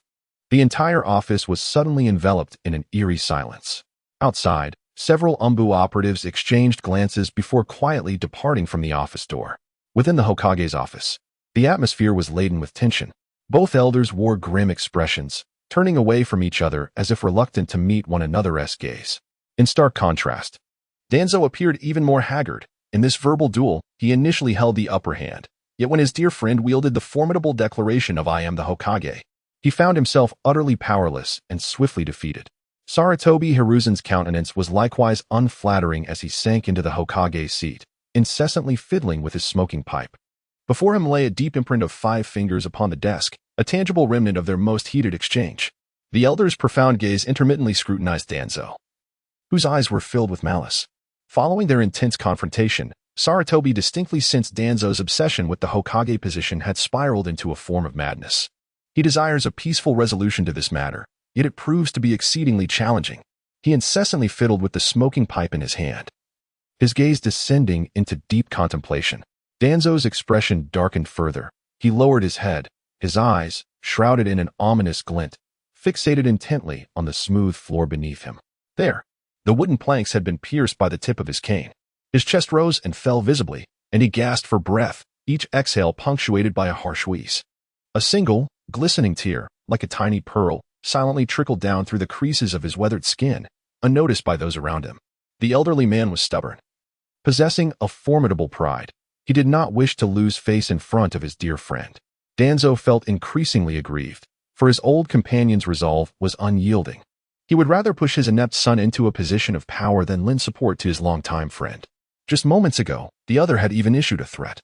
S1: The entire office was suddenly enveloped in an eerie silence. Outside, several Umbu operatives exchanged glances before quietly departing from the office door. Within the Hokage's office, the atmosphere was laden with tension. Both elders wore grim expressions, turning away from each other as if reluctant to meet one another's gaze. In stark contrast, Danzo appeared even more haggard. In this verbal duel, he initially held the upper hand, yet when his dear friend wielded the formidable declaration of I am the Hokage, he found himself utterly powerless and swiftly defeated. Sarutobi Hiruzen's countenance was likewise unflattering as he sank into the Hokage's seat, incessantly fiddling with his smoking pipe. Before him lay a deep imprint of 5 fingers upon the desk, a tangible remnant of their most heated exchange. The elder's profound gaze intermittently scrutinized Danzo, whose eyes were filled with malice. Following their intense confrontation, Sarutobi distinctly sensed Danzo's obsession with the Hokage position had spiraled into a form of madness. He desires a peaceful resolution to this matter, yet it proves to be exceedingly challenging. He incessantly fiddled with the smoking pipe in his hand, his gaze descending into deep contemplation. Danzo's expression darkened further. He lowered his head, his eyes, shrouded in an ominous glint, fixated intently on the smooth floor beneath him. There, the wooden planks had been pierced by the tip of his cane. His chest rose and fell visibly, and he gasped for breath, each exhale punctuated by a harsh wheeze. A single, glistening tear, like a tiny pearl, silently trickled down through the creases of his weathered skin, unnoticed by those around him. The elderly man was stubborn. Possessing a formidable pride, he did not wish to lose face in front of his dear friend. Danzo felt increasingly aggrieved, for his old companion's resolve was unyielding. He would rather push his inept son into a position of power than lend support to his longtime friend. Just moments ago, the other had even issued a threat,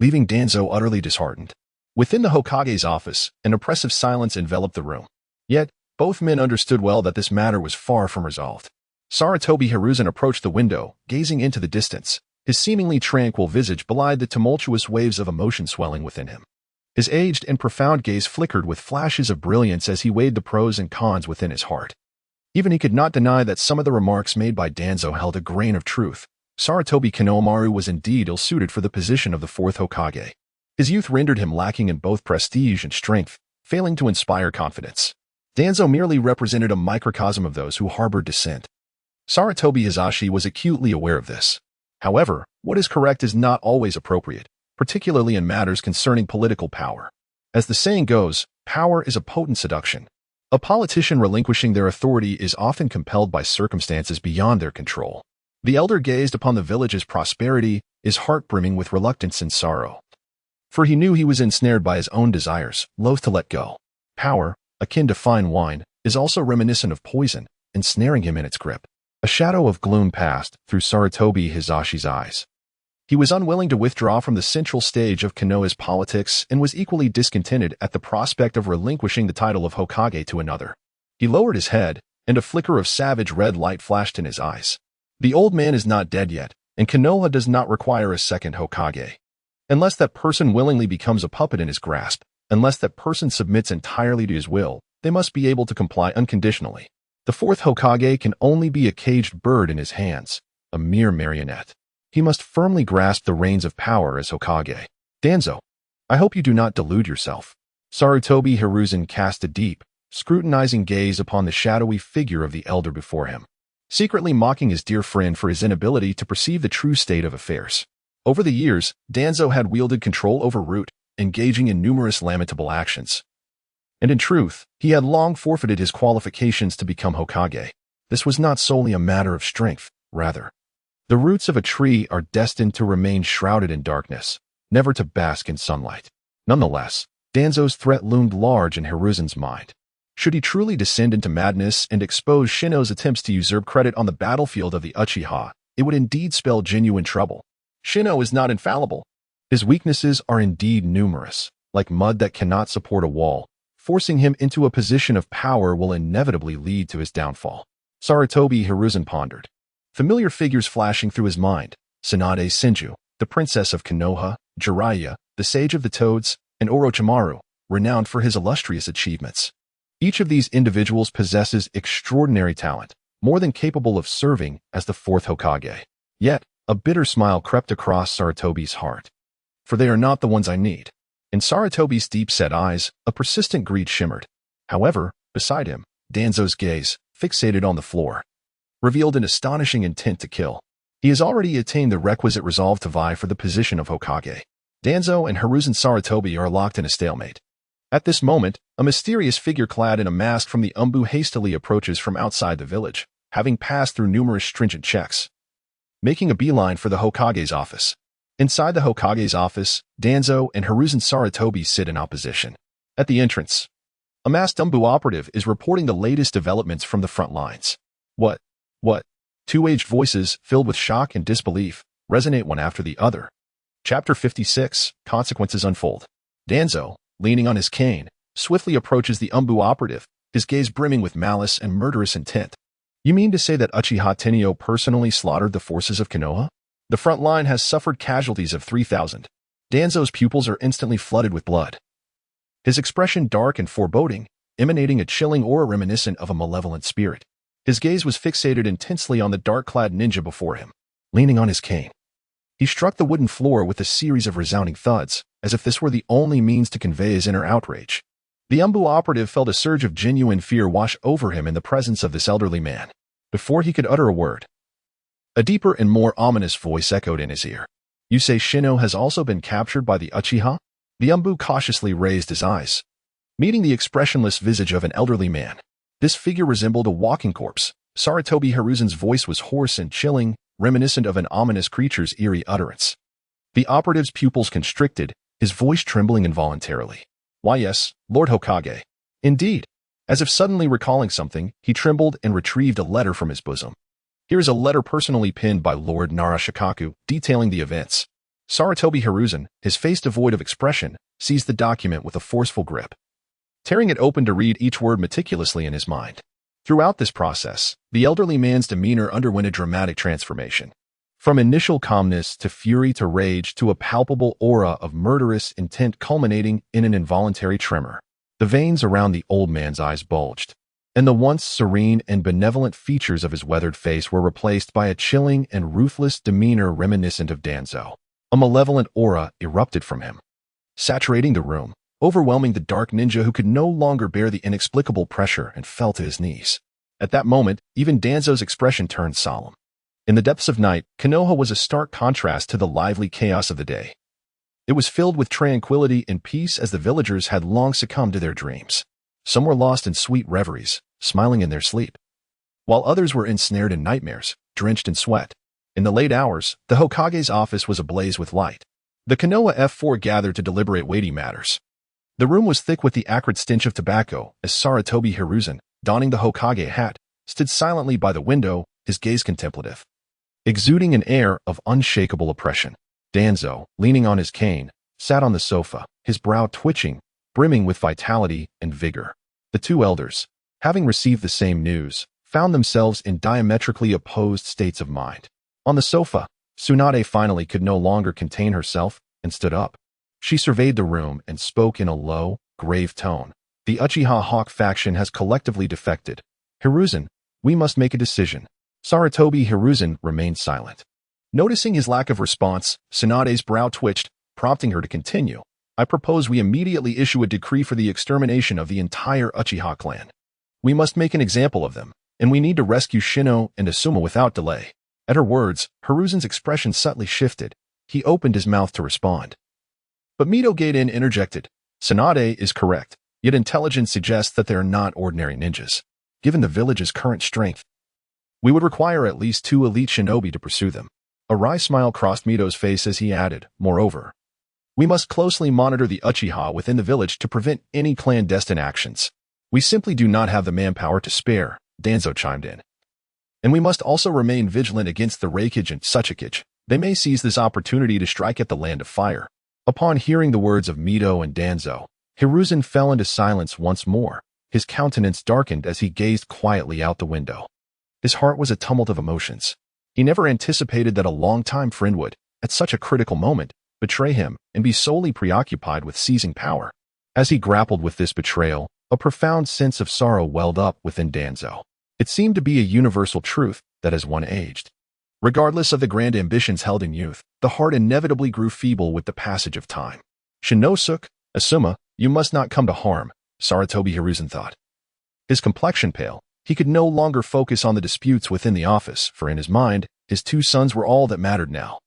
S1: leaving Danzo utterly disheartened. Within the Hokage's office, an oppressive silence enveloped the room. Yet, both men understood well that this matter was far from resolved. Sarutobi Hiruzen approached the window, gazing into the distance. His seemingly tranquil visage belied the tumultuous waves of emotion swelling within him. His aged and profound gaze flickered with flashes of brilliance as he weighed the pros and cons within his heart. Even he could not deny that some of the remarks made by Danzo held a grain of truth. Sarutobi Konohamaru was indeed ill-suited for the position of the fourth Hokage. His youth rendered him lacking in both prestige and strength, failing to inspire confidence. Danzo merely represented a microcosm of those who harbored dissent. Sarutobi Hizashi was acutely aware of this. However, what is correct is not always appropriate, particularly in matters concerning political power. As the saying goes, power is a potent seduction. A politician relinquishing their authority is often compelled by circumstances beyond their control. The elder gazed upon the village's prosperity, his heart brimming with reluctance and sorrow. For he knew he was ensnared by his own desires, loath to let go. Power, akin to fine wine, is also reminiscent of poison, ensnaring him in its grip. A shadow of gloom passed through Sarutobi Hizashi's eyes. He was unwilling to withdraw from the central stage of Konoha's politics and was equally discontented at the prospect of relinquishing the title of Hokage to another. He lowered his head, and a flicker of savage red light flashed in his eyes. The old man is not dead yet, and Konoha does not require a second Hokage. Unless that person willingly becomes a puppet in his grasp, unless that person submits entirely to his will, they must be able to comply unconditionally. The fourth Hokage can only be a caged bird in his hands, a mere marionette. He must firmly grasp the reins of power as Hokage. Danzo, I hope you do not delude yourself. Sarutobi Hiruzen cast a deep, scrutinizing gaze upon the shadowy figure of the elder before him, secretly mocking his dear friend for his inability to perceive the true state of affairs. Over the years, Danzo had wielded control over Root, engaging in numerous lamentable actions. And in truth, he had long forfeited his qualifications to become Hokage. This was not solely a matter of strength, rather. The roots of a tree are destined to remain shrouded in darkness, never to bask in sunlight. Nonetheless, Danzo's threat loomed large in Hiruzen's mind. Should he truly descend into madness and expose Shino's attempts to usurp credit on the battlefield of the Uchiha, it would indeed spell genuine trouble. Shino is not infallible. His weaknesses are indeed numerous, like mud that cannot support a wall. Forcing him into a position of power will inevitably lead to his downfall. Sarutobi Hiruzen pondered. Familiar figures flashing through his mind: Tsunade Senju, the princess of Konoha, Jiraiya, the sage of the Toads, and Orochimaru, renowned for his illustrious achievements. Each of these individuals possesses extraordinary talent, more than capable of serving as the fourth Hokage. Yet, a bitter smile crept across Sarutobi's heart. For they are not the ones I need. In Sarutobi's deep-set eyes, a persistent greed shimmered. However, beside him, Danzo's gaze, fixated on the floor, revealed an astonishing intent to kill. He has already attained the requisite resolve to vie for the position of Hokage. Danzo and Hiruzen Sarutobi are locked in a stalemate. At this moment, a mysterious figure clad in a mask from the Umbu hastily approaches from outside the village, having passed through numerous stringent checks, making a beeline for the Hokage's office. Inside the Hokage's office, Danzo and Hiruzen Sarutobi sit in opposition. At the entrance, a masked Umbu operative is reporting the latest developments from the front lines. What? Two aged voices, filled with shock and disbelief, resonate one after the other. Chapter 56, Consequences Unfold. Danzo, leaning on his cane, swiftly approaches the Umbu operative, his gaze brimming with malice and murderous intent. You mean to say that Uchiha Tenyo personally slaughtered the forces of Konoha? The front line has suffered casualties of 3,000. Danzo's pupils are instantly flooded with blood, his expression dark and foreboding, emanating a chilling aura reminiscent of a malevolent spirit. His gaze was fixated intensely on the dark-clad ninja before him, leaning on his cane. He struck the wooden floor with a series of resounding thuds, as if this were the only means to convey his inner outrage. The Umbu operative felt a surge of genuine fear wash over him in the presence of this elderly man. Before he could utter a word, A deeper and more ominous voice echoed in his ear. You say Shino has also been captured by the Uchiha? The Umbu cautiously raised his eyes, meeting the expressionless visage of an elderly man. This figure resembled a walking corpse. Sarutobi Hiruzen's voice was hoarse and chilling, reminiscent of an ominous creature's eerie utterance. The operative's pupils constricted, his voice trembling involuntarily. Why yes, Lord Hokage. Indeed. As if suddenly recalling something, he trembled and retrieved a letter from his bosom. Here is a letter personally pinned by Lord Narashikaku, detailing the events. Sarutobi Hiruzen, his face devoid of expression, seized the document with a forceful grip, tearing it open to read each word meticulously in his mind. Throughout this process, the elderly man's demeanor underwent a dramatic transformation. From initial calmness to fury to rage to a palpable aura of murderous intent culminating in an involuntary tremor. The veins around the old man's eyes bulged, and the once serene and benevolent features of his weathered face were replaced by a chilling and ruthless demeanor reminiscent of Danzo. A malevolent aura erupted from him, saturating the room, overwhelming the dark ninja who could no longer bear the inexplicable pressure and fell to his knees. At that moment, even Danzo's expression turned solemn. In the depths of night, Konoha was a stark contrast to the lively chaos of the day. It was filled with tranquility and peace as the villagers had long succumbed to their dreams. Some were lost in sweet reveries, smiling in their sleep, while others were ensnared in nightmares, drenched in sweat. In the late hours, the Hokage's office was ablaze with light. The Konoha F4 gathered to deliberate weighty matters. The room was thick with the acrid stench of tobacco as Sarutobi Hiruzen, donning the Hokage hat, stood silently by the window, his gaze contemplative, exuding an air of unshakable oppression. Danzo, leaning on his cane, sat on the sofa, his brow twitching, brimming with vitality and vigor. The two elders, having received the same news, found themselves in diametrically opposed states of mind. On the sofa, Tsunade finally could no longer contain herself and stood up. She surveyed the room and spoke in a low, grave tone. The Uchiha Hawk faction has collectively defected. Hiruzen, we must make a decision. Sarutobi Hiruzen remained silent. Noticing his lack of response, Tsunade's brow twitched, prompting her to continue. I propose we immediately issue a decree for the extermination of the entire Uchiha clan. We must make an example of them, and we need to rescue Shino and Asuma without delay. At her words, Hiruzen's expression subtly shifted. He opened his mouth to respond, but Mito Gaiden interjected. Tsunade is correct, yet intelligence suggests that they are not ordinary ninjas. Given the village's current strength, we would require at least 2 elite shinobi to pursue them. A wry smile crossed Mito's face as he added, moreover, we must closely monitor the Uchiha within the village to prevent any clandestine actions. We simply do not have the manpower to spare, Danzo chimed in. And we must also remain vigilant against the Reikage and Tsuchikage. They may seize this opportunity to strike at the Land of Fire. Upon hearing the words of Mito and Danzo, Hiruzen fell into silence once more. His countenance darkened as he gazed quietly out the window. His heart was a tumult of emotions. He never anticipated that a longtime friend would, at such a critical moment, betray him and be solely preoccupied with seizing power. As he grappled with this betrayal, a profound sense of sorrow welled up within Danzo. It seemed to be a universal truth that as one aged, regardless of the grand ambitions held in youth, the heart inevitably grew feeble with the passage of time. Shinosuke, Asuma, you must not come to harm, Sarutobi Hiruzen thought. His complexion pale, he could no longer focus on the disputes within the office, for in his mind, his 2 sons were all that mattered now.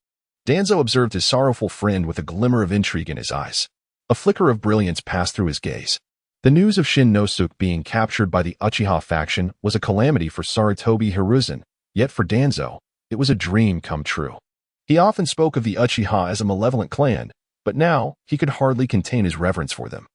S1: Danzo observed his sorrowful friend with a glimmer of intrigue in his eyes. A flicker of brilliance passed through his gaze. The news of Shinosuke being captured by the Uchiha faction was a calamity for Sarutobi Hiruzen, yet for Danzo, it was a dream come true. He often spoke of the Uchiha as a malevolent clan, but now he could hardly contain his reverence for them.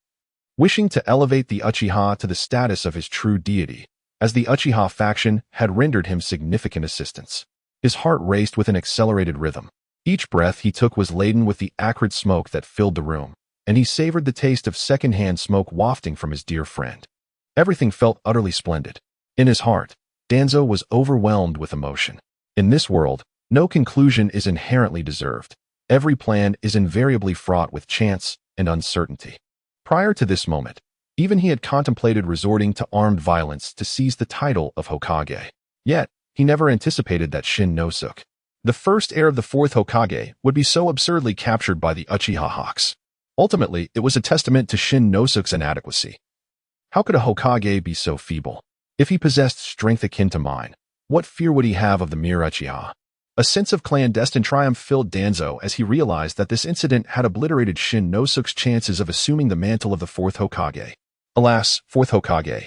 S1: Wishing to elevate the Uchiha to the status of his true deity, as the Uchiha faction had rendered him significant assistance. His heart raced with an accelerated rhythm. Each breath he took was laden with the acrid smoke that filled the room, and he savored the taste of secondhand smoke wafting from his dear friend. Everything felt utterly splendid. In his heart, Danzo was overwhelmed with emotion. In this world, no conclusion is inherently deserved. Every plan is invariably fraught with chance and uncertainty. Prior to this moment, even he had contemplated resorting to armed violence to seize the title of Hokage. Yet, he never anticipated that Shinosuke, the first heir of the 4th Hokage, would be so absurdly captured by the Uchiha Hawks. Ultimately, it was a testament to Shinosuke's inadequacy. How could a Hokage be so feeble? If he possessed strength akin to mine, what fear would he have of the mere Uchiha? A sense of clandestine triumph filled Danzo as he realized that this incident had obliterated Shin Nosuke's chances of assuming the mantle of the fourth Hokage. Alas, fourth Hokage.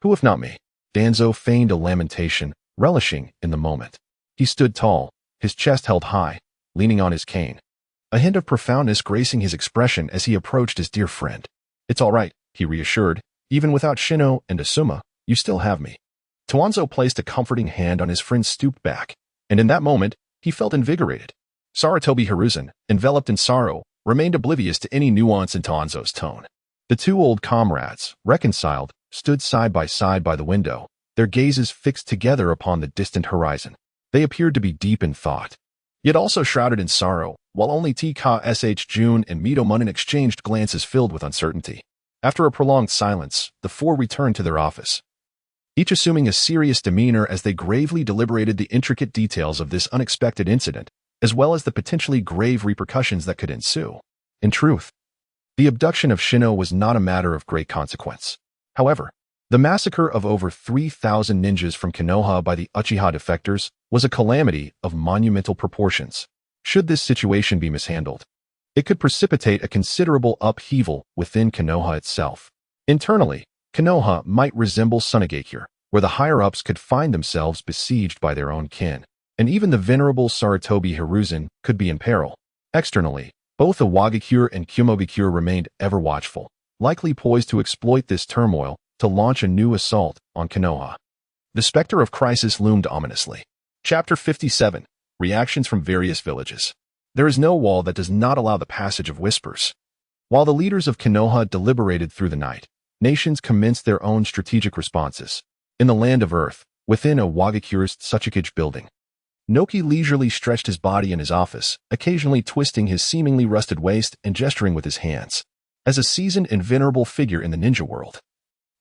S1: Who if not me? Danzo feigned a lamentation, relishing in the moment. He stood tall, his chest held high, leaning on his cane. A hint of profoundness gracing his expression as he approached his dear friend. It's all right, he reassured. Even without Shino and Asuma, you still have me. Tuanzo placed a comforting hand on his friend's stooped back, and in that moment, he felt invigorated. Sarutobi Hiruzen, enveloped in sorrow, remained oblivious to any nuance in Tuanzo's tone. The two old comrades, reconciled, stood side by the window, their gazes fixed together upon the distant horizon. They appeared to be deep in thought, yet also shrouded in sorrow, while only TK Jun and Mito Munin exchanged glances filled with uncertainty. After a prolonged silence, the four returned to their office, each assuming a serious demeanor as they gravely deliberated the intricate details of this unexpected incident, as well as the potentially grave repercussions that could ensue. In truth, the abduction of Shino was not a matter of great consequence. However, the massacre of over 3,000 ninjas from Konoha by the Uchiha defectors was a calamity of monumental proportions. Should this situation be mishandled, it could precipitate a considerable upheaval within Konoha itself. Internally, Konoha might resemble Sunagakure, where the higher-ups could find themselves besieged by their own kin, and even the venerable Sarutobi Hiruzen could be in peril. Externally, both the Wagakure and Kumogakure remained ever watchful, likely poised to exploit this turmoil to launch a new assault on Konoha. The specter of crisis loomed ominously. Chapter 57. Reactions from various villages. There is no wall that does not allow the passage of whispers. While the leaders of Konoha deliberated through the night, nations commenced their own strategic responses. In the land of Earth, within a Wagakure's Tsuchikage building, Noki leisurely stretched his body in his office, occasionally twisting his seemingly rusted waist and gesturing with his hands. As a seasoned and venerable figure in the ninja world,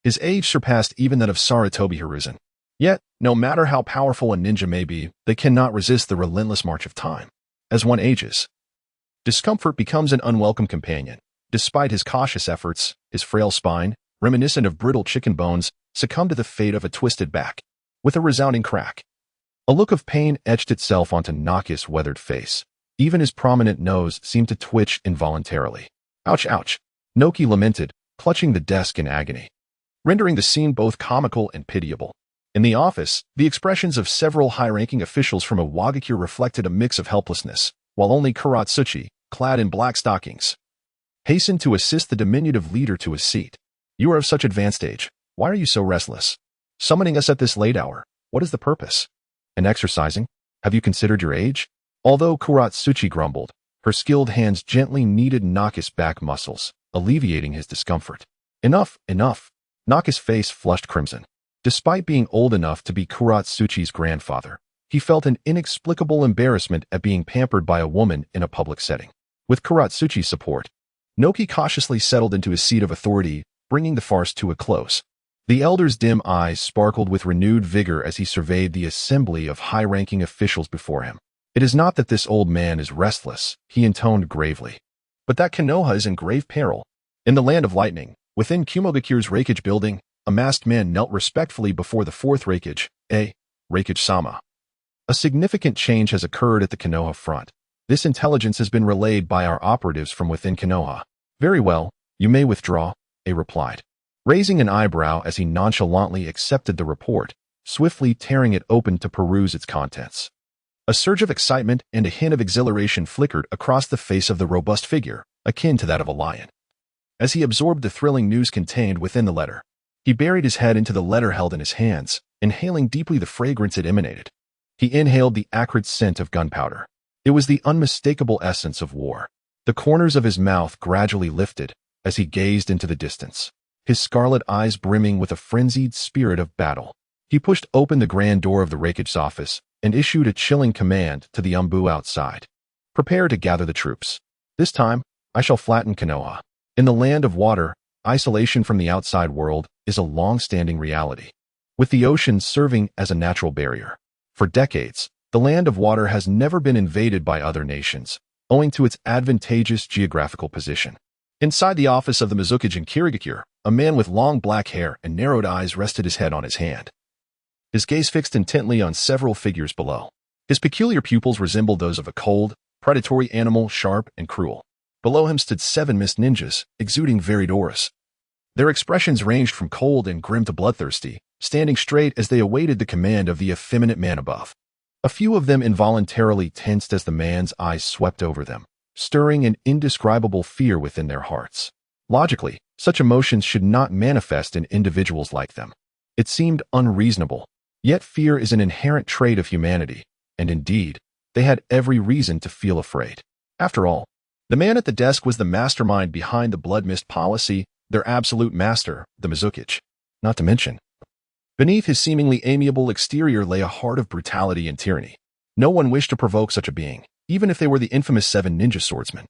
S1: his age surpassed even that of Sarutobi Hiruzen. Yet, no matter how powerful a ninja may be, they cannot resist the relentless march of time. As one ages, discomfort becomes an unwelcome companion. Despite his cautious efforts, his frail spine, reminiscent of brittle chicken bones, succumbed to the fate of a twisted back. With a resounding crack, a look of pain etched itself onto Naki's weathered face. Even his prominent nose seemed to twitch involuntarily. Ouch, ouch, Noki lamented, clutching the desk in agony, rendering the scene both comical and pitiable. In the office, the expressions of several high-ranking officials from a Wagakure reflected a mix of helplessness, while only Kuratsuchi, clad in black stockings, hastened to assist the diminutive leader to his seat. You are of such advanced age. Why are you so restless? Summoning us at this late hour. What is the purpose? And exercising? Have you considered your age? Although Kuratsuchi grumbled, her skilled hands gently kneaded Naki's back muscles, alleviating his discomfort. Enough, enough. Naki's face flushed crimson. Despite being old enough to be Kuratsuchi's grandfather, he felt an inexplicable embarrassment at being pampered by a woman in a public setting. With Kuratsuchi's support, Noki cautiously settled into his seat of authority, bringing the farce to a close. The elder's dim eyes sparkled with renewed vigor as he surveyed the assembly of high-ranking officials before him. It is not that this old man is restless, he intoned gravely, but that Konoha is in grave peril. In the land of lightning, within Kumogakure's Reikage building, a masked man knelt respectfully before the fourth Reikage, Reikage-sama. A significant change has occurred at the Konoha front. This intelligence has been relayed by our operatives from within Konoha. Very well, you may withdraw, replied, raising an eyebrow as he nonchalantly accepted the report, swiftly tearing it open to peruse its contents. A surge of excitement and a hint of exhilaration flickered across the face of the robust figure, akin to that of a lion. As he absorbed the thrilling news contained within the letter, he buried his head into the letter held in his hands, inhaling deeply the fragrance it emanated. He inhaled the acrid scent of gunpowder. It was the unmistakable essence of war. The corners of his mouth gradually lifted as he gazed into the distance, his scarlet eyes brimming with a frenzied spirit of battle. He pushed open the grand door of the Reikage's office and issued a chilling command to the Umbu outside. Prepare to gather the troops. This time, I shall flatten Konoha. In the land of water, isolation from the outside world is a long-standing reality, with the ocean serving as a natural barrier. For decades, the land of water has never been invaded by other nations, owing to its advantageous geographical position. Inside the office of the Mizukage Kirigakure, a man with long black hair and narrowed eyes rested his head on his hand, his gaze fixed intently on several figures below. His peculiar pupils resembled those of a cold, predatory animal, sharp and cruel. Below him stood 7 mist ninjas, exuding varied auras. Their expressions ranged from cold and grim to bloodthirsty, standing straight as they awaited the command of the effeminate man above. A few of them involuntarily tensed as the man's eyes swept over them, stirring an indescribable fear within their hearts. Logically, such emotions should not manifest in individuals like them. It seemed unreasonable. Yet fear is an inherent trait of humanity, and indeed, they had every reason to feel afraid. After all, the man at the desk was the mastermind behind the blood mist policy, their absolute master, the Mizukichi. Not to mention, beneath his seemingly amiable exterior lay a heart of brutality and tyranny. No one wished to provoke such a being, even if they were the infamous 7 ninja swordsmen.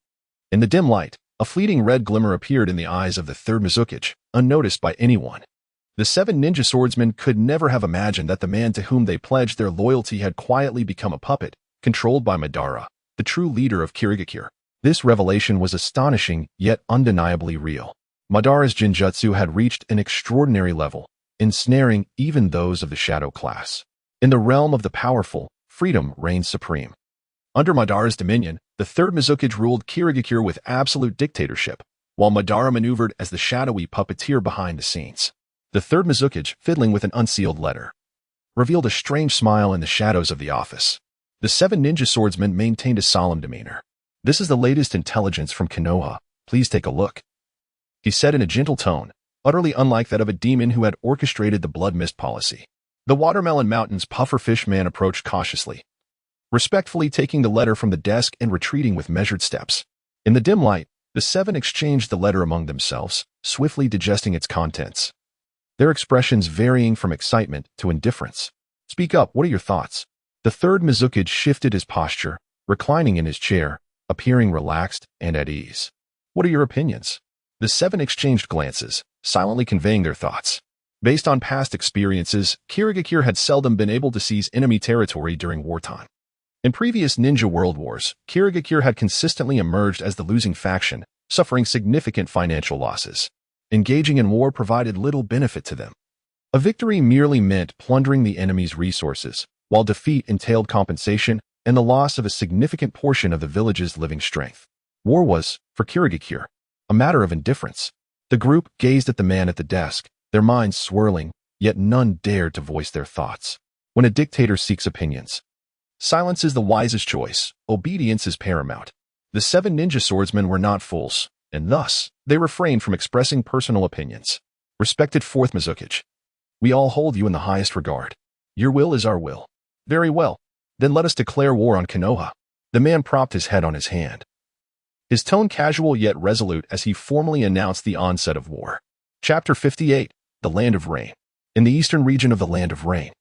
S1: In the dim light, a fleeting red glimmer appeared in the eyes of the third Mizukichi, unnoticed by anyone. The 7 ninja swordsmen could never have imagined that the man to whom they pledged their loyalty had quietly become a puppet, controlled by Madara, the true leader of Kirigakure. This revelation was astonishing, yet undeniably real. Madara's Jinjutsu had reached an extraordinary level, ensnaring even those of the shadow class. In the realm of the powerful, freedom reigned supreme. Under Madara's dominion, the third Mizukichi ruled Kirigakure with absolute dictatorship, while Madara maneuvered as the shadowy puppeteer behind the scenes. The third Mizukichi, fiddling with an unsealed letter, revealed a strange smile in the shadows of the office. The 7 ninja swordsmen maintained a solemn demeanor. "This is the latest intelligence from Konoha. Please take a look," he said in a gentle tone, utterly unlike that of a demon who had orchestrated the blood mist policy. The Watermelon Mountain's pufferfish man approached cautiously, respectfully taking the letter from the desk and retreating with measured steps. In the dim light, the 7 exchanged the letter among themselves, swiftly digesting its contents, their expressions varying from excitement to indifference. "Speak up, what are your thoughts?" The third Mizukichi shifted his posture, reclining in his chair, appearing relaxed and at ease. "What are your opinions?" The 7 exchanged glances, silently conveying their thoughts. Based on past experiences, Kirigakure had seldom been able to seize enemy territory during wartime. In previous ninja world wars, Kirigakure had consistently emerged as the losing faction, suffering significant financial losses. Engaging in war provided little benefit to them. A victory merely meant plundering the enemy's resources, while defeat entailed compensation and the loss of a significant portion of the village's living strength. War was, for Kirigakure, a matter of indifference. The group gazed at the man at the desk, their minds swirling, yet none dared to voice their thoughts. When a dictator seeks opinions, silence is the wisest choice, obedience is paramount. The 7 ninja swordsmen were not fools, and thus, they refrained from expressing personal opinions. "Respected 4th Mizukichi, we all hold you in the highest regard. Your will is our will." "Very well. Then let us declare war on Konoha." The man propped his head on his hand, his tone casual yet resolute as he formally announced the onset of war. Chapter 58, The Land of Rain. In the eastern region of the Land of Rain,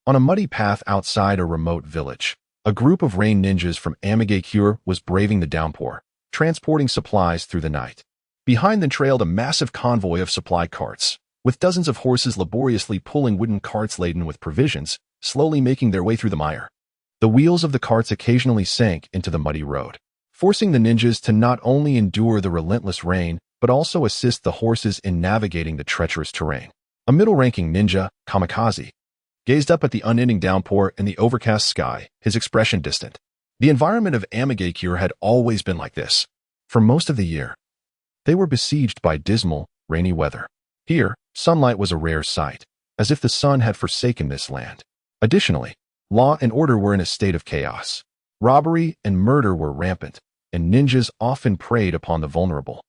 S1: on a muddy path outside a remote village, a group of rain ninjas from Amigakure was braving the downpour, transporting supplies through the night. Behind them trailed a massive convoy of supply carts, with dozens of horses laboriously pulling wooden carts laden with provisions, slowly making their way through the mire. The wheels of the carts occasionally sank into the muddy road, forcing the ninjas to not only endure the relentless rain, but also assist the horses in navigating the treacherous terrain. A middle-ranking ninja, Kamikaze, gazed up at the unending downpour in the overcast sky, his expression distant. The environment of Amigakure had always been like this. For most of the year, they were besieged by dismal, rainy weather. Here, sunlight was a rare sight, as if the sun had forsaken this land. Additionally, law and order were in a state of chaos. Robbery and murder were rampant, and ninjas often preyed upon the vulnerable.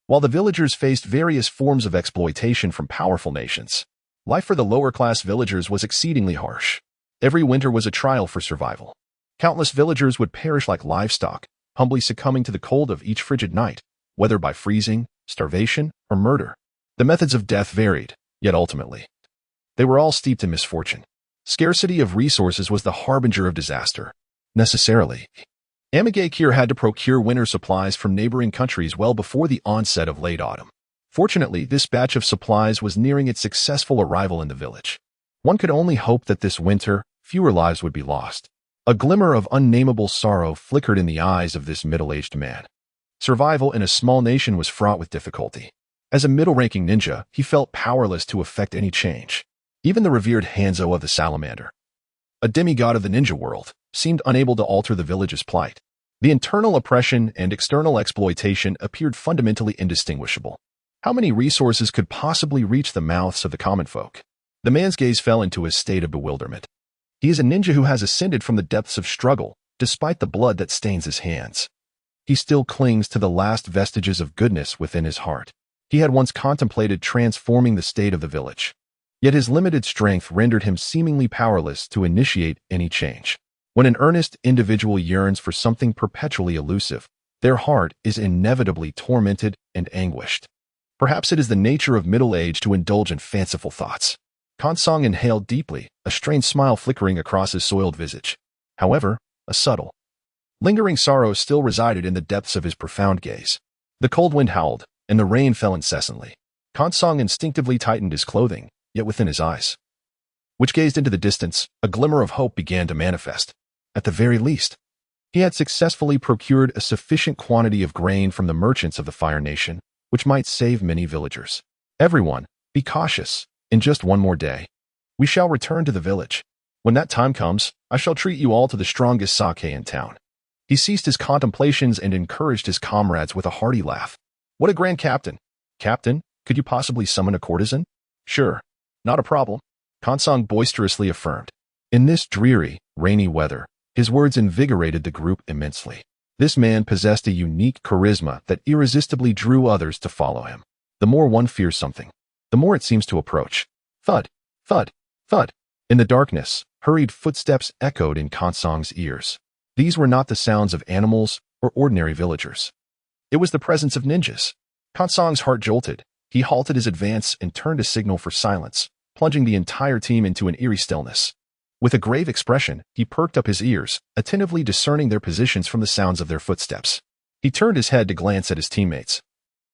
S1: While the villagers faced various forms of exploitation from powerful nations, life for the lower-class villagers was exceedingly harsh. Every winter was a trial for survival. Countless villagers would perish like livestock, humbly succumbing to the cold of each frigid night, whether by freezing, starvation, or murder. The methods of death varied, yet ultimately, they were all steeped in misfortune. Scarcity of resources was the harbinger of disaster. Necessarily, Amigakure had to procure winter supplies from neighboring countries well before the onset of late autumn. Fortunately, this batch of supplies was nearing its successful arrival in the village. One could only hope that this winter, fewer lives would be lost. A glimmer of unnameable sorrow flickered in the eyes of this middle-aged man. Survival in a small nation was fraught with difficulty. As a middle-ranking ninja, he felt powerless to effect any change. Even the revered Hanzo of the Salamander, a demigod of the ninja world, seemed unable to alter the village's plight. The internal oppression and external exploitation appeared fundamentally indistinguishable. How many resources could possibly reach the mouths of the common folk? The man's gaze fell into a state of bewilderment. He is a ninja who has ascended from the depths of struggle, despite the blood that stains his hands. He still clings to the last vestiges of goodness within his heart. He had once contemplated transforming the state of the village. Yet his limited strength rendered him seemingly powerless to initiate any change. When an earnest individual yearns for something perpetually elusive, their heart is inevitably tormented and anguished. Perhaps it is the nature of middle age to indulge in fanciful thoughts. Kansong inhaled deeply, a strange smile flickering across his soiled visage. However, a subtle, lingering sorrow still resided in the depths of his profound gaze. The cold wind howled, and the rain fell incessantly. Kansong instinctively tightened his clothing, yet within his eyes, which gazed into the distance, a glimmer of hope began to manifest. At the very least, he had successfully procured a sufficient quantity of grain from the merchants of the Fire Nation, which might save many villagers. Everyone, be cautious. In just one more day, we shall return to the village. When that time comes, I shall treat you all to the strongest sake in town. He ceased his contemplations and encouraged his comrades with a hearty laugh. What a grand captain! Captain, could you possibly summon a courtesan? Sure, not a problem, Kansong boisterously affirmed. In this dreary, rainy weather, his words invigorated the group immensely. This man possessed a unique charisma that irresistibly drew others to follow him. The more one fears something, the more it seems to approach. Thud, thud, thud. In the darkness, hurried footsteps echoed in Kansong's ears. These were not the sounds of animals or ordinary villagers. It was the presence of ninjas. Kansong's heart jolted. He halted his advance and turned a signal for silence, plunging the entire team into an eerie stillness. With a grave expression, he perked up his ears, attentively discerning their positions from the sounds of their footsteps. He turned his head to glance at his teammates,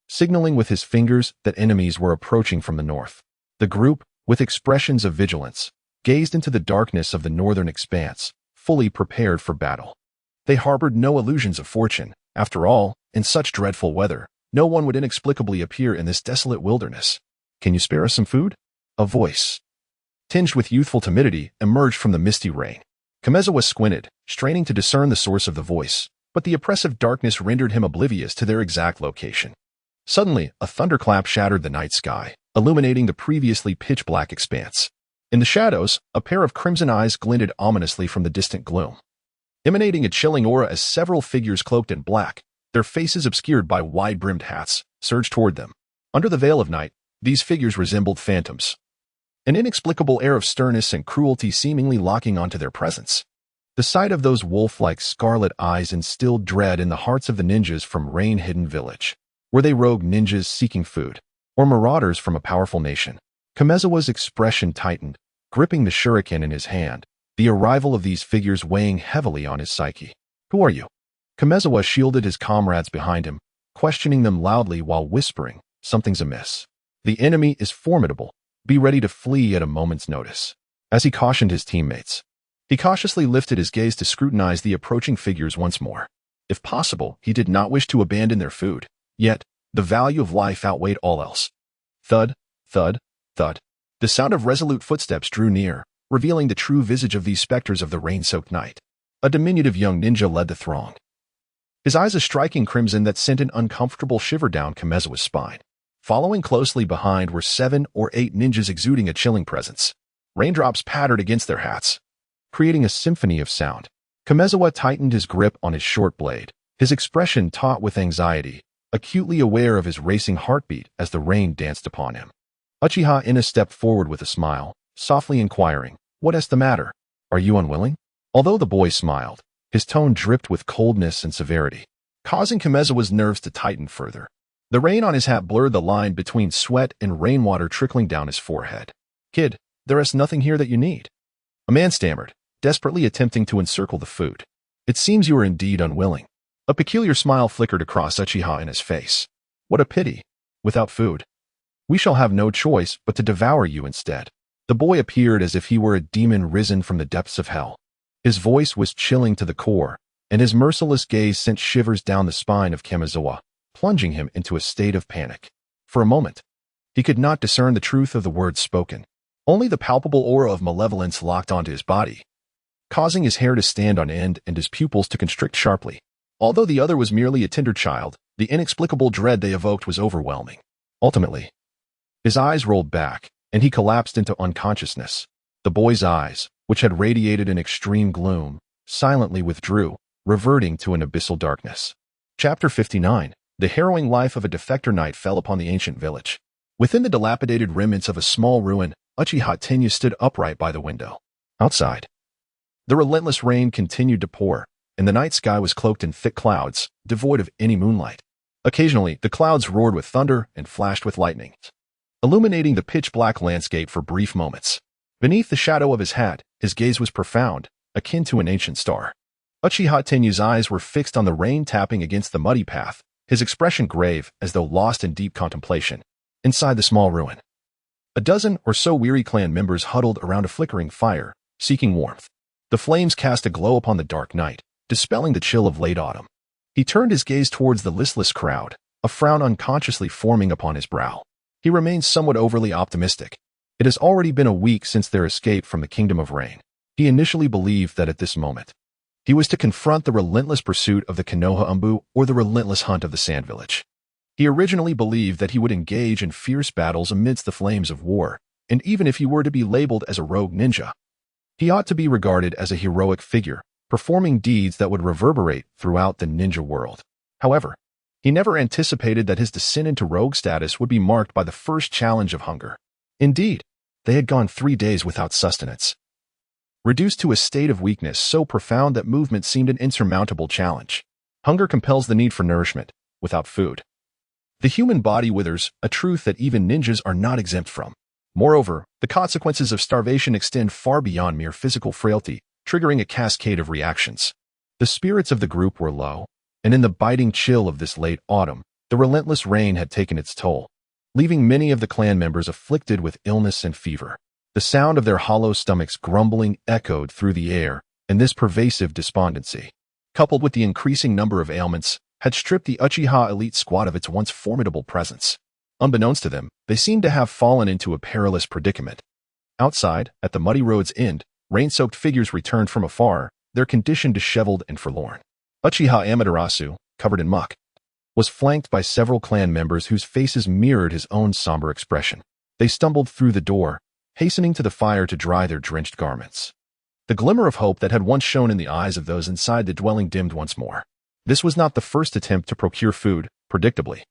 S1: signaling with his fingers that enemies were approaching from the north. The group, with expressions of vigilance, gazed into the darkness of the northern expanse, fully prepared for battle. They harbored no illusions of fortune. After all, in such dreadful weather, no one would inexplicably appear in this desolate wilderness. Can you spare us some food? A voice, tinged with youthful timidity, emerged from the misty rain. Kamezawa squinted, straining to discern the source of the voice, but the oppressive darkness rendered him oblivious to their exact location. Suddenly, a thunderclap shattered the night sky, illuminating the previously pitch-black expanse. In the shadows, a pair of crimson eyes glinted ominously from the distant gloom, emanating a chilling aura as several figures cloaked in black, their faces obscured by wide-brimmed hats, surged toward them. Under the veil of night, these figures resembled phantoms, an inexplicable air of sternness and cruelty seemingly locking onto their presence. The sight of those wolf-like scarlet eyes instilled dread in the hearts of the ninjas from rain-hidden village. Were they rogue ninjas seeking food, or marauders from a powerful nation? Kamezawa's expression tightened, gripping the shuriken in his hand, the arrival of these figures weighing heavily on his psyche. Who are you? Kamezawa shielded his comrades behind him, questioning them loudly while whispering, something's amiss. The enemy is formidable. Be ready to flee at a moment's notice. As he cautioned his teammates, he cautiously lifted his gaze to scrutinize the approaching figures once more. If possible, he did not wish to abandon their food. Yet, the value of life outweighed all else. Thud, thud, thud. The sound of resolute footsteps drew near, revealing the true visage of these specters of the rain-soaked night. A diminutive young ninja led the throng, his eyes a striking crimson that sent an uncomfortable shiver down Kamezawa's spine. Following closely behind were 7 or 8 ninjas exuding a chilling presence. Raindrops pattered against their hats, creating a symphony of sound. Kamezawa tightened his grip on his short blade, his expression taut with anxiety, acutely aware of his racing heartbeat as the rain danced upon him. Uchiha Ina stepped forward with a smile, softly inquiring, "What is the matter? Are you unwilling?" Although the boy smiled, his tone dripped with coldness and severity, causing Kamezawa's nerves to tighten further. The rain on his hat blurred the line between sweat and rainwater trickling down his forehead. "Kid, there is nothing here that you need," a man stammered, desperately attempting to encircle the food. "It seems you are indeed unwilling." A peculiar smile flickered across Uchiha Ina's face. "What a pity. Without food, we shall have no choice but to devour you instead." The boy appeared as if he were a demon risen from the depths of hell. His voice was chilling to the core, and his merciless gaze sent shivers down the spine of Kamezawa, plunging him into a state of panic. For a moment, he could not discern the truth of the words spoken. Only the palpable aura of malevolence locked onto his body. causing his hair to stand on end and his pupils to constrict sharply. Although the other was merely a tender child, the inexplicable dread they evoked was overwhelming. Ultimately, his eyes rolled back, and he collapsed into unconsciousness. The boy's eyes, which had radiated in extreme gloom, silently withdrew, reverting to an abyssal darkness. Chapter 59. The harrowing life of a defector knight fell upon the ancient village. Within the dilapidated remnants of a small ruin, Uchiha Tenyu stood upright by the window. Outside, the relentless rain continued to pour, and the night sky was cloaked in thick clouds, devoid of any moonlight. Occasionally, the clouds roared with thunder and flashed with lightning, illuminating the pitch-black landscape for brief moments. Beneath the shadow of his hat, his gaze was profound, akin to an ancient star. Uchiha Tenyu's eyes were fixed on the rain tapping against the muddy path, his expression grave as though lost in deep contemplation. Inside the small ruin, a dozen or so weary clan members huddled around a flickering fire, seeking warmth. The flames cast a glow upon the dark night, dispelling the chill of late autumn. He turned his gaze towards the listless crowd, a frown unconsciously forming upon his brow. He remained somewhat overly optimistic. It has already been a week since their escape from the Kingdom of Rain. He initially believed that at this moment, he was to confront the relentless pursuit of the Konoha Umbu or the relentless hunt of the Sand Village. He originally believed that he would engage in fierce battles amidst the flames of war, and even if he were to be labeled as a rogue ninja, he ought to be regarded as a heroic figure, performing deeds that would reverberate throughout the ninja world. However, he never anticipated that his descent into rogue status would be marked by the first challenge of hunger. Indeed, they had gone 3 days without sustenance, reduced to a state of weakness so profound that movement seemed an insurmountable challenge. Hunger compels the need for nourishment. Without food, the human body withers, a truth that even ninjas are not exempt from. Moreover, the consequences of starvation extend far beyond mere physical frailty, triggering a cascade of reactions. The spirits of the group were low, and in the biting chill of this late autumn, the relentless rain had taken its toll, leaving many of the clan members afflicted with illness and fever. The sound of their hollow stomachs grumbling echoed through the air, and this pervasive despondency, coupled with the increasing number of ailments, had stripped the Uchiha elite squad of its once formidable presence. Unbeknownst to them, they seemed to have fallen into a perilous predicament. Outside, at the muddy road's end, rain-soaked figures returned from afar, their condition disheveled and forlorn. Uchiha Amaterasu, covered in muck, was flanked by several clan members whose faces mirrored his own somber expression. They stumbled through the door, hastening to the fire to dry their drenched garments. The glimmer of hope that had once shone in the eyes of those inside the dwelling dimmed once more. This was not the first attempt to procure food, predictably.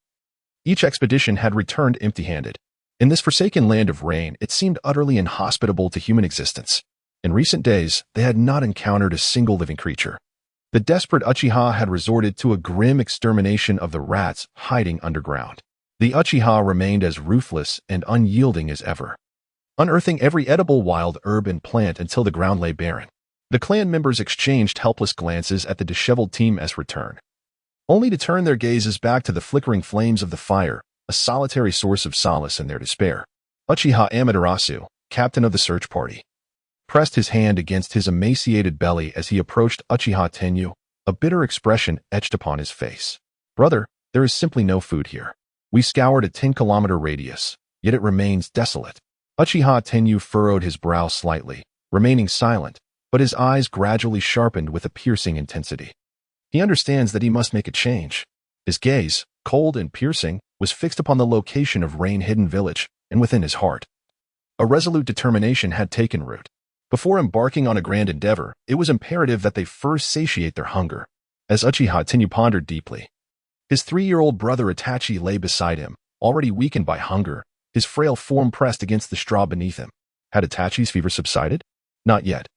S1: Each expedition had returned empty-handed. In this forsaken land of rain, it seemed utterly inhospitable to human existence. In recent days, they had not encountered a single living creature. The desperate Uchiha had resorted to a grim extermination of the rats hiding underground. The Uchiha remained as ruthless and unyielding as ever, unearthing every edible wild herb and plant until the ground lay barren. The clan members exchanged helpless glances at the disheveled team as return, only to turn their gazes back to the flickering flames of the fire, a solitary source of solace in their despair. Uchiha Amaterasu, captain of the search party, pressed his hand against his emaciated belly as he approached Uchiha Tenyu, a bitter expression etched upon his face. Brother, there is simply no food here. We scoured a 10-kilometer radius, yet it remains desolate. Uchiha Tenyu furrowed his brow slightly, remaining silent, but his eyes gradually sharpened with a piercing intensity. He understands that he must make a change. His gaze, cold and piercing, was fixed upon the location of rain-hidden village, and within his heart, a resolute determination had taken root. Before embarking on a grand endeavor, it was imperative that they first satiate their hunger. As Uchiha Tenyu pondered deeply, his 3-year-old brother Itachi lay beside him, already weakened by hunger, his frail form pressed against the straw beneath him. Had Itachi's fever subsided? Not yet.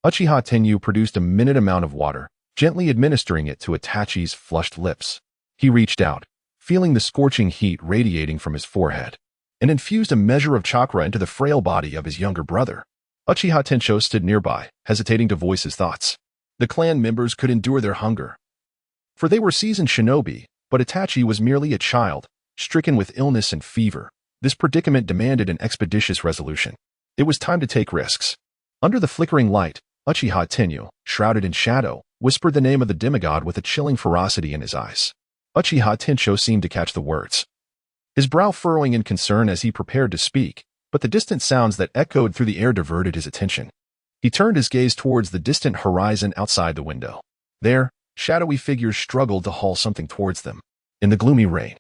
S1: Uchiha Tenyu produced a minute amount of water, gently administering it to Itachi's flushed lips. He reached out, feeling the scorching heat radiating from his forehead, and infused a measure of chakra into the frail body of his younger brother. Uchiha Tencho stood nearby, hesitating to voice his thoughts. The clan members could endure their hunger, for they were seasoned shinobi, but Itachi was merely a child, stricken with illness and fever. This predicament demanded an expeditious resolution. It was time to take risks. Under the flickering light, Uchiha Tenyu, shrouded in shadow, whispered the name of the demigod with a chilling ferocity in his eyes. Uchiha Tencho seemed to catch the words, his brow furrowing in concern as he prepared to speak, but the distant sounds that echoed through the air diverted his attention. He turned his gaze towards the distant horizon outside the window. There, shadowy figures struggled to haul something towards them. In the gloomy rain,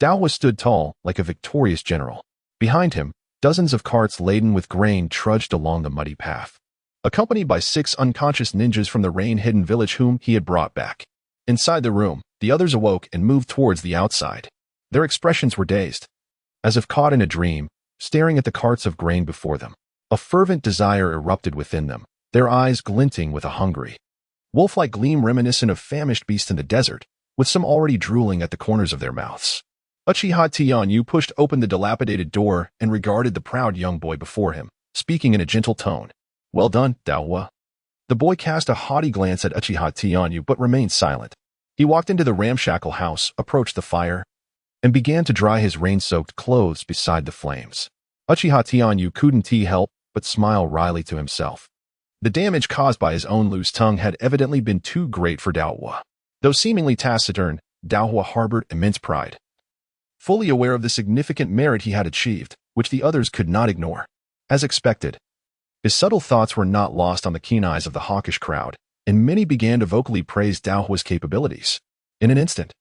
S1: Daohua stood tall, like a victorious general. Behind him, dozens of carts laden with grain trudged along the muddy path, accompanied by 6 unconscious ninjas from the rain-hidden village whom he had brought back. Inside the room, the others awoke and moved towards the outside. Their expressions were dazed, as if caught in a dream, staring at the carts of grain before them. A fervent desire erupted within them, their eyes glinting with a hungry, wolf-like gleam reminiscent of famished beasts in the desert, with some already drooling at the corners of their mouths. Uchiha Tianyu pushed open the dilapidated door and regarded the proud young boy before him, speaking in a gentle tone. Well done, Daohua. The boy cast a haughty glance at Uchiha Tianyu but remained silent. He walked into the ramshackle house, approached the fire, and began to dry his rain-soaked clothes beside the flames. Uchiha Tianyu couldn't help but smile wryly to himself. The damage caused by his own loose tongue had evidently been too great for Daohua. Though seemingly taciturn, Daohua harbored immense pride, fully aware of the significant merit he had achieved, which the others could not ignore. As expected, his subtle thoughts were not lost on the keen eyes of the hawkish crowd, and many began to vocally praise Daohua's capabilities. In an instant,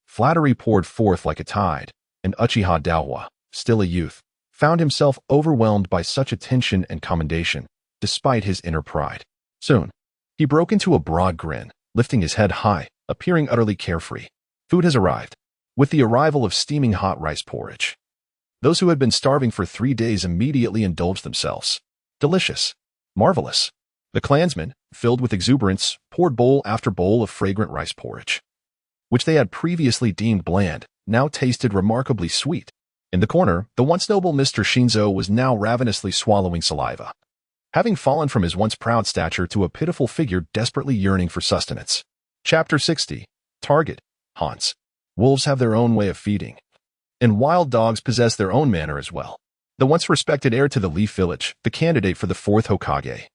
S1: flattery poured forth like a tide, and Uchiha Daohua, still a youth, found himself overwhelmed by such attention and commendation, despite his inner pride. Soon, he broke into a broad grin, lifting his head high, appearing utterly carefree. Food has arrived. With the arrival of steaming hot rice porridge, those who had been starving for 3 days immediately indulged themselves. Delicious. Marvelous. The clansmen, filled with exuberance, poured bowl after bowl of fragrant rice porridge, which they had previously deemed bland, now tasted remarkably sweet. In the corner, the once noble Mr. Shinzo was now ravenously swallowing saliva, having fallen from his once proud stature to a pitiful figure desperately yearning for sustenance. Chapter 60. Target. Haunts. Wolves have their own way of feeding, and wild dogs possess their own manner as well. The once respected heir to the Leaf Village, the candidate for the 4th Hokage,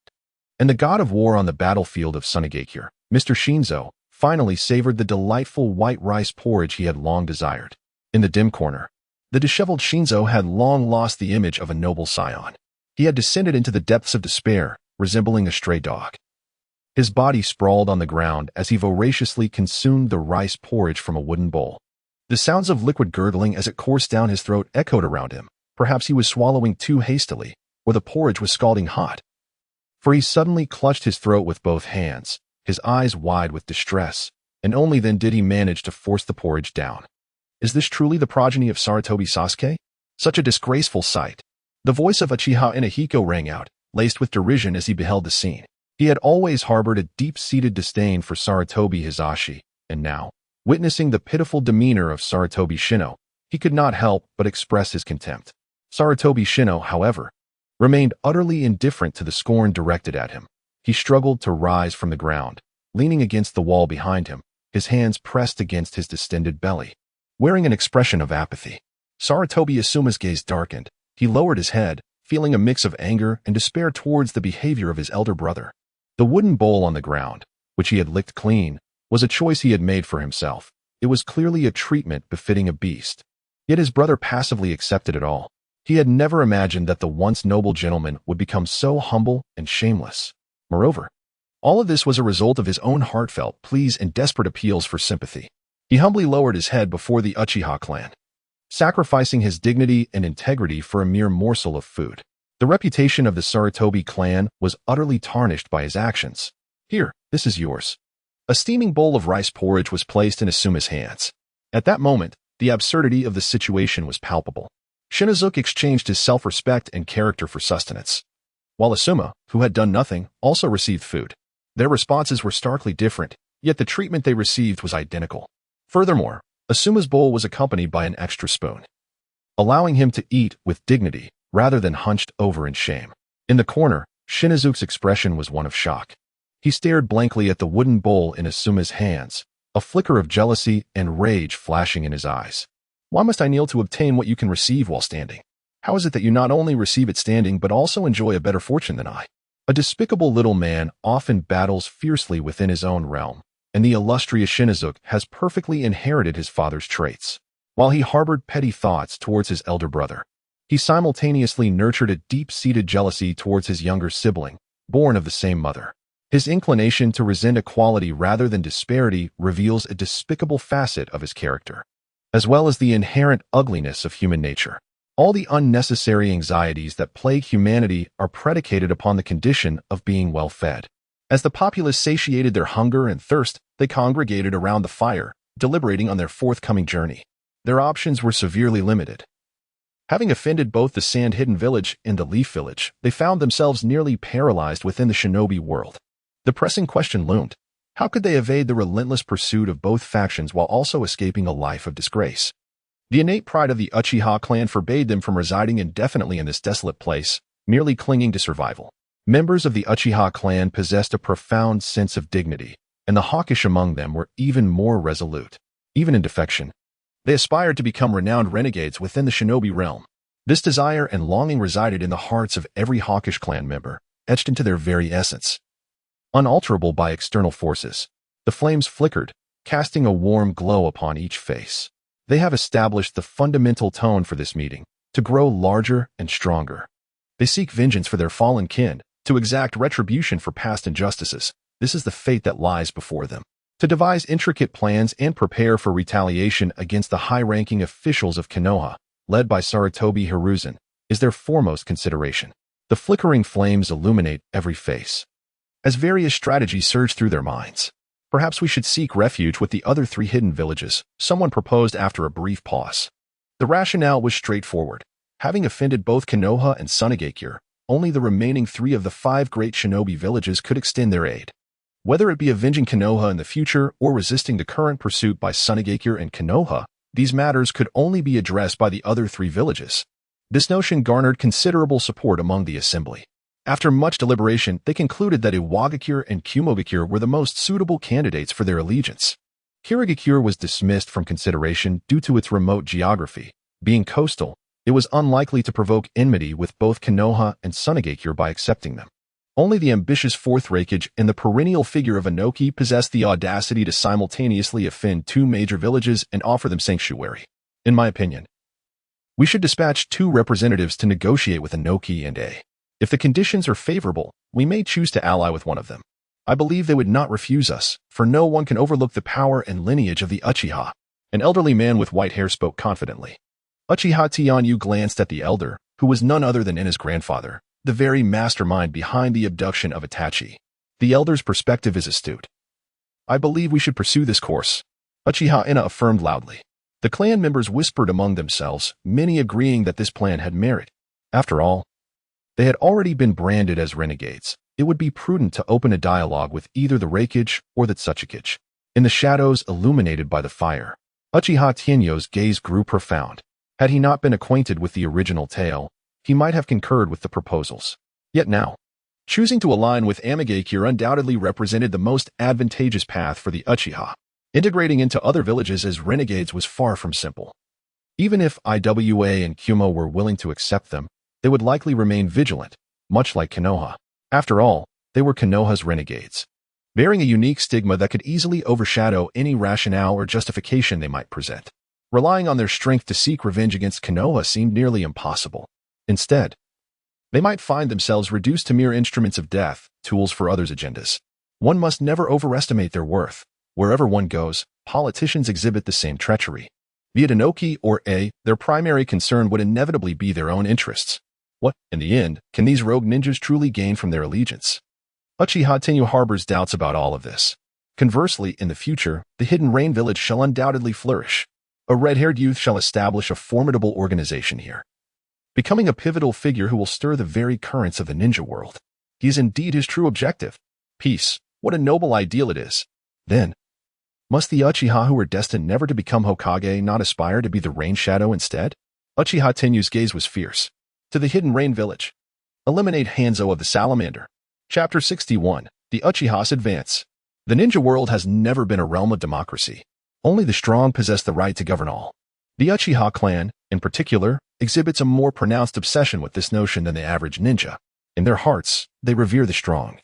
S1: and the god of war on the battlefield of Sunigakure, Mr. Shinzo, finally savored the delightful white rice porridge he had long desired. In the dim corner, the disheveled Shinzo had long lost the image of a noble scion. He had descended into the depths of despair, resembling a stray dog. His body sprawled on the ground as he voraciously consumed the rice porridge from a wooden bowl. The sounds of liquid gurgling as it coursed down his throat echoed around him. Perhaps he was swallowing too hastily, or the porridge was scalding hot. For he suddenly clutched his throat with both hands, his eyes wide with distress, and only then did he manage to force the porridge down. Is this truly the progeny of Sarutobi Sasuke? Such a disgraceful sight. The voice of Uchiha Inahiko rang out, laced with derision as he beheld the scene. He had always harbored a deep-seated disdain for Sarutobi Hizashi, and now, witnessing the pitiful demeanor of Sarutobi Shino, he could not help but express his contempt. Sarutobi Shino, however, remained utterly indifferent to the scorn directed at him. He struggled to rise from the ground, leaning against the wall behind him, his hands pressed against his distended belly, wearing an expression of apathy. Sarutobi Asuma's gaze darkened. He lowered his head, feeling a mix of anger and despair towards the behavior of his elder brother. The wooden bowl on the ground, which he had licked clean, was a choice he had made for himself. It was clearly a treatment befitting a beast. Yet his brother passively accepted it all. He had never imagined that the once noble gentleman would become so humble and shameless. Moreover, all of this was a result of his own heartfelt pleas and desperate appeals for sympathy. He humbly lowered his head before the Uchiha clan, sacrificing his dignity and integrity for a mere morsel of food. The reputation of the Sarutobi clan was utterly tarnished by his actions. Here, this is yours. A steaming bowl of rice porridge was placed in Asuma's hands. At that moment, the absurdity of the situation was palpable. Shinozuke exchanged his self-respect and character for sustenance, while Asuma, who had done nothing, also received food. Their responses were starkly different, yet the treatment they received was identical. Furthermore, Asuma's bowl was accompanied by an extra spoon, allowing him to eat with dignity rather than hunched over in shame. In the corner, Shinozuke's expression was one of shock. He stared blankly at the wooden bowl in Asuma's hands, a flicker of jealousy and rage flashing in his eyes. Why must I kneel to obtain what you can receive while standing? How is it that you not only receive it standing but also enjoy a better fortune than I? A despicable little man often battles fiercely within his own realm, and the illustrious Shinozuke has perfectly inherited his father's traits. While he harbored petty thoughts towards his elder brother, he simultaneously nurtured a deep-seated jealousy towards his younger sibling, born of the same mother. His inclination to resent equality rather than disparity reveals a despicable facet of his character, as well as the inherent ugliness of human nature. All the unnecessary anxieties that plague humanity are predicated upon the condition of being well-fed. As the populace satiated their hunger and thirst, they congregated around the fire, deliberating on their forthcoming journey. Their options were severely limited. Having offended both the Sand-Hidden Village and the Leaf Village, they found themselves nearly paralyzed within the shinobi world. The pressing question loomed: how could they evade the relentless pursuit of both factions while also escaping a life of disgrace? The innate pride of the Uchiha clan forbade them from residing indefinitely in this desolate place, merely clinging to survival. Members of the Uchiha clan possessed a profound sense of dignity, and the hawkish among them were even more resolute. Even in defection, they aspired to become renowned renegades within the shinobi realm. This desire and longing resided in the hearts of every hawkish clan member, etched into their very essence. Unalterable by external forces, the flames flickered, casting a warm glow upon each face. They have established the fundamental tone for this meeting, to grow larger and stronger. They seek vengeance for their fallen kin, to exact retribution for past injustices. This is the fate that lies before them. To devise intricate plans and prepare for retaliation against the high-ranking officials of Konoha, led by Sarutobi Hiruzen, is their foremost consideration. The flickering flames illuminate every face, as various strategies surge through their minds. Perhaps we should seek refuge with the other 3 hidden villages, someone proposed after a brief pause. The rationale was straightforward. Having offended both Konoha and Sunagakure, only the remaining 3 of the 5 great shinobi villages could extend their aid. Whether it be avenging Konoha in the future or resisting the current pursuit by Sunagakure and Konoha, these matters could only be addressed by the other 3 villages. This notion garnered considerable support among the assembly. After much deliberation, they concluded that Iwagakure and Kumogakure were the most suitable candidates for their allegiance. Kirigakure was dismissed from consideration due to its remote geography. Being coastal, it was unlikely to provoke enmity with both Konoha and Sunagakure by accepting them. Only the ambitious 4th Raikage and the perennial figure of Inoki possessed the audacity to simultaneously offend 2 major villages and offer them sanctuary. In my opinion, we should dispatch 2 representatives to negotiate with Inoki and A. If the conditions are favorable, we may choose to ally with one of them. I believe they would not refuse us, for no one can overlook the power and lineage of the Uchiha. An elderly man with white hair spoke confidently. Uchiha Tianyu glanced at the elder, who was none other than Ina's grandfather, the very mastermind behind the abduction of Itachi. The elder's perspective is astute. I believe we should pursue this course, Uchiha Ina affirmed loudly. The clan members whispered among themselves, many agreeing that this plan had merit. After all, they had already been branded as renegades. It would be prudent to open a dialogue with either the Raikage or the Tsuchikage. In the shadows illuminated by the fire, Uchiha Tianyu's gaze grew profound. Had he not been acquainted with the original tale, he might have concurred with the proposals. Yet now, choosing to align with Amigakure undoubtedly represented the most advantageous path for the Uchiha. Integrating into other villages as renegades was far from simple. Even if Iwa and Kumo were willing to accept them, they would likely remain vigilant, much like Konoha. After all, they were Konoha's renegades, bearing a unique stigma that could easily overshadow any rationale or justification they might present. Relying on their strength to seek revenge against Konoha seemed nearly impossible. Instead, they might find themselves reduced to mere instruments of death, tools for others' agendas. One must never overestimate their worth. Wherever one goes, politicians exhibit the same treachery. Be it Inoki or A, their primary concern would inevitably be their own interests. What, in the end, can these rogue ninjas truly gain from their allegiance? Uchiha Tenyu harbors doubts about all of this. Conversely, in the future, the Hidden Rain Village shall undoubtedly flourish. A red-haired youth shall establish a formidable organization here, becoming a pivotal figure who will stir the very currents of the ninja world. He is indeed his true objective. Peace, what a noble ideal it is. Then, must the Uchiha who were destined never to become Hokage not aspire to be the Rain Shadow instead? Uchiha Tenyu's gaze was fierce. To the Hidden Rain Village. Eliminate Hanzo of the Salamander. Chapter 61. The Uchihas Advance. The ninja world has never been a realm of democracy. Only the strong possess the right to govern all. The Uchiha clan, in particular, exhibits a more pronounced obsession with this notion than the average ninja. In their hearts, they revere the strong.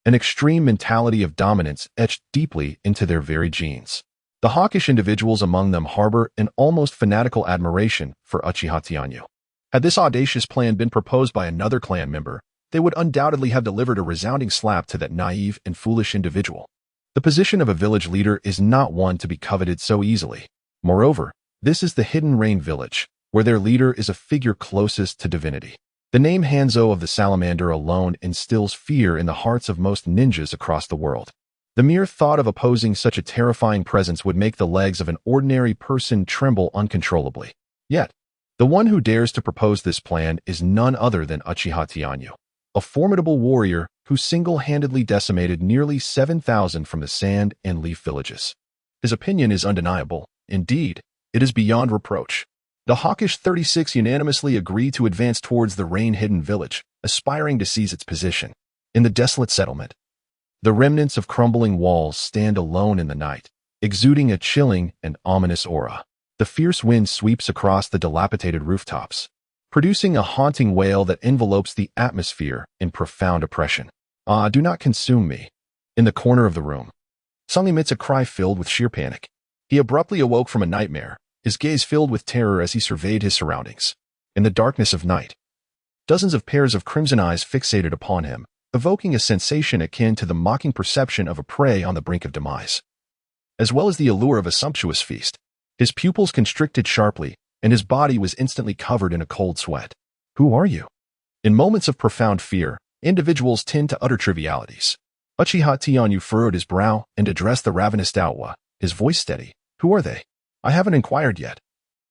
S1: An extreme mentality of dominance etched deeply into their very genes. The hawkish individuals among them harbor an almost fanatical admiration for Uchiha Tianyu. Had this audacious plan been proposed by another clan member, they would undoubtedly have delivered a resounding slap to that naive and foolish individual. The position of a village leader is not one to be coveted so easily. Moreover, this is the Hidden Rain village, where their leader is a figure closest to divinity. The name Hanzo of the Salamander alone instills fear in the hearts of most ninjas across the world. The mere thought of opposing such a terrifying presence would make the legs of an ordinary person tremble uncontrollably. Yet, the one who dares to propose this plan is none other than Uchiha Tianyu, a formidable warrior who single-handedly decimated nearly 7,000 from the Sand and Leaf villages. His opinion is undeniable. Indeed, it is beyond reproach. The hawkish 36 unanimously agree to advance towards the rain-hidden village, aspiring to seize its position. In the desolate settlement, the remnants of crumbling walls stand alone in the night, exuding a chilling and ominous aura. The fierce wind sweeps across the dilapidated rooftops, producing a haunting wail that envelopes the atmosphere in profound oppression. Ah, do not consume me. In the corner of the room, Sung emits a cry filled with sheer panic. He abruptly awoke from a nightmare, his gaze filled with terror as he surveyed his surroundings. In the darkness of night, dozens of pairs of crimson eyes fixated upon him, evoking a sensation akin to the mocking perception of a prey on the brink of demise. As well as the allure of a sumptuous feast, his pupils constricted sharply, and his body was instantly covered in a cold sweat. Who are you? In moments of profound fear, individuals tend to utter trivialities. Uchiha Tianyu furrowed his brow and addressed the ravenous Daowa, his voice steady. Who are they? I haven't inquired yet.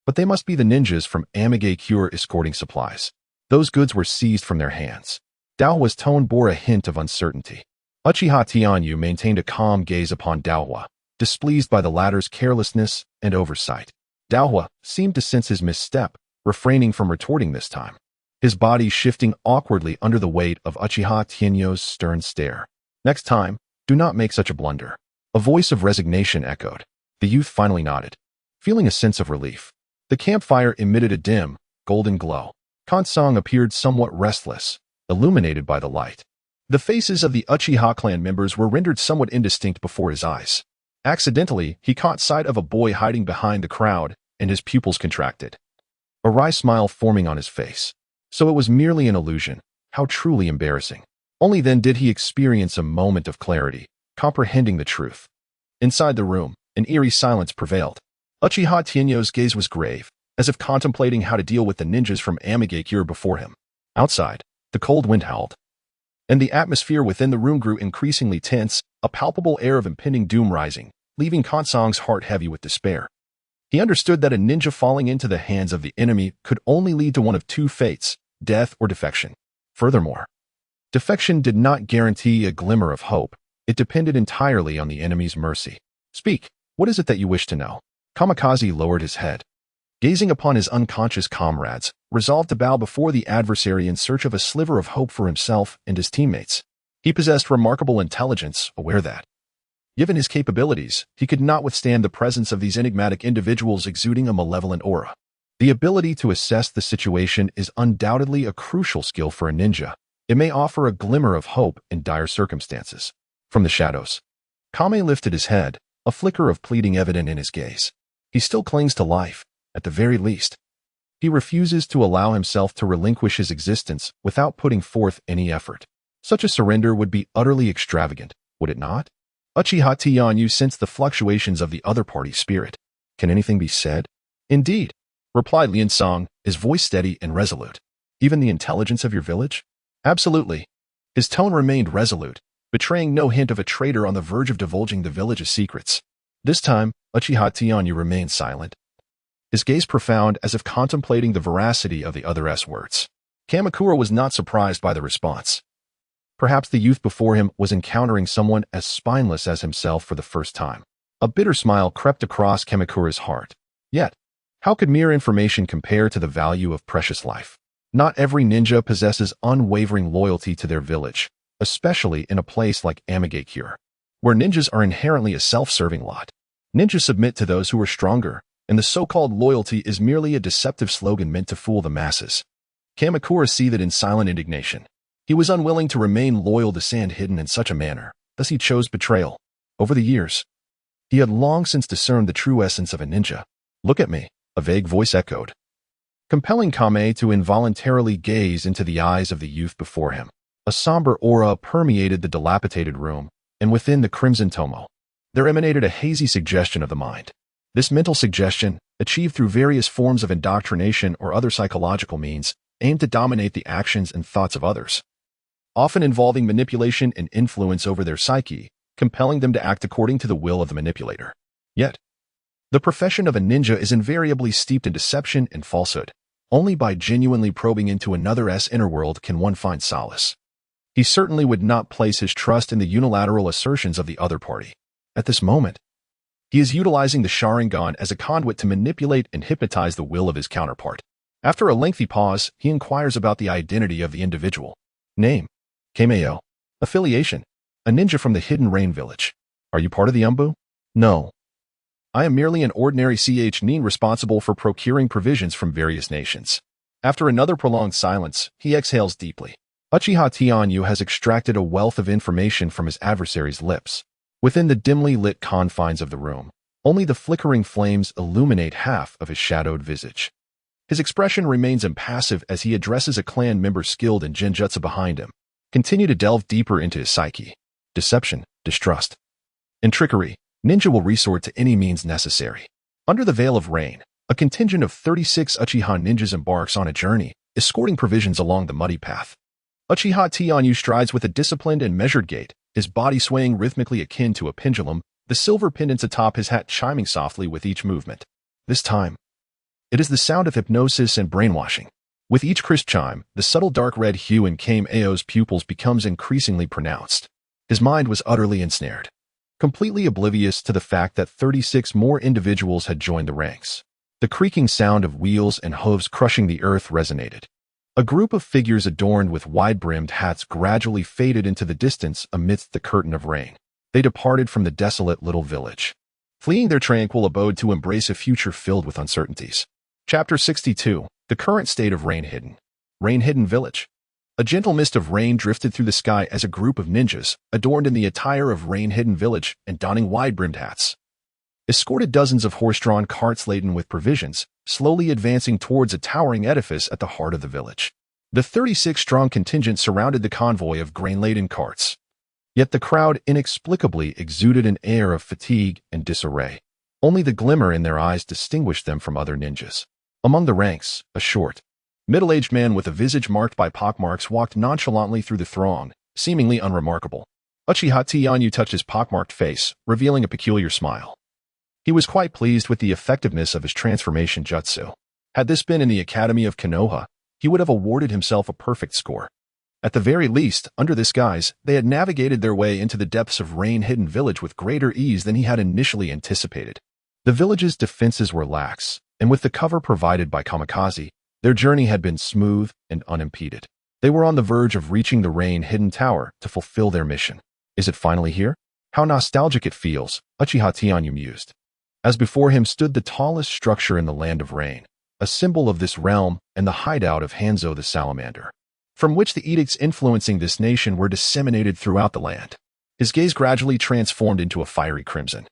S1: But they must be the ninjas from Amage Cure escorting supplies. Those goods were seized from their hands. Daowa's tone bore a hint of uncertainty. Uchiha Tianyu maintained a calm gaze upon Daowa, displeased by the latter's carelessness and oversight. Daowa seemed to sense his misstep, refraining from retorting this time, his body shifting awkwardly under the weight of Uchiha Tianyu's stern stare. Next time, do not make such a blunder. A voice of resignation echoed. The youth finally nodded, feeling a sense of relief. The campfire emitted a dim, golden glow. Kansang appeared somewhat restless, illuminated by the light. The faces of the Uchiha clan members were rendered somewhat indistinct before his eyes. Accidentally, he caught sight of a boy hiding behind the crowd, and his pupils contracted, a wry smile forming on his face. So it was merely an illusion. How truly embarrassing. Only then did he experience a moment of clarity, comprehending the truth. Inside the room, an eerie silence prevailed. Uchiha Tianyu's gaze was grave, as if contemplating how to deal with the ninjas from Amage Cure before him. Outside, the cold wind howled, and the atmosphere within the room grew increasingly tense, a palpable air of impending doom rising, leaving Kansang's heart heavy with despair. He understood that a ninja falling into the hands of the enemy could only lead to one of two fates, death or defection. Furthermore, defection did not guarantee a glimmer of hope. It depended entirely on the enemy's mercy. Speak, what is it that you wish to know? Kamikaze lowered his head, gazing upon his unconscious comrades, resolved to bow before the adversary in search of a sliver of hope for himself and his teammates. He possessed remarkable intelligence, aware that, given his capabilities, he could not withstand the presence of these enigmatic individuals exuding a malevolent aura. The ability to assess the situation is undoubtedly a crucial skill for a ninja. It may offer a glimmer of hope in dire circumstances. From the shadows, Kame lifted his head, a flicker of pleading evident in his gaze. He still clings to life, at the very least. He refuses to allow himself to relinquish his existence without putting forth any effort. Such a surrender would be utterly extravagant, would it not? Uchiha Tianyu sensed the fluctuations of the other party's spirit. Can anything be said? Indeed, replied Liansong, his voice steady and resolute. Even the intelligence of your village? Absolutely. His tone remained resolute, betraying no hint of a traitor on the verge of divulging the village's secrets. This time, Uchiha Tianyu remained silent, his gaze profound as if contemplating the veracity of the other's words. Kamakura was not surprised by the response. Perhaps the youth before him was encountering someone as spineless as himself for the first time. A bitter smile crept across Kamakura's heart. Yet, how could mere information compare to the value of precious life? Not every ninja possesses unwavering loyalty to their village, especially in a place like Amage Cure, where ninjas are inherently a self-serving lot. Ninjas submit to those who are stronger, and the so-called loyalty is merely a deceptive slogan meant to fool the masses. Kamakura seethed in silent indignation. He was unwilling to remain loyal to Sand Hidden in such a manner, thus he chose betrayal. Over the years, he had long since discerned the true essence of a ninja. Look at me, a vague voice echoed, compelling Kame to involuntarily gaze into the eyes of the youth before him. A somber aura permeated the dilapidated room, and within the crimson tomo, there emanated a hazy suggestion of the mind. This mental suggestion, achieved through various forms of indoctrination or other psychological means, aimed to dominate the actions and thoughts of others, often involving manipulation and influence over their psyche, compelling them to act according to the will of the manipulator. Yet, the profession of a ninja is invariably steeped in deception and falsehood. Only by genuinely probing into another's inner world can one find solace. He certainly would not place his trust in the unilateral assertions of the other party. At this moment, he is utilizing the Sharingan as a conduit to manipulate and hypnotize the will of his counterpart. After a lengthy pause, he inquires about the identity of the individual. Name: Kameo. Affiliation: a ninja from the Hidden Rain Village. Are you part of the Umbu? No. I am merely an ordinary nin responsible for procuring provisions from various nations. After another prolonged silence, he exhales deeply. Uchiha Tianyu has extracted a wealth of information from his adversary's lips. Within the dimly lit confines of the room, only the flickering flames illuminate half of his shadowed visage. His expression remains impassive as he addresses a clan member skilled in genjutsu behind him. Continue to delve deeper into his psyche. Deception, distrust, and trickery. Ninja will resort to any means necessary. Under the veil of rain, a contingent of 36 Uchiha ninjas embarks on a journey, escorting provisions along the muddy path. Uchiha Tianyu strides with a disciplined and measured gait, his body swaying rhythmically akin to a pendulum, the silver pendants atop his hat chiming softly with each movement. This time, it is the sound of hypnosis and brainwashing. With each crisp chime, the subtle dark red hue in Kameo's pupils becomes increasingly pronounced. His mind was utterly ensnared, completely oblivious to the fact that 36 more individuals had joined the ranks. The creaking sound of wheels and hooves crushing the earth resonated. A group of figures adorned with wide-brimmed hats gradually faded into the distance amidst the curtain of rain. They departed from the desolate little village, fleeing their tranquil abode to embrace a future filled with uncertainties. Chapter 62. The current state of Rain-Hidden. Rain-Hidden Village. A gentle mist of rain drifted through the sky as a group of ninjas, adorned in the attire of Rain-Hidden Village and donning wide-brimmed hats, escorted dozens of horse-drawn carts laden with provisions, slowly advancing towards a towering edifice at the heart of the village. The 36-strong contingent surrounded the convoy of grain-laden carts. Yet the crowd inexplicably exuded an air of fatigue and disarray. Only the glimmer in their eyes distinguished them from other ninjas. Among the ranks, a short, middle-aged man with a visage marked by pockmarks walked nonchalantly through the throng, seemingly unremarkable. Uchiha Tianyu touched his pockmarked face, revealing a peculiar smile. He was quite pleased with the effectiveness of his transformation jutsu. Had this been in the Academy of Konoha, he would have awarded himself a perfect score. At the very least, under this guise, they had navigated their way into the depths of Rain-Hidden Village with greater ease than he had initially anticipated. The village's defenses were lax, and with the cover provided by Kamikaze, their journey had been smooth and unimpeded. They were on the verge of reaching the Rain-Hidden Tower to fulfill their mission. Is it finally here? How nostalgic it feels, Uchiha Tianyu mused. As before him stood the tallest structure in the Land of Rain, a symbol of this realm and the hideout of Hanzo the Salamander, from which the edicts influencing this nation were disseminated throughout the land. His gaze gradually transformed into a fiery crimson,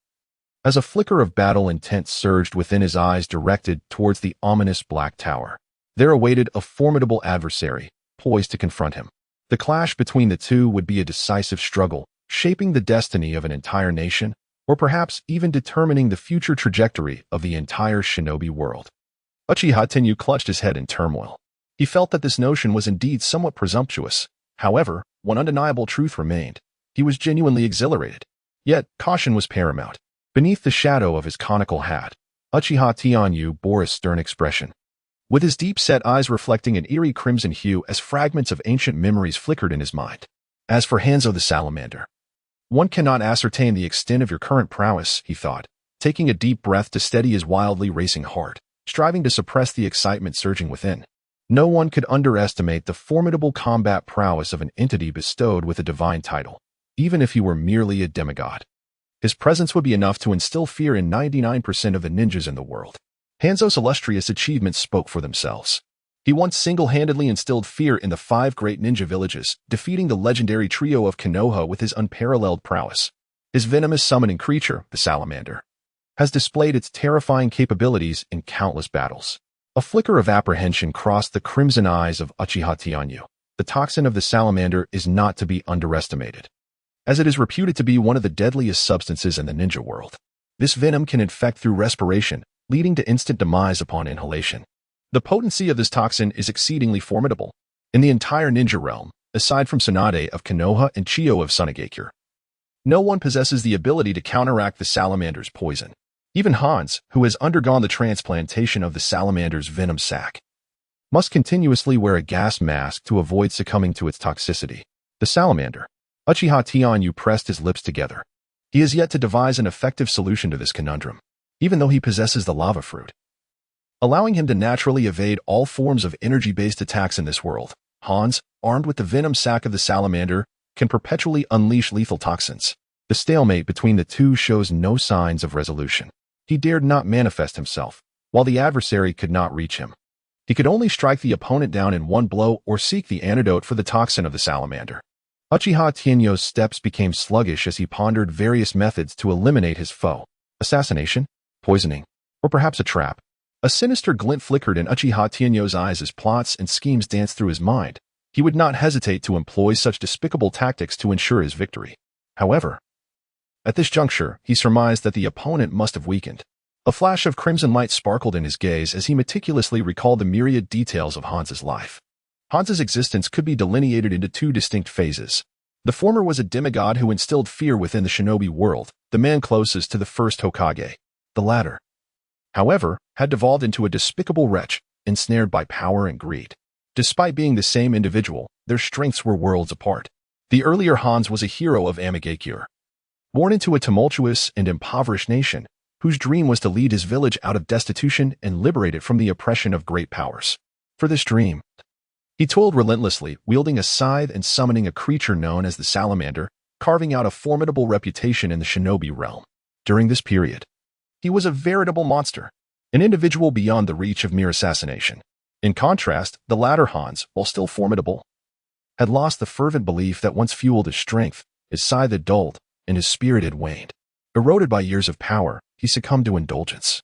S1: as a flicker of battle intent surged within his eyes directed towards the ominous Black Tower. There awaited a formidable adversary, poised to confront him. The clash between the two would be a decisive struggle, shaping the destiny of an entire nation, or perhaps even determining the future trajectory of the entire shinobi world. Uchiha Tenyu clutched his head in turmoil. He felt that this notion was indeed somewhat presumptuous. However, one undeniable truth remained. He was genuinely exhilarated. Yet, caution was paramount. Beneath the shadow of his conical hat, Uchiha Tianyu bore a stern expression, with his deep-set eyes reflecting an eerie crimson hue as fragments of ancient memories flickered in his mind. As for Hanzo the Salamander, one cannot ascertain the extent of your current prowess, he thought, taking a deep breath to steady his wildly racing heart, striving to suppress the excitement surging within. No one could underestimate the formidable combat prowess of an entity bestowed with a divine title, even if he were merely a demigod. His presence would be enough to instill fear in 99% of the ninjas in the world. Hanzo's illustrious achievements spoke for themselves. He once single-handedly instilled fear in the 5 great ninja villages, defeating the legendary trio of Konoha with his unparalleled prowess. His venomous summoning creature, the Salamander, has displayed its terrifying capabilities in countless battles. A flicker of apprehension crossed the crimson eyes of Uchiha Tianyu. The toxin of the salamander is not to be underestimated, as it is reputed to be one of the deadliest substances in the ninja world. This venom can infect through respiration, leading to instant demise upon inhalation. The potency of this toxin is exceedingly formidable. In the entire ninja realm, aside from Tsunade of Konoha and Chiyo of Sunagakure, no one possesses the ability to counteract the salamander's poison. Even Hans, who has undergone the transplantation of the salamander's venom sac, must continuously wear a gas mask to avoid succumbing to its toxicity. The salamander. Uchiha Tianyu pressed his lips together. He has yet to devise an effective solution to this conundrum, even though he possesses the lava fruit, allowing him to naturally evade all forms of energy-based attacks in this world. Hans, armed with the venom sac of the salamander, can perpetually unleash lethal toxins. The stalemate between the two shows no signs of resolution. He dared not manifest himself, while the adversary could not reach him. He could only strike the opponent down in one blow or seek the antidote for the toxin of the salamander. Uchiha Tianyu's steps became sluggish as he pondered various methods to eliminate his foe. Assassination, poisoning, or perhaps a trap. A sinister glint flickered in Uchiha Tianyu's eyes as plots and schemes danced through his mind. He would not hesitate to employ such despicable tactics to ensure his victory. However, at this juncture, he surmised that the opponent must have weakened. A flash of crimson light sparkled in his gaze as he meticulously recalled the myriad details of Hans's life. Hans's existence could be delineated into two distinct phases. The former was a demigod who instilled fear within the shinobi world, the man closest to the first Hokage. The latter, however, had devolved into a despicable wretch, ensnared by power and greed. Despite being the same individual, their strengths were worlds apart. The earlier Hans was a hero of Amigakure, born into a tumultuous and impoverished nation, whose dream was to lead his village out of destitution and liberate it from the oppression of great powers. For this dream, he toiled relentlessly, wielding a scythe and summoning a creature known as the salamander, carving out a formidable reputation in the shinobi realm. During this period, he was a veritable monster, an individual beyond the reach of mere assassination. In contrast, the latter Hans, while still formidable, had lost the fervent belief that once fueled his strength. His scythe had dulled, and his spirit had waned. Eroded by years of power, he succumbed to indulgence.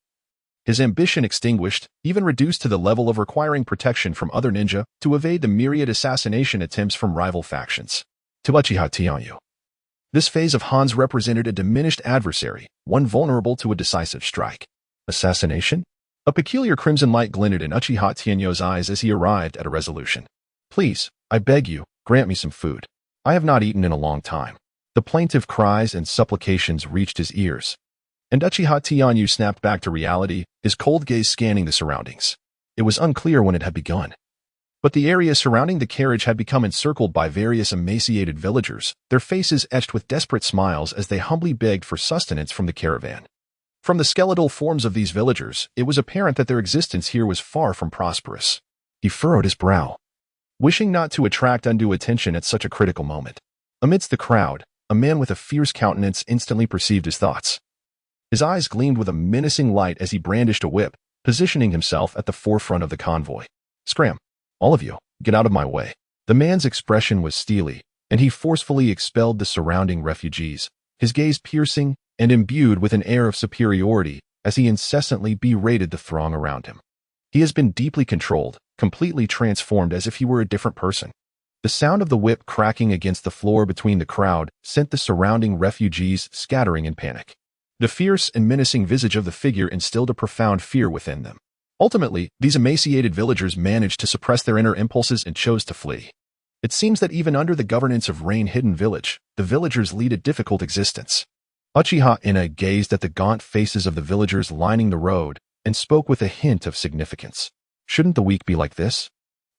S1: His ambition extinguished, even reduced to the level of requiring protection from other ninja to evade the myriad assassination attempts from rival factions. To Uchiha Tianyu, this phase of Hans represented a diminished adversary, one vulnerable to a decisive strike. Assassination? A peculiar crimson light glinted in Uchiha Tianyu's eyes as he arrived at a resolution. Please, I beg you, grant me some food. I have not eaten in a long time. The plaintive cries and supplications reached his ears, and Uchiha Tianyu snapped back to reality, his cold gaze scanning the surroundings. It was unclear when it had begun, but the area surrounding the carriage had become encircled by various emaciated villagers, their faces etched with desperate smiles as they humbly begged for sustenance from the caravan. From the skeletal forms of these villagers, it was apparent that their existence here was far from prosperous. He furrowed his brow, wishing not to attract undue attention at such a critical moment. Amidst the crowd, a man with a fierce countenance instantly perceived his thoughts. His eyes gleamed with a menacing light as he brandished a whip, positioning himself at the forefront of the convoy. Scram! All of you, get out of my way. The man's expression was steely, and he forcefully expelled the surrounding refugees, his gaze piercing and imbued with an air of superiority as he incessantly berated the throng around him. He has been deeply controlled, completely transformed as if he were a different person. The sound of the whip cracking against the floor between the crowd sent the surrounding refugees scattering in panic. The fierce and menacing visage of the figure instilled a profound fear within them. Ultimately, these emaciated villagers managed to suppress their inner impulses and chose to flee. It seems that even under the governance of Rain Hidden Village, the villagers lead a difficult existence. Uchiha Ina gazed at the gaunt faces of the villagers lining the road and spoke with a hint of significance. Shouldn't the weak be like this?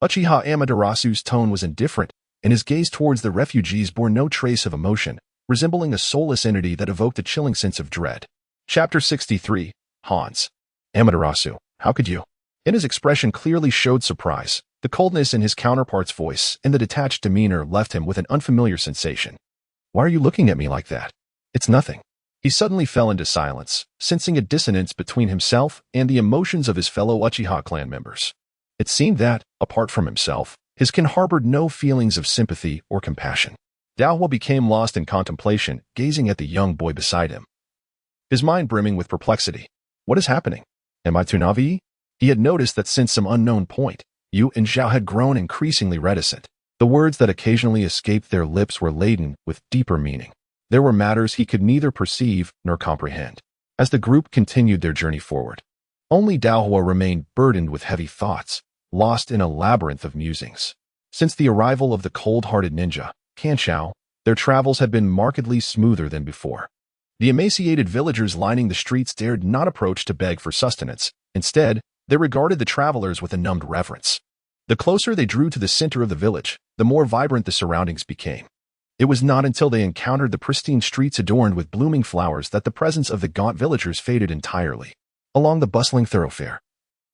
S1: Uchiha Amaterasu's tone was indifferent, and his gaze towards the refugees bore no trace of emotion, resembling a soulless entity that evoked a chilling sense of dread. Chapter 63. Hans. Amaterasu, how could you? Ina's expression clearly showed surprise. The coldness in his counterpart's voice and the detached demeanor left him with an unfamiliar sensation. Why are you looking at me like that? It's nothing. He suddenly fell into silence, sensing a dissonance between himself and the emotions of his fellow Uchiha clan members. It seemed that, apart from himself, his kin harbored no feelings of sympathy or compassion. Daohua became lost in contemplation, gazing at the young boy beside him, his mind brimming with perplexity. What is happening? Am I too naive? He had noticed that since some unknown point, Yu and Zhao had grown increasingly reticent. The words that occasionally escaped their lips were laden with deeper meaning. There were matters he could neither perceive nor comprehend. As the group continued their journey forward, only Daohua remained burdened with heavy thoughts, lost in a labyrinth of musings. Since the arrival of the cold-hearted ninja, Kanshao, their travels had been markedly smoother than before. The emaciated villagers lining the streets dared not approach to beg for sustenance. Instead, they regarded the travelers with a numbed reverence. The closer they drew to the center of the village, the more vibrant the surroundings became. It was not until they encountered the pristine streets adorned with blooming flowers that the presence of the gaunt villagers faded entirely. Along the bustling thoroughfare,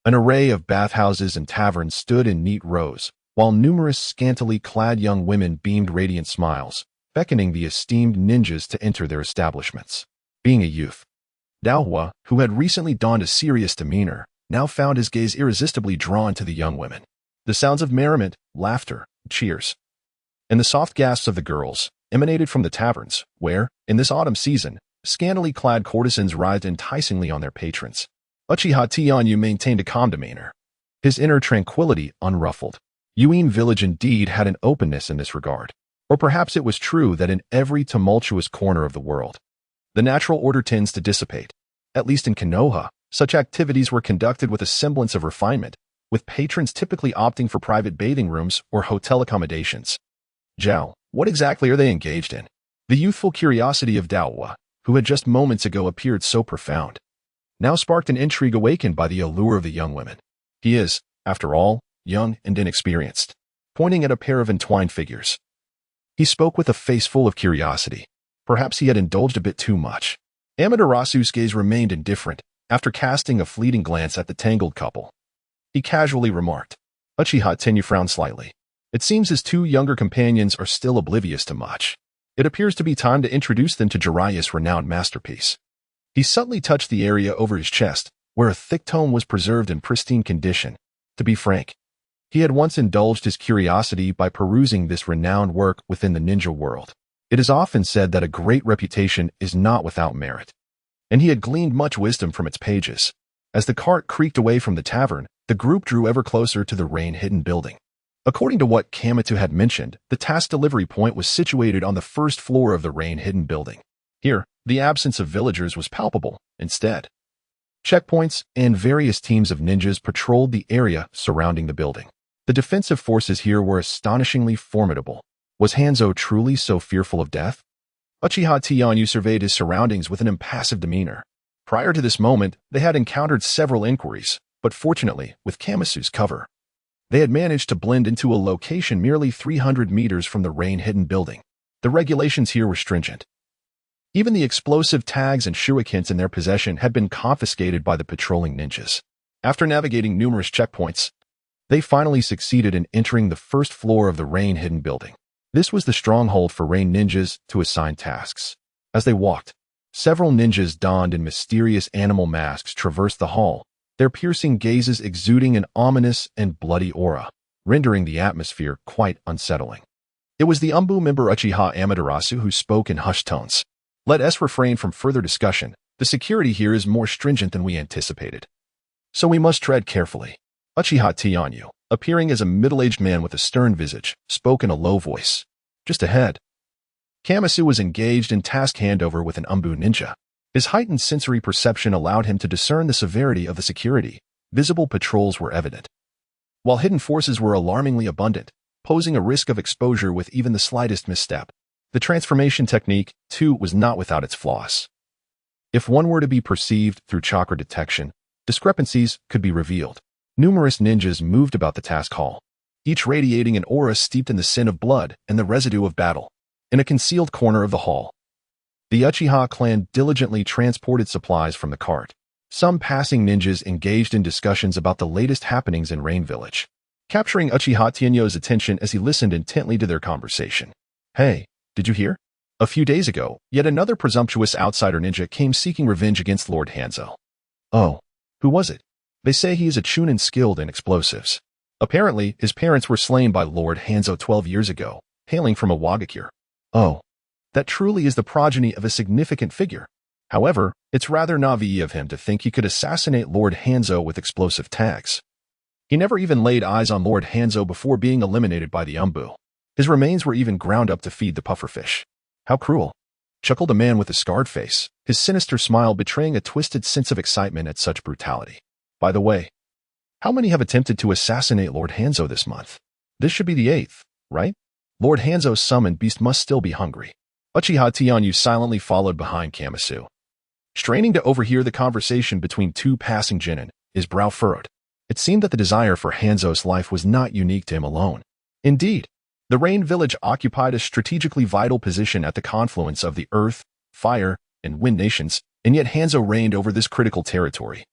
S1: an array of bathhouses and taverns stood in neat rows, while numerous scantily clad young women beamed radiant smiles, beckoning the esteemed ninjas to enter their establishments. Being a youth, Daohua, who had recently donned a serious demeanor, now found his gaze irresistibly drawn to the young women. The sounds of merriment, laughter, cheers, and the soft gasps of the girls emanated from the taverns, where, in this autumn season, scantily clad courtesans writhed enticingly on their patrons. Uchiha Tianyu maintained a calm demeanor, his inner tranquility unruffled. Yuin village indeed had an openness in this regard. Or perhaps it was true that in every tumultuous corner of the world, the natural order tends to dissipate. At least in Konoha, such activities were conducted with a semblance of refinement, with patrons typically opting for private bathing rooms or hotel accommodations. Zhao, what exactly are they engaged in? The youthful curiosity of Daohua, who had just moments ago appeared so profound, now sparked an intrigue awakened by the allure of the young women. He is, after all, young and inexperienced. Pointing at a pair of entwined figures, he spoke with a face full of curiosity. Perhaps he had indulged a bit too much. Amaterasu's gaze remained indifferent, after casting a fleeting glance at the tangled couple. He casually remarked. Uchiha Tenyu frowned slightly. It seems his two younger companions are still oblivious to much. It appears to be time to introduce them to Jiraiya's renowned masterpiece. He subtly touched the area over his chest, where a thick tome was preserved in pristine condition. To be frank, he had once indulged his curiosity by perusing this renowned work within the ninja world. It is often said that a great reputation is not without merit, and he had gleaned much wisdom from its pages. As the cart creaked away from the tavern, the group drew ever closer to the rain-hidden building. According to what Kamitu had mentioned, the task delivery point was situated on the first floor of the rain-hidden building. Here, the absence of villagers was palpable. Instead, checkpoints and various teams of ninjas patrolled the area surrounding the building. The defensive forces here were astonishingly formidable. Was Hanzo truly so fearful of death? Uchiha Tianyu surveyed his surroundings with an impassive demeanor. Prior to this moment, they had encountered several inquiries, but fortunately, with Kamisu's cover, they had managed to blend into a location merely 300 meters from the rain-hidden building. The regulations here were stringent. Even the explosive tags and shurikens in their possession had been confiscated by the patrolling ninjas. After navigating numerous checkpoints, they finally succeeded in entering the first floor of the rain-hidden building. This was the stronghold for rain ninjas to assign tasks. As they walked, several ninjas donned in mysterious animal masks traversed the hall, their piercing gazes exuding an ominous and bloody aura, rendering the atmosphere quite unsettling. It was the Umbu member Uchiha Amaterasu who spoke in hushed tones. Let us refrain from further discussion. The security here is more stringent than we anticipated, so we must tread carefully. Uchiha Tianyu, appearing as a middle-aged man with a stern visage, spoke in a low voice. Just ahead, Kamisu was engaged in task handover with an Umbu ninja. His heightened sensory perception allowed him to discern the severity of the security. Visible patrols were evident, while hidden forces were alarmingly abundant, posing a risk of exposure with even the slightest misstep. The transformation technique, too, was not without its flaws. If one were to be perceived through chakra detection, discrepancies could be revealed. Numerous ninjas moved about the task hall, each radiating an aura steeped in the sin of blood and the residue of battle. In a concealed corner of the hall, the Uchiha clan diligently transported supplies from the cart. Some passing ninjas engaged in discussions about the latest happenings in Rain Village, capturing Uchiha Tianyu's attention as he listened intently to their conversation. Hey, did you hear? A few days ago, yet another presumptuous outsider ninja came seeking revenge against Lord Hanzo. Oh, who was it? They say he is a chunin skilled in explosives. Apparently, his parents were slain by Lord Hanzo 12 years ago, hailing from a Wagakure. Oh, that truly is the progeny of a significant figure. However, it's rather naive of him to think he could assassinate Lord Hanzo with explosive tags. He never even laid eyes on Lord Hanzo before being eliminated by the Umbu. His remains were even ground up to feed the pufferfish. How cruel, chuckled a man with a scarred face, his sinister smile betraying a twisted sense of excitement at such brutality. By the way, how many have attempted to assassinate Lord Hanzo this month? This should be the 8th, right? Lord Hanzo's summoned beast must still be hungry. Uchiha Tianyu silently followed behind Kamasu. Straining to overhear the conversation between two passing genin, his brow furrowed. It seemed that the desire for Hanzo's life was not unique to him alone. Indeed, the Rain Village occupied a strategically vital position at the confluence of the Earth, Fire, and Wind nations, and yet Hanzo reigned over this critical territory,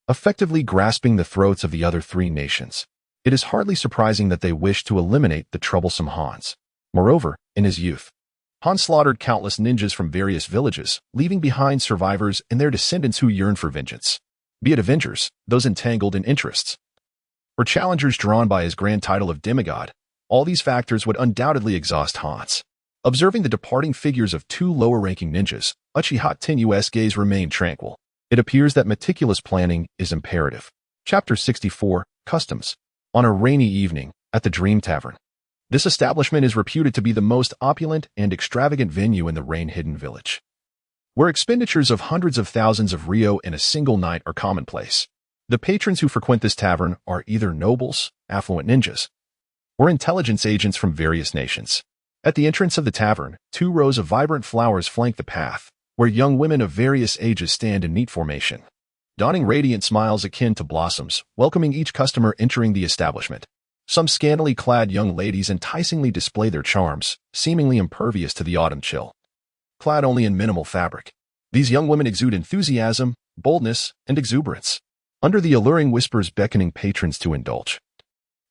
S1: effectively grasping the throats of the other 3 nations. It is hardly surprising that they wished to eliminate the troublesome Hans. Moreover, in his youth, Han slaughtered countless ninjas from various villages, leaving behind survivors and their descendants who yearned for vengeance. Be it avengers, those entangled in interests, or challengers drawn by his grand title of demigod, all these factors would undoubtedly exhaust Hans. Observing the departing figures of 2 lower-ranking ninjas, Uchiha Tianyu's gaze remained tranquil. It appears that meticulous planning is imperative. Chapter 64, Customs. On a rainy evening, at the Dream Tavern. This establishment is reputed to be the most opulent and extravagant venue in the rain-hidden village, where expenditures of hundreds of thousands of ryo in a single night are commonplace. The patrons who frequent this tavern are either nobles, affluent ninjas, or intelligence agents from various nations. At the entrance of the tavern, 2 rows of vibrant flowers flank the path, where young women of various ages stand in neat formation, donning radiant smiles akin to blossoms, welcoming each customer entering the establishment. Some scantily clad young ladies enticingly display their charms, seemingly impervious to the autumn chill. Clad only in minimal fabric, these young women exude enthusiasm, boldness, and exuberance, under the alluring whispers beckoning patrons to indulge.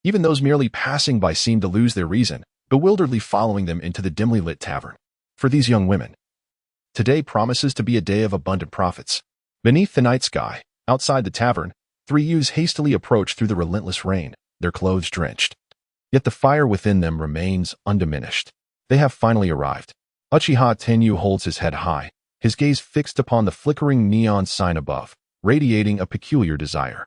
S1: Even those merely passing by seem to lose their reason, bewilderedly following them into the dimly lit tavern. For these young women, today promises to be a day of abundant profits. Beneath the night sky, outside the tavern, 3 youths hastily approach through the relentless rain, their clothes drenched. Yet the fire within them remains undiminished. They have finally arrived. Uchiha Tenyu holds his head high, his gaze fixed upon the flickering neon sign above, radiating a peculiar desire.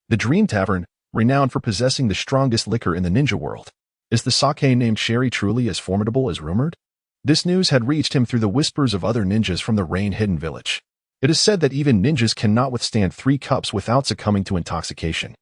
S1: The Dream Tavern, renowned for possessing the strongest liquor in the ninja world. Is the sake named Sherry truly as formidable as rumored? This news had reached him through the whispers of other ninjas from the rain-hidden village. It is said that even ninjas cannot withstand 3 cups without succumbing to intoxication.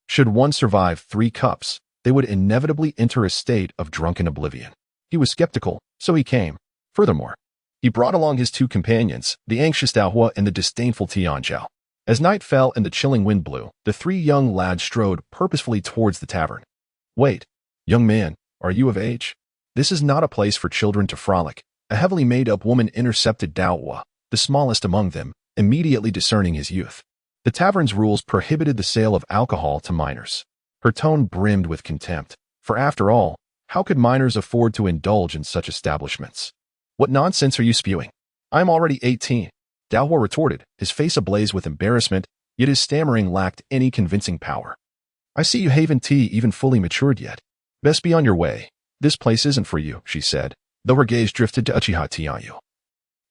S1: Should one survive 3 cups, they would inevitably enter a state of drunken oblivion. He was skeptical, so he came. Furthermore, he brought along his 2 companions, the anxious Daohua and the disdainful Tianzhao. As night fell and the chilling wind blew, the 3 young lads strode purposefully towards the tavern. Wait, young man, are you of age? This is not a place for children to frolic. A heavily made-up woman intercepted Daohua, the smallest among them, immediately discerning his youth. The tavern's rules prohibited the sale of alcohol to minors. Her tone brimmed with contempt, for after all, how could minors afford to indulge in such establishments? What nonsense are you spewing? I am already 18. Daohua retorted, his face ablaze with embarrassment, yet his stammering lacked any convincing power. I see you haven't even fully matured yet. Best be on your way. This place isn't for you, she said, though her gaze drifted to Uchiha Tianyu,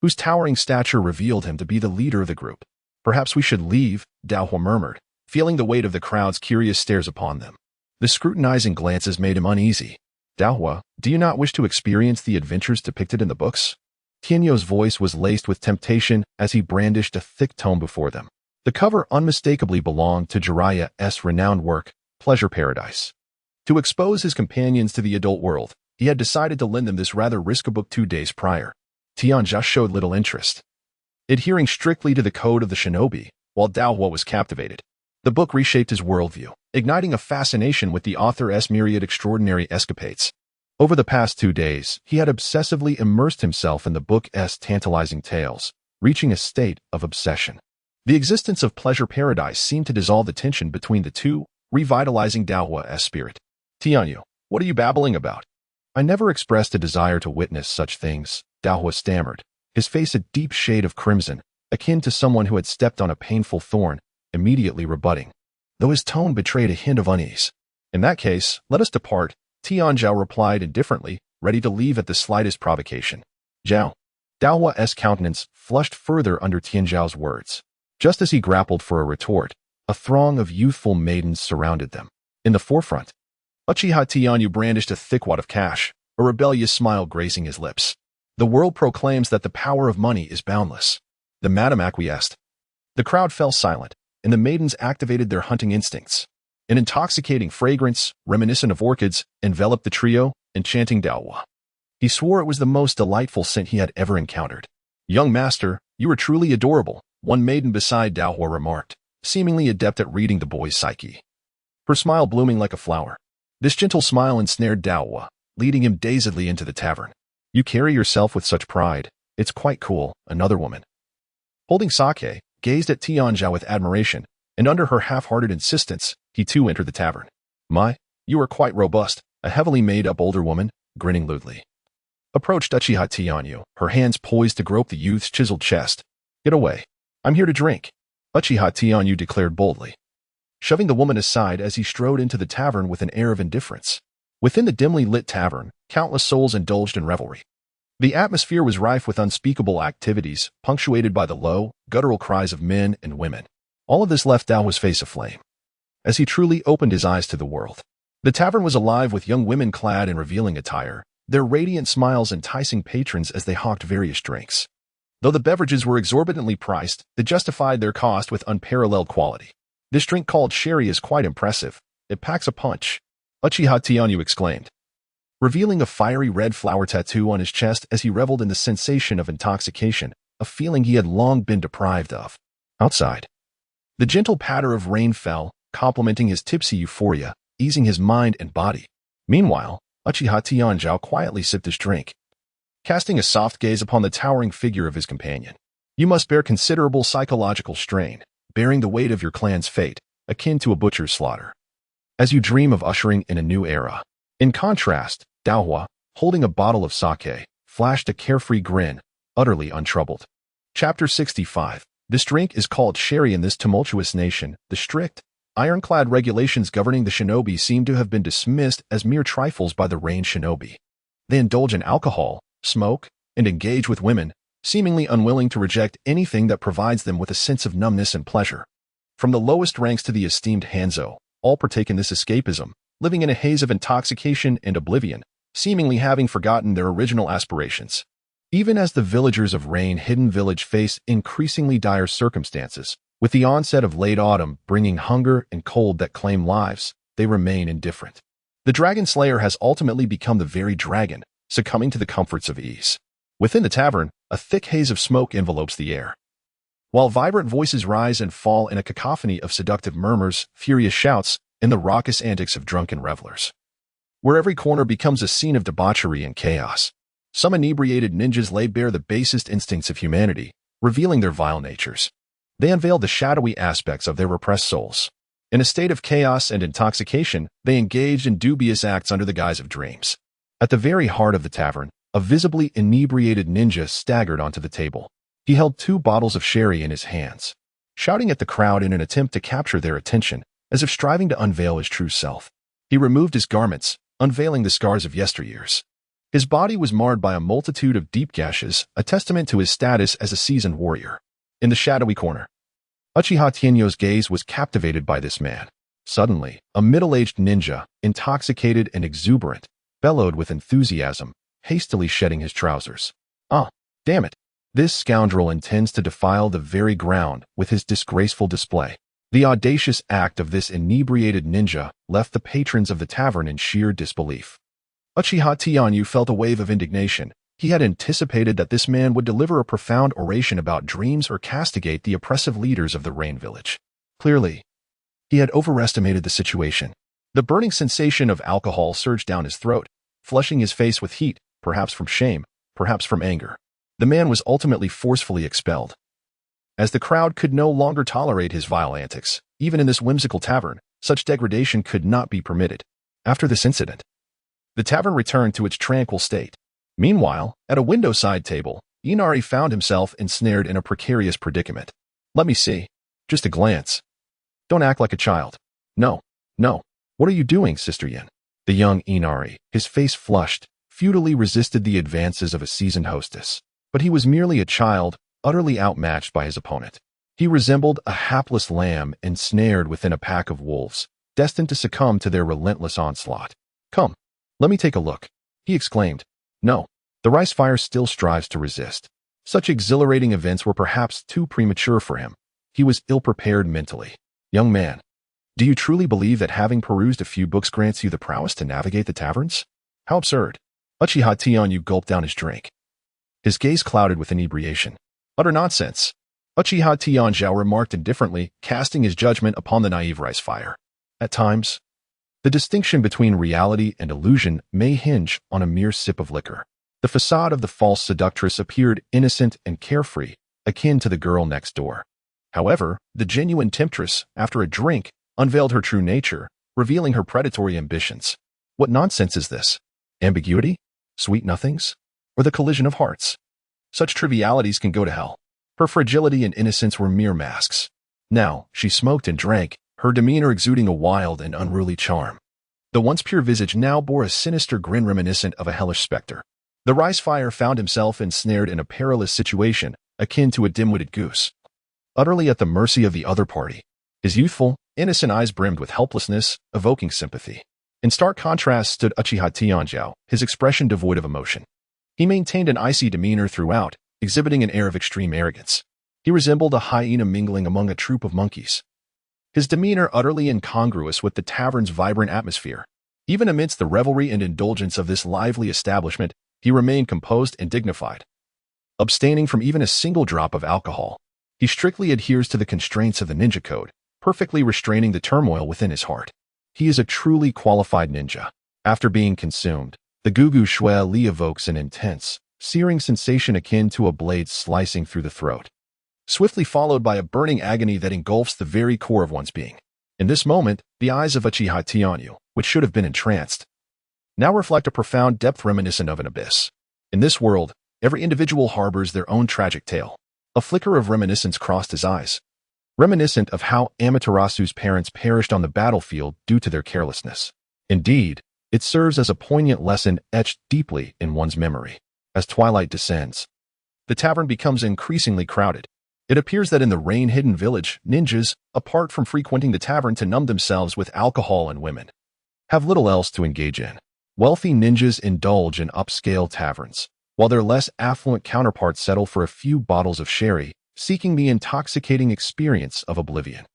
S1: whose towering stature revealed him to be the leader of the group. Perhaps we should leave, Daohua murmured, feeling the weight of the crowd's curious stares upon them. The scrutinizing glances made him uneasy. Daohua, do you not wish to experience the adventures depicted in the books? Tianyu's voice was laced with temptation as he brandished a thick tome before them. The cover unmistakably belonged to Jiraiya's renowned work, Pleasure Paradise. To expose his companions to the adult world, he had decided to lend them this rather risky book 2 days prior. Tianzhao showed little interest, adhering strictly to the code of the shinobi, while Daohua was captivated. The book reshaped his worldview, igniting a fascination with the author's myriad extraordinary escapades. Over the past 2 days, he had obsessively immersed himself in the book's tantalizing tales, reaching a state of obsession. The existence of Pleasure Paradise seemed to dissolve the tension between the two, revitalizing Daohua's spirit. Tianyu, what are you babbling about? I never expressed a desire to witness such things, Daohua stammered, his face a deep shade of crimson, akin to someone who had stepped on a painful thorn, immediately rebutting, though his tone betrayed a hint of unease. In that case, let us depart, Tianzhao replied indifferently, ready to leave at the slightest provocation. Zhao. Daohua's countenance flushed further under Tianzhao's words. Just as he grappled for a retort, a throng of youthful maidens surrounded them. In the forefront, Uchiha Tianyu brandished a thick wad of cash, a rebellious smile gracing his lips. The world proclaims that the power of money is boundless. The madam acquiesced. The crowd fell silent, and the maidens activated their hunting instincts. An intoxicating fragrance, reminiscent of orchids, enveloped the trio, enchanting Daohua. He swore it was the most delightful scent he had ever encountered. "Young master, you are truly adorable," one maiden beside Daohua remarked, seemingly adept at reading the boy's psyche. Her smile blooming like a flower. This gentle smile ensnared Daohua, leading him dazedly into the tavern. "You carry yourself with such pride. It's quite cool," another woman, holding sake, gazed at Tianzhao with admiration, and under her half-hearted insistence, he too entered the tavern. "My, you are quite robust," a heavily made-up older woman, grinning lewdly, approached Uchiha Tianyu, her hands poised to grope the youth's chiseled chest. "Get away. I'm here to drink," Uchiha Tianyu declared boldly, shoving the woman aside as he strode into the tavern with an air of indifference. Within the dimly lit tavern, countless souls indulged in revelry. The atmosphere was rife with unspeakable activities, punctuated by the low, guttural cries of men and women. All of this left Daohua's face aflame, as he truly opened his eyes to the world. The tavern was alive with young women clad in revealing attire, their radiant smiles enticing patrons as they hawked various drinks. Though the beverages were exorbitantly priced, they justified their cost with unparalleled quality. "This drink called sherry is quite impressive. It packs a punch," Uchiha Tianyu exclaimed, revealing a fiery red flower tattoo on his chest as he reveled in the sensation of intoxication, a feeling he had long been deprived of. Outside, the gentle patter of rain fell, complementing his tipsy euphoria, easing his mind and body. Meanwhile, Uchiha Tianzhao quietly sipped his drink, casting a soft gaze upon the towering figure of his companion. "You must bear considerable psychological strain, bearing the weight of your clan's fate, akin to a butcher's slaughter, as you dream of ushering in a new era." In contrast, Daohua, holding a bottle of sake, flashed a carefree grin, utterly untroubled. Chapter 65. This drink is called sherry in this tumultuous nation. The strict, ironclad regulations governing the shinobi seem to have been dismissed as mere trifles by the Rain shinobi. They indulge in alcohol, smoke, and engage with women, seemingly unwilling to reject anything that provides them with a sense of numbness and pleasure. From the lowest ranks to the esteemed Hanzo, all partake in this escapism, living in a haze of intoxication and oblivion, seemingly having forgotten their original aspirations. Even as the villagers of Rain Hidden Village face increasingly dire circumstances, with the onset of late autumn bringing hunger and cold that claim lives, they remain indifferent. The Dragon Slayer has ultimately become the very dragon, succumbing to the comforts of ease. Within the tavern, a thick haze of smoke envelopes the air, while vibrant voices rise and fall in a cacophony of seductive murmurs, furious shouts, and the raucous antics of drunken revelers, where every corner becomes a scene of debauchery and chaos. Some inebriated ninjas lay bare the basest instincts of humanity, revealing their vile natures. They unveil the shadowy aspects of their repressed souls. In a state of chaos and intoxication, they engaged in dubious acts under the guise of dreams. At the very heart of the tavern, a visibly inebriated ninja staggered onto the table. He held 2 bottles of sherry in his hands, shouting at the crowd in an attempt to capture their attention, as if striving to unveil his true self. He removed his garments, unveiling the scars of yesteryears. His body was marred by a multitude of deep gashes, a testament to his status as a seasoned warrior. In the shadowy corner, Uchiha Tianyu's gaze was captivated by this man. Suddenly, a middle-aged ninja, intoxicated and exuberant, bellowed with enthusiasm, hastily shedding his trousers. "Ah, damn it! This scoundrel intends to defile the very ground with his disgraceful display." The audacious act of this inebriated ninja left the patrons of the tavern in sheer disbelief. Uchiha Tianyu felt a wave of indignation. He had anticipated that this man would deliver a profound oration about dreams or castigate the oppressive leaders of the Rain Village. Clearly, he had overestimated the situation. The burning sensation of alcohol surged down his throat, flushing his face with heat, perhaps from shame, perhaps from anger. The man was ultimately forcefully expelled, as the crowd could no longer tolerate his vile antics. Even in this whimsical tavern, such degradation could not be permitted. After this incident, the tavern returned to its tranquil state. Meanwhile, at a window-side table, Inari found himself ensnared in a precarious predicament. "Let me see. Just a glance. Don't act like a child." No. What are you doing, Sister Yin?" The young Inari, his face flushed, futilely resisted the advances of a seasoned hostess. But he was merely a child, utterly outmatched by his opponent. He resembled a hapless lamb ensnared within a pack of wolves, destined to succumb to their relentless onslaught. "Come, let me take a look." he exclaimed. No, the rice fire still strives to resist. Such exhilarating events were perhaps too premature for him. He was ill-prepared mentally. Young man, do you truly believe that having perused a few books grants you the prowess to navigate the taverns? How absurd. Uchiha Tianyu gulped down his drink. His gaze clouded with inebriation. Utter nonsense. Uchiha Tianzhao remarked indifferently, casting his judgment upon the naive rice fire. At times, the distinction between reality and illusion may hinge on a mere sip of liquor. The facade of the false seductress appeared innocent and carefree, akin to the girl next door. However, the genuine temptress, after a drink, unveiled her true nature, revealing her predatory ambitions. What nonsense is this? Ambiguity? Sweet nothings? Or the collision of hearts? Such trivialities can go to hell. Her fragility and innocence were mere masks. Now, she smoked and drank, her demeanor exuding a wild and unruly charm. The once pure visage now bore a sinister grin reminiscent of a hellish specter. The rice fire found himself ensnared in a perilous situation, akin to a dim-witted goose. Utterly at the mercy of the other party, his youthful, innocent eyes brimmed with helplessness, evoking sympathy. In stark contrast stood Uchiha Tianzhao, his expression devoid of emotion. He maintained an icy demeanor throughout, exhibiting an air of extreme arrogance. He resembled a hyena mingling among a troop of monkeys. His demeanor utterly incongruous with the tavern's vibrant atmosphere. Even amidst the revelry and indulgence of this lively establishment, he remained composed and dignified. Abstaining from even a single drop of alcohol, he strictly adheres to the constraints of the ninja code, perfectly restraining the turmoil within his heart. He is a truly qualified ninja. After being consumed, the gugu shui li evokes an intense, searing sensation akin to a blade slicing through the throat, swiftly followed by a burning agony that engulfs the very core of one's being. In this moment, the eyes of Uchiha Tianyu, which should have been entranced, now reflect a profound depth reminiscent of an abyss. In this world, every individual harbors their own tragic tale. A flicker of reminiscence crossed his eyes, reminiscent of how Amaterasu's parents perished on the battlefield due to their carelessness. Indeed, it serves as a poignant lesson etched deeply in one's memory. As twilight descends, the tavern becomes increasingly crowded. It appears that in the rain-hidden village, ninjas, apart from frequenting the tavern to numb themselves with alcohol and women, have little else to engage in. Wealthy ninjas indulge in upscale taverns, while their less affluent counterparts settle for a few bottles of sherry, seeking the intoxicating experience of oblivion.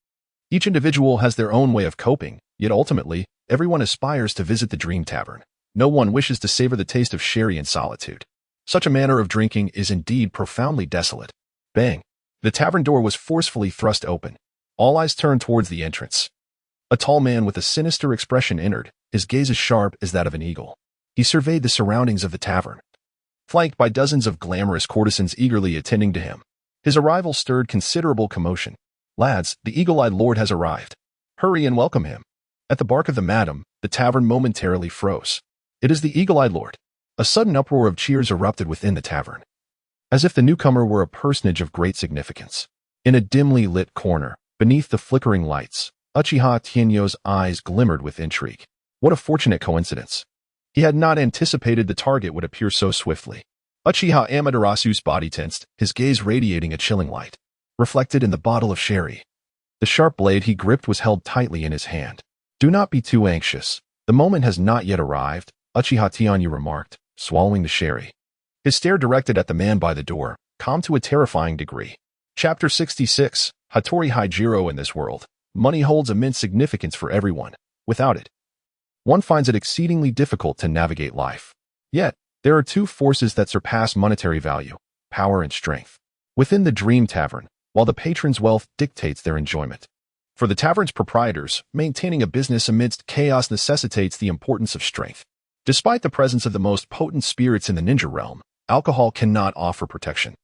S1: Each individual has their own way of coping, yet ultimately, everyone aspires to visit the dream tavern. No one wishes to savor the taste of sherry in solitude. Such a manner of drinking is indeed profoundly desolate. Bang! The tavern door was forcefully thrust open. All eyes turned towards the entrance. A tall man with a sinister expression entered, his gaze as sharp as that of an eagle. He surveyed the surroundings of the tavern, flanked by dozens of glamorous courtesans eagerly attending to him. His arrival stirred considerable commotion. Lads, the eagle-eyed lord has arrived. Hurry and welcome him. At the bark of the madam, the tavern momentarily froze. It is the eagle-eyed lord. A sudden uproar of cheers erupted within the tavern, as if the newcomer were a personage of great significance. In a dimly lit corner, beneath the flickering lights, Uchiha Tianyu's eyes glimmered with intrigue. What a fortunate coincidence. He had not anticipated the target would appear so swiftly. Uchiha Amaterasu's body tensed, his gaze radiating a chilling light, reflected in the bottle of sherry. The sharp blade he gripped was held tightly in his hand. Do not be too anxious. The moment has not yet arrived, Uchiha Tianyu remarked, swallowing the sherry. His stare directed at the man by the door, calm to a terrifying degree. Chapter 66, Hattori Haijiro. In this world, money holds immense significance for everyone. Without it, one finds it exceedingly difficult to navigate life. Yet, there are two forces that surpass monetary value: power and strength. Within the Dream Tavern, while the patron's wealth dictates their enjoyment, for the tavern's proprietors, maintaining a business amidst chaos necessitates the importance of strength. Despite the presence of the most potent spirits in the ninja realm, alcohol cannot offer protection.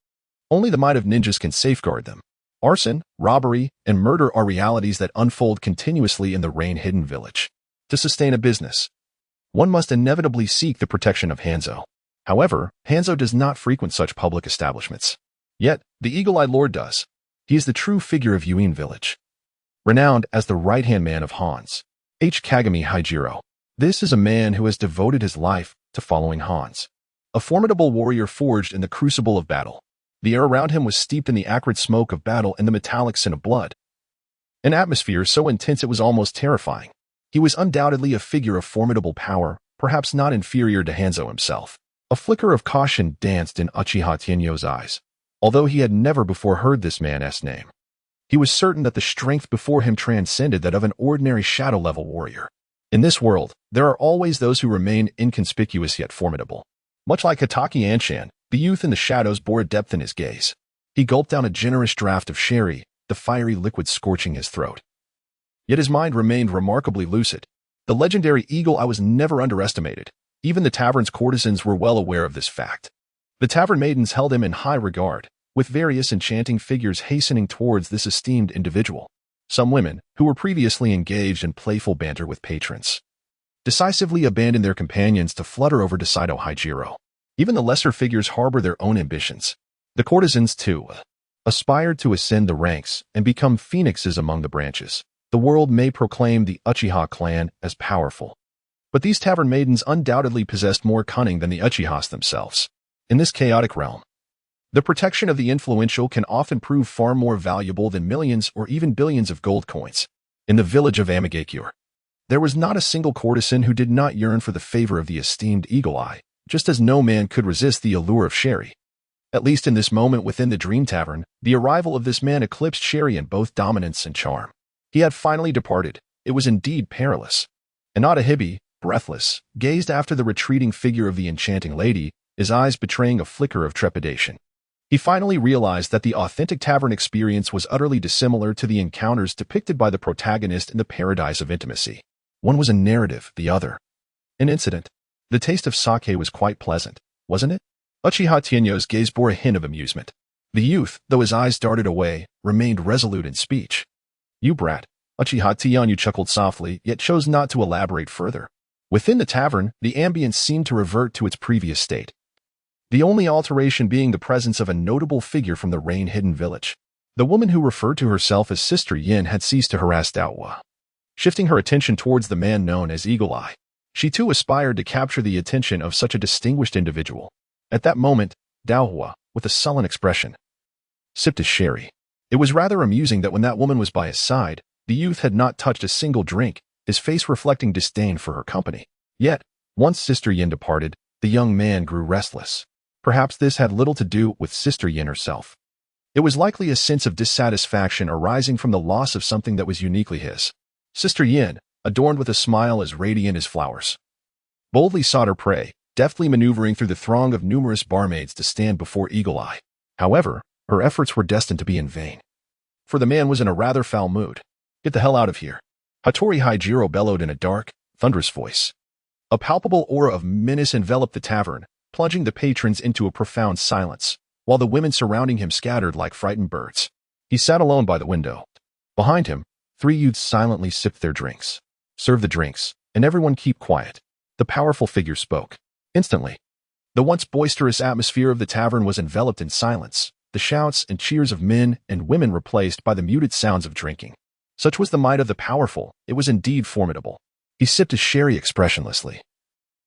S1: Only the might of ninjas can safeguard them. Arson, robbery, and murder are realities that unfold continuously in the rain-hidden village. To sustain a business, one must inevitably seek the protection of Hanzo. However, Hanzo does not frequent such public establishments. Yet, the eagle-eyed lord does. He is the true figure of Yuin village, renowned as the right-hand man of Hans, H. Kagami Haijiro. This is a man who has devoted his life to following Hans, a formidable warrior forged in the crucible of battle. The air around him was steeped in the acrid smoke of battle and the metallic sin of blood, an atmosphere so intense it was almost terrifying. He was undoubtedly a figure of formidable power, perhaps not inferior to Hanzo himself. A flicker of caution danced in Uchiha Tenyo's eyes, although he had never before heard this man's name. He was certain that the strength before him transcended that of an ordinary shadow-level warrior. In this world, there are always those who remain inconspicuous yet formidable. Much like Hatake Anshan, the youth in the shadows bore a depth in his gaze. He gulped down a generous draught of sherry, the fiery liquid scorching his throat. Yet his mind remained remarkably lucid. The legendary eagle eye was never underestimated. Even the tavern's courtesans were well aware of this fact. The tavern maidens held him in high regard, with various enchanting figures hastening towards this esteemed individual. Some women, who were previously engaged in playful banter with patrons, decisively abandoned their companions to flutter over to Saito Haijiro. Even the lesser figures harbor their own ambitions. The courtesans, too, aspired to ascend the ranks and become phoenixes among the branches. The world may proclaim the Uchiha clan as powerful, but these tavern maidens undoubtedly possessed more cunning than the Uchihas themselves. In this chaotic realm, the protection of the influential can often prove far more valuable than millions or even billions of gold coins. In the village of Amigakure, there was not a single courtesan who did not yearn for the favor of the esteemed Eagle Eye, just as no man could resist the allure of Sherry. At least in this moment within the Dream Tavern, the arrival of this man eclipsed Sherry in both dominance and charm. He had finally departed. It was indeed perilous. And Adahibi, breathless, gazed after the retreating figure of the enchanting lady, his eyes betraying a flicker of trepidation. He finally realized that the authentic tavern experience was utterly dissimilar to the encounters depicted by the protagonist in the Paradise of Intimacy. One was a narrative, the other an incident. The taste of sake was quite pleasant, wasn't it? Uchiha Tenyo's gaze bore a hint of amusement. The youth, though his eyes darted away, remained resolute in speech. You brat, Uchiha Tenyo chuckled softly, yet chose not to elaborate further. Within the tavern, the ambience seemed to revert to its previous state, the only alteration being the presence of a notable figure from the rain-hidden village. The woman who referred to herself as Sister Yin had ceased to harass Daohua. Shifting her attention towards the man known as Eagle Eye, she too aspired to capture the attention of such a distinguished individual. At that moment, Daohua, with a sullen expression, sipped his sherry. It was rather amusing that when that woman was by his side, the youth had not touched a single drink, his face reflecting disdain for her company. Yet, once Sister Yin departed, the young man grew restless. Perhaps this had little to do with Sister Yin herself. It was likely a sense of dissatisfaction arising from the loss of something that was uniquely his. Sister Yin, adorned with a smile as radiant as flowers, boldly sought her prey, deftly maneuvering through the throng of numerous barmaids to stand before Eagle Eye. However, her efforts were destined to be in vain, for the man was in a rather foul mood. Get the hell out of here, Hattori Haijiro bellowed in a dark, thunderous voice. A palpable aura of menace enveloped the tavern, plunging the patrons into a profound silence, while the women surrounding him scattered like frightened birds. He sat alone by the window. Behind him, 3 youths silently sipped their drinks. Serve the drinks, and everyone keep quiet. The powerful figure spoke. Instantly, the once boisterous atmosphere of the tavern was enveloped in silence, the shouts and cheers of men and women replaced by the muted sounds of drinking. Such was the might of the powerful, it was indeed formidable. He sipped his sherry expressionlessly,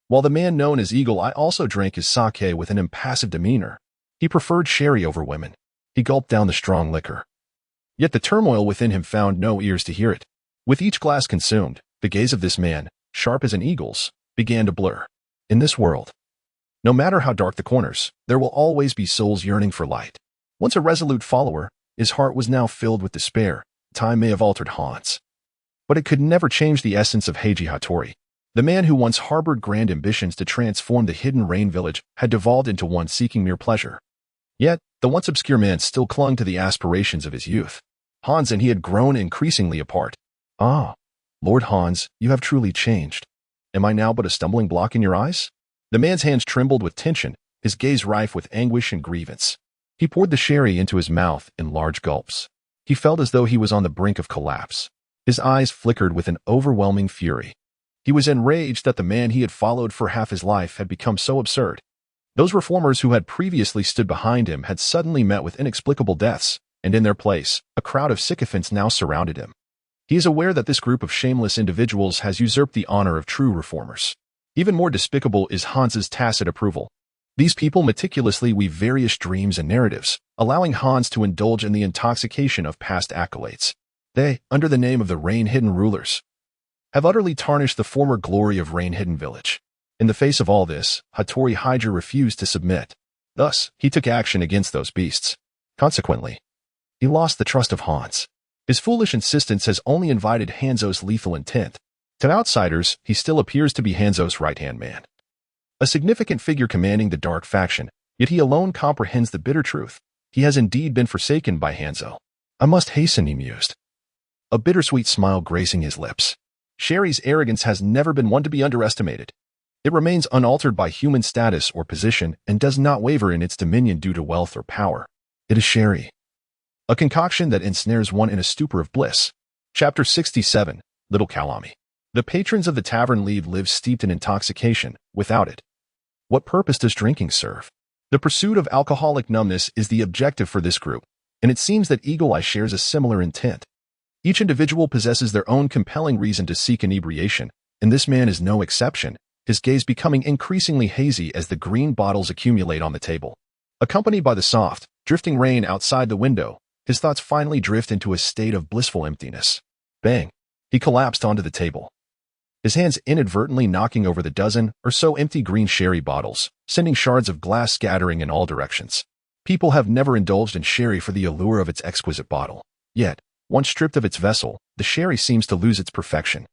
S1: while the man known as Eagle Eye also drank his sake with an impassive demeanor. He preferred sherry over women. He gulped down the strong liquor. Yet the turmoil within him found no ears to hear it. With each glass consumed, the gaze of this man, sharp as an eagle's, began to blur. In this world, no matter how dark the corners, there will always be souls yearning for light. Once a resolute follower, his heart was now filled with despair. Time may have altered Hans, but it could never change the essence of Heiji Hattori. The man who once harbored grand ambitions to transform the hidden rain village had devolved into one seeking mere pleasure. Yet, the once obscure man still clung to the aspirations of his youth. Hans and he had grown increasingly apart. Ah, Lord Hans, you have truly changed. Am I now but a stumbling block in your eyes? The man's hands trembled with tension, his gaze rife with anguish and grievance. He poured the sherry into his mouth in large gulps. He felt as though he was on the brink of collapse. His eyes flickered with an overwhelming fury. He was enraged that the man he had followed for half his life had become so absurd. Those reformers who had previously stood behind him had suddenly met with inexplicable deaths, and in their place, a crowd of sycophants now surrounded him. He is aware that this group of shameless individuals has usurped the honor of true reformers. Even more despicable is Hans's tacit approval. These people meticulously weave various dreams and narratives, allowing Hans to indulge in the intoxication of past accolades. They, under the name of the Rain-Hidden Rulers, have utterly tarnished the former glory of Rain-Hidden Village. In the face of all this, Hattori Hydra refused to submit. Thus, he took action against those beasts. Consequently, he lost the trust of Hans. His foolish insistence has only invited Hanzo's lethal intent. To outsiders, he still appears to be Hanzo's right-hand man. A significant figure commanding the dark faction, yet he alone comprehends the bitter truth. He has indeed been forsaken by Hanzo. I must hasten, he mused, a bittersweet smile gracing his lips. Sherry's arrogance has never been one to be underestimated. It remains unaltered by human status or position and does not waver in its dominion due to wealth or power. It is Sherry, a concoction that ensnares one in a stupor of bliss. Chapter 67, Little Kalami. The patrons of the tavern live steeped in intoxication. Without it, what purpose does drinking serve? The pursuit of alcoholic numbness is the objective for this group, and it seems that Eagle Eye shares a similar intent. Each individual possesses their own compelling reason to seek inebriation, and this man is no exception, his gaze becoming increasingly hazy as the green bottles accumulate on the table. Accompanied by the soft, drifting rain outside the window, his thoughts finally drift into a state of blissful emptiness. Bang! He collapsed onto the table, his hands inadvertently knocking over the dozen or so empty green sherry bottles, sending shards of glass scattering in all directions. People have never indulged in sherry for the allure of its exquisite bottle. Yet, once stripped of its vessel, the sherry seems to lose its perfection.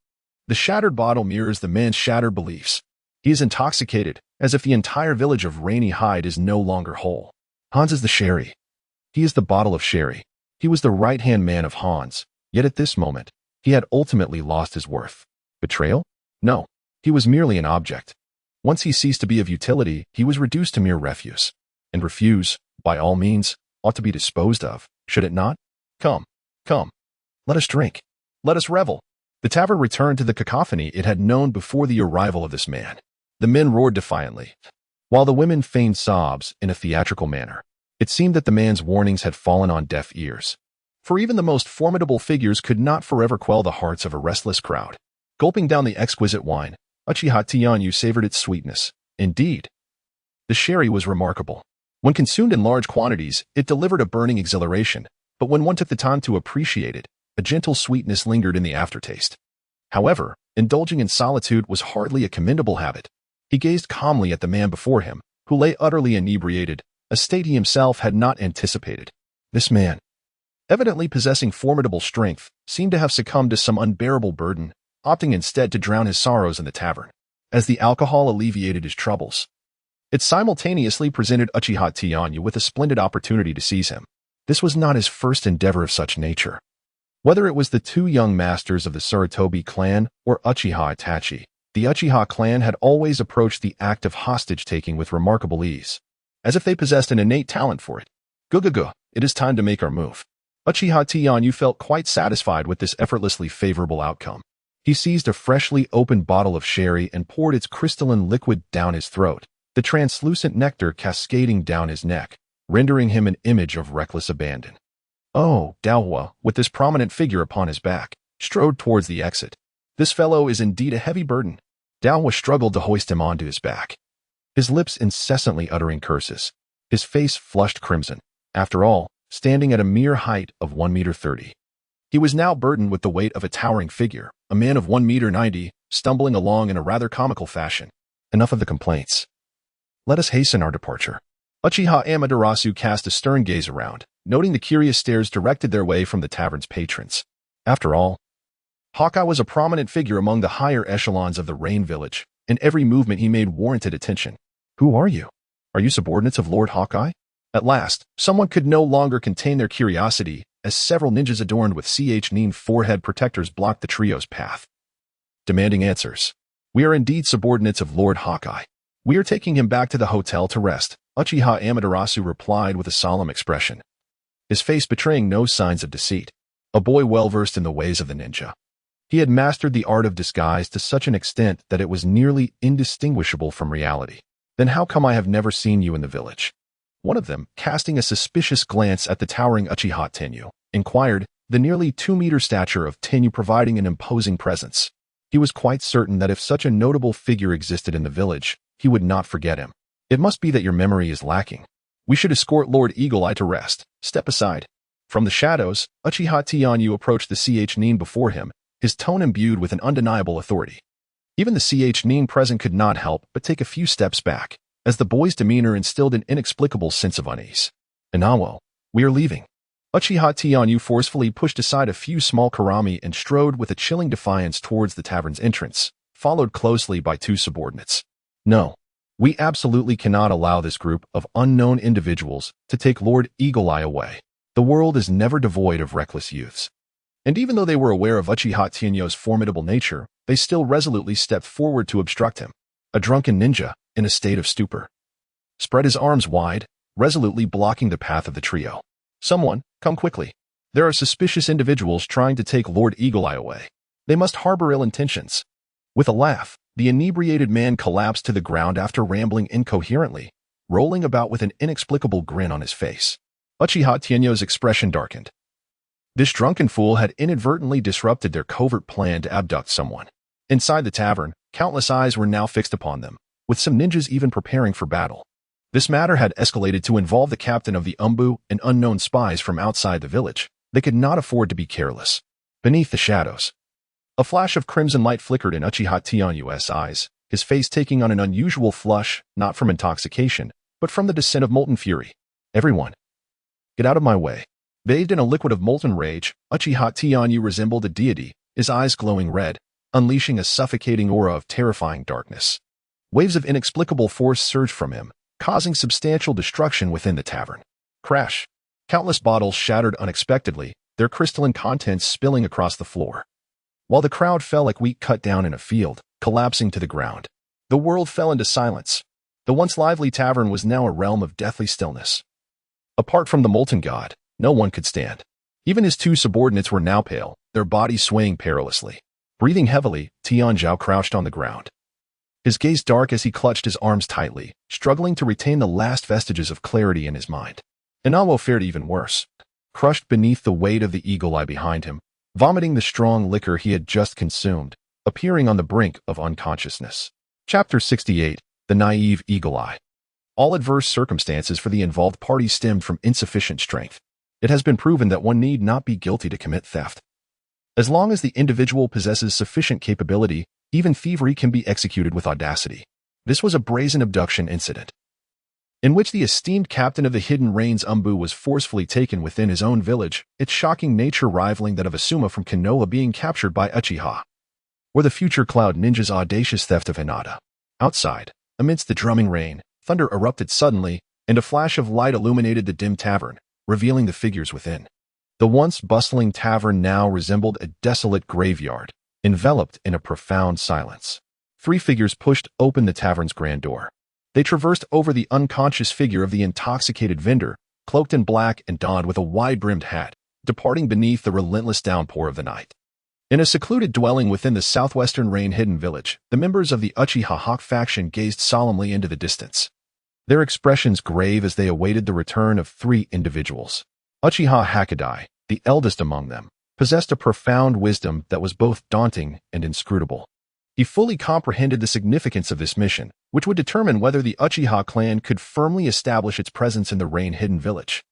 S1: The shattered bottle mirrors the man's shattered beliefs. He is intoxicated, as if the entire village of Rainy Hyde is no longer whole. Hans is the sherry. He is the bottle of sherry. He was the right-hand man of Hans, yet at this moment, he had ultimately lost his worth. Betrayal? No. He was merely an object. Once he ceased to be of utility, he was reduced to mere refuse. And refuse, by all means, ought to be disposed of, should it not? Come. Let us drink. Let us revel. The tavern returned to the cacophony it had known before the arrival of this man. The men roared defiantly, while the women feigned sobs in a theatrical manner. It seemed that the man's warnings had fallen on deaf ears. For even the most formidable figures could not forever quell the hearts of a restless crowd. Gulping down the exquisite wine, Uchiha Tianyu savored its sweetness. Indeed, the sherry was remarkable. When consumed in large quantities, it delivered a burning exhilaration, but when one took the time to appreciate it, a gentle sweetness lingered in the aftertaste. However, indulging in solitude was hardly a commendable habit. He gazed calmly at the man before him, who lay utterly inebriated, a state he himself had not anticipated. This man, evidently possessing formidable strength, seemed to have succumbed to some unbearable burden, opting instead to drown his sorrows in the tavern. As the alcohol alleviated his troubles, it simultaneously presented Uchiha Tianyu with a splendid opportunity to seize him. This was not his first endeavor of such nature. Whether it was the two young masters of the Sarutobi clan or Uchiha Itachi, the Uchiha clan had always approached the act of hostage-taking with remarkable ease, as if they possessed an innate talent for it. Gugugu, it is time to make our move. Uchiha Tianyu felt quite satisfied with this effortlessly favorable outcome. He seized a freshly opened bottle of sherry and poured its crystalline liquid down his throat, the translucent nectar cascading down his neck, rendering him an image of reckless abandon. Oh, Daohua, with this prominent figure upon his back, strode towards the exit. This fellow is indeed a heavy burden. Daohua struggled to hoist him onto his back, his lips incessantly uttering curses, his face flushed crimson. After all, standing at a mere height of 1.30 meters. He was now burdened with the weight of a towering figure, a man of 1.90 meters, stumbling along in a rather comical fashion. Enough of the complaints. Let us hasten our departure. Uchiha Amaterasu cast a stern gaze around, noting the curious stares directed their way from the tavern's patrons. After all, Hawkeye was a prominent figure among the higher echelons of the Rain Village, and every movement he made warranted attention. Who are you? Are you subordinates of Lord Hawkeye? At last, someone could no longer contain their curiosity, as several ninjas adorned with Ch-Nin forehead protectors blocked the trio's path. Demanding answers. We are indeed subordinates of Lord Hawkeye. We are taking him back to the hotel to rest, Uchiha Amaterasu replied with a solemn expression, his face betraying no signs of deceit. A boy well-versed in the ways of the ninja. He had mastered the art of disguise to such an extent that it was nearly indistinguishable from reality. Then how come I have never seen you in the village? One of them, casting a suspicious glance at the towering Uchiha Tenyu, inquired, the nearly 2-meter stature of Tenyu providing an imposing presence. He was quite certain that if such a notable figure existed in the village, he would not forget him. It must be that your memory is lacking. We should escort Lord Eagle Eye to rest. Step aside. From the shadows, Uchiha Tianyu approached the Ch-Nin before him, his tone imbued with an undeniable authority. Even the canine present could not help but take a few steps back, as the boy's demeanor instilled an inexplicable sense of unease. "Inawo, we are leaving." Uchiha Tianyu forcefully pushed aside a few small karami and strode with a chilling defiance towards the tavern's entrance, followed closely by two subordinates. "No, we absolutely cannot allow this group of unknown individuals to take Lord Eagle Eye away. The world is never devoid of reckless youths." And even though they were aware of Uchiha Tianyu's formidable nature, they still resolutely stepped forward to obstruct him. A drunken ninja, in a state of stupor, spread his arms wide, resolutely blocking the path of the trio. "Someone, come quickly. There are suspicious individuals trying to take Lord Eagle Eye away. They must harbor ill intentions." With a laugh, the inebriated man collapsed to the ground after rambling incoherently, rolling about with an inexplicable grin on his face. Uchiha Tianyu's expression darkened. This drunken fool had inadvertently disrupted their covert plan to abduct someone. Inside the tavern, countless eyes were now fixed upon them, with some ninjas even preparing for battle. This matter had escalated to involve the captain of the Umbu and unknown spies from outside the village. They could not afford to be careless. Beneath the shadows, a flash of crimson light flickered in Uchiha Tianyu's eyes, his face taking on an unusual flush, not from intoxication, but from the descent of molten fury. "Everyone, get out of my way." Bathed in a liquid of molten rage, Uchiha Tianyu resembled a deity, his eyes glowing red, unleashing a suffocating aura of terrifying darkness. Waves of inexplicable force surged from him, causing substantial destruction within the tavern. Crash! Countless bottles shattered unexpectedly, their crystalline contents spilling across the floor. While the crowd fell like wheat cut down in a field, collapsing to the ground. The world fell into silence. The once lively tavern was now a realm of deathly stillness. Apart from the molten god, no one could stand. Even his two subordinates were now pale, their bodies swaying perilously. Breathing heavily, Tianzhao crouched on the ground. His gaze dark as he clutched his arms tightly, struggling to retain the last vestiges of clarity in his mind. Inawo fared even worse. Crushed beneath the weight of the eagle eye behind him, vomiting the strong liquor he had just consumed, appearing on the brink of unconsciousness. Chapter 68, The Naive Eagle Eye. All adverse circumstances for the involved parties stemmed from insufficient strength. It has been proven that one need not be guilty to commit theft. As long as the individual possesses sufficient capability, even thievery can be executed with audacity. This was a brazen abduction incident, in which the esteemed captain of the Hidden Rains Umbu was forcefully taken within his own village, its shocking nature rivaling that of Asuma from Konoha being captured by Uchiha, or the future Cloud Ninja's audacious theft of Hinata. Outside, amidst the drumming rain, thunder erupted suddenly, and a flash of light illuminated the dim tavern, revealing the figures within. The once bustling tavern now resembled a desolate graveyard, enveloped in a profound silence. Three figures pushed open the tavern's grand door. They traversed over the unconscious figure of the intoxicated vendor, cloaked in black and donned with a wide-brimmed hat, departing beneath the relentless downpour of the night. In a secluded dwelling within the southwestern rain-hidden village, the members of the Uchiha Hawk faction gazed solemnly into the distance, their expressions grave as they awaited the return of three individuals. Uchiha Hakadai, the eldest among them, possessed a profound wisdom that was both daunting and inscrutable. He fully comprehended the significance of this mission, which would determine whether the Uchiha clan could firmly establish its presence in the rain-hidden village.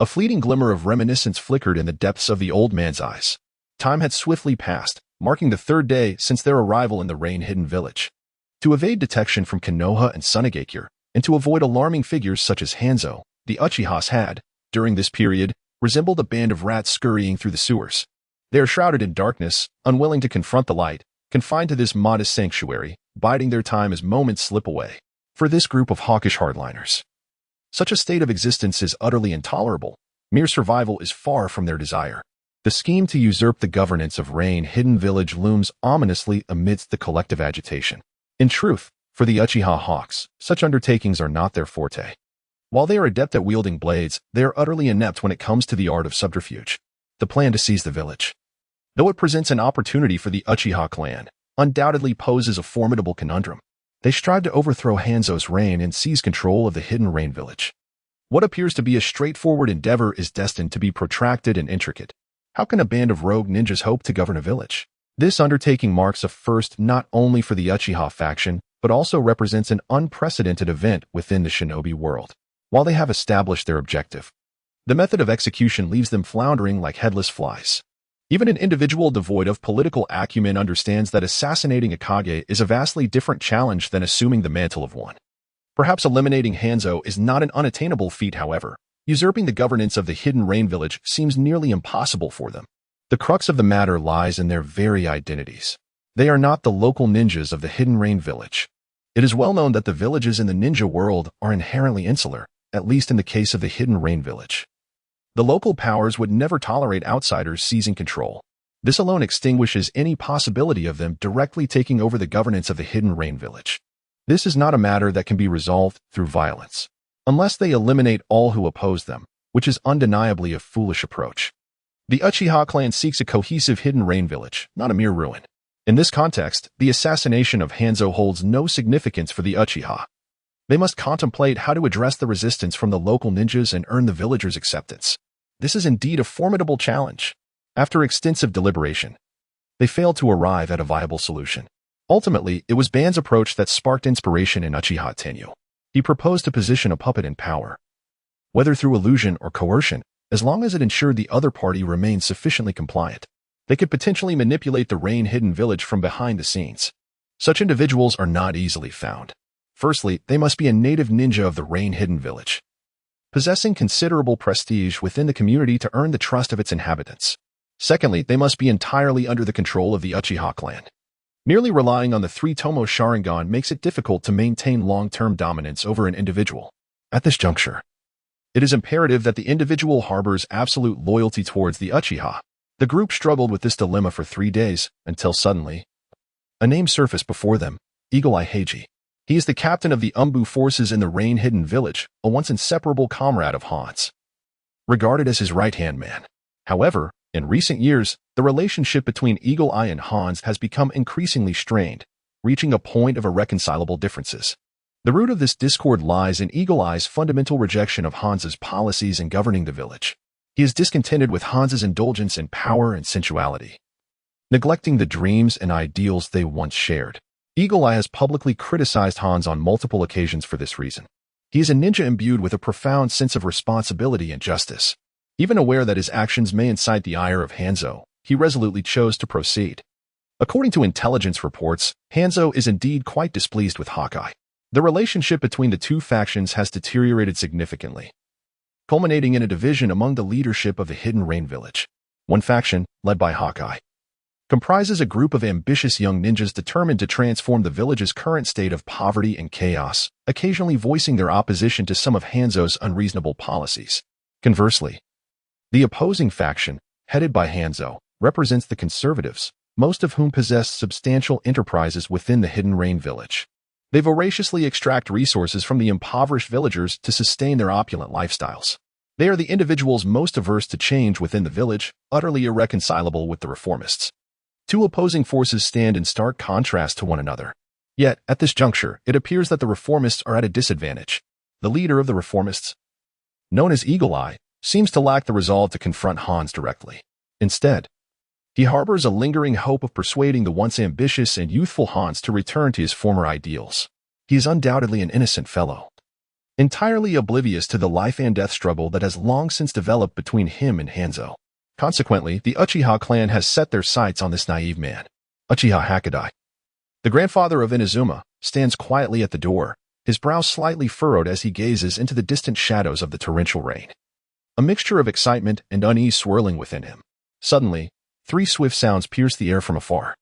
S1: A fleeting glimmer of reminiscence flickered in the depths of the old man's eyes. Time had swiftly passed, marking the third day since their arrival in the rain-hidden village. To evade detection from Konoha and Sunagakure, and to avoid alarming figures such as Hanzo, the Uchihas had, during this period, resembled a band of rats scurrying through the sewers. They are shrouded in darkness, unwilling to confront the light, confined to this modest sanctuary, biding their time as moments slip away. For this group of hawkish hardliners, such a state of existence is utterly intolerable. Mere survival is far from their desire. The scheme to usurp the governance of rain-hidden village looms ominously amidst the collective agitation. In truth, for the Uchiha Hawks, such undertakings are not their forte. While they are adept at wielding blades, they are utterly inept when it comes to the art of subterfuge. The plan to seize the village, though it presents an opportunity for the Uchiha clan, undoubtedly poses a formidable conundrum. They strive to overthrow Hanzo's reign and seize control of the Hidden Rain village. What appears to be a straightforward endeavor is destined to be protracted and intricate. How can a band of rogue ninjas hope to govern a village? This undertaking marks a first not only for the Uchiha faction, but also represents an unprecedented event within the shinobi world. While they have established their objective, the method of execution leaves them floundering like headless flies. Even an individual devoid of political acumen understands that assassinating a Kage is a vastly different challenge than assuming the mantle of one. Perhaps eliminating Hanzo is not an unattainable feat, however. Usurping the governance of the Hidden Rain Village seems nearly impossible for them. The crux of the matter lies in their very identities. They are not the local ninjas of the Hidden Rain Village. It is well known that the villages in the ninja world are inherently insular, at least in the case of the Hidden Rain Village. The local powers would never tolerate outsiders seizing control. This alone extinguishes any possibility of them directly taking over the governance of the Hidden Rain Village. This is not a matter that can be resolved through violence, unless they eliminate all who oppose them, which is undeniably a foolish approach. The Uchiha clan seeks a cohesive Hidden Rain Village, not a mere ruin. In this context, the assassination of Hanzo holds no significance for the Uchiha. They must contemplate how to address the resistance from the local ninjas and earn the villagers' acceptance. This is indeed a formidable challenge. After extensive deliberation, they failed to arrive at a viable solution. Ultimately, it was Ban's approach that sparked inspiration in Uchiha Tenyu. He proposed to position a puppet in power. Whether through illusion or coercion, as long as it ensured the other party remained sufficiently compliant, they could potentially manipulate the Rain Hidden Village from behind the scenes. Such individuals are not easily found. Firstly, they must be a native ninja of the Rain Hidden Village, possessing considerable prestige within the community to earn the trust of its inhabitants. Secondly, they must be entirely under the control of the Uchiha clan. Merely relying on the three-tomo Sharingan makes it difficult to maintain long-term dominance over an individual. At this juncture, it is imperative that the individual harbors absolute loyalty towards the Uchiha. The group struggled with this dilemma for 3 days, until suddenly, a name surfaced before them: Eagle Eye Heiji. He is the captain of the Umbu forces in the Rain Hidden Village, a once inseparable comrade of Hans, regarded as his right-hand man. However, in recent years, the relationship between Eagle Eye and Hans has become increasingly strained, reaching a point of irreconcilable differences. The root of this discord lies in Eagle Eye's fundamental rejection of Hans's policies in governing the village. He is discontented with Hans's indulgence in power and sensuality, neglecting the dreams and ideals they once shared. Eagle Eye has publicly criticized Hans on multiple occasions for this reason. He is a ninja imbued with a profound sense of responsibility and justice. Even aware that his actions may incite the ire of Hanzo, he resolutely chose to proceed. According to intelligence reports, Hanzo is indeed quite displeased with Hawkeye. The relationship between the two factions has deteriorated significantly, culminating in a division among the leadership of the Hidden Rain Village. One faction, led by Hawkeye, comprises a group of ambitious young ninjas determined to transform the village's current state of poverty and chaos, occasionally voicing their opposition to some of Hanzo's unreasonable policies. Conversely, the opposing faction, headed by Hanzo, represents the conservatives, most of whom possess substantial enterprises within the Hidden Rain Village. They voraciously extract resources from the impoverished villagers to sustain their opulent lifestyles. They are the individuals most averse to change within the village, utterly irreconcilable with the reformists. Two opposing forces stand in stark contrast to one another. Yet, at this juncture, it appears that the reformists are at a disadvantage. The leader of the reformists, known as Eagle Eye, seems to lack the resolve to confront Hans directly. Instead, he harbors a lingering hope of persuading the once ambitious and youthful Hans to return to his former ideals. He is undoubtedly an innocent fellow, entirely oblivious to the life and death struggle that has long since developed between him and Hanzo. Consequently, the Uchiha clan has set their sights on this naive man. Uchiha Hakadai, the grandfather of Inazuma, stands quietly at the door, his brow slightly furrowed as he gazes into the distant shadows of the torrential rain. A mixture of excitement and unease swirling within him. Suddenly, 3 swift sounds pierce the air from afar,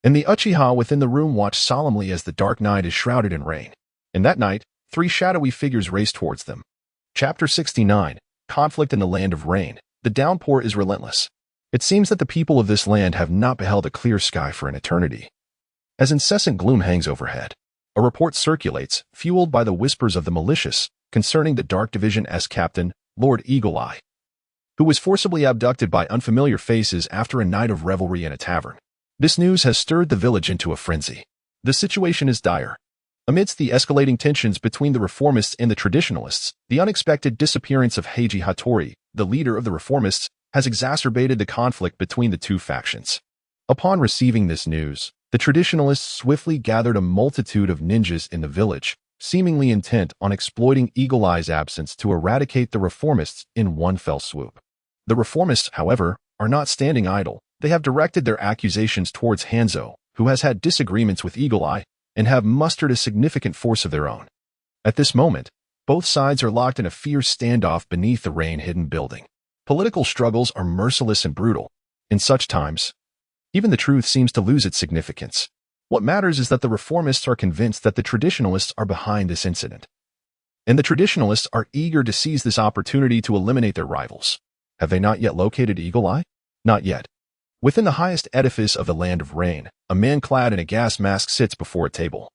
S1: and the Uchiha within the room watch solemnly as the dark night is shrouded in rain. In that night, 3 shadowy figures race towards them. Chapter 69, Conflict in the Land of Rain. The downpour is relentless. It seems that the people of this land have not beheld a clear sky for an eternity. As incessant gloom hangs overhead, a report circulates, fueled by the whispers of the malicious, concerning the Dark Division's captain, Lord Eagle Eye, who was forcibly abducted by unfamiliar faces after a night of revelry in a tavern. This news has stirred the village into a frenzy. The situation is dire. Amidst the escalating tensions between the reformists and the traditionalists, the unexpected disappearance of Heiji Hattori, the leader of the reformists, has exacerbated the conflict between the two factions. Upon receiving this news, the traditionalists swiftly gathered a multitude of ninjas in the village, seemingly intent on exploiting Eagle Eye's absence to eradicate the reformists in one fell swoop. The reformists, however, are not standing idle. They have directed their accusations towards Hanzo, who has had disagreements with Eagle Eye, and have mustered a significant force of their own. At this moment, both sides are locked in a fierce standoff beneath the rain-hidden building. Political struggles are merciless and brutal. In such times, even the truth seems to lose its significance. What matters is that the reformists are convinced that the traditionalists are behind this incident. And the traditionalists are eager to seize this opportunity to eliminate their rivals. Have they not yet located Eagle Eye? Not yet. Within the highest edifice of the Land of Rain, a man clad in a gas mask sits before a table,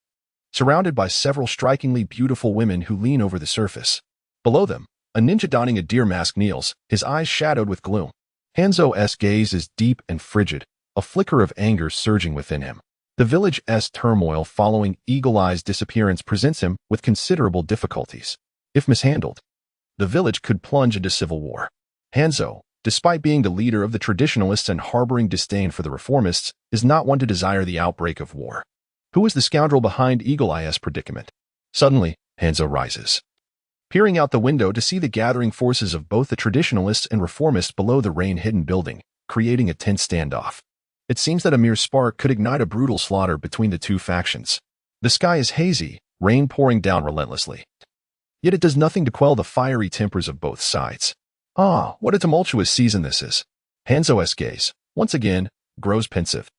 S1: surrounded by several strikingly beautiful women who lean over the surface. Below them, a ninja donning a deer mask kneels, his eyes shadowed with gloom. Hanzo's gaze is deep and frigid, a flicker of anger surging within him. The village's turmoil following Eagle Eye's disappearance presents him with considerable difficulties. If mishandled, the village could plunge into civil war. Hanzo, despite being the leader of the traditionalists and harboring disdain for the reformists, is not one to desire the outbreak of war. Who is the scoundrel behind Eagle Eye's predicament? Suddenly, Hanzo rises, peering out the window to see the gathering forces of both the traditionalists and reformists below the rain-hidden building, creating a tense standoff. It seems that a mere spark could ignite a brutal slaughter between the two factions. The sky is hazy, rain pouring down relentlessly. Yet it does nothing to quell the fiery tempers of both sides. Ah, what a tumultuous season this is. Hanzo's gaze, once again, grows pensive.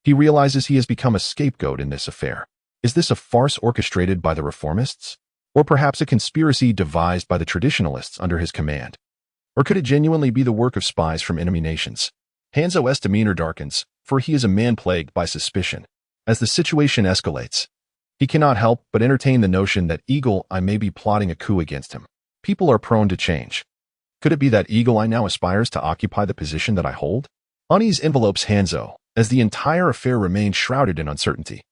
S1: He realizes he has become a scapegoat in this affair. Is this a farce orchestrated by the reformists? Or perhaps a conspiracy devised by the traditionalists under his command? Or could it genuinely be the work of spies from enemy nations? Hanzo's demeanor darkens, for he is a man plagued by suspicion. As the situation escalates, he cannot help but entertain the notion that Eagle Eye may be plotting a coup against him. People are prone to change. Could it be that Eagle Eye now aspires to occupy the position that I hold? Unease envelopes Hanzo, as the entire affair remains shrouded in uncertainty,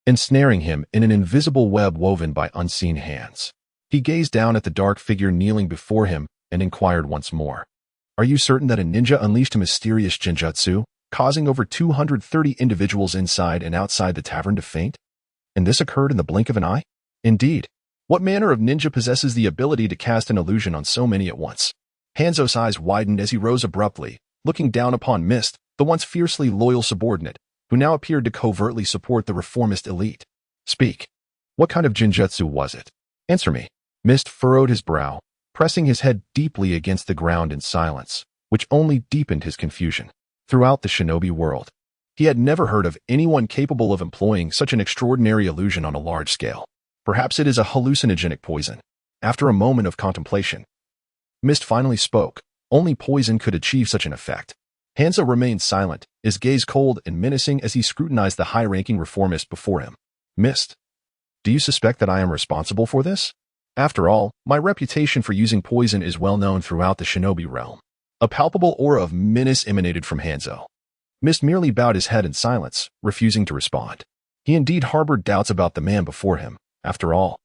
S1: ensnaring him in an invisible web woven by unseen hands. He gazed down at the dark figure kneeling before him and inquired once more. Are you certain that a ninja unleashed a mysterious genjutsu, causing over 230 individuals inside and outside the tavern to faint? And this occurred in the blink of an eye? Indeed. What manner of ninja possesses the ability to cast an illusion on so many at once? Hanzo's eyes widened as he rose abruptly, looking down upon Mist, the once fiercely loyal subordinate, who now appeared to covertly support the reformist elite. Speak. What kind of genjutsu was it? Answer me. Mist furrowed his brow, pressing his head deeply against the ground in silence, which only deepened his confusion. Throughout the shinobi world, he had never heard of anyone capable of employing such an extraordinary illusion on a large scale. Perhaps it is a hallucinogenic poison. After a moment of contemplation, Mist finally spoke. Only poison could achieve such an effect. Hanzo remained silent, his gaze cold and menacing as he scrutinized the high-ranking reformist before him. Mist, do you suspect that I am responsible for this? After all, my reputation for using poison is well known throughout the shinobi realm. A palpable aura of menace emanated from Hanzo. Mist merely bowed his head in silence, refusing to respond. He indeed harbored doubts about the man before him. After all,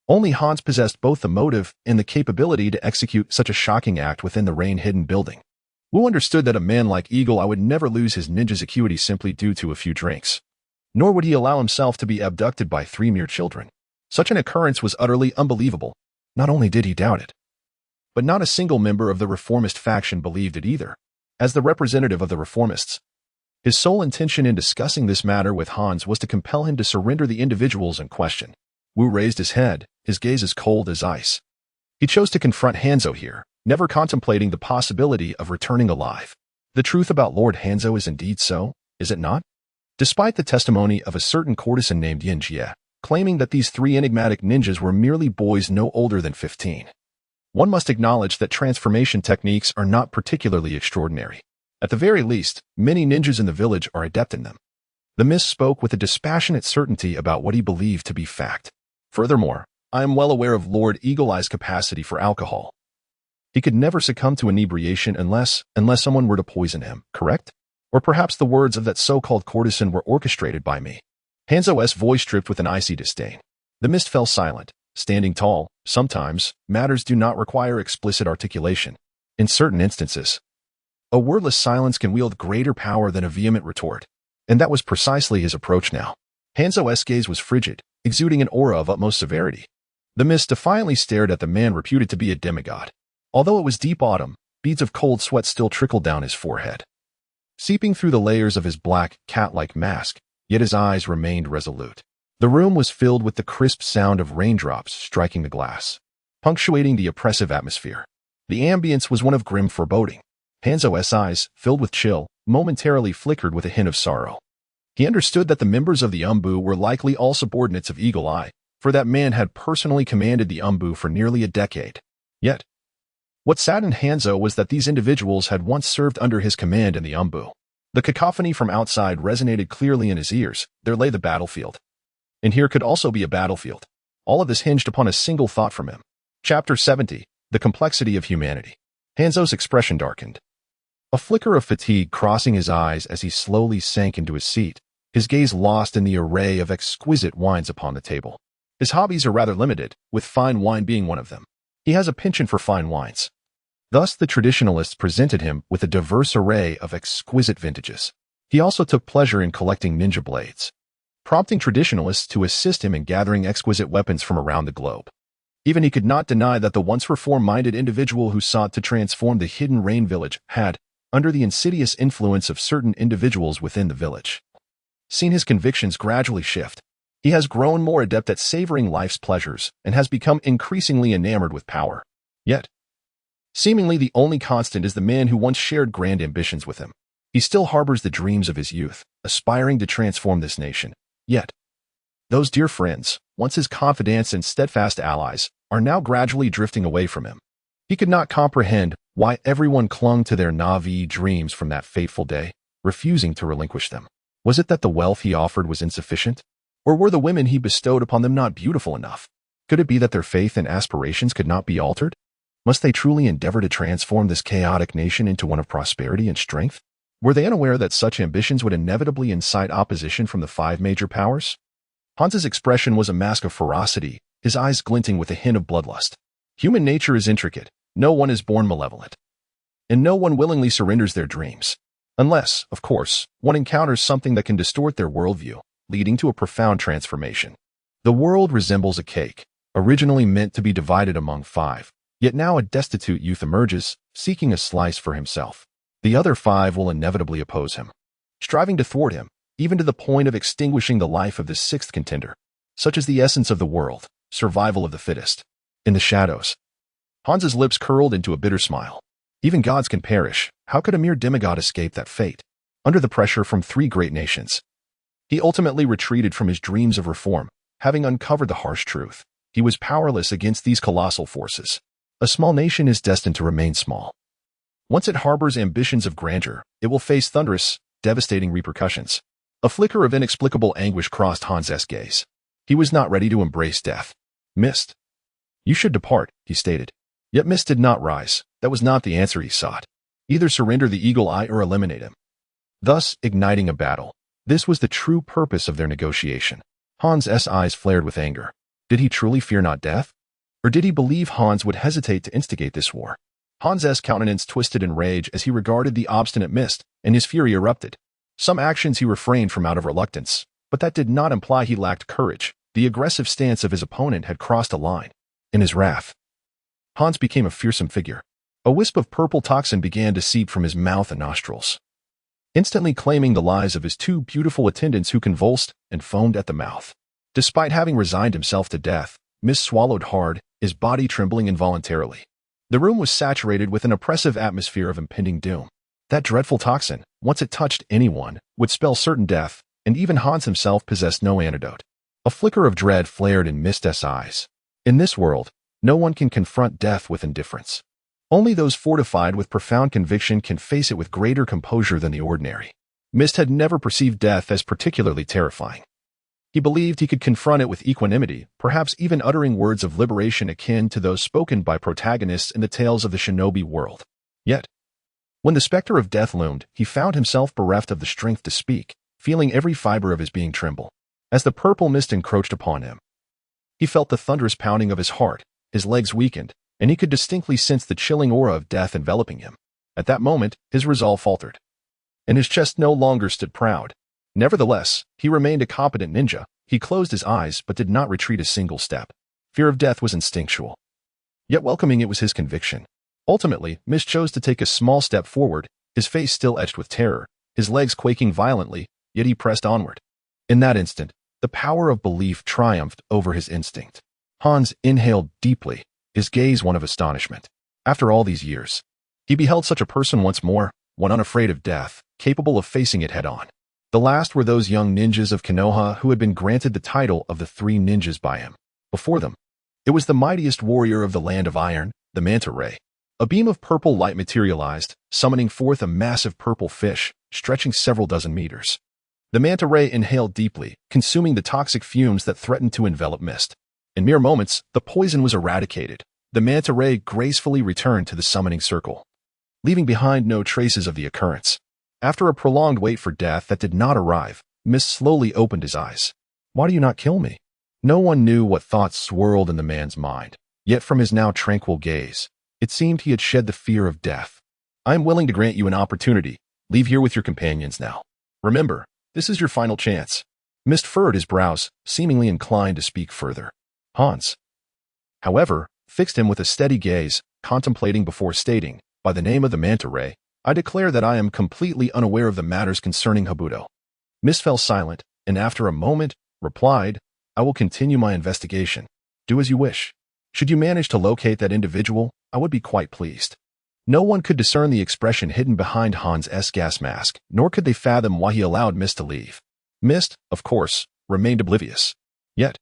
S1: only Hans possessed both the motive and the capability to execute such a shocking act within the rain-hidden building. Wu understood that a man like Eagle Eye would never lose his ninja's acuity simply due to a few drinks. Nor would he allow himself to be abducted by 3 mere children. Such an occurrence was utterly unbelievable. Not only did he doubt it, but not a single member of the reformist faction believed it either. As the representative of the reformists, his sole intention in discussing this matter with Hans was to compel him to surrender the individuals in question. Wu raised his head, his gaze as cold as ice. He chose to confront Hanzo here, never contemplating the possibility of returning alive. The truth about Lord Hanzo is indeed so, is it not? Despite the testimony of a certain courtesan named Yin Jie, claiming that these 3 enigmatic ninjas were merely boys no older than 15. One must acknowledge that transformation techniques are not particularly extraordinary. At the very least, many ninjas in the village are adept in them. The Mist spoke with a dispassionate certainty about what he believed to be fact. Furthermore, I am well aware of Lord Eagle Eye's capacity for alcohol. He could never succumb to inebriation unless someone were to poison him, correct? Or perhaps the words of that so-called courtesan were orchestrated by me. Hanzo's voice dripped with an icy disdain. The Mist fell silent, standing tall. Sometimes, matters do not require explicit articulation. In certain instances, a wordless silence can wield greater power than a vehement retort. And that was precisely his approach now. Hanzo's gaze was frigid, exuding an aura of utmost severity. The Mist defiantly stared at the man reputed to be a demigod. Although it was deep autumn, Beads of cold sweat still trickled down his forehead, seeping through the layers of his black, cat-like mask, yet his eyes remained resolute. The room was filled with the crisp sound of raindrops striking the glass, punctuating the oppressive atmosphere. The ambience was one of grim foreboding. Hanzo's eyes, filled with chill, momentarily flickered with a hint of sorrow. He understood that the members of the Umbu were likely all subordinates of Eagle Eye, for that man had personally commanded the Umbu for nearly a decade. Yet, what saddened Hanzo was that these individuals had once served under his command in the Umbu. The cacophony from outside resonated clearly in his ears. There lay the battlefield. And here could also be a battlefield. All of this hinged upon a single thought from him. Chapter 70. The Complexity of Humanity. Hanzo's expression darkened, a flicker of fatigue crossing his eyes as he slowly sank into his seat, his gaze lost in the array of exquisite wines upon the table. His hobbies are rather limited, with fine wine being one of them. He has a penchant for fine wines. Thus, the traditionalists presented him with a diverse array of exquisite vintages. He also took pleasure in collecting ninja blades, prompting traditionalists to assist him in gathering exquisite weapons from around the globe. Even he could not deny that the once reform-minded individual who sought to transform the hidden rain village had, under the insidious influence of certain individuals within the village, seen his convictions gradually shift. He has grown more adept at savoring life's pleasures and has become increasingly enamored with power. Yet, seemingly the only constant is the man who once shared grand ambitions with him. He still harbors the dreams of his youth, aspiring to transform this nation. Yet, those dear friends, once his confidants and steadfast allies, are now gradually drifting away from him. He could not comprehend why everyone clung to their Na'vi dreams from that fateful day, refusing to relinquish them. Was it that the wealth he offered was insufficient? Or were the women he bestowed upon them not beautiful enough? Could it be that their faith and aspirations could not be altered? Must they truly endeavor to transform this chaotic nation into one of prosperity and strength? Were they unaware that such ambitions would inevitably incite opposition from the 5 major powers? Hans's expression was a mask of ferocity, his eyes glinting with a hint of bloodlust. Human nature is intricate. No one is born malevolent. And no one willingly surrenders their dreams. Unless, of course, one encounters something that can distort their worldview, leading to a profound transformation. The world resembles a cake, originally meant to be divided among 5, yet now a destitute youth emerges, seeking a slice for himself. The other 5 will inevitably oppose him, striving to thwart him, even to the point of extinguishing the life of this 6th contender. Such is the essence of the world, survival of the fittest. In the shadows, Hans's lips curled into a bitter smile. Even gods can perish. How could a mere demigod escape that fate? Under the pressure from 3 great nations, he ultimately retreated from his dreams of reform, having uncovered the harsh truth. He was powerless against these colossal forces. A small nation is destined to remain small. Once it harbors ambitions of grandeur, it will face thunderous, devastating repercussions. A flicker of inexplicable anguish crossed Hans's gaze. He was not ready to embrace death. Mist. You should depart, he stated. Yet Mist did not rise. That was not the answer he sought. Either surrender the Eagle Eye or eliminate him, thus igniting a battle. This was the true purpose of their negotiation. Hans's eyes flared with anger. Did he truly fear not death? Or did he believe Hans would hesitate to instigate this war? Hans's countenance twisted in rage as he regarded the obstinate Mist, and his fury erupted. Some actions he refrained from out of reluctance, but that did not imply he lacked courage. The aggressive stance of his opponent had crossed a line. In his wrath, Hans became a fearsome figure. A wisp of purple toxin began to seep from his mouth and nostrils, instantly claiming the lives of his 2 beautiful attendants who convulsed and foamed at the mouth. Despite having resigned himself to death, Mist swallowed hard, his body trembling involuntarily. The room was saturated with an oppressive atmosphere of impending doom. That dreadful toxin, once it touched anyone, would spell certain death, and even Hans himself possessed no antidote. A flicker of dread flared in Mist's eyes. In this world, no one can confront death with indifference. Only those fortified with profound conviction can face it with greater composure than the ordinary. Mist had never perceived death as particularly terrifying. He believed he could confront it with equanimity, perhaps even uttering words of liberation akin to those spoken by protagonists in the tales of the shinobi world. Yet, when the specter of death loomed, he found himself bereft of the strength to speak, feeling every fiber of his being tremble. As the purple mist encroached upon him, he felt the thunderous pounding of his heart, his legs weakened, and he could distinctly sense the chilling aura of death enveloping him. At that moment, his resolve faltered, and his chest no longer stood proud. Nevertheless, he remained a competent ninja. He closed his eyes but did not retreat a single step. Fear of death was instinctual, yet welcoming it was his conviction. Ultimately, Mist chose to take a small step forward, his face still etched with terror, his legs quaking violently, yet he pressed onward. In that instant, the power of belief triumphed over his instinct. Hans inhaled deeply, his gaze one of astonishment. After all these years, he beheld such a person once more, one unafraid of death, capable of facing it head-on. The last were those young ninjas of Konoha who had been granted the title of the Three Ninjas by him. Before them, it was the mightiest warrior of the Land of Iron, the Manta Ray. A beam of purple light materialized, summoning forth a massive purple fish, stretching several dozen meters. The Manta Ray inhaled deeply, consuming the toxic fumes that threatened to envelop Mist. In mere moments, the poison was eradicated. The Manta Ray gracefully returned to the summoning circle, leaving behind no traces of the occurrence. After a prolonged wait for death that did not arrive, Mist slowly opened his eyes. "Why do you not kill me?" No one knew what thoughts swirled in the man's mind, yet from his now tranquil gaze, it seemed he had shed the fear of death. "I am willing to grant you an opportunity. Leave here with your companions now. Remember, this is your final chance." Mist furrowed his brows, seemingly inclined to speak further. Hans, however, fixed him with a steady gaze, contemplating before stating, "By the name of the Manta Ray, I declare that I am completely unaware of the matters concerning Habuto." Mist fell silent, and after a moment, replied, "I will continue my investigation. Do as you wish. Should you manage to locate that individual, I would be quite pleased." No one could discern the expression hidden behind Hans' gas mask, nor could they fathom why he allowed Mist to leave. Mist, of course, remained oblivious. Yet,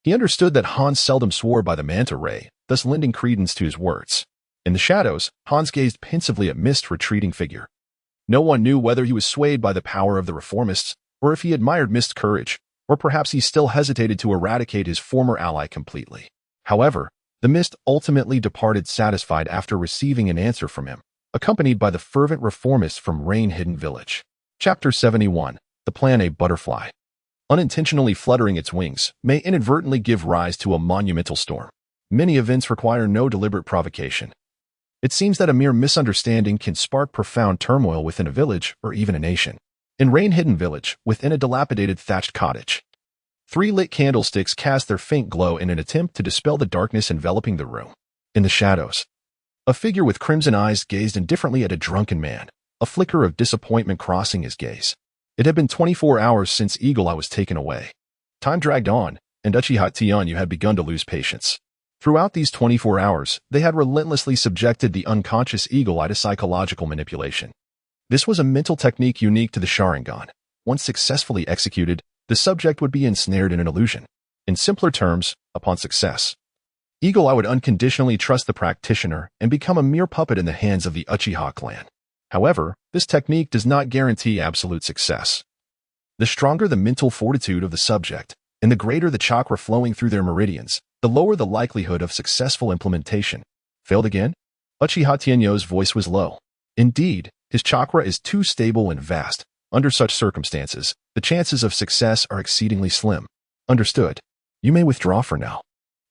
S1: he understood that Hans seldom swore by the Manta Ray, thus lending credence to his words. In the shadows, Hans gazed pensively at Mist's retreating figure. No one knew whether he was swayed by the power of the reformists, or if he admired Mist's courage, or perhaps he still hesitated to eradicate his former ally completely. However, the Mist ultimately departed satisfied after receiving an answer from him, accompanied by the fervent reformists from Rain-Hidden Village. Chapter 71. The Plan A Butterfly. Unintentionally fluttering its wings may inadvertently give rise to a monumental storm. Many events require no deliberate provocation. It seems that a mere misunderstanding can spark profound turmoil within a village or even a nation. In Rain-Hidden Village, within a dilapidated thatched cottage, 3 lit candlesticks cast their faint glow in an attempt to dispel the darkness enveloping the room. In the shadows, a figure with crimson eyes gazed indifferently at a drunken man, a flicker of disappointment crossing his gaze. It had been 24 hours since Eagle Eye was taken away. Time dragged on, and Uchiha Tianyu had begun to lose patience. Throughout these 24 hours, they had relentlessly subjected the unconscious Eagle Eye to psychological manipulation. This was a mental technique unique to the Sharingan. Once successfully executed, the subject would be ensnared in an illusion. In simpler terms, upon success, Eagle Eye would unconditionally trust the practitioner and become a mere puppet in the hands of the Uchiha clan. However, this technique does not guarantee absolute success. The stronger the mental fortitude of the subject, and the greater the chakra flowing through their meridians, the lower the likelihood of successful implementation. Failed again? Uchiha Tianyu's voice was low. Indeed, his chakra is too stable and vast. Under such circumstances, the chances of success are exceedingly slim. Understood. You may withdraw for now.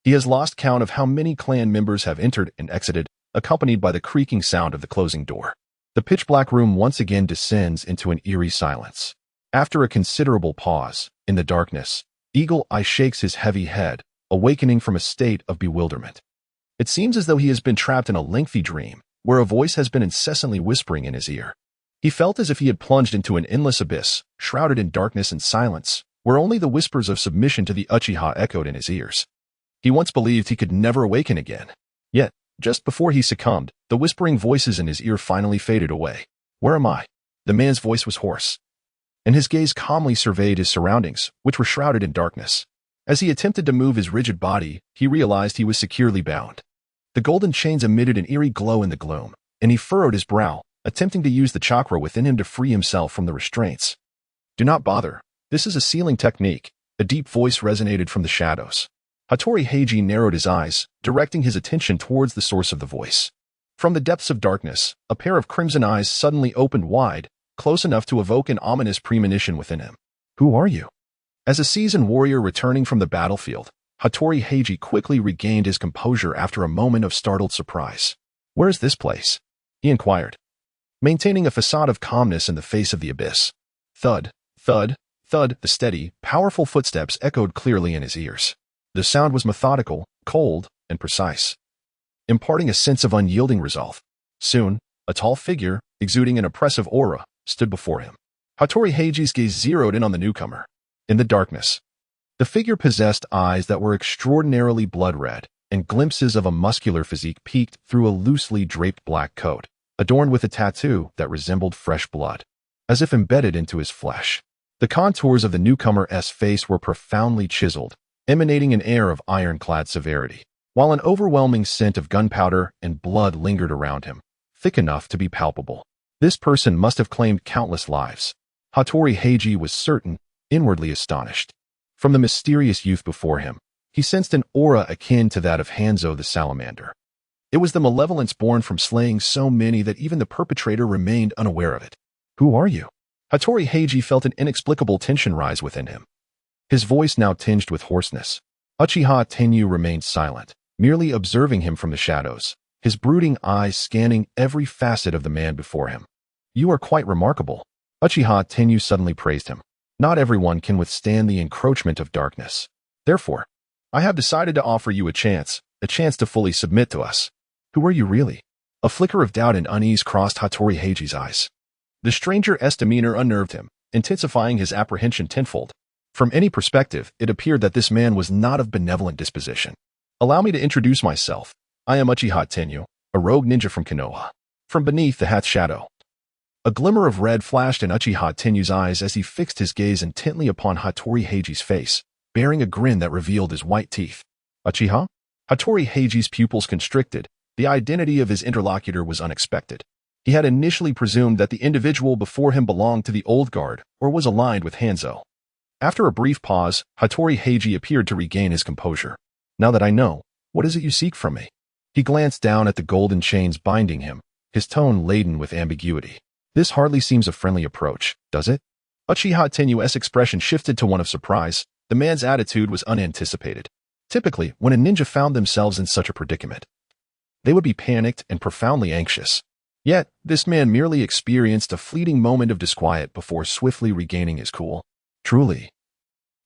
S1: He has lost count of how many clan members have entered and exited, accompanied by the creaking sound of the closing door. The pitch-black room once again descends into an eerie silence. After a considerable pause, in the darkness, Eagle Eye shakes his heavy head, awakening from a state of bewilderment. It seems as though he has been trapped in a lengthy dream, where a voice has been incessantly whispering in his ear. He felt as if he had plunged into an endless abyss, shrouded in darkness and silence, where only the whispers of submission to the Uchiha echoed in his ears. He once believed he could never awaken again. Yet, just before he succumbed, the whispering voices in his ear finally faded away. "Where am I?" The man's voice was hoarse, and his gaze calmly surveyed his surroundings, which were shrouded in darkness. As he attempted to move his rigid body, he realized he was securely bound. The golden chains emitted an eerie glow in the gloom, and he furrowed his brow, attempting to use the chakra within him to free himself from the restraints. "Do not bother. This is a sealing technique." A deep voice resonated from the shadows. Hattori Heiji narrowed his eyes, directing his attention towards the source of the voice. From the depths of darkness, a pair of crimson eyes suddenly opened wide, close enough to evoke an ominous premonition within him. "Who are you?" As a seasoned warrior returning from the battlefield, Hattori Heiji quickly regained his composure after a moment of startled surprise. "Where is this place?" he inquired, maintaining a facade of calmness in the face of the abyss. Thud, thud, thud, the steady, powerful footsteps echoed clearly in his ears. The sound was methodical, cold, and precise. imparting a sense of unyielding resolve. Soon, a tall figure, exuding an oppressive aura, stood before him. Hattori Heiji's gaze zeroed in on the newcomer. In the darkness, the figure possessed eyes that were extraordinarily blood-red, and glimpses of a muscular physique peeked through a loosely draped black coat, adorned with a tattoo that resembled fresh blood, as if embedded into his flesh. The contours of the newcomer's face were profoundly chiseled, emanating an air of ironclad severity, while an overwhelming scent of gunpowder and blood lingered around him, thick enough to be palpable. This person must have claimed countless lives. Hattori Heiji was certain, inwardly astonished. From the mysterious youth before him, he sensed an aura akin to that of Hanzo the salamander. It was the malevolence born from slaying so many that even the perpetrator remained unaware of it. "Who are you?" Hattori Heiji felt an inexplicable tension rise within him. His voice now tinged with hoarseness. Uchiha Tenyu remained silent, merely observing him from the shadows, his brooding eyes scanning every facet of the man before him. "You are quite remarkable." Uchiha Tenyu suddenly praised him. "Not everyone can withstand the encroachment of darkness. Therefore, I have decided to offer you a chance to fully submit to us." "Who are you really?" A flicker of doubt and unease crossed Hattori Heiji's eyes. The stranger's demeanor unnerved him, intensifying his apprehension tenfold. From any perspective, it appeared that this man was not of benevolent disposition. "Allow me to introduce myself. I am Uchiha Tenyu, a rogue ninja from Konoha." From beneath the hat's shadow, a glimmer of red flashed in Uchiha Tenyu's eyes as he fixed his gaze intently upon Hattori Heiji's face, bearing a grin that revealed his white teeth. "Uchiha?" Hattori Heiji's pupils constricted. The identity of his interlocutor was unexpected. He had initially presumed that the individual before him belonged to the old guard or was aligned with Hanzo. After a brief pause, Hattori Heiji appeared to regain his composure. "Now that I know, what is it you seek from me?" He glanced down at the golden chains binding him, his tone laden with ambiguity. "This hardly seems a friendly approach, does it?" Uchiha Tenyu's expression shifted to one of surprise. The man's attitude was unanticipated. Typically, when a ninja found themselves in such a predicament, they would be panicked and profoundly anxious. Yet, this man merely experienced a fleeting moment of disquiet before swiftly regaining his cool. Truly,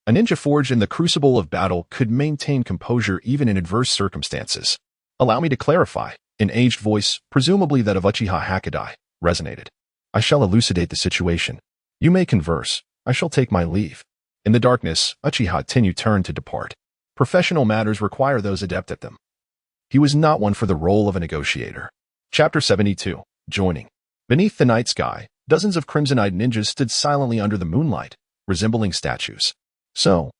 S1: a ninja forged in the crucible of battle could maintain composure even in adverse circumstances. "Allow me to clarify," an aged voice, presumably that of Uchiha Hakadai, resonated. "I shall elucidate the situation. You may converse. I shall take my leave." In the darkness, Uchiha Tenyu turned to depart. Professional matters require those adept at them. He was not one for the role of a negotiator. Chapter 72. Joining. Beneath the night sky, dozens of crimson-eyed ninjas stood silently under the moonlight, resembling statues. "So,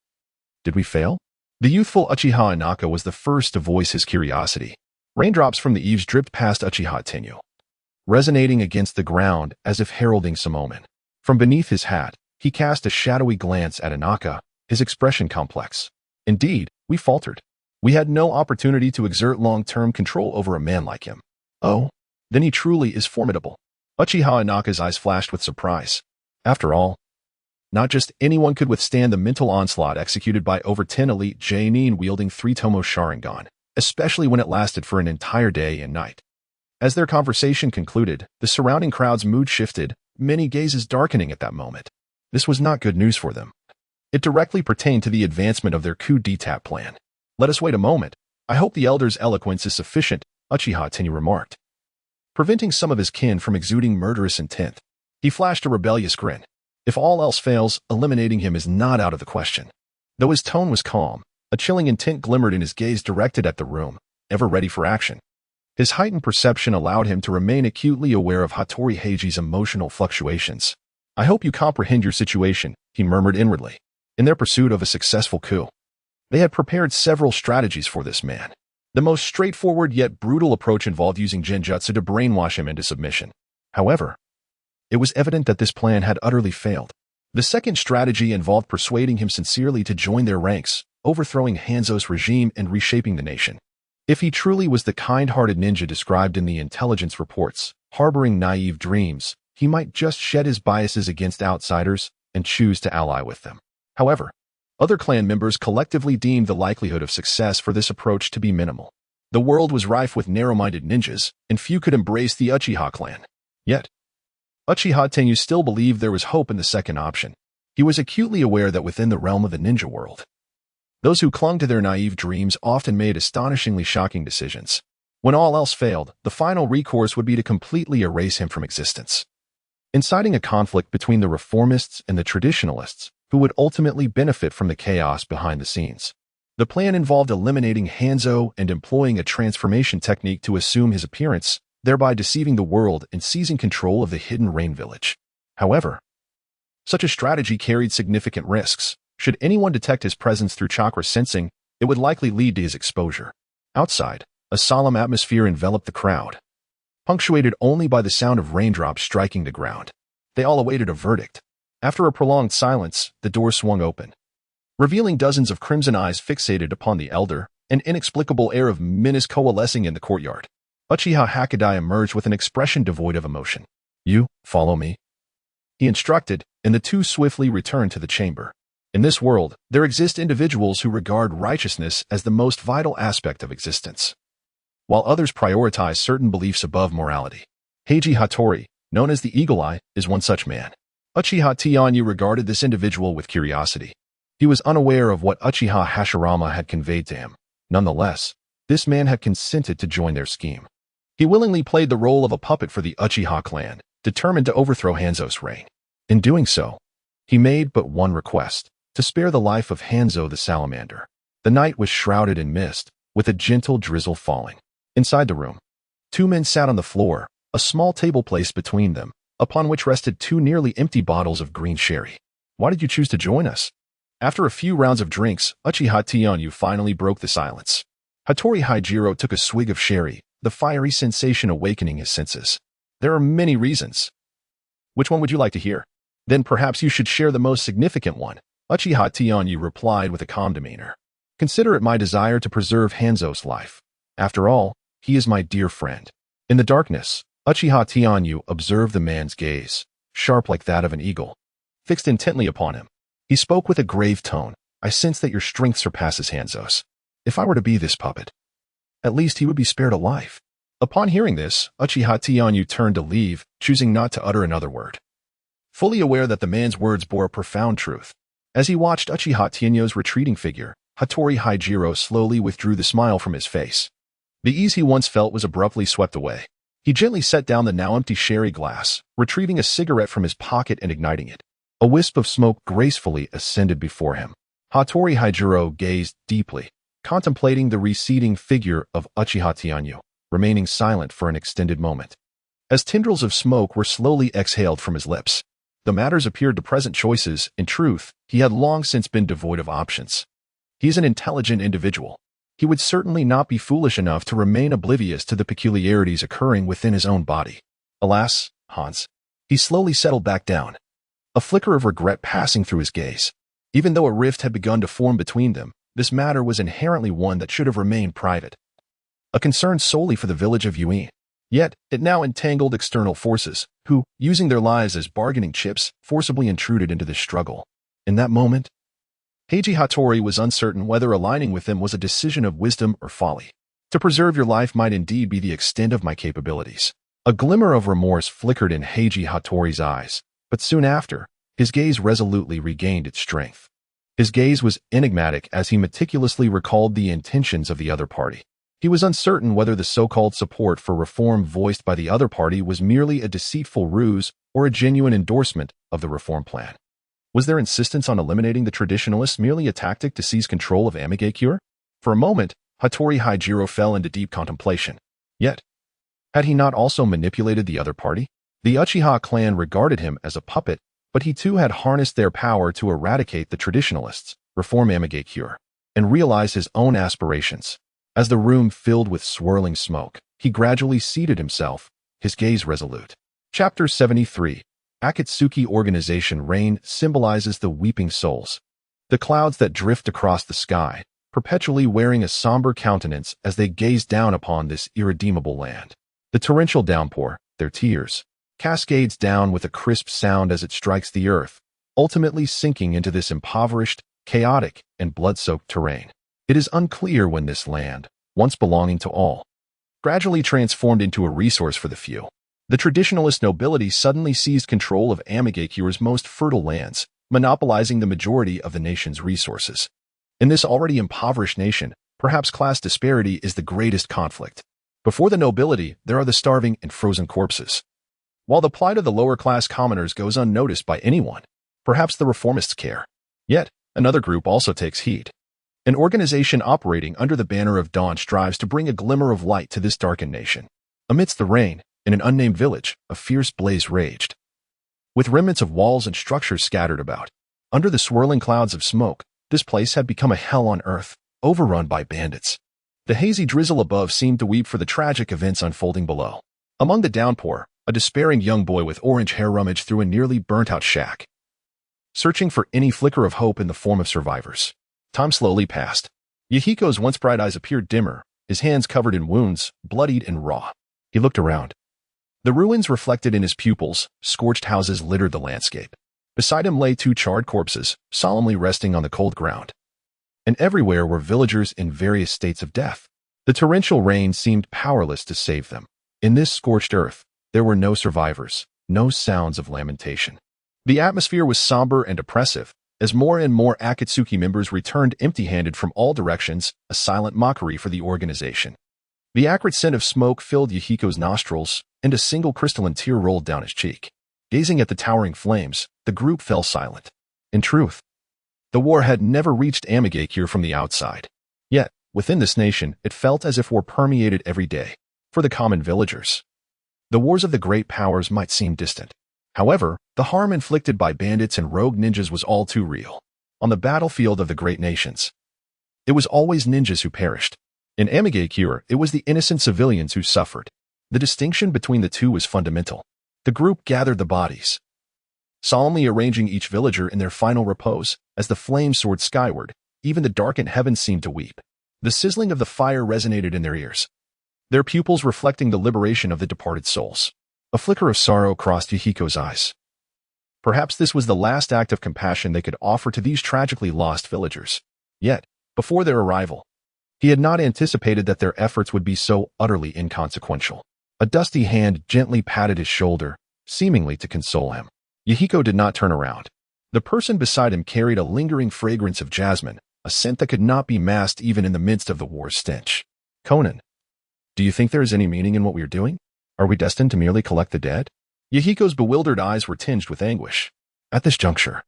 S1: did we fail?" The youthful Uchiha Inaka was the first to voice his curiosity. Raindrops from the eaves dripped past Uchiha Tenyu, resonating against the ground as if heralding some omen. From beneath his hat, he cast a shadowy glance at Inaka, his expression complex. "Indeed, we faltered. We had no opportunity to exert long-term control over a man like him." "Oh, then he truly is formidable." Uchiha Inaka's eyes flashed with surprise. After all, not just anyone could withstand the mental onslaught executed by over 10 elite genin wielding 3-tomo Sharingan, especially when it lasted for an entire day and night. As their conversation concluded, the surrounding crowd's mood shifted, many gazes darkening at that moment. This was not good news for them. It directly pertained to the advancement of their coup d'etat plan. "Let us wait a moment. I hope the elder's eloquence is sufficient," Uchiha Tenyu remarked, preventing some of his kin from exuding murderous intent. He flashed a rebellious grin. If all else fails, eliminating him is not out of the question. Though his tone was calm, a chilling intent glimmered in his gaze directed at the room, ever ready for action. His heightened perception allowed him to remain acutely aware of Hattori Heiji's emotional fluctuations. "I hope you comprehend your situation," he murmured inwardly. In their pursuit of a successful coup, they had prepared several strategies for this man. The most straightforward yet brutal approach involved using genjutsu to brainwash him into submission. However, it was evident that this plan had utterly failed. The second strategy involved persuading him sincerely to join their ranks, overthrowing Hanzo's regime and reshaping the nation. If he truly was the kind-hearted ninja described in the intelligence reports, harboring naive dreams, he might just shed his biases against outsiders and choose to ally with them. However, other clan members collectively deemed the likelihood of success for this approach to be minimal. The world was rife with narrow-minded ninjas, and few could embrace the Uchiha clan. Yet, Uchiha Tenyu still believed there was hope in the second option. He was acutely aware that within the realm of the ninja world, those who clung to their naive dreams often made astonishingly shocking decisions. When all else failed, the final recourse would be to completely erase him from existence, inciting a conflict between the reformists and the traditionalists, who would ultimately benefit from the chaos behind the scenes. The plan involved eliminating Hanzo and employing a transformation technique to assume his appearance, thereby deceiving the world and seizing control of the hidden rain village. However, such a strategy carried significant risks. Should anyone detect his presence through chakra sensing, it would likely lead to his exposure. Outside, a solemn atmosphere enveloped the crowd, punctuated only by the sound of raindrops striking the ground. They all awaited a verdict. After a prolonged silence, the door swung open, revealing dozens of crimson eyes fixated upon the elder, an inexplicable air of menace coalescing in the courtyard. Uchiha Hakudai emerged with an expression devoid of emotion. "You, follow me," he instructed, and the two swiftly returned to the chamber. In this world, there exist individuals who regard righteousness as the most vital aspect of existence, while others prioritize certain beliefs above morality. Heiji Hattori, known as the Eagle Eye, is one such man. Uchiha Tianyu regarded this individual with curiosity. He was unaware of what Uchiha Hashirama had conveyed to him. Nonetheless, this man had consented to join their scheme. He willingly played the role of a puppet for the Uchiha clan, determined to overthrow Hanzo's reign. In doing so, he made but one request: to spare the life of Hanzo the salamander. The night was shrouded in mist, with a gentle drizzle falling. Inside the room, two men sat on the floor, a small table placed between them, upon which rested two nearly empty bottles of green sherry. "Why did you choose to join us?" After a few rounds of drinks, Uchiha Tianyu finally broke the silence. Hattori Haijiro took a swig of sherry, the fiery sensation awakening his senses. "There are many reasons. Which one would you like to hear?" "Then perhaps you should share the most significant one," Uchiha Tianyu replied with a calm demeanor. "Consider it my desire to preserve Hanzo's life. After all, he is my dear friend." In the darkness, Uchiha Tianyu observed the man's gaze, sharp like that of an eagle, fixed intently upon him. He spoke with a grave tone. "I sense that your strength surpasses Hanzo's. If I were to be this puppet, at least he would be spared a life." Upon hearing this, Uchiha Tianyu turned to leave, choosing not to utter another word, fully aware that the man's words bore a profound truth. As he watched Uchiha Tianyu's retreating figure, Hattori Haijiro slowly withdrew the smile from his face. The ease he once felt was abruptly swept away. He gently set down the now empty sherry glass, retrieving a cigarette from his pocket and igniting it. A wisp of smoke gracefully ascended before him. Hattori Haijiro gazed deeply, contemplating the receding figure of Uchiha Tianyu, remaining silent for an extended moment. As tendrils of smoke were slowly exhaled from his lips, the matters appeared to present choices. In truth, he had long since been devoid of options. He is an intelligent individual. He would certainly not be foolish enough to remain oblivious to the peculiarities occurring within his own body. Alas, Hans. He slowly settled back down, a flicker of regret passing through his gaze. Even though a rift had begun to form between them, this matter was inherently one that should have remained private, a concern solely for the village of Yuin. Yet, it now entangled external forces, who, using their lives as bargaining chips, forcibly intruded into this struggle. In that moment, Heiji Hattori was uncertain whether aligning with them was a decision of wisdom or folly. To preserve your life might indeed be the extent of my capabilities. A glimmer of remorse flickered in Heiji Hattori's eyes, but soon after, his gaze resolutely regained its strength. His gaze was enigmatic as he meticulously recalled the intentions of the other party. He was uncertain whether the so-called support for reform voiced by the other party was merely a deceitful ruse or a genuine endorsement of the reform plan. Was their insistence on eliminating the traditionalists merely a tactic to seize control of Amigakure? For a moment, Hattori Haijiro fell into deep contemplation. Yet, had he not also manipulated the other party? The Uchiha clan regarded him as a puppet, but he too had harnessed their power to eradicate the traditionalists, reform Amigakure, and realize his own aspirations. As the room filled with swirling smoke, he gradually seated himself, his gaze resolute. Chapter 73. Akatsuki Organization Rain symbolizes the weeping souls, the clouds that drift across the sky, perpetually wearing a somber countenance as they gaze down upon this irredeemable land. The torrential downpour, their tears, cascades down with a crisp sound as it strikes the earth, ultimately sinking into this impoverished, chaotic, and blood-soaked terrain. It is unclear when this land, once belonging to all, gradually transformed into a resource for the few. The traditionalist nobility suddenly seized control of Amigakure's most fertile lands, monopolizing the majority of the nation's resources. In this already impoverished nation, perhaps class disparity is the greatest conflict. Before the nobility, there are the starving and frozen corpses. While the plight of the lower-class commoners goes unnoticed by anyone, perhaps the reformists care. Yet, another group also takes heed. An organization operating under the banner of dawn strives to bring a glimmer of light to this darkened nation. Amidst the rain, in an unnamed village, a fierce blaze raged. With remnants of walls and structures scattered about, under the swirling clouds of smoke, this place had become a hell on earth, overrun by bandits. The hazy drizzle above seemed to weep for the tragic events unfolding below. Among the downpour, a despairing young boy with orange hair rummaged through a nearly burnt-out shack, searching for any flicker of hope in the form of survivors. Time slowly passed. Yahiko's once bright eyes appeared dimmer, his hands covered in wounds, bloodied and raw. He looked around. The ruins reflected in his pupils, scorched houses littered the landscape. Beside him lay two charred corpses, solemnly resting on the cold ground. And everywhere were villagers in various states of death. The torrential rain seemed powerless to save them. In this scorched earth, there were no survivors, no sounds of lamentation. The atmosphere was somber and oppressive, as more and more Akatsuki members returned empty-handed from all directions, a silent mockery for the organization. The acrid scent of smoke filled Yahiko's nostrils, and a single crystalline tear rolled down his cheek. Gazing at the towering flames, the group fell silent. In truth, the war had never reached Amigakure from the outside. Yet, within this nation, it felt as if war permeated every day. For the common villagers, the wars of the great powers might seem distant. However, the harm inflicted by bandits and rogue ninjas was all too real. On the battlefield of the great nations, it was always ninjas who perished. In Amigakure, it was the innocent civilians who suffered. The distinction between the two was fundamental. The group gathered the bodies, solemnly arranging each villager in their final repose. As the flames soared skyward, even the darkened heavens seemed to weep. The sizzling of the fire resonated in their ears, their pupils reflecting the liberation of the departed souls. A flicker of sorrow crossed Yahiko's eyes. Perhaps this was the last act of compassion they could offer to these tragically lost villagers. Yet, before their arrival, he had not anticipated that their efforts would be so utterly inconsequential. A dusty hand gently patted his shoulder, seemingly to console him. Yahiko did not turn around. The person beside him carried a lingering fragrance of jasmine, a scent that could not be masked even in the midst of the war's stench. Conan, do you think there is any meaning in what we are doing? Are we destined to merely collect the dead? Yahiko's bewildered eyes were tinged with anguish. At this juncture,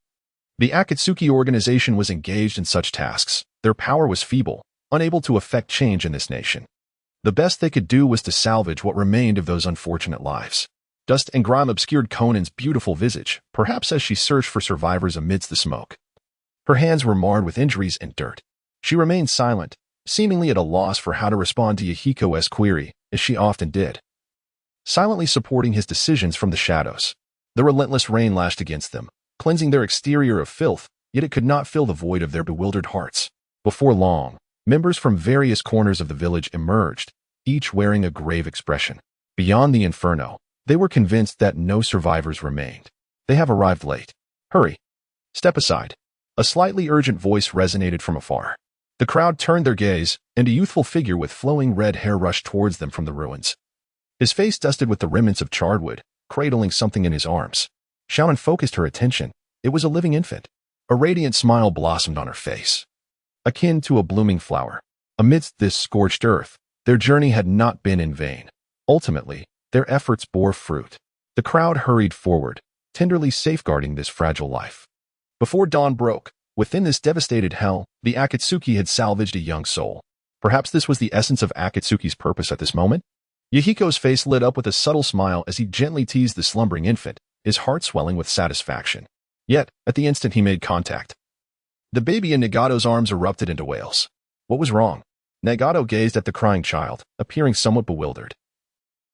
S1: the Akatsuki organization was engaged in such tasks. Their power was feeble, unable to effect change in this nation. The best they could do was to salvage what remained of those unfortunate lives. Dust and grime obscured Conan's beautiful visage, perhaps as she searched for survivors amidst the smoke. Her hands were marred with injuries and dirt. She remained silent, seemingly at a loss for how to respond to Yahiko's query, as she often did, silently supporting his decisions from the shadows. The relentless rain lashed against them, cleansing their exterior of filth, yet it could not fill the void of their bewildered hearts. Before long, members from various corners of the village emerged, each wearing a grave expression. Beyond the inferno, they were convinced that no survivors remained. They have arrived late. Hurry. Step aside. A slightly urgent voice resonated from afar. The crowd turned their gaze, and a youthful figure with flowing red hair rushed towards them from the ruins. His face dusted with the remnants of charred wood, cradling something in his arms. Xiaonan focused her attention. It was a living infant. A radiant smile blossomed on her face, akin to a blooming flower. Amidst this scorched earth, their journey had not been in vain. Ultimately, their efforts bore fruit. The crowd hurried forward, tenderly safeguarding this fragile life. Before dawn broke, within this devastated hell, the Akatsuki had salvaged a young soul. Perhaps this was the essence of Akatsuki's purpose at this moment? Yahiko's face lit up with a subtle smile as he gently teased the slumbering infant, his heart swelling with satisfaction. Yet, at the instant he made contact, the baby in Nagato's arms erupted into wails. What was wrong? Nagato gazed at the crying child, appearing somewhat bewildered.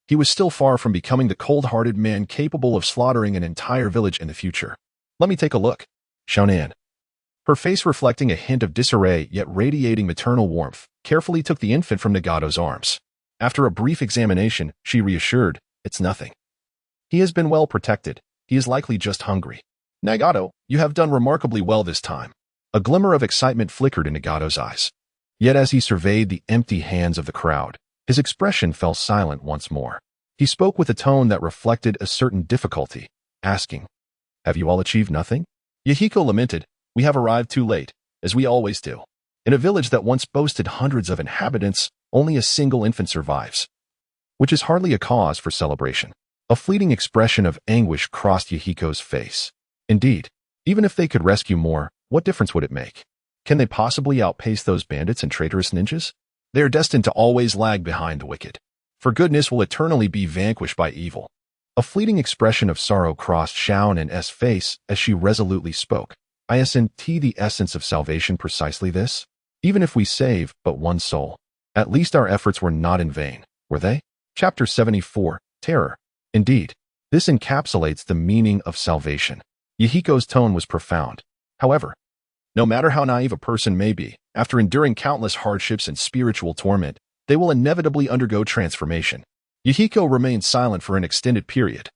S1: He was still far from becoming the cold-hearted man capable of slaughtering an entire village in the future. Let me take a look. Xiaonan, her face reflecting a hint of disarray yet radiating maternal warmth, carefully took the infant from Nagato's arms. After a brief examination, she reassured, "It's nothing. He has been well protected. He is likely just hungry." "Nagato, you have done remarkably well this time." A glimmer of excitement flickered in Nagato's eyes. Yet as he surveyed the empty hands of the crowd, his expression fell silent once more. He spoke with a tone that reflected a certain difficulty, asking, "Have you all achieved nothing?" Yahiko lamented, "We have arrived too late, as we always do. In a village that once boasted hundreds of inhabitants, only a single infant survives. which is hardly a cause for celebration. A fleeting expression of anguish crossed Yahiko's face. Indeed, even if they could rescue more, what difference would it make? Can they possibly outpace those bandits and traitorous ninjas? They are destined to always lag behind the wicked, for goodness will eternally be vanquished by evil. A fleeting expression of sorrow crossed Xiao Nan's face as she resolutely spoke. Isn't the essence of salvation precisely this? Even if we save but one soul, at least our efforts were not in vain, were they? Chapter 74, Terror. Indeed, this encapsulates the meaning of salvation. Yahiko's tone was profound. However, no matter how naive a person may be, after enduring countless hardships and spiritual torment, they will inevitably undergo transformation. Yahiko remained silent for an extended period,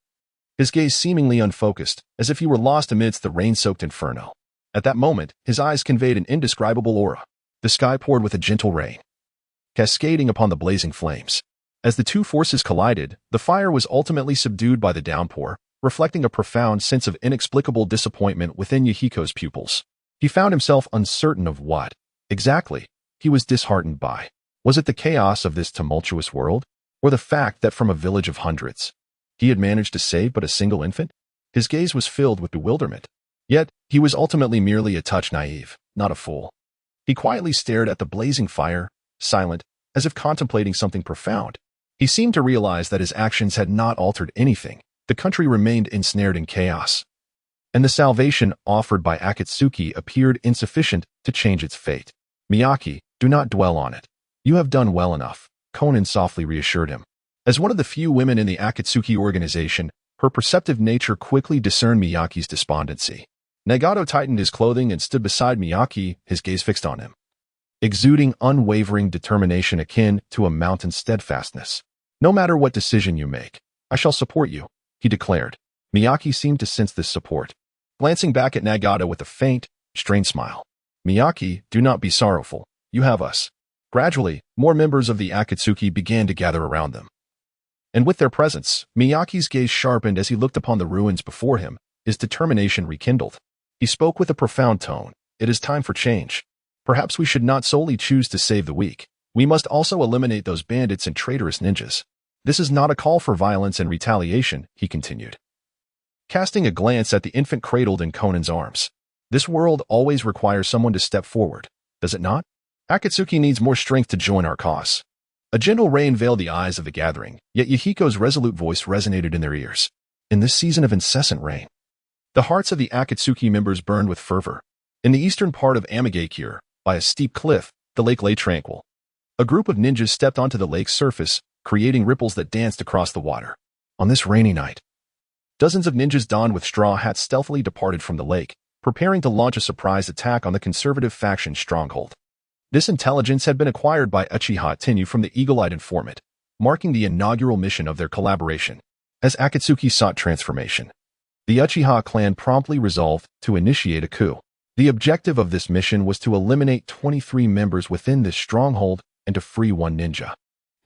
S1: his gaze seemingly unfocused, as if he were lost amidst the rain-soaked inferno. At that moment, his eyes conveyed an indescribable aura. The sky poured with a gentle rain, cascading upon the blazing flames. As the two forces collided, the fire was ultimately subdued by the downpour, reflecting a profound sense of inexplicable disappointment within Yahiko's pupils. He found himself uncertain of what, exactly, he was disheartened by. Was it the chaos of this tumultuous world, or the fact that from a village of hundreds, he had managed to save but a single infant? His gaze was filled with bewilderment. Yet, he was ultimately merely a touch naive, not a fool. He quietly stared at the blazing fire, silent, as if contemplating something profound. He seemed to realize that his actions had not altered anything. The country remained ensnared in chaos, and the salvation offered by Akatsuki appeared insufficient to change its fate. Miyaki, do not dwell on it. You have done well enough, Conan softly reassured him. As one of the few women in the Akatsuki organization, her perceptive nature quickly discerned Miyaki's despondency. Nagato tightened his clothing and stood beside Miyaki, his gaze fixed on him, exuding unwavering determination akin to a mountain's steadfastness. No matter what decision you make, I shall support you, he declared. Miyaki seemed to sense this support, glancing back at Nagato with a faint, strained smile. Miyaki, do not be sorrowful. You have us. Gradually, more members of the Akatsuki began to gather around them. And with their presence, Miyaki's gaze sharpened as he looked upon the ruins before him, his determination rekindled. He spoke with a profound tone. It is time for change. Perhaps we should not solely choose to save the weak. We must also eliminate those bandits and traitorous ninjas. This is not a call for violence and retaliation, he continued, casting a glance at the infant cradled in Conan's arms. This world always requires someone to step forward, does it not? Akatsuki needs more strength to join our cause. A gentle rain veiled the eyes of the gathering, yet Yahiko's resolute voice resonated in their ears. In this season of incessant rain, the hearts of the Akatsuki members burned with fervor. In the eastern part of Amigakure, by a steep cliff, the lake lay tranquil. A group of ninjas stepped onto the lake's surface, creating ripples that danced across the water. On this rainy night, dozens of ninjas donned with straw hats stealthily departed from the lake, preparing to launch a surprise attack on the conservative faction's stronghold. This intelligence had been acquired by Uchiha Tenyu from the eagle-eyed informant, marking the inaugural mission of their collaboration. As Akatsuki sought transformation, the Uchiha clan promptly resolved to initiate a coup. The objective of this mission was to eliminate 23 members within this stronghold and to free one ninja,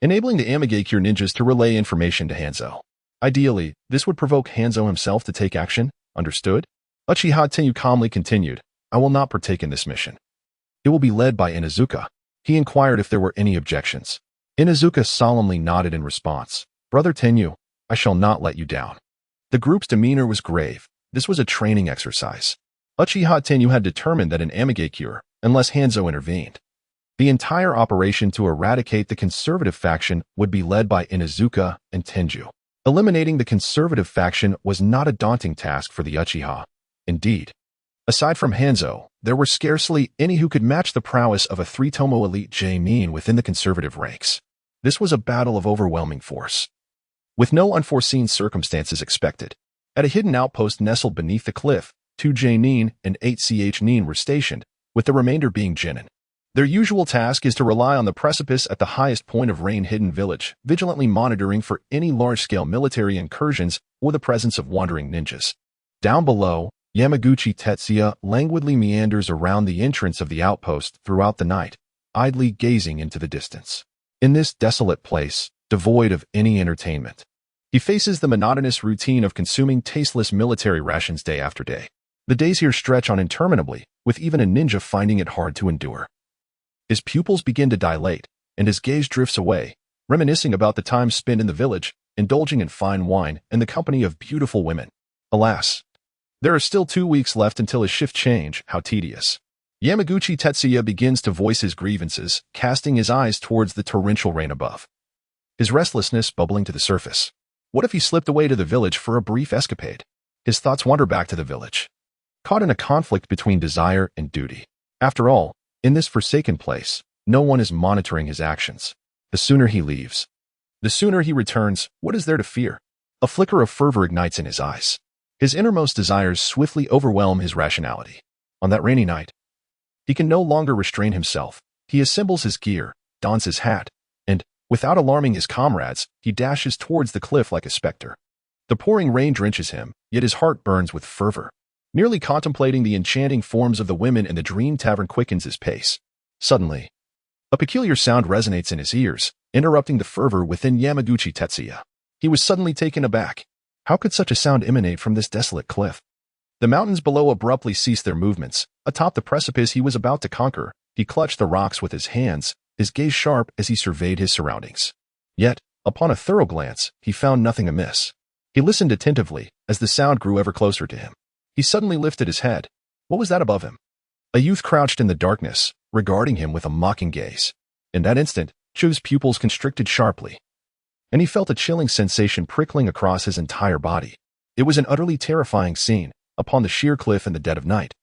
S1: enabling the Amigakure ninjas to relay information to Hanzo. Ideally, this would provoke Hanzo himself to take action, understood? Uchiha Tenyu calmly continued, I will not partake in this mission. It will be led by Inuzuka. He inquired if there were any objections. Inuzuka solemnly nodded in response. Brother Tenyu, I shall not let you down. The group's demeanor was grave. This was a training exercise. Uchiha Tenyu had determined that in Amigakure, unless Hanzo intervened, the entire operation to eradicate the conservative faction would be led by Inuzuka and Tenju. Eliminating the conservative faction was not a daunting task for the Uchiha. Indeed, aside from Hanzo, there were scarcely any who could match the prowess of a three-tomo elite J-Min within the conservative ranks. This was a battle of overwhelming force, with no unforeseen circumstances expected. At a hidden outpost nestled beneath the cliff, 2 J-Nin and 8 Ch-Nin were stationed, with the remainder being Genin. Their usual task is to rely on the precipice at the highest point of rain-hidden village, vigilantly monitoring for any large-scale military incursions or the presence of wandering ninjas. Down below, Yamaguchi Tetsuya languidly meanders around the entrance of the outpost throughout the night, idly gazing into the distance. In this desolate place, devoid of any entertainment, he faces the monotonous routine of consuming tasteless military rations day after day. The days here stretch on interminably, with even a ninja finding it hard to endure. His pupils begin to dilate, and his gaze drifts away, reminiscing about the time spent in the village, indulging in fine wine and the company of beautiful women. Alas, there are still 2 weeks left until his shift change. How tedious. Yamaguchi Tetsuya begins to voice his grievances, casting his eyes towards the torrential rain above. His restlessness bubbling to the surface. What if he slipped away to the village for a brief escapade? His thoughts wander back to the village, caught in a conflict between desire and duty. After all, in this forsaken place, no one is monitoring his actions. The sooner he leaves, the sooner he returns. What is there to fear? A flicker of fervor ignites in his eyes. His innermost desires swiftly overwhelm his rationality. On that rainy night, he can no longer restrain himself. He assembles his gear, dons his hat, and, without alarming his comrades, he dashes towards the cliff like a specter. The pouring rain drenches him, yet his heart burns with fervor. Merely contemplating the enchanting forms of the women in the dream tavern quickens his pace. Suddenly, a peculiar sound resonates in his ears, interrupting the fervor within Yamaguchi Tetsuya. He was suddenly taken aback. How could such a sound emanate from this desolate cliff? The mountains below abruptly ceased their movements. Atop the precipice he was about to conquer, he clutched the rocks with his hands, his gaze sharp as he surveyed his surroundings. Yet, upon a thorough glance, he found nothing amiss. He listened attentively as the sound grew ever closer to him. He suddenly lifted his head. What was that above him? A youth crouched in the darkness, regarding him with a mocking gaze. In that instant, Chu's pupils constricted sharply, and he felt a chilling sensation prickling across his entire body. It was an utterly terrifying scene, upon the sheer cliff in the dead of night.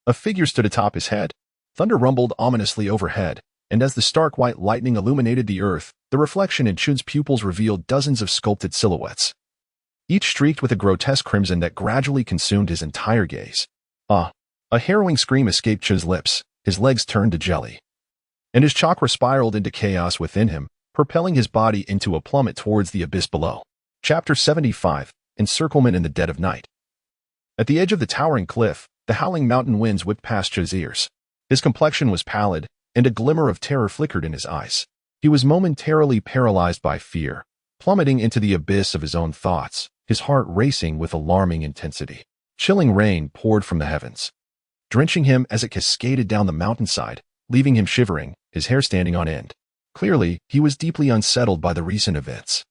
S1: A figure stood atop his head. Thunder rumbled ominously overhead, and as the stark white lightning illuminated the earth, the reflection in Chun's pupils revealed dozens of sculpted silhouettes, each streaked with a grotesque crimson that gradually consumed his entire gaze. Ah! A harrowing scream escaped Chun's lips, his legs turned to jelly, and his chakra spiraled into chaos within him, propelling his body into a plummet towards the abyss below. Chapter 75, Encirclement in the Dead of Night. At the edge of the towering cliff, the howling mountain winds whipped past Chu's ears. His complexion was pallid, and a glimmer of terror flickered in his eyes. He was momentarily paralyzed by fear, plummeting into the abyss of his own thoughts, his heart racing with alarming intensity. Chilling rain poured from the heavens, drenching him as it cascaded down the mountainside, leaving him shivering, his hair standing on end. Clearly, he was deeply unsettled by the recent events.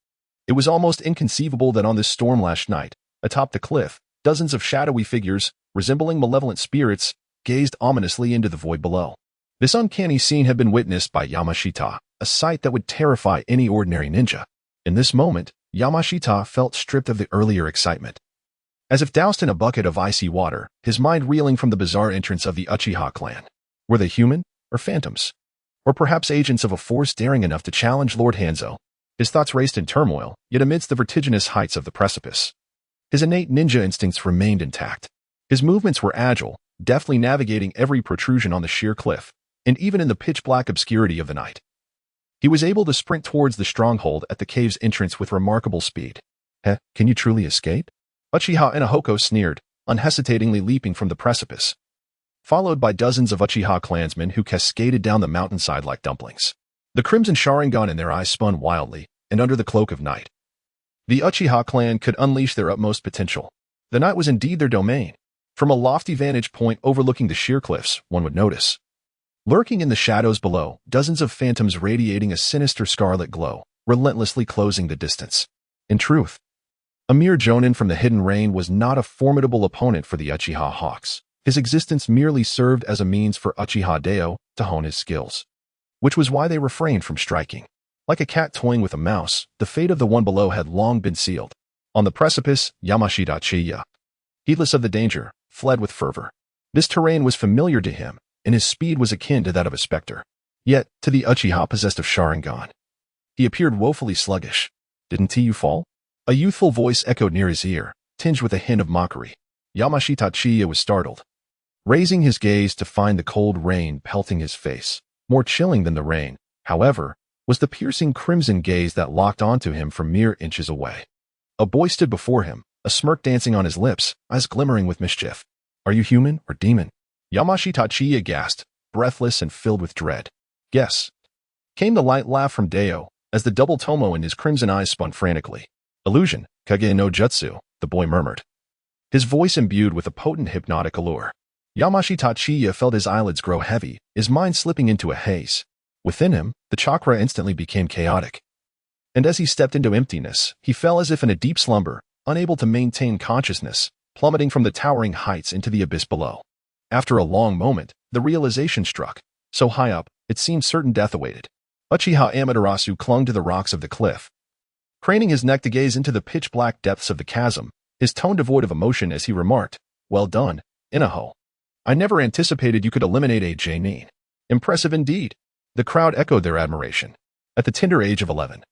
S1: It was almost inconceivable that on this storm-lashed night, atop the cliff, dozens of shadowy figures, resembling malevolent spirits, gazed ominously into the void below. This uncanny scene had been witnessed by Yamashita, a sight that would terrify any ordinary ninja. In this moment, Yamashita felt stripped of the earlier excitement. As if doused in a bucket of icy water, his mind reeling from the bizarre entrance of the Uchiha clan. Were they human, or phantoms? Or perhaps agents of a force daring enough to challenge Lord Hanzo? His thoughts raced in turmoil, yet amidst the vertiginous heights of the precipice, his innate ninja instincts remained intact. His movements were agile, deftly navigating every protrusion on the sheer cliff, and even in the pitch-black obscurity of the night, he was able to sprint towards the stronghold at the cave's entrance with remarkable speed. Can you truly escape? Uchiha Inahoko sneered, unhesitatingly leaping from the precipice, followed by dozens of Uchiha clansmen who cascaded down the mountainside like dumplings. The crimson Sharingan in their eyes spun wildly, and under the cloak of night, the Uchiha clan could unleash their utmost potential. The night was indeed their domain. From a lofty vantage point overlooking the sheer cliffs, one would notice, lurking in the shadows below, dozens of phantoms radiating a sinister scarlet glow, relentlessly closing the distance. In truth, a mere jonin from the hidden rain was not a formidable opponent for the Uchiha Hawks. His existence merely served as a means for Uchiha Deo to hone his skills, which was why they refrained from striking. Like a cat toying with a mouse, the fate of the one below had long been sealed. On the precipice, Yamashita Chiya, heedless of the danger, fled with fervor. This terrain was familiar to him, and his speed was akin to that of a specter. Yet, to the Uchiha possessed of Sharingan, he appeared woefully sluggish. Didn't you fall? A youthful voice echoed near his ear, tinged with a hint of mockery. Yamashita Chiya was startled, raising his gaze to find the cold rain pelting his face. More chilling than the rain, however, was the piercing crimson gaze that locked onto him from mere inches away. A boy stood before him, a smirk dancing on his lips, eyes glimmering with mischief. Are you human or demon? Yamashita Chiya gasped, breathless and filled with dread. Yes, came the light laugh from Deo, as the double tomo in his crimson eyes spun frantically. Illusion, Kage no Jutsu, the boy murmured, his voice imbued with a potent hypnotic allure. Yamashita Chiya felt his eyelids grow heavy, his mind slipping into a haze. Within him, the chakra instantly became chaotic. and as he stepped into emptiness, he fell as if in a deep slumber, unable to maintain consciousness, plummeting from the towering heights into the abyss below. After a long moment, the realization struck. So high up, it seemed certain death awaited. Uchiha Amaterasu clung to the rocks of the cliff, craning his neck to gaze into the pitch-black depths of the chasm, his tone devoid of emotion as he remarked, "Well done, Inaho. I never anticipated you could eliminate a Jainin. Impressive indeed." The crowd echoed their admiration. At the tender age of 11,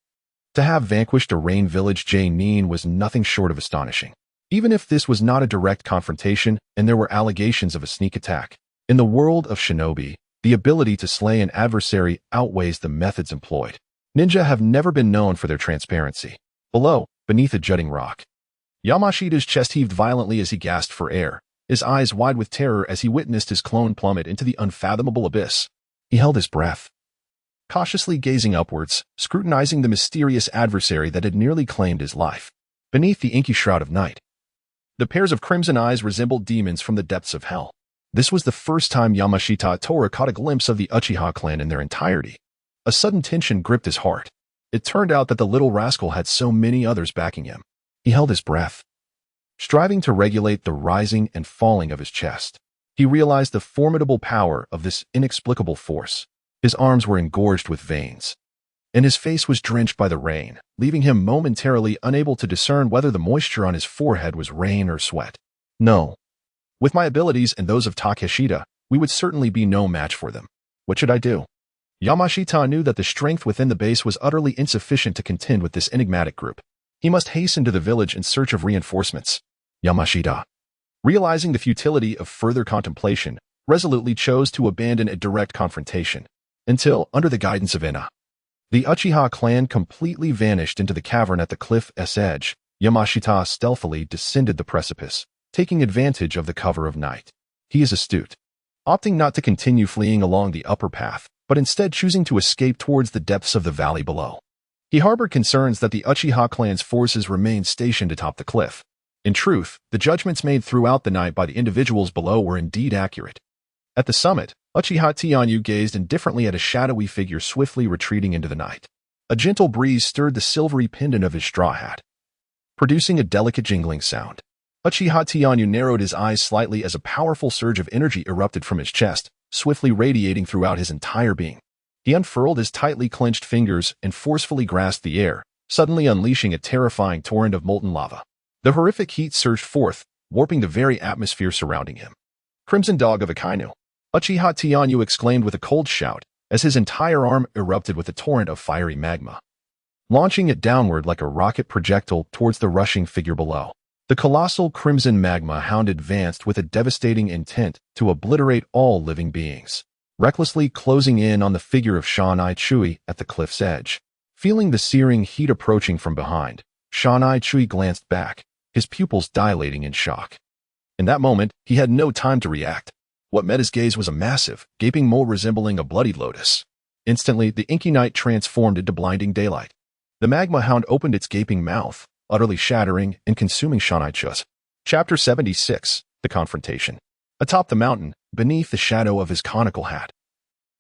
S1: to have vanquished a Rain Village Jainin was nothing short of astonishing. Even if this was not a direct confrontation and there were allegations of a sneak attack. In the world of shinobi, the ability to slay an adversary outweighs the methods employed. Ninja have never been known for their transparency. Below, beneath a jutting rock, Yamashita's chest heaved violently as he gasped for air, his eyes wide with terror as he witnessed his clone plummet into the unfathomable abyss. He held his breath, cautiously gazing upwards, scrutinizing the mysterious adversary that had nearly claimed his life. Beneath the inky shroud of night, the pairs of crimson eyes resembled demons from the depths of hell. This was the first time Yamashita Tora caught a glimpse of the Uchiha clan in their entirety. A sudden tension gripped his heart. It turned out that the little rascal had so many others backing him. He held his breath, striving to regulate the rising and falling of his chest. He realized the formidable power of this inexplicable force. His arms were engorged with veins, and his face was drenched by the rain, leaving him momentarily unable to discern whether the moisture on his forehead was rain or sweat. No. With my abilities and those of Takeshita, we would certainly be no match for them. What should I do? Yamashita knew that the strength within the base was utterly insufficient to contend with this enigmatic group. He must hasten to the village in search of reinforcements. Yamashita, realizing the futility of further contemplation, resolutely chose to abandon a direct confrontation, until, under the guidance of Ina, the Uchiha clan completely vanished into the cavern at the cliff's edge. Yamashita stealthily descended the precipice, taking advantage of the cover of night. He is astute, opting not to continue fleeing along the upper path, but instead choosing to escape towards the depths of the valley below. He harbored concerns that the Uchiha clan's forces remained stationed atop the cliff. In truth, the judgments made throughout the night by the individuals below were indeed accurate. At the summit, Uchiha Tianyu gazed indifferently at a shadowy figure swiftly retreating into the night. A gentle breeze stirred the silvery pendant of his straw hat, producing a delicate jingling sound. Uchiha Tianyu narrowed his eyes slightly as a powerful surge of energy erupted from his chest, swiftly radiating throughout his entire being. He unfurled his tightly clenched fingers and forcefully grasped the air, suddenly unleashing a terrifying torrent of molten lava. The horrific heat surged forth, warping the very atmosphere surrounding him. "Crimson Dog of Akainu!" Uchiha Tianyu exclaimed with a cold shout, as his entire arm erupted with a torrent of fiery magma, launching it downward like a rocket projectile towards the rushing figure below. The colossal crimson magma hound advanced with a devastating intent to obliterate all living beings, recklessly closing in on the figure of Shanai Chui at the cliff's edge. Feeling the searing heat approaching from behind, Shanai Chui glanced back, his pupils dilating in shock. In that moment, he had no time to react. What met his gaze was a massive, gaping mole resembling a bloody lotus. Instantly, the inky night transformed into blinding daylight. The magma hound opened its gaping mouth, utterly shattering and consuming Shanai Chui's. Chapter 76, The Confrontation. Atop the mountain, beneath the shadow of his conical hat,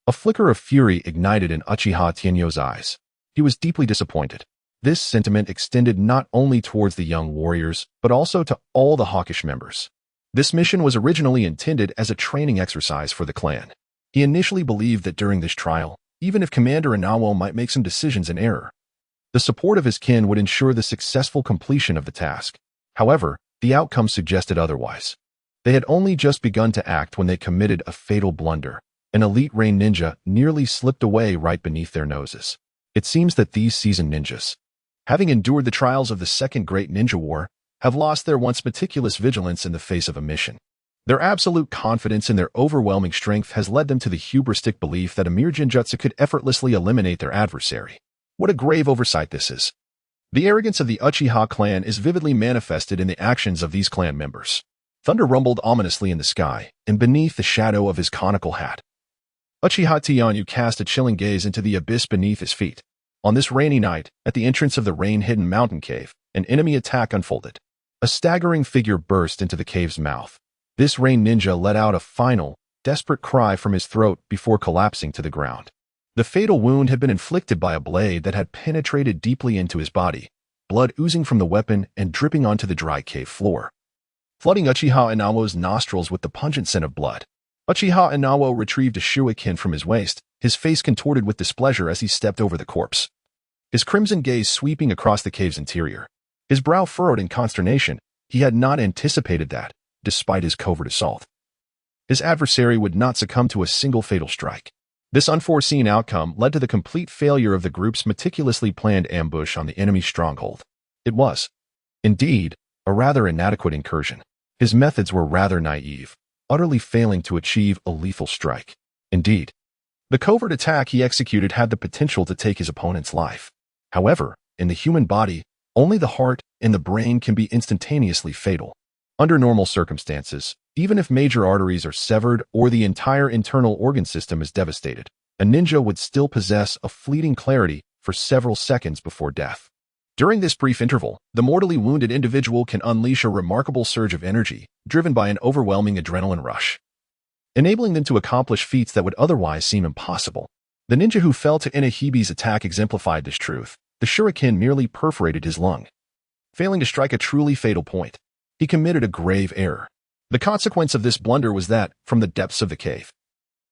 S1: a flicker of fury ignited in Uchiha Tianyu's eyes. He was deeply disappointed. This sentiment extended not only towards the young warriors, but also to all the hawkish members. This mission was originally intended as a training exercise for the clan. He initially believed that during this trial, even if Commander Inawo might make some decisions in error, the support of his kin would ensure the successful completion of the task. However, the outcome suggested otherwise. They had only just begun to act when they committed a fatal blunder. An elite rain ninja nearly slipped away right beneath their noses. It seems that these seasoned ninjas, having endured the trials of the Second Great Ninja War, have lost their once meticulous vigilance in the face of a mission. Their absolute confidence in their overwhelming strength has led them to the hubristic belief that a mere genjutsu could effortlessly eliminate their adversary. What a grave oversight this is. The arrogance of the Uchiha clan is vividly manifested in the actions of these clan members. Thunder rumbled ominously in the sky, and beneath the shadow of his conical hat, Uchiha Tianyu cast a chilling gaze into the abyss beneath his feet. On this rainy night, at the entrance of the rain-hidden mountain cave, an enemy attack unfolded. A staggering figure burst into the cave's mouth. This rain ninja let out a final, desperate cry from his throat before collapsing to the ground. The fatal wound had been inflicted by a blade that had penetrated deeply into his body, blood oozing from the weapon and dripping onto the dry cave floor, flooding Uchiha Inawo's nostrils with the pungent scent of blood. Uchiha Inawo retrieved a shuriken from his waist, his face contorted with displeasure as he stepped over the corpse, his crimson gaze sweeping across the cave's interior. His brow furrowed in consternation. He had not anticipated that, despite his covert assault, his adversary would not succumb to a single fatal strike. This unforeseen outcome led to the complete failure of the group's meticulously planned ambush on the enemy's stronghold. It was, indeed, a rather inadequate incursion. His methods were rather naive, utterly failing to achieve a lethal strike. Indeed, the covert attack he executed had the potential to take his opponent's life. However, in the human body, only the heart and the brain can be instantaneously fatal. Under normal circumstances, even if major arteries are severed or the entire internal organ system is devastated, a ninja would still possess a fleeting clarity for several seconds before death. During this brief interval, the mortally wounded individual can unleash a remarkable surge of energy, driven by an overwhelming adrenaline rush, enabling them to accomplish feats that would otherwise seem impossible. The ninja who fell to Inahibi's attack exemplified this truth. The shuriken merely perforated his lung. Failing to strike a truly fatal point, he committed a grave error. The consequence of this blunder was that, from the depths of the cave,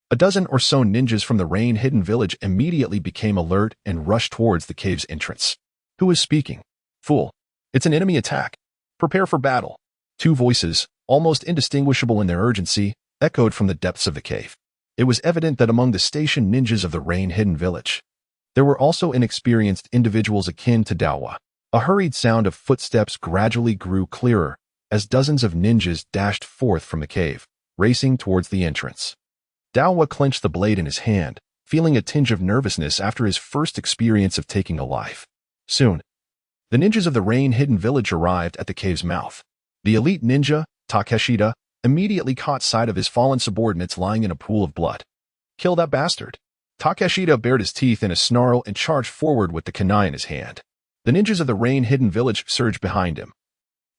S1: a dozen or so ninjas from the rain-hidden village immediately became alert and rushed towards the cave's entrance. Who is speaking? Fool. It's an enemy attack. Prepare for battle. Two voices, almost indistinguishable in their urgency, echoed from the depths of the cave. It was evident that among the stationed ninjas of the rain-hidden village, there were also inexperienced individuals akin to Dawa. A hurried sound of footsteps gradually grew clearer as dozens of ninjas dashed forth from the cave, racing towards the entrance. Dawa clenched the blade in his hand, feeling a tinge of nervousness after his first experience of taking a life. Soon, the ninjas of the rain-hidden village arrived at the cave's mouth. The elite ninja, Takeshita, immediately caught sight of his fallen subordinates lying in a pool of blood. Kill that bastard. Takeshita bared his teeth in a snarl and charged forward with the canine in his hand. The ninjas of the rain-hidden village surged behind him,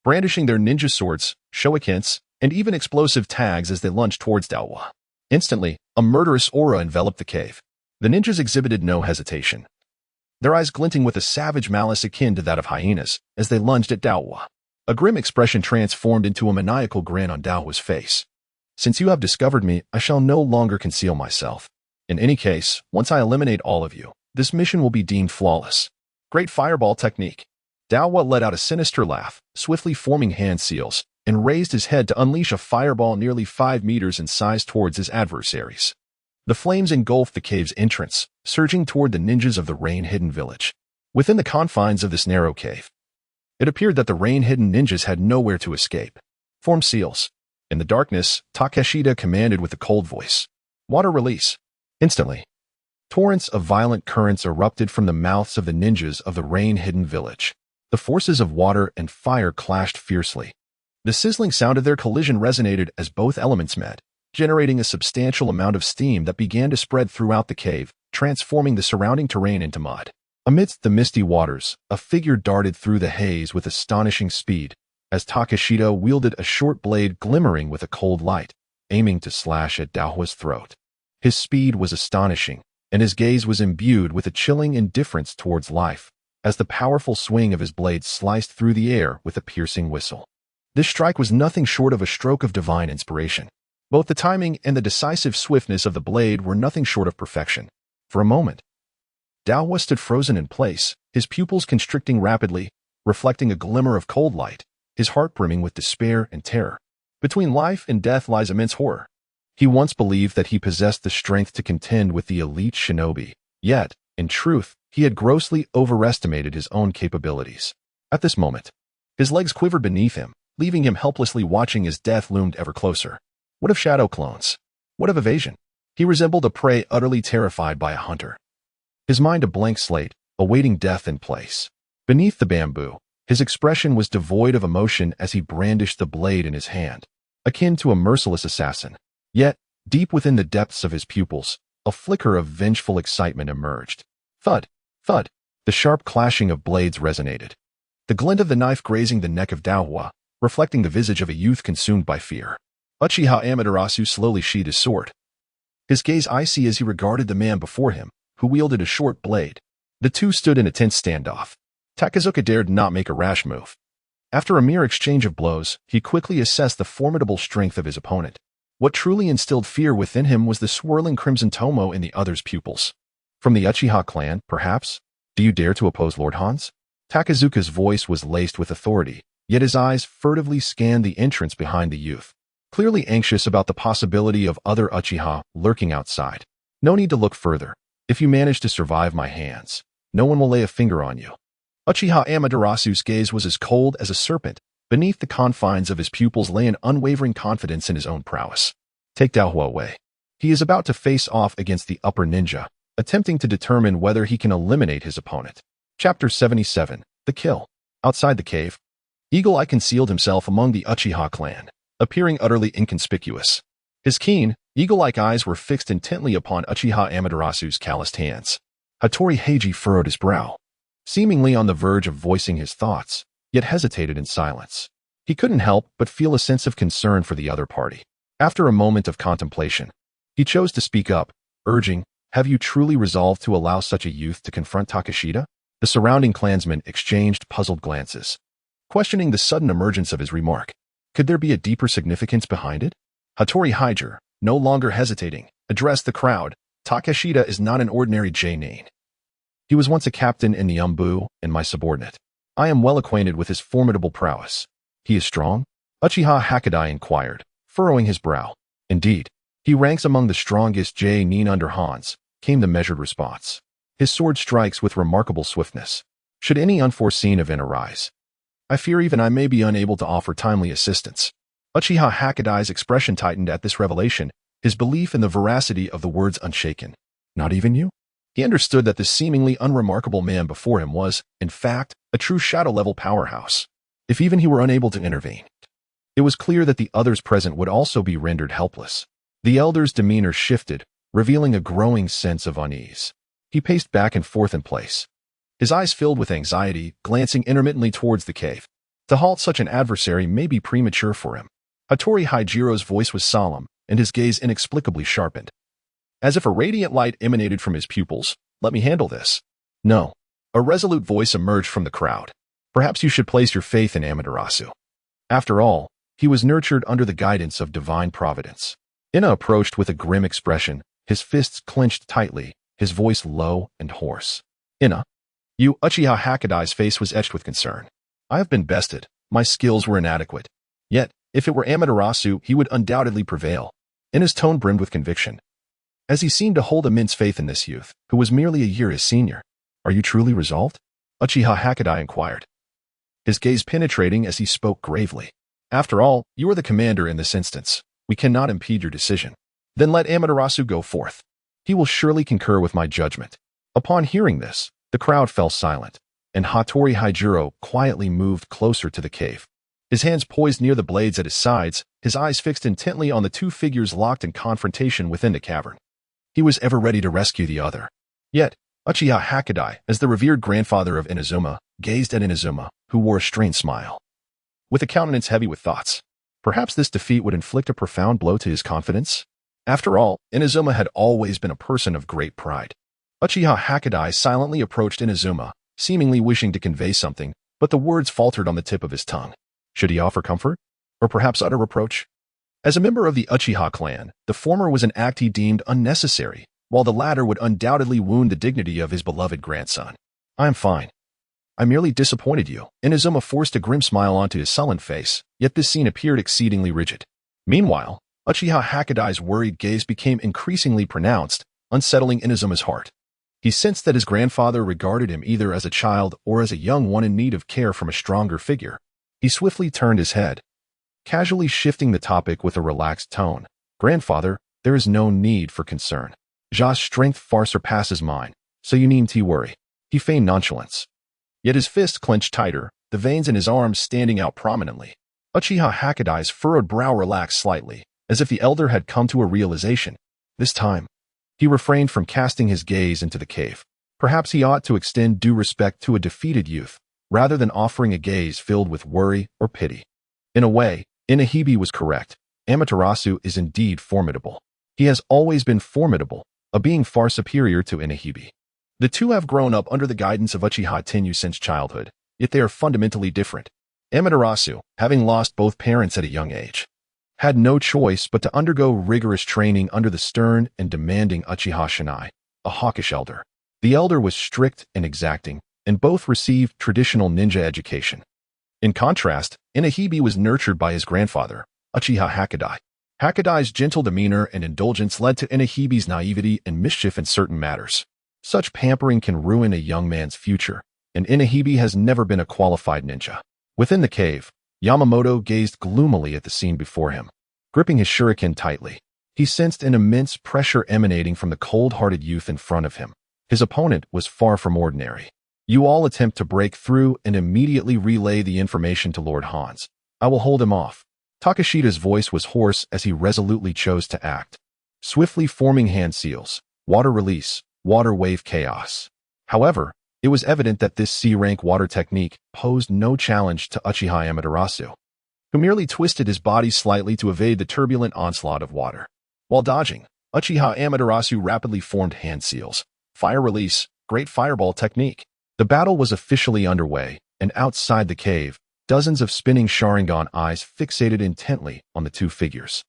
S1: brandishing their ninja swords, shurikens, and even explosive tags as they lunged towards Dawa. Instantly, a murderous aura enveloped the cave. The ninjas exhibited no hesitation, their eyes glinting with a savage malice akin to that of hyenas as they lunged at Dawa. A grim expression transformed into a maniacal grin on Dawa's face. Since you have discovered me, I shall no longer conceal myself. In any case, once I eliminate all of you, this mission will be deemed flawless. Great fireball technique. Dawa let out a sinister laugh, swiftly forming hand seals, and raised his head to unleash a fireball nearly 5 meters in size towards his adversaries. The flames engulfed the cave's entrance, surging toward the ninjas of the rain-hidden village. Within the confines of this narrow cave, it appeared that the rain-hidden ninjas had nowhere to escape. Form seals. In the darkness, Takeshita commanded with a cold voice. Water release. Instantly, torrents of violent currents erupted from the mouths of the ninjas of the rain-hidden village. The forces of water and fire clashed fiercely. The sizzling sound of their collision resonated as both elements met, generating a substantial amount of steam that began to spread throughout the cave, transforming the surrounding terrain into mud. Amidst the misty waters, a figure darted through the haze with astonishing speed, as Takeshita wielded a short blade glimmering with a cold light, aiming to slash at Dao's throat. His speed was astonishing, and his gaze was imbued with a chilling indifference towards life, as the powerful swing of his blade sliced through the air with a piercing whistle. This strike was nothing short of a stroke of divine inspiration. Both the timing and the decisive swiftness of the blade were nothing short of perfection. For a moment, Dawa stood frozen in place, his pupils constricting rapidly, reflecting a glimmer of cold light, his heart brimming with despair and terror. Between life and death lies immense horror. He once believed that he possessed the strength to contend with the elite shinobi, yet, in truth, he had grossly overestimated his own capabilities. At this moment, his legs quivered beneath him, leaving him helplessly watching as death loomed ever closer. What of shadow clones? What of evasion? He resembled a prey utterly terrified by a hunter, his mind a blank slate, awaiting death in place. Beneath the bamboo, his expression was devoid of emotion as he brandished the blade in his hand, akin to a merciless assassin. Yet, deep within the depths of his pupils, a flicker of vengeful excitement emerged. Thud, thud. The sharp clashing of blades resonated, the glint of the knife grazing the neck of Daohua, reflecting the visage of a youth consumed by fear. Uchiha Amaterasu slowly sheathed his sword, his gaze icy as he regarded the man before him, who wielded a short blade. The two stood in a tense standoff. Takazuka dared not make a rash move. After a mere exchange of blows, he quickly assessed the formidable strength of his opponent. What truly instilled fear within him was the swirling crimson tomo in the other's pupils. From the Uchiha clan, perhaps? Do you dare to oppose Lord Hans? Takazuka's voice was laced with authority, yet his eyes furtively scanned the entrance behind the youth, clearly anxious about the possibility of other Uchiha lurking outside. No need to look further. If you manage to survive my hands, no one will lay a finger on you. Uchiha Amaterasu's gaze was as cold as a serpent. Beneath the confines of his pupils lay an unwavering confidence in his own prowess. Take Daohua away. He is about to face off against the upper ninja, attempting to determine whether he can eliminate his opponent. Chapter 77. The Kill. Outside the cave, Eagle Eye concealed himself among the Uchiha clan, appearing utterly inconspicuous. His keen, eagle-like eyes were fixed intently upon Uchiha Amaterasu's calloused hands. Hattori Heiji furrowed his brow, seemingly on the verge of voicing his thoughts, yet hesitated in silence. He couldn't help but feel a sense of concern for the other party. After a moment of contemplation, he chose to speak up, urging, "Have you truly resolved to allow such a youth to confront Takashita?" The surrounding clansmen exchanged puzzled glances, questioning the sudden emergence of his remark. Could there be a deeper significance behind it? Hattori Heiji, no longer hesitating, addressed the crowd. Takashita is not an ordinary J-Nin. He was once a captain in the Umbu and my subordinate. I am well acquainted with his formidable prowess. He is strong? Uchiha Hakadai inquired, furrowing his brow. Indeed, he ranks among the strongest J-Nin under Hans, came the measured response. His sword strikes with remarkable swiftness. Should any unforeseen event arise, I fear even I may be unable to offer timely assistance. Uchiha Hakadai's expression tightened at this revelation, his belief in the veracity of the words unshaken. Not even you? He understood that this seemingly unremarkable man before him was, in fact, a true shadow-level powerhouse. If even he were unable to intervene, it was clear that the others present would also be rendered helpless. The elder's demeanor shifted, revealing a growing sense of unease. He paced back and forth in place, his eyes filled with anxiety, glancing intermittently towards the cave. To halt such an adversary may be premature for him. Hattori Heijiro's voice was solemn, and his gaze inexplicably sharpened. As if a radiant light emanated from his pupils. Let me handle this. No. A resolute voice emerged from the crowd. Perhaps you should place your faith in Amaterasu. After all, he was nurtured under the guidance of divine providence. Ina approached with a grim expression, his fists clenched tightly, his voice low and hoarse. Ina. You Uchiha Hakadai's face was etched with concern. I have been bested. My skills were inadequate. Yet, if it were Amaterasu, he would undoubtedly prevail. Ina's tone brimmed with conviction, as he seemed to hold immense faith in this youth, who was merely a year his senior. Are you truly resolved? Uchiha Hakadai inquired, his gaze penetrating as he spoke gravely. After all, you are the commander in this instance. We cannot impede your decision. Then let Amaterasu go forth. He will surely concur with my judgment. Upon hearing this, the crowd fell silent, and Hattori Heijiro quietly moved closer to the cave. His hands poised near the blades at his sides, his eyes fixed intently on the two figures locked in confrontation within the cavern. He was ever ready to rescue the other. Yet, Uchiha Hakadai, as the revered grandfather of Inazuma, gazed at Inazuma, who wore a strained smile, with a countenance heavy with thoughts. Perhaps this defeat would inflict a profound blow to his confidence? After all, Inazuma had always been a person of great pride. Uchiha Hakadai silently approached Inazuma, seemingly wishing to convey something, but the words faltered on the tip of his tongue. Should he offer comfort? Or perhaps utter reproach? As a member of the Uchiha clan, the former was an act he deemed unnecessary, while the latter would undoubtedly wound the dignity of his beloved grandson. I am fine. I merely disappointed you. Inazuma forced a grim smile onto his sullen face, yet this scene appeared exceedingly rigid. Meanwhile, Uchiha Hakadai's worried gaze became increasingly pronounced, unsettling Inazuma's heart. He sensed that his grandfather regarded him either as a child or as a young one in need of care from a stronger figure. He swiftly turned his head, casually shifting the topic with a relaxed tone. Grandfather, there is no need for concern. Ja's strength far surpasses mine, so you needn't worry. He feigned nonchalance, yet his fist clenched tighter, the veins in his arms standing out prominently. Uchiha Hakadai's furrowed brow relaxed slightly, as if the elder had come to a realization. This time, he refrained from casting his gaze into the cave. Perhaps he ought to extend due respect to a defeated youth, rather than offering a gaze filled with worry or pity. In a way, Inahibi was correct. Amaterasu is indeed formidable. He has always been formidable, a being far superior to Inahibi. The two have grown up under the guidance of Uchiha Tenyu since childhood, yet they are fundamentally different. Amaterasu, having lost both parents at a young age, had no choice but to undergo rigorous training under the stern and demanding Uchiha Shinai, a hawkish elder. The elder was strict and exacting, and both received traditional ninja education. In contrast, Inahibi was nurtured by his grandfather, Uchiha Hakadai. Hakadai's gentle demeanor and indulgence led to Inahibi's naivety and mischief in certain matters. Such pampering can ruin a young man's future, and Inahibi has never been a qualified ninja. Within the cave, Yamamoto gazed gloomily at the scene before him. Gripping his shuriken tightly, he sensed an immense pressure emanating from the cold-hearted youth in front of him. His opponent was far from ordinary. You all attempt to break through and immediately relay the information to Lord Hans. I will hold him off. Takashita's voice was hoarse as he resolutely chose to act. Swiftly forming hand seals, water release, water wave chaos. However, it was evident that this C-rank water technique posed no challenge to Uchiha Amaterasu, who merely twisted his body slightly to evade the turbulent onslaught of water. While dodging, Uchiha Amaterasu rapidly formed hand seals, fire release, great fireball technique. The battle was officially underway, and outside the cave, dozens of spinning Sharingan eyes fixated intently on the two figures.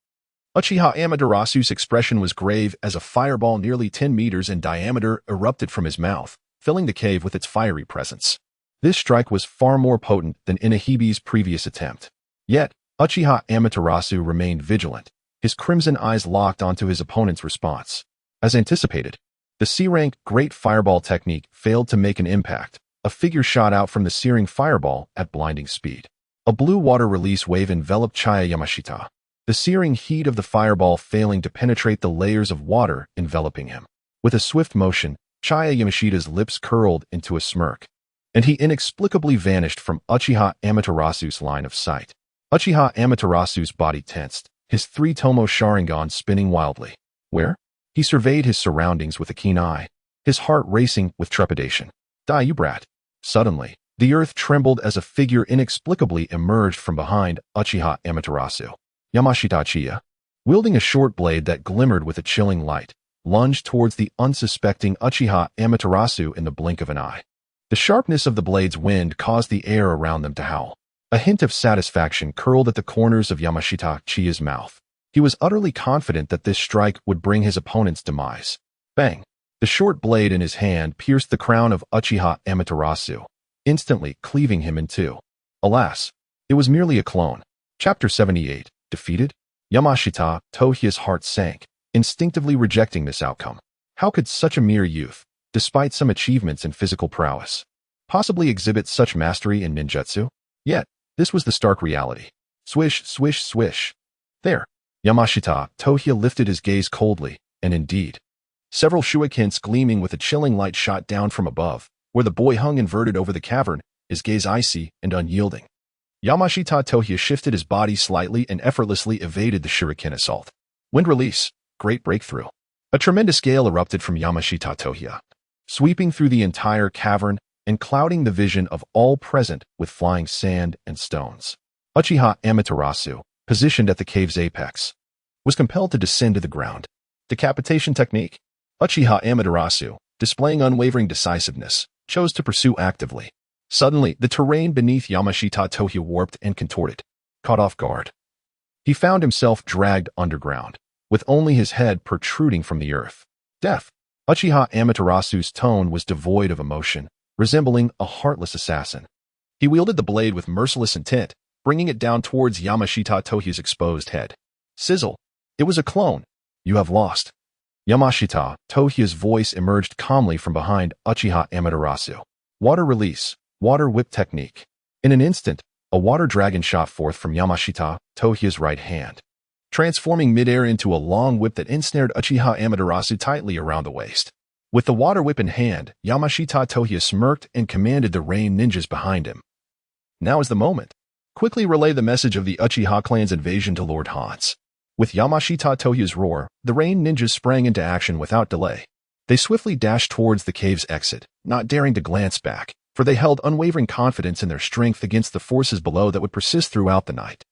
S1: Uchiha Amaterasu's expression was grave as a fireball nearly 10 meters in diameter erupted from his mouth, filling the cave with its fiery presence. This strike was far more potent than Inahibi's previous attempt. Yet, Uchiha Amaterasu remained vigilant, his crimson eyes locked onto his opponent's response. As anticipated, the C-rank Great Fireball technique failed to make an impact. A figure shot out from the searing fireball at blinding speed. A blue water release wave enveloped Chaya Yamashita, the searing heat of the fireball failing to penetrate the layers of water enveloping him. With a swift motion, Chaya Yamashita's lips curled into a smirk, and he inexplicably vanished from Uchiha Amaterasu's line of sight. Uchiha Amaterasu's body tensed, his three-tomo Sharingan spinning wildly. Where? He surveyed his surroundings with a keen eye, his heart racing with trepidation. Die, you brat. Suddenly, the earth trembled as a figure inexplicably emerged from behind Uchiha Amaterasu. Yamashita Chiya, wielding a short blade that glimmered with a chilling light, lunged towards the unsuspecting Uchiha Amaterasu in the blink of an eye. The sharpness of the blade's wind caused the air around them to howl. A hint of satisfaction curled at the corners of Yamashita Chiya's mouth. He was utterly confident that this strike would bring his opponent's demise. Bang! The short blade in his hand pierced the crown of Uchiha Amaterasu, instantly cleaving him in two. Alas, it was merely a clone. Chapter 78, Defeated? Yamashita Tohya's heart sank, instinctively rejecting this outcome. How could such a mere youth, despite some achievements in physical prowess, possibly exhibit such mastery in ninjutsu? Yet, this was the stark reality. Swish, swish, swish. There. Yamashita Tohya lifted his gaze coldly, and indeed, several shurikens gleaming with a chilling light shot down from above, where the boy hung inverted over the cavern, his gaze icy and unyielding. Yamashita Tohya shifted his body slightly and effortlessly evaded the shuriken assault. Wind release, great breakthrough. A tremendous gale erupted from Yamashita Tohya, sweeping through the entire cavern and clouding the vision of all present with flying sand and stones. Uchiha Amaterasu, positioned at the cave's apex, was compelled to descend to the ground. Decapitation technique. Uchiha Amaterasu, displaying unwavering decisiveness, chose to pursue actively. Suddenly, the terrain beneath Yamashita Tohya warped and contorted. Caught off guard, he found himself dragged underground, with only his head protruding from the earth. Death. Uchiha Amaterasu's tone was devoid of emotion, resembling a heartless assassin. He wielded the blade with merciless intent, bringing it down towards Yamashita Tohya's exposed head. Sizzle. It was a clone. You have lost. Yamashita Tohya's voice emerged calmly from behind Uchiha Amaterasu. Water release, water whip technique. In an instant, a water dragon shot forth from Yamashita Tohya's right hand, transforming midair into a long whip that ensnared Uchiha Amaterasu tightly around the waist. With the water whip in hand, Yamashita Tohya smirked and commanded the rain ninjas behind him. Now is the moment. Quickly relay the message of the Uchiha clan's invasion to Lord Hans. With Yamashita Tohya's roar, the rain ninjas sprang into action without delay. They swiftly dashed towards the cave's exit, not daring to glance back, for they held unwavering confidence in their strength against the forces below that would persist throughout the night.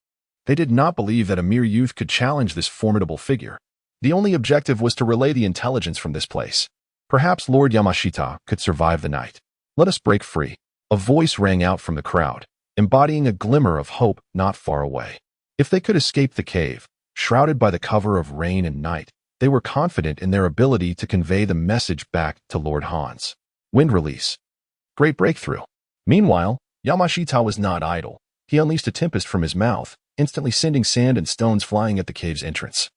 S1: They did not believe that a mere youth could challenge this formidable figure. The only objective was to relay the intelligence from this place. Perhaps Lord Yamashita could survive the night. Let us break free. A voice rang out from the crowd, embodying a glimmer of hope not far away. If they could escape the cave, shrouded by the cover of rain and night, they were confident in their ability to convey the message back to Lord Hans. Wind release. Great breakthrough. Meanwhile, Yamashita was not idle. He unleashed a tempest from his mouth, instantly sending sand and stones flying at the cave's entrance.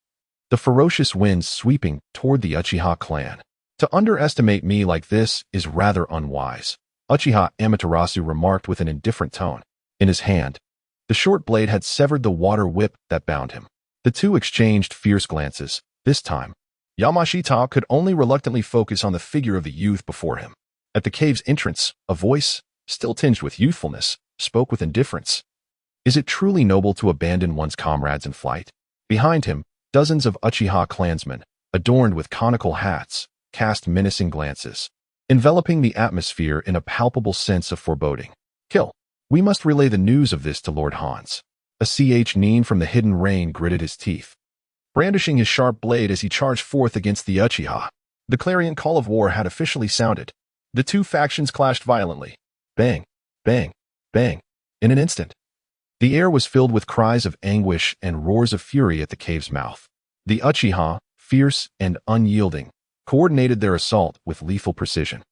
S1: The ferocious winds sweeping toward the Uchiha clan. To underestimate me like this is rather unwise, Uchiha Amaterasu remarked with an indifferent tone. In his hand, the short blade had severed the water whip that bound him. The two exchanged fierce glances. This time, Yamashita could only reluctantly focus on the figure of the youth before him. At the cave's entrance, a voice, still tinged with youthfulness, spoke with indifference. Is it truly noble to abandon one's comrades in flight? Behind him, dozens of Uchiha clansmen, adorned with conical hats, cast menacing glances, enveloping the atmosphere in a palpable sense of foreboding. Kill. We must relay the news of this to Lord Hans. A nin from the hidden rain gritted his teeth, brandishing his sharp blade as he charged forth against the Uchiha. The clarion call of war had officially sounded. The two factions clashed violently. Bang, bang, bang. In an instant, the air was filled with cries of anguish and roars of fury at the cave's mouth. The Uchiha, fierce and unyielding, coordinated their assault with lethal precision.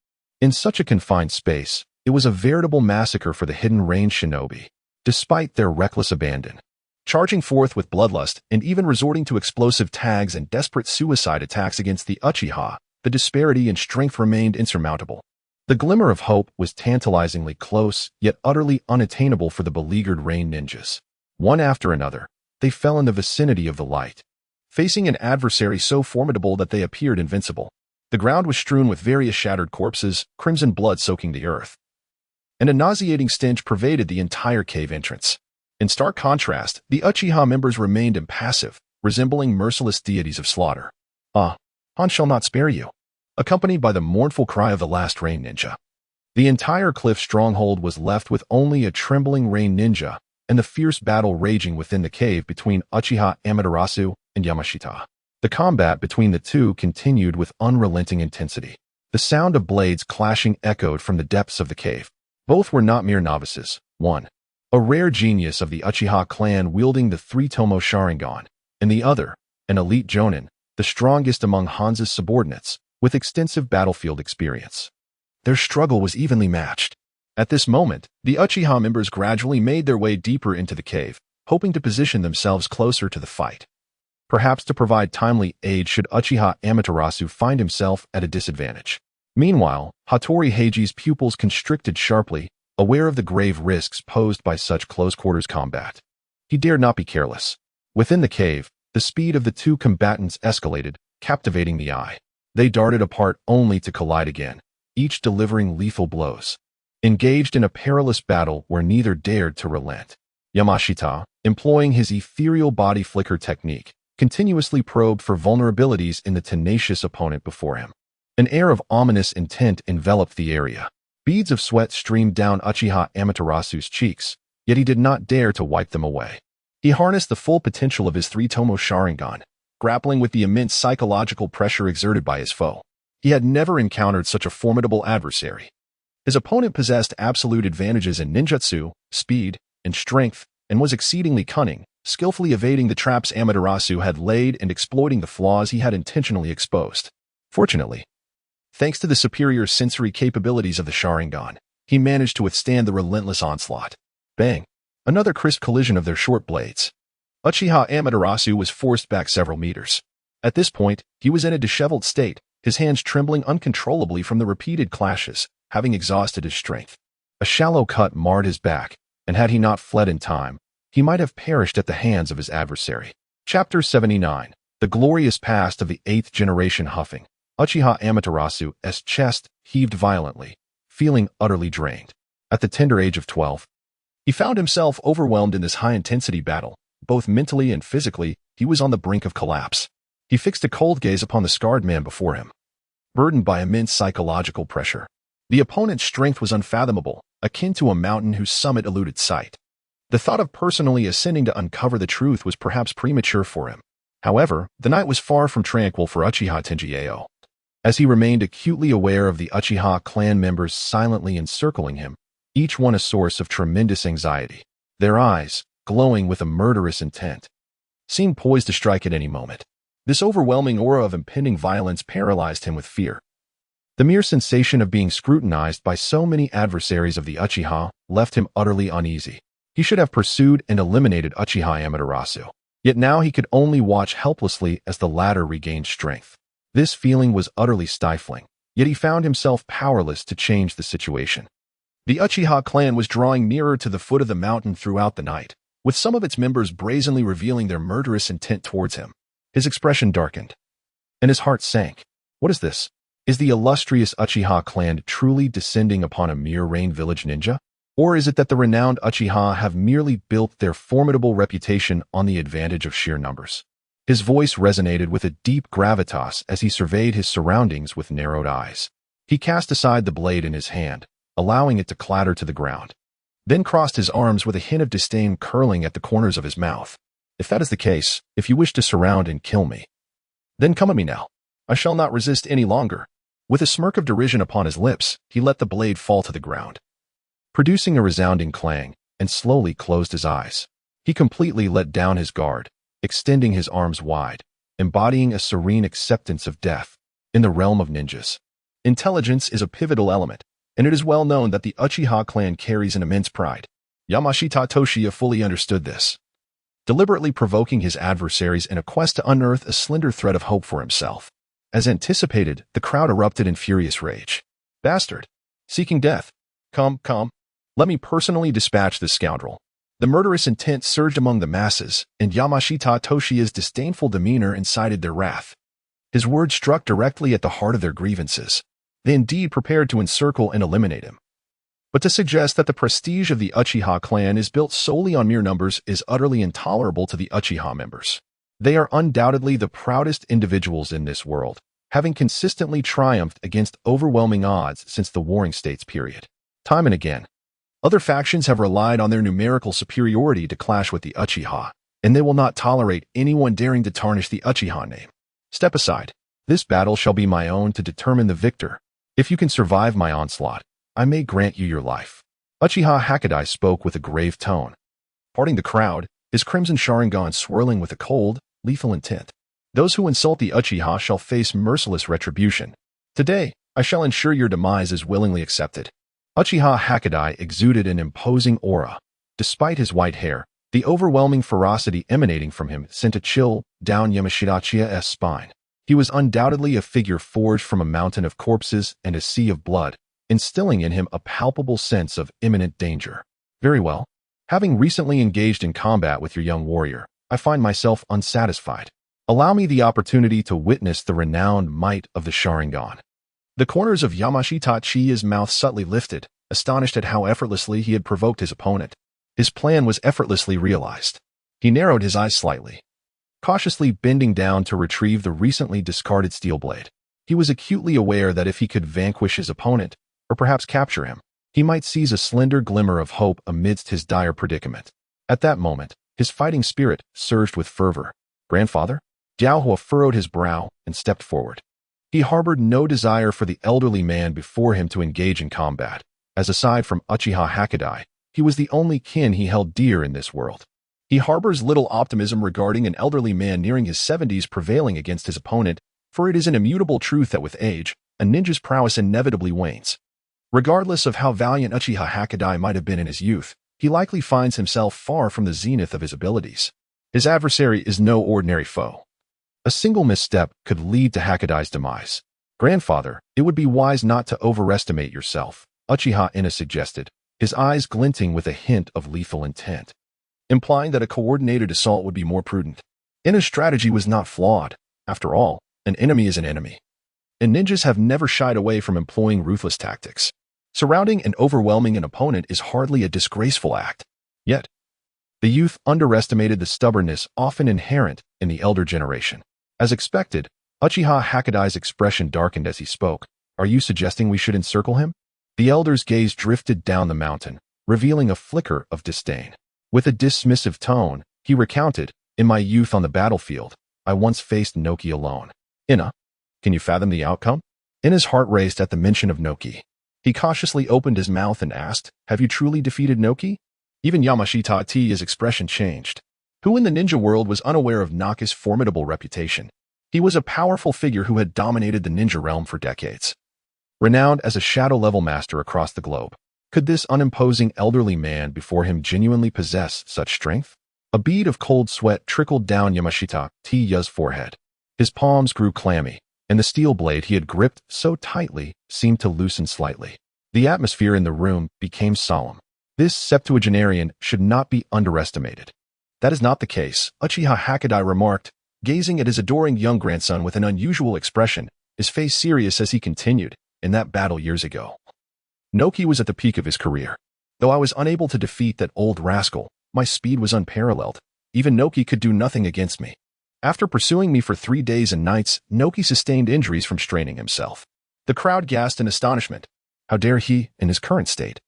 S1: In such a confined space, it was a veritable massacre for the hidden range shinobi, despite their reckless abandon. Charging forth with bloodlust and even resorting to explosive tags and desperate suicide attacks against the Uchiha, the disparity in strength remained insurmountable. The glimmer of hope was tantalizingly close, yet utterly unattainable for the beleaguered rain ninjas. One after another, they fell in the vicinity of the light, facing an adversary so formidable that they appeared invincible. The ground was strewn with various shattered corpses, crimson blood soaking the earth, and a nauseating stench pervaded the entire cave entrance. In stark contrast, the Uchiha members remained impassive, resembling merciless deities of slaughter. Han shall not spare you, accompanied by the mournful cry of the last rain ninja. The entire cliff stronghold was left with only a trembling rain ninja and the fierce battle raging within the cave between Uchiha Amaterasu and Yamashita. The combat between the two continued with unrelenting intensity. The sound of blades clashing echoed from the depths of the cave. Both were not mere novices. One, a rare genius of the Uchiha clan wielding the three-tomo Sharingan, and the other, an elite jonin, the strongest among Hans's subordinates, with extensive battlefield experience. Their struggle was evenly matched. At this moment, the Uchiha members gradually made their way deeper into the cave, hoping to position themselves closer to the fight, perhaps to provide timely aid should Uchiha Amaterasu find himself at a disadvantage. Meanwhile, Hattori Heiji's pupils constricted sharply, aware of the grave risks posed by such close-quarters combat. He dared not be careless. Within the cave, the speed of the two combatants escalated, captivating the eye. They darted apart only to collide again, each delivering lethal blows. Engaged in a perilous battle where neither dared to relent, Yamashita, employing his ethereal body flicker technique, continuously probed for vulnerabilities in the tenacious opponent before him. An air of ominous intent enveloped the area. Beads of sweat streamed down Uchiha Amaterasu's cheeks, yet he did not dare to wipe them away. He harnessed the full potential of his three-tomo Sharingan, grappling with the immense psychological pressure exerted by his foe. He had never encountered such a formidable adversary. His opponent possessed absolute advantages in ninjutsu, speed, and strength, and was exceedingly cunning, skillfully evading the traps Amaterasu had laid and exploiting the flaws he had intentionally exposed. Fortunately, thanks to the superior sensory capabilities of the Sharingan, he managed to withstand the relentless onslaught. Bang! Another crisp collision of their short blades. Uchiha Amaterasu was forced back several meters. At this point, he was in a disheveled state, his hands trembling uncontrollably from the repeated clashes, having exhausted his strength. A shallow cut marred his back, and had he not fled in time, he might have perished at the hands of his adversary. Chapter 79. The Glorious Past of the 8th Generation Huffing. Uchiha Amaterasu's chest heaved violently, feeling utterly drained. At the tender age of 12, he found himself overwhelmed in this high-intensity battle. Both mentally and physically, he was on the brink of collapse. He fixed a cold gaze upon the scarred man before him, burdened by immense psychological pressure. The opponent's strength was unfathomable, akin to a mountain whose summit eluded sight. The thought of personally ascending to uncover the truth was perhaps premature for him. However, the night was far from tranquil for Uchiha Tenjieo. As he remained acutely aware of the Uchiha clan members silently encircling him, each one a source of tremendous anxiety, their eyes glowing with a murderous intent, seemed poised to strike at any moment. This overwhelming aura of impending violence paralyzed him with fear. The mere sensation of being scrutinized by so many adversaries of the Uchiha left him utterly uneasy. He should have pursued and eliminated Uchiha Amaterasu. Yet now he could only watch helplessly as the latter regained strength. This feeling was utterly stifling, yet he found himself powerless to change the situation. The Uchiha clan was drawing nearer to the foot of the mountain throughout the night, with some of its members brazenly revealing their murderous intent towards him. His expression darkened, and his heart sank. What is this? Is the illustrious Uchiha clan truly descending upon a mere Rain Village ninja? Or is it that the renowned Uchiha have merely built their formidable reputation on the advantage of sheer numbers? His voice resonated with a deep gravitas as he surveyed his surroundings with narrowed eyes. He cast aside the blade in his hand, allowing it to clatter to the ground, then crossed his arms with a hint of disdain curling at the corners of his mouth. If that is the case, if you wish to surround and kill me, then come at me now. I shall not resist any longer. With a smirk of derision upon his lips, he let the blade fall to the ground, producing a resounding clang, and slowly closed his eyes. He completely let down his guard, extending his arms wide, embodying a serene acceptance of death. In the realm of ninjas, intelligence is a pivotal element, and it is well known that the Uchiha clan carries an immense pride. Yamashita Toshiya fully understood this, deliberately provoking his adversaries in a quest to unearth a slender thread of hope for himself. As anticipated, the crowd erupted in furious rage. Bastard! Seeking death! Come, let me personally dispatch this scoundrel. The murderous intent surged among the masses, and Yamashita Toshiya's disdainful demeanor incited their wrath. His words struck directly at the heart of their grievances. They indeed prepared to encircle and eliminate him. But to suggest that the prestige of the Uchiha clan is built solely on mere numbers is utterly intolerable to the Uchiha members. They are undoubtedly the proudest individuals in this world, having consistently triumphed against overwhelming odds since the Warring States period. Time and again, other factions have relied on their numerical superiority to clash with the Uchiha, and they will not tolerate anyone daring to tarnish the Uchiha name. Step aside. This battle shall be my own to determine the victor. If you can survive my onslaught, I may grant you your life. Uchiha Hakadai spoke with a grave tone, parting the crowd, his crimson Sharingan swirling with a cold, lethal intent. Those who insult the Uchiha shall face merciless retribution. Today, I shall ensure your demise is willingly accepted. Uchiha Hakadai exuded an imposing aura. Despite his white hair, the overwhelming ferocity emanating from him sent a chill down Yamashita-chia's spine. He was undoubtedly a figure forged from a mountain of corpses and a sea of blood, instilling in him a palpable sense of imminent danger. Very well. Having recently engaged in combat with your young warrior, I find myself unsatisfied. Allow me the opportunity to witness the renowned might of the Sharingan. The corners of Yamashita-chia's mouth subtly lifted, astonished at how effortlessly he had provoked his opponent. His plan was effortlessly realized. He narrowed his eyes slightly, cautiously bending down to retrieve the recently discarded steel blade. He was acutely aware that if he could vanquish his opponent, or perhaps capture him, he might seize a slender glimmer of hope amidst his dire predicament. At that moment, his fighting spirit surged with fervor. Grandfather? Diaohua furrowed his brow and stepped forward. He harbored no desire for the elderly man before him to engage in combat, as aside from Uchiha Hakadai, he was the only kin he held dear in this world. He harbors little optimism regarding an elderly man nearing his 70s prevailing against his opponent, for it is an immutable truth that with age, a ninja's prowess inevitably wanes. Regardless of how valiant Uchiha Hakadai might have been in his youth, he likely finds himself far from the zenith of his abilities. His adversary is no ordinary foe. A single misstep could lead to Hakadai's demise. Grandfather, it would be wise not to overestimate yourself, Uchiha Ina suggested, his eyes glinting with a hint of lethal intent, implying that a coordinated assault would be more prudent. Ina's strategy was not flawed. After all, an enemy is an enemy, and ninjas have never shied away from employing ruthless tactics. Surrounding and overwhelming an opponent is hardly a disgraceful act. Yet, the youth underestimated the stubbornness often inherent in the elder generation. As expected, Uchiha Hakadai's expression darkened as he spoke. Are you suggesting we should encircle him? The elder's gaze drifted down the mountain, revealing a flicker of disdain. With a dismissive tone, he recounted, in my youth on the battlefield, I once faced Noki alone. Ina, can you fathom the outcome? Ina's heart raced at the mention of Noki. He cautiously opened his mouth and asked, have you truly defeated Noki? Even Yamashita Tiya's expression changed. Who in the ninja world was unaware of Naka's formidable reputation? He was a powerful figure who had dominated the ninja realm for decades. Renowned as a shadow-level master across the globe, could this unimposing elderly man before him genuinely possess such strength? A bead of cold sweat trickled down Yamashita Tiya's forehead. His palms grew clammy, and the steel blade he had gripped so tightly seemed to loosen slightly. The atmosphere in the room became solemn. This septuagenarian should not be underestimated. That is not the case, Uchiha Hakadai remarked, gazing at his adoring young grandson with an unusual expression, his face serious as he continued, in that battle years ago. Noki was at the peak of his career. Though I was unable to defeat that old rascal, my speed was unparalleled. Even Noki could do nothing against me. After pursuing me for 3 days and nights, Noki sustained injuries from straining himself. The crowd gasped in astonishment. How dare he, in his current state,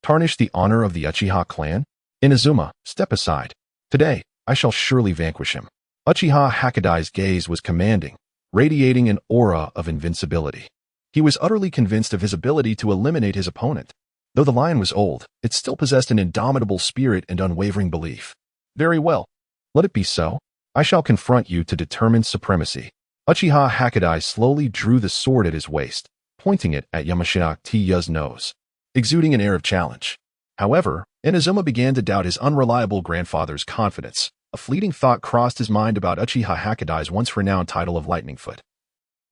S1: tarnish the honor of the Uchiha clan? Inazuma, step aside. Today, I shall surely vanquish him. Uchiha Hakadai's gaze was commanding, radiating an aura of invincibility. He was utterly convinced of his ability to eliminate his opponent. Though the lion was old, it still possessed an indomitable spirit and unwavering belief. Very well. Let it be so. I shall confront you to determine supremacy. Uchiha Hakadai slowly drew the sword at his waist, pointing it at Yamashita Tiya's nose, exuding an air of challenge. However, Inazuma began to doubt his unreliable grandfather's confidence. A fleeting thought crossed his mind about Uchiha Hakadai's once renowned title of Lightning Foot.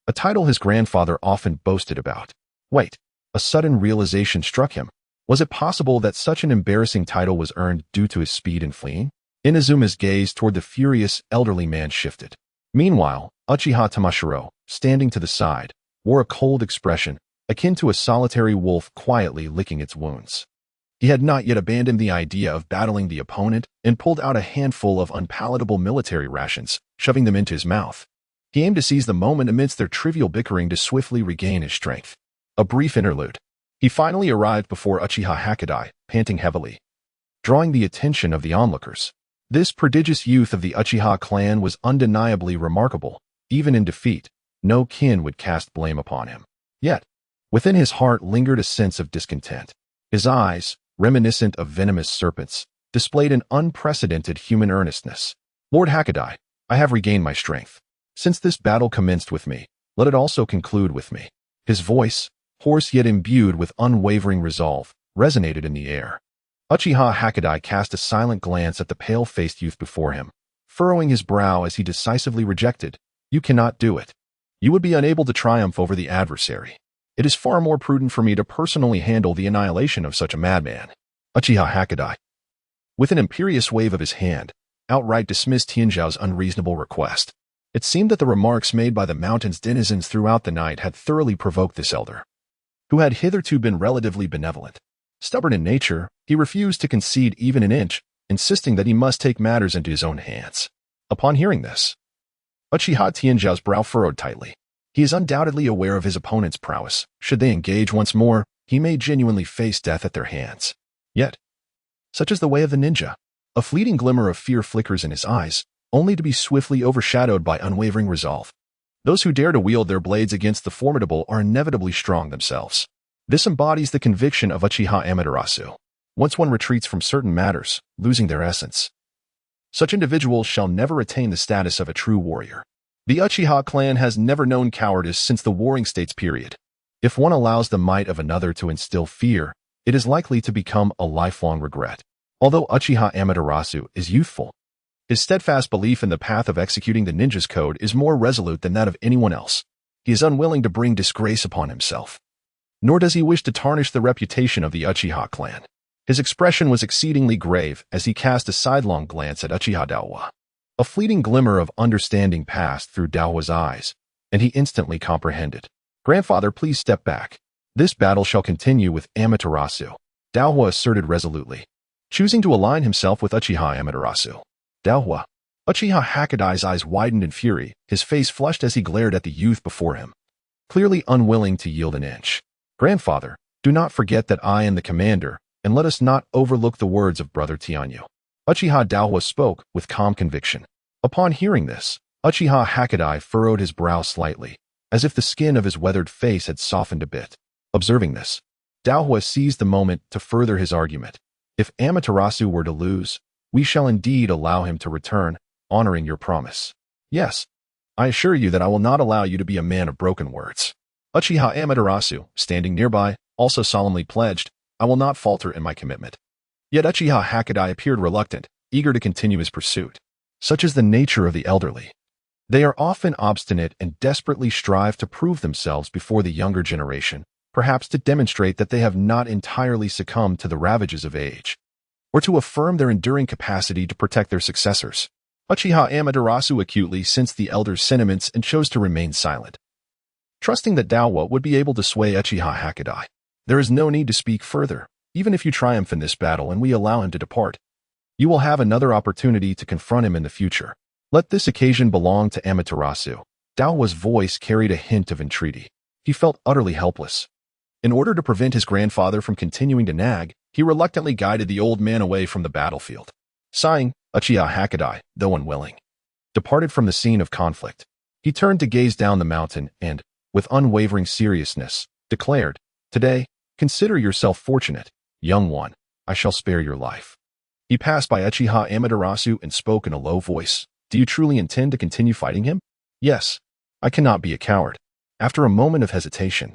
S1: A title his grandfather often boasted about. Wait, a sudden realization struck him. Was it possible that such an embarrassing title was earned due to his speed in fleeing? Inazuma's gaze toward the furious, elderly man shifted. Meanwhile, Uchiha Tamashiro, standing to the side, wore a cold expression, akin to a solitary wolf quietly licking its wounds. He had not yet abandoned the idea of battling the opponent and pulled out a handful of unpalatable military rations, shoving them into his mouth. He aimed to seize the moment amidst their trivial bickering to swiftly regain his strength. A brief interlude. He finally arrived before Uchiha Hakadai, panting heavily, drawing the attention of the onlookers. This prodigious youth of the Uchiha clan was undeniably remarkable. Even in defeat, no kin would cast blame upon him. Yet, within his heart lingered a sense of discontent. His eyes, reminiscent of venomous serpents, displayed an unprecedented human earnestness. Lord Hakadai, I have regained my strength. Since this battle commenced with me, let it also conclude with me. His voice, hoarse yet imbued with unwavering resolve, resonated in the air. Uchiha Hakadai cast a silent glance at the pale-faced youth before him, furrowing his brow as he decisively rejected, "You cannot do it. You would be unable to triumph over the adversary. It is far more prudent for me to personally handle the annihilation of such a madman." Uchiha Hakadai, with an imperious wave of his hand, outright dismissed Tianzhao's unreasonable request. It seemed that the remarks made by the mountain's denizens throughout the night had thoroughly provoked this elder, who had hitherto been relatively benevolent. Stubborn in nature, he refused to concede even an inch, insisting that he must take matters into his own hands. Upon hearing this, Uchiha Tianzhao's brow furrowed tightly. He is undoubtedly aware of his opponent's prowess. Should they engage once more, he may genuinely face death at their hands. Yet, such is the way of the ninja. A fleeting glimmer of fear flickers in his eyes, only to be swiftly overshadowed by unwavering resolve. Those who dare to wield their blades against the formidable are inevitably strong themselves. This embodies the conviction of Uchiha Amaterasu. Once one retreats from certain matters, losing their essence, such individuals shall never attain the status of a true warrior. The Uchiha clan has never known cowardice since the Warring States period. If one allows the might of another to instill fear, it is likely to become a lifelong regret. Although Uchiha Amaterasu is youthful, his steadfast belief in the path of executing the ninja's code is more resolute than that of anyone else. He is unwilling to bring disgrace upon himself, nor does he wish to tarnish the reputation of the Uchiha clan. His expression was exceedingly grave as he cast a sidelong glance at Uchiha Daohua. A fleeting glimmer of understanding passed through Daohua's eyes, and he instantly comprehended. "Grandfather, please step back. This battle shall continue with Amaterasu," Daohua asserted resolutely, choosing to align himself with Uchiha Amaterasu. Daohua. Uchiha Hakadai's eyes widened in fury, his face flushed as he glared at the youth before him, clearly unwilling to yield an inch. "Grandfather, do not forget that I am the commander, and let us not overlook the words of Brother Tianyu." Uchiha Daohua spoke with calm conviction. Upon hearing this, Uchiha Hakadai furrowed his brow slightly, as if the skin of his weathered face had softened a bit. Observing this, Daohua seized the moment to further his argument. If Amaterasu were to lose, we shall indeed allow him to return, honoring your promise. Yes, I assure you that I will not allow you to be a man of broken words. Uchiha Amaterasu, standing nearby, also solemnly pledged, I will not falter in my commitment. Yet Uchiha Hakadai appeared reluctant, eager to continue his pursuit. Such is the nature of the elderly. They are often obstinate and desperately strive to prove themselves before the younger generation, perhaps to demonstrate that they have not entirely succumbed to the ravages of age, or to affirm their enduring capacity to protect their successors. Uchiha Amaterasu acutely sensed the elder's sentiments and chose to remain silent, trusting that Daohua would be able to sway Uchiha Hakadai. There is no need to speak further. Even if you triumph in this battle and we allow him to depart, you will have another opportunity to confront him in the future. Let this occasion belong to Amaterasu. Daohua's voice carried a hint of entreaty. He felt utterly helpless. In order to prevent his grandfather from continuing to nag, he reluctantly guided the old man away from the battlefield. Sighing, Uchiha Hakadai, though unwilling, departed from the scene of conflict. He turned to gaze down the mountain and, with unwavering seriousness, declared, Today, consider yourself fortunate, young one. I shall spare your life. He passed by Uchiha Amaterasu and spoke in a low voice. Do you truly intend to continue fighting him? Yes. I cannot be a coward. After a moment of hesitation,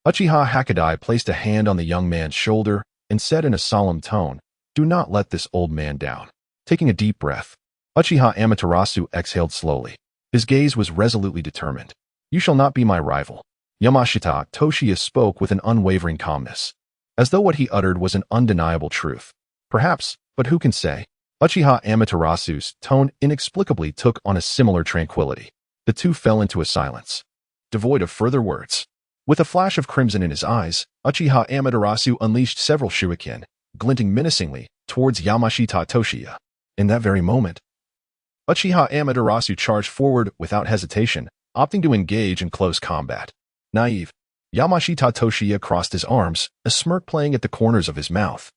S1: Uchiha Hakadai placed a hand on the young man's shoulder and said in a solemn tone, Do not let this old man down. Taking a deep breath, Uchiha Amaterasu exhaled slowly. His gaze was resolutely determined. You shall not be my rival. Yamashita Toshiya spoke with an unwavering calmness, as though what he uttered was an undeniable truth. Perhaps, but who can say? Uchiha Amaterasu's tone inexplicably took on a similar tranquility. The two fell into a silence, devoid of further words. With a flash of crimson in his eyes, Uchiha Amaterasu unleashed several shuriken, glinting menacingly towards Yamashita Toshiya. In that very moment, Uchiha Amaterasu charged forward without hesitation, opting to engage in close combat. Naive, Yamashita Toshiya crossed his arms, a smirk playing at the corners of his mouth.